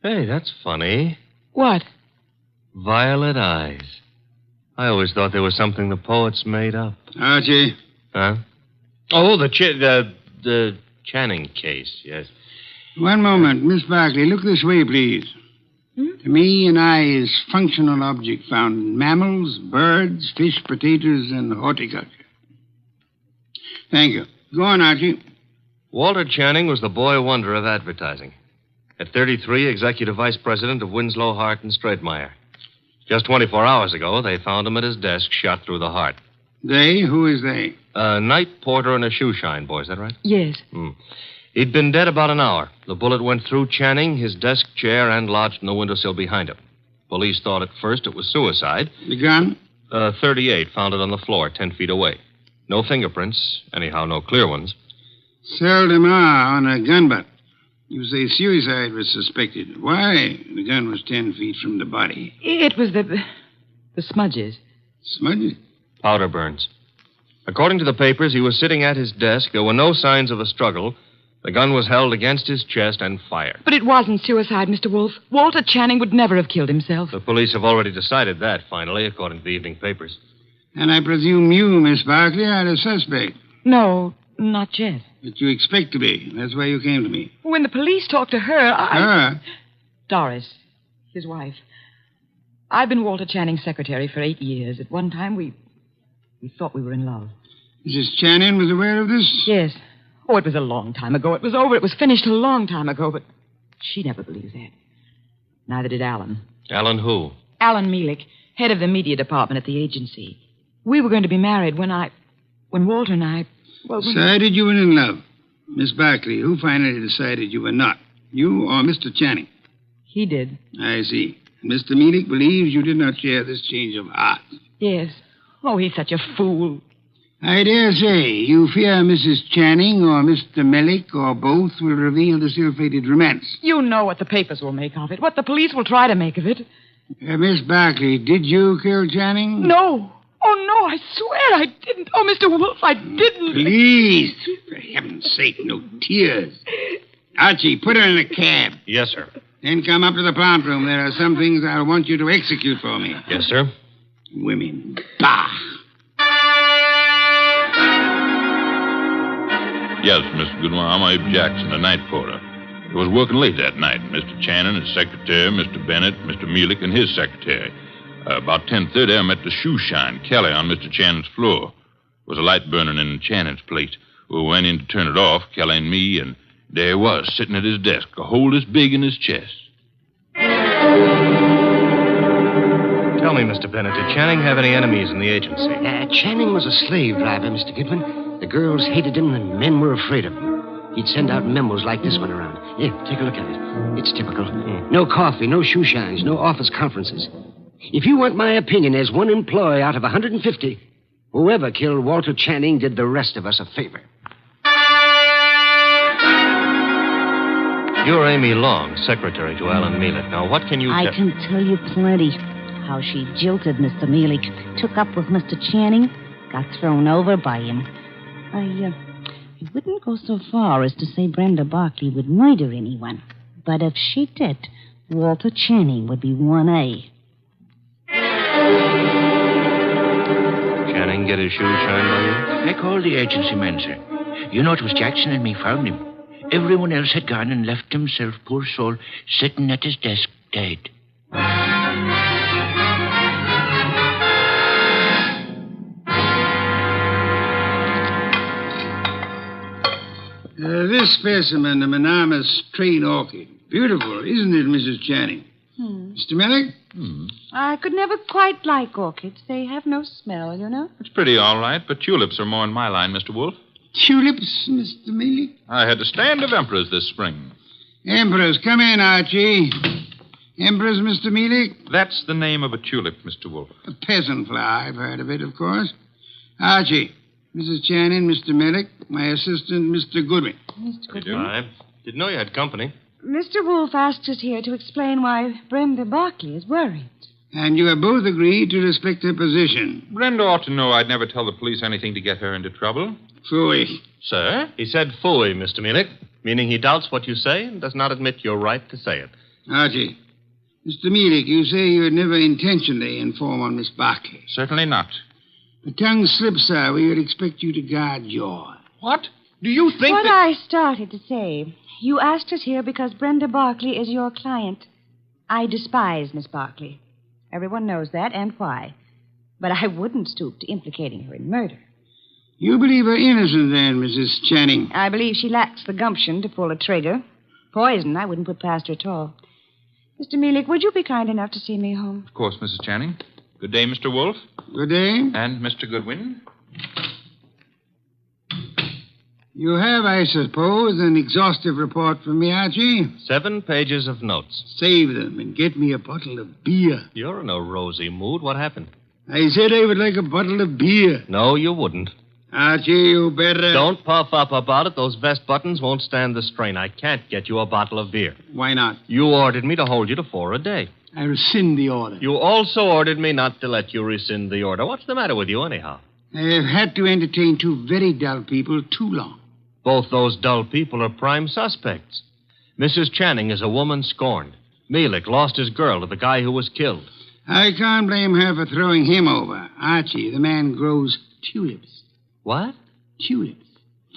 Hey, that's funny. What? Violet eyes. I always thought they were something the poets made up. Archie. Huh? Oh, the Channing case, yes. One moment. Miss Barkley, look this way, please. To me, an eye is functional object found in mammals, birds, fish, potatoes, and horticulture. Thank you. Go on, Archie. Walter Channing was the boy wonder of advertising. At 33, executive vice president of Winslow, Hart, and Straightmeyer. Just 24 hours ago, they found him at his desk, shot through the heart. They? Who is they? A night porter and a shoe shine boy, is that right? Yes. He'd been dead about an hour. The bullet went through Channing, his desk chair, and lodged in the windowsill behind him. Police thought at first it was suicide. The gun? 38, found it on the floor, 10 feet away. No fingerprints, anyhow, no clear ones. Seldom are on a gun butt. You say suicide was suspected. Why? The gun was 10 feet from the body. It was the smudges. Smudges? Powder burns. According to the papers, he was sitting at his desk. There were no signs of a struggle. The gun was held against his chest and fired. But it wasn't suicide, Mr. Wolfe. Walter Channing would never have killed himself. The police have already decided that, finally, according to the evening papers. And I presume you, Miss Barkley, are the suspect. No, not yet. But you expect to be. That's why you came to me. When the police talked to her, Her? Doris, his wife. I've been Walter Channing's secretary for 8 years. At one time, we thought we were in love. Mrs. Channing was aware of this? Yes. Oh, it was a long time ago. It was over. It was finished a long time ago, but she never believed that. Neither did Alan. Alan who? Alan Mielek, head of the media department at the agency. We were going to be married when Walter and I... Well, Decided you were in love. Miss Barkley, who finally decided you were not? You or Mr. Channing? He did. I see. Mr. Mielek believes you did not share this change of heart. Yes. Oh, he's such a fool. I dare say you fear Mrs. Channing or Mr. Mielek or both will reveal this ill-fated romance. You know what the papers will make of it, what the police will try to make of it. Miss Barkley, did you kill Channing? No. Oh, no, I swear I didn't. Oh, Mr. Wolfe, I didn't. Please, for heaven's sake, no tears. Archie, put her in a cab. Yes, sir. Then come up to the plant room. There are some things I'll want you to execute for me. Yes, sir. Women. Bah! Yes, Mr. Goodwin, I'm Abe Jackson, the night porter. I was working late that night. Mr. Channing, his secretary, Mr. Bennett, Mr. Mielek, and his secretary. About 10:30, I met the shoe shine, Kelly, on Mr. Channing's floor. There was a light burning in Channing's plate. We went in to turn it off, Kelly and me, and there he was, sitting at his desk, a hole this big in his chest. Tell me, Mr. Bennett, did Channing have any enemies in the agency? Channing was a slave driver, Mr. Goodwin. The girls hated him, and the men were afraid of him. He'd send out memos like this one around. Here, take a look at it. It's typical. No coffee, no shoe shines, no office conferences. If you want my opinion, as one employee out of 150, whoever killed Walter Channing did the rest of us a favor. You're Amy Long, secretary to Alan Mielek. Now, what can you I can tell you plenty. How she jilted Mr. Mielek, took up with Mr. Channing, got thrown over by him. I wouldn't go so far as to say Brenda Barkley would murder anyone. But if she did, Walter Channing would be 1A. Channing get his shoes shined by you? I called the agency man, sir. You know, it was Jackson and me found him. Everyone else had gone and left himself, poor soul, sitting at his desk, dead. This specimen, a monogamous straight orchid, Beautiful, isn't it, Mrs. Channing? Mr. Millick? I could never quite like orchids. They have no smell, you know. It's pretty all right, but tulips are more in my line, Mr. Wolfe. Tulips, Mr. Millick? I had a stand of emperors this spring. Emperors, come in, Archie. Emperors, Mr. Millick? That's the name of a tulip, Mr. Wolfe. A peasant flower. I've heard of it, of course. Archie, Mrs. Channing, Mr. Millick, my assistant, Mr. Goodwin. Mr. Goodwin? I didn't know you had company. Mr. Wolfe asked us here to explain why Brenda Barkley is worried. And you have both agreed to respect her position. Brenda ought to know I'd never tell the police anything to get her into trouble. Phooey. Sir? He said phooey, Mr. Munich, meaning he doubts what you say and does not admit your right to say it. Archie, Mr. Millick, you say you would never intentionally inform on Miss Barkley. Certainly not. The tongue slips, sir. We would expect you to guard your... What? Do you think What I started to say. You asked us here because Brenda Barkley is your client. I despise Miss Barkley. Everyone knows that, and why. But I wouldn't stoop to implicating her in murder. You believe her innocent, then, Mrs. Channing? I believe she lacks the gumption to pull a trigger. Poison I wouldn't put past her at all. Mr. Millick, would you be kind enough to see me home? Of course, Mrs. Channing. Good day, Mr. Wolfe. Good day. And Mr. Goodwin. You have, I suppose, an exhaustive report from me, Archie? 7 pages of notes. Save them and get me a bottle of beer. You're in a rosy mood. What happened? I said I would like a bottle of beer. No, you wouldn't. Archie, you better... Don't puff up about it. Those vest buttons won't stand the strain. I can't get you a bottle of beer. Why not? You ordered me to hold you to 4 a day. I rescind the order. You also ordered me not to let you rescind the order. What's the matter with you, anyhow? I have had to entertain 2 very dull people too long. Both those dull people are prime suspects. Mrs. Channing is a woman scorned. Mielik lost his girl to the guy who was killed. I can't blame her for throwing him over. Archie, the man grows tulips. What? Tulips.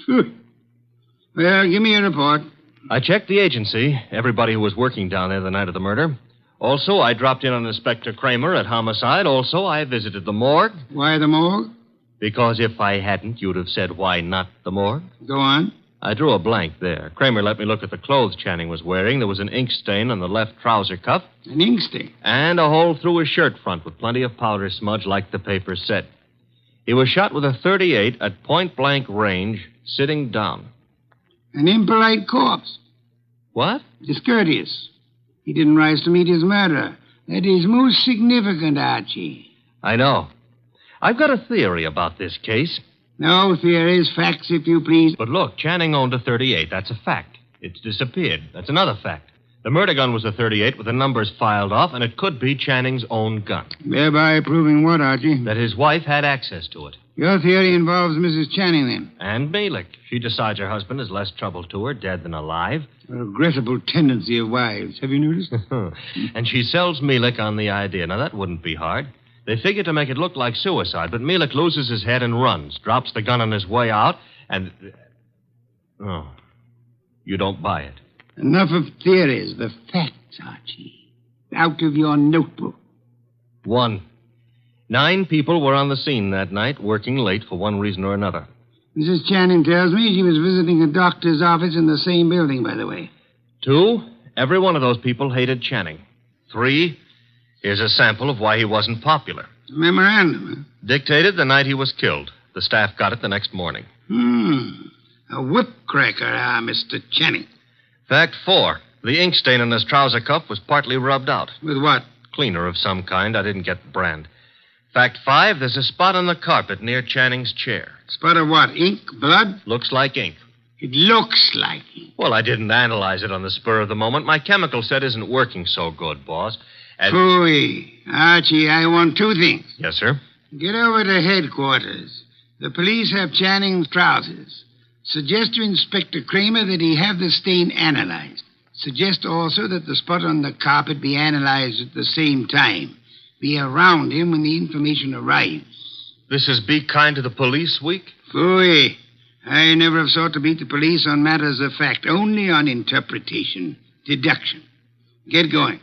Well, give me a report. I checked the agency, everybody who was working down there the night of the murder. Also, I dropped in on Inspector Kramer at homicide. Also, I visited the morgue. Why the morgue? Because if I hadn't, you'd have said, why not the morgue? Go on. I drew a blank there. Kramer let me look at the clothes Channing was wearing. There was an ink stain on the left trouser cuff. An ink stain? And a hole through his shirt front with plenty of powder smudge like the paper said. He was shot with a .38 at point-blank range, sitting down. An impolite corpse. What? Discourteous. He didn't rise to meet his murderer. That is most significant, Archie. I know. I've got a theory about this case. No theories, facts, if you please. But look, Channing owned a .38. That's a fact. It's disappeared. That's another fact. The murder gun was a .38 with the numbers filed off, and it could be Channing's own gun. Thereby proving what, Archie? That his wife had access to it. Your theory involves Mrs. Channing, then? And Mielik. She decides her husband is less trouble to her, dead than alive. A regrettable tendency of wives. Have you noticed? And she sells Mielik on the idea. Now, that wouldn't be hard. They figure to make it look like suicide, but Mielik loses his head and runs, drops the gun on his way out, and... Oh, you don't buy it. Enough of theories. The facts, Archie. Out of your notebook. 1. 9 people were on the scene that night, working late for one reason or another. Mrs. Channing tells me she was visiting a doctor's office in the same building, by the way. 2, every one of those people hated Channing. 3, here's a sample of why he wasn't popular. Memorandum. Dictated the night he was killed. The staff got it the next morning. A whip cracker, Mr. Channing. Fact 4, the ink stain on his trouser cuff was partly rubbed out. With what? Cleaner of some kind. I didn't get the brand. Fact 5, there's a spot on the carpet near Channing's chair. Spot of what? Ink? Blood? Looks like ink. It looks like ink. Well, I didn't analyze it on the spur of the moment. My chemical set isn't working so good, boss. Phooey. Archie, I want 2 things. Yes, sir? Get over to headquarters. The police have Channing's trousers. Suggest to Inspector Kramer that he have the stain analyzed. Suggest also that the spot on the carpet be analyzed at the same time. Be around him when the information arrives. This is Be Kind to the Police Week? Phooey. I never have sought to beat the police on matters of fact, only on interpretation, deduction. Get going.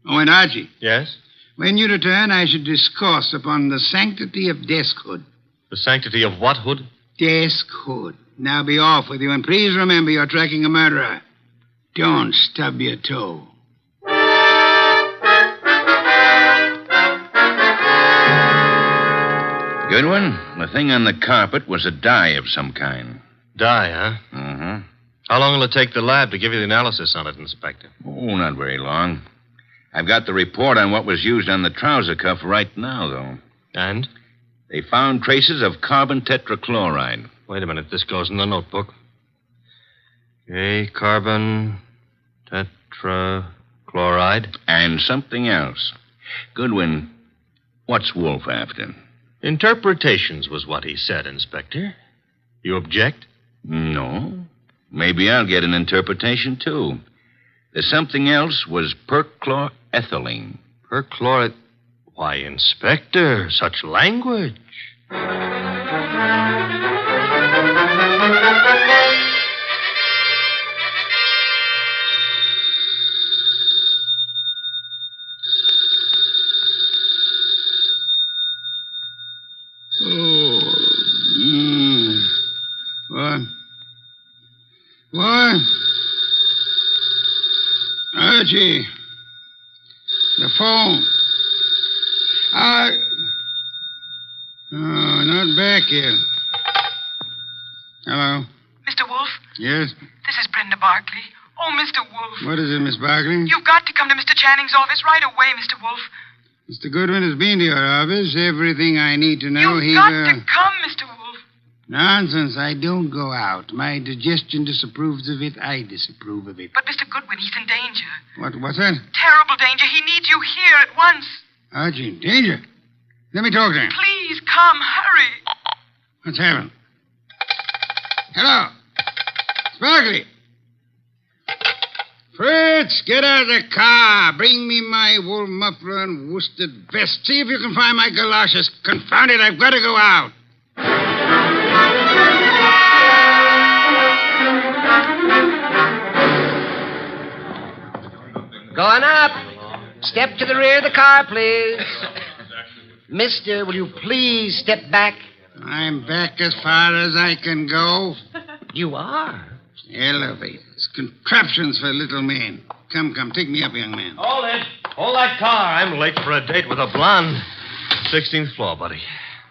Oh, and Archie. Yes? When you return, I should discourse upon the sanctity of deskhood. The sanctity of what hood? Deskhood. Now be off with you, and please remember you're tracking a murderer. don't stub your toe. Goodwin, the thing on the carpet was a dye of some kind. Dye, huh? Mm-hmm. How long will it take the lab to give you the analysis on it, Inspector? Oh, not very long. I've got the report on what was used on the trouser cuff right now, though. And? They found traces of carbon tetrachloride. Wait a minute. This goes in the notebook. Okay, carbon tetrachloride. And something else. Goodwin, what's Wolfe after? Interpretations was what he said, Inspector. You object? No. Maybe I'll get an interpretation, too. The something else was perchlorethylene. Perchloreth... Why, Inspector, such language. What? Archie. The phone. Oh, not back yet. Hello. Mr. Wolfe? Yes? This is Brenda Barkley. Oh, Mr. Wolfe. What is it, Miss Barkley? You've got to come to Mr. Channing's office right away, Mr. Wolfe. Mr. Goodwin has been to your office. Everything I need to know. You've got to come, Mr. Wolfe. Nonsense. I don't go out. My digestion disapproves of it. I disapprove of it. But Mr. Goodwin, he's in danger. What's that? Terrible danger. He needs you here at once. Archie, in danger? Let me talk to him. Please come. Hurry. What's happened? Hello. Sparkly. Fritz, get out of the car. Bring me my wool muffler and worsted vest. See if you can find my galoshes. Confound it, I've got to go out. Going up. Step to the rear of the car, please. Mister, will you please step back? I'm back as far as I can go. You are? Elevators, contraptions for little men. Come, take me up, young man. Hold it. Hold that car. I'm late for a date with a blonde. 16th floor, buddy.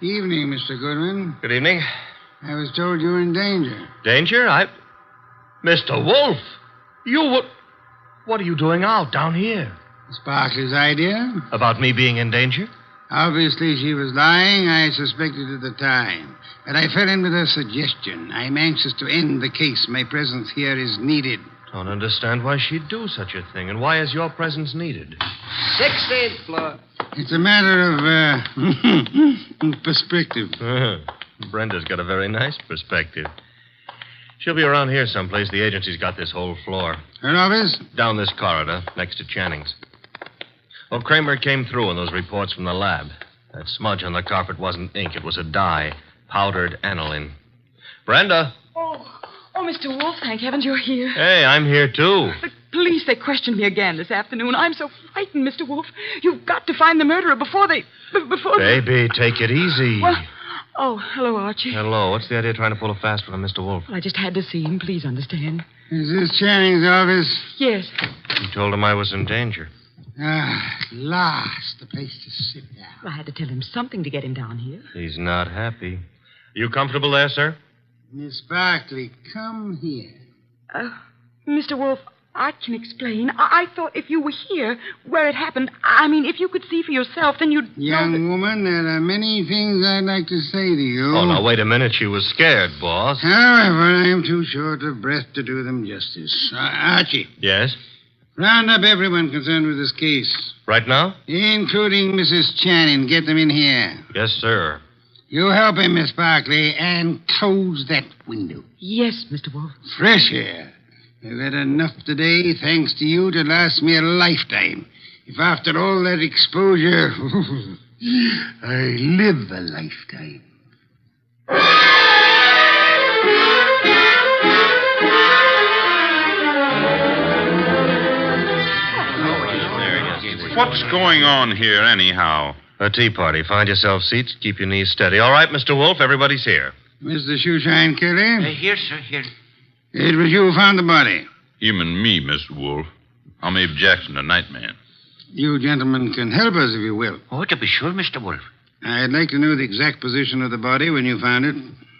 Evening, Mr. Goodwin. Good evening. I was told you were in danger. Danger? Mr. Wolfe, what are you doing out down here? Sparkley's idea. About me being in danger? Obviously, she was lying. I suspected at the time. But I fell in with her suggestion. I'm anxious to end the case. My presence here is needed. Don't understand why she'd do such a thing. And why is your presence needed? 16th floor. It's a matter of, perspective. Brenda's got a very nice perspective. She'll be around here someplace. The agency's got this whole floor. Her office? Down this corridor, next to Channing's. Well, Kramer came through on those reports from the lab. That smudge on the carpet wasn't ink. It was a dye. Powdered aniline. Brenda! Oh, Mr. Wolfe, thank heavens you're here. Hey, I'm here, too. The police, they questioned me again this afternoon. I'm so frightened, Mr. Wolfe. You've got to find the murderer before they... Baby, take it easy. Well, hello, Archie. Hello. What's the idea of trying to pull a fast one on Mr. Wolfe? Well, I just had to see him. Please understand. Is this Channing's office? Yes. You told him I was in danger. At last, the place to sit down. Well, I had to tell him something to get him down here. He's not happy. You comfortable there, sir? Miss Barkley, come here. Mr. Wolfe, I can explain. I thought if you were here, where it happened, I mean, if you could see for yourself, then you'd Young woman, there are many things I'd like to say to you. Oh, now, wait a minute. She was scared, boss. However, I am too short of breath to do them justice. Archie. Yes? Round up everyone concerned with this case. Right now? Including Mrs. Channing. Get them in here. Yes, sir. You help him, Miss Barkley, and close that window. Yes, Mr. Wolfe. Fresh air. I've had enough today, thanks to you, to last me a lifetime. If after all that exposure, I live a lifetime. What's going on here, anyhow? A tea party. Find yourself seats. Keep your knees steady. All right, Mr. Wolfe, everybody's here. Mr. Shoeshine Kelly? Here, sir, here. It was you who found the body. Him and me, Mr. Wolfe. I'm Abe Jackson, the night man. You gentlemen can help us if you will. Oh, to be sure, Mr. Wolfe. I'd like to know the exact position of the body when you found it.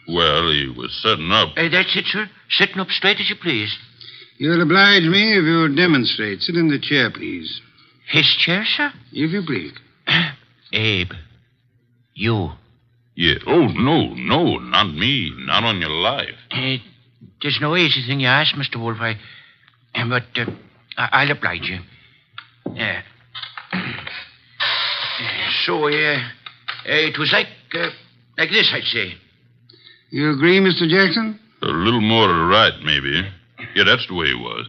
Well, he was setting up. That's it, sir. Sitting up straight as you please. You'll oblige me if you'll demonstrate. Sit in the chair, please. His chair, sir? If you please. Abe, you. Yeah. Oh, no, not me. Not on your life. There's no easy thing you ask, Mr. Wolfe. But I'll oblige you. So, it was like this, I'd say. You agree, Mr. Jackson? A little more to the right, maybe. Yeah, that's the way it was.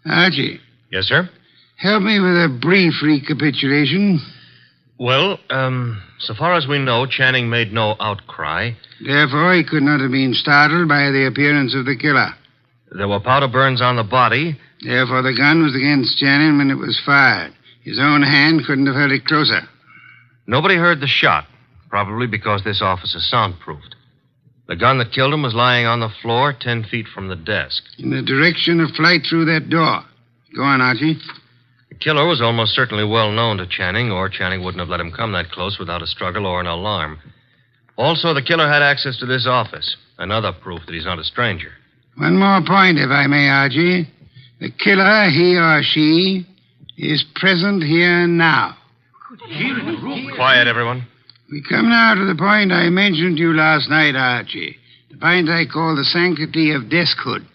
Archie. Yes, sir? Help me with a brief recapitulation. Well, so far as we know, Channing made no outcry. Therefore, he could not have been startled by the appearance of the killer. There were powder burns on the body. Therefore, the gun was against Channing when it was fired. His own hand couldn't have held it closer. Nobody heard the shot, probably because this office is soundproofed. The gun that killed him was lying on the floor 10 feet from the desk. In the direction of flight through that door. Go on, Archie. The killer was almost certainly well known to Channing, or Channing wouldn't have let him come that close without a struggle or an alarm. Also, the killer had access to this office. Another proof that he's not a stranger. One more point, if I may, Archie. The killer, he or she, is present here now. Here in the room. Quiet, everyone. We come now to the point I mentioned to you last night, Archie. The point I call the sanctity of deskhood.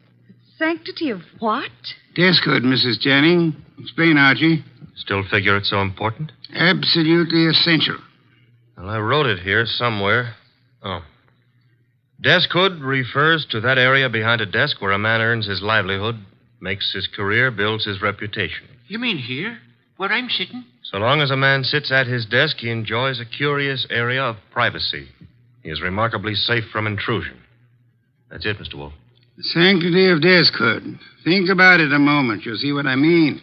Sanctity of what? Deskhood, Mrs. Channing. Explain, Archie. Still figure it's so important? Absolutely essential. Well, I wrote it here somewhere. Oh. Deskhood refers to that area behind a desk where a man earns his livelihood, makes his career, builds his reputation. You mean here? Where I'm sitting? So long as a man sits at his desk, he enjoys a curious area of privacy. He is remarkably safe from intrusion. That's it, Mr. Wolfe. The sanctity of deskhood. Think about it a moment. You'll see what I mean.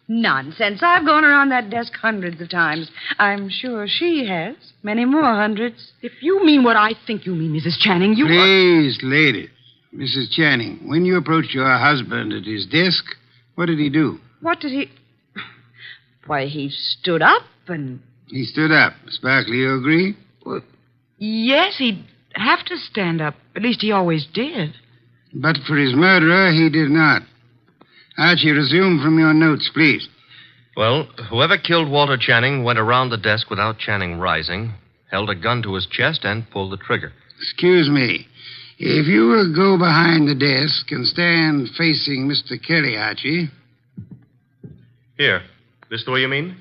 Nonsense. I've gone around that desk hundreds of times. I'm sure she has. Many more hundreds. If you mean what I think you mean, Mrs. Channing, you... Please, ladies. Mrs. Channing, when you approached your husband at his desk, what did he do? What did he... Why, he stood up and... He stood up. Sparkley, you agree? Well, yes, he'd have to stand up. At least he always did. But for his murderer, he did not. Archie, resume from your notes, please. Well, whoever killed Walter Channing went around the desk without Channing rising, held a gun to his chest, and pulled the trigger. Excuse me. If you will go behind the desk and stand facing Mr. Kelly, Archie. Here. This the way you mean?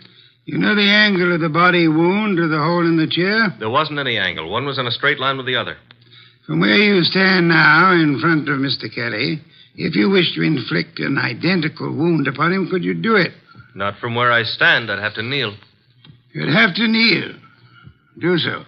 You know the angle of the body wound to the hole in the chair? There wasn't any angle. One was in a straight line with the other. From where you stand now in front of Mr. Kelly, if you wish to inflict an identical wound upon him, could you do it? Not from where I stand. I'd have to kneel. You'd have to kneel. Do so.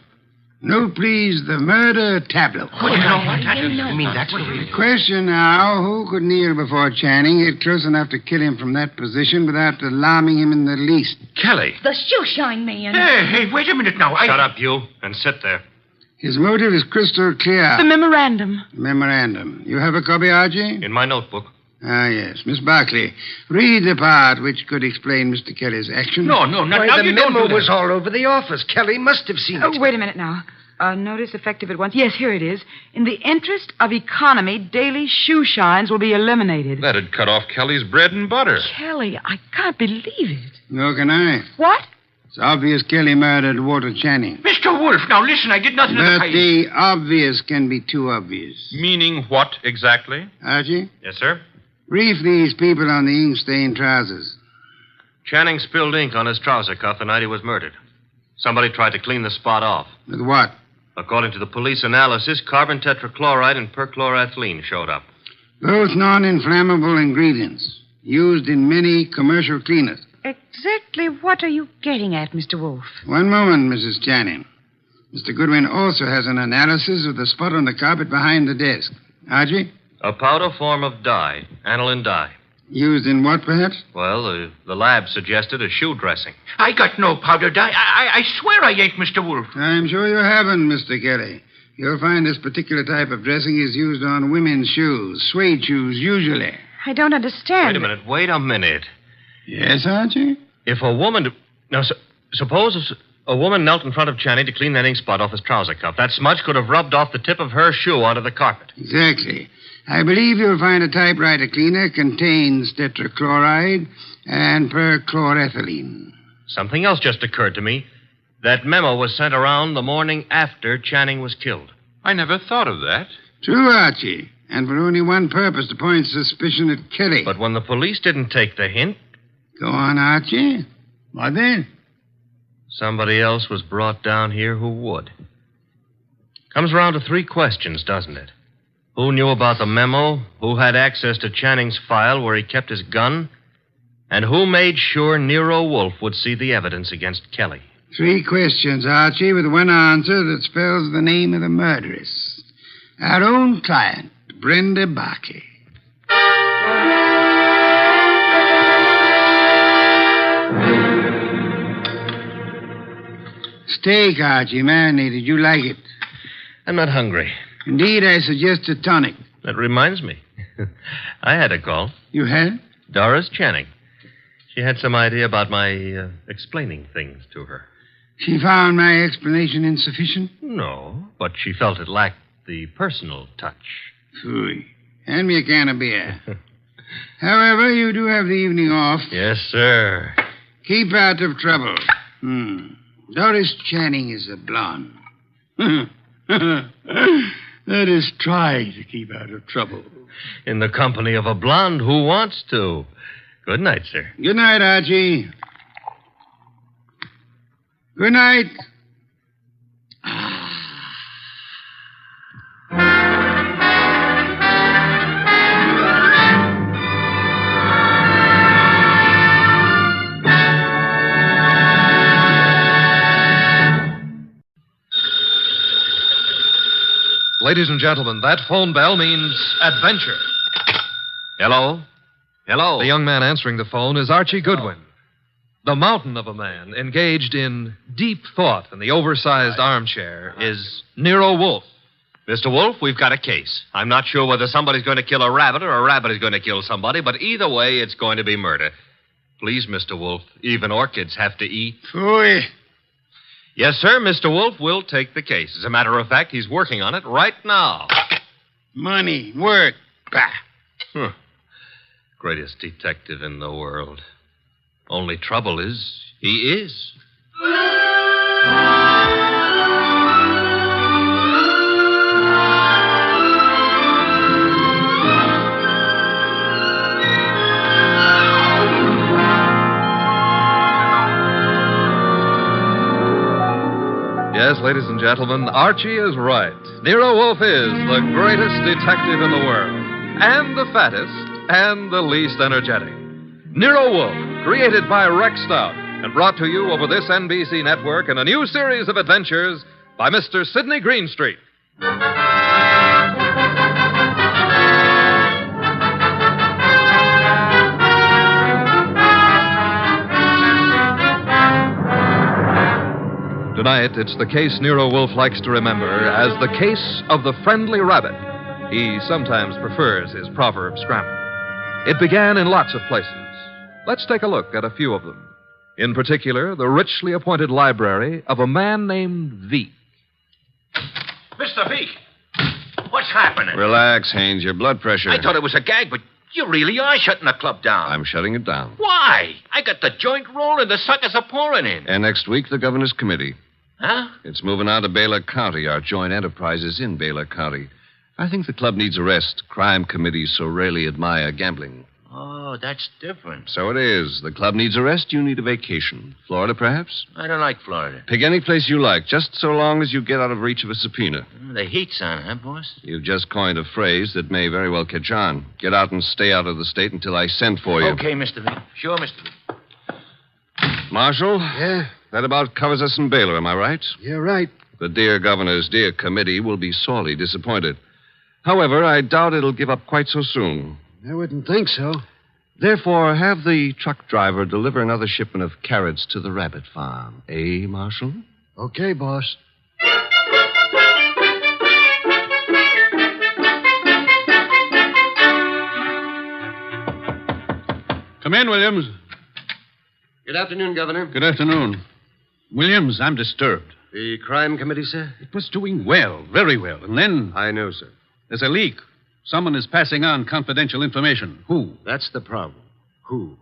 Note, please, the murder tableau. Oh, you know what? I mean, that's what The question now, who could kneel before Channing, get close enough to kill him from that position without alarming him in the least? Kelly. The shoeshine man. Hey, wait a minute now. Shut up, you, and sit there. His motive is crystal clear. The memorandum. Memorandum. You have a copy, Archie? In my notebook. Ah, yes. Miss Barclay, read the part which could explain Mr. Kelly's action. No, Why, now the you don't memo do was that. all over the office. Kelly must have seen it. Oh, wait a minute now. Notice effective at once. Yes, here it is. In the interest of economy, daily shoe shines will be eliminated. That'd cut off Kelly's bread and butter. Kelly, I can't believe it. Nor can I. What? It's obvious Kelly murdered Walter Channing. Mr. Wolfe, now listen, I did nothing of the But kind. the obvious can be too obvious. Meaning what exactly? Archie, Yes, sir? brief these people on the ink-stained trousers. Channing spilled ink on his trouser cuff the night he was murdered. Somebody tried to clean the spot off. With what? According to the police analysis, carbon tetrachloride and perchloroethylene showed up. Both non-inflammable ingredients used in many commercial cleaners. Exactly what are you getting at, Mr. Wolfe? One moment, Mrs. Channing. Mr. Goodwin also has an analysis of the spot on the carpet behind the desk. Archie? A powder form of dye, aniline dye. Used in what, perhaps? Well, the lab suggested a shoe dressing. I got no powder dye. I swear I ain't, Mr. Wolfe. I'm sure you haven't, Mr. Kelly. You'll find this particular type of dressing is used on women's shoes, suede shoes, usually. I don't understand. Wait a minute. Yes, Archie? If a woman... Now, suppose a woman knelt in front of Channing to clean that ink spot off his trouser cuff. That smudge could have rubbed off the tip of her shoe onto the carpet. Exactly. I believe you'll find a typewriter cleaner contains tetrachloride and perchlorethylene. Something else just occurred to me. That memo was sent around the morning after Channing was killed. I never thought of that. True, Archie. And for only one purpose, to point suspicion at Kelly. But when the police didn't take the hint... Go on, Archie. What then? Somebody else was brought down here who would. Comes around to 3 questions, doesn't it? Who knew about the memo? Who had access to Channing's file where he kept his gun? And who made sure Nero Wolfe would see the evidence against Kelly? 3 questions, Archie, with one answer that spells the name of the murderess. Our own client, Brenda Barkey. Steak, Archie, marinated. You like it? I'm not hungry. Indeed, I suggest a tonic. That reminds me. I had a call. You had? Doris Channing. She had some idea about my explaining things to her. She found my explanation insufficient? No, but she felt it lacked the personal touch. Phooey. Hand me a can of beer. However, you do have the evening off. Yes, sir. Keep out of trouble. Doris Channing is a blonde. Let us try to keep out of trouble. In the company of a blonde who wants to. Good night, sir. Good night, Archie. Good night. Ladies and gentlemen, that phone bell means adventure. Hello? Hello? The young man answering the phone is Archie Goodwin. The mountain of a man engaged in deep thought in the oversized armchair is Nero Wolfe. Mr. Wolfe, we've got a case. I'm not sure whether somebody's going to kill a rabbit or a rabbit is going to kill somebody, but either way, it's going to be murder. Please, Mr. Wolfe, even orchids have to eat. Phooey. Yes, sir, Mr. Wolfe will take the case. As a matter of fact, he's working on it right now. Money, work, bah. Greatest detective in the world. Only trouble is, he is. Yes, ladies and gentlemen, Archie is right. Nero Wolfe is the greatest detective in the world, and the fattest, and the least energetic. Nero Wolfe, created by Rex Stout, and brought to you over this NBC network in a new series of adventures by Mr. Sidney Greenstreet. Tonight, it's the case Nero Wolfe likes to remember as the case of the friendly rabbit. He sometimes prefers his proverb scramble. It began in lots of places. Let's take a look at a few of them. In particular, the richly appointed library of a man named Veek. Mr. Veek, what's happening? Relax, Haynes. Your blood pressure. I thought it was a gag, but you really are shutting the club down. I'm shutting it down. Why? I got the joint rolling. The suckers are pouring in. And next week, the governor's committee. Huh? It's moving out of Baylor County. Our joint enterprise is in Baylor County. I think the club needs a rest. Crime committees so rarely admire gambling. Oh, that's different. So it is. The club needs a rest. You need a vacation. Florida, perhaps? I don't like Florida. Pick any place you like, just so long as you get out of reach of a subpoena. The heat's on, huh, boss? You've just coined a phrase that may very well catch on. Get out and stay out of the state until I send for you. Okay, Mr. Veek. Sure, Mr. Veek. Marshal? Yeah? That about covers us in Baylor, am I right? You're right. The dear governor's dear committee will be sorely disappointed. However, I doubt it'll give up quite so soon. I wouldn't think so. Therefore, have the truck driver deliver another shipment of carrots to the rabbit farm. Eh, Marshal? Okay, boss. Come in, Williams. Good afternoon, Governor. Good afternoon. Williams, I'm disturbed. The crime committee, sir? It was doing well, very well. And then... I know, sir. There's a leak. Someone is passing on confidential information. Who? That's the problem. Who?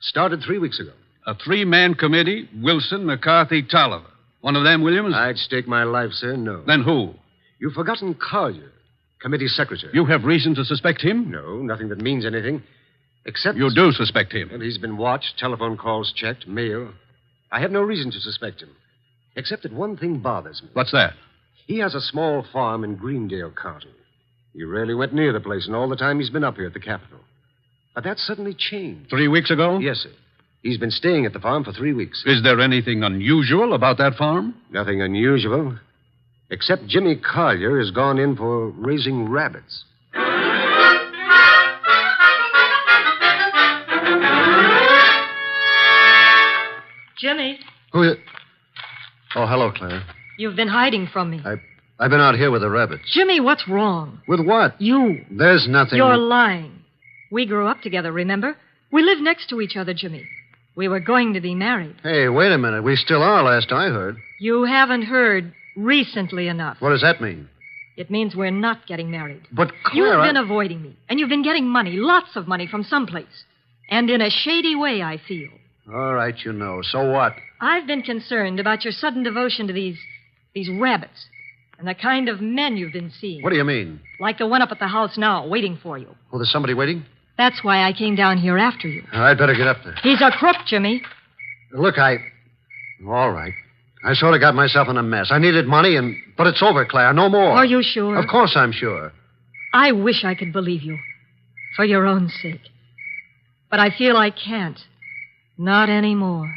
Started 3 weeks ago. A 3-man committee, Wilson, McCarthy, Tolliver. One of them, Williams? I'd stake my life, sir, no. Then who? You've forgotten Collier, committee secretary. You have reason to suspect him? No, nothing that means anything. Except... You do suspect him? Well, he's been watched, telephone calls checked, mail. I have no reason to suspect him. Except that one thing bothers me. What's that? He has a small farm in Greendale County. He rarely went near the place in all the time he's been up here at the Capitol. But that suddenly changed. 3 weeks ago? Yes, sir. He's been staying at the farm for 3 weeks. Is there anything unusual about that farm? Nothing unusual. Except Jimmy Collier has gone in for raising rabbits. Jimmy, Who is... Oh, hello, Claire. you've been hiding from me. I've been out here with the rabbits. Jimmy, what's wrong? With what? You. There's nothing... You're lying. We grew up together, remember? We live next to each other, Jimmy. We were going to be married. Hey, wait a minute. We still are, last I heard. You haven't heard recently enough. What does that mean? It means we're not getting married. But, Claire... You've been avoiding me, and you've been getting money, lots of money from someplace. And in a shady way, I feel. All right, you know. So what? I've been concerned about your sudden devotion to these rabbits and the kind of men you've been seeing. What do you mean? Like the one up at the house now, waiting for you. Oh, there's somebody waiting? That's why I came down here after you. I'd better get up there. He's a crook, Jimmy. Look, All right. I sort of got myself in a mess. I needed money, but it's over, Claire. No more. Are you sure? Of course I'm sure. I wish I could believe you. For your own sake. But I feel I can't. Not anymore.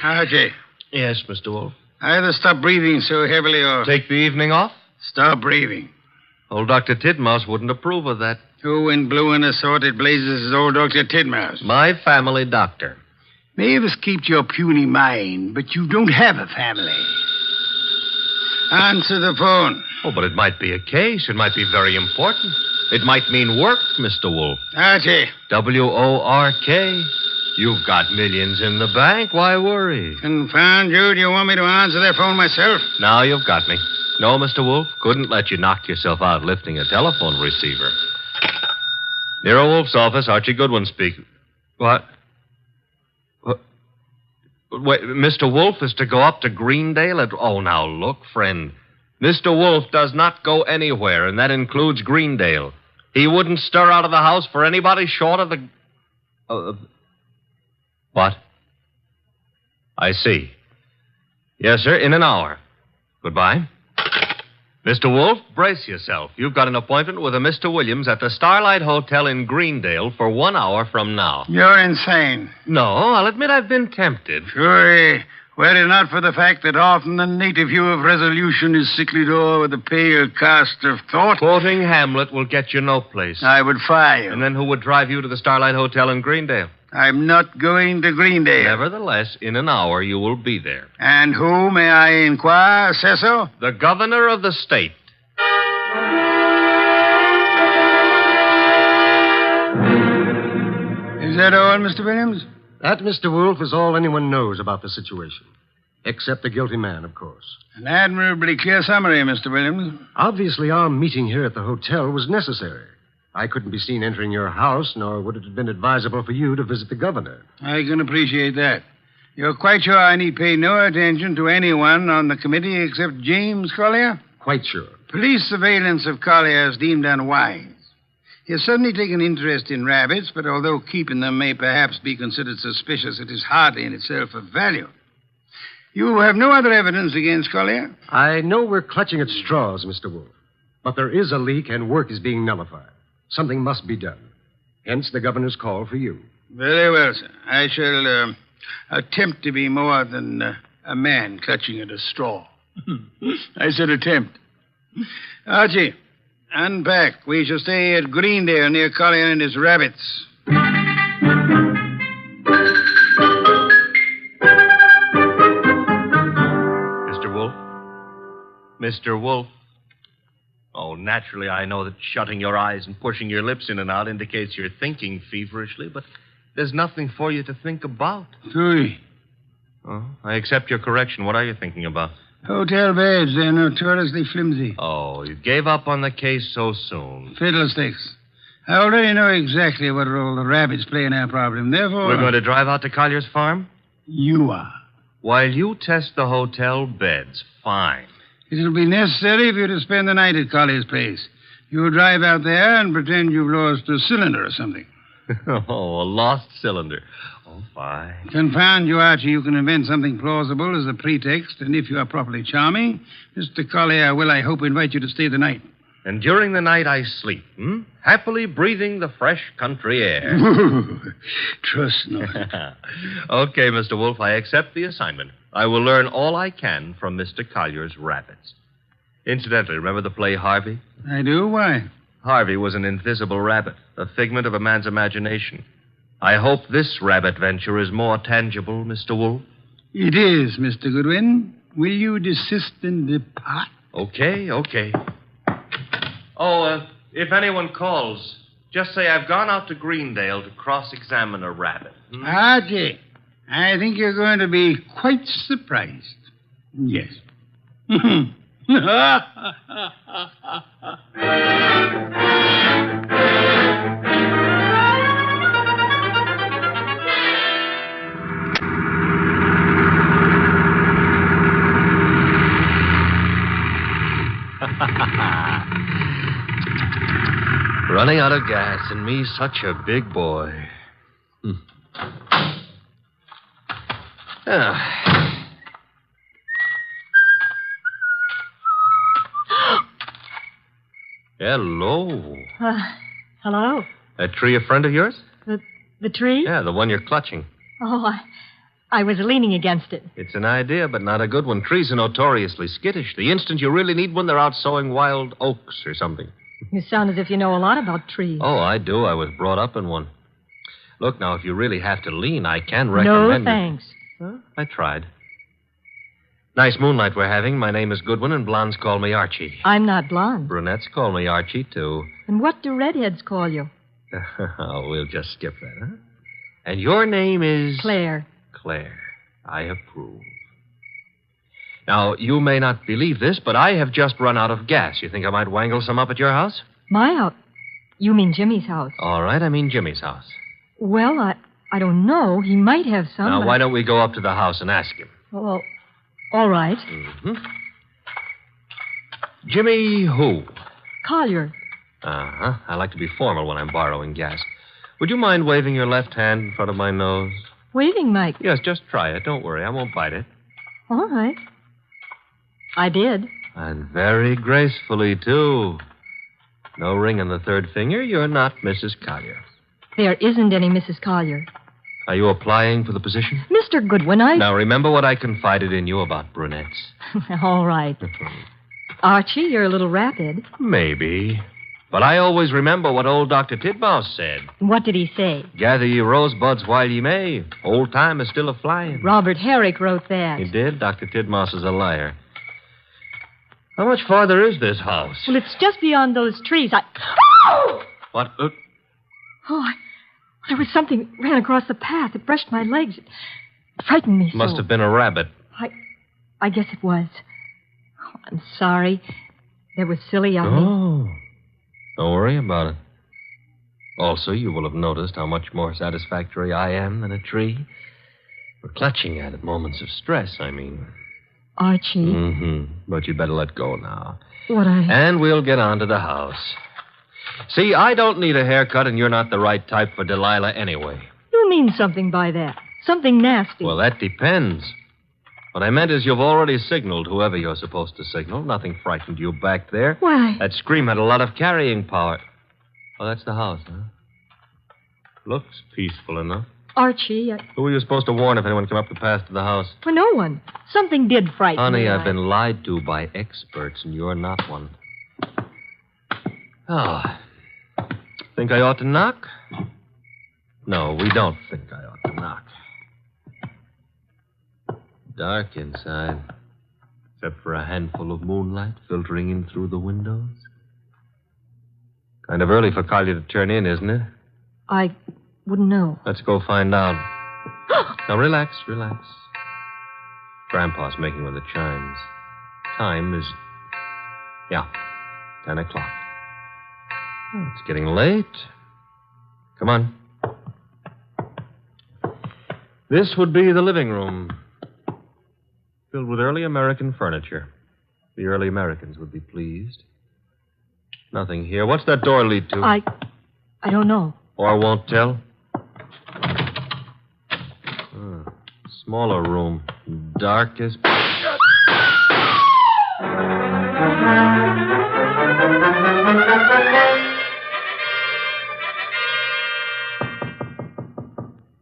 Archie. Yes, Mr. Wolfe. Either stop breathing so heavily or... Take the evening off? Stop breathing. Old Dr. Tidmouse wouldn't approve of that. Who in blue and assorted blazes is old Dr. Tidmouse? My family doctor. Mavis keeps your puny mind, but you don't have a family. Answer the phone. Oh, but it might be a case. It might be very important. It might mean work, Mr. Wolfe. Archie. W-O-R-K. You've got millions in the bank. Why worry? Confound you. Do you want me to answer that phone myself? Now you've got me. No, Mr. Wolfe. Couldn't let you knock yourself out lifting a telephone receiver. Nero Wolfe's office, Archie Goodwin speaking. What? Wait, Mr. Wolfe is to go up to Greendale at... Oh, now, look, friend. Mr. Wolfe does not go anywhere, and that includes Greendale. He wouldn't stir out of the house for anybody short of the... What? I see. Yes, sir, in an hour. Goodbye. Mr. Wolfe, brace yourself. You've got an appointment with a Mr. Williams at the Starlight Hotel in Greendale for 1 hour from now. You're insane. No, I'll admit I've been tempted. Sure, were it not for the fact that often the native hue of resolution is sicklied o'er with a pale cast of thought. Quoting Hamlet will get you no place. I would fire you. And then who would drive you to the Starlight Hotel in Greendale? I'm not going to Greendale. Nevertheless, in an hour you will be there. And who, may I inquire, says so? The governor of the state. Is that all, Mr. Williams? That, Mr. Wolfe, is all anyone knows about the situation. Except the guilty man, of course. An admirably clear summary, Mr. Williams. Obviously, our meeting here at the hotel was necessary. I couldn't be seen entering your house, nor would it have been advisable for you to visit the governor. I can appreciate that. You're quite sure I need pay no attention to anyone on the committee except James Collier? Quite sure. Police surveillance of Collier is deemed unwise. He has suddenly taken interest in rabbits, but although keeping them may perhaps be considered suspicious, it is hardly in itself of value. You have no other evidence against Collier? I know we're clutching at straws, Mr. Wolfe, but there is a leak and work is being nullified. Something must be done. Hence the governor's call for you. Very well, sir. I shall attempt to be more than a man clutching at a straw. I said attempt. Archie, unpack. We shall stay at Greendale near Collier and his rabbits. Mr. Wolfe. Oh, naturally, I know that shutting your eyes and pushing your lips in and out indicates you're thinking feverishly, but there's nothing for you to think about. Three. Oh, I accept your correction. What are you thinking about? Hotel beds, they're notoriously flimsy. Oh, you gave up on the case so soon. Fiddlesticks. I already know exactly what role the rabbits play in our problem. Therefore... We're going to drive out to Collier's farm? You are. While you test the hotel beds, fine. It'll be necessary for you to spend the night at Collier's place. You'll drive out there and pretend you've lost a cylinder or something. Oh, a lost cylinder. Oh, fine. Confound you, Archie. You can invent something plausible as a pretext, and if you are properly charming, Mr. Collier will, I hope, invite you to stay the night. And during the night I sleep, happily breathing the fresh country air. Trust nothing. Okay, Mr. Wolfe, I accept the assignment. I will learn all I can from Mr. Collier's rabbits. Incidentally, remember the play Harvey? I do? Why? Harvey was an invisible rabbit, a figment of a man's imagination. I hope this rabbit venture is more tangible, Mr. Wolfe. It is, Mr. Goodwin. Will you desist and depart? Okay. Oh, if anyone calls, just say I've gone out to Greendale to cross-examine a rabbit. Archie, I think you're going to be quite surprised. Yes. Running out of gas, and me such a big boy. Hello. Hello? That tree a friend of yours? The tree? Yeah, the one you're clutching. Oh, I was leaning against it. It's an idea, but not a good one. Trees are notoriously skittish. The instant you really need one, they're out sowing wild oaks or something. You sound as if you know a lot about trees. Oh, I do. I was brought up in one. Look, now, if you really have to lean, I can recommend... No, thanks. Huh? I tried. Nice moonlight we're having. My name is Goodwin, and blondes call me Archie. I'm not blonde. Brunettes call me Archie, too. And what do redheads call you? Oh, we'll just skip that, huh? And your name is... Claire. Claire. I approve. Now, you may not believe this, but I have just run out of gas. You think I might wangle some up at your house? My house? You mean Jimmy's house? All right, I mean Jimmy's house. Well, I don't know. He might have some. Now, why don't we go up to the house and ask him? Well, all right. Mm-hmm. Jimmy who? Collier. Uh-huh. I like to be formal when I'm borrowing gas. Would you mind waving your left hand in front of my nose? Waving, Mike? Yes, just try it. Don't worry. I won't bite it. All right. I did. And very gracefully, too. No ring on the third finger. You're not Mrs. Collier. There isn't any Mrs. Collier. Are you applying for the position? Mr. Goodwin, Now, remember what I confided in you about brunettes. All right. Archie, you're a little rapid. Maybe. But I always remember what old Dr. Titmouse said. What did he say? Gather ye rosebuds while ye may. Old time is still a-flying. Robert Herrick wrote that. He did? Dr. Titmouse is a liar. How much farther is this house? Well, it's just beyond those trees. What? There was something ran across the path. It brushed my legs. It frightened me so. Must have been a rabbit. I guess it was. Oh, I'm sorry. That was silly of me. Oh. Don't worry about it. Also, you will have noticed how much more satisfactory I am than a tree. For clutching at it, moments of stress, I mean. Archie. Mm-hmm. But you'd better let go now. What And we'll get on to the house. See, I don't need a haircut, and you're not the right type for Delilah anyway. You mean something by that. Something nasty. Well, that depends. What I meant is you've already signaled whoever you're supposed to signal. Nothing frightened you back there. Why? That scream had a lot of carrying power. Oh, that's the house, huh? Looks peaceful enough. Archie, Who were you supposed to warn if anyone came up the path to the house? Well, no one. Something did frighten me. Honey, I've been lied to by experts, and you're not one. Oh. Think I ought to knock? No, we don't think I ought to knock. Dark inside. Except for a handful of moonlight filtering in through the windows. Kind of early for Collier to turn in, isn't it? I wouldn't know. Let's go find out. Now, relax. Grandpa's making with the chimes. Time is... 10 o'clock. Oh, it's getting late. Come on. This would be the living room. Filled with early American furniture. The early Americans would be pleased. Nothing here. What's that door lead to? I don't know. Or won't tell? Smaller room. Dark as...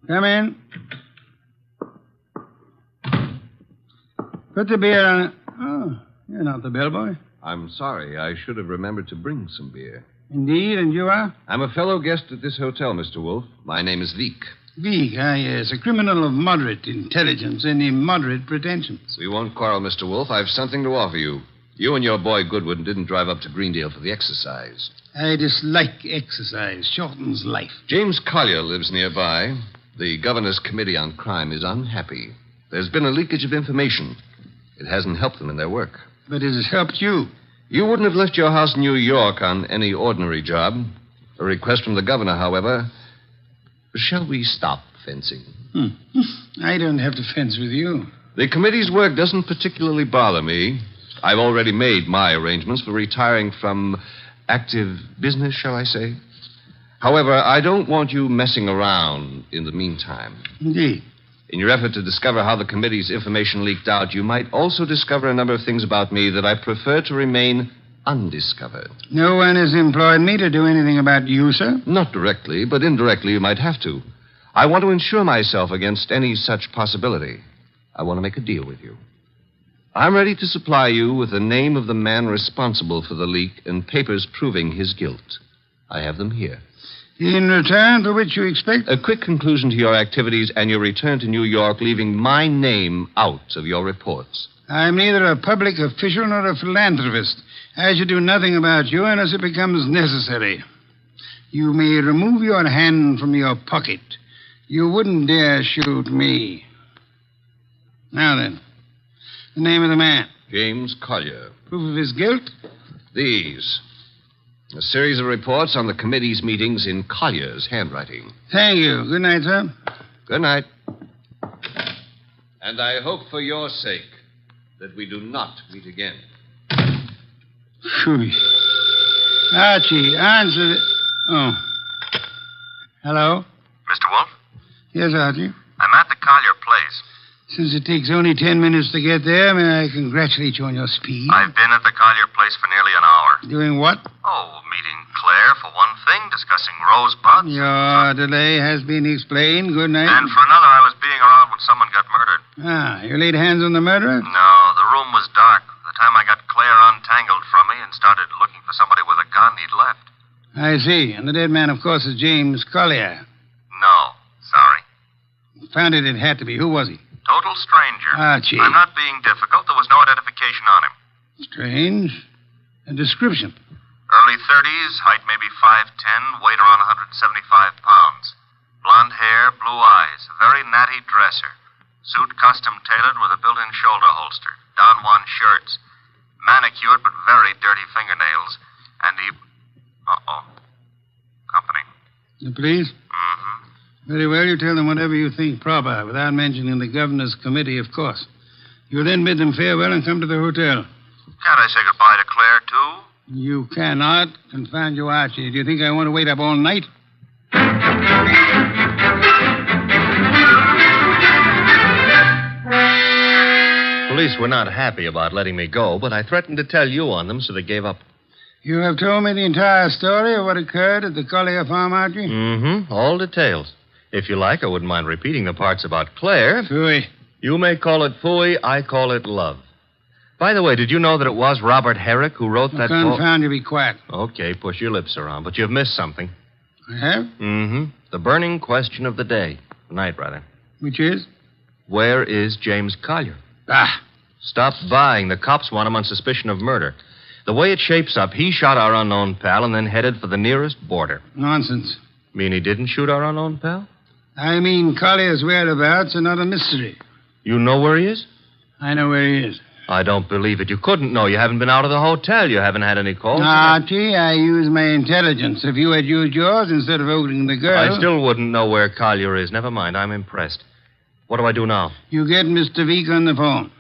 Come in. Put the beer on it. Oh, you're not the bellboy. I'm sorry. I should have remembered to bring some beer. Indeed, and you are? I'm a fellow guest at this hotel, Mr. Wolfe. My name is Veek. Veek, yes. A criminal of moderate intelligence and immoderate pretensions. We won't quarrel, Mr. Wolfe. I've something to offer you. You and your boy Goodwin didn't drive up to Greendale for the exercise. I dislike exercise. Shortens life. James Collier lives nearby. The governor's committee on crime is unhappy. There's been a leakage of information. It hasn't helped them in their work. But it has helped you. You wouldn't have left your house in New York on any ordinary job. A request from the governor, however. Shall we stop fencing? I don't have to fence with you. The committee's work doesn't particularly bother me. I've already made my arrangements for retiring from active business, shall I say. However, I don't want you messing around in the meantime. Indeed. In your effort to discover how the committee's information leaked out, you might also discover a number of things about me that I prefer to remain undiscovered. No one has employed me to do anything about you, sir? Not directly, but indirectly you might have to. I want to insure myself against any such possibility. I want to make a deal with you. I'm ready to supply you with the name of the man responsible for the leak and papers proving his guilt. I have them here. In return for which you expect? A quick conclusion to your activities and your return to New York, leaving my name out of your reports. I'm neither a public official nor a philanthropist. I should do nothing about you unless it becomes necessary. You may remove your hand from your pocket. You wouldn't dare shoot me. Now then, the name of the man. James Collier. Proof of his guilt? These. A series of reports on the committee's meetings in Collier's handwriting. Thank you. Good night, sir. Good night. And I hope for your sake that we do not meet again. Phew. Archie, answer the... Oh. Hello? Mr. Wolfe? Yes, Archie. I'm at the Collier place. Since it takes only 10 minutes to get there, may I congratulate you on your speed? I've been at the Collier place for nearly an hour. Doing what? Oh, meeting Claire for one thing, discussing rosebuds. Your delay has been explained. Good night. And for another, I was being around when someone got murdered. Ah, you laid hands on the murderer? No, the room was dark. By the time I got Claire untangled from me and started looking for somebody with a gun, he'd left. I see. And the dead man, of course, is James Collier. No, sorry. Found it had to be. Who was he? Total stranger. Archie. I'm not being difficult. There was no identification on him. Strange. A description. Early 30s, height maybe 5'10", weight around 175 pounds. Blonde hair, blue eyes, a very natty dresser. Suit custom tailored with a built-in shoulder holster. Don Juan shirts. Manicured but very dirty fingernails. And he... Uh-oh. Company. The police? Mm-hmm. Very well, you tell them whatever you think proper, without mentioning the governor's committee, of course. You'll then bid them farewell and come to the hotel. Can't I say goodbye to Claire, too? You cannot. Confound you, Archie. Do you think I want to wait up all night? Police were not happy about letting me go, but I threatened to tell you on them, so they gave up. You have told me the entire story of what occurred at the Collier farm, Archie? Mm-hmm. All details. If you like, I wouldn't mind repeating the parts about Claire. Phooey. You may call it phooey, I call it love. By the way, did you know that it was Robert Herrick who wrote that book? Confound you, be quiet. Okay, push your lips around, but you've missed something. I have? Mm-hmm. The burning question of the day. The night, rather. Which is? Where is James Collier? Ah. Stopped buying. The cops want him on suspicion of murder. The way it shapes up, he shot our unknown pal and then headed for the nearest border. Nonsense. Mean he didn't shoot our unknown pal? I mean, Collier's whereabouts are not a mystery. You know where he is? I know where he is. I don't believe it. You couldn't know. You haven't been out of the hotel. You haven't had any calls. Archie, I use my intelligence. If you had used yours instead of holding the girl... I still wouldn't know where Collier is. Never mind. I'm impressed. What do I do now? You get Mr. Veek on the phone.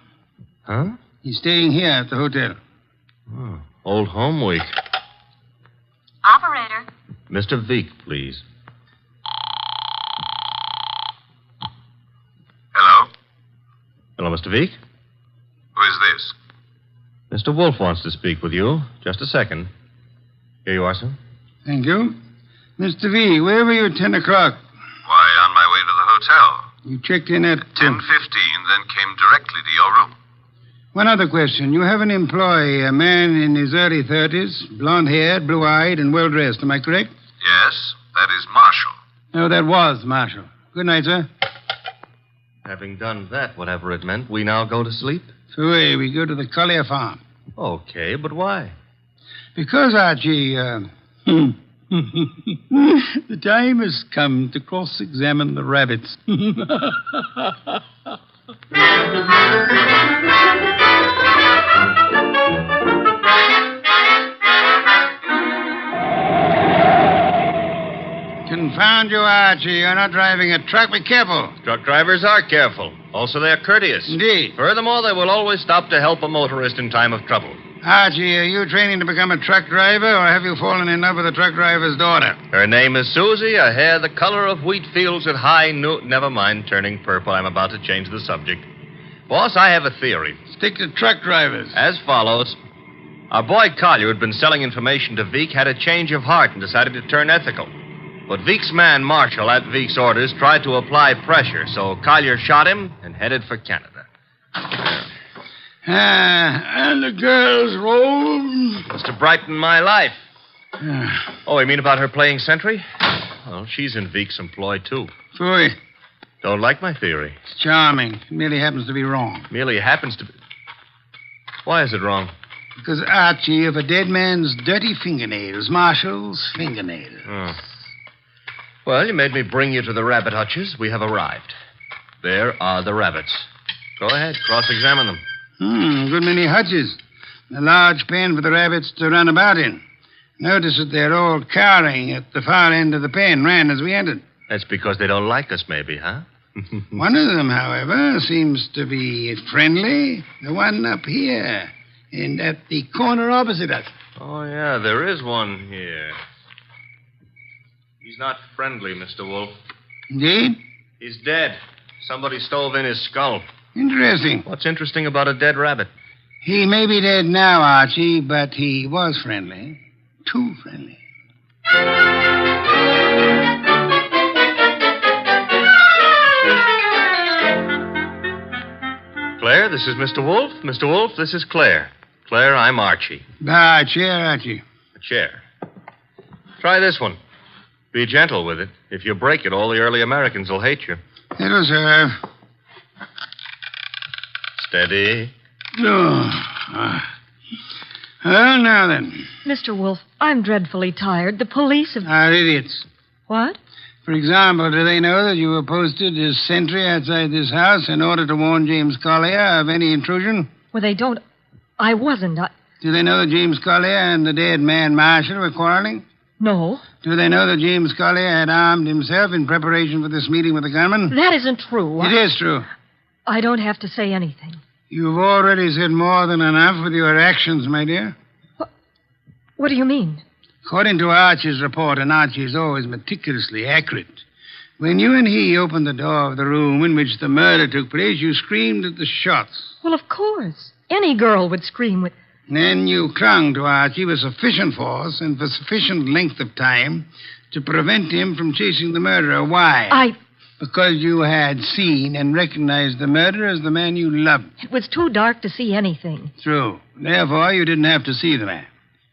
Huh? He's staying here at the hotel. Oh, old home week. Operator. Mr. Veek, please. Hello? Hello, Mr. Veek? Who is this? Mr. Wolfe wants to speak with you. Just a second. Here you are, sir. Thank you. Mr. V, where were you at 10 o'clock? Why, on my way to the hotel. You checked in at... 10:15, then came directly to your room. One other question. You have an employee, a man in his early 30s, blonde-haired, blue-eyed, and well-dressed. Am I correct? Yes, that is Marshall. No, that was Marshall. Good night, sir. Having done that, whatever it meant, we now go to sleep? Oui, we go to the Collier farm. Okay, but why? Because, Archie, the time has come to cross-examine the rabbits. Confound you, Archie. You're not driving a truck. Be careful. Truck drivers are careful. Also, they're courteous. Indeed. Furthermore, they will always stop to help a motorist in time of trouble. Archie, are you training to become a truck driver, or have you fallen in love with a truck driver's daughter? Her name is Susie, a hair the color of wheat fields at high noon. Never mind, turning purple. I'm about to change the subject. Boss, I have a theory. Stick to truck drivers. As follows. Our boy Collier, who'd been selling information to Veek, had a change of heart and decided to turn ethical. But Veek's man, Marshall, at Veek's orders, tried to apply pressure, so Collier shot him and headed for Canada. And the girl's roll? Was to brighten my life. Oh, you mean about her playing sentry? Well, she's in Veek's employ, too. Phooey. Don't like my theory. It's charming. It merely happens to be wrong. Merely happens to be... Why is it wrong? Because, Archie, of a dead man's dirty fingernails, Marshall's fingernails. Oh. Well, you made me bring you to the rabbit hutches. We have arrived. There are the rabbits. Go ahead, cross-examine them. Good many hutches. A large pen for the rabbits to run about in. Notice that they're all cowering at the far end of the pen, ran as we entered. That's because they don't like us, maybe, huh? One of them, however, seems to be friendly. The one up here, and at the corner opposite us. Oh, yeah, there is one here. He's not friendly, Mr. Wolfe. Indeed? He's dead. Somebody stove in his skull. Interesting. What's interesting about a dead rabbit? He may be dead now, Archie, but he was friendly. Too friendly. Claire, this is Mr. Wolfe. Mr. Wolfe, this is Claire. Claire, I'm Archie. A chair, Archie. A chair. Try this one. Be gentle with it. If you break it, all the early Americans will hate you. It'll serve. Steady. Oh. Well, now then. Mr. Wolfe, I'm dreadfully tired. The police have... Are idiots. What? For example, do they know that you were posted as sentry outside this house in order to warn James Collier of any intrusion? Well, they don't... I wasn't. Do they know that James Collier and the dead man Marshall were quarreling? No. Do they know that James Collier had armed himself in preparation for this meeting with the gunman? That isn't true. It is true. I don't have to say anything. You've already said more than enough with your actions, my dear. What do you mean? According to Archie's report, and Archie is always meticulously accurate, when you and he opened the door of the room in which the murder took place, you screamed at the shots. Well, of course. Any girl would scream with... Then you clung to Archie with sufficient force and for sufficient length of time to prevent him from chasing the murderer. Why? Because you had seen and recognized the murderer as the man you loved. It was too dark to see anything. True. Therefore, you didn't have to see the man.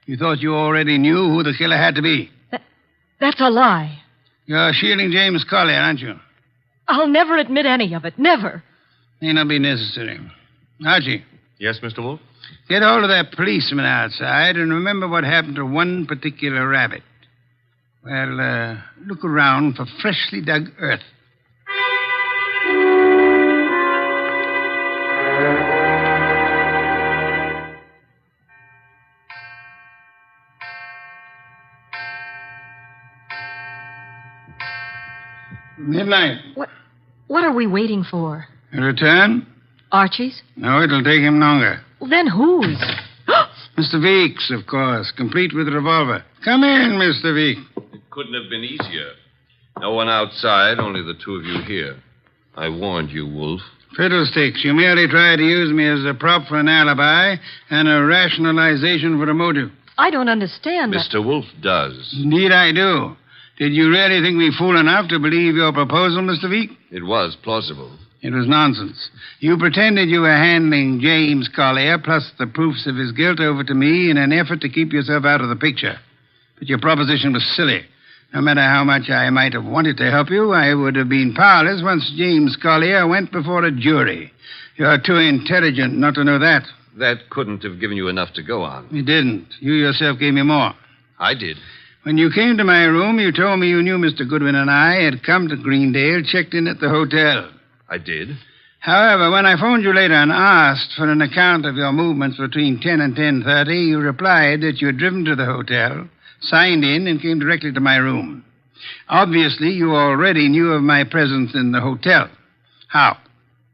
You thought you already knew who the killer had to be. That's a lie. You're shielding James Collier, aren't you? I'll never admit any of it. Never. May not be necessary. Archie, Yes, Mr. Wolfe? Get hold of that policeman outside and remember what happened to one particular rabbit. Well, look around for freshly dug earth. Midnight. What are we waiting for? A return? Archie's? No, it'll take him longer. Well, then whose? Mr. Veek's, of course, complete with revolver. Come in, Mr. Veek. It couldn't have been easier. No one outside, only the two of you here. I warned you, Wolfe. Fiddlesticks, you merely tried to use me as a prop for an alibi and a rationalization for a motive. I don't understand. Mr. Wolfe does. Indeed, I do. Did you really think me fool enough to believe your proposal, Mr. Veek? It was plausible. It was nonsense. You pretended you were handing James Collier, plus the proofs of his guilt, over to me in an effort to keep yourself out of the picture. But your proposition was silly. No matter how much I might have wanted to help you, I would have been powerless once James Collier went before a jury. You're too intelligent not to know that. That couldn't have given you enough to go on. It didn't. You yourself gave me more. I did. When you came to my room, you told me you knew Mr. Goodwin and I had come to Greendale, checked in at the hotel. I did. However, when I phoned you later and asked for an account of your movements between 10 and 10:30, you replied that you had driven to the hotel, signed in, and came directly to my room. Obviously, you already knew of my presence in the hotel. How?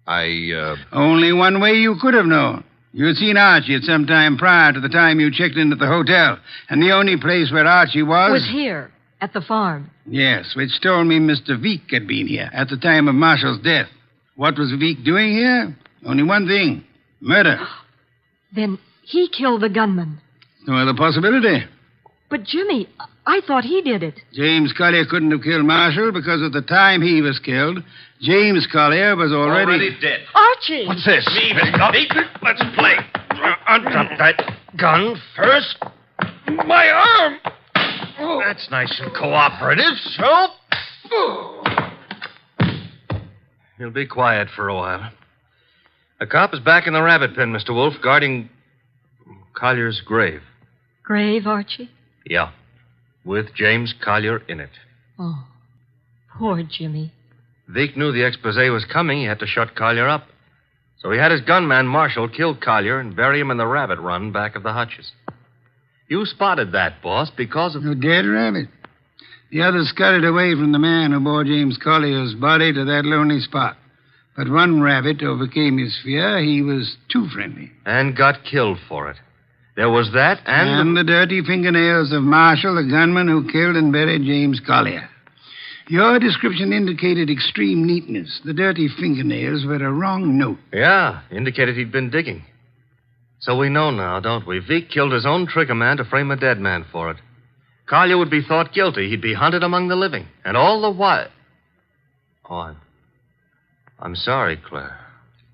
Only one way you could have known. You had seen Archie at some time prior to the time you checked in at the hotel, and the only place where Archie was here, at the farm. Yes, which told me Mr. Veek had been here at the time of Marshall's death. What was Veek doing here? Only one thing. Murder. Then he killed the gunman. No other possibility. But, Jimmy, I thought he did it. James Collier couldn't have killed Marshall because at the time he was killed, James Collier was already dead. Archie! What's this? Leave it, Cubby. Let's play. Undrop that gun first. My arm! That's nice and cooperative, so... You'll be quiet for a while. A cop is back in the rabbit pen, Mr. Wolfe, guarding Collier's grave. Grave, Archie? Yeah, with James Collier in it. Oh, poor Jimmy. Veek knew the expose was coming. He had to shut Collier up. So he had his gunman, Marshall, kill Collier and bury him in the rabbit run back of the hutches. You spotted that, boss, because of... A dead rabbit. The others scuttled away from the man who bore James Collier's body to that lonely spot. But one rabbit overcame his fear. He was too friendly. And got killed for it. There was that and the dirty fingernails of Marshall, the gunman who killed and buried James Collier. Your description indicated extreme neatness. The dirty fingernails were a wrong note. Yeah, indicated he'd been digging. So we know now, don't we? Veek killed his own trigger man to frame a dead man for it. Collier would be thought guilty. He'd be hunted among the living. And all the while... Oh, I'm sorry, Claire.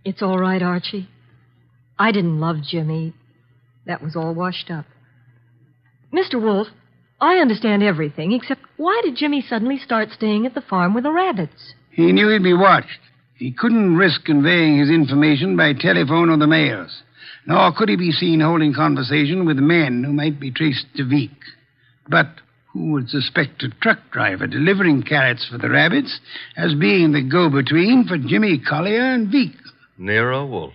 It's all right, Archie. I didn't love Jimmy. That was all washed up. Mr. Wolfe, I understand everything, except why did Jimmy suddenly start staying at the farm with the rabbits? He knew he'd be watched. He couldn't risk conveying his information by telephone or the mails. Nor could he be seen holding conversation with men who might be traced to Veek. But who would suspect a truck driver delivering carrots for the rabbits as being the go-between for Jimmy Collier and Veek? Nero Wolfe.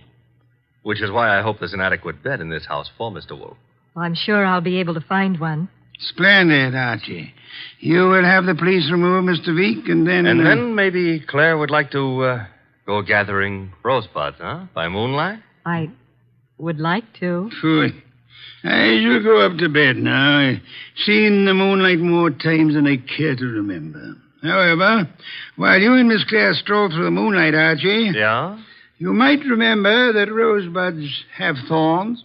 Which is why I hope there's an adequate bed in this house for Mr. Wolfe. I'm sure I'll be able to find one. Splendid, Archie. You will have the police remove Mr. Veek, and then... And then maybe Claire would like to go gathering rosebuds, huh? By moonlight? I would like to. Phooey. I shall go up to bed now. I've seen the moonlight more times than I care to remember. However, while you and Miss Claire stroll through the moonlight, Archie... Yeah? You might remember that rosebuds have thorns.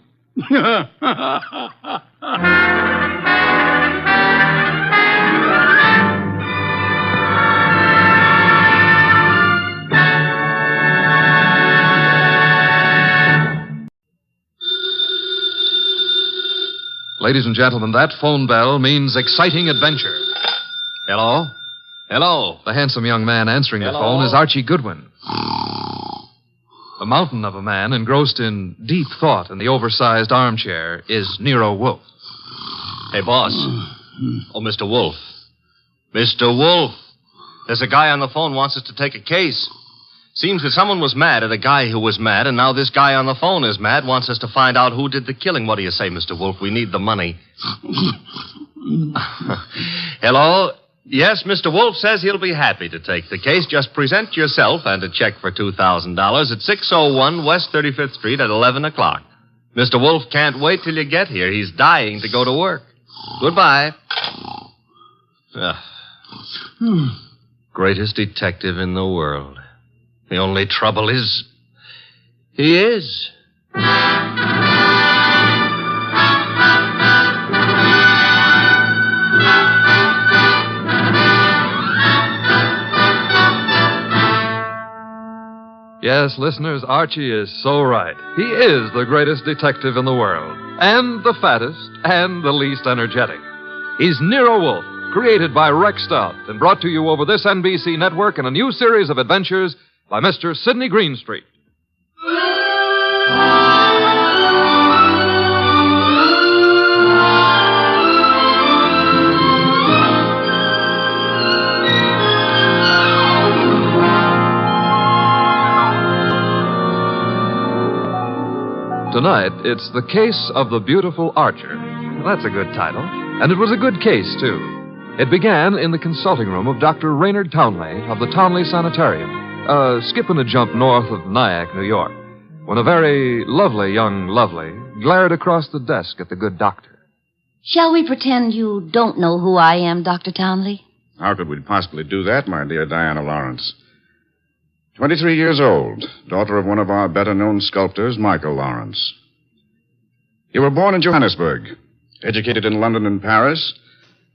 Ladies and gentlemen, that phone bell means exciting adventure. Hello? Hello? The handsome young man answering the Hello? phone is Archie Goodwin. The mountain of a man engrossed in deep thought in the oversized armchair is Nero Wolfe. Hey, boss. Oh, Mr. Wolfe. Mr. Wolfe. There's a guy on the phone wants us to take a case. Seems that someone was mad at a guy who was mad, and now this guy on the phone is mad, wants us to find out who did the killing. What do you say, Mr. Wolfe? We need the money. Hello? Yes, Mr. Wolfe says he'll be happy to take the case. Just present yourself and a check for $2,000 at 601 West 35th Street at 11 o'clock. Mr. Wolfe can't wait till you get here. He's dying to go to work. Goodbye. Greatest detective in the world. The only trouble is, he is. Yes, listeners, Archie is so right. He is the greatest detective in the world, and the fattest, and the least energetic. He's Nero Wolfe, created by Rex Stout, and brought to you over this NBC network in a new series of adventures by Mr. Sidney Greenstreet. Tonight, it's The Case of the Beautiful Archer. That's a good title. And it was a good case, too. It began in the consulting room of Dr. Raynard Townley of the Townley Sanitarium, skipping a jump north of Nyack, New York, when a very lovely young lovely glared across the desk at the good doctor. Shall we pretend you don't know who I am, Dr. Townley? How could we possibly do that, my dear Diana Lawrence? 23 years old, daughter of one of our better-known sculptors, Michael Lawrence. You were born in Johannesburg, educated in London and Paris,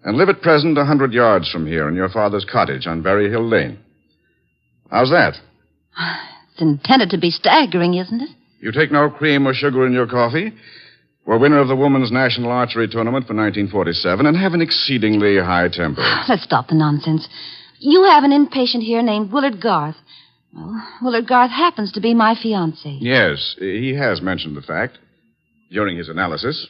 and live at present 100 yards from here in your father's cottage on Berry Hill Lane. How's that? It's intended to be staggering, isn't it? You take no cream or sugar in your coffee, were winner of the Women's National Archery Tournament for 1947, and have an exceedingly high temper. Let's stop the nonsense. You have an inpatient here named Willard Garth. Well, Willard Garth happens to be my fiancé. Yes, he has mentioned the fact during his analysis.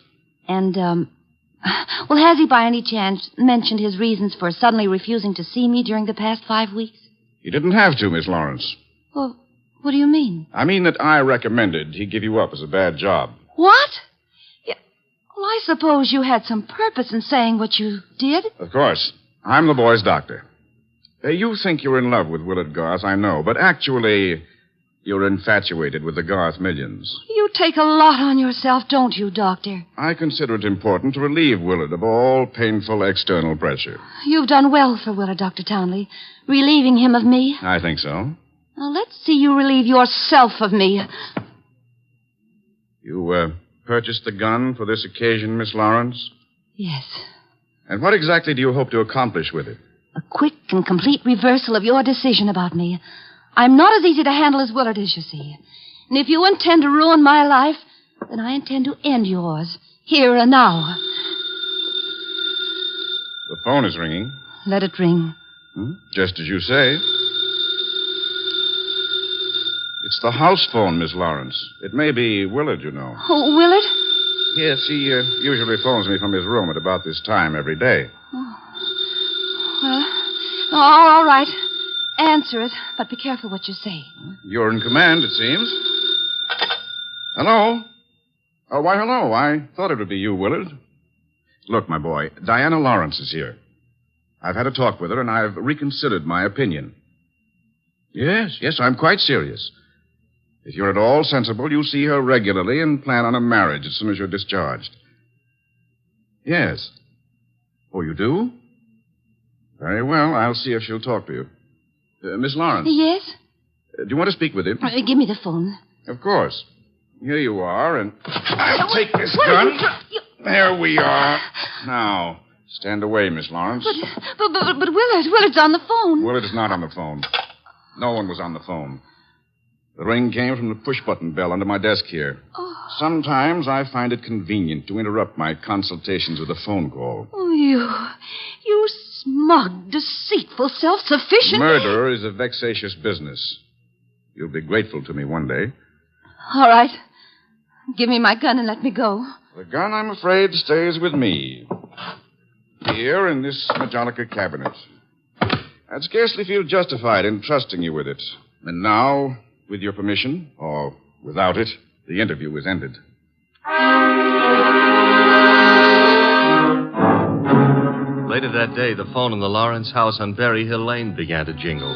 And, well, has he by any chance mentioned his reasons for suddenly refusing to see me during the past 5 weeks? He didn't have to, Miss Lawrence. Well, what do you mean? I mean that I recommended he give you up as a bad job. What? Yeah, well, I suppose you had some purpose in saying what you did. Of course. I'm the boy's doctor. You think you're in love with Willard Garth, I know, but actually, you're infatuated with the Garth millions. You take a lot on yourself, don't you, Doctor? I consider it important to relieve Willard of all painful external pressure. You've done well for Willard, Dr. Townley, relieving him of me. I think so. Now, let's see you relieve yourself of me. You, purchased the gun for this occasion, Miss Lawrence? Yes. And what exactly do you hope to accomplish with it? A quick and complete reversal of your decision about me. I'm not as easy to handle as Willard is, you see. And if you intend to ruin my life, then I intend to end yours, here and now. The phone is ringing. Let it ring. Just as you say. It's the house phone, Miss Lawrence. It may be Willard, you know. Oh, Willard? Yes, he usually phones me from his room at about this time every day. Well, all right. Answer it, but be careful what you say. You're in command, it seems. Hello? Oh, why, hello. I thought it would be you, Willard. Look, my boy, Diana Lawrence is here. I've had a talk with her, and I've reconsidered my opinion. Yes, I'm quite serious. If you're at all sensible, you'll see her regularly and plan on a marriage as soon as you're discharged. Yes. Oh, you do? Very well. I'll see if she'll talk to you. Miss Lawrence. Yes? Do you want to speak with him? Give me the phone. Of course. Here you are, and I'll take this gun. There we are. Now, stand away, Miss Lawrence. But Willard's on the phone. Willard is not on the phone. No one was on the phone. The ring came from the push-button bell under my desk here. Oh. Sometimes I find it convenient to interrupt my consultations with a phone call. Oh, you smug, deceitful, self-sufficient... Murder is a vexatious business. You'll be grateful to me one day. All right. Give me my gun and let me go. The gun, I'm afraid, stays with me. Here in this Majolica cabinet. I'd scarcely feel justified in trusting you with it. And now, with your permission, or without it, the interview is ended. Later that day, the phone in the Lawrence house on Berry Hill Lane began to jingle.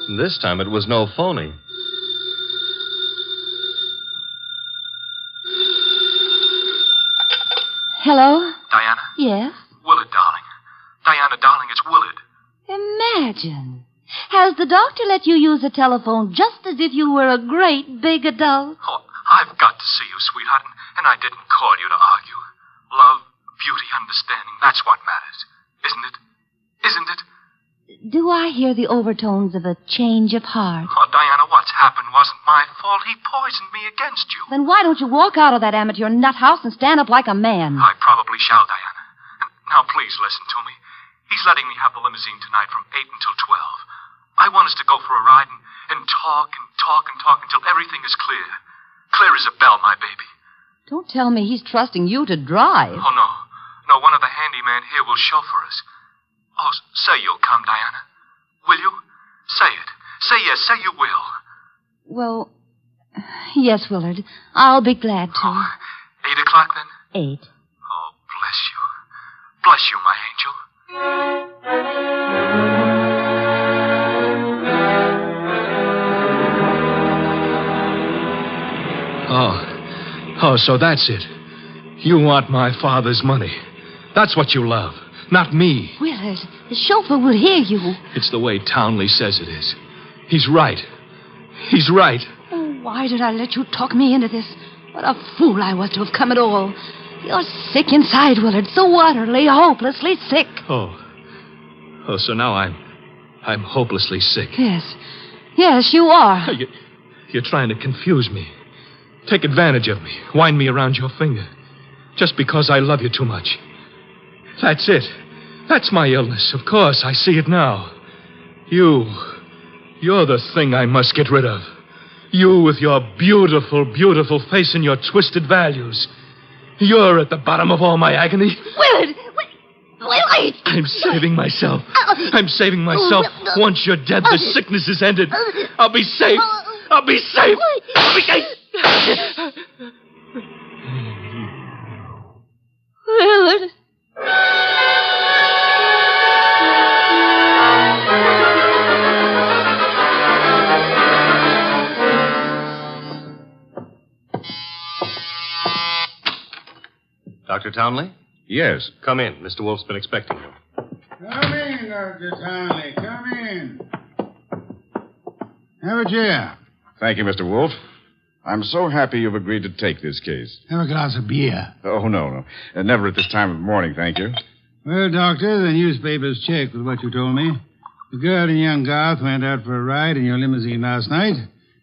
And this time it was no phony. Hello? Diana? Yes? Willard, darling. Diana, darling, it's Willard. Imagine. Has the doctor let you use the telephone just as if you were a great big adult? Oh, I've got to see you, sweetheart, and I didn't call you to argue. Love, beauty, understanding, that's what matters. Isn't it? Isn't it? Do I hear the overtones of a change of heart? Oh, Diana, what's happened wasn't my fault. He poisoned me against you. Then why don't you walk out of that amateur nut house and stand up like a man? I probably shall, Diana. And now, please listen to me. He's letting me have the limousine tonight from 8 until 12. I want us to go for a ride and talk and talk and talk until everything is clear. Clear as a bell, my baby. Don't tell me he's trusting you to drive. Oh, no. No, one of the handymen here will chauffeur us. Oh, say you'll come, Diana. Will you? Say it. Say yes. Say you will. Well, yes, Willard. I'll be glad to. 8 o'clock, then? 8. Oh, bless you. Bless you, my angel. Oh, so that's it. You want my father's money. That's what you love, not me. Willard, the chauffeur will hear you. It's the way Townley says it is. He's right. He's right. Oh, why did I let you talk me into this? What a fool I was to have come at all. You're sick inside, Willard, so utterly, hopelessly sick. Oh, so now I'm hopelessly sick. Yes, you are. You're trying to confuse me. Take advantage of me. Wind me around your finger. Just because I love you too much. That's it. That's my illness. Of course, I see it now. You're the thing I must get rid of. You with your beautiful, beautiful face and your twisted values. You're at the bottom of all my agony. Willard! Willard! I'm saving myself. I'm saving myself. Once you're dead, the sickness is ended. I'll be safe. I'll be safe. I'll be safe. Willard. Dr. Townley? Yes. Come in. Mr. Wolfe's been expecting you. Come in, Dr. Townley. Come in. Have a chair. Thank you, Mr. Wolfe. I'm so happy you've agreed to take this case. Have a glass of beer. Oh, no. Never at this time of morning, thank you. Well, Doctor, the newspapers check with what you told me. The girl and young Garth went out for a ride in your limousine last night.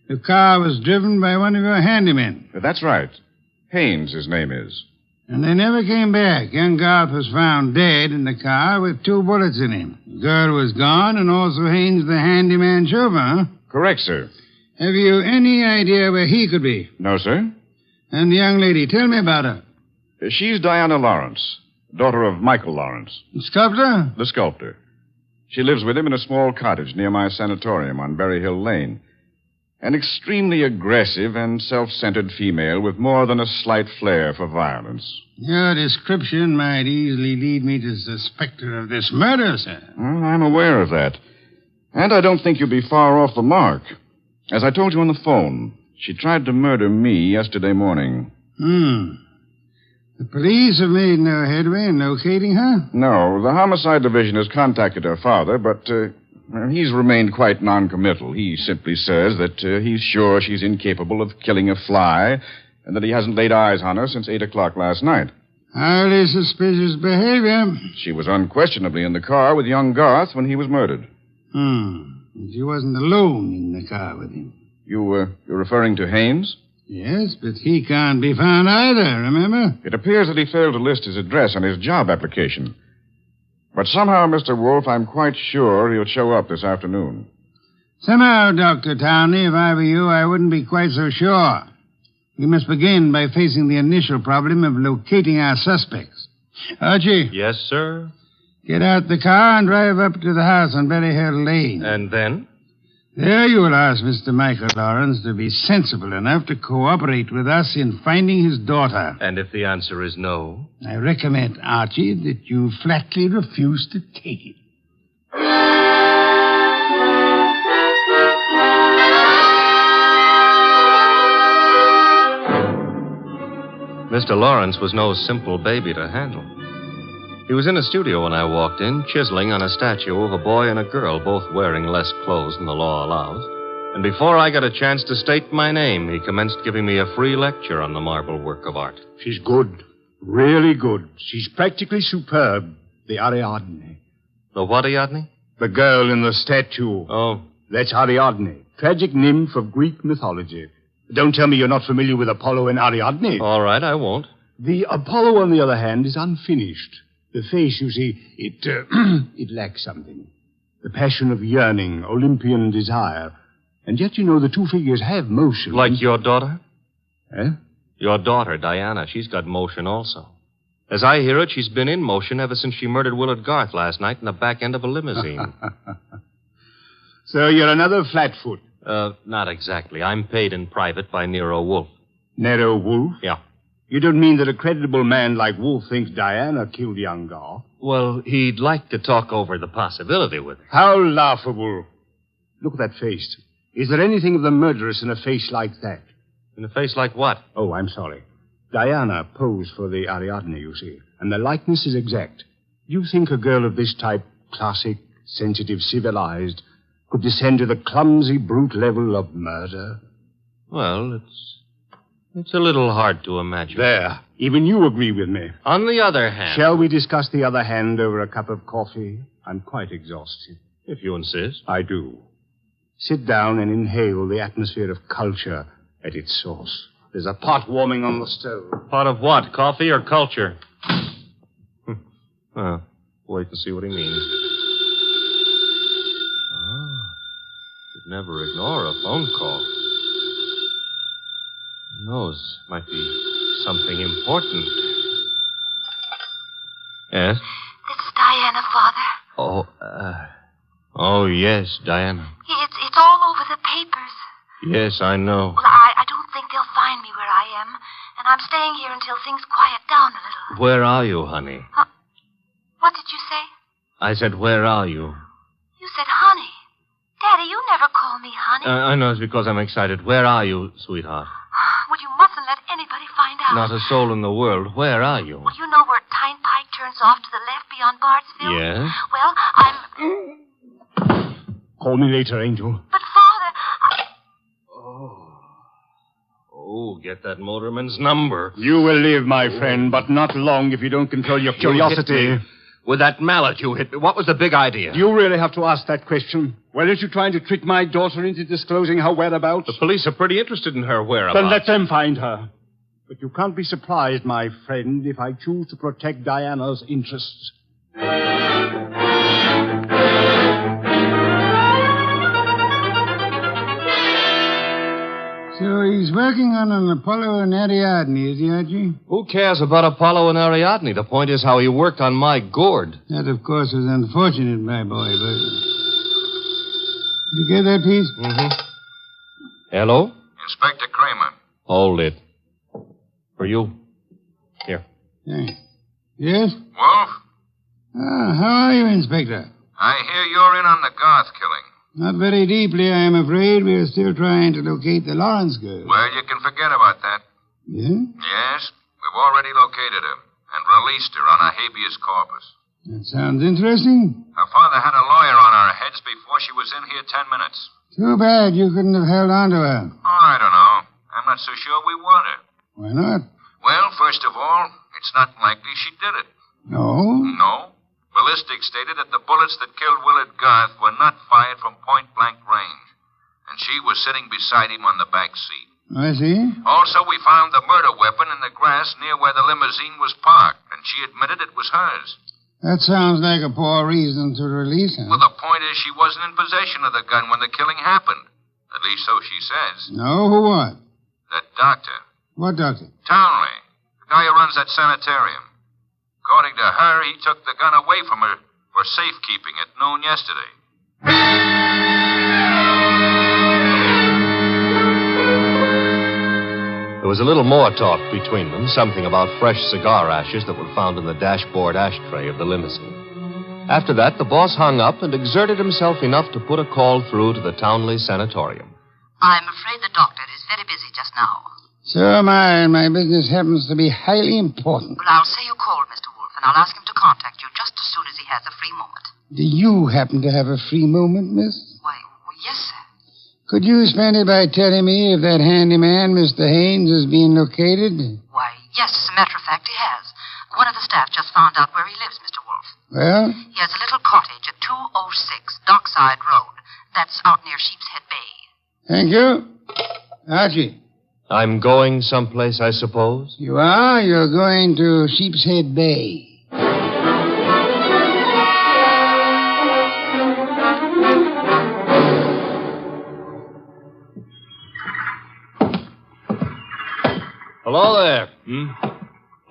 The car was driven by one of your handymen. That's right. Haynes, his name is. And they never came back. Young Garth was found dead in the car with 2 bullets in him. The girl was gone, and also Haynes, the handyman chauffeur, huh? Correct, sir. Have you any idea where he could be? No, sir. And the young lady, tell me about her. She's Diana Lawrence, daughter of Michael Lawrence. The sculptor? The sculptor. She lives with him in a small cottage near my sanatorium on Berry Hill Lane. An extremely aggressive and self-centered female with more than a slight flair for violence. Your description might easily lead me to suspect her of this murder, sir. Well, I'm aware of that. And I don't think you'll be far off the mark. As I told you on the phone, she tried to murder me yesterday morning. The police have made no headway in locating her? No, the homicide division has contacted her father, but he's remained quite noncommittal. He simply says that he's sure she's incapable of killing a fly and that he hasn't laid eyes on her since 8 o'clock last night. Highly suspicious behavior. She was unquestionably in the car with young Garth when he was murdered. She wasn't alone in the car with him. You're referring to Haynes? Yes, but he can't be found either, remember? It appears that he failed to list his address on his job application. But somehow, Mr. Wolfe, I'm quite sure he'll show up this afternoon. Somehow, Dr. Townley, if I were you, I wouldn't be quite so sure. We must begin by facing the initial problem of locating our suspects. Archie? Yes, sir? Get out the car and drive up to the house on Berry Hill Lane. And then? There you will ask Mr. Michael Lawrence to be sensible enough to cooperate with us in finding his daughter. And if the answer is no? I recommend, Archie, that you flatly refuse to take it. Mr. Lawrence was no simple baby to handle. He was in a studio when I walked in, chiseling on a statue of a boy and a girl, both wearing less clothes than the law allows. And before I got a chance to state my name, he commenced giving me a free lecture on the marble work of art. She's good. Really good. She's practically superb. The Ariadne. The what Ariadne? The girl in the statue. Oh. That's Ariadne, tragic nymph of Greek mythology. Don't tell me you're not familiar with Apollo and Ariadne. All right, I won't. The Apollo, on the other hand, is unfinished. The face, you see, it lacks something. The passion of yearning, Olympian desire. And yet, you know, the two figures have motion. Like your daughter? Eh? Your daughter, Diana, she's got motion also. As I hear it, she's been in motion ever since she murdered Willard Garth last night in the back end of a limousine. So you're another flatfoot? Not exactly. I'm paid in private by Nero Wolfe. Nero Wolfe? Yeah. You don't mean that a creditable man like Wolfe thinks Diana killed young Garth? Well, he'd like to talk over the possibility with her. How laughable. Look at that face. Is there anything of the murderess in a face like that? In a face like what? Oh, I'm sorry. Diana posed for the Ariadne, you see, and the likeness is exact. Do you think a girl of this type, classic, sensitive, civilized, could descend to the clumsy, brute level of murder? Well, it's a little hard to imagine. There. Even you agree with me. On the other hand... Shall we discuss the other hand over a cup of coffee? I'm quite exhausted. If you insist. I do. Sit down and inhale the atmosphere of culture at its source. There's a pot warming on the stove. Pot of what? Coffee or culture? Well, wait and see what he means. Could never ignore a phone call. Who knows? Might be something important. Yes? This is Diana, Father. Oh, yes, Diana. It's all over the papers. Yes, I know. Well, I don't think they'll find me where I am, and I'm staying here until things quiet down a little. Where are you, honey? What did you say? I said, where are you? You said honey. Daddy, you never call me honey. I know it's because I'm excited. Where are you, sweetheart? Well, you mustn't let anybody find out. Not a soul in the world. Where are you? Well, you know where Tyne Pike turns off to the left beyond Bardsville? Yes? Well, I'm... Call me later, Angel. But, Father, Oh, get that motorman's number. You will live, my friend, but not long if you don't control your curiosity. With that mallet you hit me. What was the big idea? Do you really have to ask that question? Weren't you trying to trick my daughter into disclosing her whereabouts? The police are pretty interested in her whereabouts. Then let them find her. But you can't be surprised, my friend, if I choose to protect Diana's interests. So he's working on an Apollo and Ariadne, is he, Archie? Who cares about Apollo and Ariadne? The point is how he worked on my gourd. That, of course, was unfortunate, my boy, but... You get that piece? Mm-hmm. Hello? Inspector Kramer. Hold it. For you. Here. Thanks. Yes? Wolf? How are you, Inspector? I hear you're in on the Garth killing. Not very deeply, I am afraid. We are still trying to locate the Lawrence girl. Well, you can forget about that. Yeah? Yes, we've already located her and released her on a habeas corpus. That sounds interesting. Her father had a lawyer on our heads before she was in here 10 minutes. Too bad you couldn't have held on to her. Oh, I don't know. I'm not so sure we want her. Why not? Well, first of all, it's not likely she did it. No? No. Ballistics stated that the bullets that killed Willard Garth were not fired from point-blank range. And she was sitting beside him on the back seat. I see. Also, we found the murder weapon in the grass near where the limousine was parked, and she admitted it was hers. That sounds like a poor reason to release him. Well, the point is she wasn't in possession of the gun when the killing happened. At least so she says. No, who what? That doctor. What doctor? Townley. The guy who runs that sanitarium. According to her, he took the gun away from her for safekeeping at noon yesterday. There was a little more talk between them, something about fresh cigar ashes that were found in the dashboard ashtray of the limousine. After that, the boss hung up and exerted himself enough to put a call through to the Townley Sanatorium. I'm afraid the doctor is very busy just now. So am I, and my business happens to be highly important. Well, I'll say you called, Mr. Wolfe, and I'll ask him to contact you just as soon as he has a free moment. Do you happen to have a free moment, miss? Why, well, yes, sir. Could you spend it by telling me if that handyman, Mr. Haynes, is being located? Why, yes, as a matter of fact, he has. One of the staff just found out where he lives, Mr. Wolfe. Well? He has a little cottage at 206 Dockside Road. That's out near Sheepshead Bay. Thank you. Archie. I'm going someplace, I suppose? You are? You're going to Sheepshead Bay. Hello there.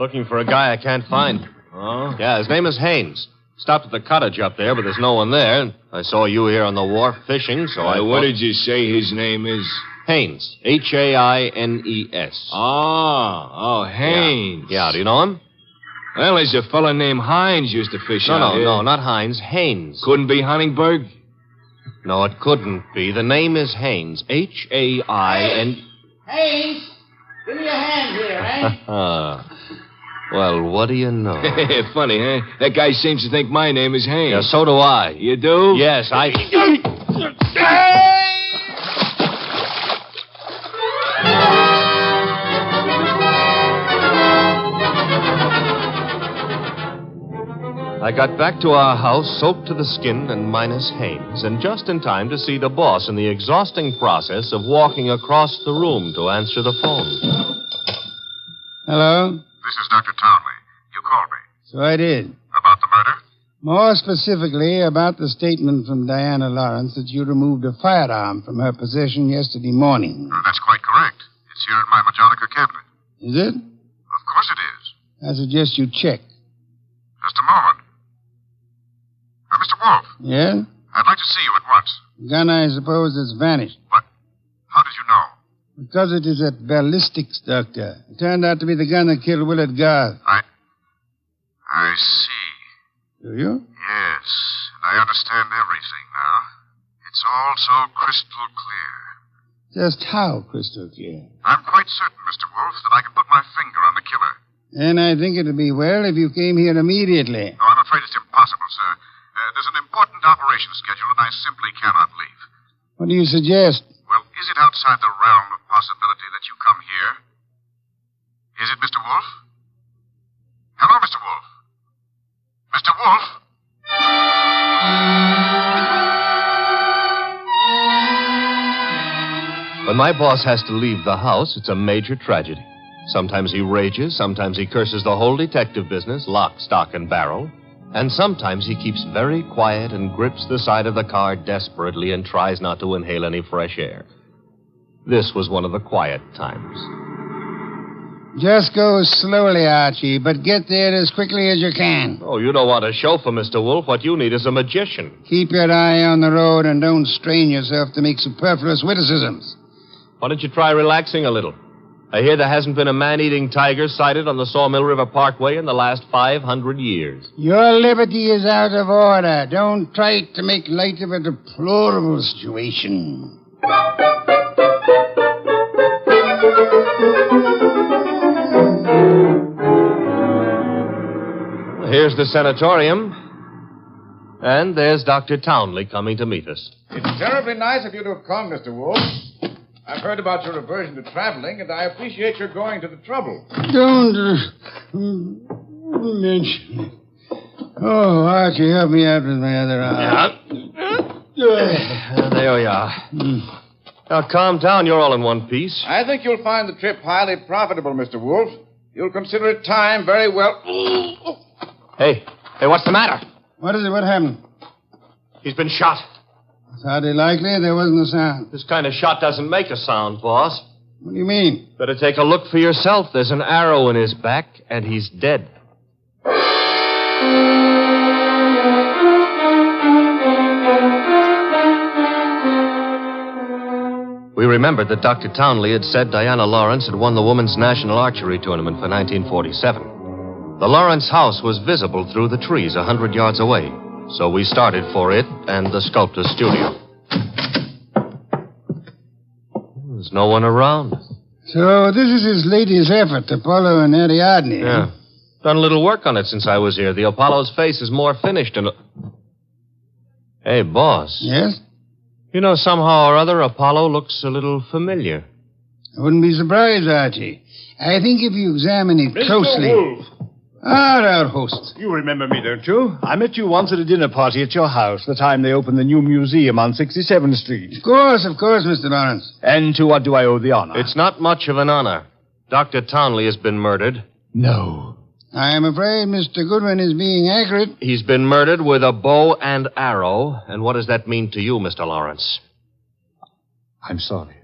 Looking for a guy I can't find. Oh? Yeah, his name is Haynes. Stopped at the cottage up there, but there's no one there. I saw you here on the wharf fishing, so I What did you say his name is? Haynes. Haines. Oh, Haynes. Yeah, do you know him? Well, there's a fella named Hines used to fish out here. No, not Hines. Haynes. Couldn't be Huntingburg? No, it couldn't be. The name is Haynes. Hain. Haynes, give me a hand here, eh? Well, what do you know? Funny, huh? That guy seems to think my name is Haynes. Yeah, so do I. You do? Yes, I... I got back to our house soaked to the skin and minus Haynes, and just in time to see the boss in the exhausting process of walking across the room to answer the phone. Hello? This is Dr. Townley. You called me. So I did. About the murder? More specifically, about the statement from Diana Lawrence that you removed a firearm from her possession yesterday morning. That's quite correct. It's here in my Majonica cabinet. Is it? Of course it is. I suggest you check. Just a moment. Mr. Wolfe. Yeah? I'd like to see you at once. The gun, I suppose, has vanished. What? How did you know? Because it is at ballistics, Doctor. It turned out to be the gun that killed Willard Garth. I see. Do you? Yes. I understand everything now. It's all so crystal clear. Just how crystal clear? I'm quite certain, Mr. Wolfe, that I can put my finger on the killer. And I think it would be well if you came here immediately. No, I'm afraid it's impossible, sir. There's an important operation scheduled, and I simply cannot leave. What do you suggest? Well, is it outside the realm of possibility that you come here? Is it, Mr. Wolfe? Hello, Mr. Wolfe? Mr. Wolfe? When my boss has to leave the house, it's a major tragedy. Sometimes he rages, sometimes he curses the whole detective business, lock, stock, and barrel. And sometimes he keeps very quiet and grips the side of the car desperately and tries not to inhale any fresh air. This was one of the quiet times. Just go slowly, Archie, but get there as quickly as you can. Oh, you don't want a chauffeur, Mr. Wolfe. What you need is a magician. Keep your eye on the road and don't strain yourself to make superfluous witticisms. Why don't you try relaxing a little? I hear there hasn't been a man-eating tiger sighted on the Sawmill River Parkway in the last 500 years. Your liberty is out of order. Don't try to make light of a deplorable situation. Here's the sanatorium. And there's Dr. Townley coming to meet us. It's terribly nice of you to have come, Mr. Wolfe. I've heard about your aversion to traveling, and I appreciate your going to the trouble. Don't mention it. Oh, Archie, help me out with my other arm. There we are. Now, calm down. You're all in one piece. I think you'll find the trip highly profitable, Mr. Wolfe. You'll consider it time very well. Hey, Hey, what's the matter? What is it? What happened? He's been shot. It's hardly likely. There wasn't a sound. This kind of shot doesn't make a sound, boss. What do you mean? Better take a look for yourself. There's an arrow in his back, and he's dead. We remembered that Dr. Townley had said Diana Lawrence had won the Women's National Archery Tournament for 1947. The Lawrence house was visible through the trees 100 yards away, so we started for it and the sculptor's studio. There's no one around. So this is his latest effort, Apollo and Ariadne. Yeah. Done a little work on it since I was here. The Apollo's face is more finished and... Hey, boss. Yes? You know, somehow or other, Apollo looks a little familiar. I wouldn't be surprised, Archie. I think if you examine it closely... Mr. Wolfe. Our host. You remember me, don't you? I met you once at a dinner party at your house, the time they opened the new museum on 67th Street. Of course, Mr. Lawrence. And to what do I owe the honor? It's not much of an honor. Dr. Townley has been murdered. No. I am afraid Mr. Goodwin is being accurate. He's been murdered with a bow and arrow. And what does that mean to you, Mr. Lawrence? I'm sorry.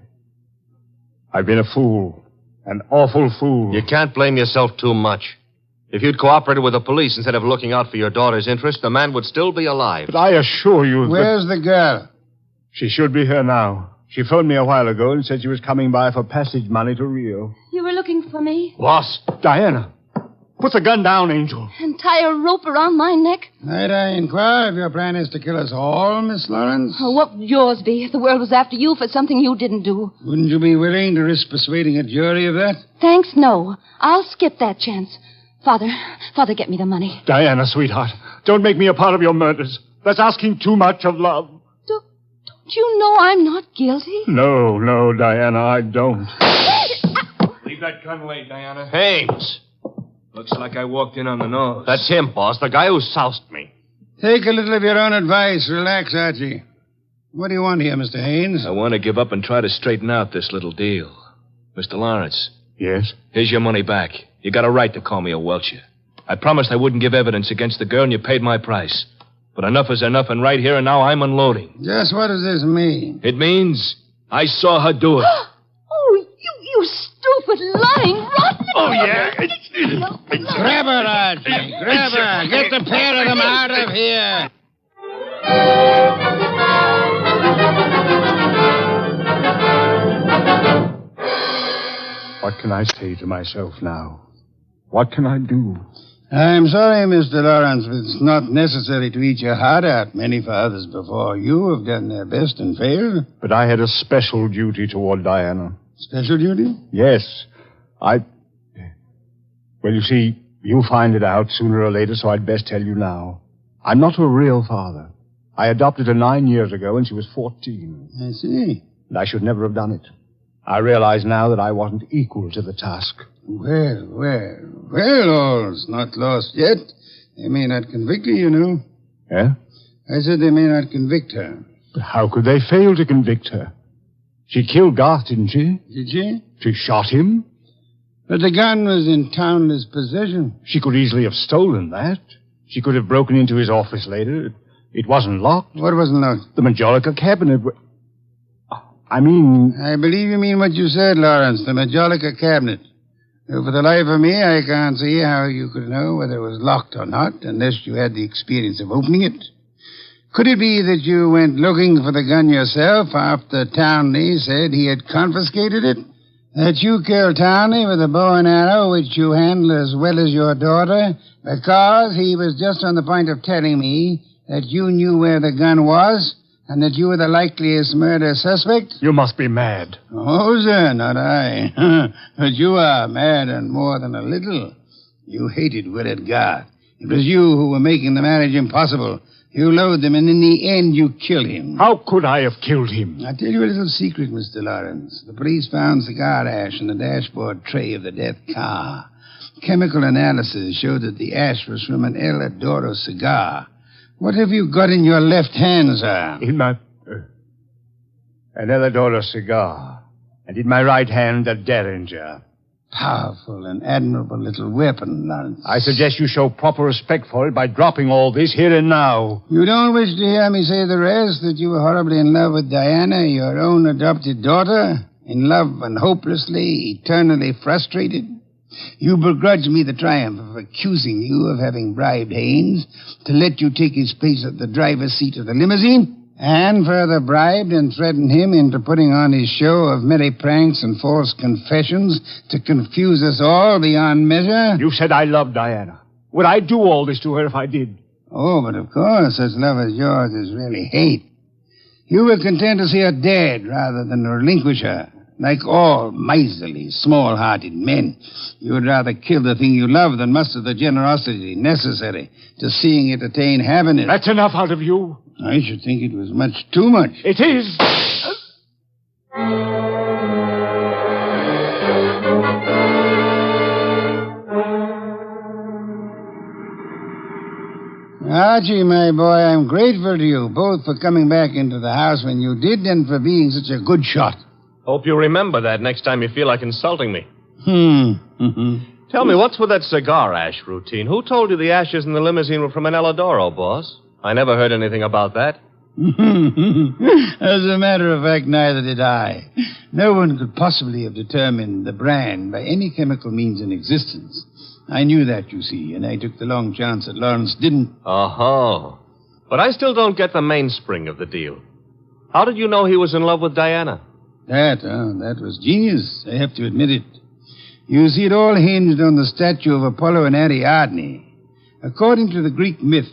I've been a fool. An awful fool. You can't blame yourself too much. If you'd cooperated with the police instead of looking out for your daughter's interest, the man would still be alive. But I assure you... Where's the girl? She should be here now. She phoned me a while ago and said she was coming by for passage money to Rio. You were looking for me? Boss, Diana. Put the gun down, Angel. And tie a rope around my neck? Might I inquire if your plan is to kill us all, Miss Lawrence? Oh, what would yours be if the world was after you for something you didn't do? Wouldn't you be willing to risk persuading a jury of that? Thanks, no. I'll skip that chance. Father, get me the money. Diana, sweetheart, don't make me a part of your murders. That's asking too much of love. Don't you know I'm not guilty? No, Diana, I don't. Leave that gun away, Diana. Hames. Looks like I walked in on the nose. That's him, boss, the guy who soused me. Take a little of your own advice. Relax, Archie. What do you want here, Mr. Haynes? I want to give up and try to straighten out this little deal. Mr. Lawrence. Yes? Here's your money back. You got a right to call me a welcher. I promised I wouldn't give evidence against the girl, and you paid my price. But enough is enough, and right here and now I'm unloading. Just what does this mean? It means I saw her do it. Oh, you stupid, lying, rotten... Oh, yeah? Grab her, Archie. Grab her. Get the pair of them out of here. What can I say to myself now? What can I do? I'm sorry, Mr. Lawrence, but it's not necessary to eat your heart out. Many fathers before you have done their best and failed. But I had a special duty toward Diana. Special duty? Yes. Well, you see, you'll find it out sooner or later, so I'd best tell you now. I'm not a real father. I adopted her 9 years ago when she was 14. I see. And I should never have done it. I realize now that I wasn't equal to the task. Well, all's not lost yet. They may not convict her, you know. Eh? I said they may not convict her. But how could they fail to convict her? She killed Garth, didn't she? Did she? She shot him? But the gun was in Townley's possession. She could easily have stolen that. She could have broken into his office later. It wasn't locked. What wasn't locked? The Majolica cabinet. I believe you mean what you said, Lawrence, the Majolica cabinet. Though for the life of me, I can't see how you could know whether it was locked or not, unless you had the experience of opening it. Could it be that you went looking for the gun yourself after Townley said he had confiscated it? That you killed Townley with a bow and arrow, which you handle as well as your daughter, because he was just on the point of telling me that you knew where the gun was, and that you were the likeliest murder suspect? You must be mad. Oh, sir, not I. But you are mad and more than a little. You hated Willard Garth. It was you who were making the marriage impossible. You loathed him, and in the end, you killed him. How could I have killed him? I'll tell you a little secret, Mr. Lawrence. The police found cigar ash in the dashboard tray of the death car. Chemical analysis showed that the ash was from an El Adoro cigar. What have you got in your left hand, sir? In my... an El Adoro cigar. And in my right hand, a Derringer. powerful and admirable little weapon, Lawrence. I suggest you show proper respect for it by dropping all this here and now. You don't wish to hear me say the rest, that you were horribly in love with Diana, your own adopted daughter? In love and hopelessly, eternally frustrated? You begrudge me the triumph of accusing you of having bribed Haynes to let you take his place at the driver's seat of the limousine? And further bribed and threatened him into putting on his show of merry pranks and false confessions to confuse us all beyond measure? You said I loved Diana. Would I do all this to her if I did? Oh, but of course, such love as yours is really hate. You were content to see her dead rather than relinquish her. Like all miserly, small-hearted men, you would rather kill the thing you love than muster the generosity necessary to seeing it attain happiness. That's enough out of you. I should think it was much too much. It is. Archie, my boy, I'm grateful to you, both for coming back into the house when you did and for being such a good shot. Hope you remember that next time you feel like insulting me. Mm-hmm. Tell me, what's with that cigar ash routine? Who told you the ashes in the limousine were from an Eladoro, boss? I never heard anything about that. As a matter of fact, neither did I. No one could possibly have determined the brand by any chemical means in existence. I knew that, you see, and I took the long chance that Lawrence didn't. Oh. But I still don't get the mainspring of the deal. How did you know he was in love with Diana? That was genius, I have to admit it. You see, it all hinged on the statue of Apollo and Ariadne. According to the Greek myth,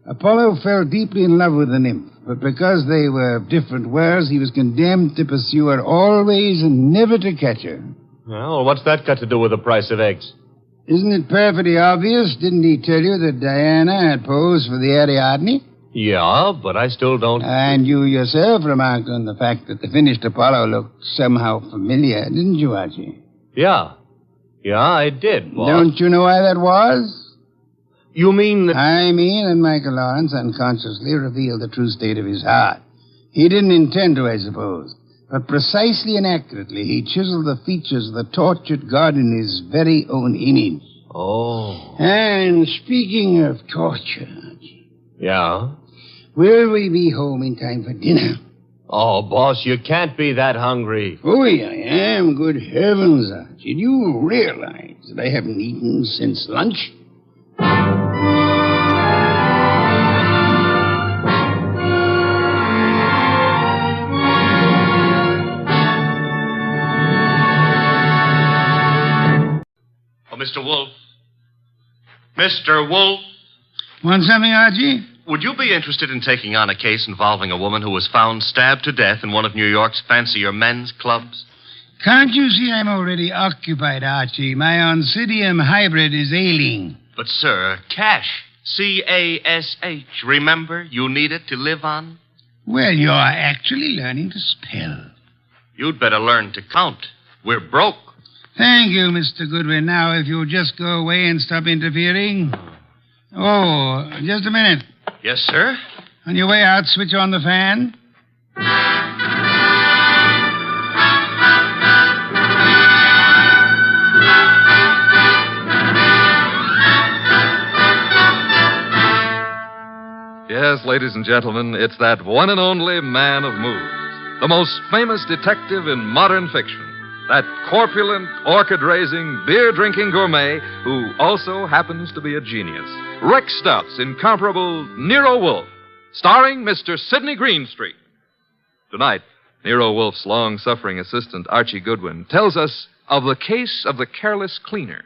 Apollo fell deeply in love with the nymph, but because they were of different worlds, he was condemned to pursue her always and never to catch her. Well, what's that got to do with the price of eggs? Isn't it perfectly obvious? Didn't he tell you that Diana had posed for the Ariadne? Yeah, but I still don't... And you yourself remarked on the fact that the finished Apollo looked somehow familiar, didn't you, Archie? Yeah, I did, boss. Don't you know why that was? You mean that... I mean that Michael Lawrence unconsciously revealed the true state of his heart. He didn't intend to, I suppose. But precisely and accurately, he chiseled the features of the tortured god in his very own image. Oh. And speaking of torture... Yeah? Will we be home in time for dinner? Oh, boss, you can't be that hungry. Oh, I am. Good heavens, Archie. Do you realize that I haven't eaten since lunch? Oh, Mr. Wolfe. Mr. Wolfe. Want something, Archie? Would you be interested in taking on a case involving a woman who was found stabbed to death in one of New York's fancier men's clubs? Can't you see I'm already occupied, Archie? My Oncidium hybrid is ailing. But, sir, cash. C-A-S-H. Remember, you need it to live on. Well, you're actually learning to spell. You'd better learn to count. We're broke. Thank you, Mr. Goodwin. Now, if you'll just go away and stop interfering. Oh, just a minute. Yes, sir? On your way out, switch on the fan. Yes, ladies and gentlemen, it's that one and only man of moves, the most famous detective in modern fiction, that corpulent, orchid-raising, beer-drinking gourmet who also happens to be a genius. Rex Stout's incomparable Nero Wolfe, starring Mr. Sidney Greenstreet. Tonight, Nero Wolfe's long-suffering assistant, Archie Goodwin, tells us of the case of the careless cleaner.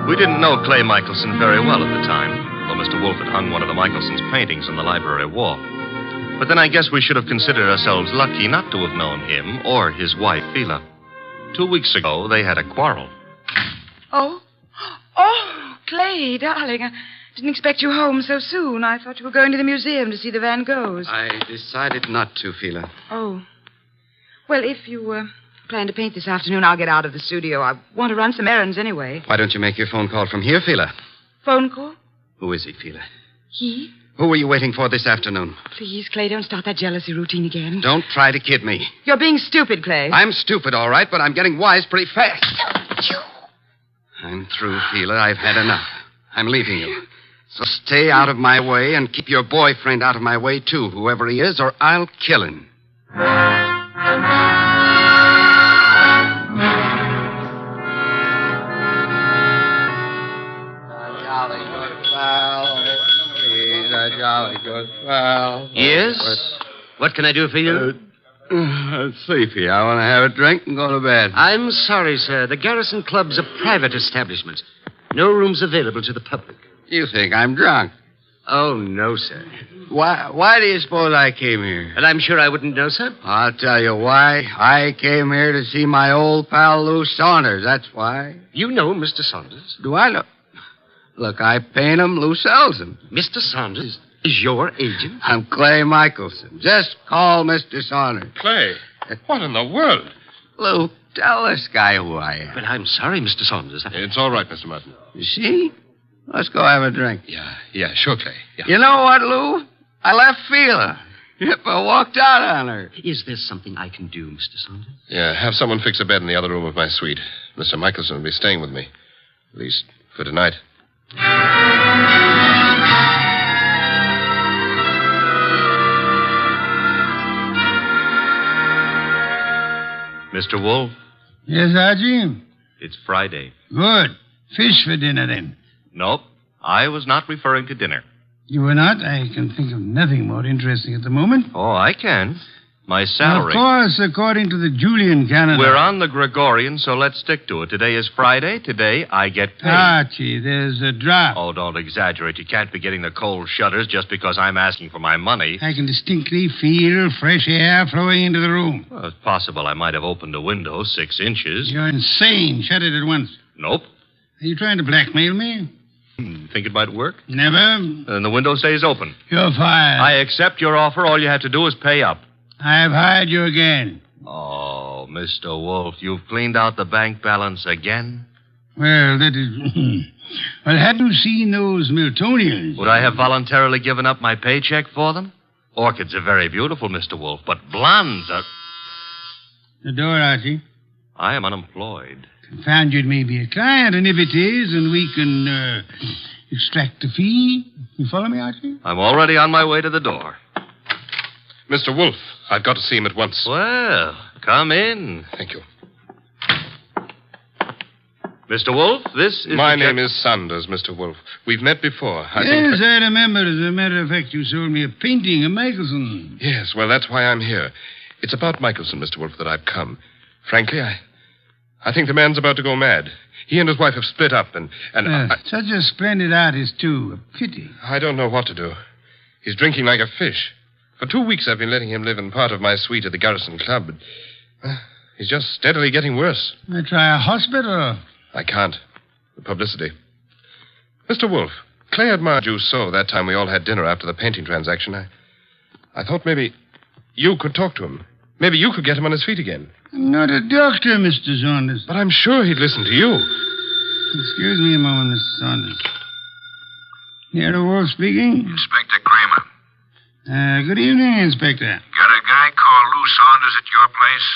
We didn't know Clay Michelson very well at the time, though Mr. Wolfe had hung one of the Michelsons' paintings on the library wall. But then I guess we should have considered ourselves lucky not to have known him or his wife, Phila. 2 weeks ago, they had a quarrel. Oh, Clay, darling, I didn't expect you home so soon. I thought you were going to the museum to see the Van Goghs. I decided not to, Phila. Oh. Well, if you I plan to paint this afternoon. I'll get out of the studio. I want to run some errands anyway. Why don't you make your phone call from here, Fila? Phone call? Who is he, Fila? He? Who were you waiting for this afternoon? Please, Clay, don't start that jealousy routine again. Don't try to kid me. You're being stupid, Clay. I'm stupid, all right, but I'm getting wise pretty fast. I'm through, Fila. I've had enough. I'm leaving you. So stay out of my way and keep your boyfriend out of my way, too, whoever he is, or I'll kill him. Yes? What can I do for you? Sleepy. I want to have a drink and go to bed. I'm sorry, sir. The Garrison Club's a private establishment. No rooms available to the public. You think I'm drunk? Oh, no, sir. Why do you suppose I came here? And I'm sure I wouldn't know, sir. I'll tell you why. I came here to see my old pal Lou Saunders. That's why. You know Mr. Saunders? Do I know? Look, I paint him. Lou sells them. Mr. Saunders is your agent? I'm Clay Michelson. Just call Mr. Saunders. Clay, what in the world? Lou, tell this guy who I am. But I'm sorry, Mr. Saunders. It's all right, Mr. Martin. You see? Let's go have a drink. Yeah, sure, Clay. Yeah. You know what, Lou? I left Fila. Yep, I walked out on her. Is there something I can do, Mr. Saunders? Yeah, have someone fix a bed in the other room of my suite. Mr. Michelson will be staying with me. At least for tonight. Mr. Wolfe? Yes, Archie? It's Friday. Good. Fish for dinner, then. Nope. I was not referring to dinner. You were not? I can think of nothing more interesting at the moment. Oh, I can. My salary. Of course, according to the Julian calendar. We're on the Gregorian, so let's stick to it. Today is Friday. Today I get paid. Archie, there's a drop. Oh, don't exaggerate. You can't be getting the cold shutters just because I'm asking for my money. I can distinctly feel fresh air flowing into the room. Well, it's possible I might have opened a window 6 inches. You're insane. Shut it at once. Nope. Are you trying to blackmail me? Think it might work? Never. Then the window stays open. You're fired. I accept your offer. All you have to do is pay up. I've hired you again. Oh, Mr. Wolfe, you've cleaned out the bank balance again? Well, that is... Well, had you seen those Miltonians? Would I have voluntarily given up my paycheck for them? Orchids are very beautiful, Mr. Wolfe, but blondes are... The door, Archie. I am unemployed. Found you'd maybe a client, and if it is, and we can extract a fee. You follow me, Archie? I'm already on my way to the door. Mr. Wolfe, I've got to see him at once. Well, come in. Thank you. Mr. Wolfe, this is... My name is Saunders, Mr. Wolfe. We've met before. I remember. As a matter of fact, you sold me a painting of Michelson. Yes, well, that's why I'm here. It's about Michelson, Mr. Wolfe, that I've come. Frankly, I think the man's about to go mad. He and his wife have split up, and such a splendid artist, too. A pity. I don't know what to do. He's drinking like a fish. For 2 weeks, I've been letting him live in part of my suite at the Garrison Club. He's just steadily getting worse. I try a hospital. I can't. The publicity. Mr. Wolfe, Clay admired you so that time we all had dinner after the painting transaction. I thought maybe you could talk to him. Maybe you could get him on his feet again. I'm not a doctor, Mr. Saunders. But I'm sure he'd listen to you. Excuse me a moment, Mr. Saunders. Nero Wolfe speaking. Inspector Kramer. Good evening, Inspector. Got a guy called Lou Saunders at your place?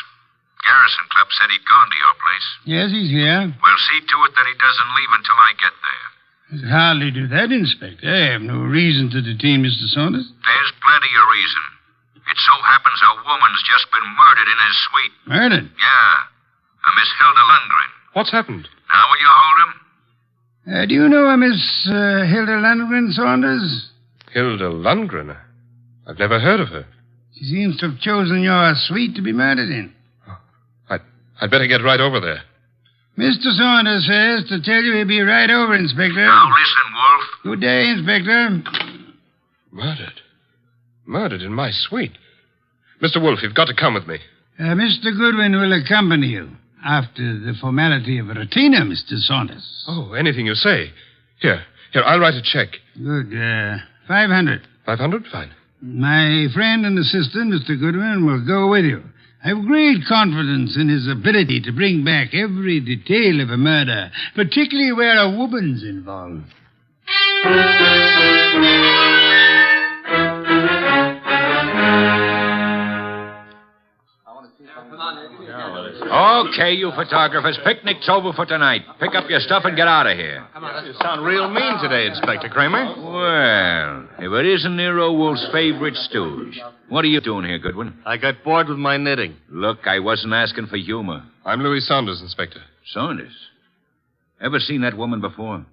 Garrison Club said he'd gone to your place. Yes, he's here. Well, see to it that he doesn't leave until I get there. I'd hardly do that, Inspector. I have no reason to detain Mr. Saunders. There's plenty of reason. It so happens a woman's just been murdered in his suite. Murdered? Yeah. A Miss Hilda Lundgren. What's happened? Now will you hold him? Do you know a Miss Hilda Lundgren, Saunders? Hilda Lundgren? I've never heard of her. She seems to have chosen your suite to be murdered in. I'd better get right over there. Mr. Saunders says to tell you he'll be right over, Inspector. Now listen, Wolfe. Good day, Inspector. Murdered? Murdered in my suite? Mr. Wolfe, you've got to come with me. Mr. Goodwin will accompany you. After the formality of a retainer, Mr. Saunders. Oh, anything you say. Here, I'll write a check. Good. 500. 500? Fine. My friend and assistant, Mr. Goodwin, will go with you. I've great confidence in his ability to bring back every detail of a murder, particularly where a woman's involved. Okay, you photographers, picnic's over for tonight. Pick up your stuff and get out of here. You sound real mean today, Inspector Kramer. Well, if it isn't Nero Wolfe's favorite stooge. What are you doing here, Goodwin? I got bored with my knitting. Look, I wasn't asking for humor. I'm Louis Saunders, Inspector. Saunders? Ever seen that woman before?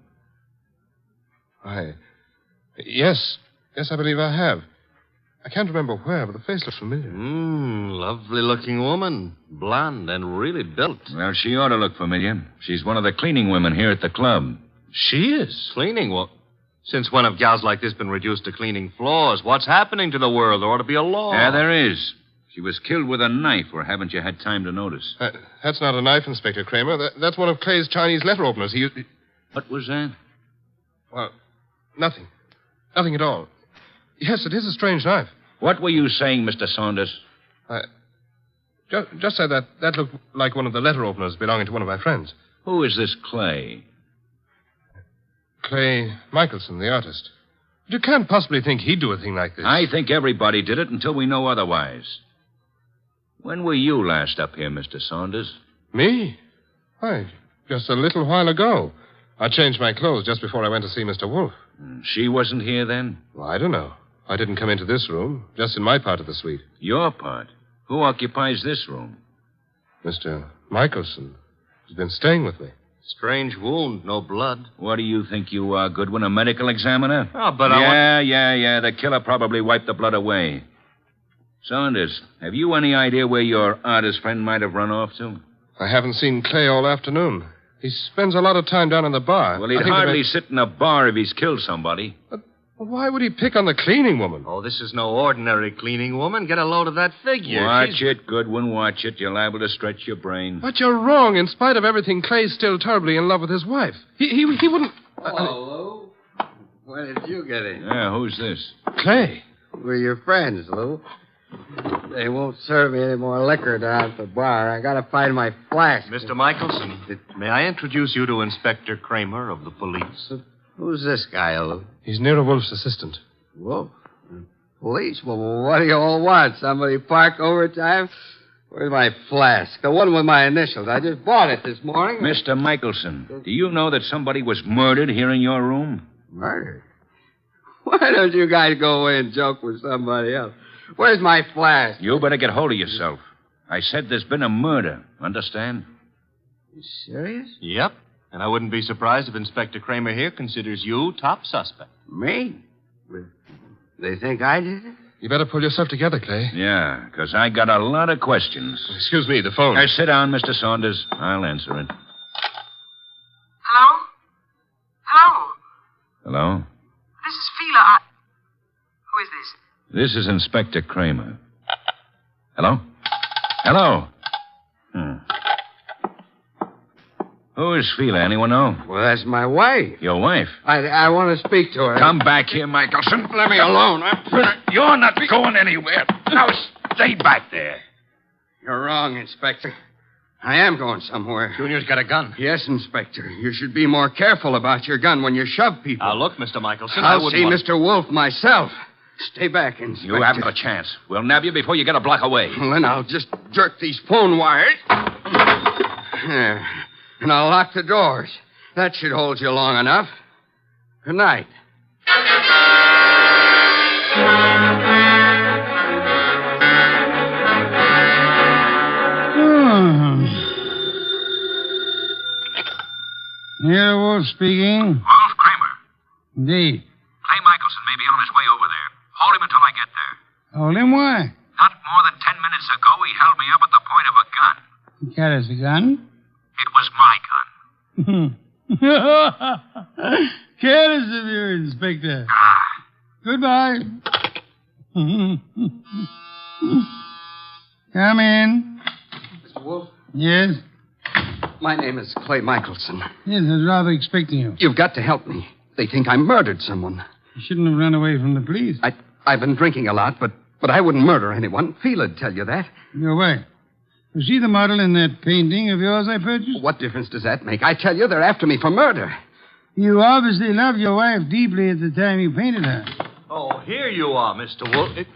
Yes, I believe I have. I can't remember where, but the face looks familiar. Lovely-looking woman. Blonde and really built. Well, she ought to look familiar. She's one of the cleaning women here at the club. She is? Cleaning? Well, since when have gals like this been reduced to cleaning floors? What's happening to the world? There ought to be a law. Yeah, there is. She was killed with a knife, or haven't you had time to notice? That's not a knife, Inspector Kramer. That's one of Clay's Chinese letter openers. What was that? Well, nothing. Nothing at all. Yes, it is a strange knife. What were you saying, Mr. Saunders? Just said that looked like one of the letter openers belonging to one of my friends. Who is this Clay? Clay Michelson, the artist. But you can't possibly think he'd do a thing like this. I think everybody did it until we know otherwise. When were you last up here, Mr. Saunders? Me? Why, just a little while ago. I changed my clothes just before I went to see Mr. Wolfe. She wasn't here then? Well, I don't know. I didn't come into this room, just in my part of the suite. Your part? Who occupies this room? Mr. Michelson. He's been staying with me. Strange wound, no blood. What do you think you are, Goodwin, a medical examiner? Oh, but Yeah. The killer probably wiped the blood away. Saunders, have you any idea where your artist friend might have run off to? I haven't seen Clay all afternoon. He spends a lot of time down in the bar. Well, he'd hardly sit in a bar if he's killed somebody. Why would he pick on the cleaning woman? Oh, this is no ordinary cleaning woman. Get a load of that figure. Watch it, Goodwin, watch it. You're liable to stretch your brain. But you're wrong. In spite of everything, Clay's still terribly in love with his wife. He wouldn't... Hello, Lou. When did you get in? Yeah, who's this? Clay. We're your friends, Lou. They won't serve me any more liquor down at the bar. I gotta find my flask. Mr. Michelson, may I introduce you to Inspector Kramer of the police? Who's this guy, Lou? He's Nero Wolfe's assistant. Wolfe? Police? Well, what do you all want? Somebody park overtime? Where's my flask? The one with my initials. I just bought it this morning. Mr. Michelson, do you know that somebody was murdered here in your room? Murdered? Why don't you guys go away and joke with somebody else? Where's my flask? You better get hold of yourself. I said there's been a murder. Understand? You serious? Yep. And I wouldn't be surprised if Inspector Kramer here considers you top suspect. Me? They think I did it? You better pull yourself together, Clay. Yeah, because I got a lot of questions. Excuse me, the phone. Sit down, Mr. Saunders. I'll answer it. Hello? Hello? Hello? This is Fila. Who is this? This is Inspector Kramer. Hello? Hello? Who is Fila? Anyone know? Well, that's my wife. Your wife? I want to speak to her. Come back here, Michelson. Let me alone. You're not going anywhere. Now, stay back there. You're wrong, Inspector. I am going somewhere. Junior's got a gun. Yes, Inspector. You should be more careful about your gun when you shove people. Now, look, Mr. Michelson, I'll see Mr. Wolfe myself. Stay back, Inspector. You haven't a chance. We'll nab you before you get a block away. Well, then I'll just jerk these phone wires. There. And I'll lock the doors. That should hold you long enough. Good night. Nero Wolfe speaking. Wolfe Kramer. Indeed. Clay Michelson may be on his way over there. Hold him until I get there. Hold him, why? Not more than 10 minutes ago, he held me up at the point of a gun. He carries a gun? It was my gun. Careless of you, Inspector. Goodbye. Come in. Mr. Wolfe? Yes? My name is Clay Michelson. Yes, I was rather expecting you. You've got to help me. They think I murdered someone. You shouldn't have run away from the police. I've been drinking a lot, but I wouldn't murder anyone. Fela'd tell you that. Your wife? Was she the model in that painting of yours I purchased? What difference does that make? I tell you, they're after me for murder. You obviously loved your wife deeply at the time you painted her. Oh, here you are, Mr. Wolfe.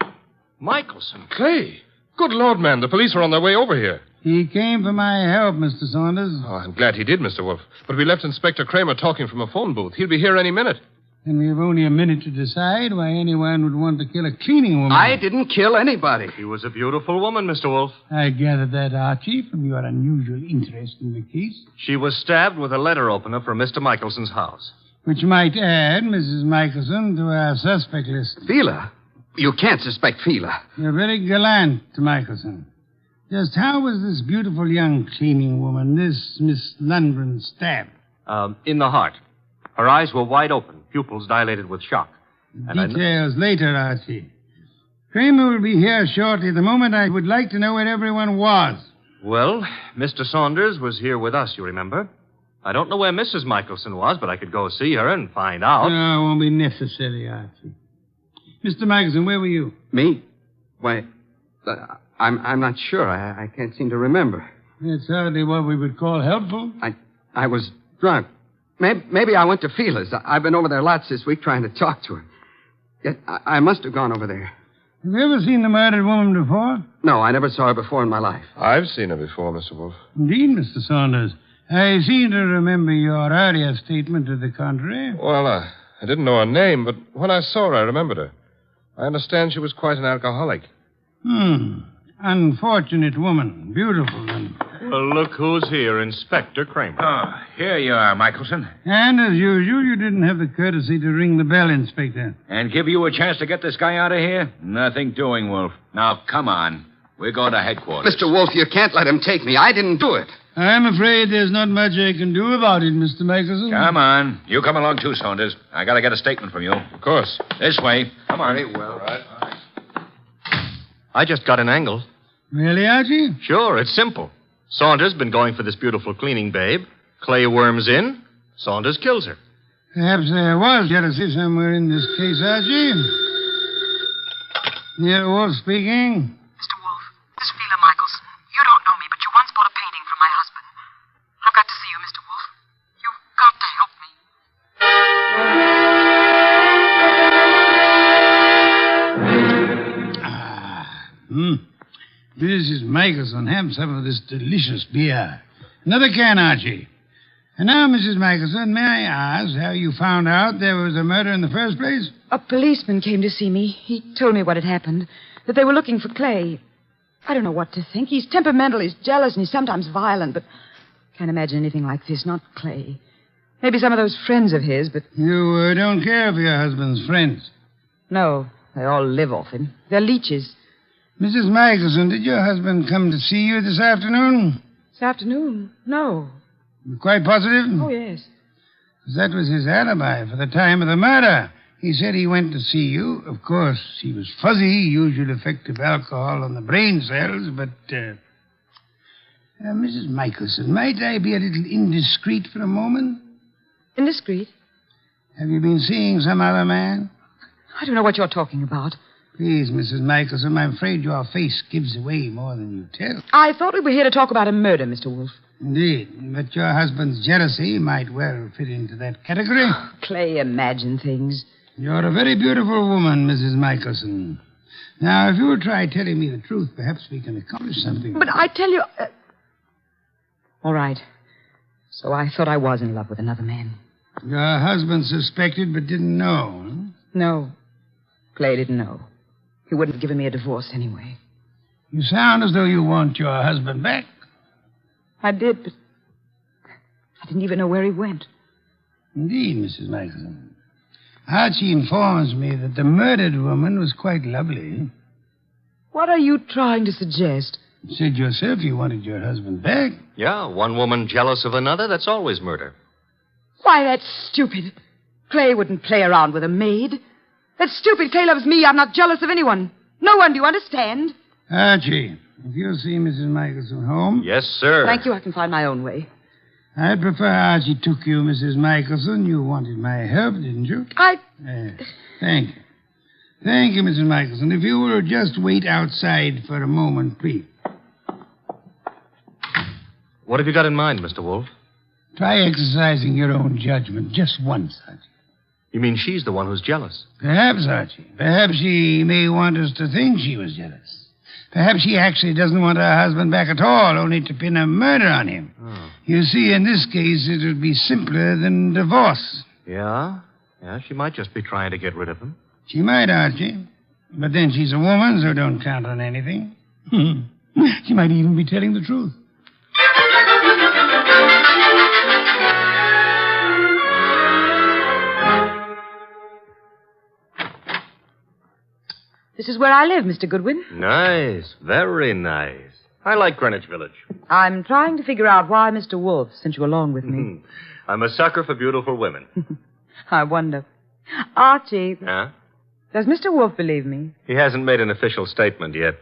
Michelson. Clay. Good Lord, man. The police are on their way over here. He came for my help, Mr. Saunders. Oh, I'm glad he did, Mr. Wolfe. But we left Inspector Kramer talking from a phone booth. He'll be here any minute. And we have only a minute to decide why anyone would want to kill a cleaning woman. I didn't kill anybody. She was a beautiful woman, Mr. Wolfe. I gathered that, Archie, from your unusual interest in the case. She was stabbed with a letter opener from Mr. Michelson's house. Which might add Mrs. Michelson to our suspect list. Fila? You can't suspect Fila. You're very gallant, Michelson. Just how was this beautiful young cleaning woman, this Miss Lundgren, stabbed? In the heart. Her eyes were wide open, pupils dilated with shock. Details later, Archie. Kramer will be here shortly. At the moment, I would like to know where everyone was. Well, Mr. Saunders was here with us, you remember? I don't know where Mrs. Michelson was, but I could go see her and find out. No, it won't be necessary, Archie. Mr. Michelson, where were you? Me? Why, I'm not sure. I can't seem to remember. It's hardly what we would call helpful. I was drunk. Maybe I went to Fila's. I've been over there lots this week trying to talk to her. Yet I must have gone over there. Have you ever seen the murdered woman before? No, I never saw her before in my life. I've seen her before, Mr. Wolfe. Indeed, Mr. Saunders. I seem to remember your earlier statement to the contrary. Well, I didn't know her name, but when I saw her, I remembered her. I understand she was quite an alcoholic. Unfortunate woman. Beautiful and... Well, look who's here, Inspector Kramer. Oh, here you are, Michelson. And as usual, you didn't have the courtesy to ring the bell, Inspector. And give you a chance to get this guy out of here? Nothing doing, Wolf. Now, come on. We're going to headquarters. Mr. Wolfe, you can't let him take me. I didn't do it. I'm afraid there's not much I can do about it, Mr. Michelson. Come on. You come along too, Saunders. I got to get a statement from you. Of course. This way. Come on. Very well. All right. I just got an angle. Really, Archie? Sure, it's simple. Saunders been going for this beautiful cleaning babe. Clay worms in. Saunders kills her. Perhaps there was jealousy somewhere in this case, Archie. Nero Wolfe speaking. Mr. Wolfe, this is Fila Michelson. You don't know me, but you once bought a painting from my husband. I've got to see you, Mr. Wolfe. You've got to help me. Mrs. Michelson, have some of this delicious beer. Another can, Archie. And now, Mrs. Michelson, may I ask how you found out there was a murder in the first place? A policeman came to see me. He told me what had happened, that they were looking for Clay. I don't know what to think. He's temperamental, he's jealous, and he's sometimes violent, but can't imagine anything like this, not Clay. Maybe some of those friends of his, but... You don't care for your husband's friends? No, they all live off him. They're leeches. Mrs. Michelson, did your husband come to see you this afternoon? This afternoon? No. You're quite positive? Oh, yes. That was his alibi for the time of the murder. He said he went to see you. Of course, he was fuzzy, usual effect of alcohol on the brain cells, but... Mrs. Michelson, might I be a little indiscreet for a moment? Indiscreet? Have you been seeing some other man? I don't know what you're talking about. Please, Mrs. Michelson, I'm afraid your face gives away more than you tell. I thought we were here to talk about a murder, Mr. Wolfe. Indeed, but your husband's jealousy might well fit into that category. Clay, imagine things. You're a very beautiful woman, Mrs. Michelson. Now, if you'll try telling me the truth, perhaps we can accomplish something. But I tell you... All right. So I thought I was in love with another man. Your husband suspected but didn't know, huh? No. Clay didn't know. He wouldn't have given me a divorce anyway. You sound as though you want your husband back. I did, but I didn't even know where he went. Indeed, Mrs. Michelson. Archie informs me that the murdered woman was quite lovely. What are you trying to suggest? You said yourself you wanted your husband back. Yeah, one woman jealous of another, that's always murder. Why, that's stupid. Clay wouldn't play around with a maid. That's stupid. Clay loves me. I'm not jealous of anyone. No one, do you understand? Archie, if you'll see Mrs. Michelson home... Yes, sir. Thank you. I can find my own way. I'd prefer Archie took you, Mrs. Michelson. You wanted my help, didn't you? Thank you. Thank you, Mrs. Michelson. If you will just wait outside for a moment, please. What have you got in mind, Mr. Wolfe? Try exercising your own judgment just once, Archie. You mean she's the one who's jealous? Perhaps, Archie. Perhaps she may want us to think she was jealous. Perhaps she actually doesn't want her husband back at all, only to pin a murder on him. Oh. You see, in this case, it would be simpler than divorce. Yeah? Yeah, she might just be trying to get rid of him. She might, Archie. But then she's a woman, so don't count on anything. She might even be telling the truth. This is where I live, Mr. Goodwin. Nice. Very nice. I like Greenwich Village. I'm trying to figure out why Mr. Wolfe sent you along with me. I'm a sucker for beautiful women. I wonder. Archie, Huh? does Mr. Wolfe believe me? He hasn't made an official statement yet.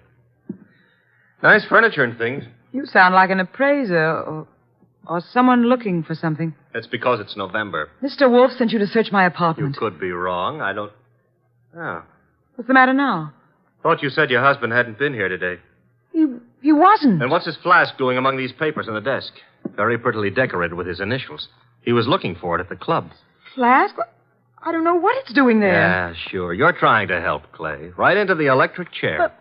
Nice furniture and things. You sound like an appraiser or someone looking for something. That's because it's November. Mr. Wolfe sent you to search my apartment. You could be wrong. I don't... Oh. What's the matter now? Thought you said your husband hadn't been here today. He wasn't. And what's his flask doing among these papers on the desk? Very prettily decorated with his initials. He was looking for it at the club. Flask? I don't know what it's doing there. Yeah, sure. You're trying to help, Clay. Right into the electric chair.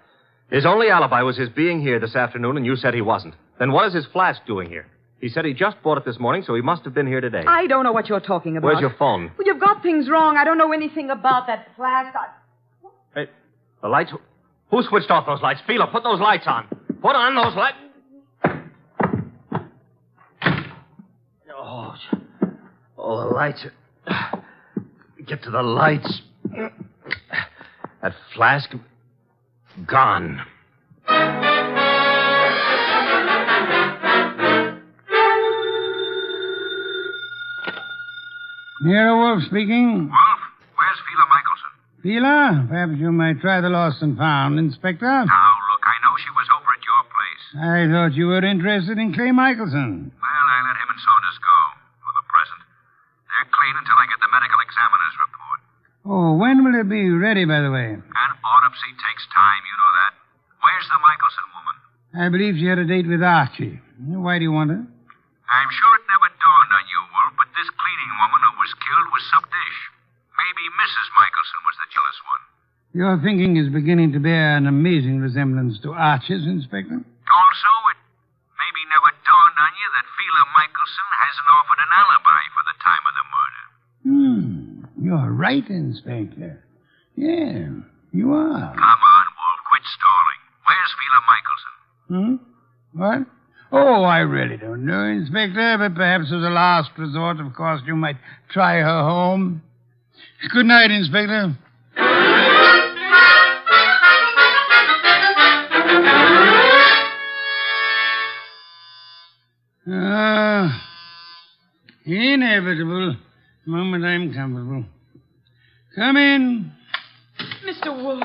His only alibi was his being here this afternoon, and you said he wasn't. Then what is his flask doing here? He said he just bought it this morning, so he must have been here today. I don't know what you're talking about. Where's your phone? Well, you've got things wrong. I don't know anything about that flask. Hey, the lights... Who switched off those lights? Feeler, put those lights on. Put on those lights. Oh, the lights are... Get to the lights. That flask... Gone. Nero Wolfe speaking. Wolfe, where's Feeler Michelson? Feeler? Perhaps you might try the lost and found, Inspector. Now, look, I know she was over at your place. I thought you were interested in Clay Michelson. Well, I let him and Saunders go, for the present. They're clean until I get the medical examiner's report. Oh, when will it be ready, by the way? An autopsy takes time, you know that. Where's the Michelson woman? I believe she had a date with Archie. Why do you want her? I'm sure it never dawned on you, Wolf, but this cleaning woman who was killed was some dish. Maybe Mrs. Michelson was the jealous one. Your thinking is beginning to bear an amazing resemblance to Archie's, Inspector. Also, it maybe never dawned on you that Feeler Michelson hasn't offered an alibi for the time of the murder. You're right, Inspector. Yeah, you are. Come on, Wolf, quit stalling. Where's Feeler Michelson? What? Oh, I really don't know, Inspector, but perhaps as a last resort, of course, you might try her home. Good night, Inspector. Inevitable. The moment I'm comfortable. Come in. Mr. Wolfe.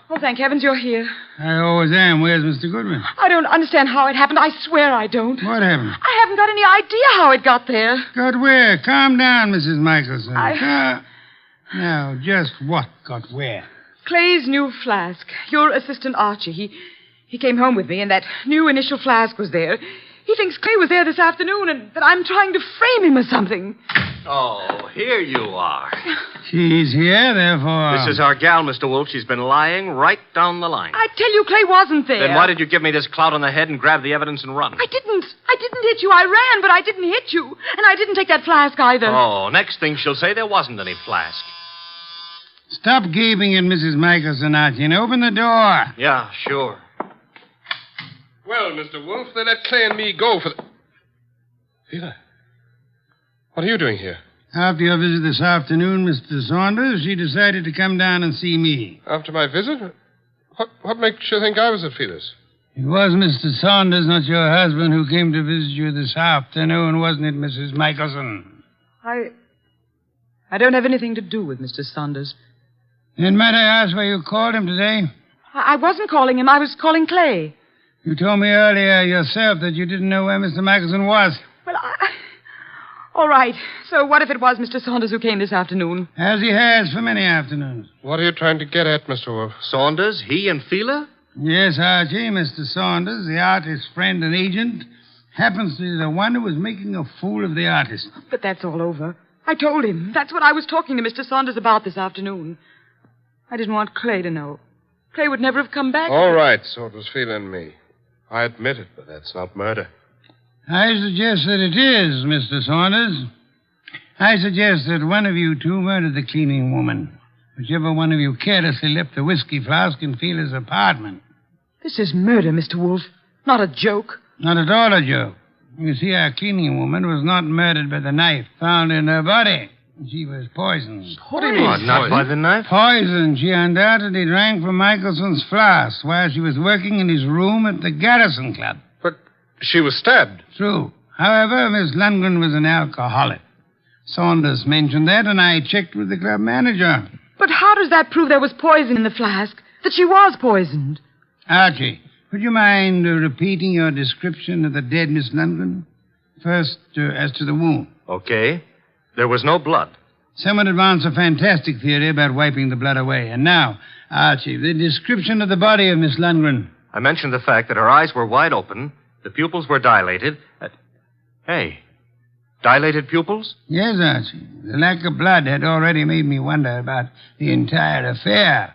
Oh, thank heavens you're here. I always am. Where's Mr. Goodwin? I don't understand how it happened. I swear I don't. What happened? I haven't got any idea how it got there. Got where? Calm down, Mrs. Michelson. Now, just what got where? Clay's new flask. Your assistant Archie. He came home with me, and that new initial flask was there. He thinks Clay was there this afternoon, and that I'm trying to frame him or something. Oh, here you are. She's here, therefore. This is our gal, Mr. Wolfe. She's been lying right down the line. I tell you, Clay wasn't there. Then why did you give me this clout on the head and grab the evidence and run? I didn't hit you. I ran, but I didn't hit you. And I didn't take that flask either. Oh, next thing she'll say there wasn't any flask. Stop gaping at Mrs. Michelson, Archie, and open the door. Yeah, sure. Well, Mr. Wolfe, they let Clay and me go for the... Feeler, what are you doing here? After your visit this afternoon, Mr. Saunders, she decided to come down and see me. After my visit? What makes you think I was at Feeler's? It was Mr. Saunders, not your husband, who came to visit you this afternoon, wasn't it, Mrs. Michelson? I don't have anything to do with Mr. Saunders. Then might I ask why you called him today? I wasn't calling him. I was calling Clay. You told me earlier yourself that you didn't know where Mr. Michelson was. Well, all right. So what if it was Mr. Saunders who came this afternoon? As he has for many afternoons. What are you trying to get at, Mr. Wolfe? Saunders? He and Feeler? Yes, Archie, Mr. Saunders, the artist's friend and agent, happens to be the one who was making a fool of the artist. But that's all over. I told him. That's what I was talking to Mr. Saunders about this afternoon. I didn't want Clay to know. Clay would never have come back. All right, so it was feeling me. I admit it, but that's not murder. I suggest that it is, Mr. Saunders. I suggest that one of you two murdered the cleaning woman. Whichever one of you carelessly left the whiskey flask in Fela's apartment. This is murder, Mr. Wolfe. Not a joke. Not at all a joke. You see, our cleaning woman was not murdered by the knife found in her body. She was poisoned. What do you mean? Not by the knife? Poisoned. She undoubtedly drank from Michelson's flask while she was working in his room at the Garrison Club. But she was stabbed. True. However, Miss Lundgren was an alcoholic. Saunders mentioned that, and I checked with the club manager. But how does that prove there was poison in the flask? That she was poisoned? Archie, would you mind repeating your description of the dead Miss Lundgren? First, as to the wound. Okay. There was no blood. Some would advance a fantastic theory about wiping the blood away. And now, Archie, the description of the body of Miss Lundgren. I mentioned the fact that her eyes were wide open, the pupils were dilated. Hey, dilated pupils? Yes, Archie. The lack of blood had already made me wonder about the entire affair.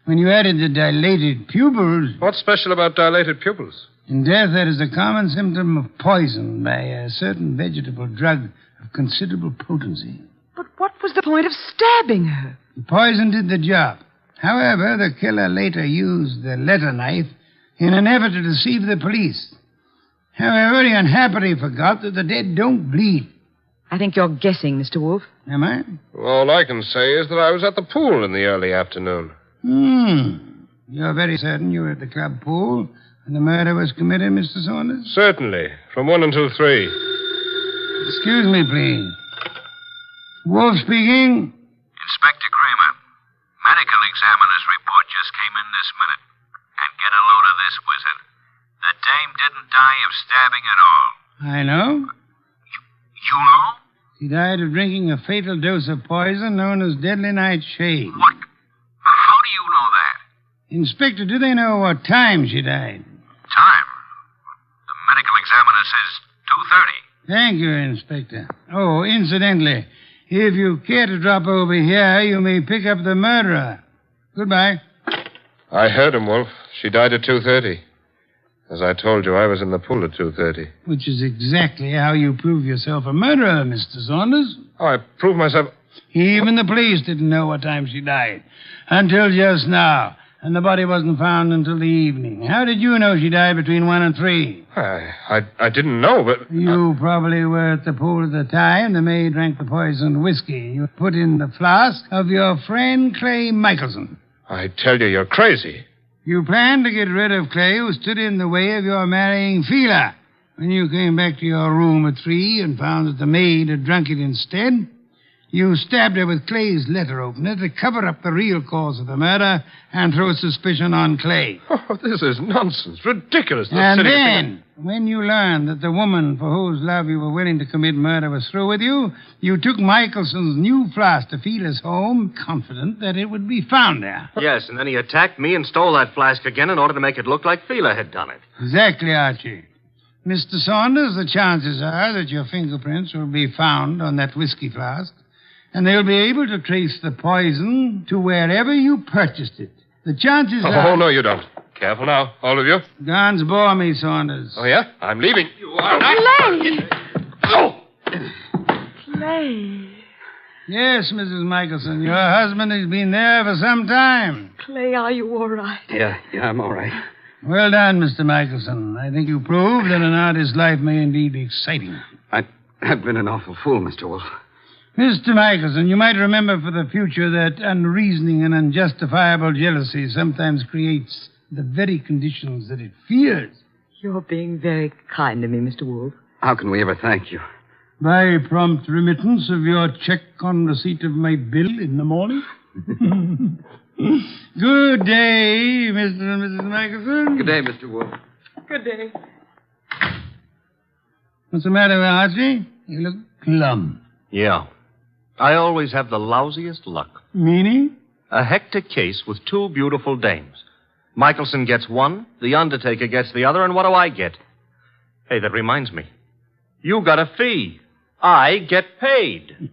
When you added the dilated pupils... What's special about dilated pupils? In death, that is a common symptom of poison by a certain vegetable drug of considerable potency. But what was the point of stabbing her? The poison did the job. However, the killer later used the letter knife in an effort to deceive the police. However, he unhappily forgot that the dead don't bleed. I think you're guessing, Mr. Wolfe. Am I? All I can say is that I was at the pool in the early afternoon. You're very certain you were at the club pool when the murder was committed, Mr. Saunders? Certainly. From 1 until 3. Excuse me, please. Wolfe speaking. Inspector Kramer, medical examiner's report just came in this minute. And get a load of this, wizard. The dame didn't die of stabbing at all. I know. You know? She died of drinking a fatal dose of poison known as deadly nightshade. What? How do you know that? Inspector, do they know what time she died? Time? The medical examiner says 2:30. Thank you, Inspector. Oh, incidentally, if you care to drop over here, you may pick up the murderer. Goodbye. I heard him, Wolf. She died at 2:30. As I told you, I was in the pool at 2:30. Which is exactly how you prove yourself a murderer, Mr. Saunders. Oh, I proved myself... Even the police didn't know what time she died. Until just now. And the body wasn't found until the evening. How did you know she died between 1 and 3? I didn't know, but... You probably were at the pool at the time the maid drank the poisoned whiskey you put in the flask of your friend Clay Michelson. I tell you, you're crazy. You planned to get rid of Clay, who stood in the way of your marrying Fela. When you came back to your room at 3 and found that the maid had drunk it instead, you stabbed her with Clay's letter opener to cover up the real cause of the murder and throw suspicion on Clay. Oh, this is nonsense. Ridiculous. And then, when you learned that the woman for whose love you were willing to commit murder was through with you, you took Michelson's new flask to Fela's home, confident that it would be found there. Yes, and then he attacked me and stole that flask again in order to make it look like Fela had done it. Exactly, Archie. Mr. Saunders, the chances are that your fingerprints will be found on that whiskey flask, and they'll be able to trace the poison to wherever you purchased it. The chances are... Oh, no, you don't. Careful now, all of you. Guns bore me, Saunders. Oh, yeah? I'm leaving. You are Clay! Oh! Clay. Yes, Mrs. Michelson, your husband has been there for some time. Clay, are you all right? Yeah, I'm all right. Well done, Mr. Michelson. I think you proved that an artist's life may indeed be exciting. I've been an awful fool, Mr. Wolfe. Mr. Michelson, you might remember for the future that unreasoning and unjustifiable jealousy sometimes creates the very conditions that it fears. You're being very kind to me, Mr. Wolfe. How can we ever thank you? By prompt remittance of your check on receipt of my bill in the morning. Good day, Mr. and Mrs. Michelson. Good day, Mr. Wolfe. Good day. What's the matter, Archie? You look glum. Yeah. I always have the lousiest luck. Meaning? A hectic case with 2 beautiful dames. Michelson gets one, the undertaker gets the other, and what do I get? Hey, that reminds me. You got a fee. I get paid.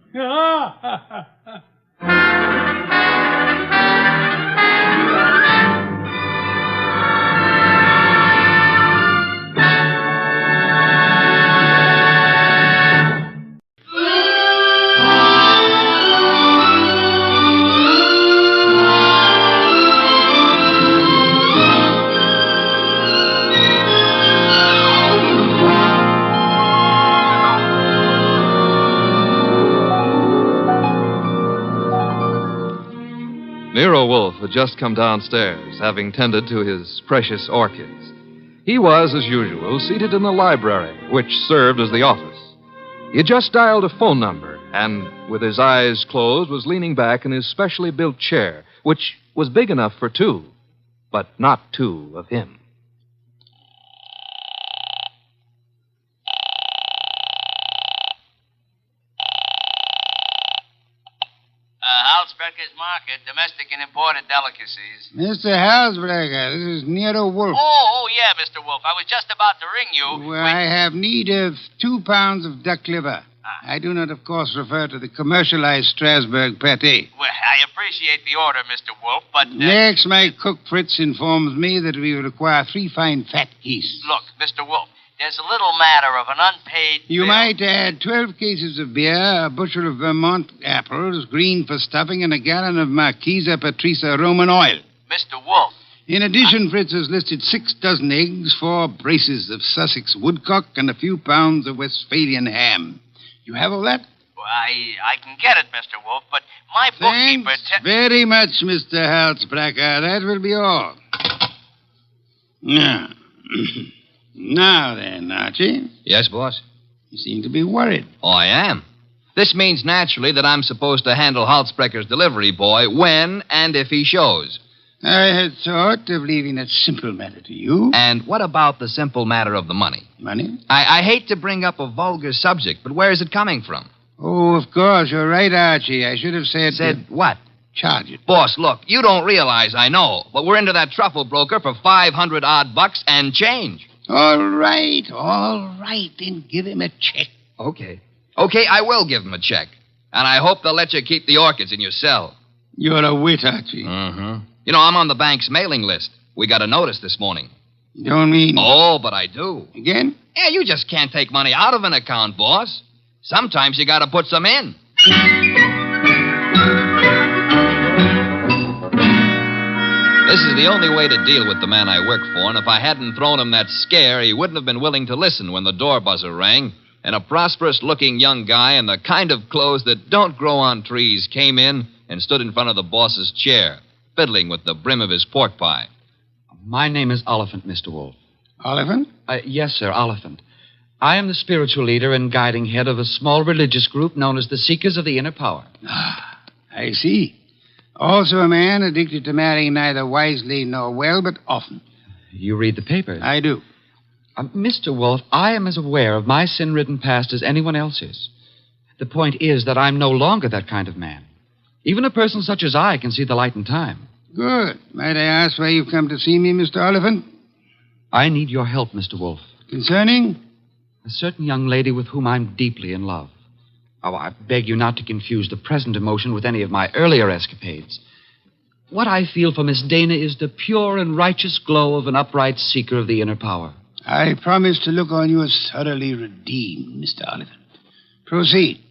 Nero Wolfe had just come downstairs, having tended to his precious orchids. He was, as usual, seated in the library, which served as the office. He had just dialed a phone number, and, with his eyes closed, was leaning back in his specially built chair, which was big enough for two, but not two of him. Halsbecker's Market, domestic and imported delicacies. Mr. Halsbrecker, this is Nero Wolfe. Oh, yeah, Mr. Wolfe. I was just about to ring you. Well, I have need of 2 pounds of duck liver. I do not, of course, refer to the commercialized Strasbourg pate. Well, I appreciate the order, Mr. Wolfe, but... Next, my cook Fritz informs me that we require 3 fine fat geese. Look, Mr. Wolfe, there's a little matter of an unpaid You bill. might add 12 cases of beer, a bushel of Vermont apples, green for stuffing, and a gallon of Marquesa Patricia Roman oil. Mr. Wolfe. In addition, Fritz has listed 6 dozen eggs, 4 braces of Sussex woodcock, and a few pounds of Westphalian ham. You have all that? Well, I can get it, Mr. Wolfe, but my bookkeeper... Thanks very much, Mr. Halsbrecker. That will be all. Now... Now then, Archie. Yes, boss? You seem to be worried. Oh, I am. This means naturally that I'm supposed to handle Halsbrecker's delivery boy when and if he shows. I had thought of leaving that simple matter to you. And what about the simple matter of the money? Money? I hate to bring up a vulgar subject, but where is it coming from? Oh, of course. You're right, Archie. I should have said... Said what? Charge it. Boss, look, you don't realize I know, but we're into that truffle broker for $500 bucks and change. All right. Then give him a check. Okay, I will give him a check. And I hope they'll let you keep the orchids in your cell. You're a wit, Archie. Mm-hmm. You know, I'm on the bank's mailing list. We got a notice this morning. You don't mean... Oh, but I do. Again? Yeah, you just can't take money out of an account, boss. Sometimes you gotta put some in. This is the only way to deal with the man I work for, and if I hadn't thrown him that scare, he wouldn't have been willing to listen when the door buzzer rang, and a prosperous-looking young guy in the kind of clothes that don't grow on trees came in and stood in front of the boss's chair, fiddling with the brim of his pork pie. My name is Oliphant, Mr. Wolfe. Oliphant? Yes, sir, Oliphant. I am the spiritual leader and guiding head of a small religious group known as the Seekers of the Inner Power. I see. Also a man addicted to marrying neither wisely nor well, but often. You read the papers? I do. Mr. Wolfe, I am as aware of my sin-ridden past as anyone else is. The point is that I'm no longer that kind of man. Even a person such as I can see the light in time. Good. Might I ask why you've come to see me, Mr. Oliphant? I need your help, Mr. Wolfe. Concerning? A certain young lady with whom I'm deeply in love. Oh, I beg you not to confuse the present emotion with any of my earlier escapades. What I feel for Miss Dana is the pure and righteous glow of an upright seeker of the inner power. I promise to look on you as thoroughly redeemed, Mr. Oliphant. Proceed.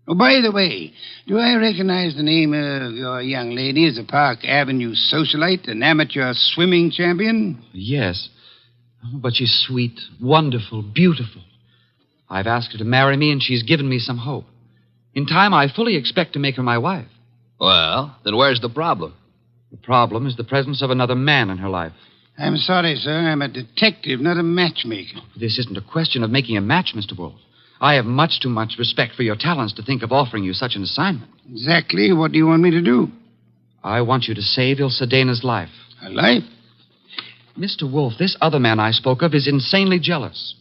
Oh, by the way, do I recognize the name of your young lady as a Park Avenue socialite, an amateur swimming champion? Yes. But she's sweet, wonderful, beautiful. I've asked her to marry me, and she's given me some hope. In time, I fully expect to make her my wife. Well, then where's the problem? The problem is the presence of another man in her life. I'm sorry, sir. I'm a detective, not a matchmaker. This isn't a question of making a match, Mr. Wolfe. I have much too much respect for your talents to think of offering you such an assignment. Exactly. What do you want me to do? I want you to save Ilse Dana's life. Her life? Mr. Wolfe, this other man I spoke of is insanely jealous.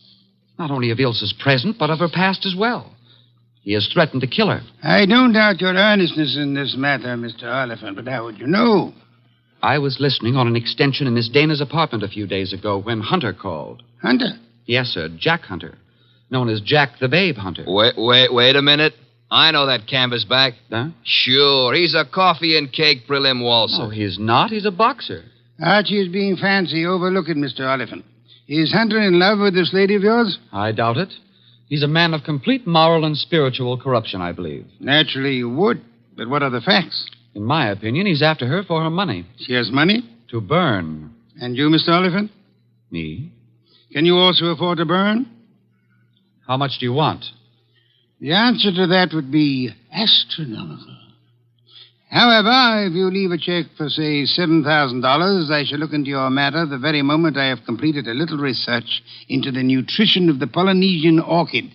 Not only of Ilse's present, but of her past as well. He has threatened to kill her. I don't doubt your earnestness in this matter, Mr. Oliphant, but how would you know? I was listening on an extension in Miss Dana's apartment a few days ago when Hunter called. Hunter? Yes, sir. Jack Hunter. Known as Jack the Babe Hunter. Wait a minute. I know that canvasback. Huh? Sure, he's a coffee and cake prelim waltzer. No, he's not. He's a boxer. Archie is being fancy. Overlook it, Mr. Oliphant. Is Hunter in love with this lady of yours? I doubt it. He's a man of complete moral and spiritual corruption, I believe. Naturally you would. But what are the facts? In my opinion, he's after her for her money. She has money? To burn. And you, Mr. Oliphant? Me? Can you also afford to burn? How much do you want? The answer to that would be astronomical. However, if you leave a check for, say, $7,000, I shall look into your matter the very moment I have completed a little research into the nutrition of the Polynesian orchid.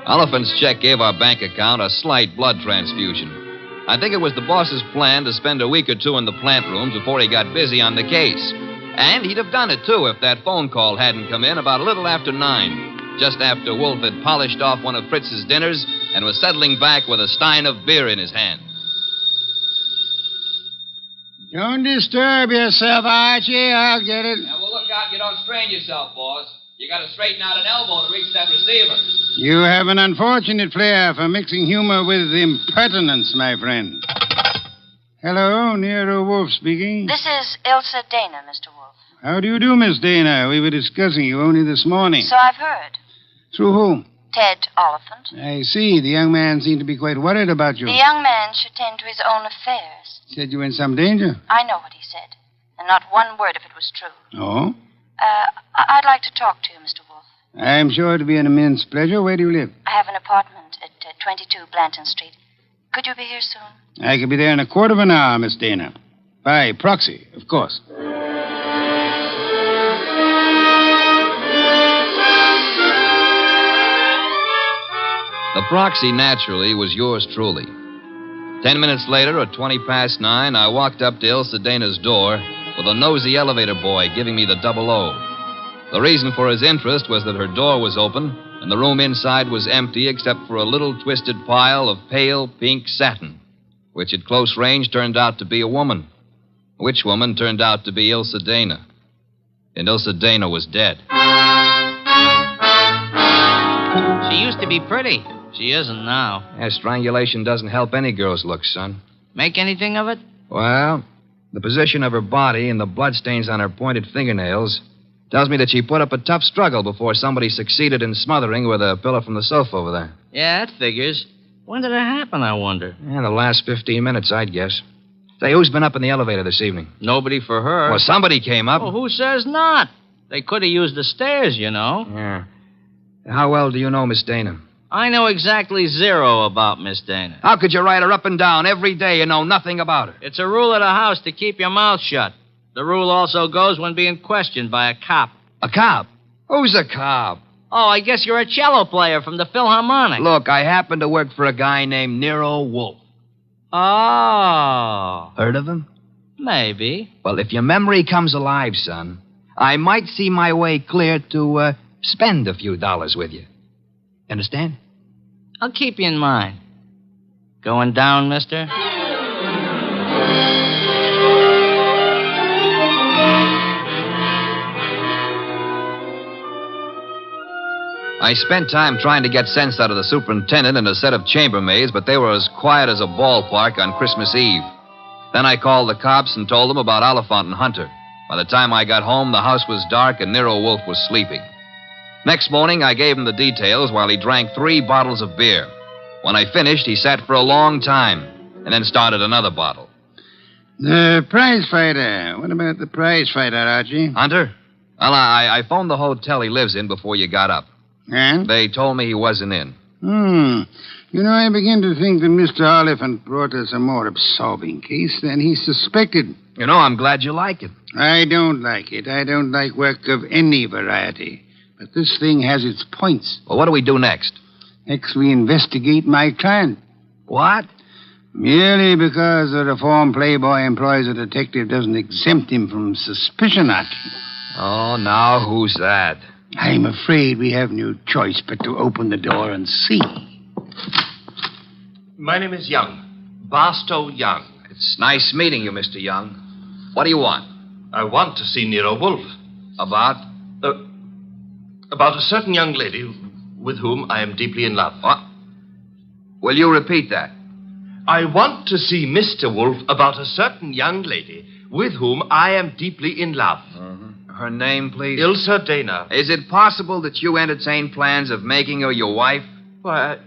Oliphant's check gave our bank account a slight blood transfusion. I think it was the boss's plan to spend a week or two in the plant rooms before he got busy on the case. And he'd have done it, too, if that phone call hadn't come in about a little after 9, just after Wolfe had polished off one of Fritz's dinners and was settling back with a stein of beer in his hand. Don't disturb yourself, Archie. I'll get it. Now, well, look out you don't strain yourself, boss. You got to straighten out an elbow to reach that receiver. You have an unfortunate flair for mixing humor with impertinence, my friend. Hello, Nero Wolfe speaking. This is Ilsa Dana, Mr. Wolfe. How do you do, Miss Dana? We were discussing you only this morning. So I've heard. Through whom? Ted Oliphant. I see. The young man seemed to be quite worried about you. The young man should tend to his own affairs. Said you were in some danger. I know what he said. And not one word if it was true. Oh? I'd like to talk to you, Mr. Wolfe. I'm sure it'll be an immense pleasure. Where do you live? I have an apartment at 22 Blanton Street. Could you be here soon? I could be there in a quarter of an hour, Miss Dana. By proxy, of course. The proxy, naturally, was yours truly. 10 minutes later, at 9:20, I walked up to Ilsa Dana's door with a nosy elevator boy giving me the 00. The reason for his interest was that her door was open and the room inside was empty except for a little twisted pile of pale pink satin, which at close range turned out to be a woman. Which woman turned out to be Ilsa Dana. And Ilsa Dana was dead. She used to be pretty. She isn't now. Yeah, strangulation doesn't help any girl's looks, son. Make anything of it? Well, the position of her body and the bloodstains on her pointed fingernails tells me that she put up a tough struggle before somebody succeeded in smothering with a pillow from the sofa over there. Yeah, that figures. When did it happen, I wonder? Yeah, the last 15 minutes, I'd guess. Say, who's been up in the elevator this evening? Nobody for her. Well, somebody came up. Well, who says not? They could have used the stairs, you know. Yeah. How well do you know Miss Dana? I know exactly zero about Miss Dana. How could you ride her up and down every day and know nothing about her? It's a rule of the house to keep your mouth shut. The rule also goes when being questioned by a cop. A cop? Who's a cop? Oh, I guess you're a cello player from the Philharmonic. Look, I happen to work for a guy named Nero Wolfe. Oh. Heard of him? Maybe. Well, if your memory comes alive, son, I might see my way clear to spend a few dollars with you. Understand? I'll keep you in mind. Going down, mister? I spent time trying to get sense out of the superintendent and a set of chambermaids, but they were as quiet as a ballpark on Christmas Eve. Then I called the cops and told them about Oliphant and Hunter. By the time I got home, the house was dark and Nero Wolfe was sleeping. Next morning, I gave him the details while he drank 3 bottles of beer. When I finished, he sat for a long time and then started another bottle. The prize fighter. What about the prize fighter, Archie? Hunter? Well, I phoned the hotel he lives in before you got up. And? They told me he wasn't in. You know, I begin to think that Mr. Oliphant brought us a more absorbing case than he suspected. You know, I'm glad you like it. I don't like it. I don't like work of any variety. But this thing has its points. Well, what do we do next? Next, we investigate my client. What? Merely because the reformed playboy employs a detective doesn't exempt him from suspicion, Archie. Oh, now who's that? I'm afraid we have no choice but to open the door and see. My name is Young. Barstow Young. It's nice meeting you, Mr. Young. What do you want? I want to see Nero Wolfe. About? About a certain young lady with whom I am deeply in love. What? Will you repeat that? I want to see Mr. Wolfe about a certain young lady with whom I am deeply in love. Her name, please? Ilsa Dana. Is it possible that you entertain plans of making her your wife? Why,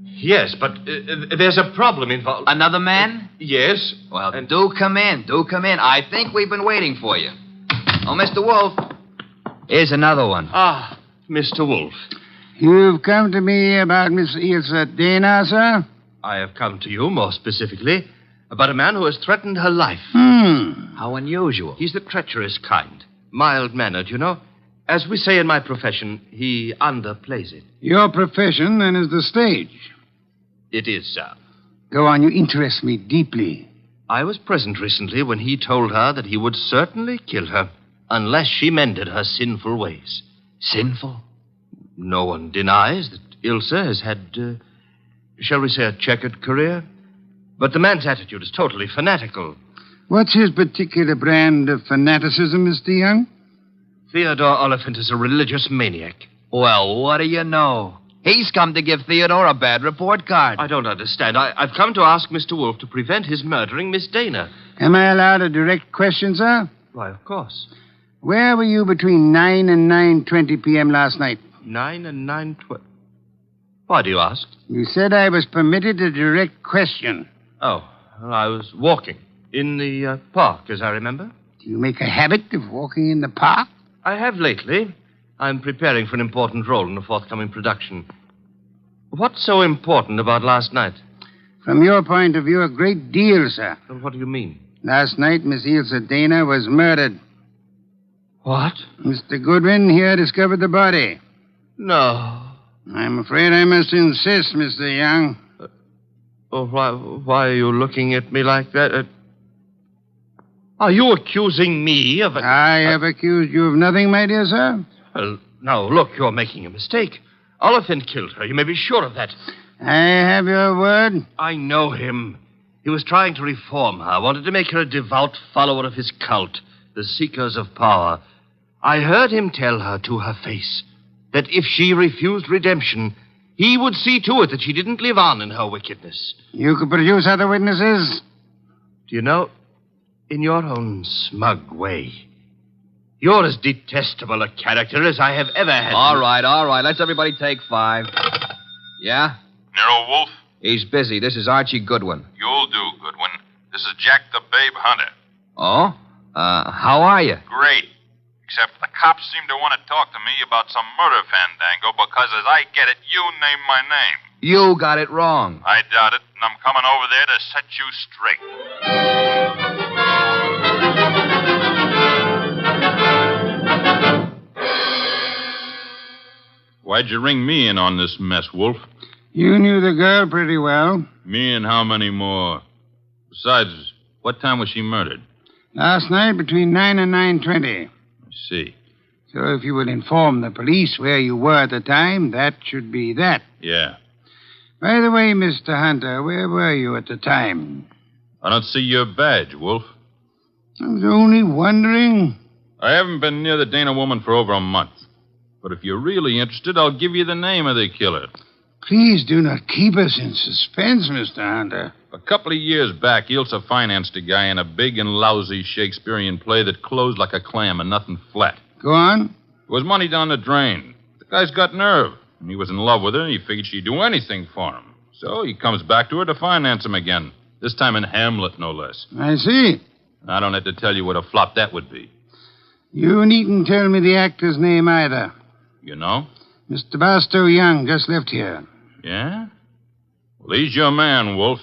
yes, but there's a problem involved. Another man? Yes. Well, do come in. Do come in. I think we've been waiting for you. Oh, Mr. Wolfe. Here's another one. Ah, Mr. Wolfe. You've come to me about Miss Ilsa Dana, sir? I have come to you, more specifically, about a man who has threatened her life. How unusual. He's the treacherous kind. Mild-mannered, you know. As we say in my profession, he underplays it. Your profession, then, is the stage. It is, sir. Go on, you interest me deeply. I was present recently when he told her that he would certainly kill her unless she mended her sinful ways. Sinful? No one denies that Ilsa has had, shall we say, a checkered career. But the man's attitude is totally fanatical. What's his particular brand of fanaticism, Mr. Young? Theodore Oliphant is a religious maniac. Well, what do you know? He's come to give Theodore a bad report card. I don't understand. I've come to ask Mr. Wolfe to prevent his murdering Miss Dana. Am I allowed a direct question, sir? Why, of course. Where were you between 9 and 9:20 p.m. last night? 9 and 9:20. Why do you ask? You said I was permitted a direct question. Oh, well, I was walking in the park, as I remember. Do you make a habit of walking in the park? I have lately. I'm preparing for an important role in a forthcoming production. What's so important about last night? From your point of view, a great deal, sir. Well, what do you mean? Last night, Miss Ilsa Dana was murdered. What? Mr. Goodwin here discovered the body. No. I'm afraid I must insist, Mr. Young. Why are you looking at me like that? Are you accusing me of... I have accused you of nothing, my dear sir. Well, now, look, you're making a mistake. Oliphant killed her. You may be sure of that. I have your word. I know him. He was trying to reform her, wanted to make her a devout follower of his cult, the Seekers of Power. I heard him tell her to her face that if she refused redemption, he would see to it that she didn't live on in her wickedness. You could produce other witnesses? Do you know, in your own smug way, you're as detestable a character as I have ever had. All right. Let's everybody take 5. Yeah? Nero Wolfe? He's busy. This is Archie Goodwin. You'll do, Goodwin. This is Jack the Babe Hunter. Oh? How are you? Great. Except the cops seem to want to talk to me about some murder fandango because, as I get it, you named my name. You got it wrong. I doubt it, and I'm coming over there to set you straight. Why'd you ring me in on this mess, Wolf? You knew the girl pretty well. Me and how many more? Besides, what time was she murdered? Last night between 9 and 9:20. I see. So if you would inform the police where you were at the time, that should be that. Yeah. By the way, Mr. Hunter, where were you at the time? I don't see your badge, Wolf. I was only wondering. I haven't been near the Dana woman for over a month. But if you're really interested, I'll give you the name of the killer. Please do not keep us in suspense, Mr. Hunter. A couple of years back, Ilsa financed a guy in a big and lousy Shakespearean play that closed like a clam and nothing flat. Go on. It was money down the drain. The guy's got nerve. And he was in love with her, and he figured she'd do anything for him. So he comes back to her to finance him again. This time in Hamlet, no less. I see. I don't have to tell you what a flop that would be. You needn't tell me the actor's name either. You know? Mr. Barstow Young just left here. Yeah? Well, he's your man, Wolf.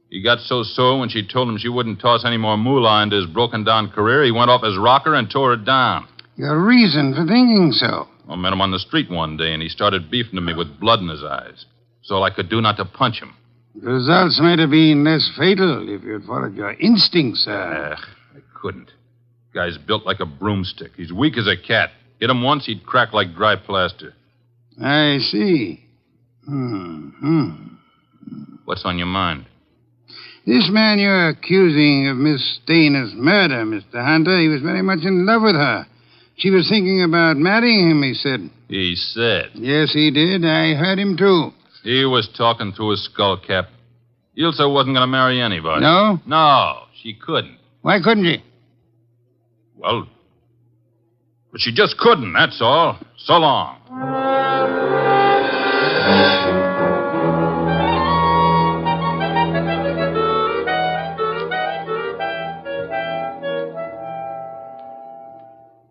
He got so sore when she told him she wouldn't toss any more moolah into his broken-down career, he went off his rocker and tore it down. Your reason for thinking so? I met him on the street one day, and he started beefing to me with blood in his eyes. It's all I could do not to punch him. The results might have been less fatal if you'd followed your instincts, sir. I couldn't. Guy's built like a broomstick. He's weak as a cat. Hit him once, he'd crack like dry plaster. I see. What's on your mind? This man you're accusing of Miss Dana's murder, Mr. Hunter, he was very much in love with her. She was thinking about marrying him, he said. He said. Yes, he did. I heard him, too. He was talking through his skull cap. Ilse wasn't going to marry anybody. No? No, she couldn't. Why couldn't she? Well, but she just couldn't, that's all. So long.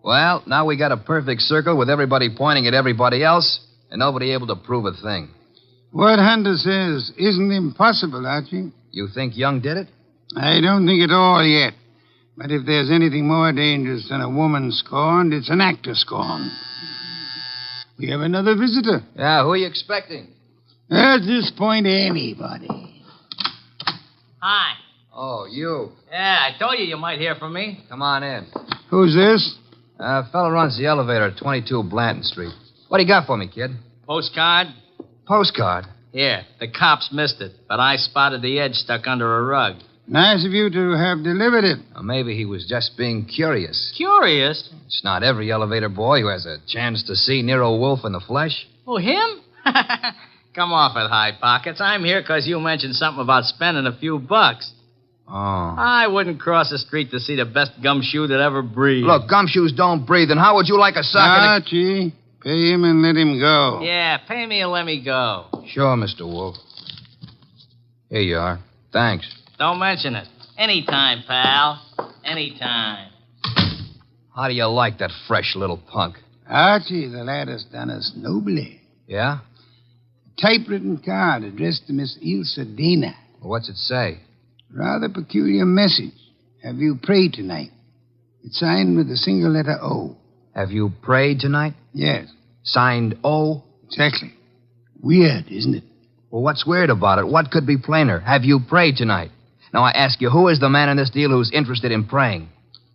Well, now we got a perfect circle with everybody pointing at everybody else and nobody able to prove a thing. What Hunter says isn't impossible, Archie. You think Young did it? I don't think at all yet. But if there's anything more dangerous than a woman scorned, it's an actor scorned. We have another visitor. Yeah, who are you expecting? At this point, anybody. Hi. Oh, you. Yeah, I told you might hear from me. Come on in. Who's this? Fella runs the elevator at 22 Blanton Street. What do you got for me, kid? Postcard? Postcard? Here. The cops missed it, but I spotted the edge stuck under a rug. Nice of you to have delivered it. Or maybe he was just being curious. Curious? It's not every elevator boy who has a chance to see Nero Wolfe in the flesh. Oh, him? Come off it, High Pockets. I'm here because you mentioned something about spending a few bucks. Oh. I wouldn't cross the street to see the best gumshoe that ever breathed. Look, gumshoes don't breathe, and how would you like a sock? Archie, pay him and let him go. Yeah, pay me and let me go. Sure, Mr. Wolfe. Here you are. Thanks. Don't mention it. Anytime, pal. Anytime. How do you like that fresh little punk? Archie, the lad has done us nobly. Yeah? A typewritten card addressed to Miss Ilse Dana. Well, what's it say? Rather peculiar message. Have you prayed tonight? It's signed with a single letter O. Have you prayed tonight? Yes. Signed O? Exactly. Weird, isn't it? Well, what's weird about it? What could be plainer? Have you prayed tonight? Now, I ask you, who is the man in this deal who's interested in praying?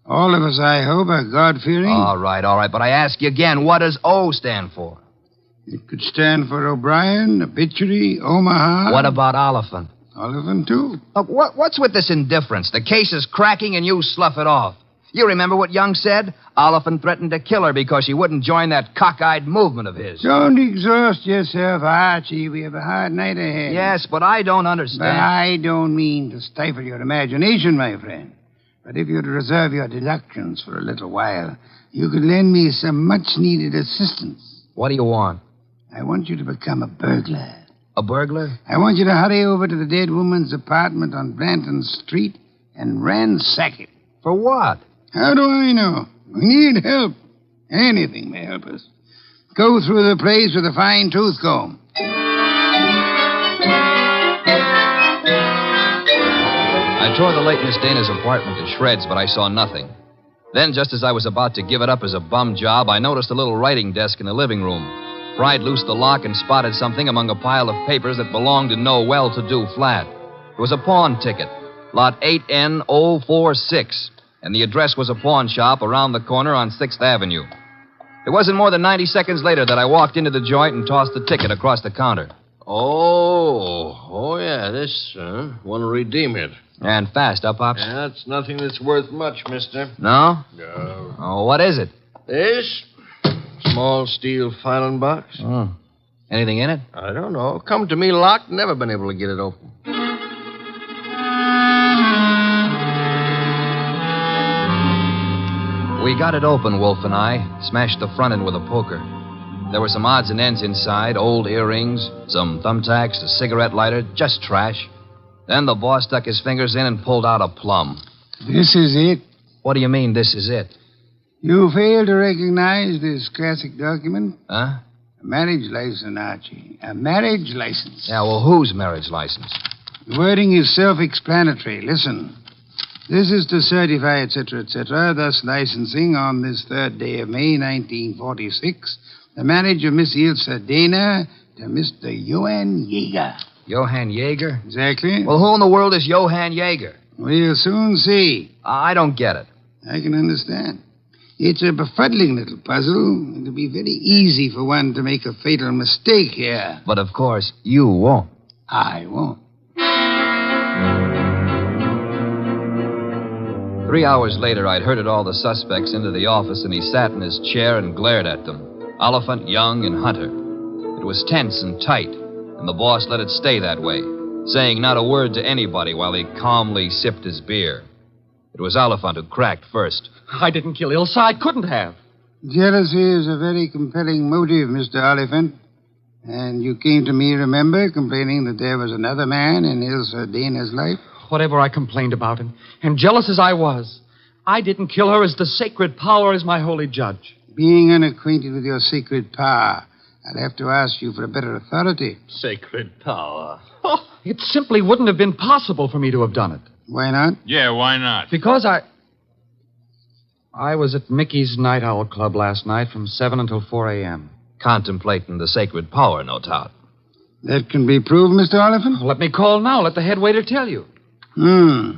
All of us, I hope, are God-fearing. All right. But I ask you again, what does O stand for? It could stand for O'Brien, Obituary, Omaha. What about Oliphant? Oliphant, too. Look, what's with this indifference? The case is cracking and you slough it off. You remember what Young said? Oliphant threatened to kill her because she wouldn't join that cockeyed movement of his. Don't exhaust yourself, Archie. We have a hard night ahead. Yes, but I don't understand. But I don't mean to stifle your imagination, my friend. But if you'd reserve your deductions for a little while, you could lend me some much-needed assistance. What do you want? I want you to become a burglar. A burglar? I want you to hurry over to the dead woman's apartment on Blanton Street and ransack it. For what? How do I know? We need help. Anything may help us. Go through the place with a fine tooth comb. I tore the late Miss Dana's apartment to shreds, but I saw nothing. Then, just as I was about to give it up as a bum job, I noticed a little writing desk in the living room. Pried loose the lock and spotted something among a pile of papers that belonged to no well-to-do flat. It was a pawn ticket, lot 8N046, and the address was a pawn shop around the corner on 6th Avenue. It wasn't more than 90 seconds later that I walked into the joint and tossed the ticket across the counter. Oh, yeah, this, want to redeem it. And fast, huh, Pops? Yeah, it's nothing that's worth much, mister. No? No. Oh, what is it? This? Small steel filing box. Oh. Anything in it? I don't know. Come to me locked, never been able to get it open. We got it open, Wolfe and I. Smashed the front end with a poker. There were some odds and ends inside, old earrings, some thumbtacks, a cigarette lighter, just trash. Then the boss stuck his fingers in and pulled out a plum. This is it? What do you mean, this is it? You fail to recognize this classic document? Huh? A marriage license, Archie. A marriage license. Yeah, well, whose marriage license? The wording is self-explanatory. Listen. This is to certify, etc., thus licensing on this 3rd day of May, 1946, the marriage of Miss Ilse Dana to Mr. Johann Jaeger. Johann Jaeger? Exactly. Well, who in the world is Johann Jaeger? We'll soon see. I don't get it. I can understand. It's a befuddling little puzzle. It'll be very easy for one to make a fatal mistake here. But, of course, you won't. I won't. 3 hours later, I'd herded all the suspects into the office, and he sat in his chair and glared at them. Oliphant, Young, and Hunter. It was tense and tight, and the boss let it stay that way, saying not a word to anybody while he calmly sipped his beer. It was Oliphant who cracked first. I didn't kill Ilsa. I couldn't have. Jealousy is a very compelling motive, Mr. Oliphant. And you came to me, remember, complaining that there was another man in Ilsa Dana's life? Whatever I complained about, and jealous as I was, I didn't kill her as the sacred power is my holy judge. Being unacquainted with your sacred power, I'll have to ask you for a better authority. Sacred power? Oh, it simply wouldn't have been possible for me to have done it. Why not? Yeah, why not? Because I was at Mickey's Night Owl Club last night from 7 until 4 a.m. Contemplating the sacred power, no doubt. That can be proved, Mr. Oliphant? Let me call now. Let the head waiter tell you. Well,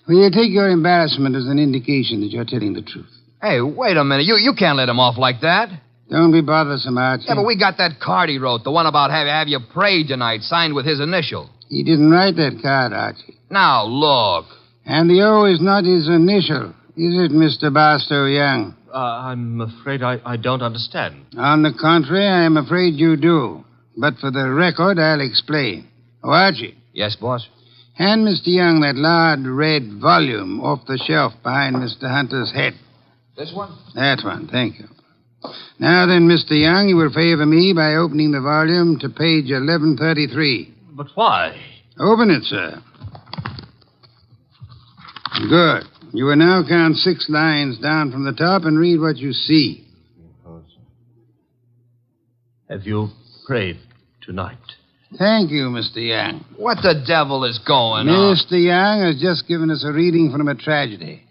you take your embarrassment as an indication that you're telling the truth. Hey, wait a minute. You can't let him off like that. Don't be bothersome, Archie. Yeah, but we got that card he wrote, the one about have you prayed tonight, signed with his initial. He didn't write that card, Archie. Now, look. And the O is not his initial, is it, Mr. Barstow Young? I'm afraid I don't understand. On the contrary, I am afraid you do. But for the record, I'll explain. Oh, Archie. Yes, boss? Hand Mr. Young that large red volume off the shelf behind Mr. Hunter's head. This one? That one, thank you. Now then, Mr. Young, you will favor me by opening the volume to page 1133. But why? Open it, sir. Good. You will now count 6 lines down from the top and read what you see. Have you prayed tonight? Thank you, Mr. Young. What the devil is going on? Mr. Young has just given us a reading from a tragedy.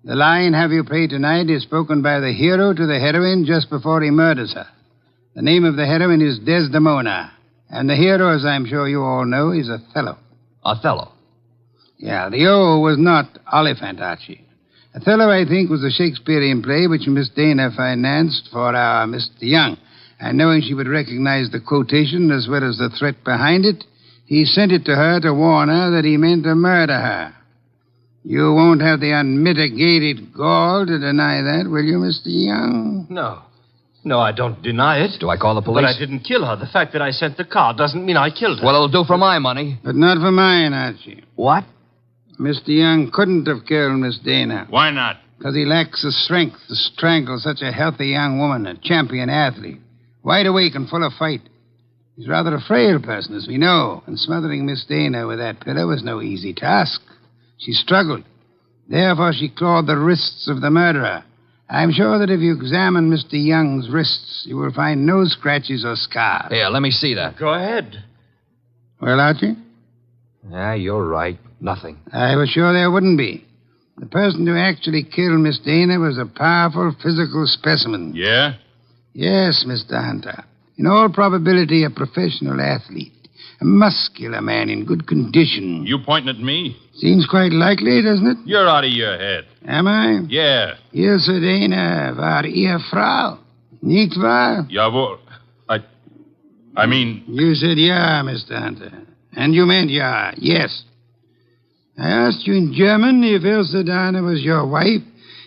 The line, have you prayed tonight, is spoken by the hero to the heroine just before he murders her. The name of the heroine is Desdemona. And the hero, as I'm sure you all know, is Othello. Othello? Yeah, the O was not Oliphant, Archie. Othello, I think, was a Shakespearean play which Miss Dana financed for our Mr. Young. And knowing she would recognize the quotation as well as the threat behind it, he sent it to her to warn her that he meant to murder her. You won't have the unmitigated gall to deny that, will you, Mr. Young? No. No, I don't deny it. Do I call the police? But I didn't kill her. The fact that I sent the card doesn't mean I killed her. Well, it'll do for my money. But not for mine, Archie. What? Mr. Young couldn't have killed Miss Dana. Why not? Because he lacks the strength to strangle such a healthy young woman, a champion athlete. Wide awake and full of fight. He's rather a frail person, as we know, and smothering Miss Dana with that pillow was no easy task. She struggled. Therefore, she clawed the wrists of the murderer. I'm sure that if you examine Mr. Young's wrists, you will find no scratches or scars. Here, let me see that. Go ahead. Well, Archie? Yeah, you're right. Nothing. I was sure there wouldn't be. The person who actually killed Miss Dana was a powerful physical specimen. Yeah? Yes, Mr. Hunter. In all probability, a professional athlete. A muscular man in good condition. You pointing at me? Seems quite likely, doesn't it? You're out of your head. Am I? Yeah. Ilse Dana war Ehefrau. Nicht wahr? Jawohl. I mean... You said yeah, Mr. Hunter. And you meant yeah, yes. I asked you in German if Ilse Dana was your wife,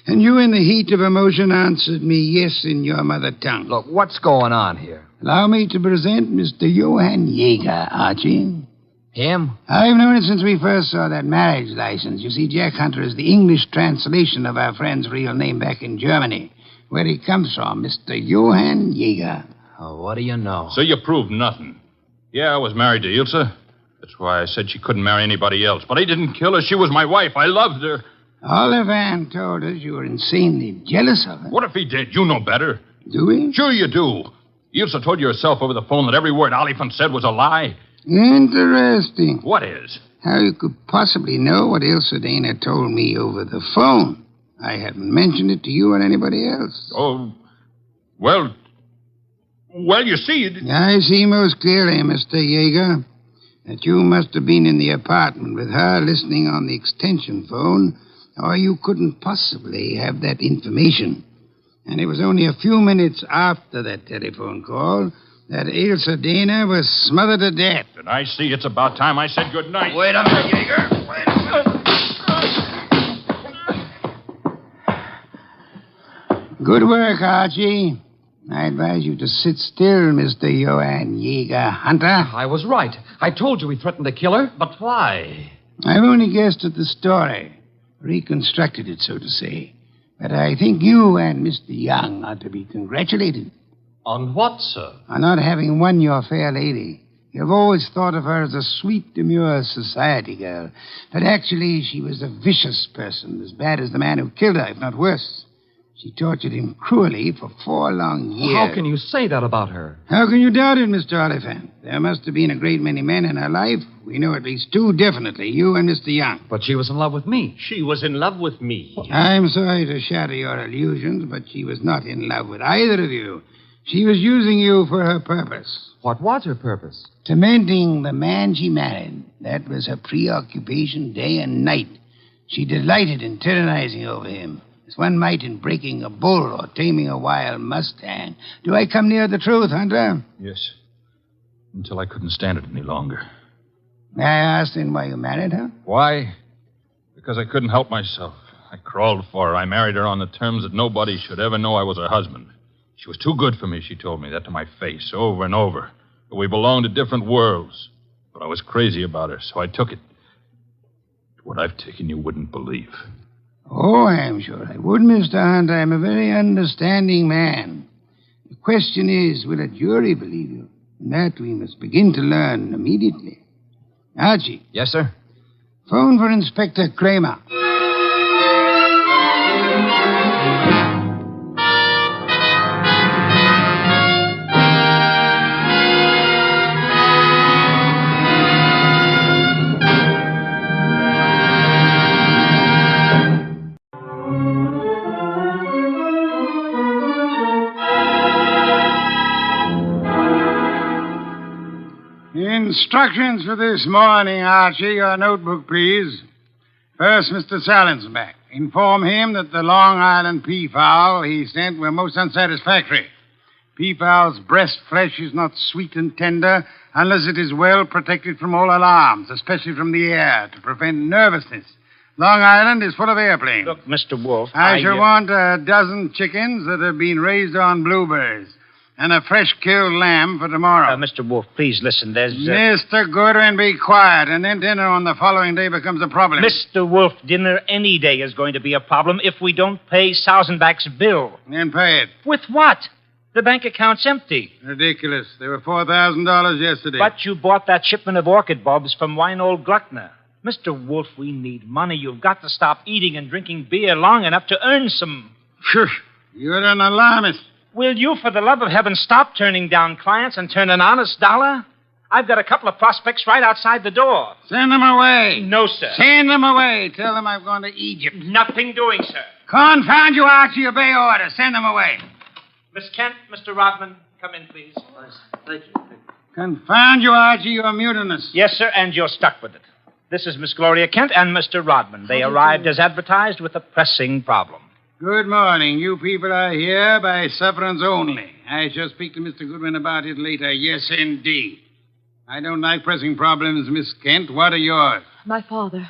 and you, in the heat of emotion, answered me yes in your mother tongue. Look, what's going on here? Allow me to present Mr. Johann Jaeger, Archie. Him? I've known it since we first saw that marriage license. You see, Jack Hunter is the English translation of our friend's real name back in Germany, where he comes from, Mr. Johann Jaeger. Oh, what do you know? So you proved nothing. Yeah, I was married to Ilse. That's why I said she couldn't marry anybody else. But I didn't kill her. She was my wife. I loved her. Oliphant told us you were insanely jealous of her. What if he did? You know better. Do we? Sure you do. Ilse told you herself over the phone that every word Oliphant said was a lie. Interesting. What is? How you could possibly know what Ilse Dana told me over the phone. I haven't mentioned it to you or anybody else. Oh, well, you see... I see most clearly, Mr. Jaeger, that you must have been in the apartment with her listening on the extension phone, or you couldn't possibly have that information. And it was only a few minutes after that telephone call that Ilse Dana was smothered to death. And I see it's about time I said good night. Wait a minute, Jaeger. Wait a minute. Good work, Archie. I advise you to sit still, Mr. Johann Jäger Hunter. I was right. I told you he threatened to kill her. But why? I've only guessed at the story. Reconstructed it, so to say. But I think you and Mr. Young ought to be congratulated. On what, sir? On not having won your fair lady. You've always thought of her as a sweet, demure society girl. But actually, she was a vicious person, as bad as the man who killed her, if not worse. She tortured him cruelly for 4 long years. How can you say that about her? How can you doubt it, Mr. Oliphant? There must have been a great many men in her life. We know at least 2 definitely, you and Mr. Young. But she was in love with me. She was in love with me. I'm sorry to shatter your illusions, but she was not in love with either of you. She was using you for her purpose. What was her purpose? Tormenting the man she married. That was her preoccupation day and night. She delighted in tyrannizing over him, as one might in breaking a bull or taming a wild mustang. Do I come near the truth, Hunter? Yes. Until I couldn't stand it any longer. May I ask then why you married her? Why? Because I couldn't help myself. I crawled for her. I married her on the terms that nobody should ever know I was her husband. She was too good for me, she told me that to my face over and over. But we belonged to different worlds. But I was crazy about her, so I took it. What I've taken you wouldn't believe. Oh, I'm sure I would, Mr. Hunter. I'm a very understanding man. The question is, will a jury believe you? And that we must begin to learn immediately. Archie. Yes, sir? Phone for Inspector Kramer. Instructions for this morning, Archie. Your notebook, please. First, Mr. Salinsbeck. Inform him that the Long Island peafowl he sent were most unsatisfactory. Peafowl's breast flesh is not sweet and tender unless it is well protected from all alarms, especially from the air, to prevent nervousness. Long Island is full of airplanes. Look, Mr. Wolfe, I shall want a dozen chickens that have been raised on blueberries. And a fresh-killed lamb for tomorrow. Mr. Wolfe, please listen. There's... Mr. Goodwin, be quiet, and then dinner on the following day becomes a problem. Mr. Wolfe, dinner any day is going to be a problem if we don't pay Sausenbach's bill. Then pay it. With what? The bank account's empty. Ridiculous. There were $4,000 yesterday. But you bought that shipment of orchid bulbs from Winold Gluckner. Mr. Wolfe, we need money. You've got to stop eating and drinking beer long enough to earn some... Shush. You're an alarmist. Will you, for the love of heaven, stop turning down clients and turn an honest dollar? I've got a couple of prospects right outside the door. Send them away. No, sir. Send them away. Tell them I've gone to Egypt. Nothing doing, sir. Confound you, Archie. Obey orders. Send them away. Miss Kent, Mr. Rodman, come in, please. Thank you. Confound you, Archie. You're mutinous. Yes, sir, and you're stuck with it. This is Miss Gloria Kent and Mr. Rodman. They arrived as advertised with a pressing problem. Good morning. You people are here by sufferance only. I shall speak to Mr. Goodwin about it later. Yes, indeed. I don't like pressing problems, Miss Kent. What are yours? My father.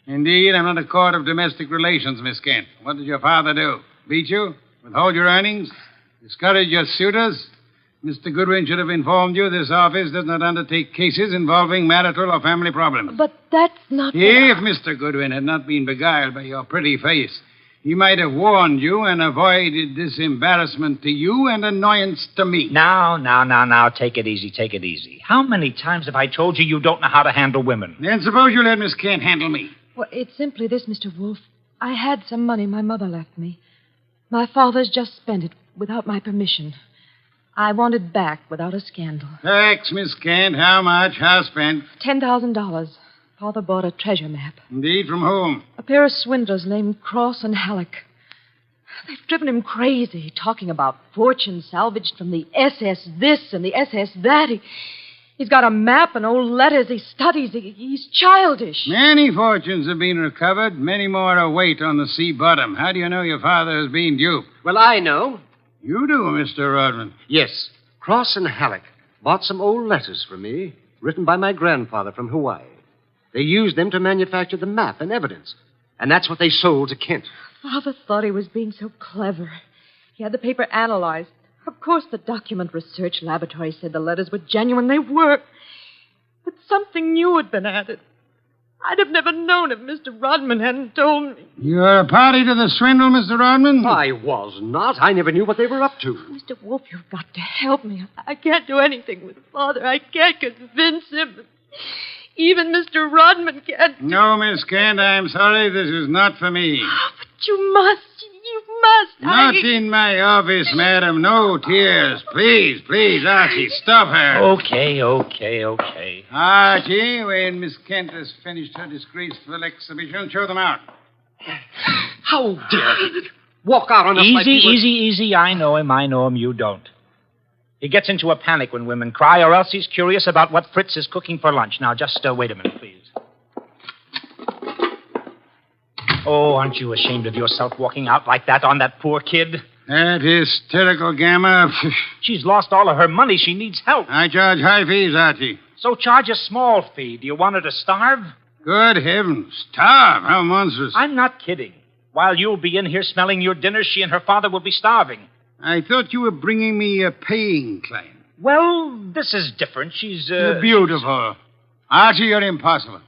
Indeed, I'm not a court of domestic relations, Miss Kent. What did your father do? Beat you? Withhold your earnings? Discourage your suitors? Mr. Goodwin should have informed you this office does not undertake cases involving marital or family problems. But that's not... If Mr. Goodwin had not been beguiled by your pretty face, he might have warned you and avoided this embarrassment to you and annoyance to me. Now, take it easy, take it easy. How many times have I told you you don't know how to handle women? Then suppose you let Miss Kent handle me. Well, it's simply this, Mr. Wolfe. I had some money my mother left me. My father's just spent it without my permission. I want it back without a scandal. Thanks, Miss Kent. How much? How spent? $10,000. Father bought a treasure map. Indeed, from whom? A pair of swindlers named Cross and Halleck. They've driven him crazy, talking about fortune salvaged from the SS this and the SS that. He's got a map and old letters he studies. He's childish. Many fortunes have been recovered. Many more await on the sea bottom. How do you know your father has been duped? Well, I know. You do, Mr. Rodman. Yes. Cross and Halleck bought some old letters from me, written by my grandfather from Hawaii. They used them to manufacture the map and evidence. And that's what they sold to Kent. Father thought he was being so clever. He had the paper analyzed. Of course, the document research laboratory said the letters were genuine. They were. But something new had been added. I'd have never known if Mr. Rodman hadn't told me. You're a party to the swindle, Mr. Rodman? I was not. I never knew what they were up to. Mr. Wolfe, you've got to help me. I can't do anything with Father. I can't convince him. Even Mr. Rodman can't. No, Miss Kent, I'm sorry. This is not for me. But you must. You must. Not in my office, madam. No tears. Please, please, Archie, stop her. Okay. Archie, when Miss Kent has finished her disgraceful exhibition, show them out. How dare he walk out on us like we were... Easy. I know him. You don't. He gets into a panic when women cry, or else he's curious about what Fritz is cooking for lunch. Now, just wait a minute, please. Oh, aren't you ashamed of yourself walking out like that on that poor kid? That hysterical gamma. She's lost all of her money. She needs help. I charge high fees, Archie. So charge a small fee. Do you want her to starve? Good heavens. Starve? How monstrous. I'm not kidding. While you'll be in here smelling your dinner, she and her father will be starving. I thought you were bringing me a paying client. Well, this is different. She's, You're beautiful. Archie, you're impossible.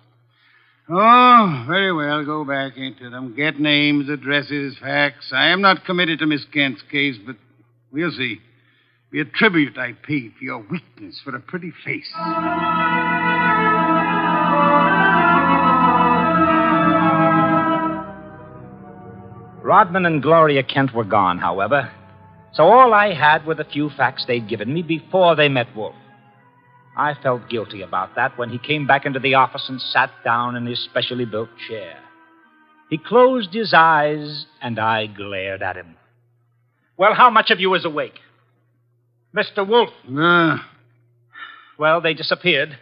Oh, very well. Go back into them. Get names, addresses, facts. I am not committed to Miss Kent's case, but we'll see. Be a tribute I pay for your weakness for a pretty face. Rodman and Gloria Kent were gone, however. So all I had were the few facts they'd given me before they met Wolfe. I felt guilty about that when he came back into the office and sat down in his specially built chair. He closed his eyes, and I glared at him. Well, how much of you is awake? Mr. Wolfe? Well, they disappeared.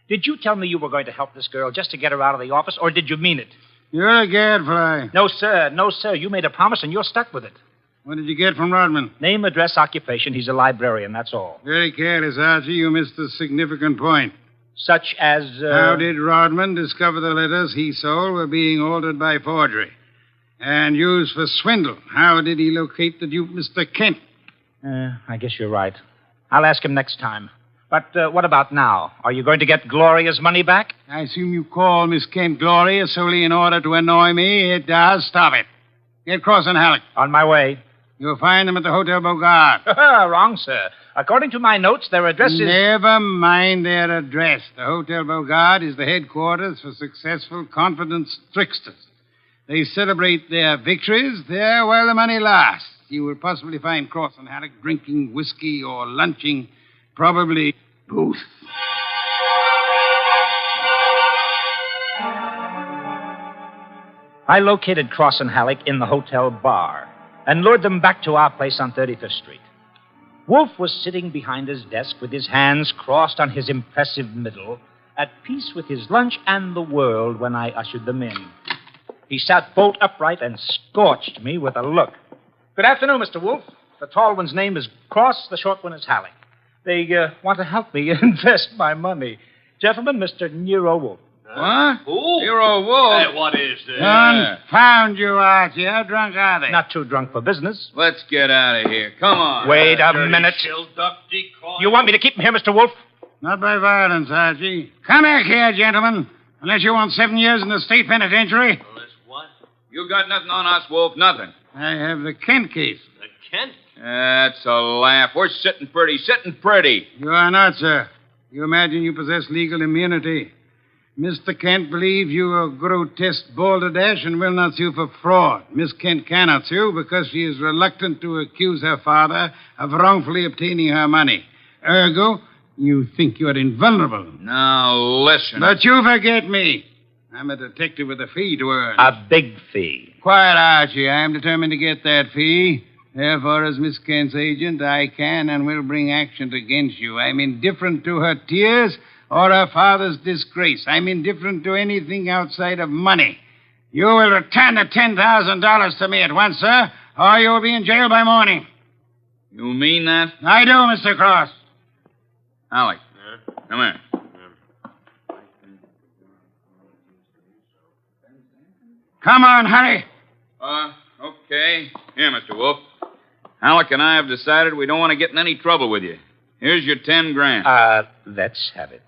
Did you tell me you were going to help this girl just to get her out of the office, or did you mean it? You're a gadfly. No, sir. You made a promise, and you're stuck with it. What did you get from Rodman? Name, address, occupation. He's a librarian, that's all. Very careless, Archie. You missed a significant point. Such as, How did Rodman discover the letters he sold were being altered by forgery and used for swindle? How did he locate the dupe, Mr. Kent? I guess you're right. I'll ask him next time. But what about now? Are you going to get Gloria's money back? I assume you call Miss Kent Gloria solely in order to annoy me. It does. Stop it. Get Cross and Halleck. On my way. You'll find them at the Hotel Bogart. Wrong, sir. According to my notes, their address is... Never mind their address. The Hotel Bogart is the headquarters for successful, confident tricksters. They celebrate their victories there while the money lasts. You will possibly find Cross and Halleck drinking whiskey or lunching, probably both. I located Cross and Halleck in the hotel bar and lured them back to our place on 35th Street. Wolfe was sitting behind his desk with his hands crossed on his impressive middle, at peace with his lunch and the world when I ushered them in. He sat bolt upright and scorched me with a look. Good afternoon, Mr. Wolfe. The tall one's name is Cross, the short one is Halleck. They want to help me invest my money. Gentlemen, Mr. Nero Wolfe. What? Who? Nero Wolfe. Hey, what is this? Confound you, Archie. How drunk are they? Not too drunk for business. Let's get out of here. Come on. Wait a minute. You want me to keep him here, Mr. Wolfe? Not by violence, Archie. Come back here, gentlemen. Unless you want 7 years in the state penitentiary. What? You got nothing on us, Wolf. Nothing. I have the Kent case. The Kent? That's a laugh. We're sitting pretty. You are not, sir. You imagine you possess legal immunity. Mr. Kent believes you are grotesque balderdash and will not sue for fraud. Miss Kent cannot sue because she is reluctant to accuse her father of wrongfully obtaining her money. Ergo, you think you are invulnerable. Now, listen. But you forget me. I'm a detective with a fee to earn. A big fee. Quiet, Archie. I am determined to get that fee. Therefore, as Miss Kent's agent, I can and will bring action against you. I'm indifferent to her tears or her father's disgrace. I'm indifferent to anything outside of money. You will return the $10,000 to me at once, sir, or you will be in jail by morning. You mean that? I do, Mr. Cross. Alec, come here. Come on, hurry. Okay. Here, Mr. Wolfe. Halleck and I have decided we don't want to get in any trouble with you. Here's your 10 grand. Let's have it.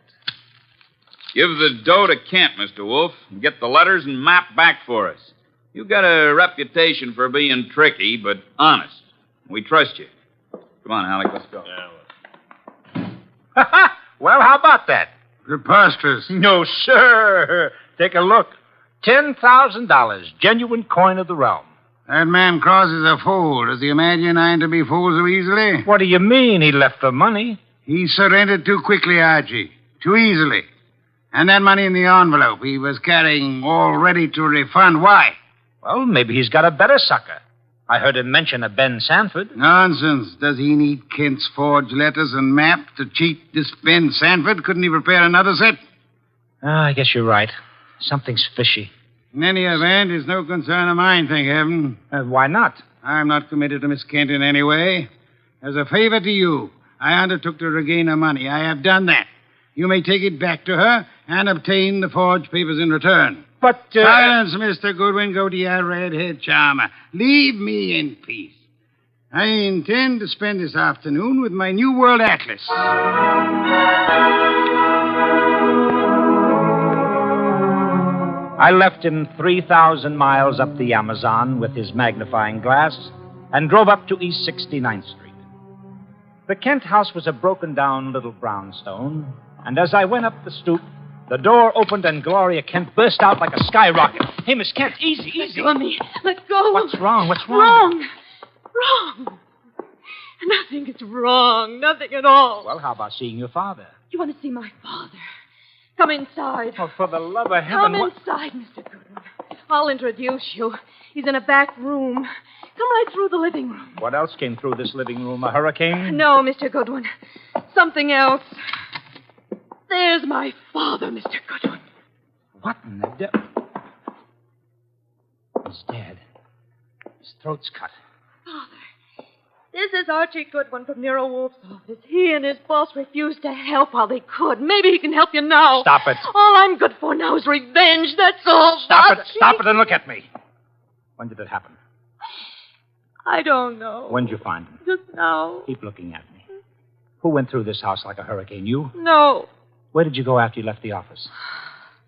Give the dough to Kent, Mr. Wolfe, and get the letters and map back for us. You've got a reputation for being tricky, but honest. We trust you. Come on, Halleck, let's go. Well, how about that? Preposterous. No, sir. Take a look. $10,000, genuine coin of the realm. That man crosses a fool. Does he imagine I'm to be fooled so easily? What do you mean he left the money? He surrendered too quickly, Archie. Too easily. And that money in the envelope he was carrying all ready to refund. Why? Well, maybe he's got a better sucker. I heard him mention a Ben Sanford. Nonsense. Does he need Kent's forged letters and map to cheat this Ben Sanford? Couldn't he prepare another set? I guess you're right. Something's fishy. In any event, it's no concern of mine, thank heaven. Why not? I'm not committed to Miss Kent in any way. As a favor to you, I undertook to regain her money. I have done that. You may take it back to her and obtain the forged papers in return. But, Silence, Mr. Goodwin. Go to your red-haired charmer. Leave me in peace. I intend to spend this afternoon with my New World Atlas. I left him 3,000 miles up the Amazon with his magnifying glass and drove up to East 69th Street. The Kent house was a broken-down little brownstone, and as I went up the stoop, the door opened and Gloria Kent burst out like a skyrocket. Hey, Miss Kent, easy, easy. Let go of me. Let go. What's wrong? What's wrong? Wrong. Nothing is wrong. Nothing at all. Well, how about seeing your father? You want to see my father? Come inside. Oh, for the love of heaven. Come inside, Mr. Goodwin. I'll introduce you. He's in a back room. Come right through the living room. What else came through this living room? A hurricane? No, Mr. Goodwin. Something else. There's my father, Mr. Goodwin. What in the devil? He's dead. His throat's cut. Father, this is Archie Goodwin from Nero Wolfe's office. He and his boss refused to help while they could. Maybe he can help you now. Stop it. All I'm good for now is revenge. That's all. Stop it. Stop it and look at me. When did it happen? I don't know. When did you find him? Just now. Keep looking at me. Who went through this house like a hurricane? You? No. Where did you go after you left the office?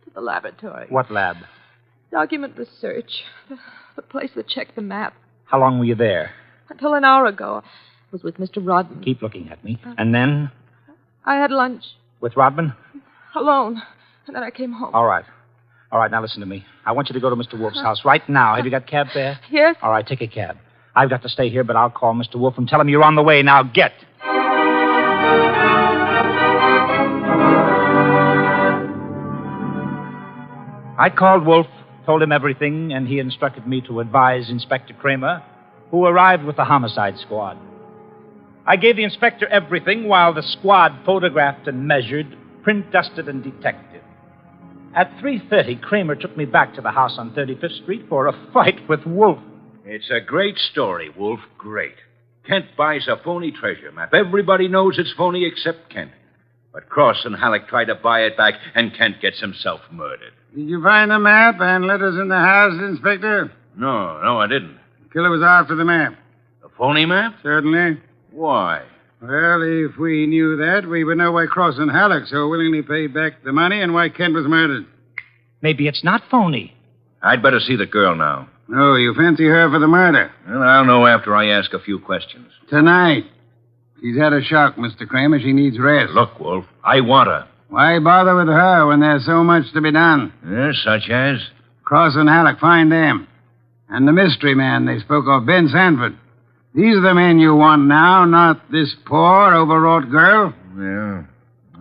To the laboratory. What lab? Document research. The place that checked the map. How long were you there? Until an hour ago. I was with Mr. Rodman. Keep looking at me. And then? I had lunch. With Rodman? Alone. And then I came home. All right. All right, now listen to me. I want you to go to Mr. Wolfe's house right now. Have you got a cab there? Yes. All right, take a cab. I've got to stay here, but I'll call Mr. Wolfe and tell him you're on the way. Now, get. I called Wolfe, told him everything, and he instructed me to advise Inspector Kramer, who arrived with the homicide squad. I gave the inspector everything while the squad photographed and measured, print dusted and detected. At 3:30, Kramer took me back to the house on 35th Street for a fight with Wolfe. It's a great story, Wolfe. Great. Kent buys a phony treasure map. Everybody knows it's phony except Kent. But Cross and Halleck try to buy it back, and Kent gets himself murdered. Did you find the map and letters in the house, Inspector? No, I didn't. The killer was after the map. The phony map? Certainly. Why? Well, if we knew that, we would know why Cross and Halleck so willingly paid back the money and why Kent was murdered. Maybe it's not phony. I'd better see the girl now. No, you fancy her for the murder. Well, I'll know after I ask a few questions. Tonight. She's had a shock, Mr. Kramer. She needs rest. Look, Wolfe, I want her. Why bother with her when there's so much to be done? Yes, such as? Cross and Halleck, find them. And the mystery man they spoke of, Ben Sanford. These are the men you want now, not this poor, overwrought girl. Yeah.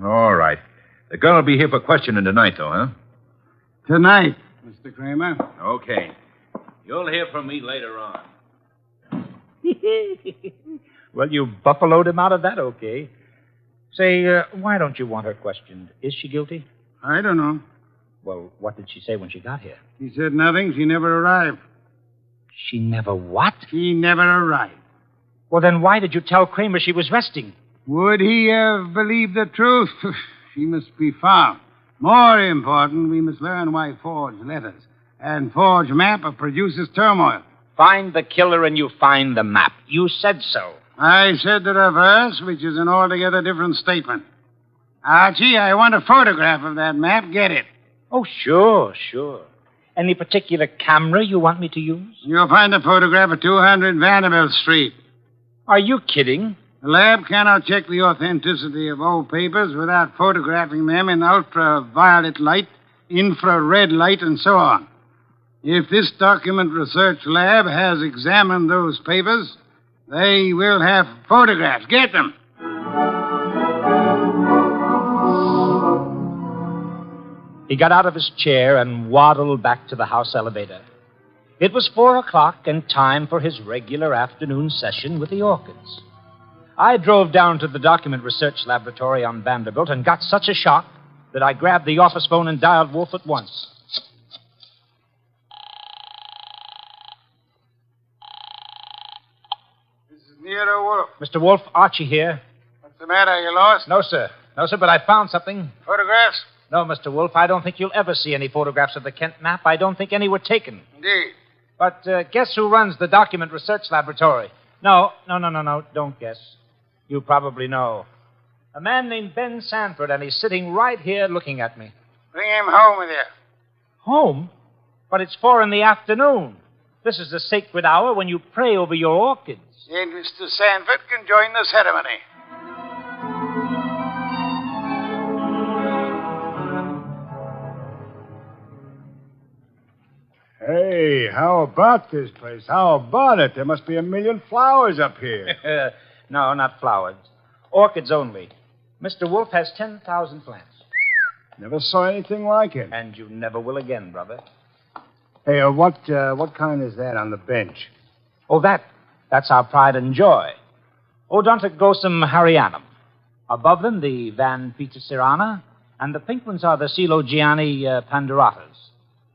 All right. The girl will be here for questioning tonight, though, huh? Tonight, Mr. Kramer. Okay. You'll hear from me later on. Well, you buffaloed him out of that, okay. Say, why don't you want her questioned? Is she guilty? I don't know. Well, what did she say when she got here? She said nothing. She never arrived. She never what? She never arrived. Well, then why did you tell Kramer she was resting? Would he have believed the truth? She must be found. More important, we must learn why forged letters and forged map produces turmoil. find the killer and you find the map. You said so. I said the reverse, which is an altogether different statement. Archie, I want a photograph of that map. Get it. Oh, sure. Any particular camera you want me to use? You'll find the photograph at 200 Vanderbilt Street. Are you kidding? The lab cannot check the authenticity of old papers without photographing them in ultraviolet light, infrared light, and so on. If this document research lab has examined those papers, they will have photographs. Get them. He got out of his chair and waddled back to the house elevator. It was 4 o'clock and time for his regular afternoon session with the orchids. I drove down to the document research laboratory on Vanderbilt and got such a shock that I grabbed the office phone and dialed Wolfe at once. This is Nero Wolfe. Mr. Wolfe, Archie here. What's the matter? You lost? No, sir, but I found something. Photographs? No, Mr. Wolfe, I don't think you'll ever see any photographs of the Kent map. I don't think any were taken. Indeed. But guess who runs the document research laboratory? No, don't guess. You probably know. A man named Ben Sanford, and he's sitting right here looking at me. Bring him home with you. Home? But it's 4 p.m. This is the sacred hour when you pray over your orchids. And Mr. Sanford can join the ceremony. Hey, how about this place? How about it? There must be 1,000,000 flowers up here. No, not flowers. Orchids only. Mr. Wolfe has 10,000 plants. Never saw anything like it. And you never will again, brother. Hey, what kind is that on the bench? Oh, that's our pride and joy. Odontoglossum harryanum. Above them, the Van Petersirana, and the pink ones are the Coelogiani panduratas.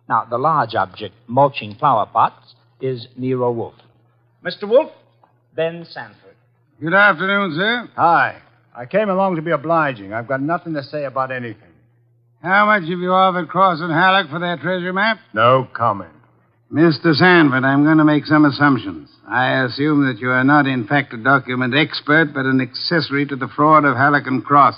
Now, the large object, mulching flower pots, is Nero Wolfe. Mr. Wolfe, Ben Sanford. Good afternoon, sir. Hi. I came along to be obliging. I've got nothing to say about anything. How much have you offered Cross and Halleck for that treasure map? No comment. Mr. Sanford, I'm going to make some assumptions. I assume that you are not, in fact, a document expert, but an accessory to the fraud of Halleck and Cross.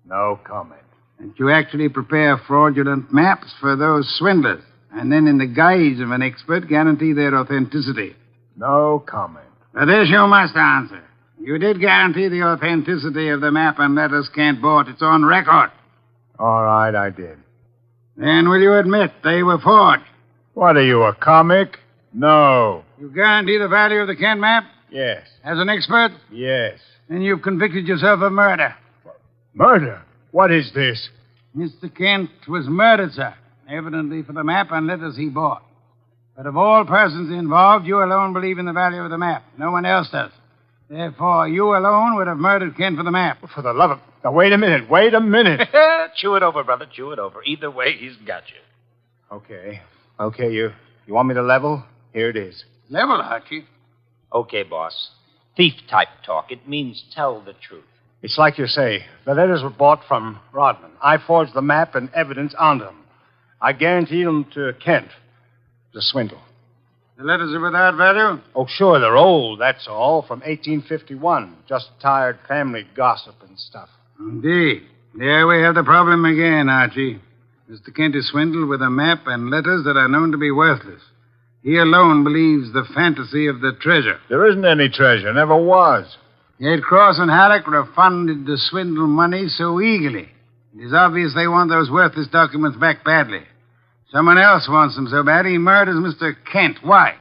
No comment. That you actually prepare fraudulent maps for those swindlers, and then, in the guise of an expert, guarantee their authenticity. No comment. But this you must answer. You did guarantee the authenticity of the map and letters Kent bought. It's on record. All right, I did. Then will you admit they were forged? What are you, a comic? No. You guarantee the value of the Kent map? Yes. As an expert? Yes. Then you've convicted yourself of murder. Murder? What is this? Mr. Kent was murdered, sir. Evidently for the map and letters he bought. But of all persons involved, you alone believe in the value of the map. No one else does. Therefore, you alone would have murdered Kent for the map. For the love of... Now, wait a minute. Chew it over, brother. Chew it over. Either way, he's got you. Okay, you want me to level? Here it is. Level, Archie? Okay, boss. Thief-type talk. It means tell the truth. It's like you say. The letters were bought from Rodman. I forged the map and evidence onto them. I guaranteed them to Kent. It was a swindle. The letters are without value? Oh, sure, they're old, that's all, from 1851. Just tired family gossip and stuff. Indeed. There we have the problem again, Archie. Mr. Kent is swindled with a map and letters that are known to be worthless. He alone believes the fantasy of the treasure. There isn't any treasure, never was. Yet Cross and Halleck refunded the swindle money so eagerly. It is obvious they want those worthless documents back badly. Someone else wants them so bad he murders Mr. Kent. Why?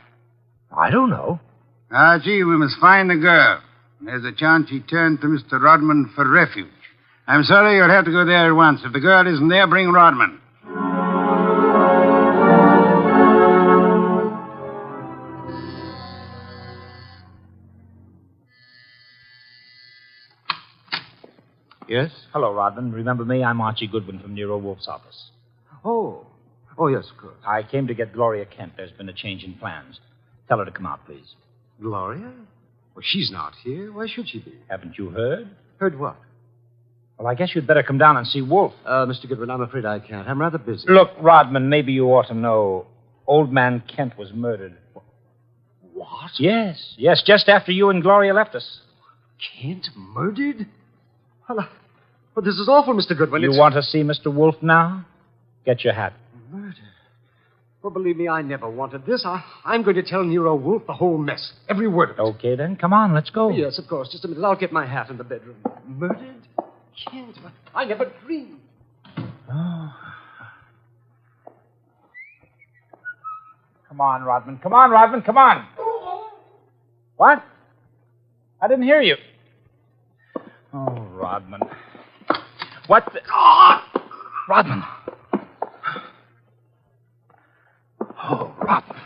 I don't know. Archie, we must find the girl. There's a chance she turned to Mr. Rodman for refuge. I'm sorry you'll have to go there at once. If the girl isn't there, bring Rodman. Yes? Hello, Rodman. Remember me? I'm Archie Goodwin from Nero Wolfe's office. Oh, yes, of course. I came to get Gloria Kent. There's been a change in plans. Tell her to come out, please. Gloria? Well, she's not here. Why should she be? Haven't you heard? Heard what? Well, I guess you'd better come down and see Wolfe. Mr. Goodwin, I'm afraid I can't. I'm rather busy. Look, Rodman, maybe you ought to know. Old man Kent was murdered. What? Yes, just after you and Gloria left us. Kent murdered? Well, this is awful, Mr. Goodwin. You want to see Mr. Wolfe now? Get your hat. Murder? Well, believe me, I never wanted this. I'm going to tell Nero Wolfe the whole mess. Every word of it. Okay, then. Come on, let's go. Yes, of course. Just a minute. I'll get my hat in the bedroom. Murdered? Kent, I never dreamed. Oh. Come on, Rodman. Come on, Rodman. Come on. What? I didn't hear you. Oh, Rodman. What the... Oh! Rodman. Oh, Rodman.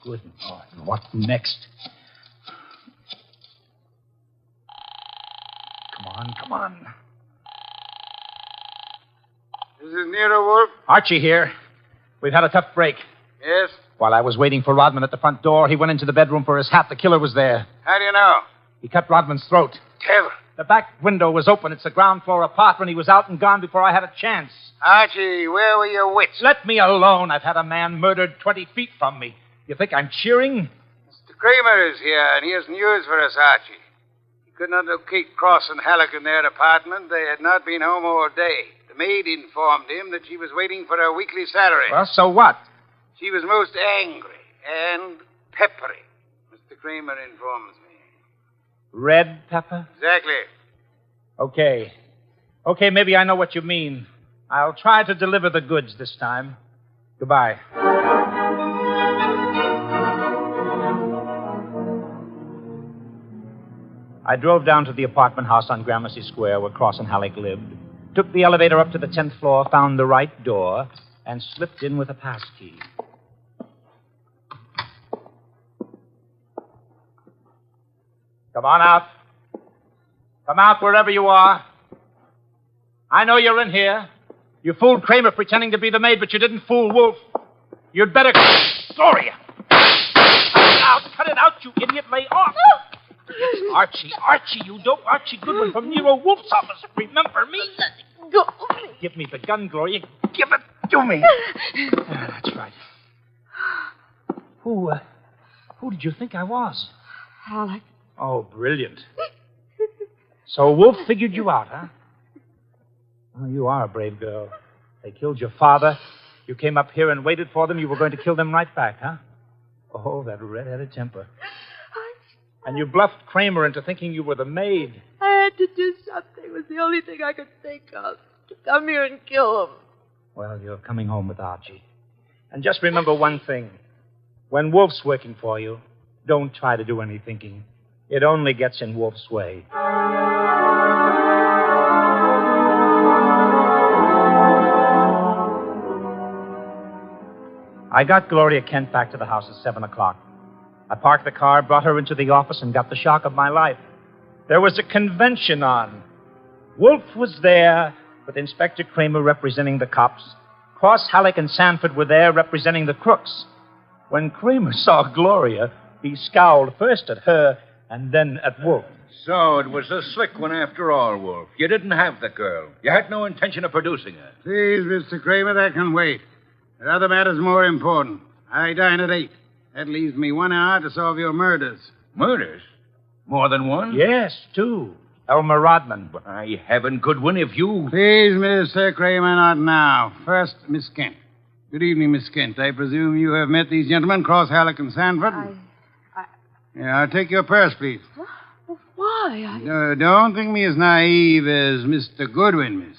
Good Lord. What next? Come on. This is Nero Wolfe. Archie here. We've had a tough break. Yes? While I was waiting for Rodman at the front door, he went into the bedroom for his hat. The killer was there. How do you know? He cut Rodman's throat. Tell. The back window was open. It's the ground floor apartment. He was out and gone before I had a chance. Archie, where were your wits? Let me alone. I've had a man murdered 20 feet from me. You think I'm cheering? Mr. Kramer is here, and he has news for us, Archie. He could not locate Cross and Halleck in their apartment. They had not been home all day. The maid informed him that she was waiting for her weekly salary. Well, so what? She was most angry and peppery, Mr. Kramer informs me. Red pepper? Exactly. Okay, maybe I know what you mean. I'll try to deliver the goods this time. Goodbye. I drove down to the apartment house on Gramercy Square where Cross and Halleck lived, took the elevator up to the 10th floor, found the right door, and slipped in with a pass key. Come on out. Come out wherever you are. I know you're in here. You fooled Kramer pretending to be the maid, but you didn't fool Wolfe. You'd better... Gloria! Cut it out, you idiot. Lay off. It's Archie, you dope. Archie Goodwin from Nero Wolfe's office. Remember me? Go. Give me the gun, Gloria. Give it to me. That's right. Who did you think I was? Halleck. Oh, brilliant. So Wolfe figured you out, huh? Well, you are a brave girl. They killed your father. You came up here and waited for them. You were going to kill them right back, huh? Oh, that red-headed temper. And you bluffed Kramer into thinking you were the maid. I had to do something. It was the only thing I could think of. To come here and kill him. Well, you're coming home with Archie. And just remember one thing. When Wolfe's working for you, don't try to do any thinking. It only gets in Wolfe's way. I got Gloria Kent back to the house at 7 o'clock. I parked the car, brought her into the office, and got the shock of my life. There was a convention on. Wolfe was there, with Inspector Kramer representing the cops. Cross, Halleck, and Sanford were there representing the crooks. When Kramer saw Gloria, he scowled first at her and then at Wolfe. So it was a slick one after all, Wolfe. You didn't have the girl. You had no intention of producing her. Please, Mr. Kramer, that can wait. There are other matters more important. I dine at 8. That leaves me 1 hour to solve your murders. Murders? More than one? Yes, 2. Elmer Rodman. By heaven, Goodwin, if you... Please, Mr. Kramer, not now. First, Miss Kent. Good evening, Miss Kent. I presume you have met these gentlemen, Cross, Halleck, and Sanford? Yeah, I'll take your purse, please. Why? Don't think me as naive as Mr. Goodwin, miss.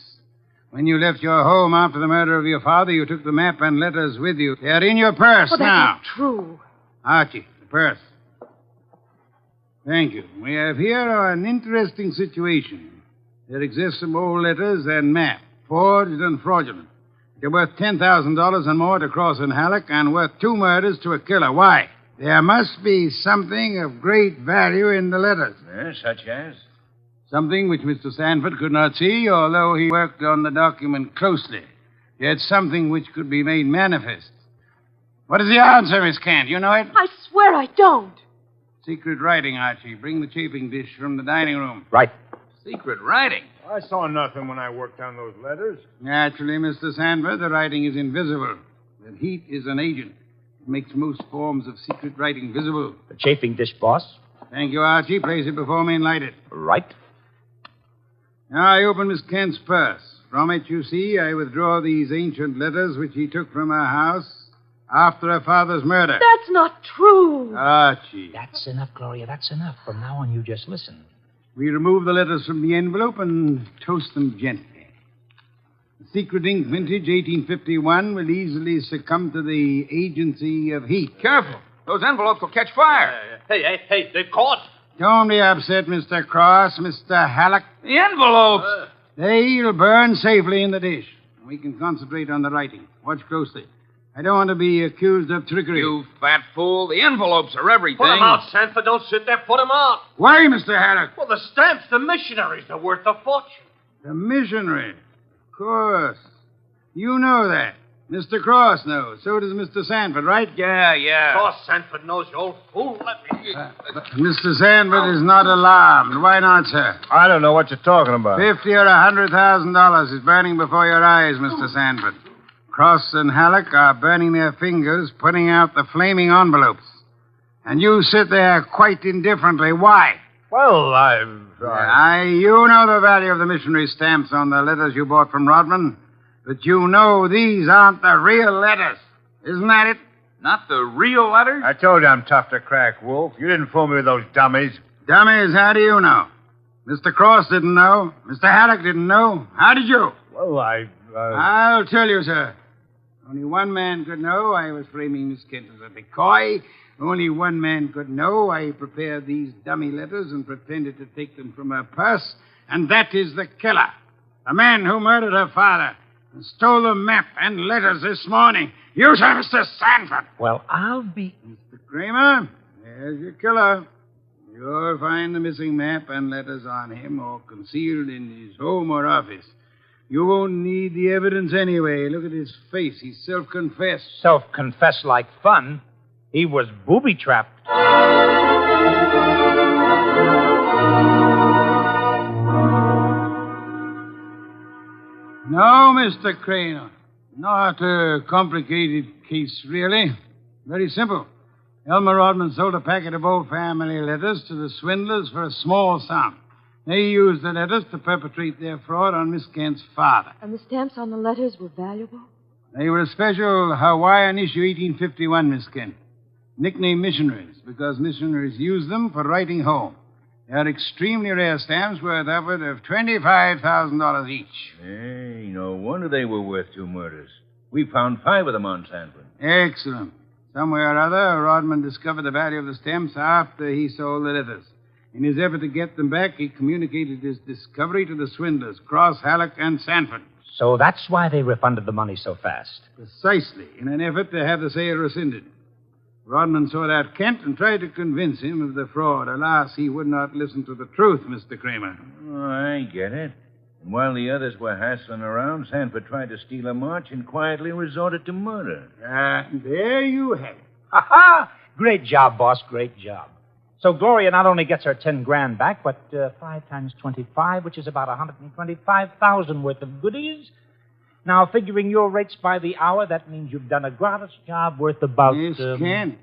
When you left your home after the murder of your father, you took the map and letters with you. They're in your purse Well, that's now. not true. Archie, the purse. Thank you. We have here an interesting situation. There exist some old letters and map, forged and fraudulent. They're worth $10,000 and more to Cross and Halleck and worth 2 murders to a killer. Why? There must be something of great value in the letters. Yes, such as? Something which Mr. Sanford could not see, although he worked on the document closely. Yet something which could be made manifest. What is the answer, Miss Kent? You know it? I swear I don't. Secret writing, Archie. Bring the chafing dish from the dining room. Right. Secret writing? I saw nothing when I worked on those letters. Naturally, Mr. Sanford, the writing is invisible. But heat is an agent. It makes most forms of secret writing visible. The chafing dish, boss. Thank you, Archie. Place it before me and light it. Right. Now I open Miss Kent's purse. From it, you see, I withdraw these ancient letters which he took from her house after her father's murder. That's not true. Archie. That's enough, Gloria. That's enough. From now on, you just listen. We remove the letters from the envelope and toast them gently. The secret ink vintage 1851 will easily succumb to the agency of heat. Careful. Those envelopes will catch fire. Hey, they've caught. Don't be upset, Mr. Cross, Mr. Halleck. The envelopes. They'll burn safely in the dish. We can concentrate on the writing. Watch closely. I don't want to be accused of trickery. You fat fool. The envelopes are everything. Put them out, Sanford. Don't sit there. Put them out. Why, Mr. Haddock? Well, the stamps, the missionaries, they're worth a fortune. The missionary. Of course. You know that. Mr. Cross knows. So does Mr. Sanford, right? Yeah. Cross Sanford knows, you old fool. Let me... Mr. Sanford is not alarmed. Why not, sir? I don't know what you're talking about. $50,000 or $100,000 is burning before your eyes, Mr. Sanford. Cross and Halleck are burning their fingers, putting out the flaming envelopes. And you sit there quite indifferently. Why? Well, You know the value of the missionary stamps on the letters you bought from Rodman, but you know these aren't the real letters. Isn't that it? Not the real letters? I told you I'm tough to crack, Wolf. You didn't fool me with those dummies. Dummies, how do you know? Mr. Cross didn't know. Mr. Haddock didn't know. How did you? Well, I'll tell you, sir. Only one man could know I was framing Miss Kent as a decoy. Only one man could know I prepared these dummy letters and pretended to take them from her purse. And that is the killer. The man who murdered her father and stole the map and letters this morning. You, sir, Mr. Sanford. Well, I'll be... Mr. Kramer, there's your killer. You'll find the missing map and letters on him or concealed in his home or office. You won't need the evidence anyway. Look at his face. He's self-confessed. Self-confessed like fun. He was booby-trapped. No, Mr. Kramer. Not a complicated case, really. Very simple. Elmer Rodman sold a packet of old family letters to the swindlers for a small sum. They used the letters to perpetrate their fraud on Miss Kent's father. And the stamps on the letters were valuable? They were a special Hawaiian issue 1851, Miss Kent. Nicknamed missionaries, because missionaries used them for writing home. They are extremely rare stamps worth upward of $25,000 each. Hey, no wonder they were worth 2 murders. We found 5 of them on Sanford. Excellent. Somewhere or other, Rodman discovered the value of the stamps after he sold the letters. In his effort to get them back, he communicated his discovery to the swindlers, Cross, Halleck, and Sanford. So that's why they refunded the money so fast. Precisely, in an effort to have the sale rescinded. Rodman sought out Kent and tried to convince him of the fraud. Alas, he would not listen to the truth, Mr. Kramer. Oh, I get it. And while the others were hassling around, Sanford tried to steal a march and quietly resorted to murder. There you have it. Ha-ha! Great job, boss. Great job. So Gloria not only gets her 10 grand back, but 5 times 25, which is about 125,000 worth of goodies. Now, figuring your rates by the hour, that means you've done a gratis job worth about... Yes, Kent.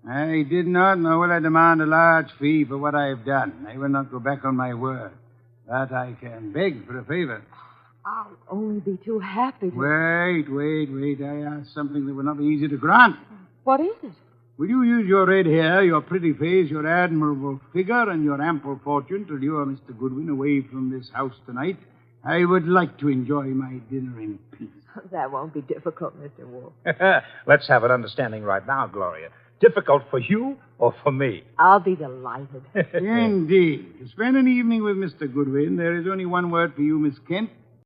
I did not, nor will I demand a large fee for what I've done. I will not go back on my word. But I can beg for a favor. I'll only be too happy to... Wait. I asked something that would not be easy to grant. What is it? Will you use your red hair, your pretty face, your admirable figure, and your ample fortune to lure Mr. Goodwin away from this house tonight? I would like to enjoy my dinner in peace. That won't be difficult, Mr. Wolfe. Let's have an understanding right now, Gloria. Difficult for you or for me? I'll be delighted. Indeed. To spend an evening with Mr. Goodwin, there is only one word for you, Miss Kent.